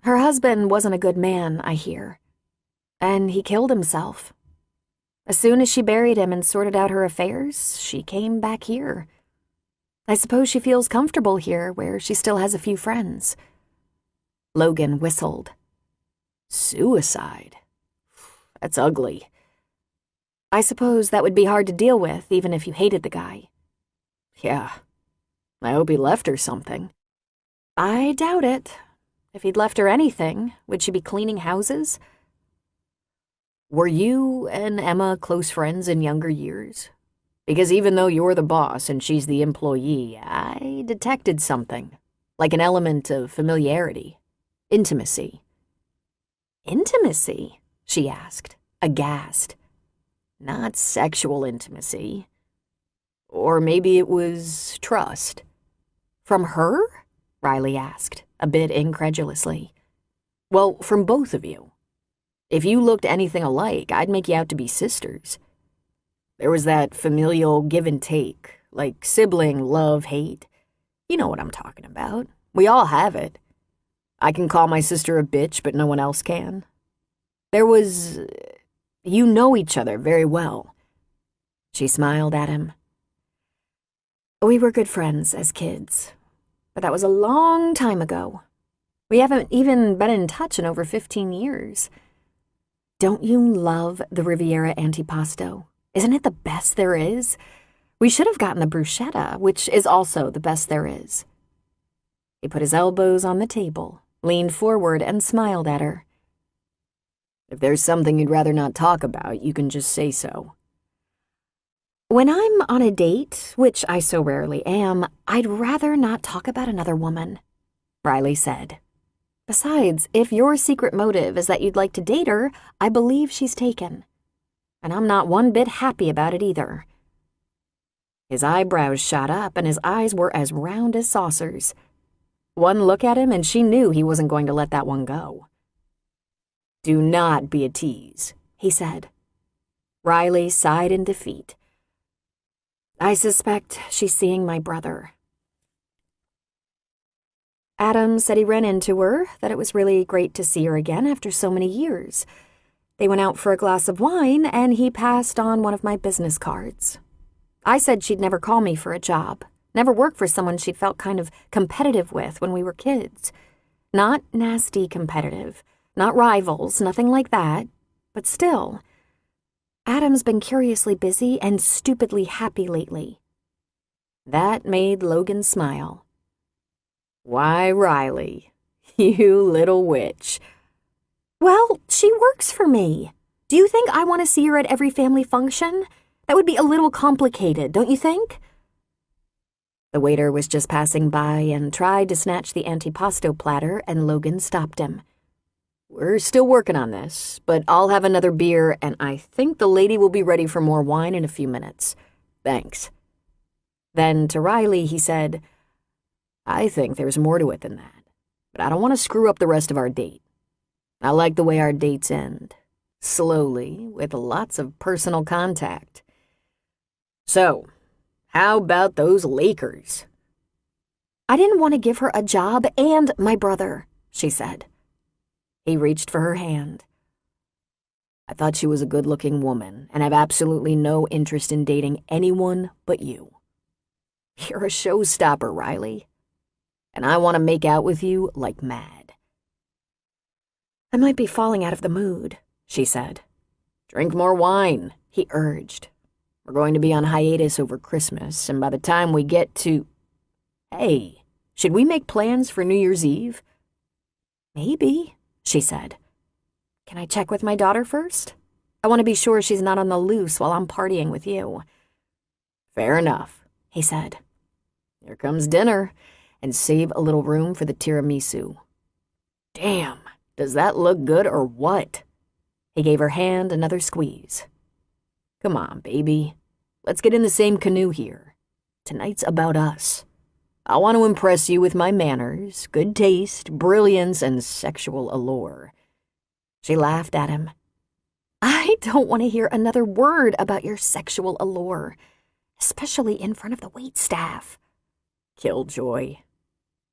Her husband wasn't a good man, I hear. And he killed himself. As soon as she buried him and sorted out her affairs, she came back here. I suppose she feels comfortable here, where she still has a few friends." Logan whistled. Suicide? That's ugly. "I suppose that would be hard to deal with, even if you hated the guy." Yeah. I hope he left her something. "I doubt it. If he'd left her anything, would she be cleaning houses?" Were you and Emma close friends in younger years? Because even though you're the boss and she's the employee, I detected something, like an element of familiarity, intimacy." "Intimacy?" she asked, aghast. "Not sexual intimacy. Or maybe it was trust." "From her?" Riley asked, a bit incredulously. Well, from both of you. If you looked anything alike, I'd make you out to be sisters. There was that familial give and take, like sibling love-hate. You know what I'm talking about. We all have it. I can call my sister a bitch, but no one else can. There was... You know each other very well." She smiled at him. "We were good friends as kids, but that was a long time ago. We haven't even been in touch in over 15 years. Don't you love the Riviera Antipasto? Isn't it the best there is? We should have gotten the bruschetta, which is also the best there is." He put his elbows on the table, leaned forward, and smiled at her. "If there's something you'd rather not talk about, you can just say so." "When I'm on a date, which I so rarely am, I'd rather not talk about another woman," Riley said. "Besides, if your secret motive is that you'd like to date her, I believe she's taken. And I'm not one bit happy about it either." His eyebrows shot up and his eyes were as round as saucers. One look at him and she knew he wasn't going to let that one go. "Do not be a tease," he said. Riley sighed in defeat. "I suspect she's seeing my brother." Adam said he ran into her, that it was really great to see her again after so many years. They went out for a glass of wine, and he passed on one of my business cards. I said she'd never call me for a job, never work for someone she'd felt kind of competitive with when we were kids. Not nasty competitive, not rivals, nothing like that, but still. Adam's been curiously busy and stupidly happy lately. That made Logan smile. "Why, Riley, you little witch." "Well, she works for me. Do you think I want to see her at every family function? That would be a little complicated, don't you think?" The waiter was just passing by and tried to snatch the antipasto platter, and Logan stopped him. "We're still working on this, but I'll have another beer, and I think the lady will be ready for more wine in a few minutes. Thanks." Then to Riley he said, "I think there's more to it than that, but I don't want to screw up the rest of our date. I like the way our dates end, slowly, with lots of personal contact. So, how about those Lakers?" "I didn't want to give her a job and my brother," she said. He reached for her hand. "I thought she was a good-looking woman, and have absolutely no interest in dating anyone but you. You're a showstopper, Riley, and I want to make out with you like mad." "I might be falling out of the mood," she said. "Drink more wine," he urged. "We're going to be on hiatus over Christmas, and by the time we get to... Hey, should we make plans for New Year's Eve?" "Maybe," she said. "Can I check with my daughter first? I want to be sure she's not on the loose while I'm partying with you." "Fair enough," he said. "Here comes dinner, and save a little room for the tiramisu. Damn, does that look good or what?" He gave her hand another squeeze. "Come on, baby. Let's get in the same canoe here. Tonight's about us. I want to impress you with my manners, good taste, brilliance, and sexual allure." She laughed at him. "I don't want to hear another word about your sexual allure, especially in front of the waitstaff." Killjoy.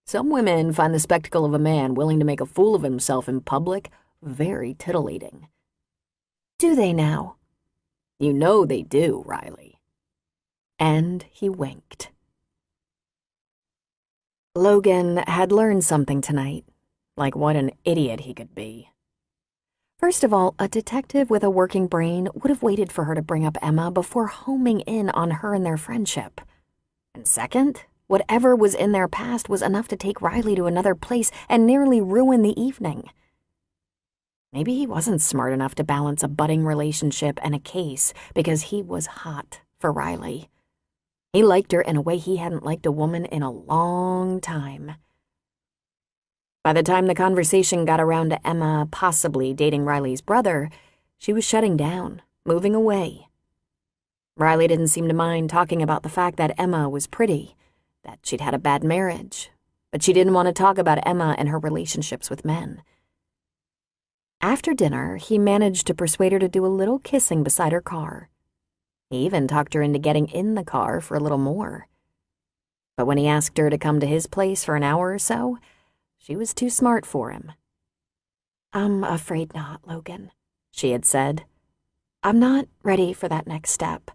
Some women find the spectacle of a man willing to make a fool of himself in public very titillating. Do they now? You know they do, Riley. And he winked. Logan had learned something tonight, like what an idiot he could be. First of all, a detective with a working brain would have waited for her to bring up Emma before homing in on her and their friendship. And second, whatever was in their past was enough to take Riley to another place and nearly ruin the evening. Maybe he wasn't smart enough to balance a budding relationship and a case because he was hot for Riley. He liked her in a way he hadn't liked a woman in a long time. By the time the conversation got around to Emma possibly dating Riley's brother, she was shutting down, moving away. Riley didn't seem to mind talking about the fact that Emma was pretty, that she'd had a bad marriage, but she didn't want to talk about Emma and her relationships with men. After dinner, he managed to persuade her to do a little kissing beside her car. He even talked her into getting in the car for a little more. But when he asked her to come to his place for an hour or so, she was too smart for him. "I'm afraid not, Logan," she had said. "I'm not ready for that next step."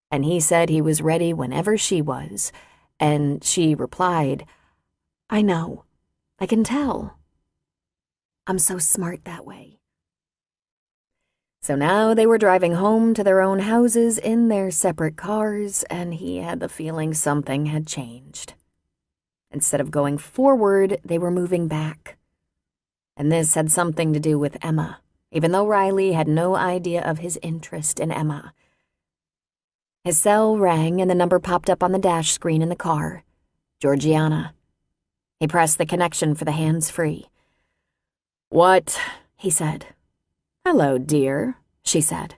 And he said he was ready whenever she was, and she replied, "I know. I can tell. I'm so smart that way." So now they were driving home to their own houses in their separate cars, and he had the feeling something had changed. Instead of going forward, they were moving back. And this had something to do with Emma, even though Riley had no idea of his interest in Emma. His cell rang and the number popped up on the dash screen in the car. Georgiana. He pressed the connection for the hands-free. "What?" he said. "Hello, dear," she said.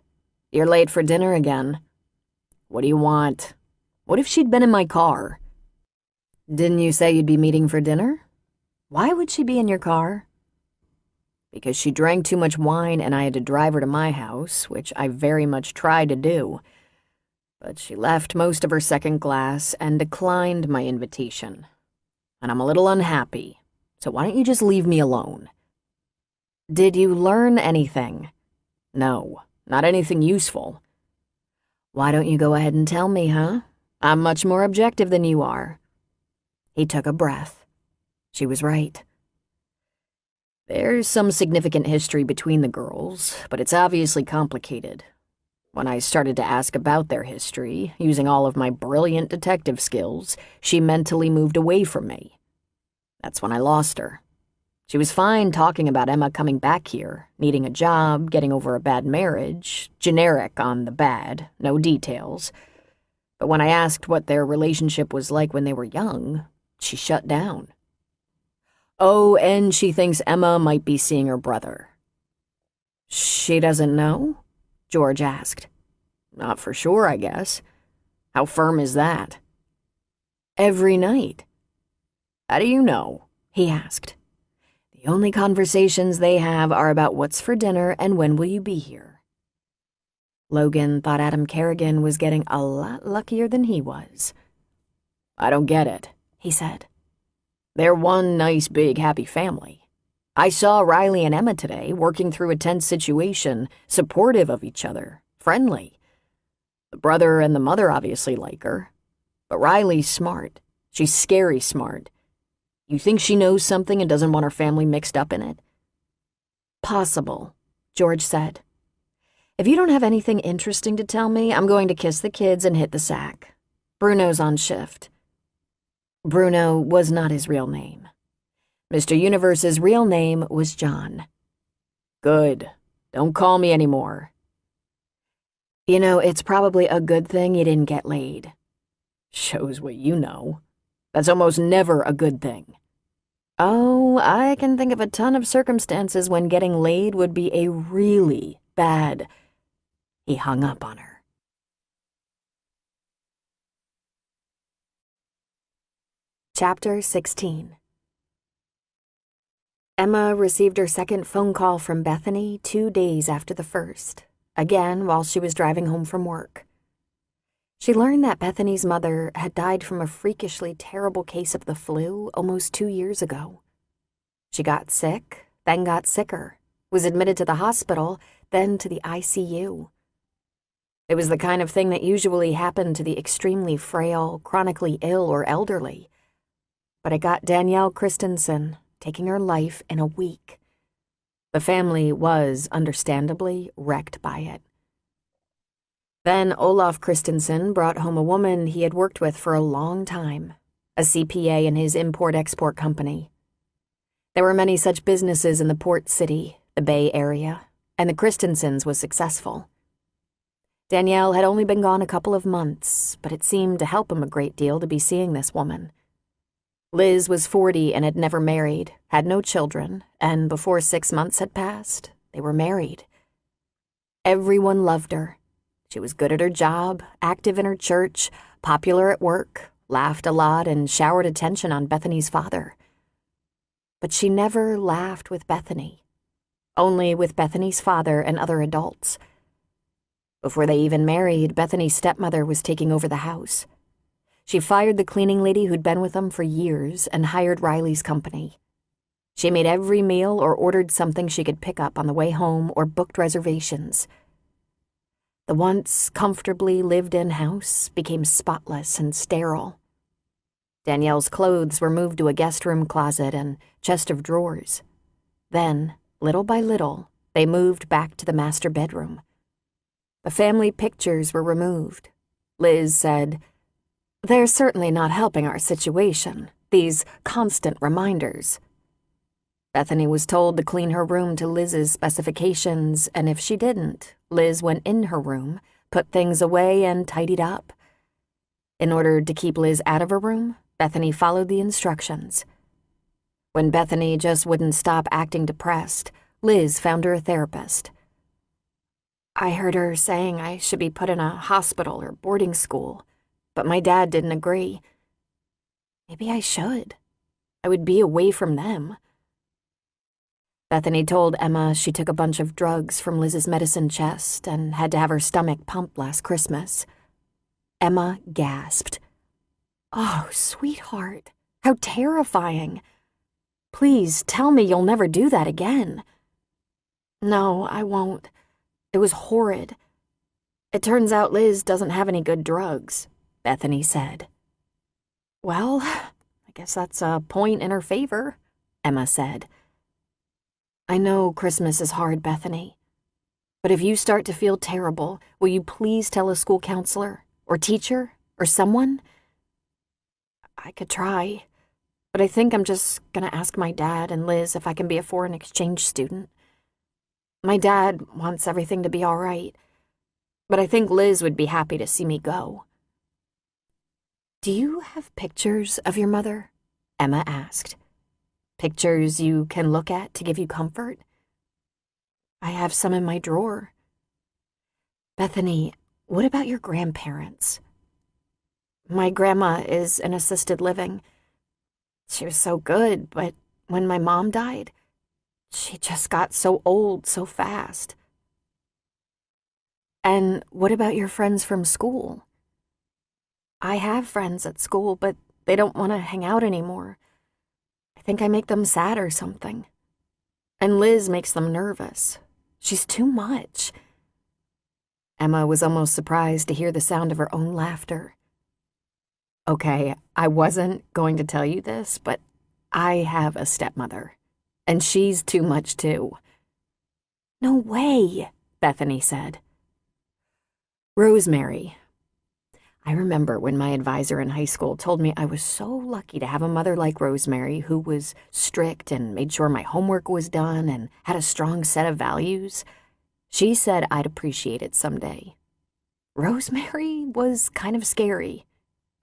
"You're late for dinner again." "What do you want?" What if she'd been in my car? "Didn't you say you'd be meeting for dinner?" "Why would she be in your car?" "Because she drank too much wine and I had to drive her to my house, which I very much tried to do. But she left most of her second glass and declined my invitation. And I'm a little unhappy, so why don't you just leave me alone?" "Did you learn anything?" "No, not anything useful." "Why don't you go ahead and tell me, huh? I'm much more objective than you are." He took a breath. She was right. "There's some significant history between the girls, but it's obviously complicated. When I started to ask about their history, using all of my brilliant detective skills, she mentally moved away from me. That's when I lost her. She was fine talking about Emma coming back here, needing a job, getting over a bad marriage, generic on the bad, no details. But when I asked what their relationship was like when they were young, she shut down. Oh, and she thinks Emma might be seeing her brother." "She doesn't know?" George asked. "Not for sure, I guess. How firm is that?" "Every night." "How do you know?" he asked. "The only conversations they have are about what's for dinner and when will you be here." Logan thought Adam Kerrigan was getting a lot luckier than he was. "I don't get it," he said. "They're one nice, big, happy family. I saw Riley and Emma today, working through a tense situation, supportive of each other, friendly. The brother and the mother obviously like her. But Riley's smart. She's scary smart. You think she knows something and doesn't want her family mixed up in it?" "Possible," George said. "If you don't have anything interesting to tell me, I'm going to kiss the kids and hit the sack. Bruno's on shift." Bruno was not his real name. Mr. Universe's real name was John. "Good. Don't call me anymore." "You know, it's probably a good thing you didn't get laid." "Shows what you know. That's almost never a good thing." "Oh, I can think of a ton of circumstances when getting laid would be a really bad..." He hung up on her. Chapter 16. Emma received her second phone call from Bethany 2 days after the first, again while she was driving home from work. She learned that Bethany's mother had died from a freakishly terrible case of the flu almost 2 years ago. She got sick, then got sicker, was admitted to the hospital, then to the ICU. It was the kind of thing that usually happened to the extremely frail, chronically ill, or elderly. But it got Danielle Christensen, taking her life in a week. The family was, understandably, wrecked by it. Then Olaf Christensen brought home a woman he had worked with for a long time, a CPA in his import-export company. There were many such businesses in the port city, the Bay Area, and the Christensens was successful. Danielle had only been gone a couple of months, but it seemed to help him a great deal to be seeing this woman. Liz was 40 and had never married, had no children, and before 6 months had passed, they were married. Everyone loved her. She was good at her job, active in her church, popular at work, laughed a lot, and showered attention on Bethany's father. But she never laughed with Bethany, only with Bethany's father and other adults. Before they even married, Bethany's stepmother was taking over the house. She fired the cleaning lady who'd been with them for years and hired Riley's company. She made every meal or ordered something she could pick up on the way home or booked reservations. The once comfortably lived-in house became spotless and sterile. Danielle's clothes were moved to a guest room closet and chest of drawers. Then, little by little, they moved back to the master bedroom. The family pictures were removed. Liz said, "They're certainly not helping our situation, these constant reminders." Bethany was told to clean her room to Liz's specifications, and if she didn't, Liz went in her room, put things away, and tidied up. In order to keep Liz out of her room, Bethany followed the instructions. When Bethany just wouldn't stop acting depressed, Liz found her a therapist. "I heard her saying I should be put in a hospital or boarding school, but my dad didn't agree. Maybe I should. I would be away from them." Bethany told Emma she took a bunch of drugs from Liz's medicine chest and had to have her stomach pumped last Christmas. Emma gasped. "Oh, sweetheart, how terrifying. Please tell me you'll never do that again." "No, I won't. It was horrid. It turns out Liz doesn't have any good drugs," Bethany said. "Well, I guess that's a point in her favor," Emma said. "I know Christmas is hard, Bethany, but if you start to feel terrible, will you please tell a school counselor or teacher or someone?" "I could try, but I think I'm just gonna ask my dad and Liz if I can be a foreign exchange student. My dad wants everything to be all right, but I think Liz would be happy to see me go." "Do you have pictures of your mother?" Emma asked. "Pictures you can look at to give you comfort?" "I have some in my drawer." "Bethany, what about your grandparents?" "My grandma is in assisted living. She was so good, but when my mom died, she just got so old so fast." "And what about your friends from school?" "I have friends at school, but they don't want to hang out anymore. I think I make them sad or something. And Liz makes them nervous. She's too much." Emma was almost surprised to hear the sound of her own laughter. "Okay, I wasn't going to tell you this, but I have a stepmother, and she's too much too." "No way," Bethany said. "Rosemary. I remember when my advisor in high school told me I was so lucky to have a mother like Rosemary who was strict and made sure my homework was done and had a strong set of values. She said I'd appreciate it someday. Rosemary was kind of scary.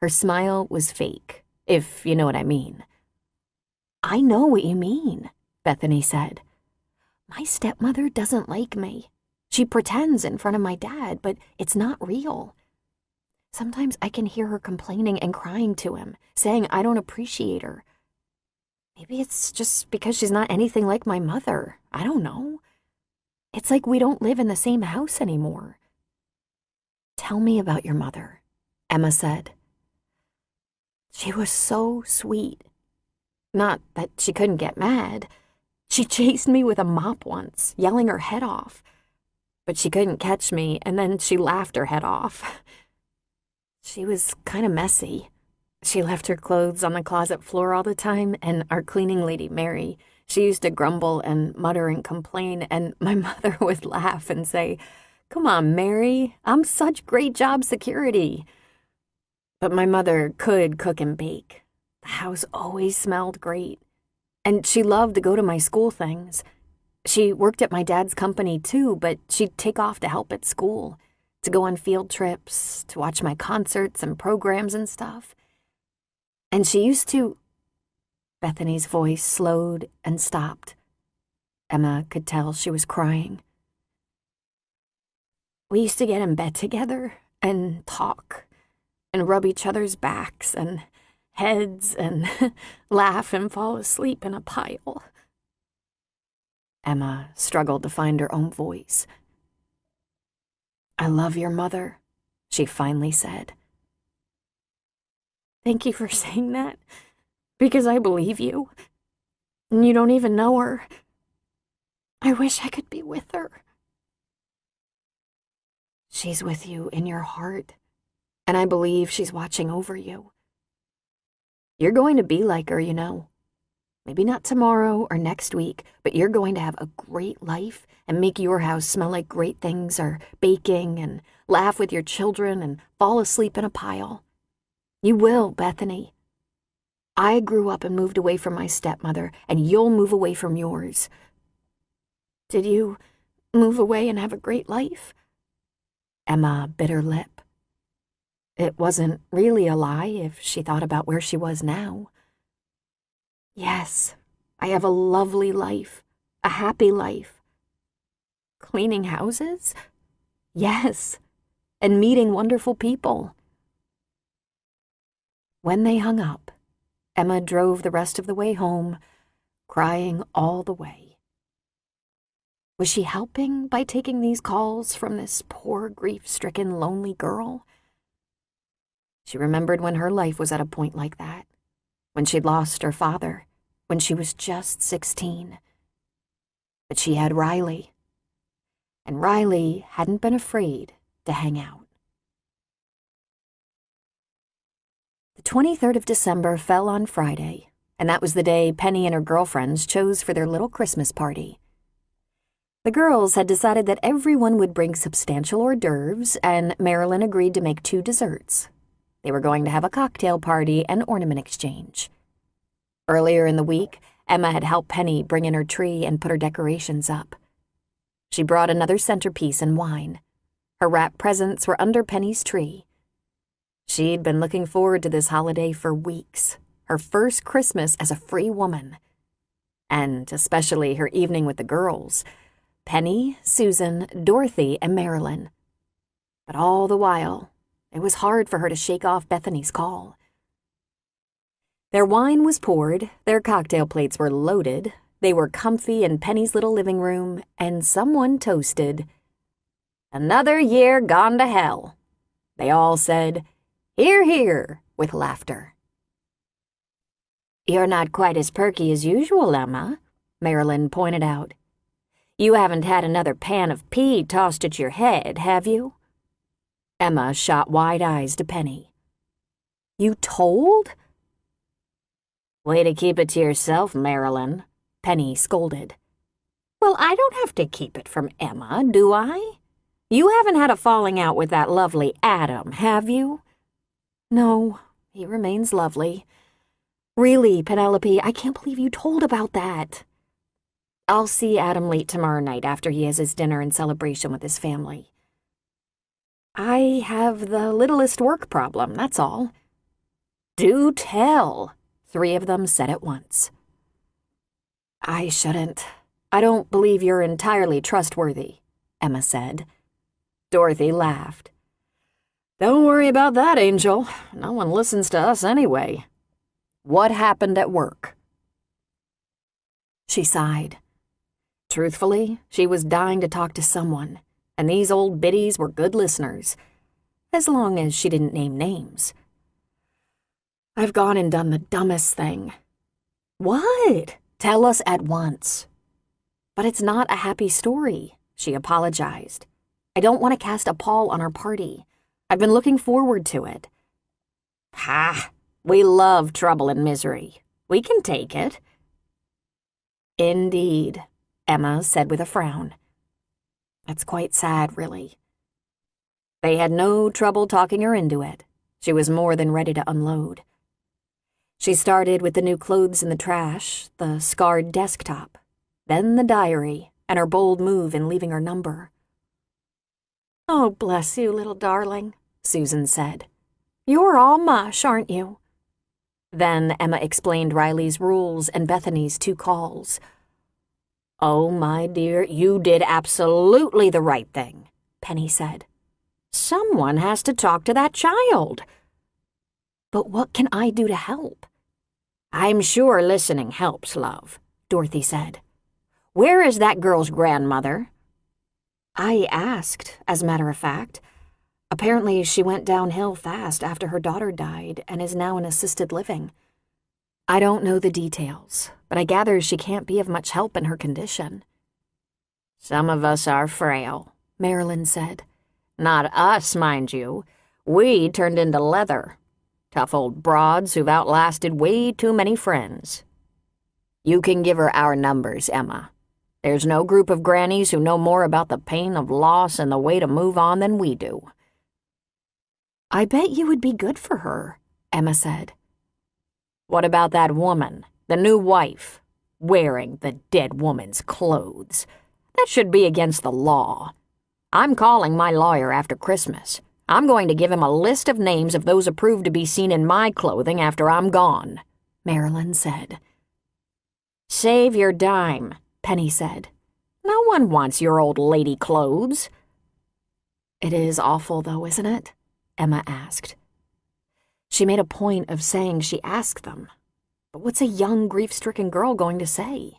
Her smile was fake, if you know what I mean." "I know what you mean," Bethany said. "My stepmother doesn't like me. She pretends in front of my dad, but it's not real. Sometimes I can hear her complaining and crying to him, saying I don't appreciate her. Maybe it's just because she's not anything like my mother. I don't know. It's like we don't live in the same house anymore." "Tell me about your mother," Emma said. She was so sweet. Not that she couldn't get mad. She chased me with a mop once, yelling her head off. But she couldn't catch me, and then she laughed her head off. She was kind of messy. She left her clothes on the closet floor all the time, and our cleaning lady, Mary, she used to grumble and mutter and complain, and my mother would laugh and say, "Come on, Mary, I'm such great job security." But my mother could cook and bake. The house always smelled great. And she loved to go to my school things. She worked at my dad's company too, but she'd take off to help at school, to go on field trips, to watch my concerts and programs and stuff. And she used to... Bethany's voice slowed and stopped. Emma could tell she was crying. We used to get in bed together and talk and rub each other's backs and heads and laugh and fall asleep in a pile. Emma struggled to find her own voice. "I love your mother," she finally said. "Thank you for saying that, because I believe you. And you don't even know her. I wish I could be with her." "She's with you in your heart, and I believe she's watching over you. You're going to be like her, you know. Maybe not tomorrow or next week, but you're going to have a great life and make your house smell like great things, or baking and laugh with your children and fall asleep in a pile. You will, Bethany. I grew up and moved away from my stepmother, and you'll move away from yours." "Did you move away and have a great life?" Emma bit her lip. It wasn't really a lie if she thought about where she was now. "Yes, I have a lovely life, a happy life." "Cleaning houses?" "Yes, and meeting wonderful people." When they hung up, Emma drove the rest of the way home, crying all the way. Was she helping by taking these calls from this poor, grief-stricken, lonely girl? She remembered when her life was at a point like that, when she'd lost her father, when she was just 16. But she had Riley, and Riley hadn't been afraid to hang out. The 23rd of December fell on Friday, and that was the day Penny and her girlfriends chose for their little Christmas party. The girls had decided that everyone would bring substantial hors d'oeuvres, and Marilyn agreed to make 2 desserts. They were going to have a cocktail party and ornament exchange. Earlier in the week, Emma had helped Penny bring in her tree and put her decorations up. She brought another centerpiece and wine. Her wrapped presents were under Penny's tree. She'd been looking forward to this holiday for weeks, her first Christmas as a free woman. And especially her evening with the girls, Penny, Susan, Dorothy, and Marilyn. But all the while, it was hard for her to shake off Bethany's call. Their wine was poured, their cocktail plates were loaded, they were comfy in Penny's little living room, and someone toasted, "Another year gone to hell." They all said, "Hear, hear," with laughter. "You're not quite as perky as usual, Emma," Marilyn pointed out. "You haven't had another pan of pea tossed at your head, have you?" Emma shot wide eyes to Penny. "You told?" "Way to keep it to yourself, Marilyn," Penny scolded. "Well, I don't have to keep it from Emma, do I? You haven't had a falling out with that lovely Adam, have you?" "No, he remains lovely. Really, Penelope, I can't believe you told about that." "I'll see Adam late tomorrow night after he has his dinner and celebration with his family." "I have the littlest work problem, that's all." "Do tell," 3 of them said at once. "I shouldn't. I don't believe you're entirely trustworthy," Emma said. Dorothy laughed. "Don't worry about that, Angel. No one listens to us anyway. What happened at work?" She sighed. Truthfully, she was dying to talk to someone, and these old biddies were good listeners. as long as she didn't name names. "I've gone and done the dumbest thing." "What? Tell us at once." "But it's not a happy story," she apologized. "I don't want to cast a pall on our party. I've been looking forward to it." "Ha! We love trouble and misery. We can take it." "Indeed," Emma said with a frown. "That's quite sad, really." They had no trouble talking her into it. She was more than ready to unload. She started with the new clothes in the trash, the scarred desktop, then the diary, and her bold move in leaving her number. "Oh, bless you, little darling," Susan said. "You're all mush, aren't you?" Then Emma explained Riley's rules and Bethany's 2 calls. "Oh, my dear, you did absolutely the right thing," Penny said. "Someone has to talk to that child." "But what can I do to help?" "I'm sure listening helps, love," Dorothy said. "Where is that girl's grandmother?" "I asked, as a matter of fact. Apparently she went downhill fast after her daughter died and is now in assisted living. I don't know the details, but I gather she can't be of much help in her condition." "Some of us are frail," Marilyn said. "Not us, mind you. We turned into leather. Tough old broads who've outlasted way too many friends. You can give her our numbers, Emma. There's no group of grannies who know more about the pain of loss and the way to move on than we do." "I bet you would be good for her," Emma said. "What about that woman, the new wife, wearing the dead woman's clothes? That should be against the law. I'm calling my lawyer after Christmas. I'm going to give him a list of names of those approved to be seen in my clothing after I'm gone," Marilyn said. "Save your dime," Penny said. "No one wants your old lady clothes." "It is awful, though, isn't it?" Emma asked. She made a point of saying she asked them. But what's a young, grief-stricken girl going to say?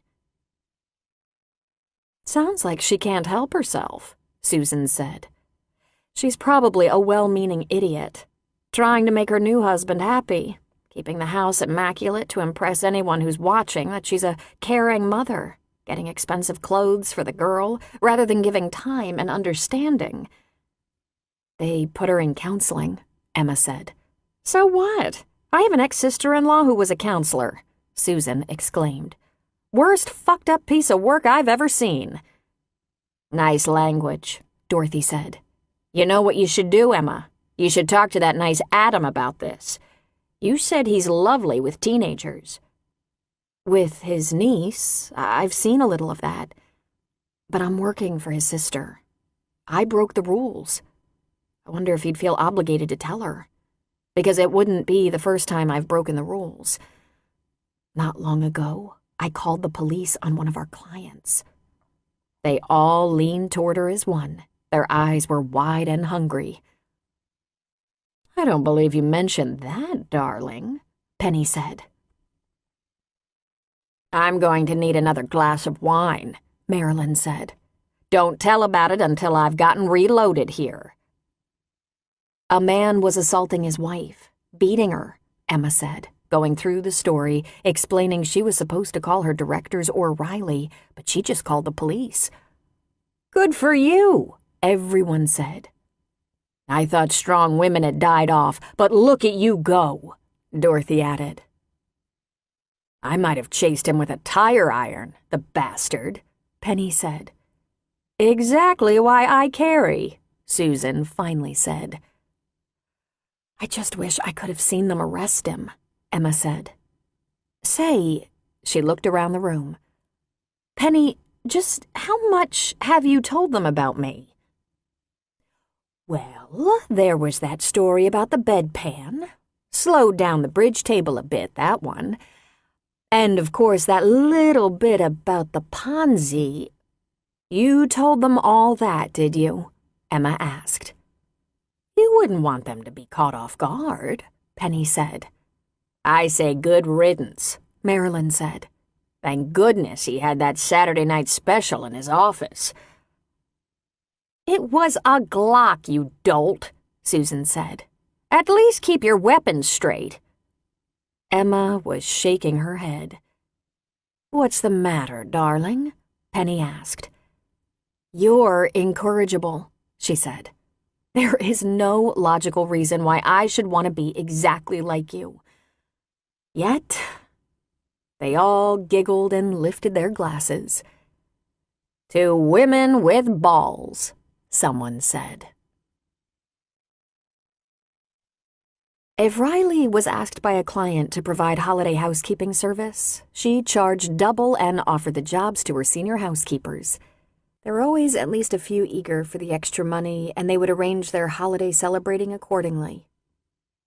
"Sounds like she can't help herself," Susan said. "She's probably a well-meaning idiot, trying to make her new husband happy, keeping the house immaculate to impress anyone who's watching that she's a caring mother, getting expensive clothes for the girl, rather than giving time and understanding." "They put her in counseling," Emma said. "So what? I have an ex-sister-in-law who was a counselor," Susan exclaimed. "Worst fucked-up piece of work I've ever seen." "Nice language," Dorothy said. "You know what you should do, Emma? You should talk to that nice Adam about this. You said he's lovely with teenagers." "With his niece, I've seen a little of that. But I'm working for his sister. I broke the rules. I wonder if he'd feel obligated to tell her. Because it wouldn't be the first time I've broken the rules. Not long ago, I called the police on one of our clients." They all leaned toward her as one. Their eyes were wide and hungry. "I don't believe you mentioned that, darling," Penny said. "I'm going to need another glass of wine," Marilyn said. "Don't tell about it until I've gotten reloaded here." "A man was assaulting his wife, beating her," Emma said, going through the story, explaining she was supposed to call her directors or Riley, but she just called the police. "Good for you," everyone said. "I thought strong women had died off, but look at you go," Dorothy added. "I might have chased him with a tire iron, the bastard," Penny said. "Exactly why I carry," Susan finally said. "I just wish I could have seen them arrest him," Emma said. "Say," she looked around the room. "Penny, just how much have you told them about me?" "Well, there was that story about the bedpan. Slowed down the bridge table a bit, that one. And, of course, that little bit about the Ponzi." "You told them all that, did you?" Emma asked. "You wouldn't want them to be caught off guard," Penny said. "I say good riddance," Marilyn said. "Thank goodness he had that Saturday night special in his office." "It was a Glock, you dolt," Susan said. At least keep your weapons straight. Emma was shaking her head. What's the matter, darling? Penny asked. You're incorrigible, she said. There is no logical reason why I should want to be exactly like you. Yet, they all giggled and lifted their glasses. To women with balls, someone said. If Riley was asked by a client to provide holiday housekeeping service, she charged double and offered the jobs to her senior housekeepers. There were always at least a few eager for the extra money, and they would arrange their holiday celebrating accordingly.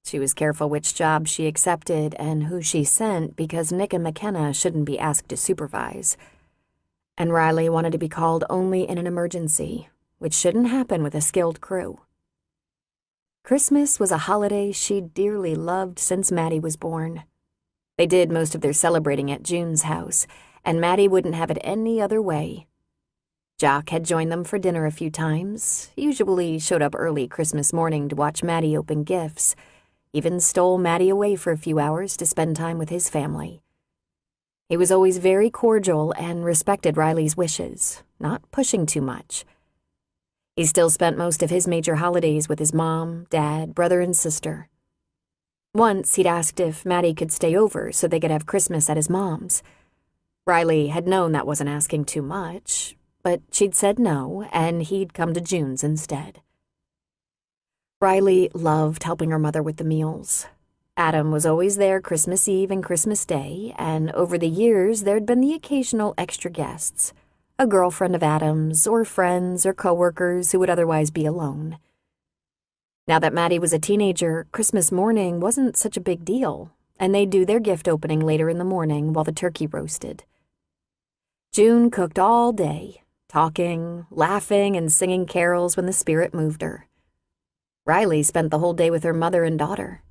She was careful which job she accepted and who she sent because Nick and McKenna shouldn't be asked to supervise. And Riley wanted to be called only in an emergency, which shouldn't happen with a skilled crew. Christmas was a holiday she dearly loved since Maddie was born. They did most of their celebrating at June's house, and Maddie wouldn't have it any other way. Jock had joined them for dinner a few times, usually showed up early Christmas morning to watch Maddie open gifts, even stole Maddie away for a few hours to spend time with his family. He was always very cordial and respected Riley's wishes, not pushing too much. He still spent most of his major holidays with his mom, dad, brother, and sister. Once he'd asked if Maddie could stay over so they could have Christmas at his mom's. Riley had known that wasn't asking too much, but she'd said no, and he'd come to June's instead. Riley loved helping her mother with the meals. Adam was always there Christmas Eve and Christmas Day, and over the years there'd been the occasional extra guests. A girlfriend of Adam's, or friends or coworkers who would otherwise be alone. Now that Maddie was a teenager, Christmas morning wasn't such a big deal, and they'd do their gift opening later in the morning while the turkey roasted. June cooked all day, talking, laughing, and singing carols when the spirit moved her. Riley spent the whole day with her mother and daughter.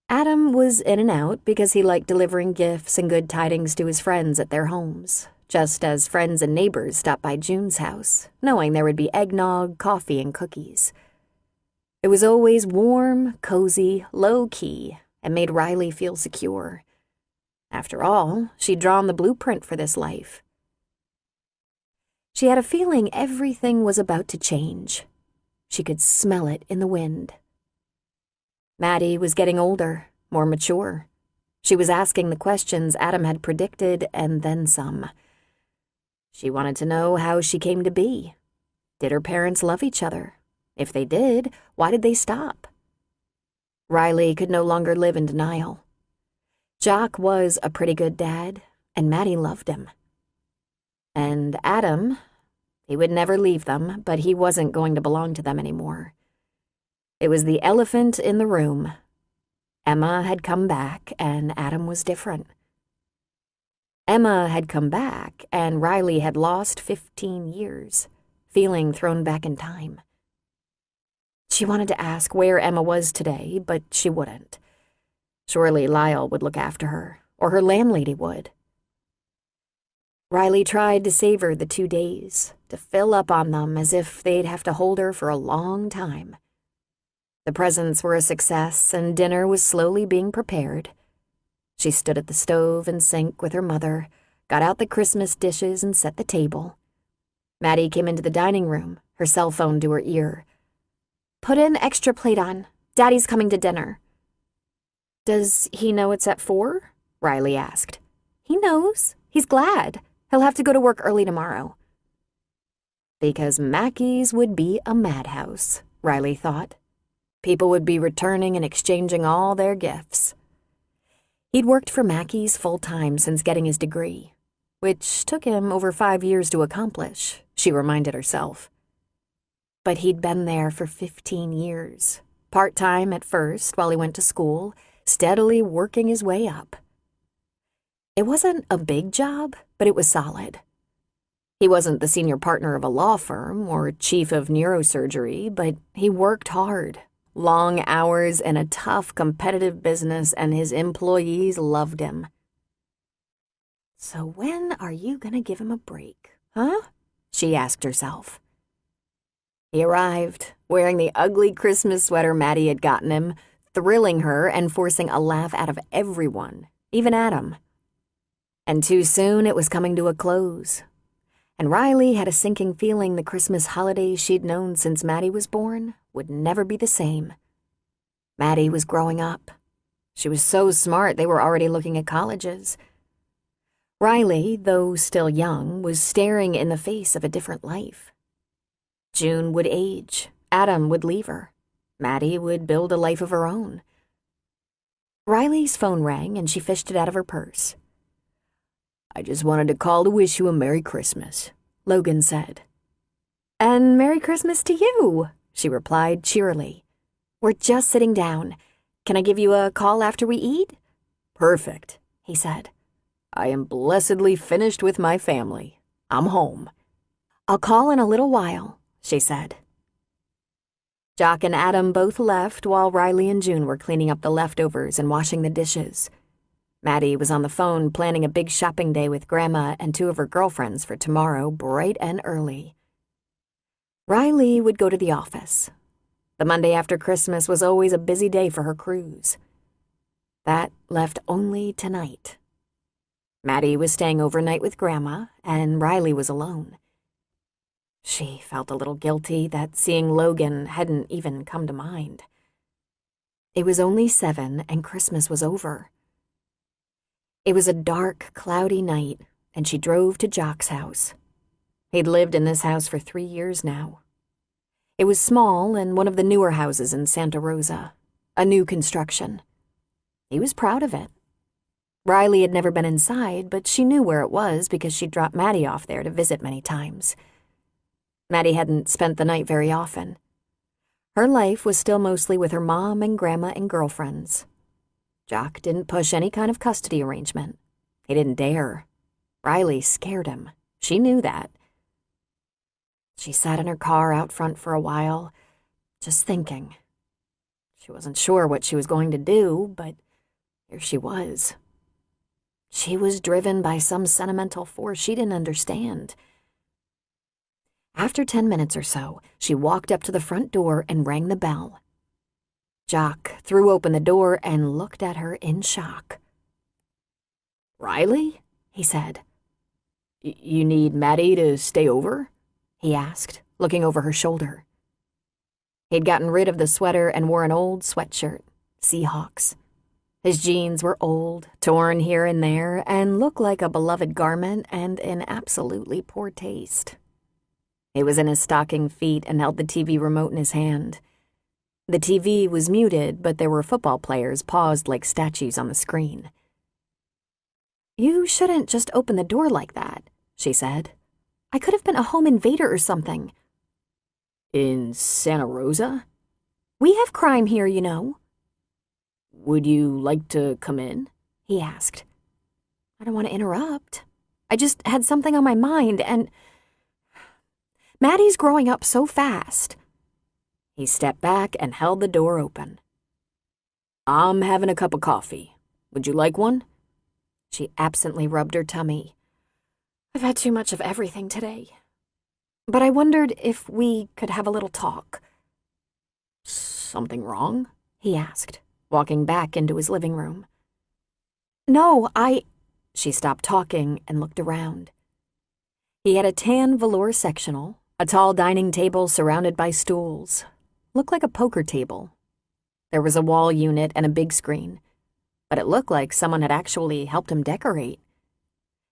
Adam was in and out because he liked delivering gifts and good tidings to his friends at their homes, just as friends and neighbors stopped by June's house, knowing there would be eggnog, coffee, and cookies. It was always warm, cozy, low-key, and made Riley feel secure. After all, she'd drawn the blueprint for this life. She had a feeling everything was about to change. She could smell it in the wind. Maddie was getting older, more mature. She was asking the questions Adam had predicted, and then some. She wanted to know how she came to be. Did her parents love each other? If they did, why did they stop? Riley could no longer live in denial. Jock was a pretty good dad, and Maddie loved him. And Adam, he would never leave them, but he wasn't going to belong to them anymore. It was the elephant in the room. Emma had come back, and Adam was different. Emma had come back, and Riley had lost 15 years, feeling thrown back in time. She wanted to ask where Emma was today, but she wouldn't. Surely Lyle would look after her, or her landlady would. Riley tried to savor the 2 days, to fill up on them as if they'd have to hold her for a long time. The presents were a success, and dinner was slowly being prepared. She stood at the stove and sink with her mother, got out the Christmas dishes and set the table. Maddie came into the dining room, her cell phone to her ear. "Put an extra plate on. Daddy's coming to dinner." "Does he know it's at 4?" Riley asked. "He knows. He's glad. He'll have to go to work early tomorrow." Because Mackey's would be a madhouse, Riley thought. People would be returning and exchanging all their gifts. He'd worked for Mackey's full-time since getting his degree, which took him over 5 years to accomplish, she reminded herself. But he'd been there for 15 years, part-time at first while he went to school, steadily working his way up. It wasn't a big job, but it was solid. He wasn't the senior partner of a law firm or chief of neurosurgery, but he worked hard. Long hours in a tough, competitive business, and his employees loved him. "So when are you gonna give him a break, huh?" she asked herself. He arrived, wearing the ugly Christmas sweater Maddie had gotten him, thrilling her and forcing a laugh out of everyone, even Adam. And too soon it was coming to a close. And Riley had a sinking feeling the Christmas holidays she'd known since Maddie was born would never be the same. Maddie was growing up. She was so smart they were already looking at colleges. Riley, though still young, was staring in the face of a different life. June would age, Adam would leave her, Maddie would build a life of her own. Riley's phone rang and she fished it out of her purse. "I just wanted to call to wish you a Merry Christmas," Logan said. "And Merry Christmas to you," she replied cheerily. "We're just sitting down. Can I give you a call after we eat?" "Perfect," he said. "I am blessedly finished with my family. I'm home." "I'll call in a little while," she said. Jock and Adam both left while Riley and June were cleaning up the leftovers and washing the dishes. Maddie was on the phone planning a big shopping day with Grandma and two of her girlfriends for tomorrow, bright and early. Riley would go to the office. The Monday after Christmas was always a busy day for her crews. That left only tonight. Maddie was staying overnight with Grandma, and Riley was alone. She felt a little guilty that seeing Logan hadn't even come to mind. It was only 7 and Christmas was over. It was a dark, cloudy night, and she drove to Jock's house. He'd lived in this house for 3 years now. It was small and one of the newer houses in Santa Rosa, a new construction. He was proud of it. Riley had never been inside, but she knew where it was because she'd dropped Maddie off there to visit many times. Maddie hadn't spent the night very often. Her life was still mostly with her mom and Grandma and girlfriends. Jock didn't push any kind of custody arrangement. He didn't dare. Riley scared him. She knew that. She sat in her car out front for a while, just thinking. She wasn't sure what she was going to do, but here she was. She was driven by some sentimental force she didn't understand. After 10 minutes or so, she walked up to the front door and rang the bell. Jock threw open the door and looked at her in shock. "Riley?" he said. You need Maddie to stay over?" he asked, looking over her shoulder. He'd gotten rid of the sweater and wore an old sweatshirt, Seahawks. His jeans were old, torn here and there, and looked like a beloved garment and in absolutely poor taste. He was in his stocking feet and held the TV remote in his hand. The TV was muted, but there were football players paused like statues on the screen. "You shouldn't just open the door like that," she said. "I could have been a home invader or something." "In Santa Rosa?" "We have crime here, you know." "Would you like to come in?" he asked. "I don't want to interrupt. I just had something on my mind, and Maddie's growing up so fast." He stepped back and held the door open. "I'm having a cup of coffee. Would you like one?" She absently rubbed her tummy. "I've had too much of everything today. But I wondered if we could have a little talk." "Something wrong?" he asked, walking back into his living room. "No, She stopped talking and looked around. He had a tan velour sectional, a tall dining table surrounded by stools. Looked like a poker table. There was a wall unit and a big screen, but it looked like someone had actually helped him decorate.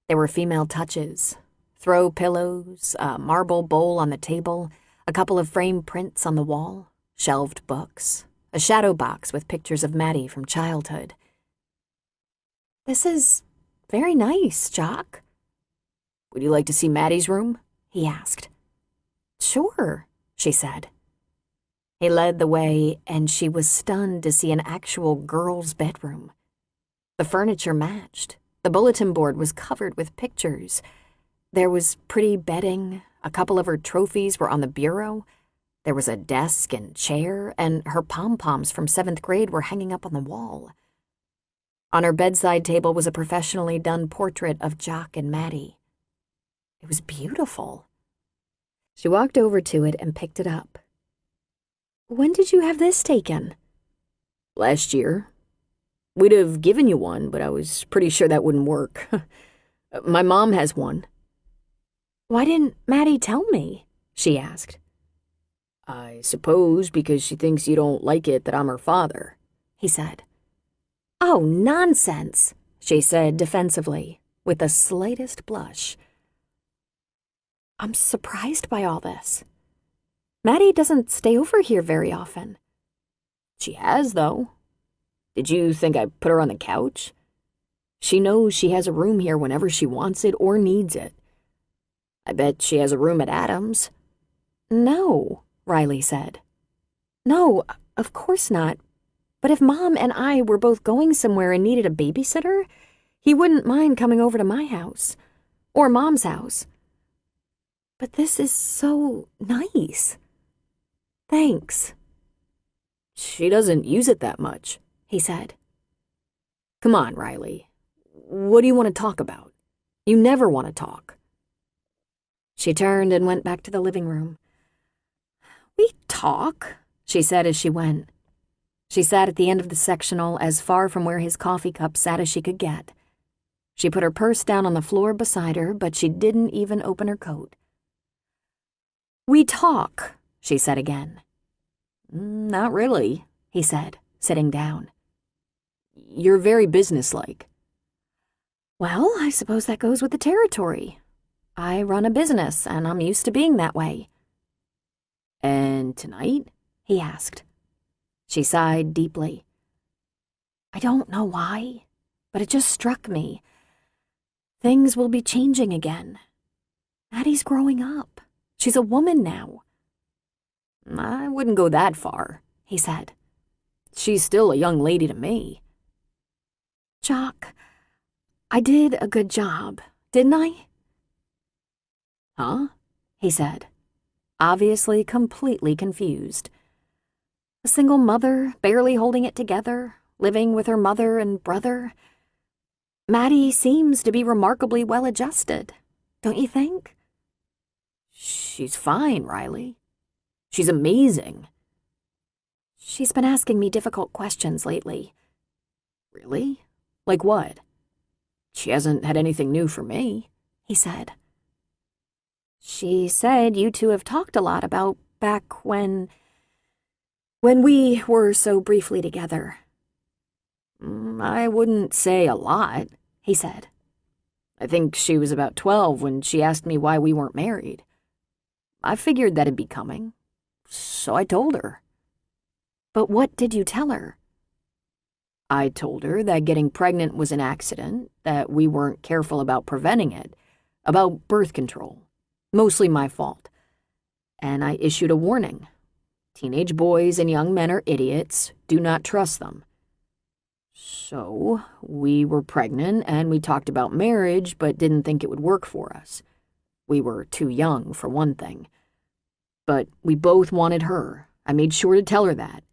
There were female touches, throw pillows, a marble bowl on the table, a couple of framed prints on the wall, shelved books, a shadow box with pictures of Maddie from childhood. "This is very nice, Jock." "Would you like to see Maddie's room?" he asked. "Sure," she said. He led the way, and she was stunned to see an actual girl's bedroom. The furniture matched. The bulletin board was covered with pictures. There was pretty bedding, a couple of her trophies were on the bureau. There was a desk and chair, and her pom-poms from 7th grade were hanging up on the wall. On her bedside table was a professionally done portrait of Jock and Maddie. It was beautiful. She walked over to it and picked it up. When did you have this taken? Last year. We'd have given you one, but I was pretty sure that wouldn't work. My mom has one. Why didn't Maddie tell me? She asked. I suppose because she thinks you don't like it that I'm her father, he said. Oh, nonsense, she said defensively, with the slightest blush. I'm surprised by all this. Maddie doesn't stay over here very often. She has, though. Did you think I put her on the couch? She knows she has a room here whenever she wants it or needs it. I bet she has a room at Adam's. No, Riley said. No, of course not. But if Mom and I were both going somewhere and needed a babysitter, he wouldn't mind coming over to my house. Or Mom's house. But this is so nice. Thanks. She doesn't use it that much, he said. Come on, Riley. What do you want to talk about? You never want to talk. She turned and went back to the living room. We talk, she said as she went. She sat at the end of the sectional as far from where his coffee cup sat as she could get. She put her purse down on the floor beside her, but she didn't even open her coat. We talk, she said again. Not really, he said, sitting down. You're very businesslike. Well, I suppose that goes with the territory. I run a business, and I'm used to being that way. And tonight? He asked. She sighed deeply. I don't know why, but it just struck me. Things will be changing again. Maddie's growing up. She's a woman now. I wouldn't go that far, he said. She's still a young lady to me. Jock, I did a good job, didn't I? Huh? He said, obviously completely confused. A single mother, barely holding it together, living with her mother and brother. Maddie seems to be remarkably well-adjusted, don't you think? She's fine, Riley. She's amazing. She's been asking me difficult questions lately. Really? Like what? She hasn't had anything new for me, he said. She said you two have talked a lot about back when we were so briefly together. I wouldn't say a lot, he said. I think she was about 12 when she asked me why we weren't married. I figured that'd be coming, so I told her. But what did you tell her? I told her that getting pregnant was an accident, that we weren't careful about preventing it, about birth control. Mostly my fault. And I issued a warning. Teenage boys and young men are idiots. Do not trust them. So, we were pregnant and we talked about marriage, but didn't think it would work for us. We were too young, for one thing. But we both wanted her. I made sure to tell her that.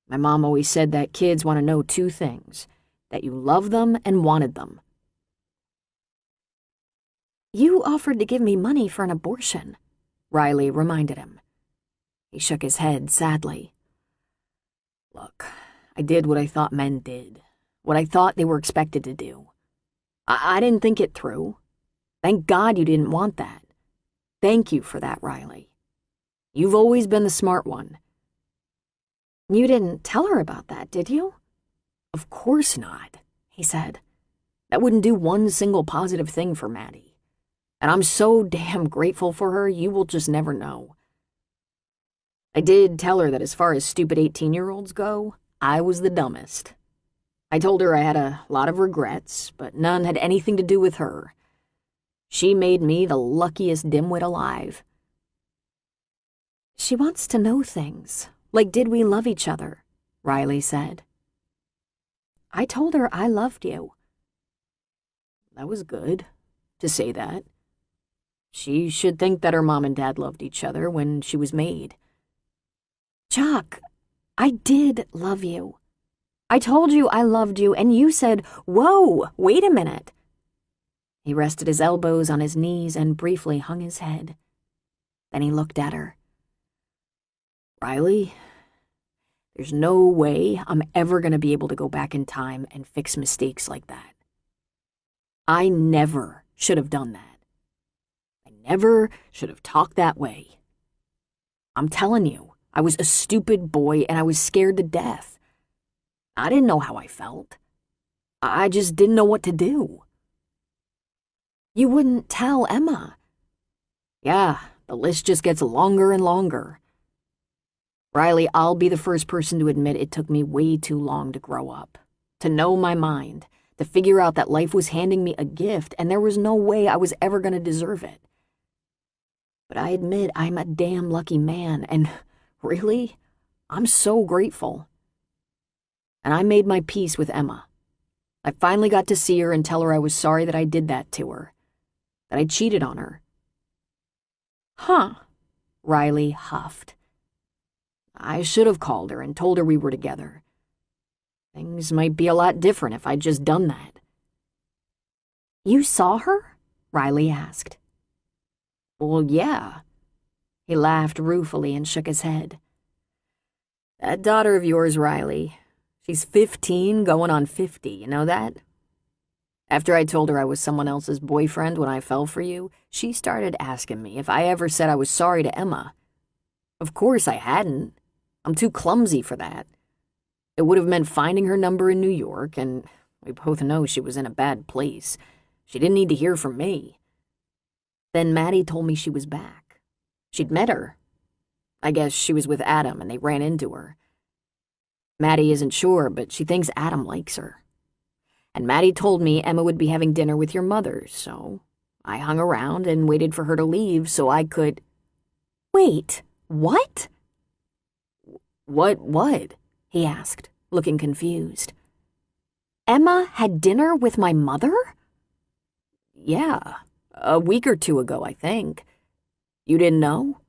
My mom always said that kids want to know two things, that you love them and wanted them. You offered to give me money for an abortion, Riley reminded him. He shook his head sadly. Look, I did what I thought men did, what I thought they were expected to do. I didn't think it through. Thank God you didn't want that. Thank you for that, Riley. You've always been the smart one. You didn't tell her about that, did you? Of course not, he said. That wouldn't do one single positive thing for Maddie. And I'm so damn grateful for her, you will just never know. I did tell her that as far as stupid 18-year-olds go, I was the dumbest. I told her I had a lot of regrets, but none had anything to do with her. She made me the luckiest dimwit alive. She wants to know things, like did we love each other, Riley said. I told her I loved you. That was good, to say that. She should think that her mom and dad loved each other when she was made. Jock, I did love you. I told you I loved you, and you said, whoa, wait a minute. He rested his elbows on his knees and briefly hung his head. Then he looked at her. Riley, there's no way I'm ever going to be able to go back in time and fix mistakes like that. I never should have done that. I never should have talked that way. I'm telling you, I was a stupid boy and I was scared to death. I didn't know how I felt. I just didn't know what to do. You wouldn't tell Emma. Yeah, the list just gets longer and longer. Riley, I'll be the first person to admit it took me way too long to grow up, to know my mind, to figure out that life was handing me a gift and there was no way I was ever going to deserve it. But I admit I'm a damn lucky man, and really, I'm so grateful. And I made my peace with Emma. I finally got to see her and tell her I was sorry that I did that to her, that I cheated on her. Huh, Riley huffed. I should have called her and told her we were together. Things might be a lot different if I'd just done that. You saw her? Riley asked. Well, yeah. He laughed ruefully and shook his head. That daughter of yours, Riley, she's 15 going on 50, you know that? After I told her I was someone else's boyfriend when I fell for you, she started asking me if I ever said I was sorry to Emma. Of course I hadn't. I'm too clumsy for that. It would have meant finding her number in New York, and we both know she was in a bad place. She didn't need to hear from me. Then Maddie told me she was back. She'd met her. I guess she was with Adam and they ran into her. Maddie isn't sure, but she thinks Adam likes her. And Maddie told me Emma would be having dinner with your mother, so I hung around and waited for her to leave so I could... Wait, what? What? He asked, looking confused. Emma had dinner with my mother? Yeah, a week or two ago, I think. You didn't know?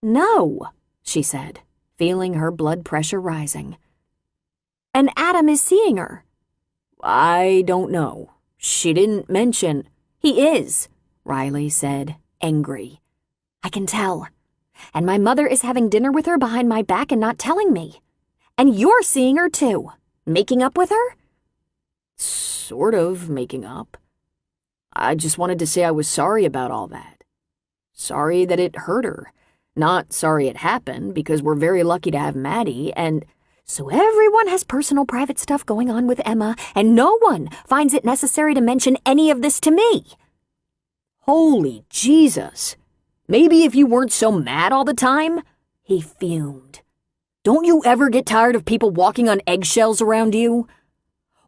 No, she said, feeling her blood pressure rising. And Adam is seeing her? I don't know. She didn't mention... He is, Riley said, angry. I can tell. And my mother is having dinner with her behind my back and not telling me. And you're seeing her too. Making up with her? Sort of making up. I just wanted to say I was sorry about all that. Sorry that it hurt her. Not sorry it happened, because we're very lucky to have Maddie, and... So everyone has personal private stuff going on with Emma, and no one finds it necessary to mention any of this to me. Holy Jesus. Maybe if you weren't so mad all the time, he fumed. Don't you ever get tired of people walking on eggshells around you?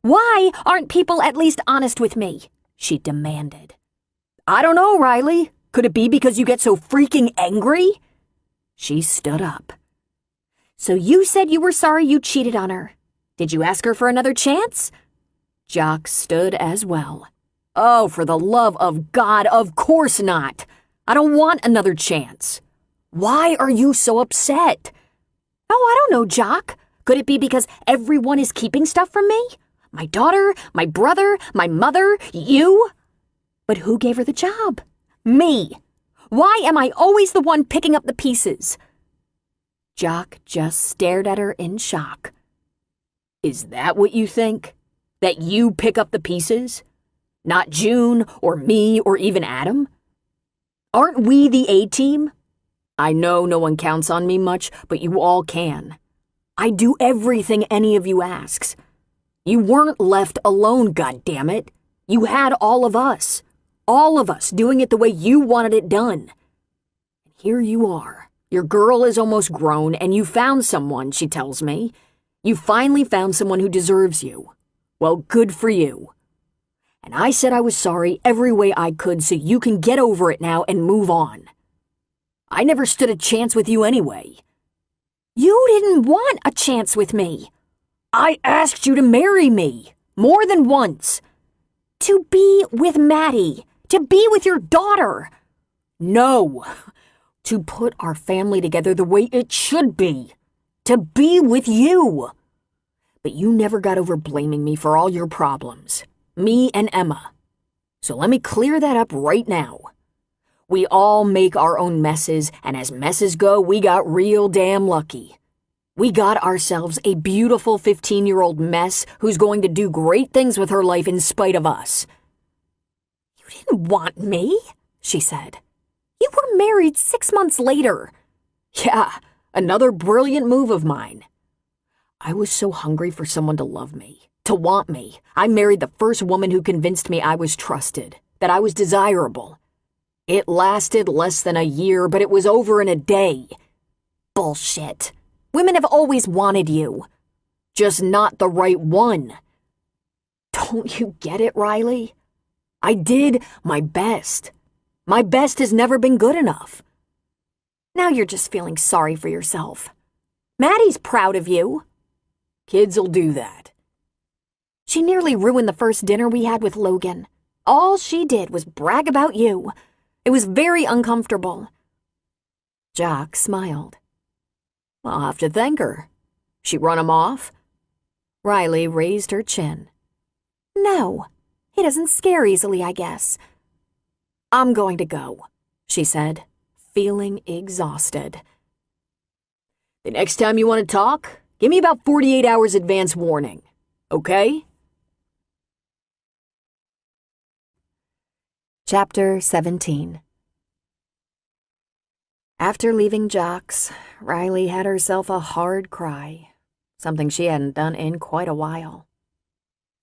Why aren't people at least honest with me? She demanded. I don't know, Riley. Could it be because you get so freaking angry? She stood up. So you said you were sorry you cheated on her. Did you ask her for another chance? Jock stood as well. Oh, for the love of God, of course not. I don't want another chance. Why are you so upset? Oh, I don't know, Jock. Could it be because everyone is keeping stuff from me? My daughter, my brother, my mother, you? But who gave her the job? Me. Why am I always the one picking up the pieces? Jock just stared at her in shock. Is that what you think? That you pick up the pieces? Not June, or me, or even Adam? Aren't we the A-team? I know no one counts on me much, but you all can. I do everything any of you asks. You weren't left alone, goddammit. You had all of us doing it the way you wanted it done. And here you are. Your girl is almost grown, and you found someone, she tells me. You finally found someone who deserves you. Well, good for you. And I said I was sorry every way I could so you can get over it now and move on. I never stood a chance with you anyway. You didn't want a chance with me. I asked you to marry me, more than once. To be with Maddie, to be with your daughter. No, to put our family together the way it should be. To be with you. But you never got over blaming me for all your problems. Me and Emma. So let me clear that up right now. We all make our own messes, and as messes go, we got real damn lucky. We got ourselves a beautiful 15-year-old mess who's going to do great things with her life in spite of us." "You didn't want me," she said. "You were married 6 months later." "Yeah, another brilliant move of mine. I was so hungry for someone to love me, to want me. I married the first woman who convinced me I was trusted, that I was desirable. It lasted less than a year, but it was over in a day." "Bullshit. Women have always wanted you." "Just not the right one. Don't you get it, Riley? I did my best. My best has never been good enough." "Now you're just feeling sorry for yourself. Maddie's proud of you." "Kids'll do that." "She nearly ruined the first dinner we had with Logan. All she did was brag about you. It was very uncomfortable." Jock smiled. "I'll have to thank her. She run him off?" Riley raised her chin. "No, he doesn't scare easily, I guess." "I'm going to go," she said, feeling exhausted. "The next time you want to talk, give me about 48 hours advance warning, okay?" Chapter 17. After leaving Jock's, Riley had herself a hard cry, something she hadn't done in quite a while.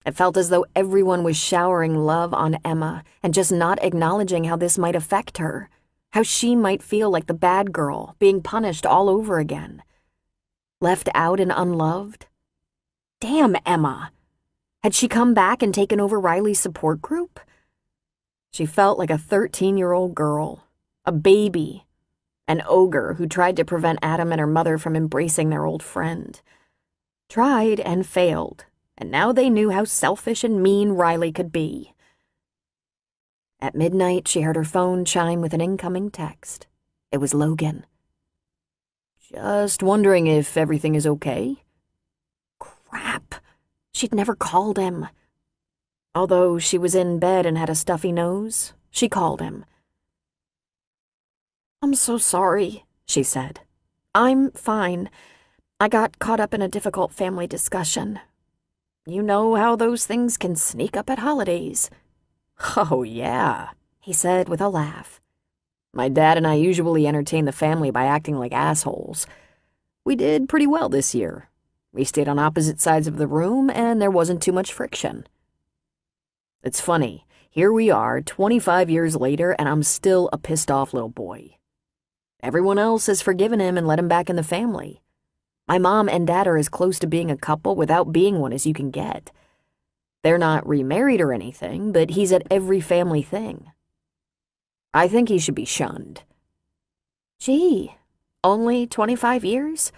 It felt as though everyone was showering love on Emma and just not acknowledging how this might affect her, how she might feel like the bad girl being punished all over again. Left out and unloved? Damn Emma! Had she come back and taken over Riley's support group? She felt like a 13-year-old girl, a baby, an ogre who tried to prevent Adam and her mother from embracing their old friend. Tried and failed, and now they knew how selfish and mean Riley could be. At midnight, she heard her phone chime with an incoming text. It was Logan. "Just wondering if everything is okay?" Crap. She'd never called him. Although she was in bed and had a stuffy nose, she called him. "I'm so sorry," she said. "I'm fine. I got caught up in a difficult family discussion. You know how those things can sneak up at holidays." "Oh, yeah," he said with a laugh. "My dad and I usually entertain the family by acting like assholes. We did pretty well this year. We stayed on opposite sides of the room, and there wasn't too much friction. It's funny, here we are 25 years later, and I'm still a pissed-off little boy. Everyone else has forgiven him and let him back in the family. My mom and dad are as close to being a couple without being one as you can get. They're not remarried or anything, but he's at every family thing. I think he should be shunned." "Gee, only 25 years?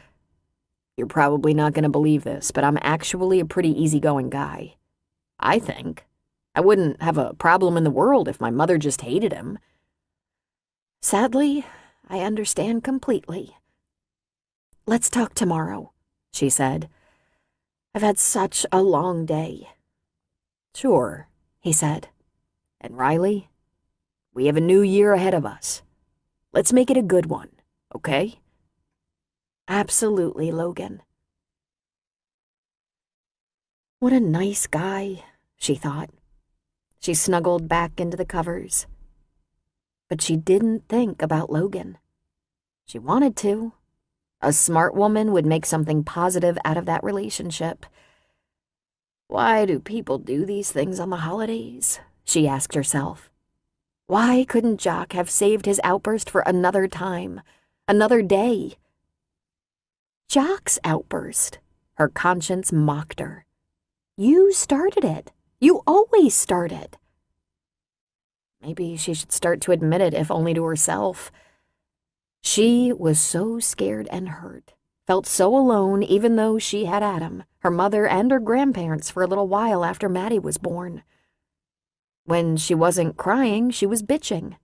You're probably not going to believe this, but I'm actually a pretty easygoing guy. I think. I wouldn't have a problem in the world if my mother just hated him." "Sadly, I understand completely. Let's talk tomorrow," she said. "I've had such a long day." "Sure," he said. "And Riley, we have a new year ahead of us. Let's make it a good one, okay?" "Absolutely, Logan." What a nice guy, she thought. She snuggled back into the covers. But she didn't think about Logan. She wanted to. A smart woman would make something positive out of that relationship. Why do people do these things on the holidays? She asked herself. Why couldn't Jock have saved his outburst for another time, another day? Jock's outburst, her conscience mocked her. You started it. You always started. Maybe she should start to admit it, if only to herself. She was so scared and hurt, felt so alone even though she had Adam, her mother, and her grandparents for a little while after Maddie was born. When she wasn't crying, she was bitching.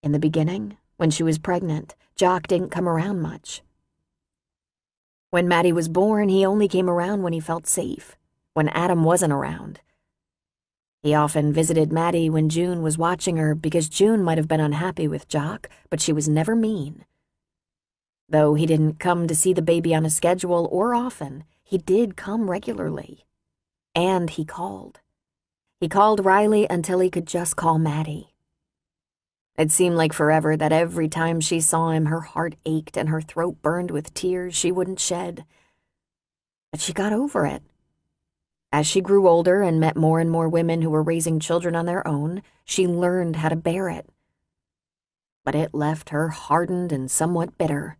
In the beginning, when she was pregnant, Jock didn't come around much. When Maddie was born, he only came around when he felt safe, when Adam wasn't around. He often visited Maddie when June was watching her because June might have been unhappy with Jock, but she was never mean. Though he didn't come to see the baby on a schedule or often, he did come regularly. And he called. He called Riley until he could just call Maddie. It seemed like forever that every time she saw him, her heart ached and her throat burned with tears she wouldn't shed. But she got over it. As she grew older and met more and more women who were raising children on their own, she learned how to bear it. But it left her hardened and somewhat bitter.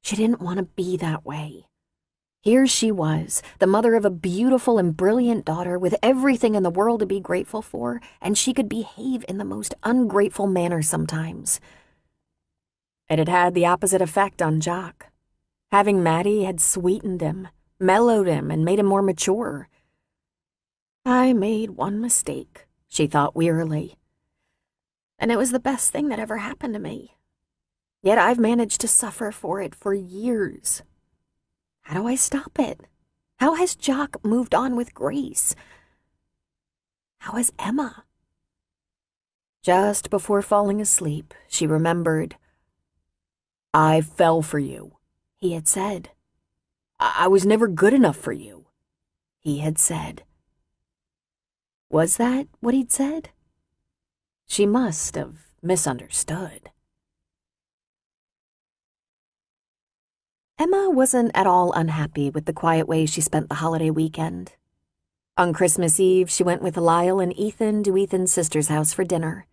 She didn't want to be that way. Here she was, the mother of a beautiful and brilliant daughter with everything in the world to be grateful for, and she could behave in the most ungrateful manner sometimes. It had had the opposite effect on Jock. Having Maddie had sweetened him, mellowed him, and made him more mature. I made one mistake, she thought wearily. And it was the best thing that ever happened to me. Yet I've managed to suffer for it for years. How do I stop it? How has Jock moved on with grace? How has Emma? Just before falling asleep, she remembered. I fell for you, he had said. I was never good enough for you, he had said. Was that what he'd said? She must have misunderstood. Emma wasn't at all unhappy with the quiet way she spent the holiday weekend. On Christmas Eve, she went with Lyle and Ethan to Ethan's sister's house for dinner.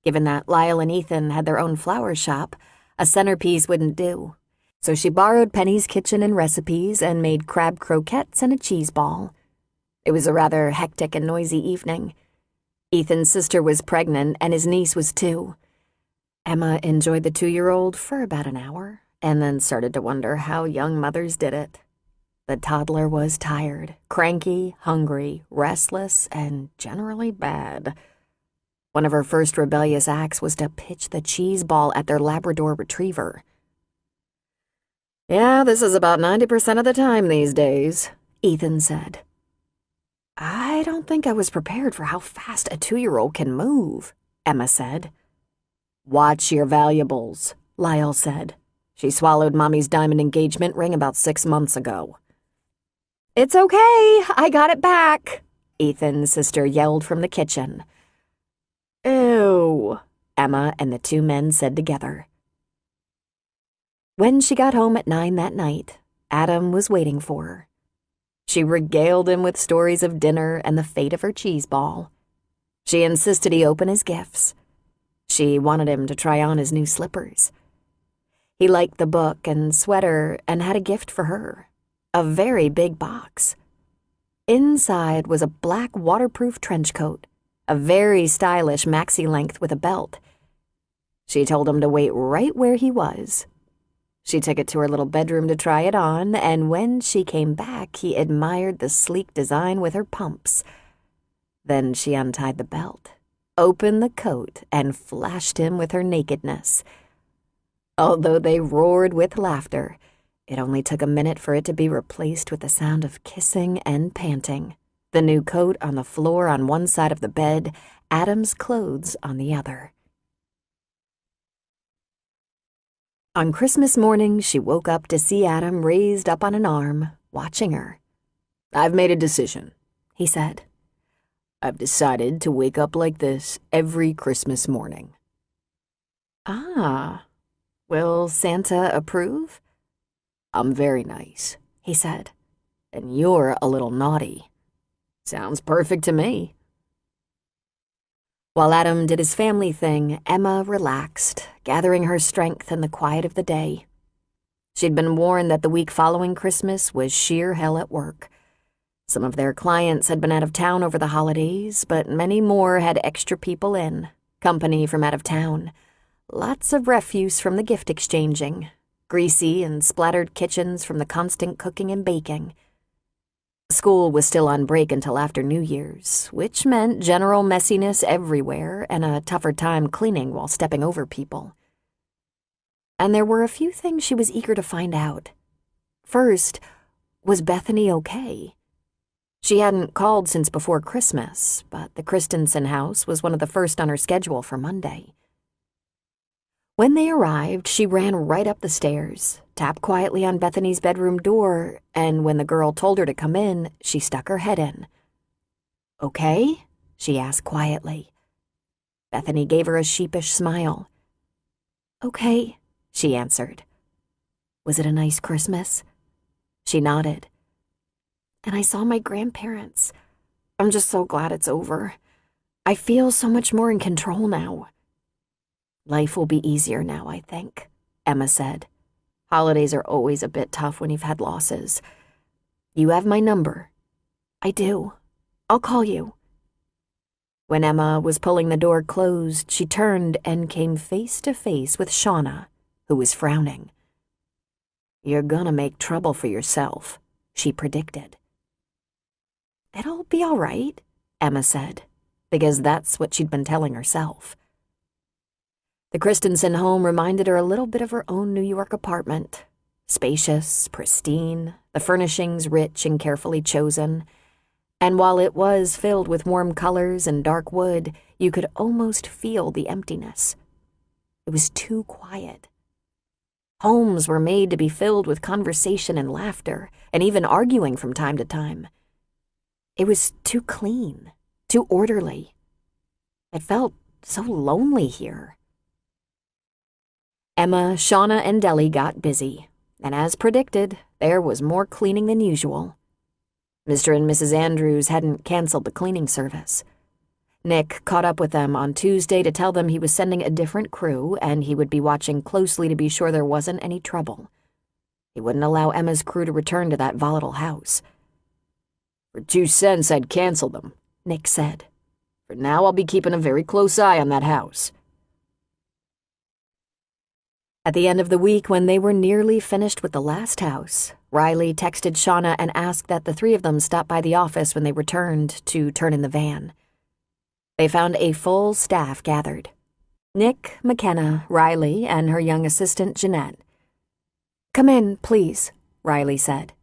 Given that Lyle and Ethan had their own flower shop, a centerpiece wouldn't do. So she borrowed Penny's kitchen and recipes and made crab croquettes and a cheese ball. It was a rather hectic and noisy evening. Ethan's sister was pregnant and his niece was too. Emma enjoyed the 2-year-old for about an hour and then started to wonder how young mothers did it. The toddler was tired, cranky, hungry, restless, and generally bad. One of her first rebellious acts was to pitch the cheese ball at their Labrador retriever. Yeah, this is about 90% of the time these days, Ethan said. I don't think I was prepared for how fast a 2-year-old can move, Emma said. Watch your valuables, Lyle said. She swallowed Mommy's diamond engagement ring about 6 months ago. It's okay, I got it back, Ethan's sister yelled from the kitchen. Ew, Emma and the 2 men said together. When she got home at 9 that night, Adam was waiting for her. She regaled him with stories of dinner and the fate of her cheese ball. She insisted he open his gifts. She wanted him to try on his new slippers. He liked the book and sweater and had a gift for her, a very big box. Inside was a black waterproof trench coat, a very stylish maxi length with a belt. She told him to wait right where he was. She took it to her little bedroom to try it on, and when she came back, he admired the sleek design with her pumps. Then she untied the belt, opened the coat, and flashed him with her nakedness. Although they roared with laughter, it only took a minute for it to be replaced with the sound of kissing and panting, the new coat on the floor on one side of the bed, Adam's clothes on the other. On Christmas morning, she woke up to see Adam raised up on an arm, watching her. I've made a decision, he said. I've decided to wake up like this every Christmas morning. Ah, will Santa approve? I'm very nice, he said, and you're a little naughty. Sounds perfect to me. While Adam did his family thing, Emma relaxed, gathering her strength in the quiet of the day. She'd been warned that the week following Christmas was sheer hell at work. Some of their clients had been out of town over the holidays, but many more had extra people in, company from out of town. Lots of refuse from the gift exchanging, greasy and splattered kitchens from the constant cooking and baking. School was still on break until after New Year's, which meant general messiness everywhere and a tougher time cleaning while stepping over people. And there were a few things she was eager to find out. First, was Bethany okay? She hadn't called since before Christmas, but the Christensen house was one of the first on her schedule for Monday. When they arrived, she ran right up the stairs, tapped quietly on Bethany's bedroom door, and when the girl told her to come in, she stuck her head in. "Okay?" she asked quietly. Bethany gave her a sheepish smile. "Okay," she answered. "Was it a nice Christmas?" She nodded. "And I saw my grandparents. I'm just so glad it's over. I feel so much more in control now." "Life will be easier now, I think," Emma said. "Holidays are always a bit tough when you've had losses. You have my number." "I do. I'll call you." When Emma was pulling the door closed, she turned and came face to face with Shauna, who was frowning. "You're gonna make trouble for yourself," she predicted. "It'll be all right," Emma said, because that's what she'd been telling herself. The Christensen home reminded her a little bit of her own New York apartment. Spacious, pristine, the furnishings rich and carefully chosen. And while it was filled with warm colors and dark wood, you could almost feel the emptiness. It was too quiet. Homes were made to be filled with conversation and laughter, and even arguing from time to time. It was too clean, too orderly. It felt so lonely here. Emma, Shauna, and Deli got busy, and as predicted, there was more cleaning than usual. Mr. and Mrs. Andrews hadn't canceled the cleaning service. Nick caught up with them on Tuesday to tell them he was sending a different crew and he would be watching closely to be sure there wasn't any trouble. He wouldn't allow Emma's crew to return to that volatile house. "For 2 cents, I'd cancel them," Nick said. "For now, I'll be keeping a very close eye on that house." At the end of the week, when they were nearly finished with the last house, Riley texted Shauna and asked that the 3 of them stop by the office when they returned to turn in the van. They found a full staff gathered. Nick, McKenna, Riley, and her young assistant, Jeanette. "Come in, please," Riley said.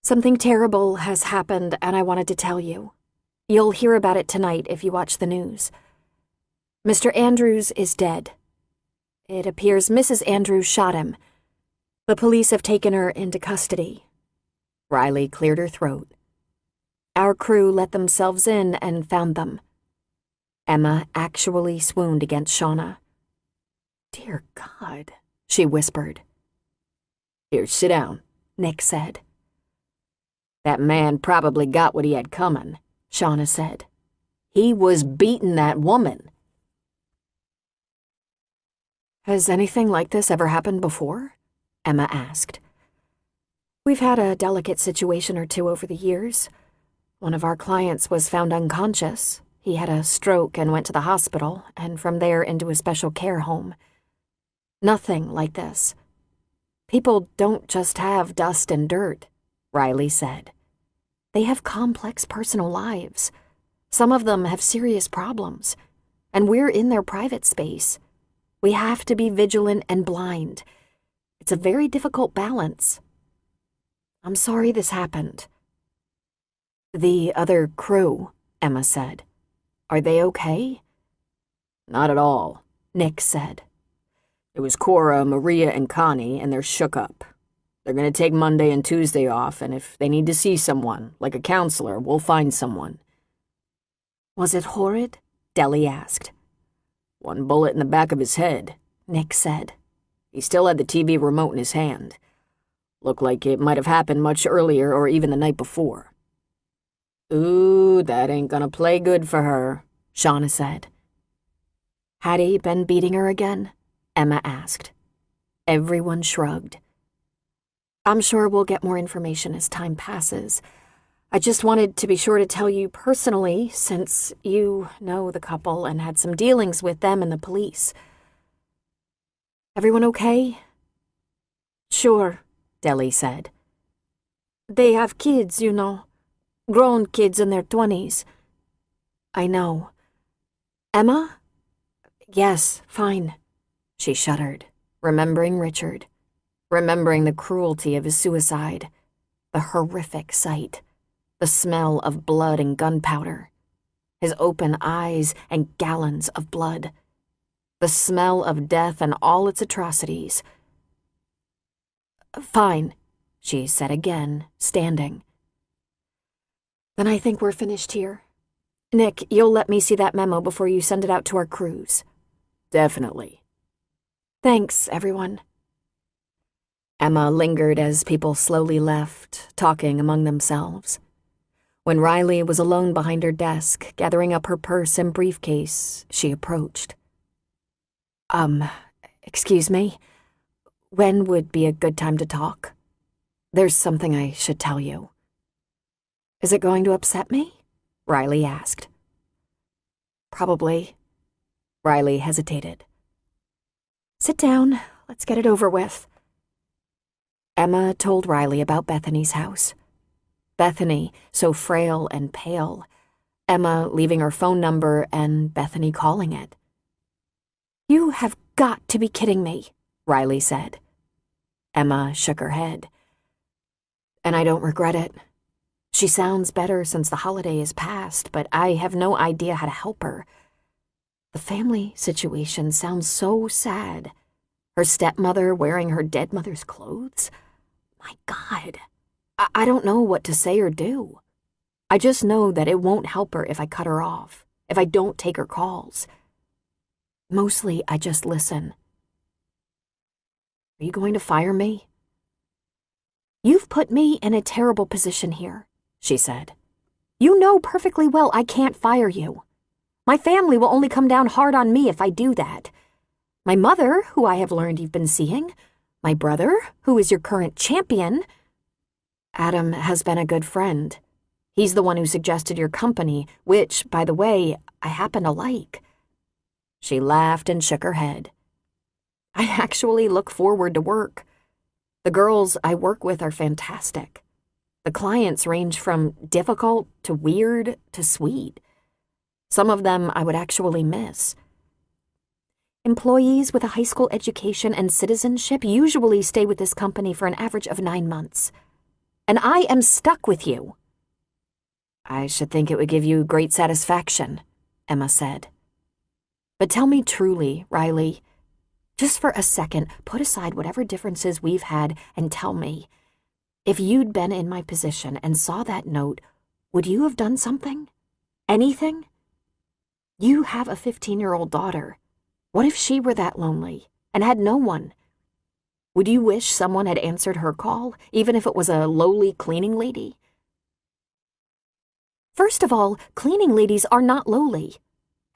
"Something terrible has happened, and I wanted to tell you. You'll hear about it tonight if you watch the news. Mr. Andrews is dead. It appears Mrs. Andrews shot him. The police have taken her into custody." Riley cleared her throat. "Our crew let themselves in and found them." Emma actually swooned against Shauna. "Dear God," she whispered. "Here, sit down," Nick said. "That man probably got what he had coming," Shauna said. "He was beating that woman." "Has anything like this ever happened before?" Emma asked. "We've had a delicate situation or two over the years. One of our clients was found unconscious. He had a stroke and went to the hospital, and from there into a special care home. Nothing like this. People don't just have dust and dirt," Riley said. "They have complex personal lives. Some of them have serious problems, and we're in their private space. We have to be vigilant and blind. It's a very difficult balance. I'm sorry this happened." "The other crew," Emma said. "Are they okay?" "Not at all," Nick said. "It was Cora, Maria, and Connie, and they're shook up. They're going to take Monday and Tuesday off, and if they need to see someone, like a counselor, we'll find someone." "Was it horrid?" Deli asked. "1 bullet in the back of his head," Nick said. He still had the TV remote in his hand. Looked like it might have happened much earlier or even the night before. "Ooh, that ain't gonna play good for her," Shauna said. "Had he been beating her again?" Emma asked. Everyone shrugged. "I'm sure we'll get more information as time passes. I just wanted to be sure to tell you personally, since you know the couple and had some dealings with them and the police. Everyone okay?" "Sure," Deli said. "They have kids, you know. Grown kids in their 20s. "I know. Emma?" "Yes, fine." She shuddered, remembering Richard, remembering the cruelty of his suicide, the horrific sight. the smell of blood and gunpowder, his open eyes and gallons of blood, the smell of death and all its atrocities. "Fine," she said again, standing. "Then I think we're finished here. Nick, you'll let me see that memo before you send it out to our crews." "Definitely." "Thanks, everyone." Emma lingered as people slowly left, talking among themselves. When Riley was alone behind her desk, gathering up her purse and briefcase, she approached. Excuse me? When would be a good time to talk? There's something I should tell you." "Is it going to upset me?" Riley asked. "Probably." Riley hesitated. "Sit down. Let's get it over with." Emma told Riley about Bethany's house. Bethany, so frail and pale. Emma leaving her phone number and Bethany calling it. "You have got to be kidding me," Riley said. Emma shook her head. "And I don't regret it. She sounds better since the holiday is past, but I have no idea how to help her. The family situation sounds so sad. Her stepmother wearing her dead mother's clothes. My God, I don't know what to say or do. I just know that it won't help her if I cut her off, if I don't take her calls. Mostly, I just listen." "Are you going to fire me?" "You've put me in a terrible position here," she said. "You know perfectly well I can't fire you. My family will only come down hard on me if I do that. My mother, who I have learned you've been seeing, my brother, who is your current champion. Adam has been a good friend. He's the one who suggested your company, which, by the way, I happen to like." She laughed and shook her head. "I actually look forward to work. The girls I work with are fantastic. The clients range from difficult to weird to sweet. Some of them I would actually miss. Employees with a high school education and citizenship usually stay with this company for an average of 9 months. And I am stuck with you." "I should think it would give you great satisfaction," Emma said. "But tell me truly, Riley, just for a second, put aside whatever differences we've had and tell me, if you'd been in my position and saw that note, would you have done something? Anything? You have a 15-year-old daughter. What if she were that lonely and had no one? Would you wish someone had answered her call, even if it was a lowly cleaning lady?" "First of all, cleaning ladies are not lowly.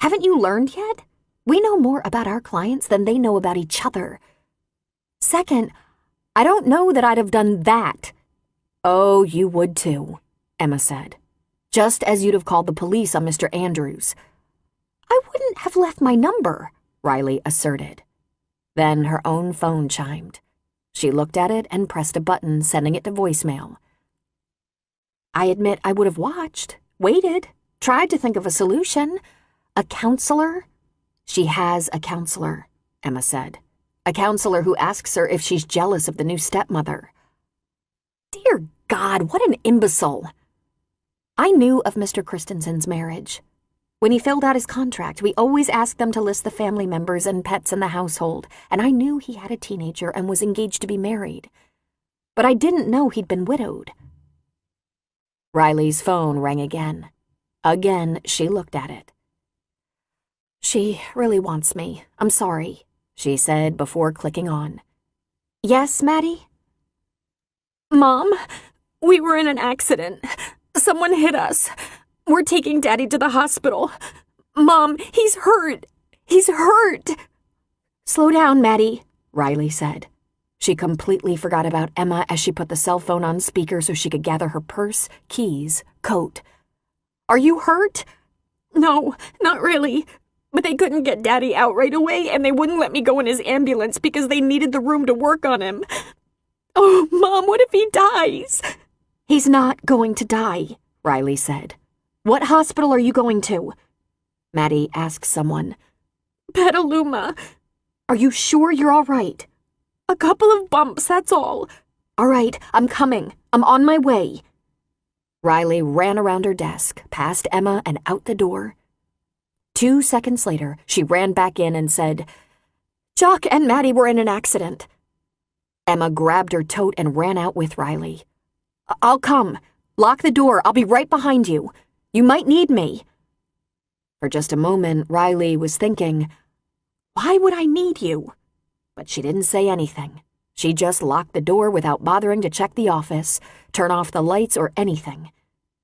Haven't you learned yet? We know more about our clients than they know about each other. Second, I don't know that I'd have done that." "Oh, you would too," Emma said. "Just as you'd have called the police on Mr. Andrews." "I wouldn't have left my number," Riley asserted. Then her own phone chimed. She looked at it and pressed a button, sending it to voicemail. "I admit I would have watched, waited, tried to think of a solution. A counselor?" "She has a counselor," Emma said. "A counselor who asks her if she's jealous of the new stepmother." Dear God, what an imbecile. I knew of Mr. Christensen's marriage. When he filled out his contract, we always asked them to list the family members and pets in the household, and I knew he had a teenager and was engaged to be married. But I didn't know he'd been widowed. Riley's phone rang again. Again, she looked at it. "She really wants me. I'm sorry," she said before clicking on. "Yes, Maddie?" "Mom, we were in an accident. Someone hit us. We're taking Daddy to the hospital. Mom, he's hurt. He's hurt." "Slow down, Maddie," Riley said. She completely forgot about Emma as she put the cell phone on speaker so she could gather her purse, keys, coat. "Are you hurt?" "No, not really. But they couldn't get Daddy out right away, and they wouldn't let me go in his ambulance because they needed the room to work on him. Oh, Mom, what if he dies?" "He's not going to die," Riley said. "What hospital are you going to?" Maddie asked someone. "Petaluma." "Are you sure you're all right?" "A couple of bumps, that's all." "All right, I'm coming. I'm on my way." Riley ran around her desk, past Emma and out the door. 2 seconds later, she ran back in and said, "Jock and Maddie were in an accident." Emma grabbed her tote and ran out with Riley. "I'll come. Lock the door. I'll be right behind you. You might need me." For just a moment, Riley was thinking, "Why would I need you?" But she didn't say anything. She just locked the door without bothering to check the office, turn off the lights, or anything.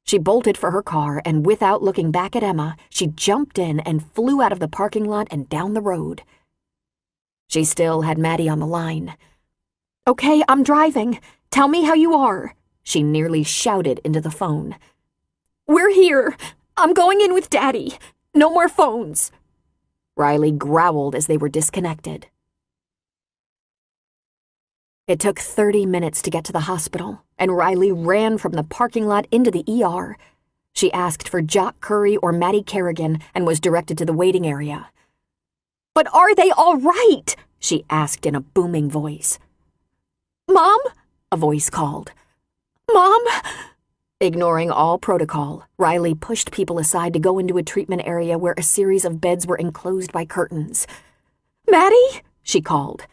She bolted for her car, and without looking back at Emma, she jumped in and flew out of the parking lot and down the road. She still had Maddie on the line. "Okay, I'm driving. Tell me how you are," she nearly shouted into the phone. "We're here. I'm going in with Daddy. No more phones." Riley growled as they were disconnected. It took 30 minutes to get to the hospital, and Riley ran from the parking lot into the ER. She asked for Jock Curry or Maddie Kerrigan and was directed to the waiting area. "But are they all right?" she asked in a booming voice. "Mom?" a voice called. "Mom?" Ignoring all protocol, Riley pushed people aside to go into a treatment area where a series of beds were enclosed by curtains. "Maddie?" she called.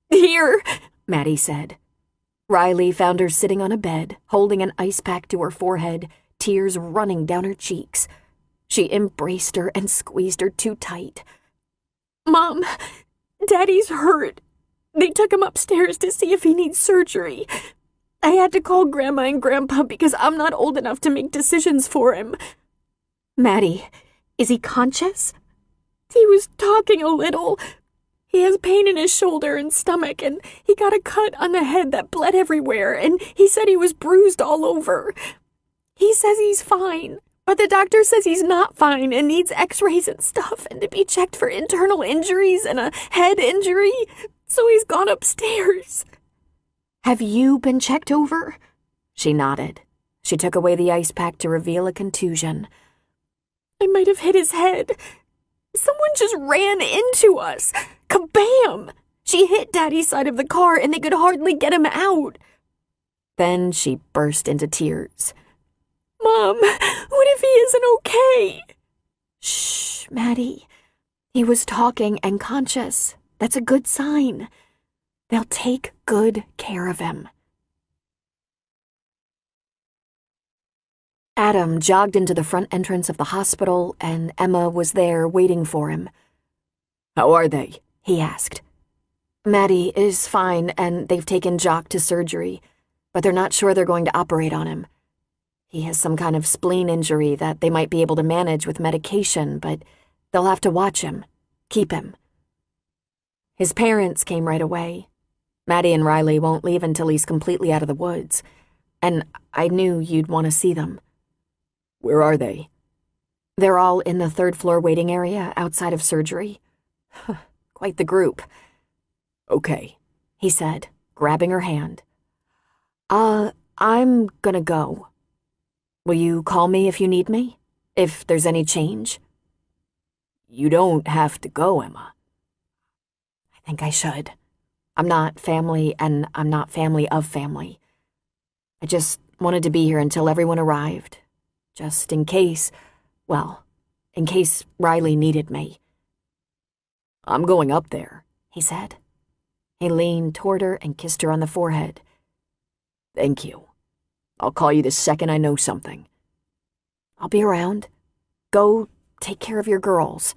"Here," Maddie said. Riley found her sitting on a bed, holding an ice pack to her forehead, tears running down her cheeks. She embraced her and squeezed her too tight. "Mom, Daddy's hurt. They took him upstairs to see if he needs surgery. I had to call Grandma and Grandpa because I'm not old enough to make decisions for him." "Maddie, is he conscious?" "He was talking a little. He has pain in his shoulder and stomach, and he got a cut on the head that bled everywhere, and he said he was bruised all over. He says he's fine, but the doctor says he's not fine and needs x-rays and stuff and to be checked for internal injuries and a head injury, so he's gone upstairs." "Have you been checked over?" She nodded. She took away the ice pack to reveal a contusion. "I might have hit his head. Someone just ran into us. Kabam! She hit Daddy's side of the car and they could hardly get him out." Then she burst into tears. "Mom, what if he isn't okay?" "Shh, Maddie. He was talking and conscious. That's a good sign. They'll take good care of him." Adam jogged into the front entrance of the hospital, and Emma was there waiting for him. "How are they?" he asked. "Maddie is fine, and they've taken Jock to surgery, but they're not sure they're going to operate on him. He has some kind of spleen injury that they might be able to manage with medication, but they'll have to watch him, keep him." His parents came right away. "Maddie and Riley won't leave until he's completely out of the woods, and I knew you'd want to see them." "Where are they?" "They're all in the third-floor waiting area outside of surgery." Quite the group. "Okay," he said, grabbing her hand. I'm gonna go. Will you call me if you need me? If there's any change?" "You don't have to go, Emma." "I think I should. I'm not family, and I'm not family of family. I just wanted to be here until everyone arrived. Just in case, well, in case Riley needed me." "I'm going up there," he said. He leaned toward her and kissed her on the forehead. "Thank you. I'll call you the second I know something." "I'll be around. Go take care of your girls."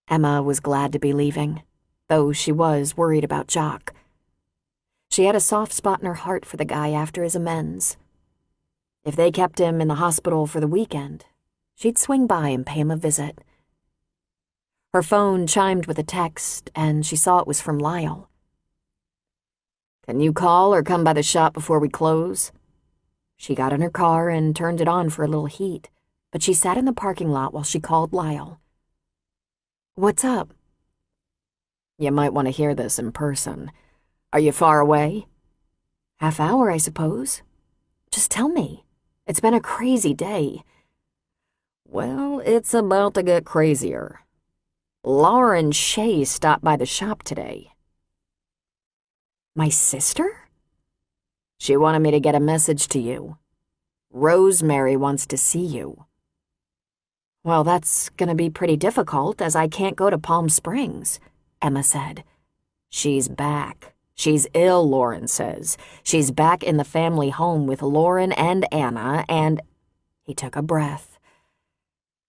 Emma was glad to be leaving, though she was worried about Jock. She had a soft spot in her heart for the guy after his amends. If they kept him in the hospital for the weekend, she'd swing by and pay him a visit. Her phone chimed with a text, and she saw it was from Lyle. "Can you call or come by the shop before we close?" She got in her car and turned it on for a little heat, but she sat in the parking lot while she called Lyle. "What's up?" "You might want to hear this in person. Are you far away?" "Half hour, I suppose. Just tell me. It's been a crazy day." "Well, it's about to get crazier. Lauren Shea stopped by the shop today." "My sister?" "She wanted me to get a message to you. Rosemary wants to see you." "Well, that's gonna be pretty difficult, as I can't go to Palm Springs," Emma said. "She's back. She's ill, Lauren says. She's back in the family home with Lauren and Anna, and—" He took a breath.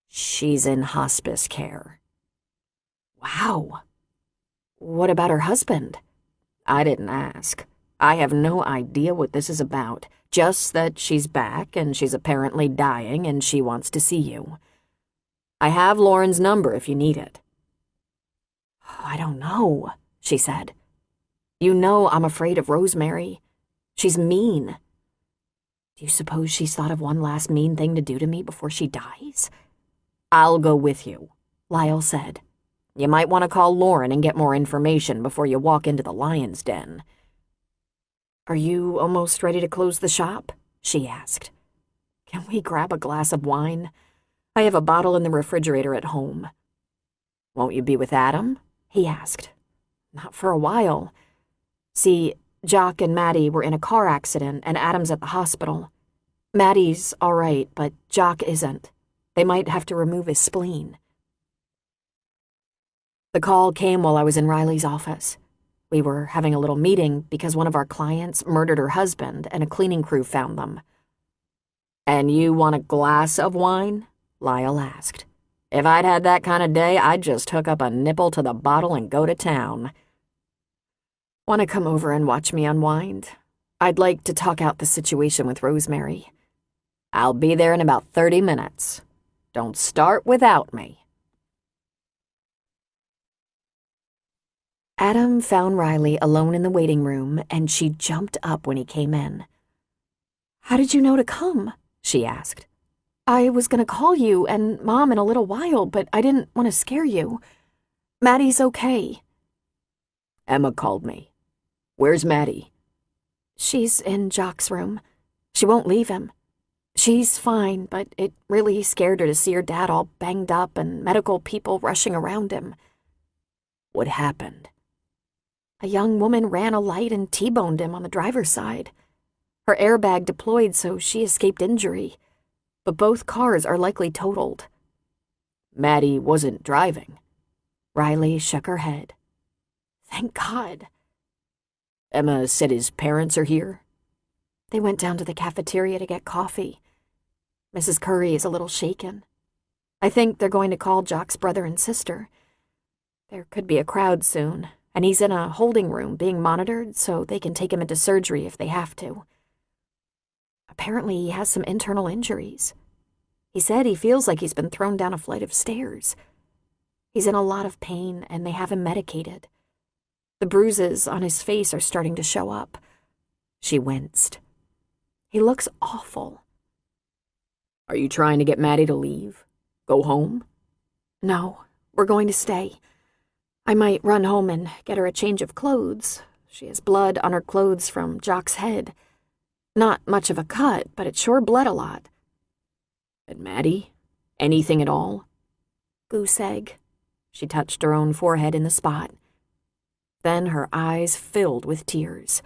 "She's in hospice care." "Wow. What about her husband?" "I didn't ask. I have no idea what this is about, just that she's back and she's apparently dying and she wants to see you. I have Lauren's number if you need it." "I don't know," she said. "You know I'm afraid of Rosemary. She's mean. Do you suppose she's thought of one last mean thing to do to me before she dies?" "I'll go with you," Lyle said. "You might want to call Lauren and get more information before you walk into the lion's den." "Are you almost ready to close the shop?" she asked. "Can we grab a glass of wine? I have a bottle in the refrigerator at home." "Won't you be with Adam?" he asked. "Not for a while. See, Jock and Maddie were in a car accident and Adam's at the hospital. Maddie's all right, but Jock isn't. They might have to remove his spleen." The call came while I was in Riley's office. We were having a little meeting because one of our clients murdered her husband and a cleaning crew found them. "And you want a glass of wine?" Lyle asked. "If I'd had that kind of day, I'd just hook up a nipple to the bottle and go to town." "Want to come over and watch me unwind? I'd like to talk out the situation with Rosemary." "I'll be there in about 30 minutes. Don't start without me." Adam found Riley alone in the waiting room, and she jumped up when he came in. "How did you know to come?" she asked. "I was going to call you and Mom in a little while, but I didn't want to scare you. Maddie's okay." "Emma called me. Where's Maddie?" "She's in Jock's room. She won't leave him. She's fine, but it really scared her to see her dad all banged up and medical people rushing around him." "What happened?" "A young woman ran a light and T-boned him on the driver's side. Her airbag deployed, so she escaped injury. But both cars are likely totaled." "Maddie wasn't driving." Riley shook her head. "Thank God." "Emma said his parents are here?" "They went down to the cafeteria to get coffee. Mrs. Curry is a little shaken. I think they're going to call Jock's brother and sister. There could be a crowd soon, and he's in a holding room being monitored so they can take him into surgery if they have to. Apparently he has some internal injuries. He said he feels like he's been thrown down a flight of stairs. He's in a lot of pain, and they have him medicated. The bruises on his face are starting to show up." She winced. "He looks awful." "Are you trying to get Maddie to leave? Go home?" "No, we're going to stay. I might run home and get her a change of clothes. She has blood on her clothes from Jock's head. Not much of a cut, but it sure bled a lot." "And Maddie? Anything at all?" "Goose egg." She touched her own forehead in the spot. Then her eyes filled with tears.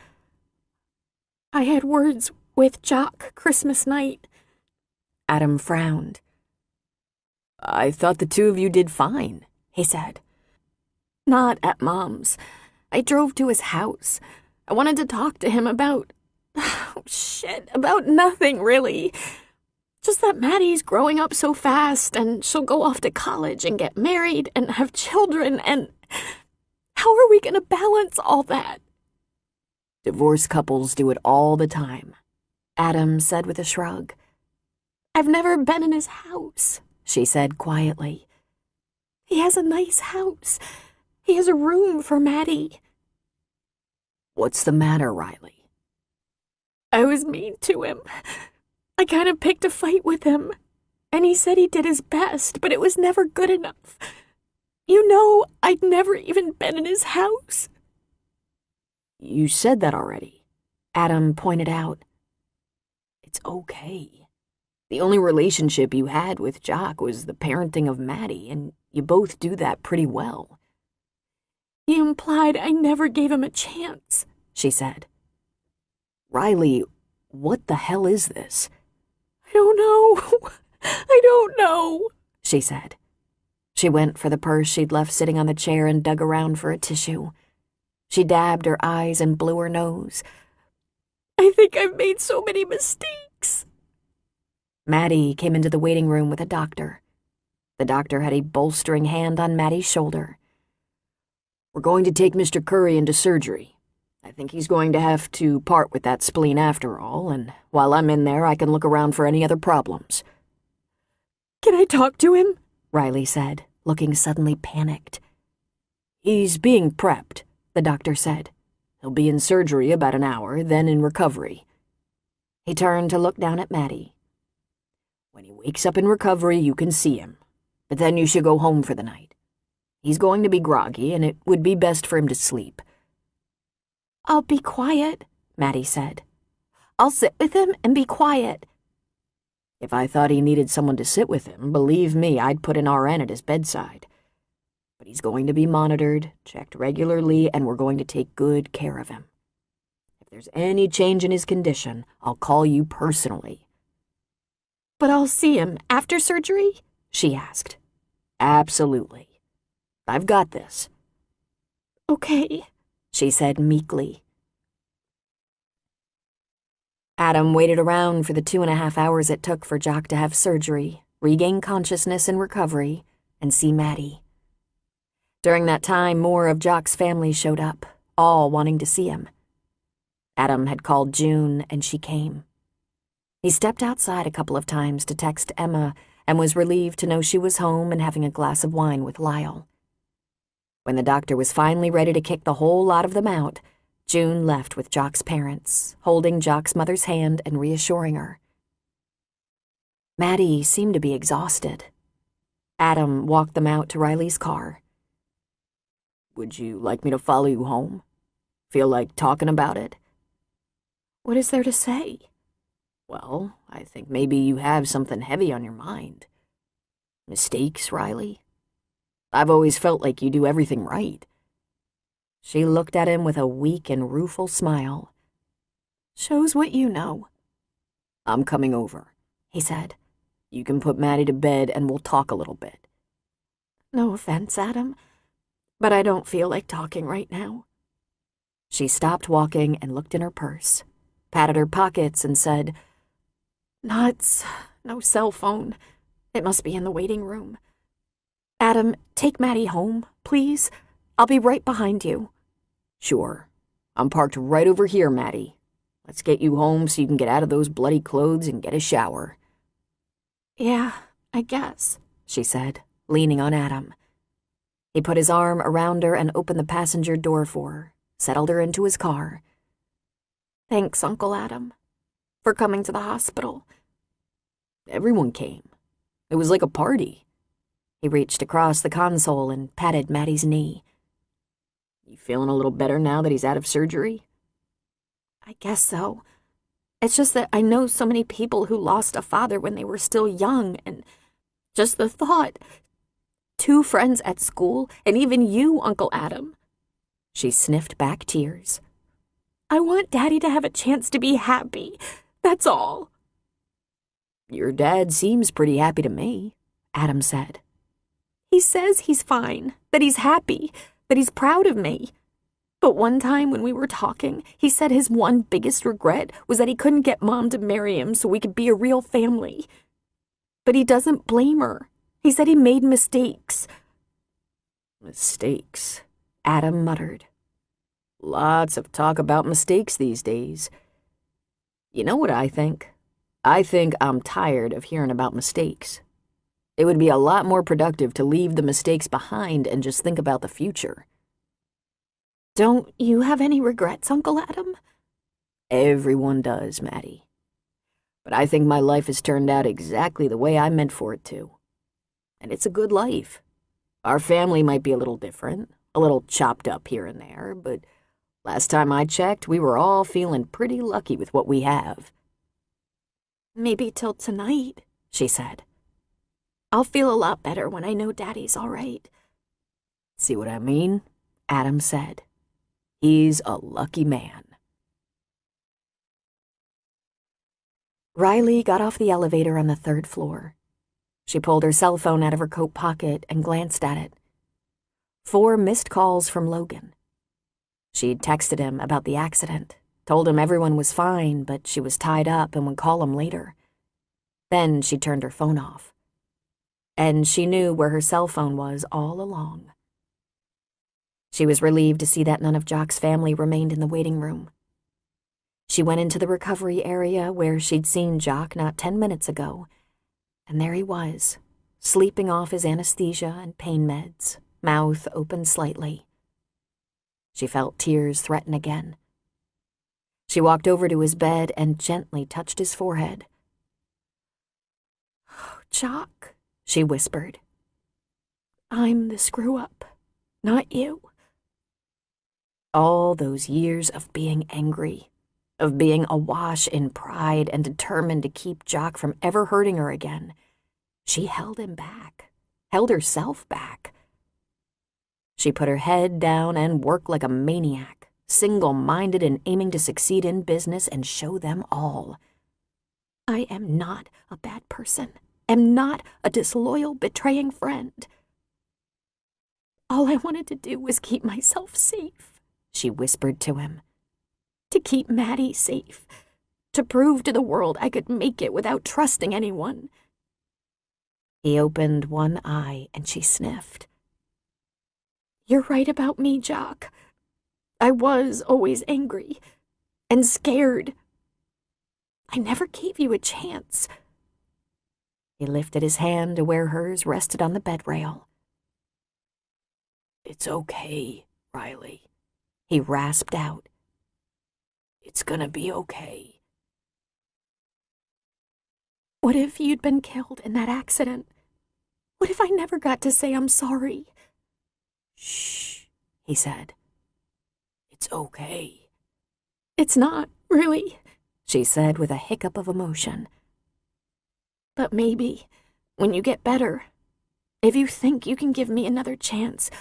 "I had words with Jock Christmas night." Adam frowned. "I thought the two of you did fine," he said. "Not at Mom's. I drove to his house. I wanted to talk to him about... oh, shit, about nothing, really. Just that Maddie's growing up so fast, and she'll go off to college and get married and have children, and... how are we going to balance all that?" "Divorced couples do it all the time," Adam said with a shrug. "I've never been in his house," she said quietly. "He has a nice house. He has a room for Maddie." "What's the matter, Riley?" "I was mean to him. I kind of picked a fight with him, and he said he did his best, but it was never good enough. You know, I'd never even been in his house." "You said that already," Adam pointed out. "It's okay. The only relationship you had with Jock was the parenting of Maddie, and you both do that pretty well." "He implied I never gave him a chance," she said. "Riley, what the hell is this?" don't know. I don't know, she said. She went for the purse she'd left sitting on the chair and dug around for a tissue. She dabbed her eyes and blew her nose. I think I've made so many mistakes. Maddie came into the waiting room with a doctor. The doctor had a bolstering hand on Maddie's shoulder. We're going to take Mr. Curry into surgery. I think he's going to have to part with that spleen after all, and while I'm in there, I can look around for any other problems. Can I talk to him? Riley said, looking suddenly panicked. He's being prepped, the doctor said. He'll be in surgery about an hour, then in recovery. He turned to look down at Maddie. When he wakes up in recovery, you can see him, but then you should go home for the night. He's going to be groggy, and it would be best for him to sleep. I'll be quiet, Maddie said. I'll sit with him and be quiet. If I thought he needed someone to sit with him, believe me, I'd put an RN at his bedside. But he's going to be monitored, checked regularly, and we're going to take good care of him. If there's any change in his condition, I'll call you personally. But I'll see him after surgery? She asked. Absolutely. I've got this. Okay, she said meekly. Adam waited around for the 2.5 hours it took for Jock to have surgery, regain consciousness in recovery, and see Maddie. During that time, more of Jock's family showed up, all wanting to see him. Adam had called June, and she came. He stepped outside a couple of times to text Emma and was relieved to know she was home and having a glass of wine with Lyle. When the doctor was finally ready to kick the whole lot of them out, June left with Jock's parents, holding Jock's mother's hand and reassuring her. Maddie seemed to be exhausted. Adam walked them out to Riley's car. Would you like me to follow you home? Feel like talking about it? What is there to say? Well, I think maybe you have something heavy on your mind. Mistakes, Riley? I've always felt like you do everything right. She looked at him with a weak and rueful smile. Shows what you know. I'm coming over, he said. You can put Maddie to bed and we'll talk a little bit. No offense, Adam, but I don't feel like talking right now. She stopped walking and looked in her purse, patted her pockets and said, Nuts. No cell phone. It must be in the waiting room. Adam, take Maddie home, please. I'll be right behind you. Sure. I'm parked right over here, Maddie. Let's get you home so you can get out of those bloody clothes and get a shower. Yeah, I guess, she said, leaning on Adam. He put his arm around her and opened the passenger door for her, settled her into his car. Thanks, Uncle Adam, for coming to the hospital. Everyone came. It was like a party. He reached across the console and patted Maddie's knee. You feeling a little better now that he's out of surgery? I guess so. It's just that I know so many people who lost a father when they were still young, and just the thought. 2 friends at school, and even you, Uncle Adam. She sniffed back tears. I want Daddy to have a chance to be happy. That's all. Your dad seems pretty happy to me, Adam said. He says he's fine, that he's happy, that he's proud of me. But one time when we were talking, he said his one biggest regret was that he couldn't get Mom to marry him so we could be a real family. But he doesn't blame her. He said he made mistakes. Mistakes, Adam muttered. Lots of talk about mistakes these days. You know what I think? I think I'm tired of hearing about mistakes. It would be a lot more productive to leave the mistakes behind and just think about the future. Don't you have any regrets, Uncle Adam? Everyone does, Maddie. But I think my life has turned out exactly the way I meant for it to. And it's a good life. Our family might be a little different, a little chopped up here and there, but last time I checked, we were all feeling pretty lucky with what we have. Maybe till tonight, she said. I'll feel a lot better when I know Daddy's all right. See what I mean? Adam said. He's a lucky man. Riley got off the elevator on the 3rd floor. She pulled her cell phone out of her coat pocket and glanced at it. 4 missed calls from Logan. She'd texted him about the accident, told him everyone was fine, but she was tied up and would call him later. Then she turned her phone off. And she knew where her cell phone was all along. She was relieved to see that none of Jock's family remained in the waiting room. She went into the recovery area where she'd seen Jock not 10 minutes ago, and there he was, sleeping off his anesthesia and pain meds, mouth open slightly. She felt tears threaten again. She walked over to his bed and gently touched his forehead. "Oh, Jock," she whispered. "I'm the screw-up, not you." All those years of being angry, of being awash in pride and determined to keep Jock from ever hurting her again, she held him back, held herself back. She put her head down and worked like a maniac, single-minded and aiming to succeed in business and show them all. "I am not a bad person, am not a disloyal, betraying friend. All I wanted to do was keep myself safe," she whispered to him. "To keep Maddie safe, to prove to the world I could make it without trusting anyone." He opened one eye and she sniffed. "You're right about me, Jock. I was always angry and scared. I never gave you a chance." He lifted his hand to where hers rested on the bed rail. "It's okay, Riley," he rasped out. "It's gonna be okay." "What if you'd been killed in that accident? What if I never got to say I'm sorry?" "Shh," he said. "It's okay." "It's not, really," she said with a hiccup of emotion. "But maybe, when you get better, if you think you can give me another chance,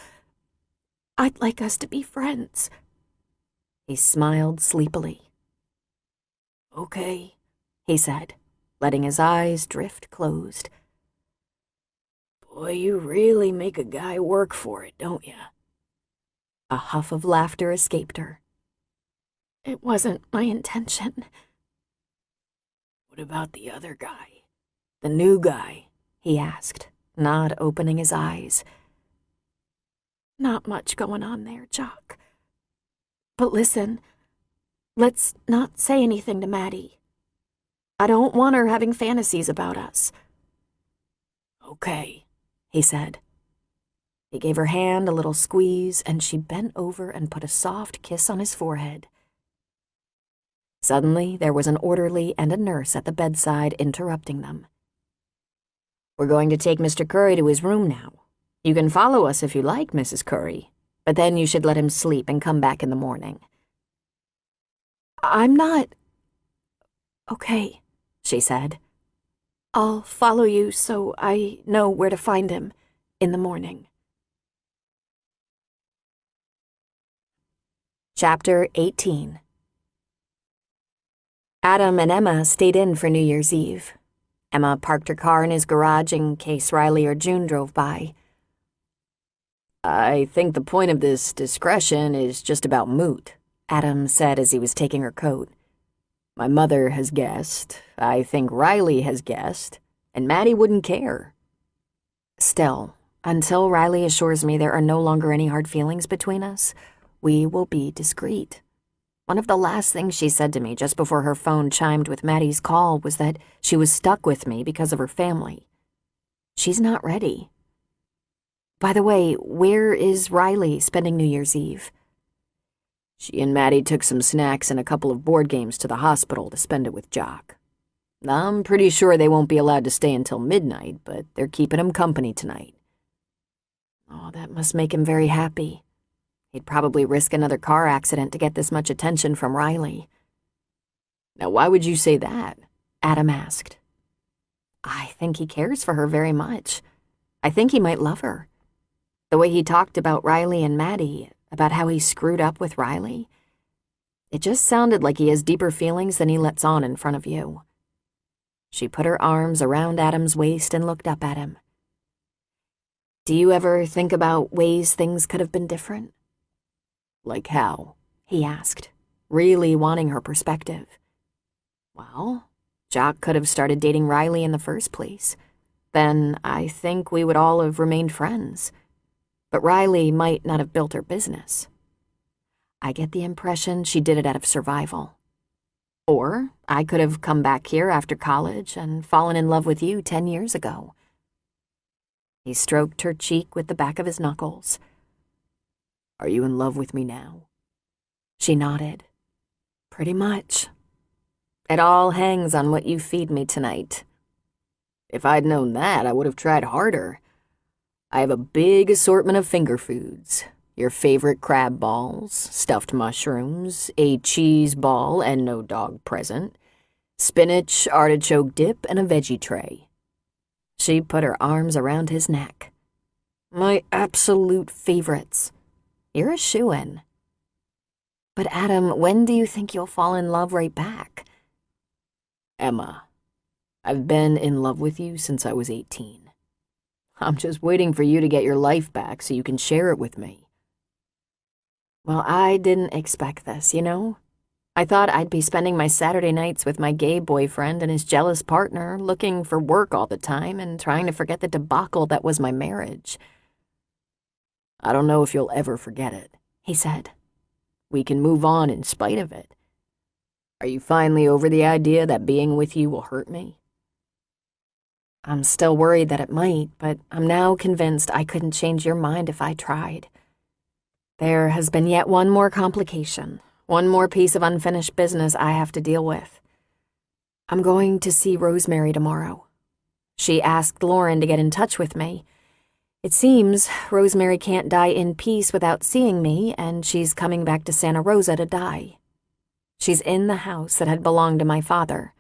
I'd like us to be friends." He smiled sleepily. "Okay," he said, letting his eyes drift closed. "Boy, you really make a guy work for it, don't ya?" A huff of laughter escaped her. "It wasn't my intention." "What about the other guy? The new guy?" he asked, not opening his eyes. "Not much going on there, Jock. But listen, let's not say anything to Maddie. I don't want her having fantasies about us." "Okay," he said. He gave her hand a little squeeze, and she bent over and put a soft kiss on his forehead. Suddenly, there was an orderly and a nurse at the bedside interrupting them. "We're going to take Mr. Curry to his room now. You can follow us if you like, Mrs. Curry, but then you should let him sleep and come back in the morning." "I'm not—" "Okay," she said. "I'll follow you so I know where to find him in the morning." Chapter 18. Adam and Emma stayed in for New Year's Eve. Emma parked her car in his garage in case Riley or June drove by. "I think the point of this discretion is just about moot," Adam said as he was taking her coat. "My mother has guessed, I think Riley has guessed, and Maddie wouldn't care." "Still, until Riley assures me there are no longer any hard feelings between us, we will be discreet. One of the last things she said to me just before her phone chimed with Maddie's call was that she was stuck with me because of her family. She's not ready. By the way, where is Riley spending New Year's Eve?" "She and Maddie took some snacks and a couple of board games to the hospital to spend it with Jock. I'm pretty sure they won't be allowed to stay until midnight, but they're keeping him company tonight." "Oh, that must make him very happy. He'd probably risk another car accident to get this much attention from Riley." "Now, why would you say that?" Adam asked. "I think he cares for her very much. I think he might love her. The way he talked about Riley and Maddie, about how he screwed up with Riley, it just sounded like he has deeper feelings than he lets on in front of you." She put her arms around Adam's waist and looked up at him. "Do you ever think about ways things could have been different?" "Like how?" he asked, really wanting her perspective. "Well, Jock could have started dating Riley in the first place. Then I think we would all have remained friends. But Riley might not have built her business. I get the impression she did it out of survival. Or I could have come back here after college and fallen in love with you 10 years ago." He stroked her cheek with the back of his knuckles. "Are you in love with me now?" She nodded. "Pretty much. It all hangs on what you feed me tonight." "If I'd known that, I would have tried harder. I have a big assortment of finger foods. Your favorite crab balls, stuffed mushrooms, a cheese ball and no dog present, spinach, artichoke dip, and a veggie tray." She put her arms around his neck. "My absolute favorites. You're a shoo-in." "But Adam, when do you think you'll fall in love right back?" "Emma, I've been in love with you since I was 18. I'm just waiting for you to get your life back so you can share it with me." "Well, I didn't expect this, you know? I thought I'd be spending my Saturday nights with my gay boyfriend and his jealous partner, looking for work all the time and trying to forget the debacle that was my marriage." "I don't know if you'll ever forget it," he said. "We can move on in spite of it. Are you finally over the idea that being with you will hurt me?" "I'm still worried that it might, but I'm now convinced I couldn't change your mind if I tried. There has been yet one more complication, one more piece of unfinished business I have to deal with. I'm going to see Rosemary tomorrow. She asked Lauren to get in touch with me. It seems Rosemary can't die in peace without seeing me, and she's coming back to Santa Rosa to die. She's in the house that had belonged to my father."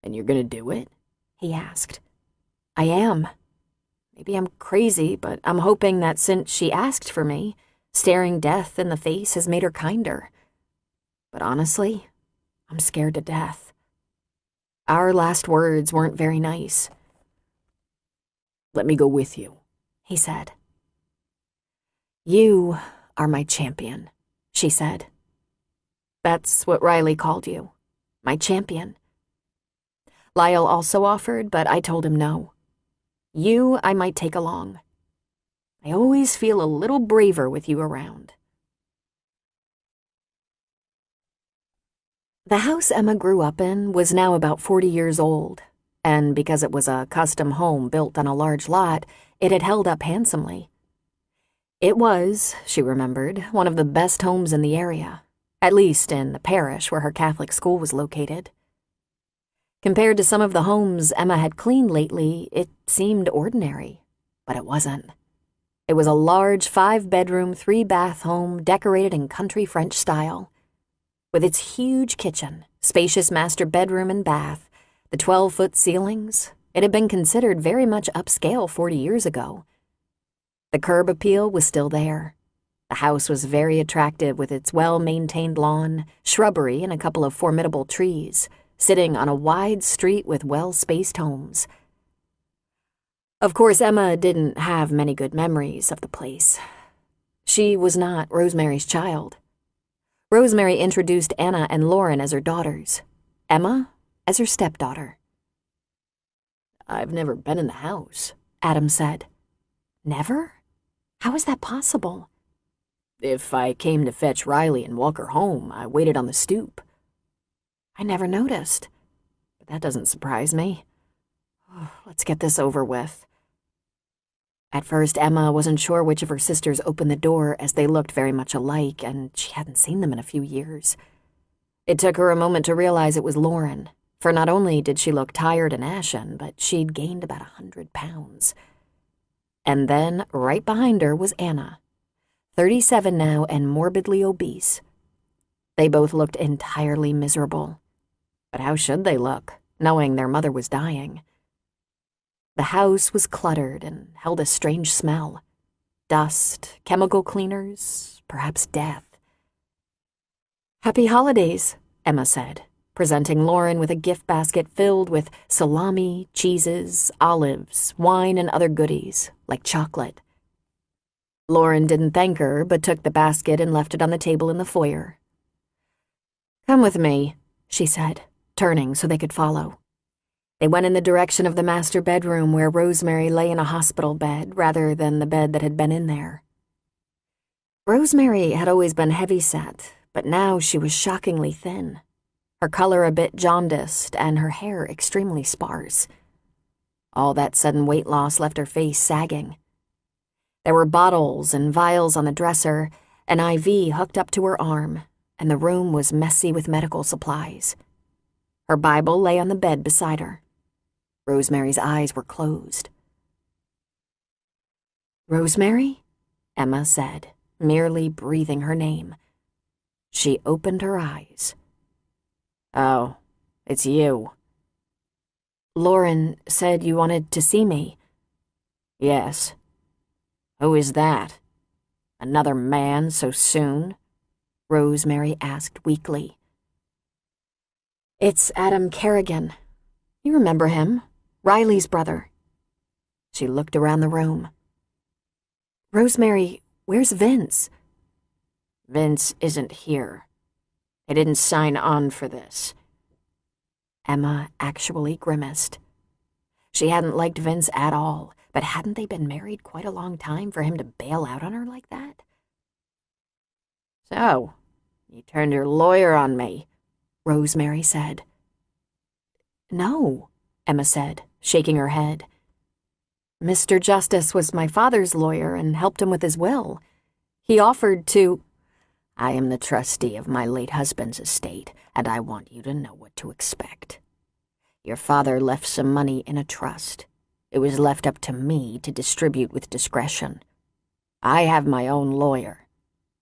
"And you're gonna do it?" he asked. "I am. Maybe I'm crazy, but I'm hoping that since she asked for me, staring death in the face has made her kinder. But honestly, I'm scared to death. Our last words weren't very nice." "Let me go with you," he said. "You are my champion," she said. "That's what Riley called you, my champion." Lyle also offered, but I told him no. "You I might take along. I always feel a little braver with you around." The house Emma grew up in was now about 40 years old, and because it was a custom home built on a large lot, it had held up handsomely. It was, she remembered, one of the best homes in the area, at least in the parish where her Catholic school was located. Compared to some of the homes Emma had cleaned lately, it seemed ordinary, but it wasn't. It was a large 5-bedroom, 3-bath home decorated in country French style. With its huge kitchen, spacious master bedroom and bath, the 12-foot ceilings, it had been considered very much upscale 40 years ago. The curb appeal was still there. The house was very attractive with its well-maintained lawn, shrubbery, and a couple of formidable trees, sitting on a wide street with well-spaced homes. Of course, Emma didn't have many good memories of the place. She was not Rosemary's child. Rosemary introduced Anna and Lauren as her daughters, Emma as her stepdaughter. "I've never been in the house," Adam said. "Never? How is that possible?" "If I came to fetch Riley and walk her home, I waited on the stoop." "I never noticed. But that doesn't surprise me. Let's get this over with." At first, Emma wasn't sure which of her sisters opened the door, as they looked very much alike, and she hadn't seen them in a few years. It took her a moment to realize it was Lauren, for not only did she look tired and ashen, but she'd gained about 100 pounds. And then, right behind her was Anna, 37 now and morbidly obese. They both looked entirely miserable. But how should they look, knowing their mother was dying? The house was cluttered and held a strange smell. Dust, chemical cleaners, perhaps death. "Happy holidays," Emma said, presenting Lauren with a gift basket filled with salami, cheeses, olives, wine, and other goodies, like chocolate. Lauren didn't thank her, but took the basket and left it on the table in the foyer. "Come with me," she said, turning so they could follow. They went in the direction of the master bedroom where Rosemary lay in a hospital bed rather than the bed that had been in there. Rosemary had always been heavy-set, but now she was shockingly thin, her color a bit jaundiced and her hair extremely sparse. All that sudden weight loss left her face sagging. There were bottles and vials on the dresser, an IV hooked up to her arm, and the room was messy with medical supplies. Her Bible lay on the bed beside her. Rosemary's eyes were closed. "Rosemary?" Emma said, merely breathing her name. She opened her eyes. "Oh, it's you." "Lauren said you wanted to see me." "Yes. Who is that? Another man so soon?" Rosemary asked weakly. "It's Adam Kerrigan. You remember him, Riley's brother." She looked around the room. "Rosemary, where's Vince?" "Vince isn't here. He didn't sign on for this." Emma actually grimaced. She hadn't liked Vince at all, but hadn't they been married quite a long time for him to bail out on her like that? "So, you turned your lawyer on me," Rosemary said. "No," Emma said, shaking her head. "Mr. Justice was my father's lawyer and helped him with his will. He offered to—" "I am the trustee of my late husband's estate, and I want you to know what to expect. Your father left some money in a trust. It was left up to me to distribute with discretion. I have my own lawyer.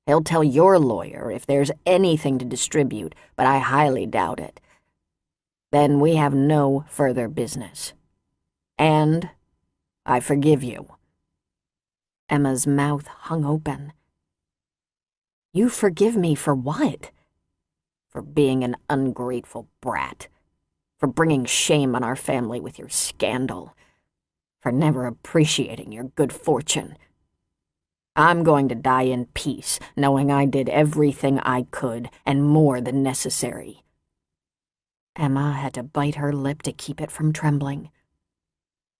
He'll tell your lawyer if there's anything to distribute, but I highly doubt it. Then we have no further business. And I forgive you." Emma's mouth hung open. "You forgive me for what?" "For being an ungrateful brat. For bringing shame on our family with your scandal. For never appreciating your good fortune. I'm going to die in peace, knowing I did everything I could and more than necessary." Emma had to bite her lip to keep it from trembling.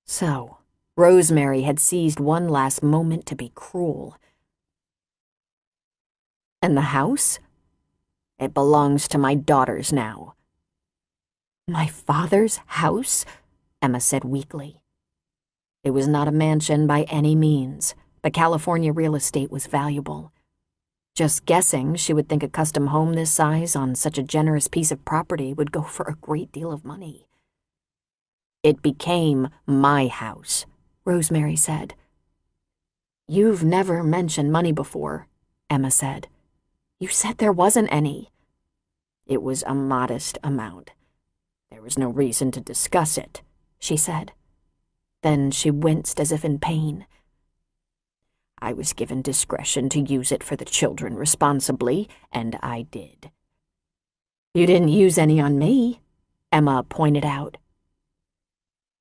So, Rosemary had seized one last moment to be cruel. "And the house?" "It belongs to my daughters now." "My father's house?" Emma said weakly. It was not a mansion by any means, but California real estate was valuable. Just guessing, she would think a custom home this size on such a generous piece of property would go for a great deal of money. "It became my house," Rosemary said. "You've never mentioned money before," Emma said. "You said there wasn't any." "It was a modest amount. There was no reason to discuss it," she said. Then she winced as if in pain. "I was given discretion to use it for the children responsibly, and I did." "You didn't use any on me," Emma pointed out.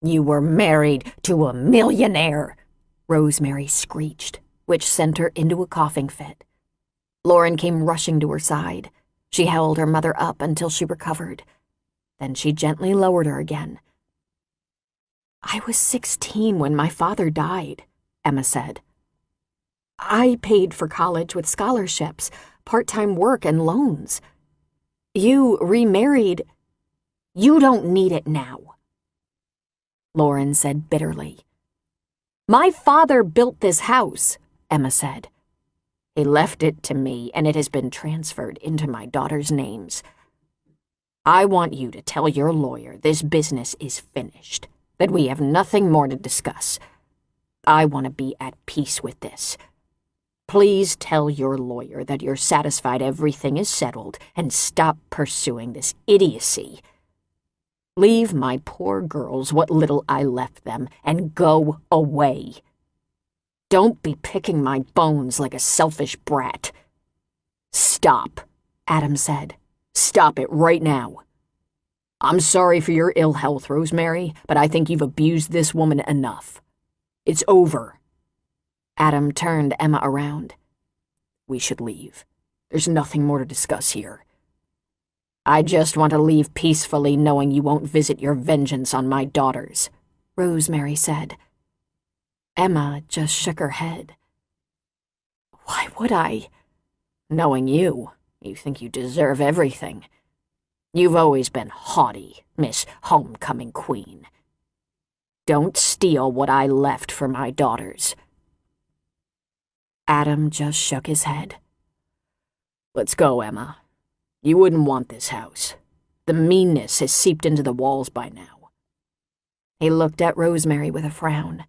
"You were married to a millionaire," Rosemary screeched, which sent her into a coughing fit. Lauren came rushing to her side. She held her mother up until she recovered. Then she gently lowered her again. "I was 16 when my father died," Emma said. "I paid for college with scholarships, part-time work, and loans. You remarried. You don't need it now," Lauren said bitterly. "My father built this house," Emma said. "He left it to me, and it has been transferred into my daughters' names. I want you to tell your lawyer this business is finished, that we have nothing more to discuss. I want to be at peace with this. Please tell your lawyer that you're satisfied everything is settled and stop pursuing this idiocy. Leave my poor girls what little I left them and go away. Don't be picking my bones like a selfish brat." "Stop," Adam said. "Stop it right now." I'm sorry for your ill health, Rosemary, but I think you've abused this woman enough. It's over. Adam turned Emma around. We should leave. There's nothing more to discuss here. I just want to leave peacefully knowing you won't visit your vengeance on my daughters, Rosemary said. Emma just shook her head. Why would I? Knowing you think you deserve everything. You've always been haughty, Miss Homecoming Queen. Don't steal what I left for my daughters. Adam just shook his head. Let's go, Emma. You wouldn't want this house. The meanness has seeped into the walls by now. He looked at Rosemary with a frown.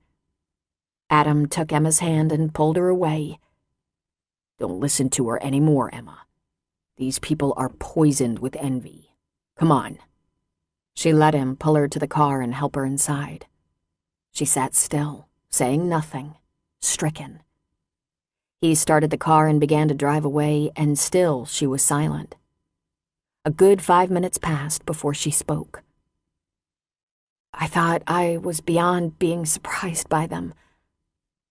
Adam took Emma's hand and pulled her away. Don't listen to her anymore, Emma. These people are poisoned with envy. Come on. She let him pull her to the car and help her inside. She sat still, saying nothing, stricken. He started the car and began to drive away, and still she was silent. A good 5 minutes passed before she spoke. I thought I was beyond being surprised by them.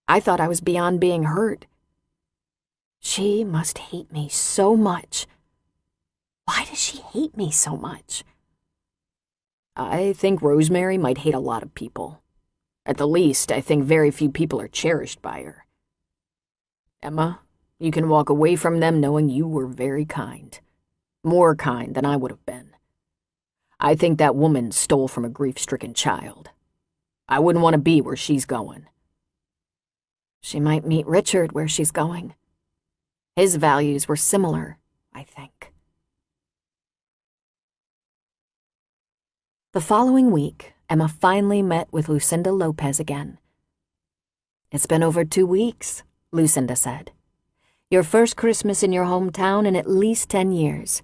I thought I was beyond being hurt. She must hate me so much. Why does she hate me so much? I think Rosemary might hate a lot of people. At the least, I think very few people are cherished by her. Emma, you can walk away from them knowing you were very kind. More kind than I would have been. I think that woman stole from a grief-stricken child. I wouldn't want to be where she's going. She might meet Richard where she's going. His values were similar, I think. The following week, Emma finally met with Lucinda Lopez again. It's been over 2 weeks, Lucinda said. Your first Christmas in your hometown in at least 10 years.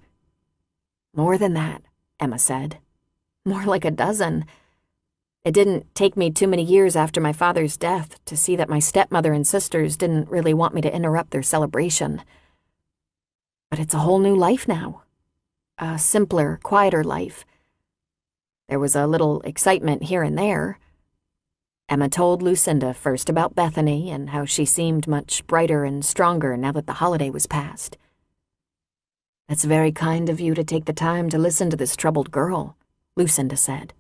More than that, Emma said. More like a dozen. It didn't take me too many years after my father's death to see that my stepmother and sisters didn't really want me to interrupt their celebration. But it's a whole new life now. A simpler, quieter life. There was a little excitement here and there. Emma told Lucinda first about Bethany and how she seemed much brighter and stronger now that the holiday was past. That's very kind of you to take the time to listen to this troubled girl, Lucinda said.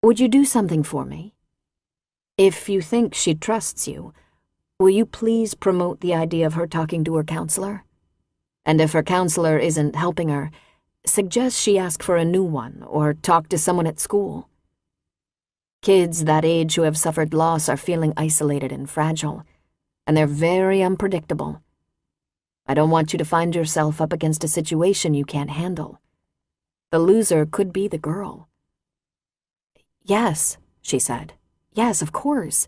Would you do something for me? If you think she trusts you, will you please promote the idea of her talking to her counselor? And if her counselor isn't helping her, suggest she ask for a new one or talk to someone at school. Kids that age who have suffered loss are feeling isolated and fragile, and they're very unpredictable. I don't want you to find yourself up against a situation you can't handle. The loser could be the girl. Yes, she said. Yes, of course.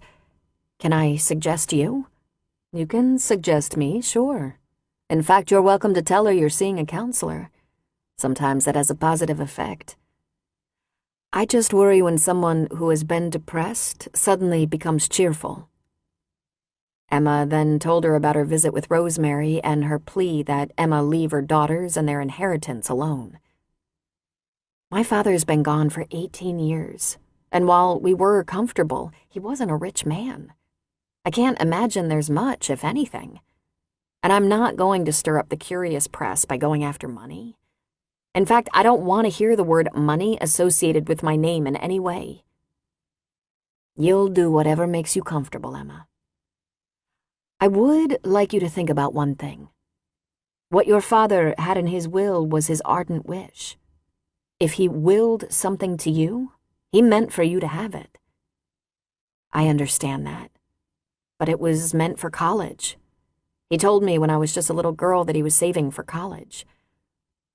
Can I suggest you? You can suggest me, sure. In fact, you're welcome to tell her you're seeing a counselor. Sometimes that has a positive effect. I just worry when someone who has been depressed suddenly becomes cheerful. Emma then told her about her visit with Rosemary and her plea that Emma leave her daughters and their inheritance alone. My father's been gone for 18 years, and while we were comfortable, he wasn't a rich man. I can't imagine there's much, if anything. And I'm not going to stir up the curious press by going after money. In fact, I don't want to hear the word money associated with my name in any way. You'll do whatever makes you comfortable, Emma. I would like you to think about one thing. What your father had in his will was his ardent wish. If he willed something to you, he meant for you to have it. I understand that, but it was meant for college. He told me when I was just a little girl that he was saving for college.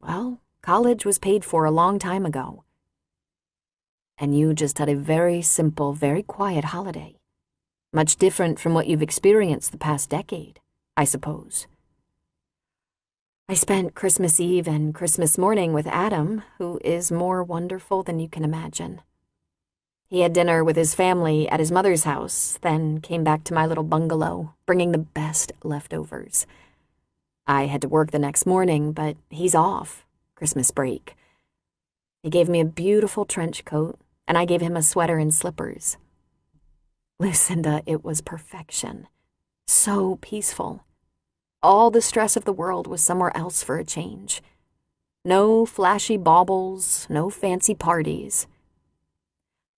Well, college was paid for a long time ago. And you just had a very simple, very quiet holiday. Much different from what you've experienced the past decade, I suppose. I spent Christmas Eve and Christmas morning with Adam, who is more wonderful than you can imagine. He had dinner with his family at his mother's house, then came back to my little bungalow, bringing the best leftovers. I had to work the next morning, but he's off. Christmas break. He gave me a beautiful trench coat, and I gave him a sweater and slippers. Lucinda, it was perfection. So peaceful. All the stress of the world was somewhere else for a change. No flashy baubles, no fancy parties.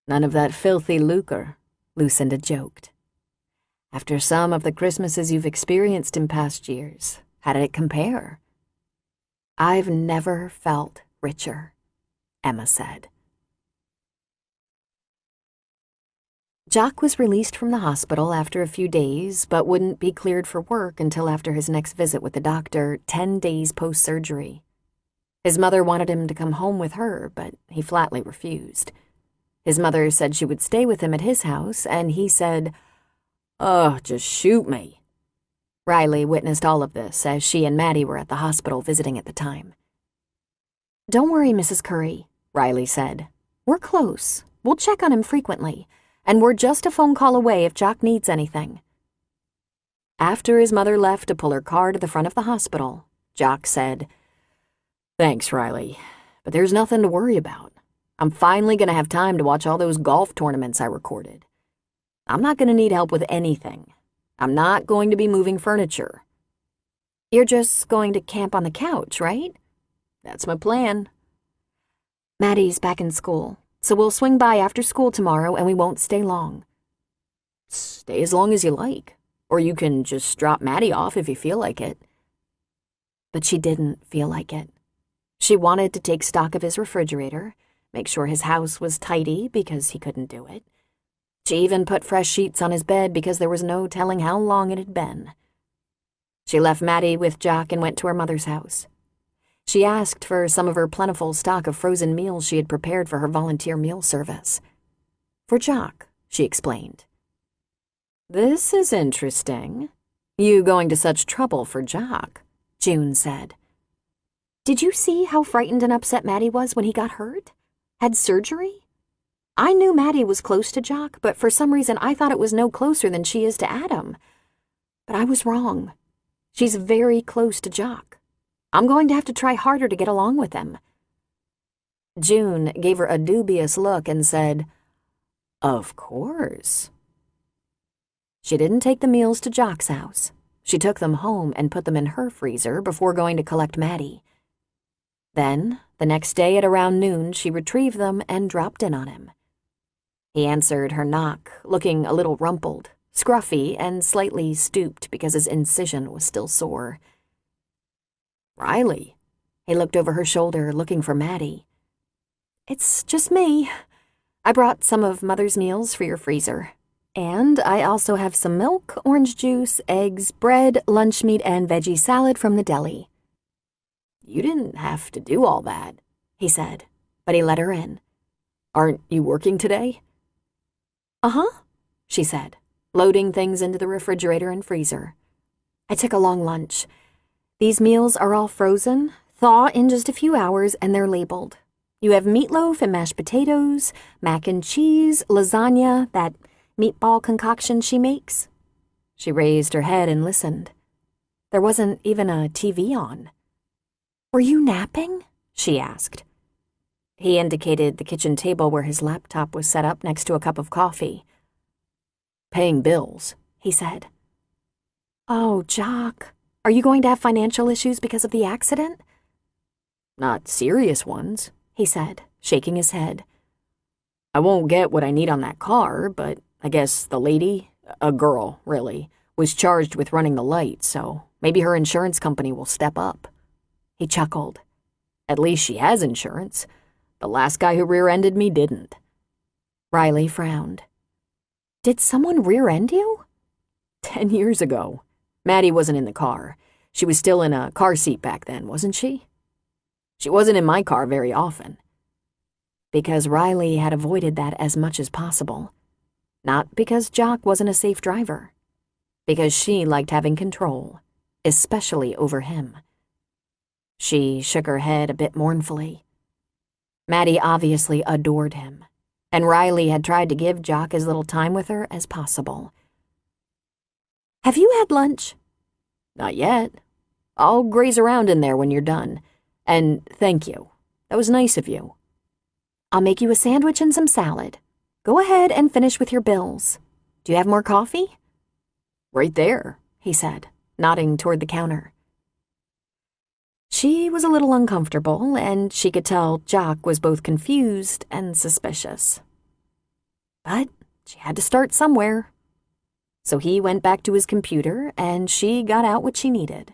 None of that filthy lucre, Lucinda joked. After some of the Christmases you've experienced in past years, how did it compare? I've never felt richer, Emma said. Jock was released from the hospital after a few days, but wouldn't be cleared for work until after his next visit with the doctor, 10 days post-surgery. His mother wanted him to come home with her, but he flatly refused. His mother said she would stay with him at his house, and he said, "Oh, just shoot me." Riley witnessed all of this as she and Maddie were at the hospital visiting at the time. "Don't worry, Mrs. Curry," Riley said. "We're close. We'll check on him frequently, and we're just a phone call away if Jock needs anything." After his mother left to pull her car to the front of the hospital, Jock said, "Thanks, Riley, but there's nothing to worry about. I'm finally going to have time to watch all those golf tournaments I recorded. I'm not going to need help with anything. I'm not going to be moving furniture." "You're just going to camp on the couch, right?" "That's my plan." "Maddie's back in school, so we'll swing by after school tomorrow and we won't stay long." "Stay as long as you like, or you can just drop Maddie off if you feel like it." But she didn't feel like it. She wanted to take stock of his refrigerator, make sure his house was tidy because he couldn't do it. She even put fresh sheets on his bed because there was no telling how long it had been. She left Maddie with Jock and went to her mother's house. She asked for some of her plentiful stock of frozen meals she had prepared for her volunteer meal service. "For Jock," she explained. "This is interesting. You going to such trouble for Jock," June said. "Did you see how frightened and upset Maddie was when he got hurt? Had surgery? I knew Maddie was close to Jock, but for some reason I thought it was no closer than she is to Adam. But I was wrong. She's very close to Jock. I'm going to have to try harder to get along with him." June gave her a dubious look and said, "Of course." She didn't take the meals to Jock's house. She took them home and put them in her freezer before going to collect Maddie. Then, the next day at around noon, she retrieved them and dropped in on him. He answered her knock, looking a little rumpled, scruffy, and slightly stooped because his incision was still sore. "Riley." He looked over her shoulder, looking for Maddie. "It's just me. I brought some of Mother's meals for your freezer. And I also have some milk, orange juice, eggs, bread, lunch meat, and veggie salad from the deli." "You didn't have to do all that," he said, but he let her in. "Aren't you working today?" "Uh-huh," she said, loading things into the refrigerator and freezer. "I took a long lunch. These meals are all frozen, thaw in just a few hours, and they're labeled. You have meatloaf and mashed potatoes, mac and cheese, lasagna, that meatball concoction she makes." She raised her head and listened. There wasn't even a TV on. "Were you napping?" she asked. He indicated the kitchen table where his laptop was set up next to a cup of coffee. "Paying bills," he said. "Oh, Jock, are you going to have financial issues because of the accident?" "Not serious ones," he said, shaking his head. "I won't get what I need on that car, but I guess the lady, a girl, really, was charged with running the lights, so maybe her insurance company will step up." He chuckled. "At least she has insurance. The last guy who rear-ended me didn't." Riley frowned. "Did someone rear-end you?" 10 years ago. Maddie wasn't in the car. She was still in a car seat back then, wasn't she? She wasn't in my car very often." Because Riley had avoided that as much as possible. Not because Jock wasn't a safe driver. Because she liked having control, especially over him. She shook her head a bit mournfully. Maddie obviously adored him, and Riley had tried to give Jock as little time with her as possible. "Have you had lunch?" "Not yet. I'll graze around in there when you're done. And thank you. That was nice of you." I'll make you a sandwich and some salad. Go ahead and finish with your bills. Do you have more coffee?" "Right there," he said, nodding toward the counter. She was a little uncomfortable, and she could tell Jock was both confused and suspicious. But she had to start somewhere. So he went back to his computer, and she got out what she needed.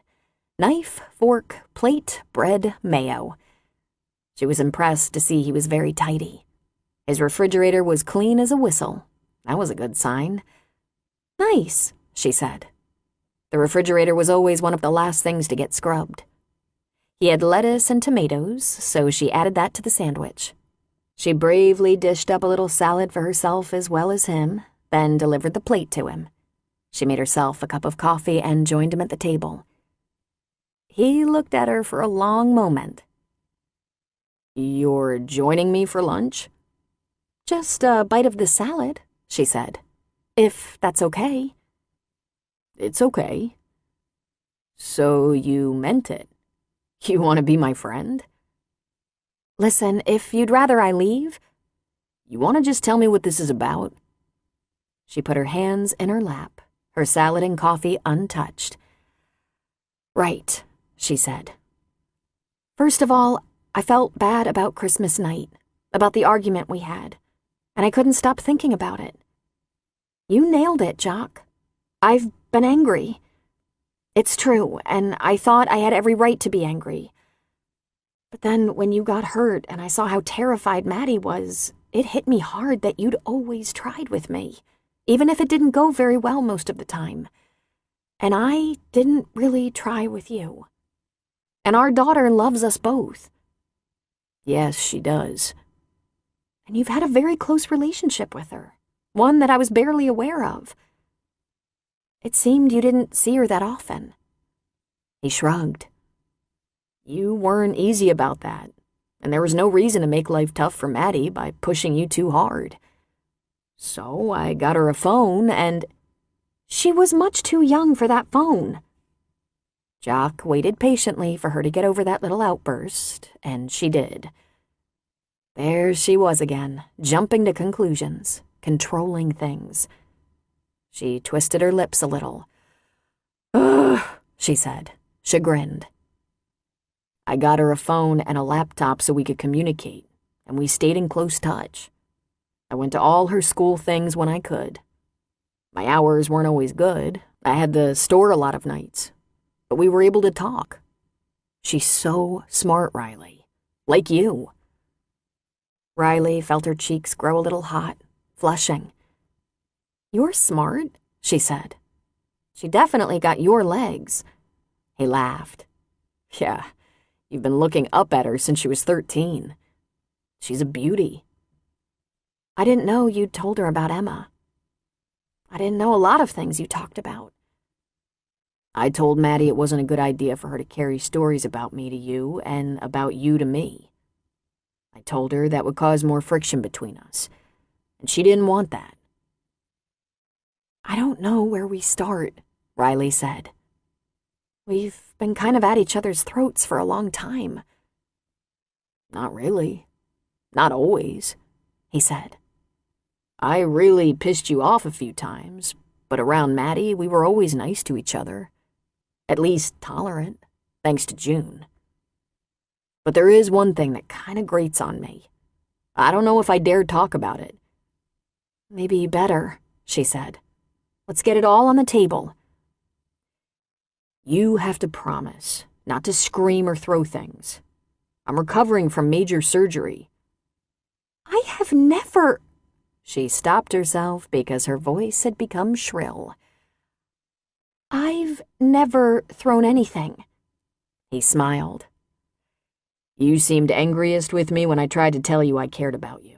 Knife, fork, plate, bread, mayo. She was impressed to see he was very tidy. His refrigerator was clean as a whistle. That was a good sign. "Nice," she said. The refrigerator was always one of the last things to get scrubbed. He had lettuce and tomatoes, so she added that to the sandwich. She bravely dished up a little salad for herself as well as him, then delivered the plate to him. She made herself a cup of coffee and joined him at the table. He looked at her for a long moment. "You're joining me for lunch?" "Just a bite of the salad," she said. "If that's okay." "It's okay." "So you meant it? You want to be my friend?" "Listen, if you'd rather I leave..." "You want to just tell me what this is about?" She put her hands in her lap, her salad and coffee untouched. "Right," she said. "First of all, I felt bad about Christmas night, about the argument we had, and I couldn't stop thinking about it. You nailed it, Jock. I've been angry. It's true, and I thought I had every right to be angry. But then when you got hurt and I saw how terrified Maddie was, it hit me hard that you'd always tried with me, even if it didn't go very well most of the time. And I didn't really try with you. And our daughter loves us both." "Yes, she does." "And you've had a very close relationship with her, one that I was barely aware of. It seemed you didn't see her that often." He shrugged. "You weren't easy about that, and there was no reason to make life tough for Maddie by pushing you too hard. So I got her a phone and—" "She was much too young for that phone." Jock waited patiently for her to get over that little outburst, and she did. There she was again, jumping to conclusions, controlling things. She twisted her lips a little. "Ugh," she said, chagrined. "I got her a phone and a laptop so we could communicate, and we stayed in close touch. I went to all her school things when I could. My hours weren't always good. I had the store a lot of nights. But we were able to talk. She's so smart, Riley. Like you." Riley felt her cheeks grow a little hot, flushing. "You're smart," she said. "She definitely got your legs." He laughed. "Yeah, you've been looking up at her since she was 13. She's a beauty." "I didn't know you'd told her about Emma. I didn't know a lot of things you talked about." "I told Maddie it wasn't a good idea for her to carry stories about me to you and about you to me. I told her that would cause more friction between us, and she didn't want that." "I don't know where we start," Riley said. "We've been kind of at each other's throats for a long time." "Not really. Not always," he said. "I really pissed you off a few times, but around Maddie, we were always nice to each other. At least tolerant, thanks to June. But there is one thing that kind of grates on me. I don't know if I dare talk about it." "Maybe better," she said. "Let's get it all on the table." "You have to promise not to scream or throw things. I'm recovering from major surgery." "I have never..." She stopped herself because her voice had become shrill. "I've never thrown anything." He smiled. "You seemed angriest with me when I tried to tell you I cared about you.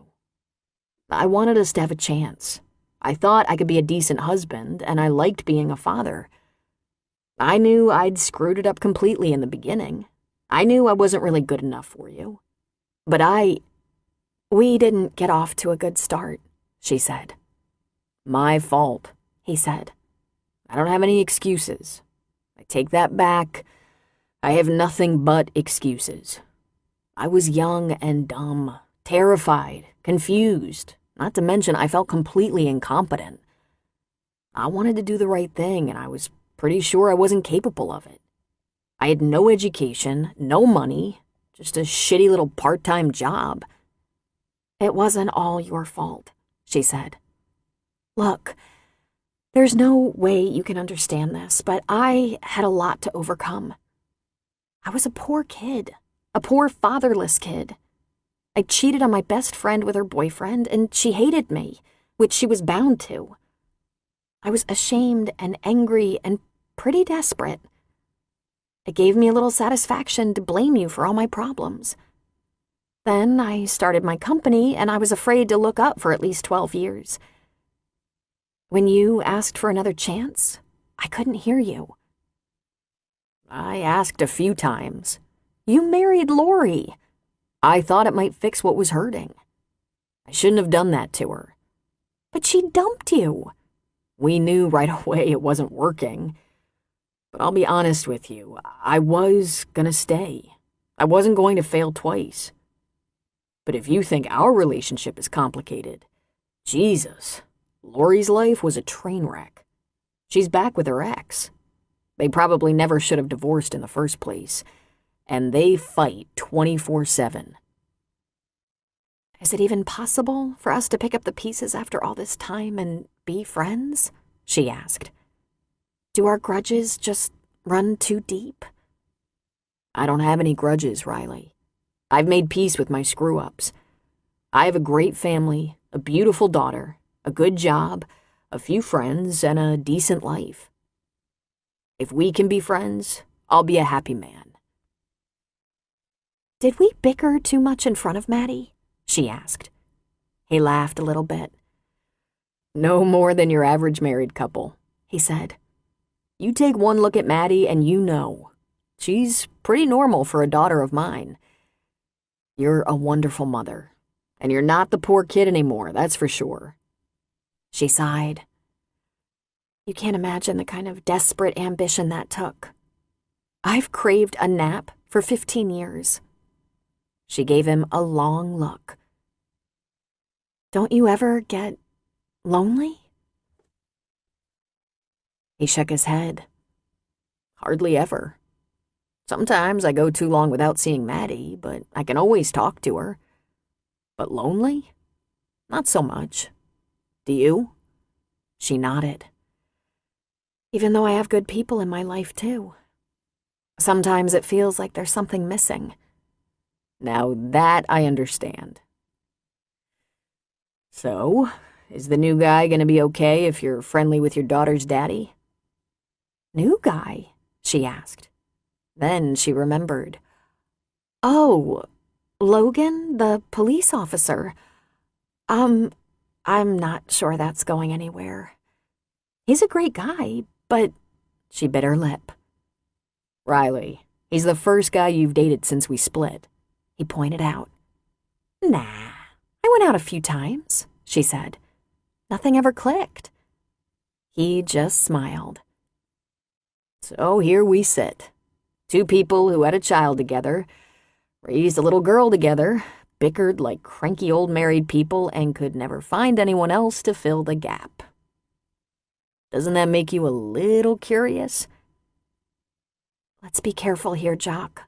I wanted us to have a chance. I thought I could be a decent husband, and I liked being a father. I knew I'd screwed it up completely in the beginning. I knew I wasn't really good enough for you. But "We didn't get off to a good start," she said. "My fault," he said. "I don't have any excuses. I take that back. I have nothing but excuses. I was young and dumb, terrified, confused, not to mention I felt completely incompetent. I wanted to do the right thing, and I was pretty sure I wasn't capable of it. I had no education, no money, just a shitty little part-time job. It wasn't all your fault, she said. Look, there's no way you can understand this, but I had a lot to overcome. I was a poor kid, a poor fatherless kid. I cheated on my best friend with her boyfriend, and she hated me, which she was bound to. I was ashamed and angry and pretty desperate. It gave me a little satisfaction to blame you for all my problems. Then I started my company, and I was afraid to look up for at least 12 years. When you asked for another chance, I couldn't hear you. I asked a few times. You married Lori. I thought it might fix what was hurting. I shouldn't have done that to her. But she dumped you. We knew right away it wasn't working. But I'll be honest with you, I was gonna stay. I wasn't going to fail twice. But if you think our relationship is complicated, Jesus, Lori's life was a train wreck. She's back with her ex. They probably never should have divorced in the first place, and they fight 24/7. Is it even possible for us to pick up the pieces after all this time and be friends? She asked. Do our grudges just run too deep? I don't have any grudges, Riley. I've made peace with my screw-ups. I have a great family, a beautiful daughter, a good job, a few friends, and a decent life. If we can be friends, I'll be a happy man. Did we bicker too much in front of Maddie? She asked. He laughed a little bit. No more than your average married couple, he said. You take one look at Maddie and you know. She's pretty normal for a daughter of mine. You're a wonderful mother, and you're not the poor kid anymore, that's for sure. She sighed. You can't imagine the kind of desperate ambition that took. I've craved a nap for 15 years. She gave him a long look. Don't you ever get lonely? He shook his head. Hardly ever. Sometimes I go too long without seeing Maddie, but I can always talk to her. But lonely? Not so much. Do you? She nodded. Even though I have good people in my life, too. Sometimes it feels like there's something missing. Now that I understand. So, is the new guy gonna be okay if you're friendly with your daughter's daddy? New guy? She asked. Then she remembered. Oh, Logan, the police officer. I'm not sure that's going anywhere. He's a great guy, but... She bit her lip. Riley, he's the first guy you've dated since we split, he pointed out. Nah, I went out a few times, she said. Nothing ever clicked. He just smiled. So here we sit. Two people who had a child together, raised a little girl together, bickered like cranky old married people, and could never find anyone else to fill the gap. Doesn't that make you a little curious? Let's be careful here, Jock.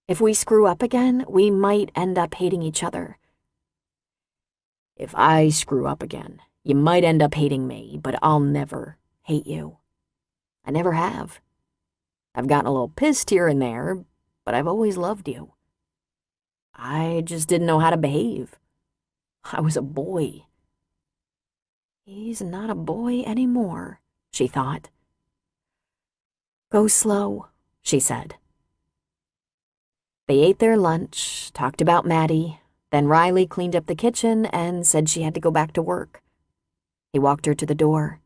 If we screw up again, we might end up hating each other. If I screw up again, you might end up hating me, but I'll never hate you. I never have. I've gotten a little pissed here and there, but I've always loved you. I just didn't know how to behave. I was a boy. He's not a boy anymore, she thought. Go slow, she said. They ate their lunch, talked about Maddie, then Riley cleaned up the kitchen and said she had to go back to work. He walked her to the door.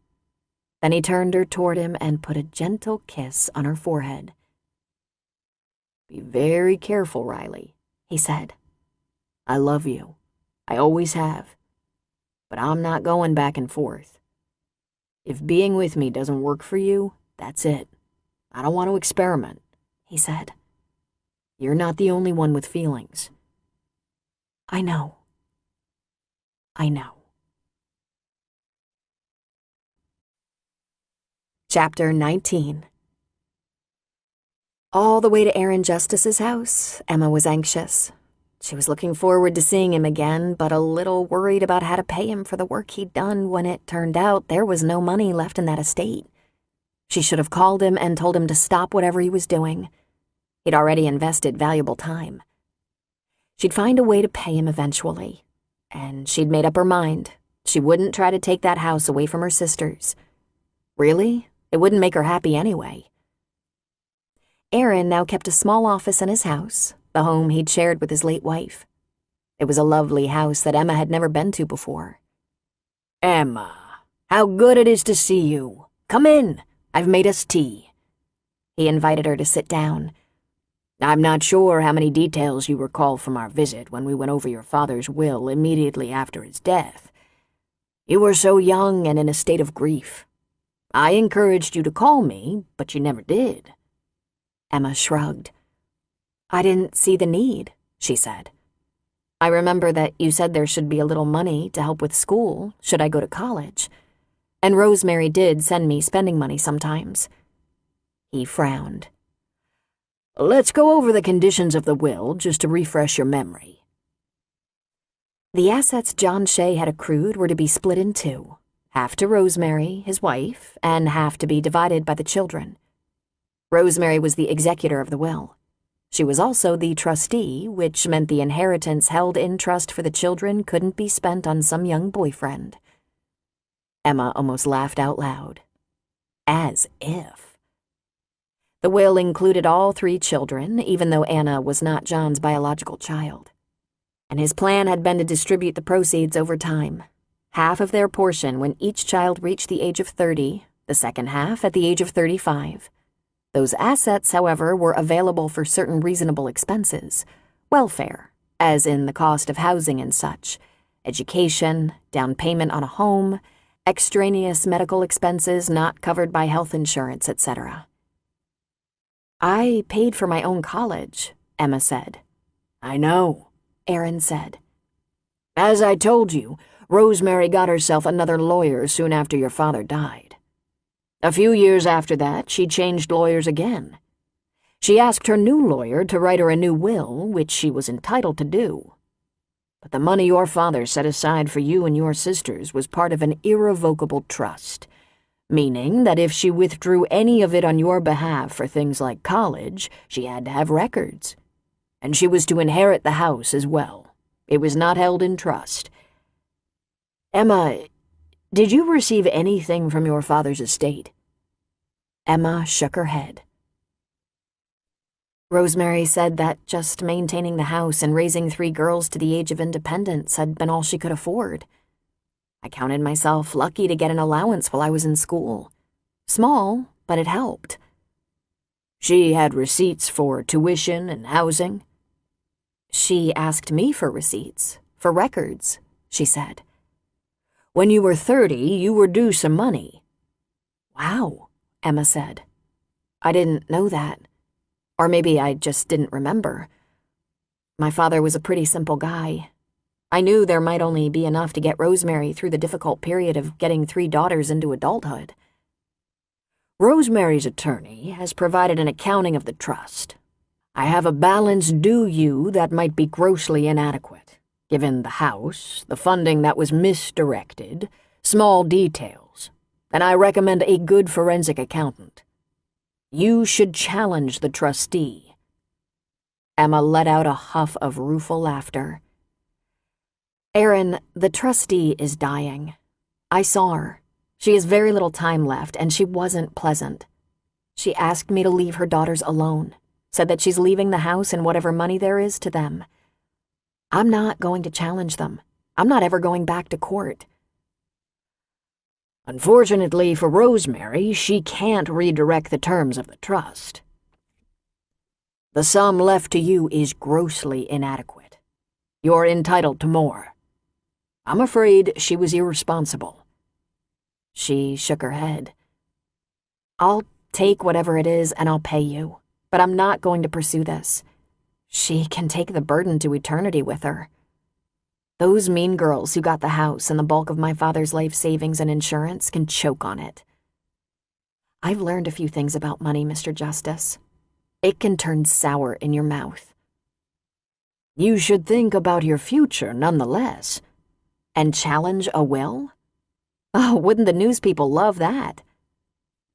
Then he turned her toward him and put a gentle kiss on her forehead. Be very careful, Riley, he said. I love you. I always have. But I'm not going back and forth. If being with me doesn't work for you, that's it. I don't want to experiment, he said. You're not the only one with feelings. I know. I know. Chapter 19. All the way to Aaron Justice's house, Emma was anxious. She was looking forward to seeing him again, but a little worried about how to pay him for the work he'd done when it turned out there was no money left in that estate. She should have called him and told him to stop whatever he was doing. He'd already invested valuable time. She'd find a way to pay him eventually, and she'd made up her mind. She wouldn't try to take that house away from her sisters. Really? It wouldn't make her happy anyway. Aaron now kept a small office in his house, the home he'd shared with his late wife. It was a lovely house that Emma had never been to before. "Emma, how good it is to see you. Come in. I've made us tea." He invited her to sit down. "I'm not sure how many details you recall from our visit when we went over your father's will immediately after his death. You were so young and in a state of grief. I encouraged you to call me, but you never did." Emma shrugged. "I didn't see the need," she said. "I remember that you said there should be a little money to help with school, should I go to college. And Rosemary did send me spending money sometimes." He frowned. "Let's go over the conditions of the will just to refresh your memory." The assets John Shea had accrued were to be split in two, half to Rosemary, his wife, and half to be divided by the children. Rosemary was the executor of the will. She was also the trustee, which meant the inheritance held in trust for the children couldn't be spent on some young boyfriend. Emma almost laughed out loud. As if. The will included all 3 children, even though Anna was not John's biological child. And his plan had been to distribute the proceeds over time, half of their portion when each child reached the age of 30, the second half at the age of 35. Those assets, however, were available for certain reasonable expenses, welfare, as in the cost of housing and such, education, down payment on a home, extraneous medical expenses not covered by health insurance, etc. "I paid for my own college," Emma said. "I know," Aaron said. "As I told you, Rosemary got herself another lawyer soon after your father died. A few years after that, she changed lawyers again. She asked her new lawyer to write her a new will, which she was entitled to do. But the money your father set aside for you and your sisters was part of an irrevocable trust, meaning that if she withdrew any of it on your behalf for things like college, she had to have records. And she was to inherit the house as well. It was not held in trust. Emma, did you receive anything from your father's estate?" Emma shook her head. Rosemary said that just maintaining the house and raising 3 girls to the age of independence had been all she could afford. I counted myself lucky to get an allowance while I was in school. Small, but it helped. "She had receipts for tuition and housing?" "She asked me for receipts, for records," she said. "When you were 30, you were due some money." "Wow," Emma said. "I didn't know that. Or maybe I just didn't remember. My father was a pretty simple guy. I knew there might only be enough to get Rosemary through the difficult period of getting 3 daughters into adulthood." "Rosemary's attorney has provided an accounting of the trust. I have a balance due you that might be grossly inadequate, given the house, the funding that was misdirected, small details, and I recommend a good forensic accountant. You should challenge the trustee." Emma let out a huff of rueful laughter. "Aaron, the trustee is dying. I saw her. She has very little time left, and she wasn't pleasant. She asked me to leave her daughters alone, said that she's leaving the house and whatever money there is to them. I'm not going to challenge them. I'm not ever going back to court." "Unfortunately for Rosemary, she can't redirect the terms of the trust. The sum left to you is grossly inadequate. You're entitled to more. I'm afraid she was irresponsible." She shook her head. "I'll take whatever it is and I'll pay you, but I'm not going to pursue this. She can take the burden to eternity with her." Those mean girls who got the house and the bulk of my father's life savings and insurance can choke on it. I've learned a few things about money, Mr. Justice. It can turn sour in your mouth. You should think about your future nonetheless. And challenge a will? Oh, wouldn't the news people love that?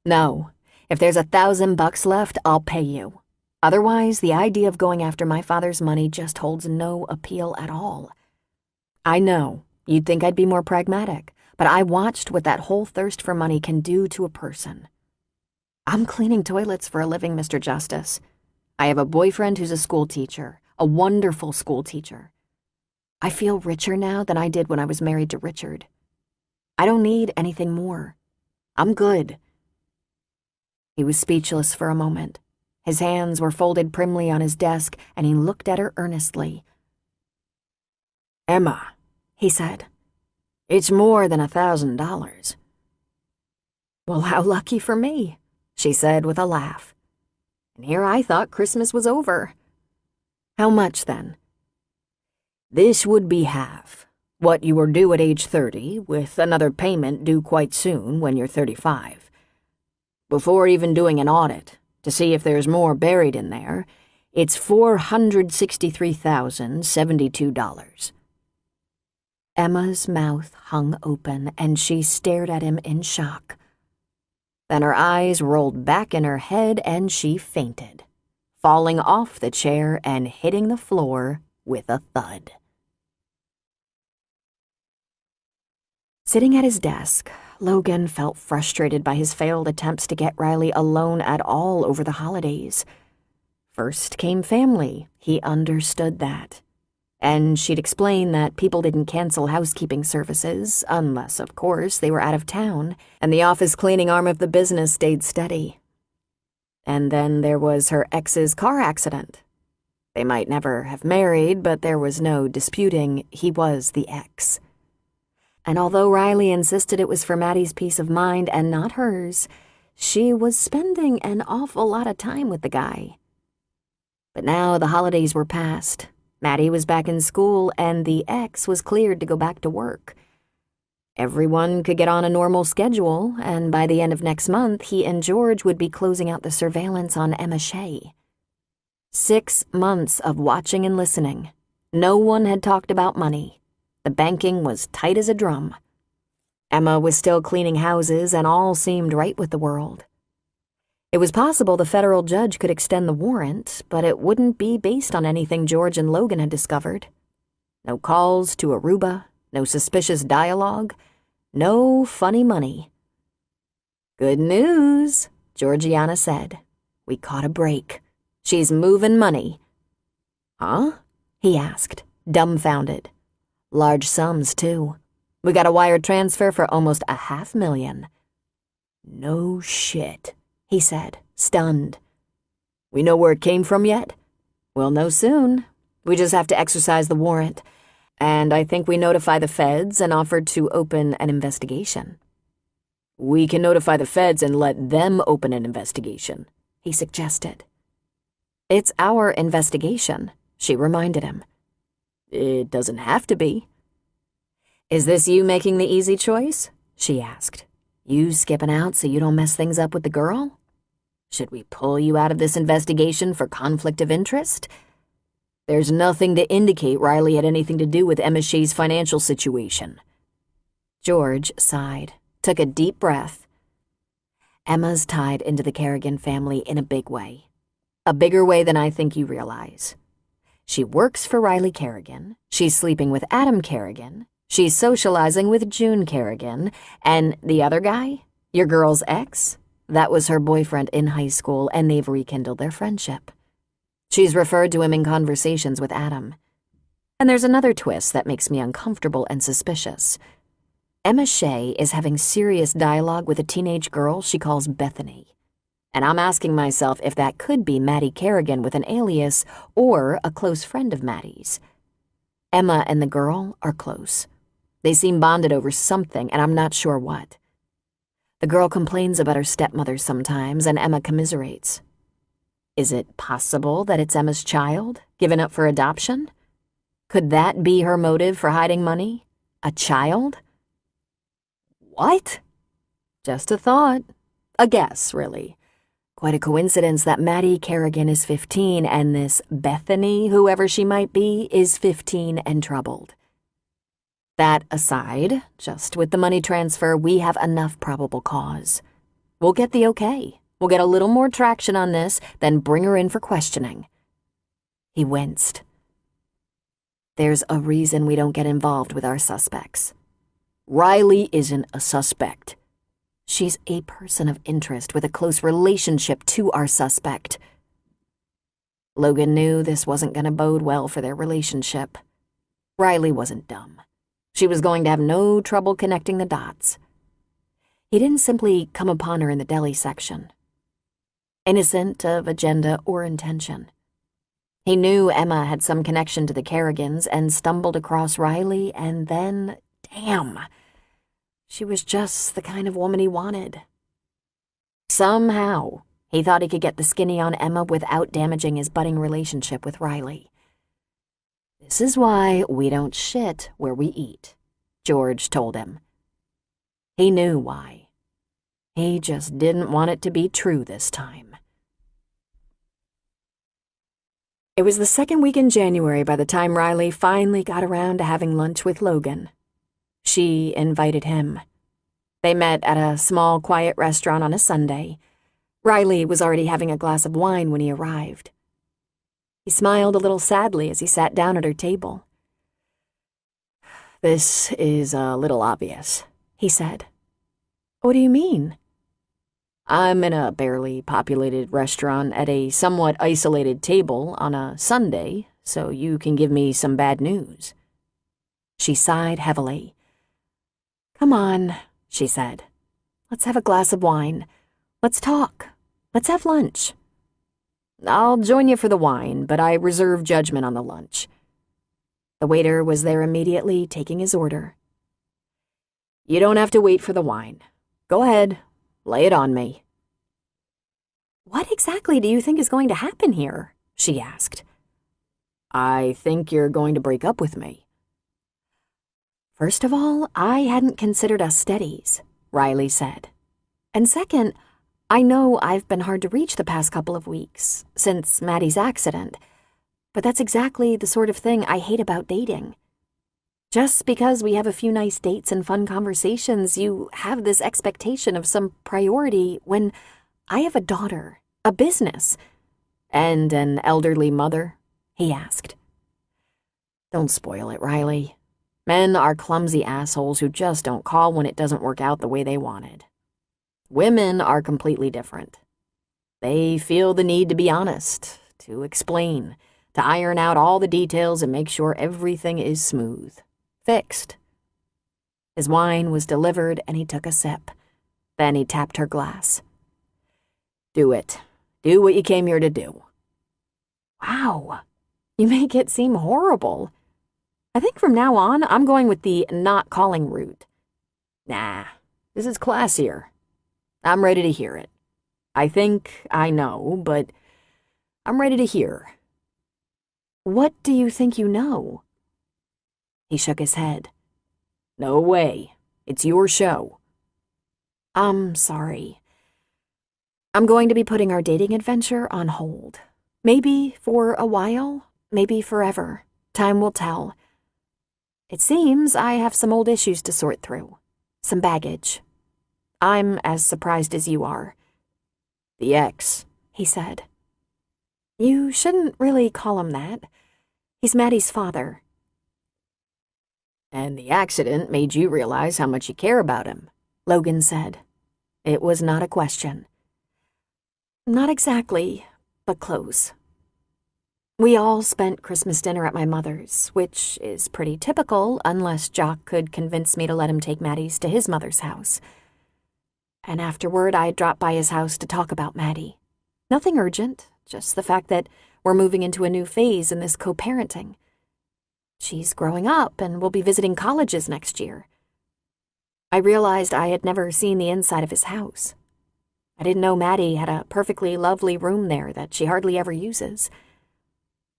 No, if there's $1,000 left, I'll pay you. Otherwise, the idea of going after my father's money just holds no appeal at all. I know, you'd think I'd be more pragmatic, but I watched what that whole thirst for money can do to a person. I'm cleaning toilets for a living, Mr. Justice. I have a boyfriend who's a school teacher, a wonderful school teacher. I feel richer now than I did when I was married to Richard. I don't need anything more. I'm good. He was speechless for a moment. His hands were folded primly on his desk, and he looked at her earnestly. Emma, he said, it's more than $1,000. Well, how lucky for me, she said with a laugh. And here I thought Christmas was over. How much, then? This would be half. What you were due at age 30, with another payment due quite soon when you're 35. Before even doing an audit, to see if there's more buried in there, it's $463,072. Emma's mouth hung open, and she stared at him in shock. Then her eyes rolled back in her head, and she fainted, falling off the chair and hitting the floor with a thud. Sitting at his desk, Logan felt frustrated by his failed attempts to get Riley alone at all over the holidays. First came family, he understood that. And she'd explain that people didn't cancel housekeeping services, unless, of course, they were out of town, and the office cleaning arm of the business stayed steady. And then there was her ex's car accident. They might never have married, but there was no disputing he was the ex. And although Riley insisted it was for Maddie's peace of mind and not hers, she was spending an awful lot of time with the guy. But now the holidays were past. Maddie was back in school, and the ex was cleared to go back to work. Everyone could get on a normal schedule, and by the end of next month, he and George would be closing out the surveillance on Emma Shea. 6 months of watching and listening. No one had talked about money. The banking was tight as a drum. Emma was still cleaning houses, and all seemed right with the world. It was possible the federal judge could extend the warrant, but it wouldn't be based on anything George and Logan had discovered. No calls to Aruba, no suspicious dialogue, no funny money. "Good news," Georgiana said. "We caught a break. She's moving money." "Huh?" he asked, dumbfounded. "Large sums, too. We got a wire transfer for almost $500,000. "No shit," he said, stunned. "We know where it came from yet?" "We'll know soon. We just have to exercise the warrant. And I think we notify the feds and offered to open an investigation." "We can notify the feds and let them open an investigation," he suggested. "It's our investigation," she reminded him. "It doesn't have to be." "Is this you making the easy choice?" she asked. "You skipping out so you don't mess things up with the girl? Should we pull you out of this investigation for conflict of interest? There's nothing to indicate Riley had anything to do with Emma Shea's financial situation." George sighed, took a deep breath. Emma's tied into the Kerrigan family in a big way. A bigger way than I think you realize. She works for Riley Kerrigan, she's sleeping with Adam Kerrigan, she's socializing with June Kerrigan, and the other guy, your girl's ex, that was her boyfriend in high school, and they've rekindled their friendship. She's referred to him in conversations with Adam. And there's another twist that makes me uncomfortable and suspicious. Emma Shea is having serious dialogue with a teenage girl she calls Bethany. And I'm asking myself if that could be Maddie Kerrigan with an alias or a close friend of Maddie's. Emma and the girl are close. They seem bonded over something, and I'm not sure what. The girl complains about her stepmother sometimes, and Emma commiserates. Is it possible that it's Emma's child, given up for adoption? Could that be her motive for hiding money? A child? What? Just a thought. A guess, really. Quite a coincidence that Maddie Kerrigan is 15 and this Bethany, whoever she might be, is 15 and troubled. That aside, just with the money transfer, we have enough probable cause. We'll get the okay. We'll get a little more traction on this, then bring her in for questioning. He winced. There's a reason we don't get involved with our suspects. Riley isn't a suspect. She's a person of interest with a close relationship to our suspect. Logan knew this wasn't going to bode well for their relationship. Riley wasn't dumb. She was going to have no trouble connecting the dots. He didn't simply come upon her in the deli section, innocent of agenda or intention. He knew Emma had some connection to the Kerrigans and stumbled across Riley, and then, damn, she was just the kind of woman he wanted. Somehow, he thought he could get the skinny on Emma without damaging his budding relationship with Riley. This is why we don't shit where we eat, George told him. He knew why. He just didn't want it to be true this time. It was the second week in January by the time Riley finally got around to having lunch with Logan. She invited him. They met at a small, quiet restaurant on a Sunday. Riley was already having a glass of wine when he arrived. He smiled a little sadly as he sat down at her table. "This is a little obvious," he said. "What do you mean?" "I'm in a barely populated restaurant at a somewhat isolated table on a Sunday, so you can give me some bad news." She sighed heavily. "Come on," she said. "Let's have a glass of wine. Let's talk. Let's have lunch." "I'll join you for the wine, but I reserve judgment on the lunch." The waiter was there immediately, taking his order. "You don't have to wait for the wine. Go ahead, lay it on me." "What exactly do you think is going to happen here?" she asked. "I think you're going to break up with me." "First of all, I hadn't considered us steadies," Riley said. "And second, I know I've been hard to reach the past couple of weeks, since Maddie's accident, but that's exactly the sort of thing I hate about dating. Just because we have a few nice dates and fun conversations, you have this expectation of some priority when I have a daughter, a business." "And an elderly mother?" he asked. "Don't spoil it, Riley. Men are clumsy assholes who just don't call when it doesn't work out the way they wanted. Women are completely different. They feel the need to be honest, to explain, to iron out all the details and make sure everything is smooth, fixed." His wine was delivered and he took a sip. Then he tapped her glass. "Do it. Do what you came here to do." "Wow, you make it seem horrible. I think from now on, I'm going with the not calling route." "Nah, this is classier. I'm ready to hear it. I think I know, but I'm ready to hear." "What do you think you know?" He shook his head. "No way. It's your show." "I'm sorry. I'm going to be putting our dating adventure on hold. Maybe for a while, maybe forever. Time will tell. It seems I have some old issues to sort through. Some baggage. I'm as surprised as you are." "The ex," he said. "You shouldn't really call him that. He's Maddie's father." "And the accident made you realize how much you care about him," Logan said. It was not a question. "Not exactly, but close. We all spent Christmas dinner at my mother's, which is pretty typical unless Jock could convince me to let him take Maddie's to his mother's house. And afterward, I dropped by his house to talk about Maddie. Nothing urgent, just the fact that we're moving into a new phase in this co-parenting. She's growing up and will be visiting colleges next year. I realized I had never seen the inside of his house. I didn't know Maddie had a perfectly lovely room there that she hardly ever uses.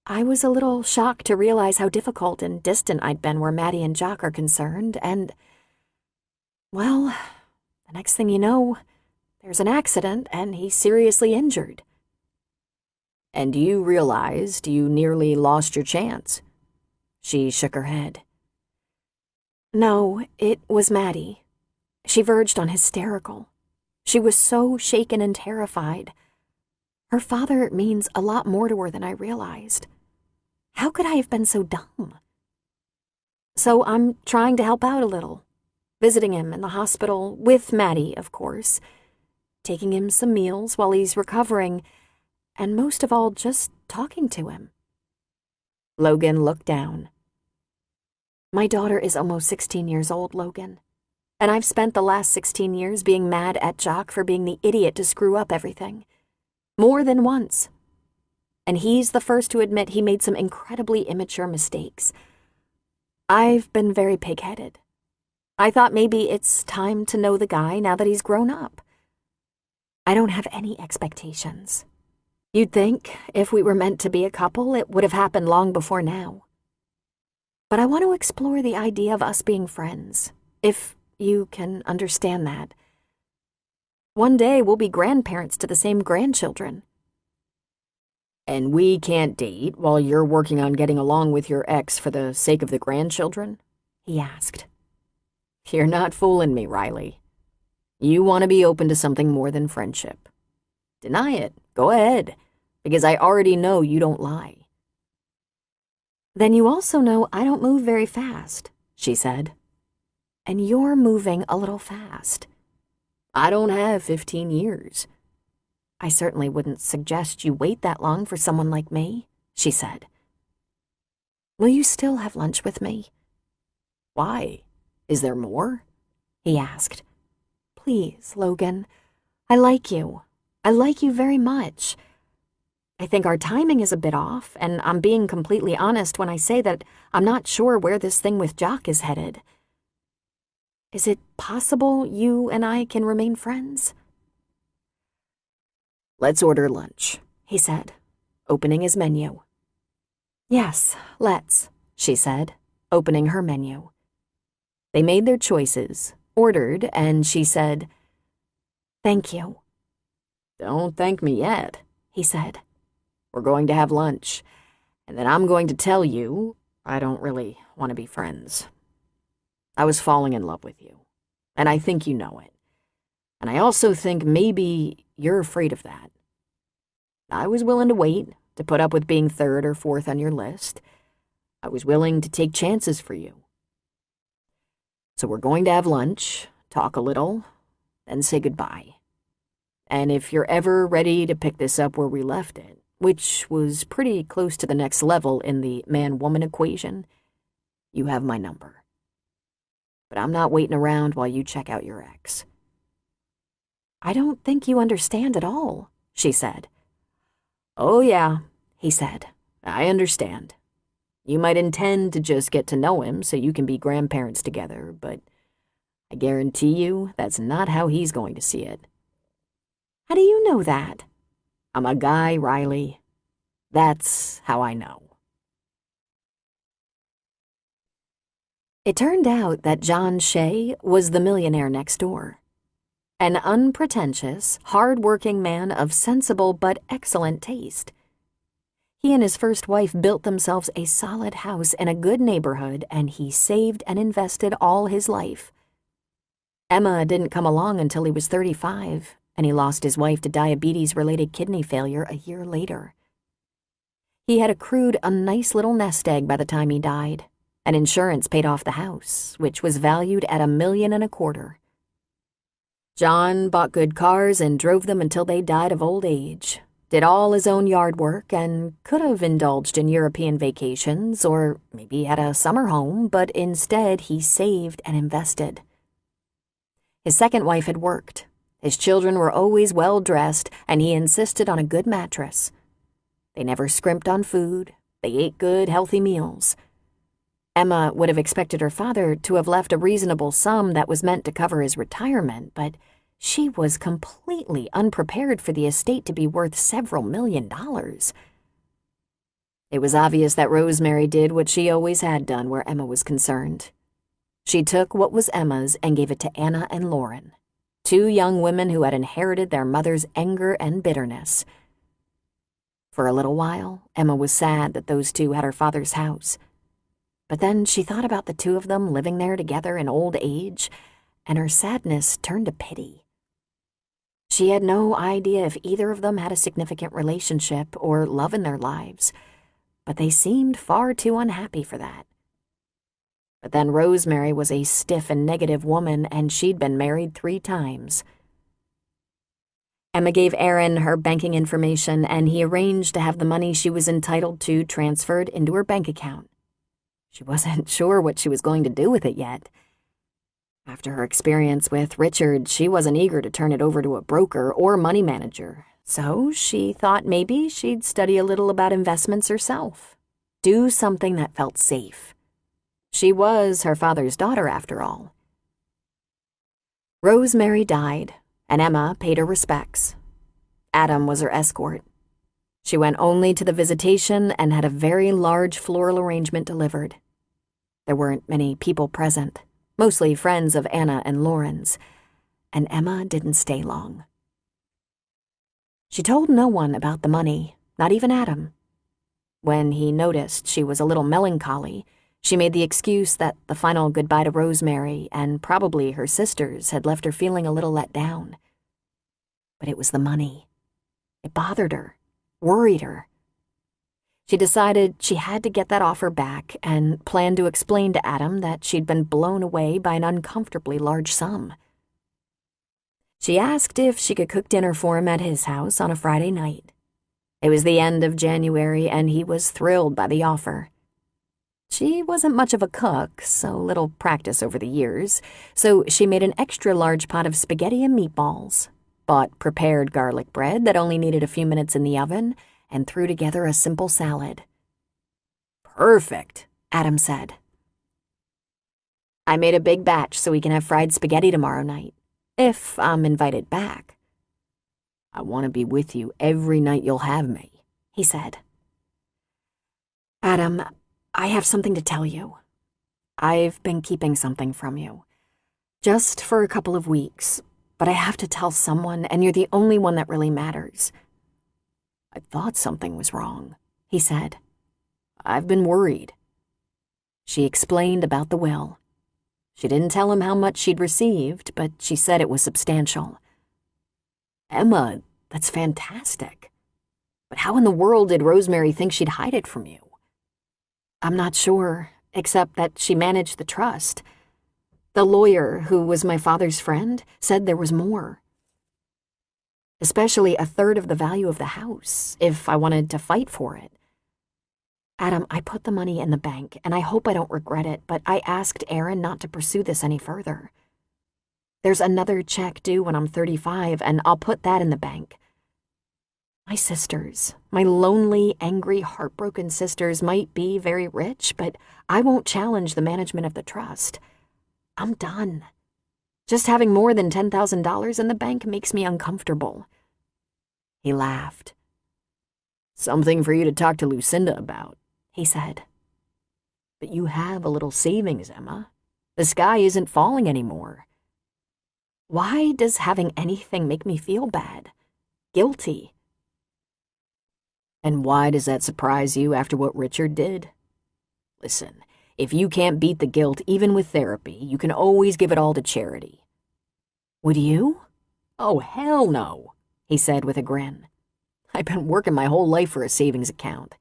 I was a little shocked to realize how difficult and distant I'd been where Maddie and Jock are concerned, and, well, the next thing you know, there's an accident and he's seriously injured. And you realized you nearly lost your chance. She shook her head. No, it was Maddie. She verged on hysterical. She was so shaken and terrified. Her father means a lot more to her than I realized. How could I have been so dumb? So I'm trying to help out a little, visiting him in the hospital, with Maddie, of course, taking him some meals while he's recovering, and most of all, just talking to him. Logan looked down. My daughter is almost 16 years old, Logan, and I've spent the last 16 years being mad at Jock for being the idiot to screw up everything. More than once. And he's the first to admit he made some incredibly immature mistakes. I've been very pig-headed. I thought maybe it's time to know the guy now that he's grown up. I don't have any expectations. You'd think if we were meant to be a couple, it would have happened long before now. But I want to explore the idea of us being friends, if you can understand that. One day we'll be grandparents to the same grandchildren. And we can't date while you're working on getting along with your ex for the sake of the grandchildren? He asked. You're not fooling me, Riley. You want to be open to something more than friendship. Deny it. Go ahead, because I already know you don't lie. Then you also know I don't move very fast, she said. And you're moving a little fast. I don't have 15 years. I certainly wouldn't suggest you wait that long for someone like me, she said. Will you still have lunch with me? Why? Is there more? He asked. Please, Logan. I like you. I like you very much. I think our timing is a bit off, and I'm being completely honest when I say that I'm not sure where this thing with Jock is headed. Is it possible you and I can remain friends? Let's order lunch, he said, opening his menu. Yes, let's, she said, opening her menu. They made their choices, ordered, and she said, Thank you. Don't thank me yet, he said. We're going to have lunch, and then I'm going to tell you I don't really want to be friends. I was falling in love with you, and I think you know it. And I also think maybe you're afraid of that. I was willing to wait, to put up with being third or fourth on your list. I was willing to take chances for you. So we're going to have lunch, talk a little, then say goodbye. And if you're ever ready to pick this up where we left it, which was pretty close to the next level in the man-woman equation, you have my number. But I'm not waiting around while you check out your ex. I don't think you understand at all, she said. Oh yeah, he said. I understand. You might intend to just get to know him so you can be grandparents together, but I guarantee you that's not how he's going to see it. How do you know that? I'm a guy, Riley. That's how I know. It turned out that John Shea was the millionaire next door. An unpretentious, hard-working man of sensible but excellent taste. He and his first wife built themselves a solid house in a good neighborhood, and he saved and invested all his life. Emma didn't come along until he was 35, and he lost his wife to diabetes-related kidney failure a year later. He had accrued a nice little nest egg by the time he died, and insurance paid off the house, which was valued at $1.25 million. John bought good cars and drove them until they died of old age, did all his own yard work, and could have indulged in European vacations or maybe had a summer home, but instead he saved and invested. His second wife had worked. His children were always well-dressed, and he insisted on a good mattress. They never scrimped on food. They ate good, healthy meals. Emma would have expected her father to have left a reasonable sum that was meant to cover his retirement, but she was completely unprepared for the estate to be worth several $1 million. It was obvious that Rosemary did what she always had done where Emma was concerned. She took what was Emma's and gave it to Anna and Lauren, two young women who had inherited their mother's anger and bitterness. For a little while, Emma was sad that those two had her father's house. But then she thought about the two of them living there together in old age, and her sadness turned to pity. She had no idea if either of them had a significant relationship or love in their lives, but they seemed far too unhappy for that. But then Rosemary was a stiff and negative woman, and she'd been married 3 times. Emma gave Aaron her banking information, and he arranged to have the money she was entitled to transferred into her bank account. She wasn't sure what she was going to do with it yet. After her experience with Richard, she wasn't eager to turn it over to a broker or money manager, so she thought maybe she'd study a little about investments herself. Do something that felt safe. She was her father's daughter, after all. Rosemary died, and Emma paid her respects. Adam was her escort. She went only to the visitation and had a very large floral arrangement delivered. There weren't many people present, mostly friends of Anna and Lauren's, and Emma didn't stay long. She told no one about the money, not even Adam. When he noticed she was a little melancholy, she made the excuse that the final goodbye to Rosemary and probably her sisters had left her feeling a little let down. But it was the money. It bothered her, worried her. She decided she had to get that offer back and planned to explain to Adam that she'd been blown away by an uncomfortably large sum. She asked if she could cook dinner for him at his house on a Friday night. It was the end of January, and he was thrilled by the offer. She wasn't much of a cook, so little practice over the years, so she made an extra large pot of spaghetti and meatballs, bought prepared garlic bread that only needed a few minutes in the oven, and threw together a simple salad. "Perfect," Adam said. "I made a big batch so we can have fried spaghetti tomorrow night, if I'm invited back." "I want to be with you every night you'll have me," he said. "Adam, I have something to tell you. I've been keeping something from you. Just for a couple of weeks, but I have to tell someone, and you're the only one that really matters." "I thought something was wrong," he said. "I've been worried." She explained about the will. She didn't tell him how much she'd received, but she said it was substantial. "Emma, that's fantastic. But how in the world did Rosemary think she'd hide it from you?" "I'm not sure, except that she managed the trust. The lawyer, who was my father's friend, said there was more. Especially 1/3 of the value of the house, if I wanted to fight for it. Adam, I put the money in the bank, and I hope I don't regret it, but I asked Aaron not to pursue this any further. There's another check due when I'm 35, and I'll put that in the bank. My sisters, my lonely, angry, heartbroken sisters might be very rich, but I won't challenge the management of the trust. I'm done. Just having more than $10,000 in the bank makes me uncomfortable." He laughed. "Something for you to talk to Lucinda about," he said. "But you have a little savings, Emma. The sky isn't falling anymore." Why does having anything make me feel bad? Guilty? "And why does that surprise you after what Richard did? Listen, if you can't beat the guilt even with therapy, you can always give it all to charity." "Would you?" "Oh, hell no," he said with a grin. "I've been working my whole life for a savings account.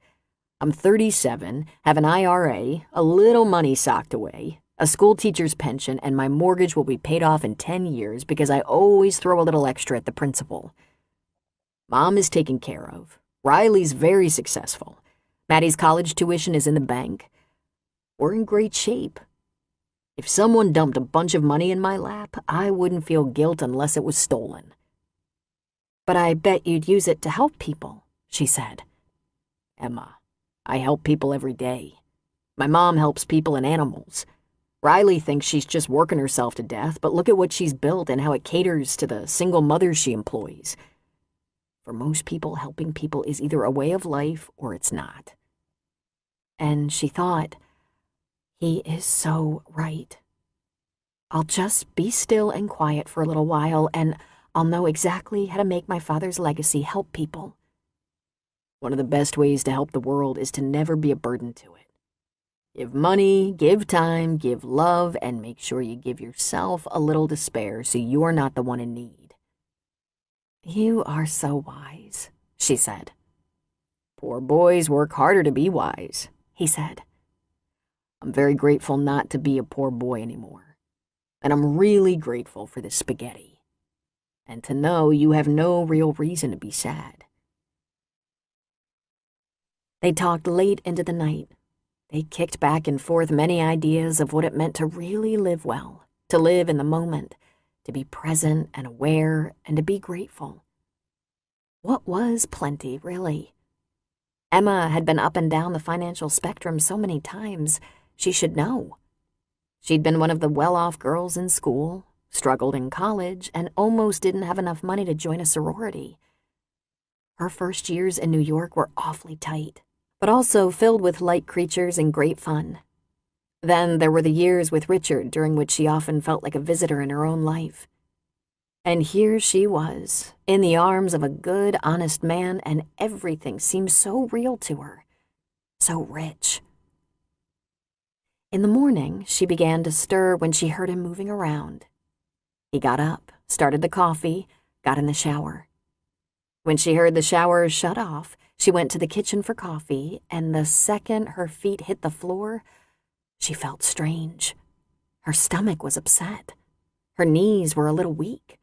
I'm 37, have an IRA, a little money socked away, a school teacher's pension, and my mortgage will be paid off in 10 years because I always throw a little extra at the principal. Mom is taken care of. Riley's very successful. Maddie's college tuition is in the bank. We're in great shape. If someone dumped a bunch of money in my lap, I wouldn't feel guilt unless it was stolen." "But I bet you'd use it to help people," she said. "Emma, I help people every day. My mom helps people and animals. Riley thinks she's just working herself to death, but look at what she's built and how it caters to the single mothers she employs. For most people, helping people is either a way of life or it's not. and she thought, he is so right. I'll just be still and quiet for a little while, and I'll know exactly how to make my father's legacy help people. One of the best ways to help the world is to never be a burden to it. Give money, give time, give love, and make sure you give yourself a little to spare so you're not the one in need. You are so wise, she said. Poor boys work harder to be wise, he said. I'm very grateful not to be a poor boy anymore. And I'm really grateful for this spaghetti. And to know you have no real reason to be sad. They talked late into the night. They kicked back and forth many ideas of what it meant to really live well, to live in the moment, to be present and aware, and to be grateful. What was plenty, really? Emma had been up and down the financial spectrum so many times, she should know. She'd been one of the well-off girls in school, struggled in college, and almost didn't have enough money to join a sorority. Her first years in New York were awfully tight, but also filled with light creatures and great fun. Then there were the years with Richard during which she often felt like a visitor in her own life. And here she was, in the arms of a good, honest man, and everything seemed so real to her, so rich. In the morning, she began to stir when she heard him moving around. He got up, started the coffee, got in the shower. When she heard the shower shut off, she went to the kitchen for coffee, and the second her feet hit the floor, she felt strange. Her stomach was upset. Her knees were a little weak.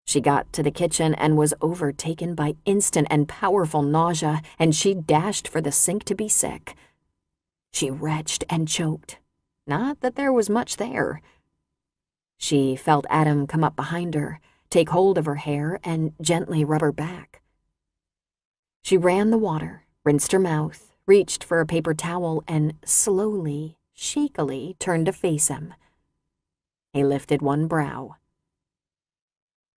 She got to the kitchen and was overtaken by instant and powerful nausea, and she dashed for the sink to be sick. She retched and choked. Not that there was much there. She felt Adam come up behind her, take hold of her hair, and gently rub her back. She ran the water, rinsed her mouth, reached for a paper towel, and slowly, shakily turned to face him. He lifted one brow.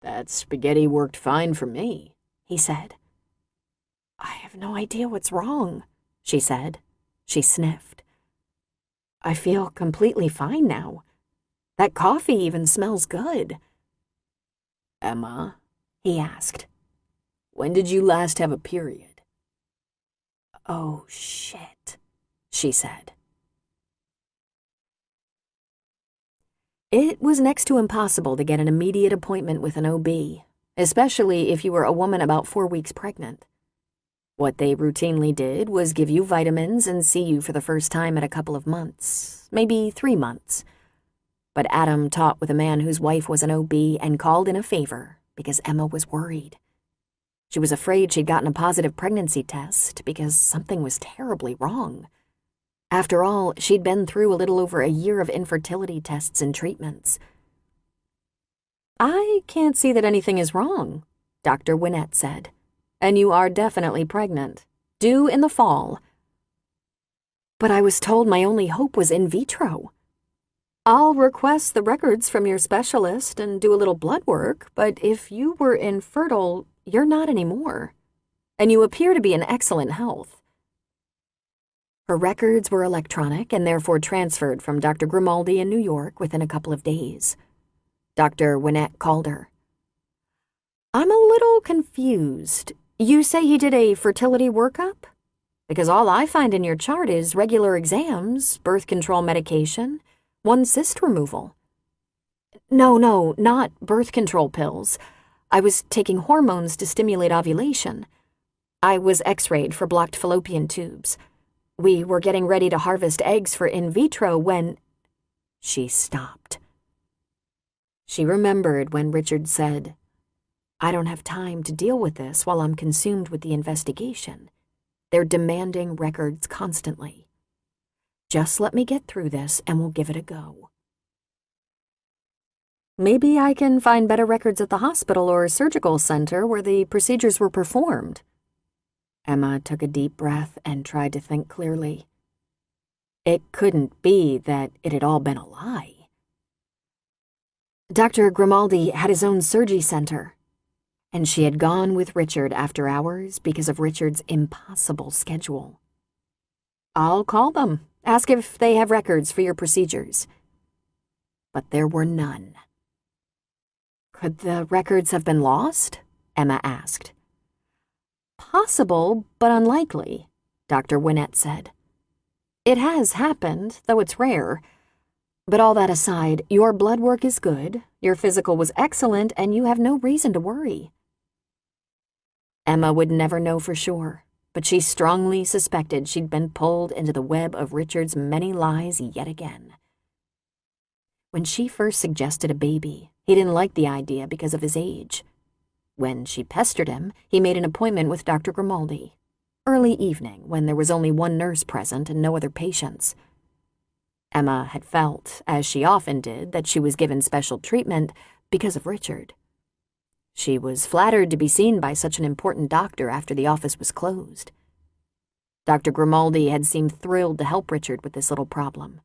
That spaghetti worked fine for me, he said. I have no idea what's wrong, she said. She sniffed. I feel completely fine now. That coffee even smells good. Emma, he asked. When did you last have a period? Oh, shit, she said. It was next to impossible to get an immediate appointment with an OB, especially if you were a woman about 4 weeks pregnant. What they routinely did was give you vitamins and see you for the first time in a couple of months, maybe 3 months. But Adam talked with a man whose wife was an OB and called in a favor because Emma was worried. She was afraid she'd gotten a positive pregnancy test because something was terribly wrong. After all, she'd been through a little over a year of infertility tests and treatments. I can't see that anything is wrong, Dr. Winnett said. And you are definitely pregnant. Due in the fall. But I was told my only hope was in vitro. I'll request the records from your specialist and do a little blood work, but if you were infertile, you're not anymore. And you appear to be in excellent health. Her records were electronic and therefore transferred from Dr. Grimaldi in New York within a couple of days. Dr. Winnett called her. I'm a little confused. You say he did a fertility workup? Because all I find in your chart is regular exams, birth control medication, 1 cyst removal. No, not birth control pills. I was taking hormones to stimulate ovulation. I was x-rayed for blocked fallopian tubes. We were getting ready to harvest eggs for in vitro when... She stopped. She remembered when Richard said, I don't have time to deal with this while I'm consumed with the investigation. They're demanding records constantly. Just let me get through this and we'll give it a go. Maybe I can find better records at the hospital or surgical center where the procedures were performed. Emma took a deep breath and tried to think clearly. It couldn't be that it had all been a lie. Dr. Grimaldi had his own surgery center, and she had gone with Richard after hours because of Richard's impossible schedule. I'll call them, ask if they have records for your procedures. But there were none. Could the records have been lost? Emma asked. Possible, but unlikely, Dr. Winnett said. It has happened, though it's rare. But all that aside, your blood work is good, your physical was excellent, and you have no reason to worry. Emma would never know for sure, but she strongly suspected she'd been pulled into the web of Richard's many lies yet again. When she first suggested a baby, he didn't like the idea because of his age. When she pestered him, he made an appointment with Dr. Grimaldi. Early evening, when there was only one nurse present and no other patients. Emma had felt, as she often did, that she was given special treatment because of Richard. She was flattered to be seen by such an important doctor after the office was closed. Dr. Grimaldi had seemed thrilled to help Richard with this little problem.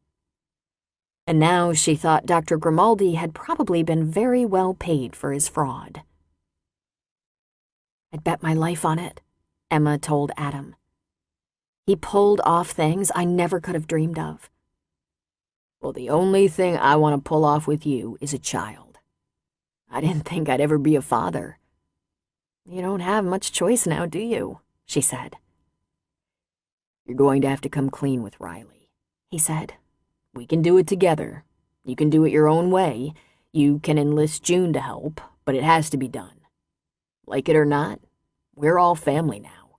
And now she thought Dr. Grimaldi had probably been very well paid for his fraud. I'd bet my life on it, Emma told Adam. He pulled off things I never could have dreamed of. Well, the only thing I want to pull off with you is a child. I didn't think I'd ever be a father. You don't have much choice now, do you? She said. You're going to have to come clean with Riley, he said. We can do it together. You can do it your own way. You can enlist June to help, but it has to be done. Like it or not, we're all family now.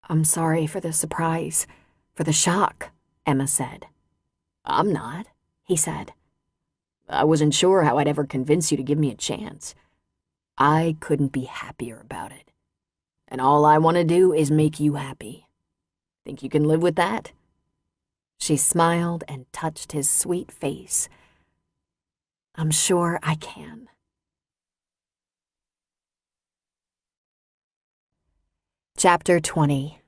I'm sorry for the surprise, for the shock, Emma said. I'm not, he said. I wasn't sure how I'd ever convince you to give me a chance. I couldn't be happier about it. And all I want to do is make you happy. Think you can live with that? She smiled and touched his sweet face. I'm sure I can. Chapter 20.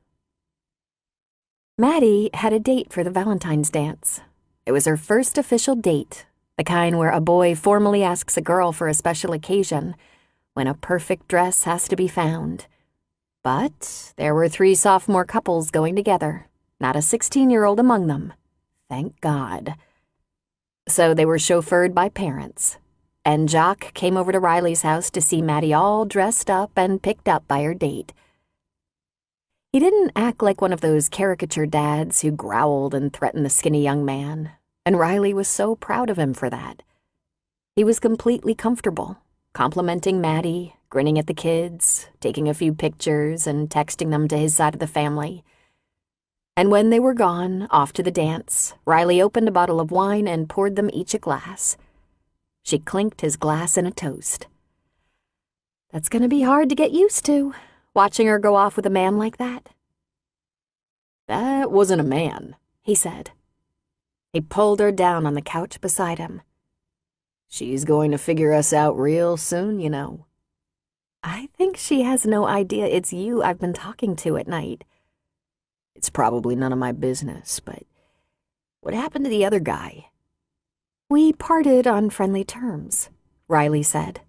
Maddie had a date for the Valentine's dance. It was her first official date, the kind where a boy formally asks a girl for a special occasion, when a perfect dress has to be found. But there were 3 sophomore couples going together, not a 16-year-old among them. Thank God. So they were chauffeured by parents, and Jock came over to Riley's house to see Maddie all dressed up and picked up by her date. He didn't act like one of those caricature dads who growled and threatened the skinny young man, and Riley was so proud of him for that. He was completely comfortable, complimenting Maddie, grinning at the kids, taking a few pictures and texting them to his side of the family. And when they were gone, off to the dance, Riley opened a bottle of wine and poured them each a glass. She clinked his glass in a toast. That's going to be hard to get used to, watching her go off with a man like that. That wasn't a man, he said. He pulled her down on the couch beside him. She's going to figure us out real soon, you know. I think she has no idea it's you I've been talking to at night. It's probably none of my business, but what happened to the other guy? We parted on friendly terms, Riley said.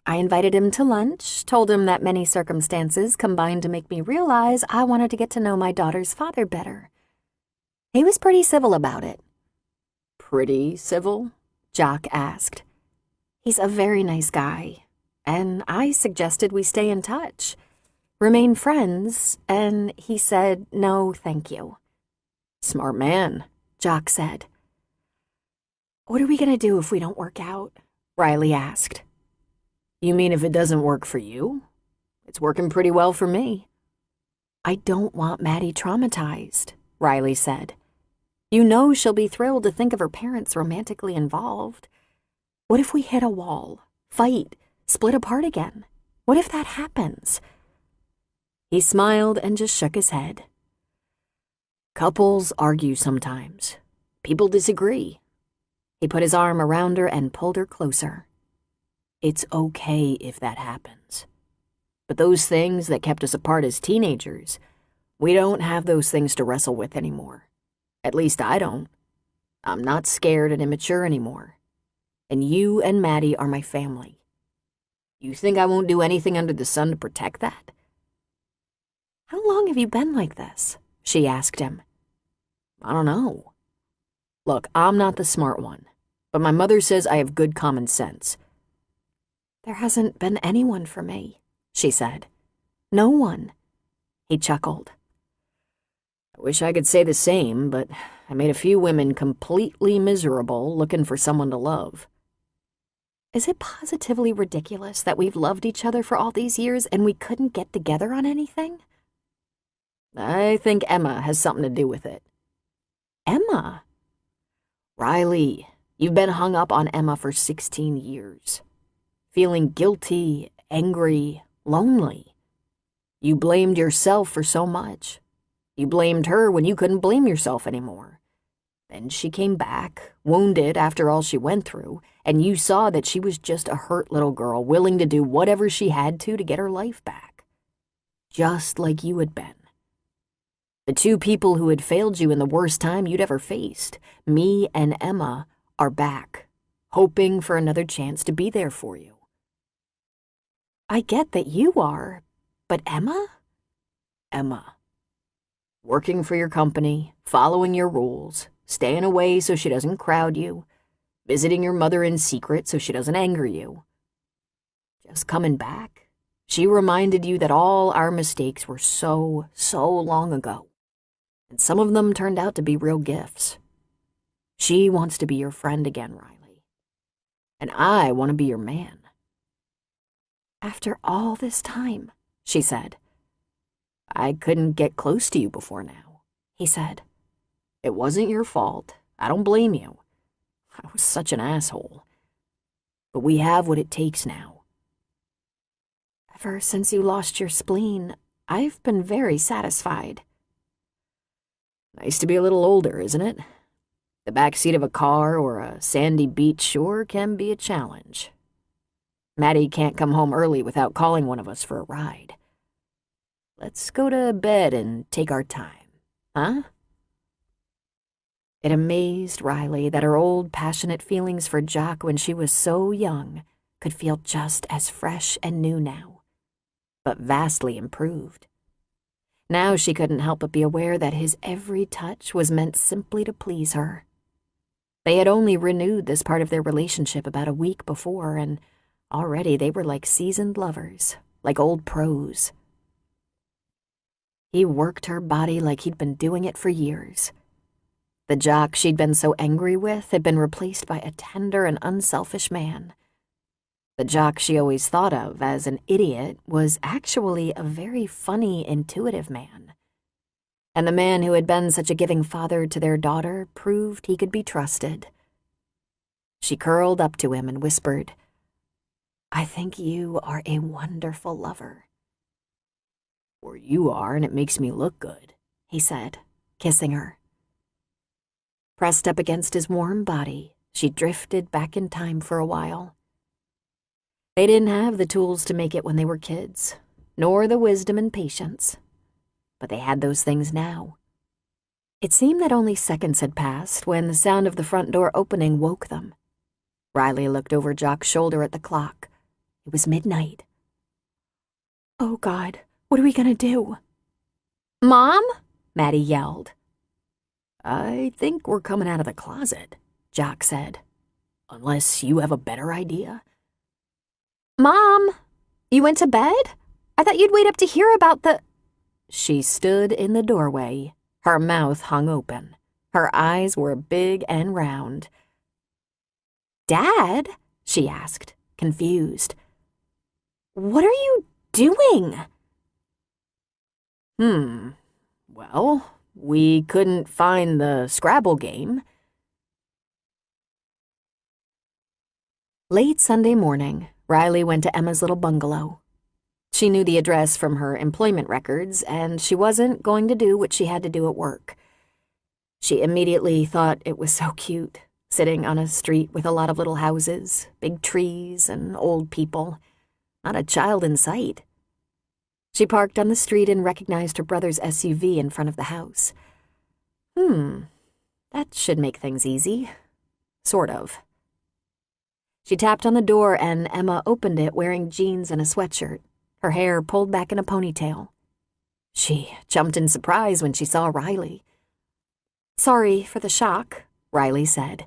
I invited him to lunch, told him that many circumstances combined to make me realize I wanted to get to know my daughter's father better. He was pretty civil about it. Pretty civil? Jock asked. He's a very nice guy, and I suggested we stay in touch, remain friends, and he said no, thank you. Smart man, Jock said. What are we going to do if we don't work out? Riley asked. You mean if it doesn't work for you? It's working pretty well for me. I don't want Maddie traumatized, Riley said. You know she'll be thrilled to think of her parents romantically involved. What if we hit a wall, fight, split apart again? What if that happens? He smiled and just shook his head. Couples argue sometimes. People disagree. He put his arm around her and pulled her closer. It's okay if that happens. But those things that kept us apart as teenagers, we don't have those things to wrestle with anymore. At least I don't. I'm not scared and immature anymore. And you and Maddie are my family. You think I won't do anything under the sun to protect that? How long have you been like this? She asked him. I don't know. Look, I'm not the smart one, but my mother says I have good common sense. There hasn't been anyone for me, she said. No one. He chuckled. I wish I could say the same, but I made a few women completely miserable looking for someone to love. Is it positively ridiculous that we've loved each other for all these years and we couldn't get together on anything? I think Emma has something to do with it. Emma? Riley, you've been hung up on Emma for 16 years. Feeling guilty, angry, lonely. You blamed yourself for so much. You blamed her when you couldn't blame yourself anymore. Then she came back, wounded after all she went through, and you saw that she was just a hurt little girl willing to do whatever she had to get her life back. Just like you had been. The two people who had failed you in the worst time you'd ever faced, me and Emma, are back, hoping for another chance to be there for you. I get that you are, but Emma? Emma. Working for your company, following your rules, staying away so she doesn't crowd you, visiting your mother in secret so she doesn't anger you. Just coming back, she reminded you that all our mistakes were so long ago, and some of them turned out to be real gifts. She wants to be your friend again, Riley, and I want to be your man. After all this time, she said. I couldn't get close to you before now, he said. It wasn't your fault. I don't blame you. I was such an asshole. But we have what it takes now. Ever since you lost your spleen, I've been very satisfied. Nice to be a little older, isn't it? The backseat of a car or a sandy beach sure can be a challenge. Maddie can't come home early without calling one of us for a ride. Let's go to bed and take our time, huh? It amazed Riley that her old passionate feelings for Jock when she was so young could feel just as fresh and new now, but vastly improved. Now she couldn't help but be aware that his every touch was meant simply to please her. They had only renewed this part of their relationship about a week before, and already they were like seasoned lovers, like old pros. He worked her body like he'd been doing it for years. The Jock she'd been so angry with had been replaced by a tender and unselfish man. The Jock she always thought of as an idiot was actually a very funny, intuitive man. And the man who had been such a giving father to their daughter proved he could be trusted. She curled up to him and whispered, "I think you are a wonderful lover." "Or you are, and it makes me look good," he said, kissing her. Pressed up against his warm body, she drifted back in time for a while. They didn't have the tools to make it when they were kids, nor the wisdom and patience. But they had those things now. It seemed that only seconds had passed when the sound of the front door opening woke them. Riley looked over Jock's shoulder at the clock. It was midnight. "Oh, God, what are we gonna do?" "Mom?" Maddie yelled. "I think we're coming out of the closet," Jock said. "Unless you have a better idea." "Mom, you went to bed? I thought you'd wait up to hear about the—" She stood in the doorway, her mouth hung open. Her eyes were big and round. "Dad?" she asked, confused. "What are you doing?" Well, we couldn't find the Scrabble game." Late Sunday morning, Riley went to Emma's little bungalow. She knew the address from her employment records, and she wasn't going to do what she had to do at work. She immediately thought it was so cute, sitting on a street with a lot of little houses, big trees, and old people. Not a child in sight. She parked on the street and recognized her brother's SUV in front of the house. That should make things easy. Sort of. She tapped on the door and Emma opened it wearing jeans and a sweatshirt, her hair pulled back in a ponytail. She jumped in surprise when she saw Riley. Sorry for the shock, Riley said.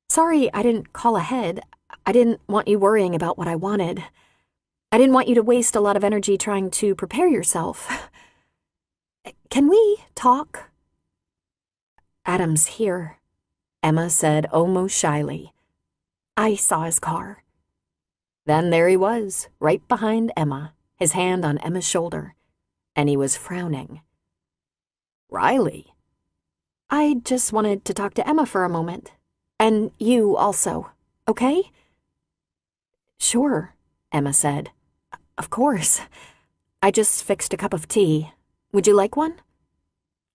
Sorry I didn't call ahead. I didn't want you worrying about what I wanted. I didn't want you to waste a lot of energy trying to prepare yourself. Can we talk? Adam's here, Emma said almost shyly. I saw his car. Then there he was, right behind Emma, his hand on Emma's shoulder, and he was frowning. Riley? I just wanted to talk to Emma for a moment. And you also, okay? Sure, Emma said. Of course. I just fixed a cup of tea. Would you like one?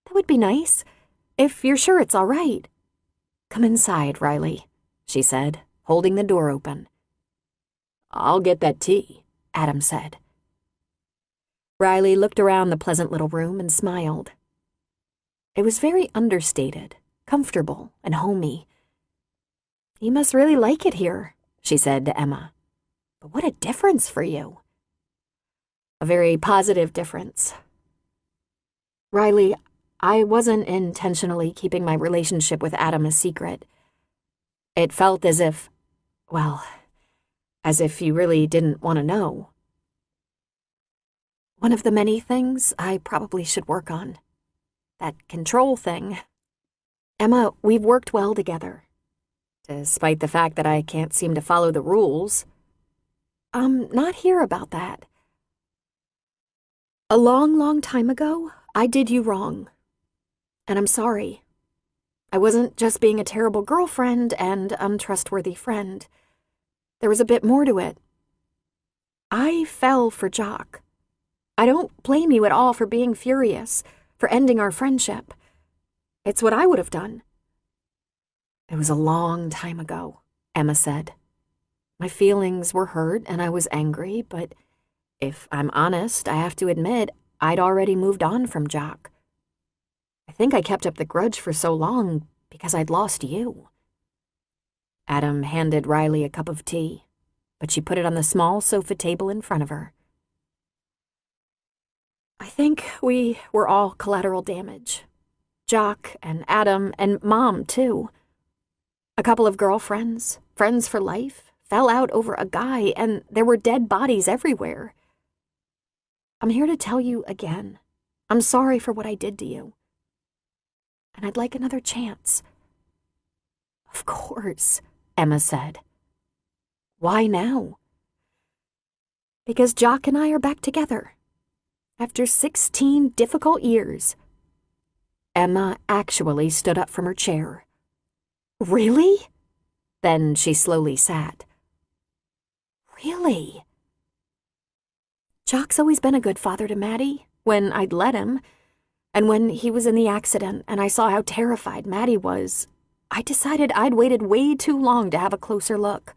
That would be nice, if you're sure it's all right. Come inside, Riley, she said, holding the door open. I'll get that tea, Adam said. Riley looked around the pleasant little room and smiled. It was very understated, comfortable, and homey. You must really like it here, she said to Emma. But what a difference for you. A very positive difference. Riley, I wasn't intentionally keeping my relationship with Adam a secret. It felt as if, well, as if you really didn't want to know. One of the many things I probably should work on. That control thing. Emma, we've worked well together. Despite the fact that I can't seem to follow the rules. I'm not here about that. A long, long time ago, I did you wrong. And I'm sorry. I wasn't just being a terrible girlfriend and untrustworthy friend. There was a bit more to it. I fell for Jock. I don't blame you at all for being furious, for ending our friendship. It's what I would have done. It was a long time ago, Emma said. My feelings were hurt and I was angry, but if I'm honest, I have to admit I'd already moved on from Jock. I think I kept up the grudge for so long because I'd lost you. Adam handed Riley a cup of tea, but she put it on the small sofa table in front of her. I think we were all collateral damage. Jock and Adam and Mom, too. A couple of girlfriends, friends for life, fell out over a guy, and there were dead bodies everywhere. I'm here to tell you again, I'm sorry for what I did to you. And I'd like another chance. Of course, Emma said. Why now? Because Jock and I are back together. After 16 difficult years. Emma actually stood up from her chair. Really? Then she slowly sat. Really? Jock's always been a good father to Maddie, when I'd let him. And when he was in the accident and I saw how terrified Maddie was, I decided I'd waited way too long to have a closer look,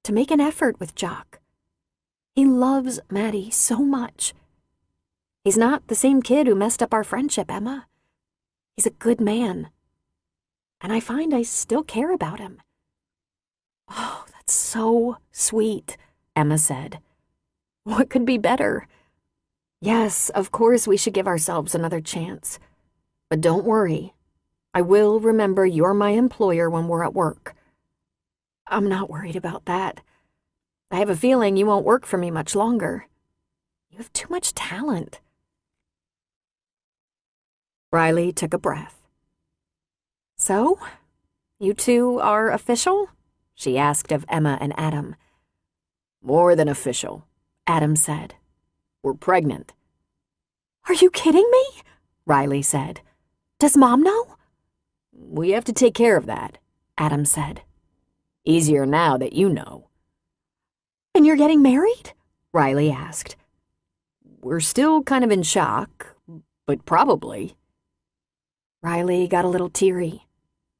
to make an effort with Jock. He loves Maddie so much. He's not the same kid who messed up our friendship, Emma. He's a good man. And I find I still care about him. Oh, that's so sweet, Emma said. What could be better? Yes, of course we should give ourselves another chance. But don't worry. I will remember you're my employer when we're at work. I'm not worried about that. I have a feeling you won't work for me much longer. You have too much talent. Riley took a breath. So, you two are official? She asked of Emma and Adam. More than official, Adam said. We're pregnant. Are you kidding me? Riley said. Does Mom know? We have to take care of that, Adam said. Easier now that you know. And you're getting married? Riley asked. We're still kind of in shock, but probably. Riley got a little teary.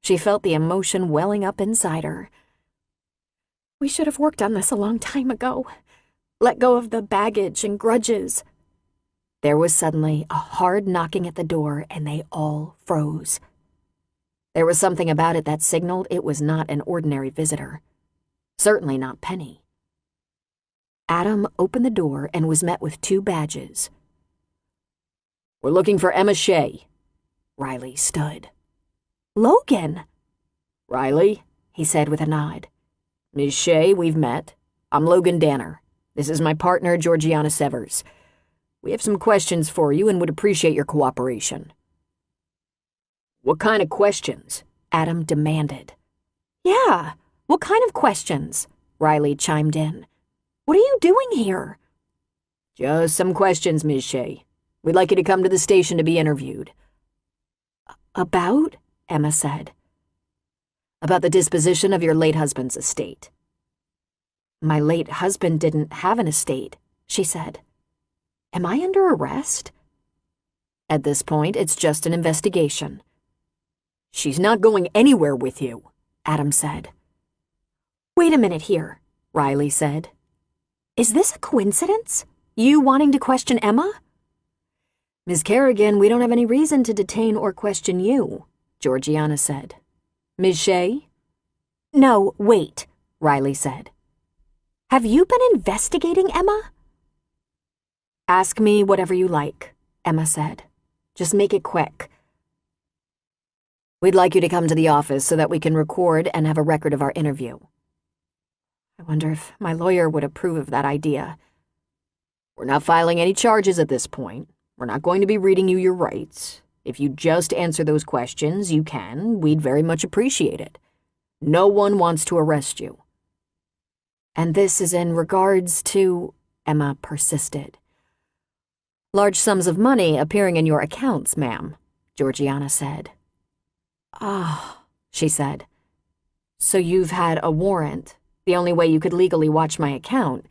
She felt the emotion welling up inside her. We should have worked on this a long time ago. Let go of the baggage and grudges. There was suddenly a hard knocking at the door, and they all froze. There was something about it that signaled it was not an ordinary visitor. Certainly not Penny. Adam opened the door and was met with 2 badges. We're looking for Emma Shea. Riley stood. Logan. Riley, he said with a nod. Ms. Shea, we've met. I'm Logan Danner. This is my partner, Georgiana Severs. We have some questions for you and would appreciate your cooperation. What kind of questions? Adam demanded. Yeah, what kind of questions? Riley chimed in. What are you doing here? Just some questions, Ms. Shea. We'd like you to come to the station to be interviewed. About? Emma said. About the disposition of your late husband's estate. My late husband didn't have an estate, she said. Am I under arrest? At this point, it's just an investigation. She's not going anywhere with you, Adam said. Wait a minute here, Riley said. Is this a coincidence? You wanting to question Emma? Ms. Kerrigan, we don't have any reason to detain or question you, Georgiana said. Ms. Shea? No, wait, Riley said. Have you been investigating Emma? Ask me whatever you like, Emma said. Just make it quick. We'd like you to come to the office so that we can record and have a record of our interview. I wonder if my lawyer would approve of that idea. We're not filing any charges at this point. We're not going to be reading you your rights. If you just answer those questions, you can. We'd very much appreciate it. No one wants to arrest you. And this is in regards to, Emma persisted. Large sums of money appearing in your accounts, ma'am, Georgiana said. Ah, she said. So you've had a warrant, the only way you could legally watch my account.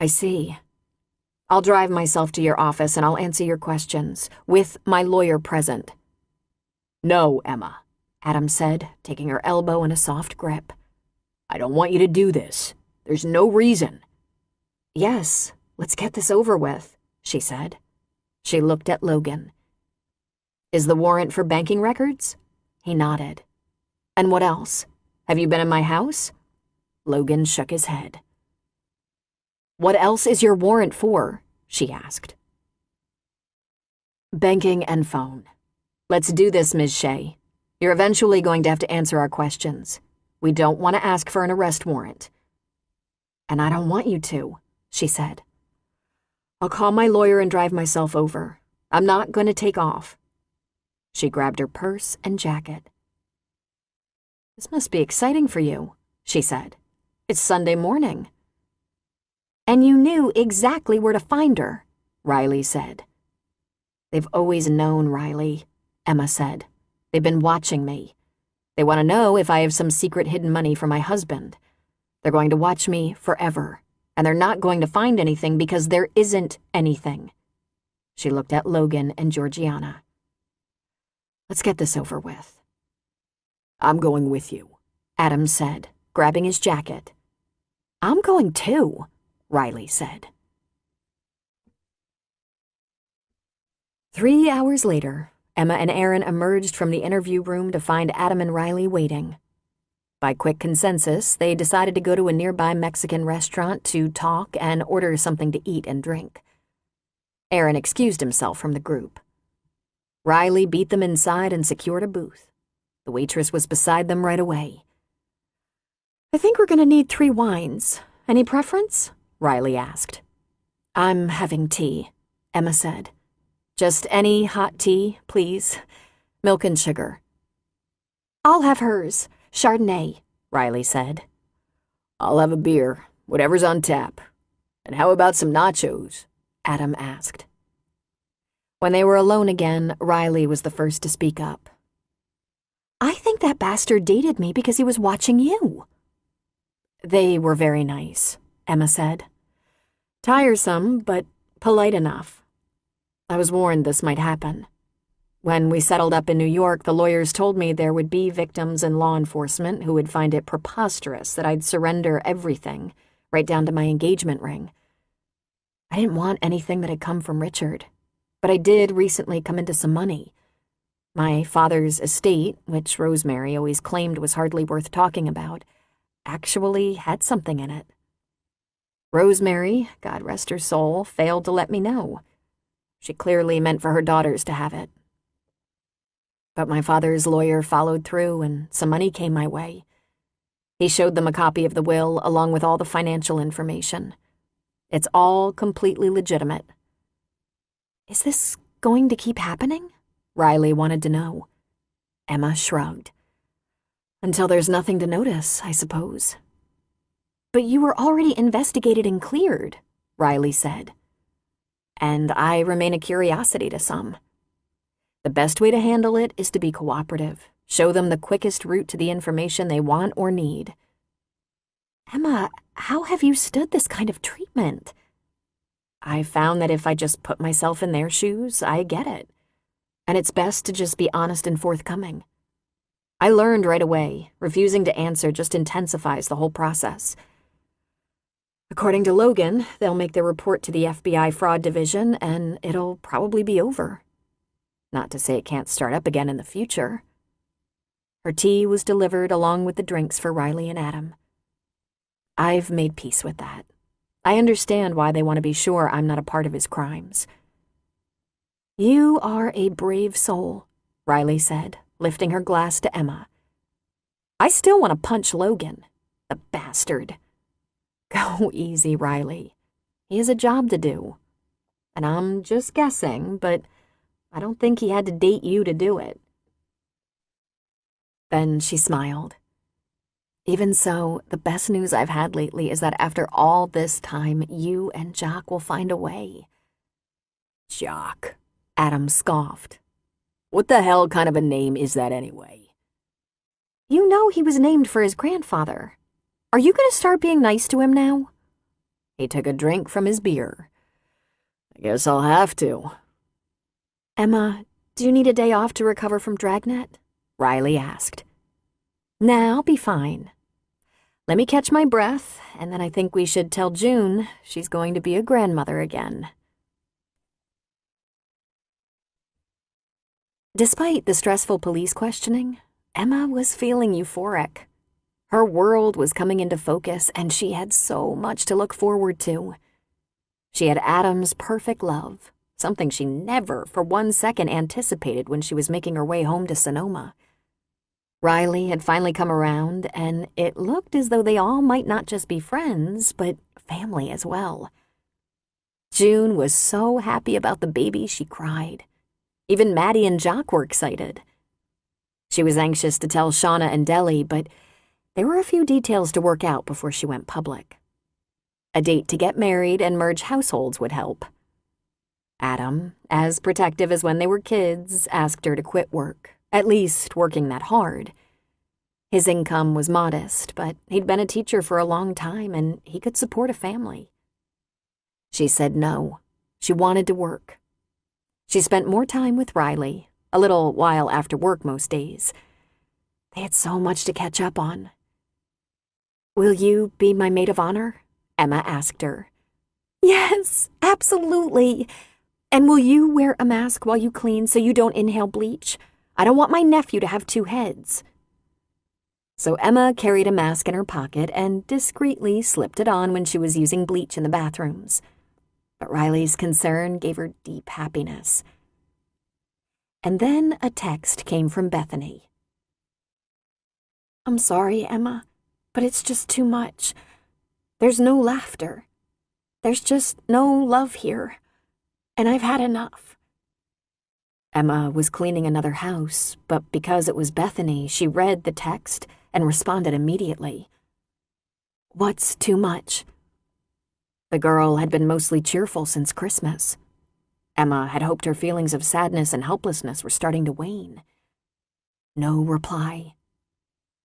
I see. I'll drive myself to your office and I'll answer your questions, with my lawyer present. No, Emma, Adam said, taking her elbow in a soft grip. I don't want you to do this. There's no reason. Yes, let's get this over with, she said. She looked at Logan. Is the warrant for banking records? He nodded. And what else? Have you been in my house? Logan shook his head. What else is your warrant for? She asked. Banking and phone. Let's do this, Ms. Shea. You're eventually going to have to answer our questions. We don't want to ask for an arrest warrant. And I don't want you to, she said. I'll call my lawyer and drive myself over. I'm not going to take off. She grabbed her purse and jacket. This must be exciting for you, she said. It's Sunday morning. And you knew exactly where to find her, Riley said. They've always known, Riley, Emma said. They've been watching me. They want to know if I have some secret hidden money for my husband. They're going to watch me forever, and they're not going to find anything because there isn't anything. She looked at Logan and Georgiana. Let's get this over with. I'm going with you, Adam said, grabbing his jacket. I'm going too, Riley said. 3 hours later, Emma and Aaron emerged from the interview room to find Adam and Riley waiting. By quick consensus, they decided to go to a nearby Mexican restaurant to talk and order something to eat and drink. Aaron excused himself from the group. Riley beat them inside and secured a booth. The waitress was beside them right away. I think we're going to need 3 wines. Any preference? Riley asked. I'm having tea, Emma said. Just any hot tea, please. Milk and sugar. I'll have hers. Chardonnay, Riley said. I'll have a beer, whatever's on tap. And how about some nachos? Adam asked. When they were alone again, Riley was the first to speak up. I think that bastard dated me because he was watching you. They were very nice, Emma said. Tiresome, but polite enough. I was warned this might happen. When we settled up in New York, the lawyers told me there would be victims and law enforcement who would find it preposterous that I'd surrender everything, right down to my engagement ring. I didn't want anything that had come from Richard, but I did recently come into some money. My father's estate, which Rosemary always claimed was hardly worth talking about, actually had something in it. Rosemary, God rest her soul, failed to let me know. She clearly meant for her daughters to have it. But my father's lawyer followed through and some money came my way. He showed them a copy of the will along with all the financial information. It's all completely legitimate. Is this going to keep happening? Riley wanted to know. Emma shrugged. Until there's nothing to notice, I suppose. But you were already investigated and cleared, Riley said. And I remain a curiosity to some. The best way to handle it is to be cooperative. Show them the quickest route to the information they want or need. Emma, how have you stood this kind of treatment? I found that if I just put myself in their shoes, I get it. And it's best to just be honest and forthcoming. I learned right away, refusing to answer just intensifies the whole process. According to Logan, they'll make their report to the FBI Fraud Division, and it'll probably be over. Not to say it can't start up again in the future. Her tea was delivered along with the drinks for Riley and Adam. I've made peace with that. I understand why they want to be sure I'm not a part of his crimes. You are a brave soul, Riley said, lifting her glass to Emma. I still want to punch Logan, the bastard. Go easy, Riley. He has a job to do. And I'm just guessing, but I don't think he had to date you to do it. Then she smiled. Even so, the best news I've had lately is that after all this time, you and Jock will find a way. Jock, Adam scoffed. What the hell kind of a name is that anyway? You know he was named for his grandfather. Are you going to start being nice to him now? He took a drink from his beer. I guess I'll have to. Emma, do you need a day off to recover from Dragnet? Riley asked. Nah, I'll be fine. Let me catch my breath, and then I think we should tell June she's going to be a grandmother again. Despite the stressful police questioning, Emma was feeling euphoric. Her world was coming into focus, and she had so much to look forward to. She had Adam's perfect love, something she never for 1 second anticipated when she was making her way home to Sonoma. Riley had finally come around, and it looked as though they all might not just be friends, but family as well. June was so happy about the baby she cried. Even Maddie and Jock were excited. She was anxious to tell Shauna and Deli, but there were a few details to work out before she went public. A date to get married and merge households would help. Adam, as protective as when they were kids, asked her to quit work, at least working that hard. His income was modest, but he'd been a teacher for a long time and he could support a family. She said no. She wanted to work. She spent more time with Riley, a little while after work most days. They had so much to catch up on. Will you be my maid of honor? Emma asked her. Yes, absolutely. And will you wear a mask while you clean so you don't inhale bleach? I don't want my nephew to have 2 heads. So Emma carried a mask in her pocket and discreetly slipped it on when she was using bleach in the bathrooms. But Riley's concern gave her deep happiness. And then a text came from Bethany. I'm sorry, Emma, but it's just too much. There's no laughter. There's just no love here. And I've had enough. Emma was cleaning another house, but because it was Bethany, she read the text and responded immediately. What's too much? The girl had been mostly cheerful since Christmas. Emma had hoped her feelings of sadness and helplessness were starting to wane. No reply.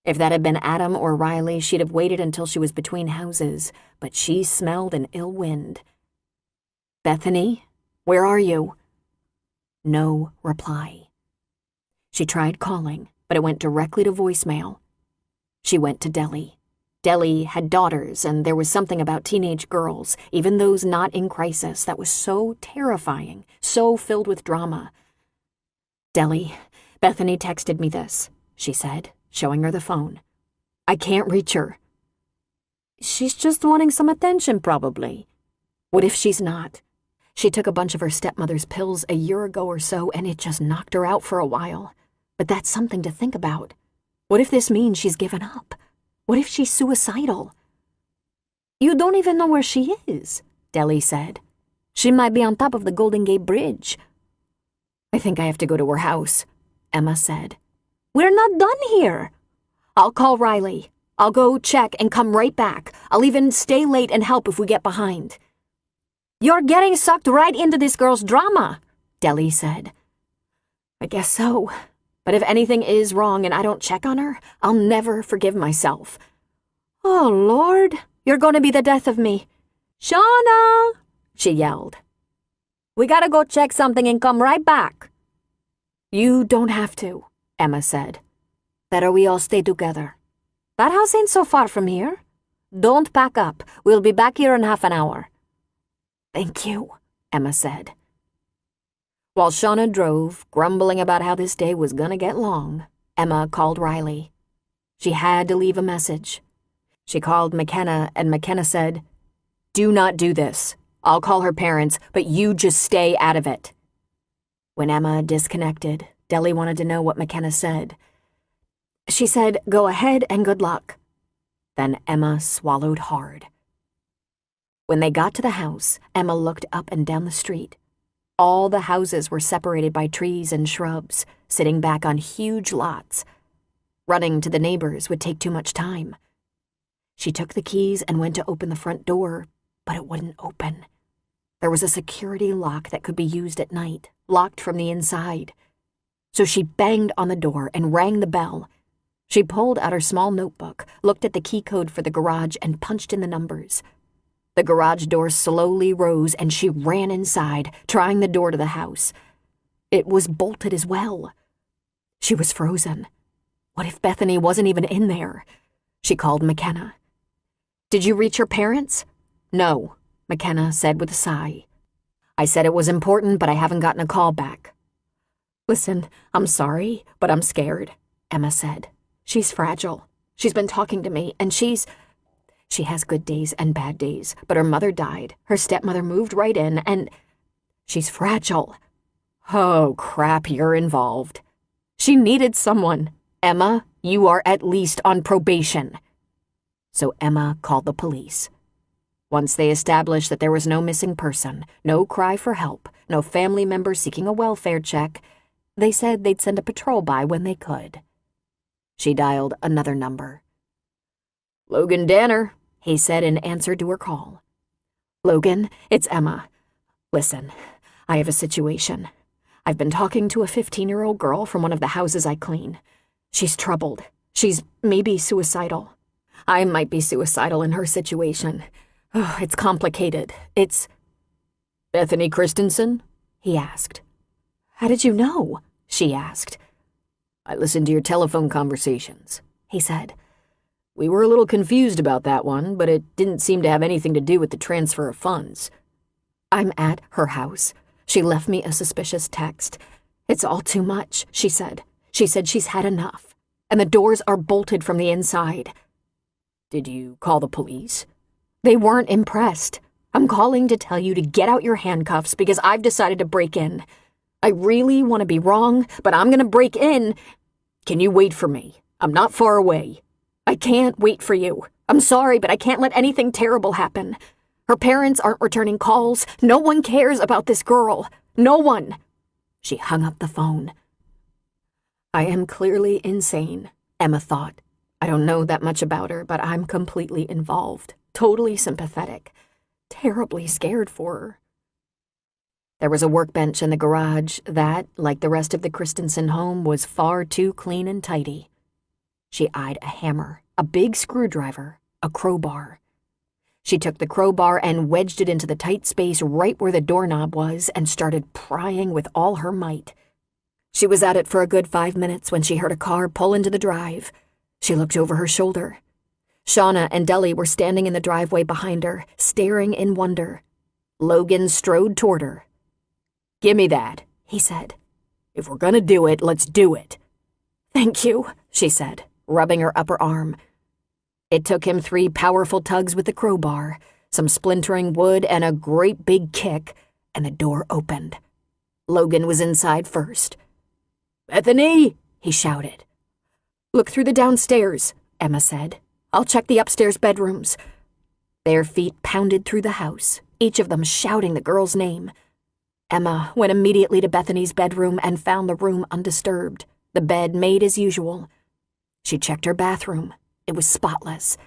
If that had been Adam or Riley, she'd have waited until she was between houses, but she smelled an ill wind. Bethany, where are you? No reply. She tried calling, but it went directly to voicemail. She went to Deli. Deli had daughters, and there was something about teenage girls, even those not in crisis, that was so terrifying, so filled with drama. Deli, Bethany texted me this, she said, showing her the phone. I can't reach her. She's just wanting some attention, probably. What if she's not? She took a bunch of her stepmother's pills a year ago or so, and it just knocked her out for a while. But that's something to think about. What if this means she's given up? What if she's suicidal? You don't even know where she is, Deli said. She might be on top of the Golden Gate Bridge. I think I have to go to her house, Emma said. We're not done here. I'll call Riley. I'll go check and come right back. I'll even stay late and help if we get behind. You're getting sucked right into this girl's drama, Deli said. I guess so. But if anything is wrong and I don't check on her, I'll never forgive myself. Oh, Lord, you're going to be the death of me. Shauna, she yelled. We gotta go check something and come right back. You don't have to, Emma said. Better we all stay together. That house ain't so far from here. Don't pack up. We'll be back here in half an hour. Thank you, Emma said. While Shauna drove, grumbling about how this day was gonna get long, Emma called Riley. She had to leave a message. She called McKenna, and McKenna said, Do not do this. I'll call her parents, but you just stay out of it. When Emma disconnected, Deli wanted to know what McKenna said. She said, Go ahead and good luck. Then Emma swallowed hard. When they got to the house, Emma looked up and down the street. All the houses were separated by trees and shrubs, sitting back on huge lots. Running to the neighbors would take too much time. She took the keys and went to open the front door, but it wouldn't open. There was a security lock that could be used at night, locked from the inside. So she banged on the door and rang the bell. She pulled out her small notebook, looked at the key code for the garage, and punched in the numbers. The garage door slowly rose, and she ran inside, trying the door to the house. It was bolted as well. She was frozen. What if Bethany wasn't even in there? She called McKenna. Did you reach her parents? No, McKenna said with a sigh. I said it was important, but I haven't gotten a call back. Listen, I'm sorry, but I'm scared, Emma said. She's fragile. She's been talking to me, and she has good days and bad days, but her mother died. Her stepmother moved right in, and she's fragile. Oh, crap, you're involved. She needed someone. Emma, you are at least on probation. So Emma called the police. Once they established that there was no missing person, no cry for help, no family member seeking a welfare check, they said they'd send a patrol by when they could. She dialed another number. Logan Danner, he said in answer to her call. Logan, it's Emma. Listen, I have a situation. I've been talking to a 15-year-old girl from one of the houses I clean. She's troubled. She's maybe suicidal. I might be suicidal in her situation. Oh, it's complicated. It's... Bethany Christensen? He asked. How did you know? She asked. I listened to your telephone conversations, he said. We were a little confused about that one, but it didn't seem to have anything to do with the transfer of funds. I'm at her house. She left me a suspicious text. It's all too much, she said. She said she's had enough, and the doors are bolted from the inside. Did you call the police? They weren't impressed. I'm calling to tell you to get out your handcuffs because I've decided to break in. I really want to be wrong, but I'm going to break in. Can you wait for me? I'm not far away. I can't wait for you. I'm sorry, but I can't let anything terrible happen. Her parents aren't returning calls. No one cares about this girl. No one. She hung up the phone. I am clearly insane, Emma thought. I don't know that much about her, but I'm completely involved, totally sympathetic, terribly scared for her. There was a workbench in the garage that, like the rest of the Christensen home, was far too clean and tidy. She eyed a hammer, a big screwdriver, a crowbar. She took the crowbar and wedged it into the tight space right where the doorknob was and started prying with all her might. She was at it for a good 5 minutes when she heard a car pull into the drive. She looked over her shoulder. Shauna and Deli were standing in the driveway behind her, staring in wonder. Logan strode toward her. Give me that, he said. If we're gonna do it, let's do it. Thank you, she said, rubbing her upper arm. It took him 3 powerful tugs with the crowbar, some splintering wood, and a great big kick, and the door opened. Logan was inside first. Bethany, he shouted. "Look through the downstairs," Emma said. "I'll check the upstairs bedrooms." Their feet pounded through the house, each of them shouting the girl's name. Emma went immediately to Bethany's bedroom and found the room undisturbed, the bed made as usual. She checked her bathroom. It was spotless.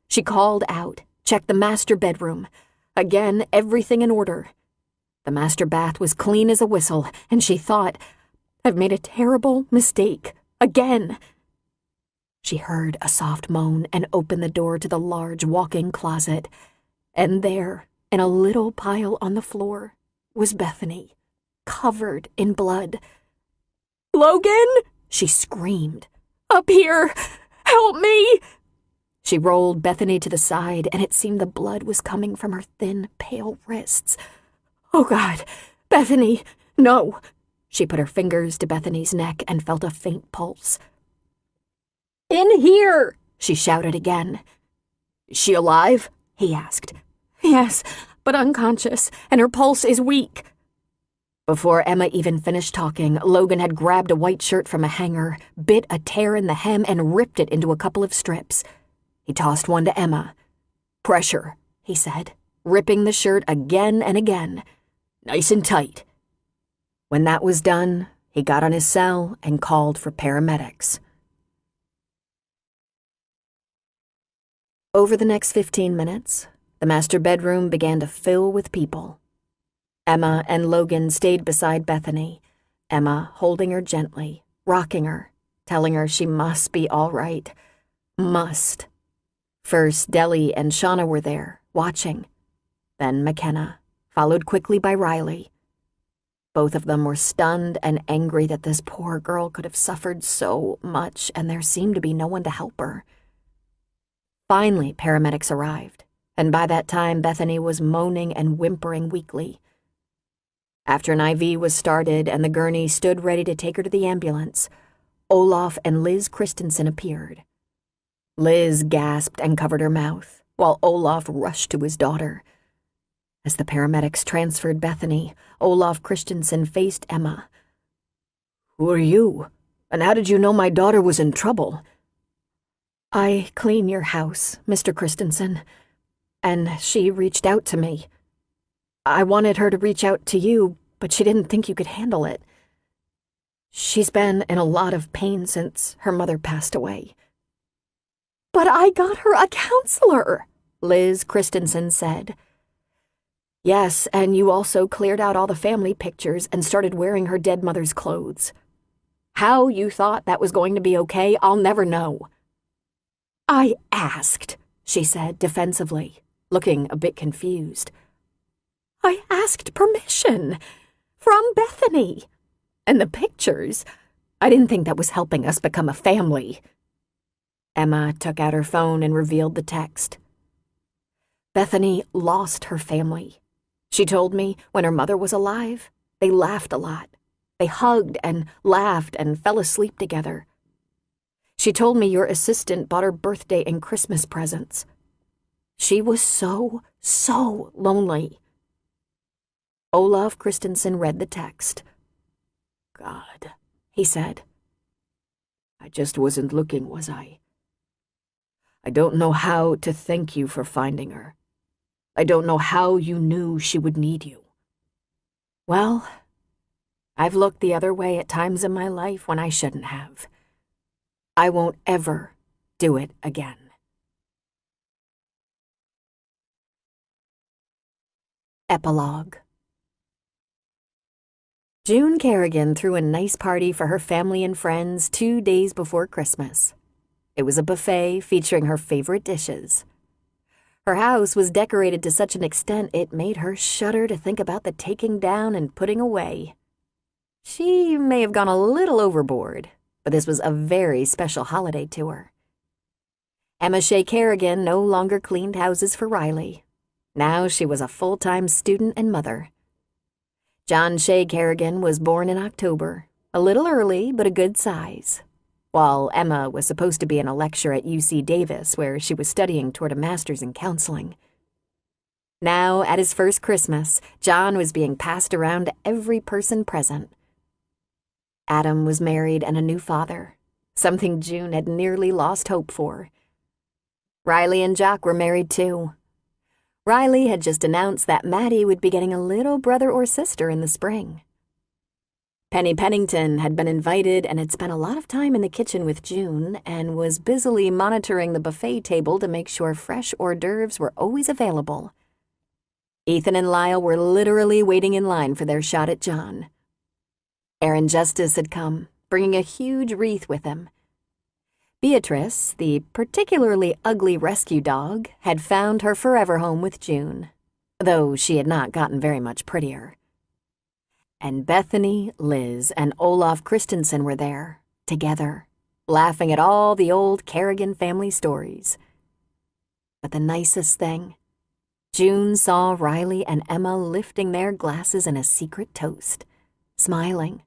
She called out, checked the master bedroom. Again, everything in order. The master bath was clean as a whistle, and she thought, "I've made a terrible mistake. Again." She heard a soft moan and opened the door to the large walk-in closet. And there, in a little pile on the floor, was Bethany, covered in blood. "Logan!" she screamed. "Up here! Help me!" She rolled Bethany to the side, and it seemed the blood was coming from her thin, pale wrists. "Oh, God! Bethany! No!" She put her fingers to Bethany's neck and felt a faint pulse. "In here!" she shouted again. "Is she alive?" he asked. "Yes, but unconscious, and her pulse is weak." Before Emma even finished talking, Logan had grabbed a white shirt from a hanger, bit a tear in the hem, and ripped it into a couple of strips. He tossed one to Emma. "Pressure," he said, ripping the shirt again and again. "Nice and tight." When that was done, he got on his cell and called for paramedics. Over the next 15 minutes, the master bedroom began to fill with people. Emma and Logan stayed beside Bethany, Emma holding her gently, rocking her, telling her she must be all right. Must. First, Deli and Shauna were there, watching. Then McKenna, followed quickly by Riley. Both of them were stunned and angry that this poor girl could have suffered so much, and there seemed to be no one to help her. Finally, paramedics arrived, and by that time Bethany was moaning and whimpering weakly. After an IV was started and the gurney stood ready to take her to the ambulance, Olaf and Liz Christensen appeared. Liz gasped and covered her mouth, while Olaf rushed to his daughter. As the paramedics transferred Bethany, Olaf Christensen faced Emma. "Who are you? And how did you know my daughter was in trouble?" "I clean your house, Mr. Christensen, and she reached out to me. I wanted her to reach out to you, but she didn't think you could handle it. She's been in a lot of pain since her mother passed away." "But I got her a counselor," Liz Christensen said. "Yes, and you also cleared out all the family pictures and started wearing her dead mother's clothes. How you thought that was going to be okay, I'll never know." "I asked," she said defensively, looking a bit confused. "I asked permission from Bethany. And the pictures, I didn't think that was helping us become a family." Emma took out her phone and revealed the text. Bethany lost her family. She told me when her mother was alive, they laughed a lot. They hugged and laughed and fell asleep together. She told me your assistant bought her birthday and Christmas presents. She was so lonely. Olaf Christensen read the text. "God," he said. "I just wasn't looking, was I? I don't know how to thank you for finding her. I don't know how you knew she would need you." Well, I've looked the other way at times in my life when I shouldn't have. I won't ever do it again. Epilogue. June Kerrigan threw a nice party for her family and friends 2 days before Christmas. It was a buffet featuring her favorite dishes. Her house was decorated to such an extent it made her shudder to think about the taking down and putting away. She may have gone a little overboard, but this was a very special holiday to her. Emma Shea Kerrigan no longer cleaned houses for Riley. Now she was a full-time student and mother. John Shea Kerrigan was born in October, a little early but a good size. While Emma was supposed to be in a lecture at UC Davis where she was studying toward a master's in counseling. Now, at his first Christmas, John was being passed around to every person present. Adam was married and a new father, something June had nearly lost hope for. Riley and Jock were married too. Riley had just announced that Maddie would be getting a little brother or sister in the spring. Penny Pennington had been invited and had spent a lot of time in the kitchen with June and was busily monitoring the buffet table to make sure fresh hors d'oeuvres were always available. Ethan and Lyle were literally waiting in line for their shot at John. Aaron Justice had come, bringing a huge wreath with him. Beatrice, the particularly ugly rescue dog, had found her forever home with June, though she had not gotten very much prettier. And Bethany, Liz, and Olaf Christensen were there, together, laughing at all the old Kerrigan family stories. But the nicest thing, June saw Riley and Emma lifting their glasses in a secret toast, smiling.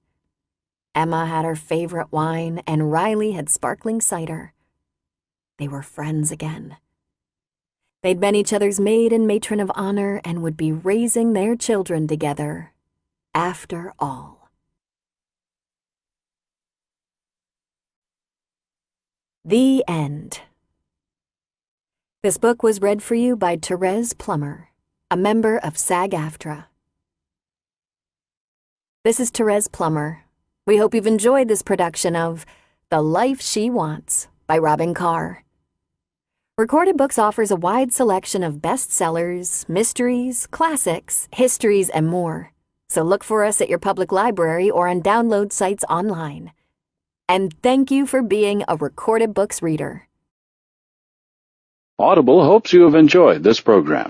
Emma had her favorite wine, and Riley had sparkling cider. They were friends again. They'd been each other's maid and matron of honor and would be raising their children together, after all. The end. This book was read for you by Therese Plummer, a member of SAG-AFTRA. This is Therese Plummer. We hope you've enjoyed this production of The Life She Wants by Robin Carr. Recorded Books offers a wide selection of bestsellers, mysteries, classics, histories, and more. So look for us at your public library or on download sites online. And thank you for being a Recorded Books reader. Audible hopes you have enjoyed this program.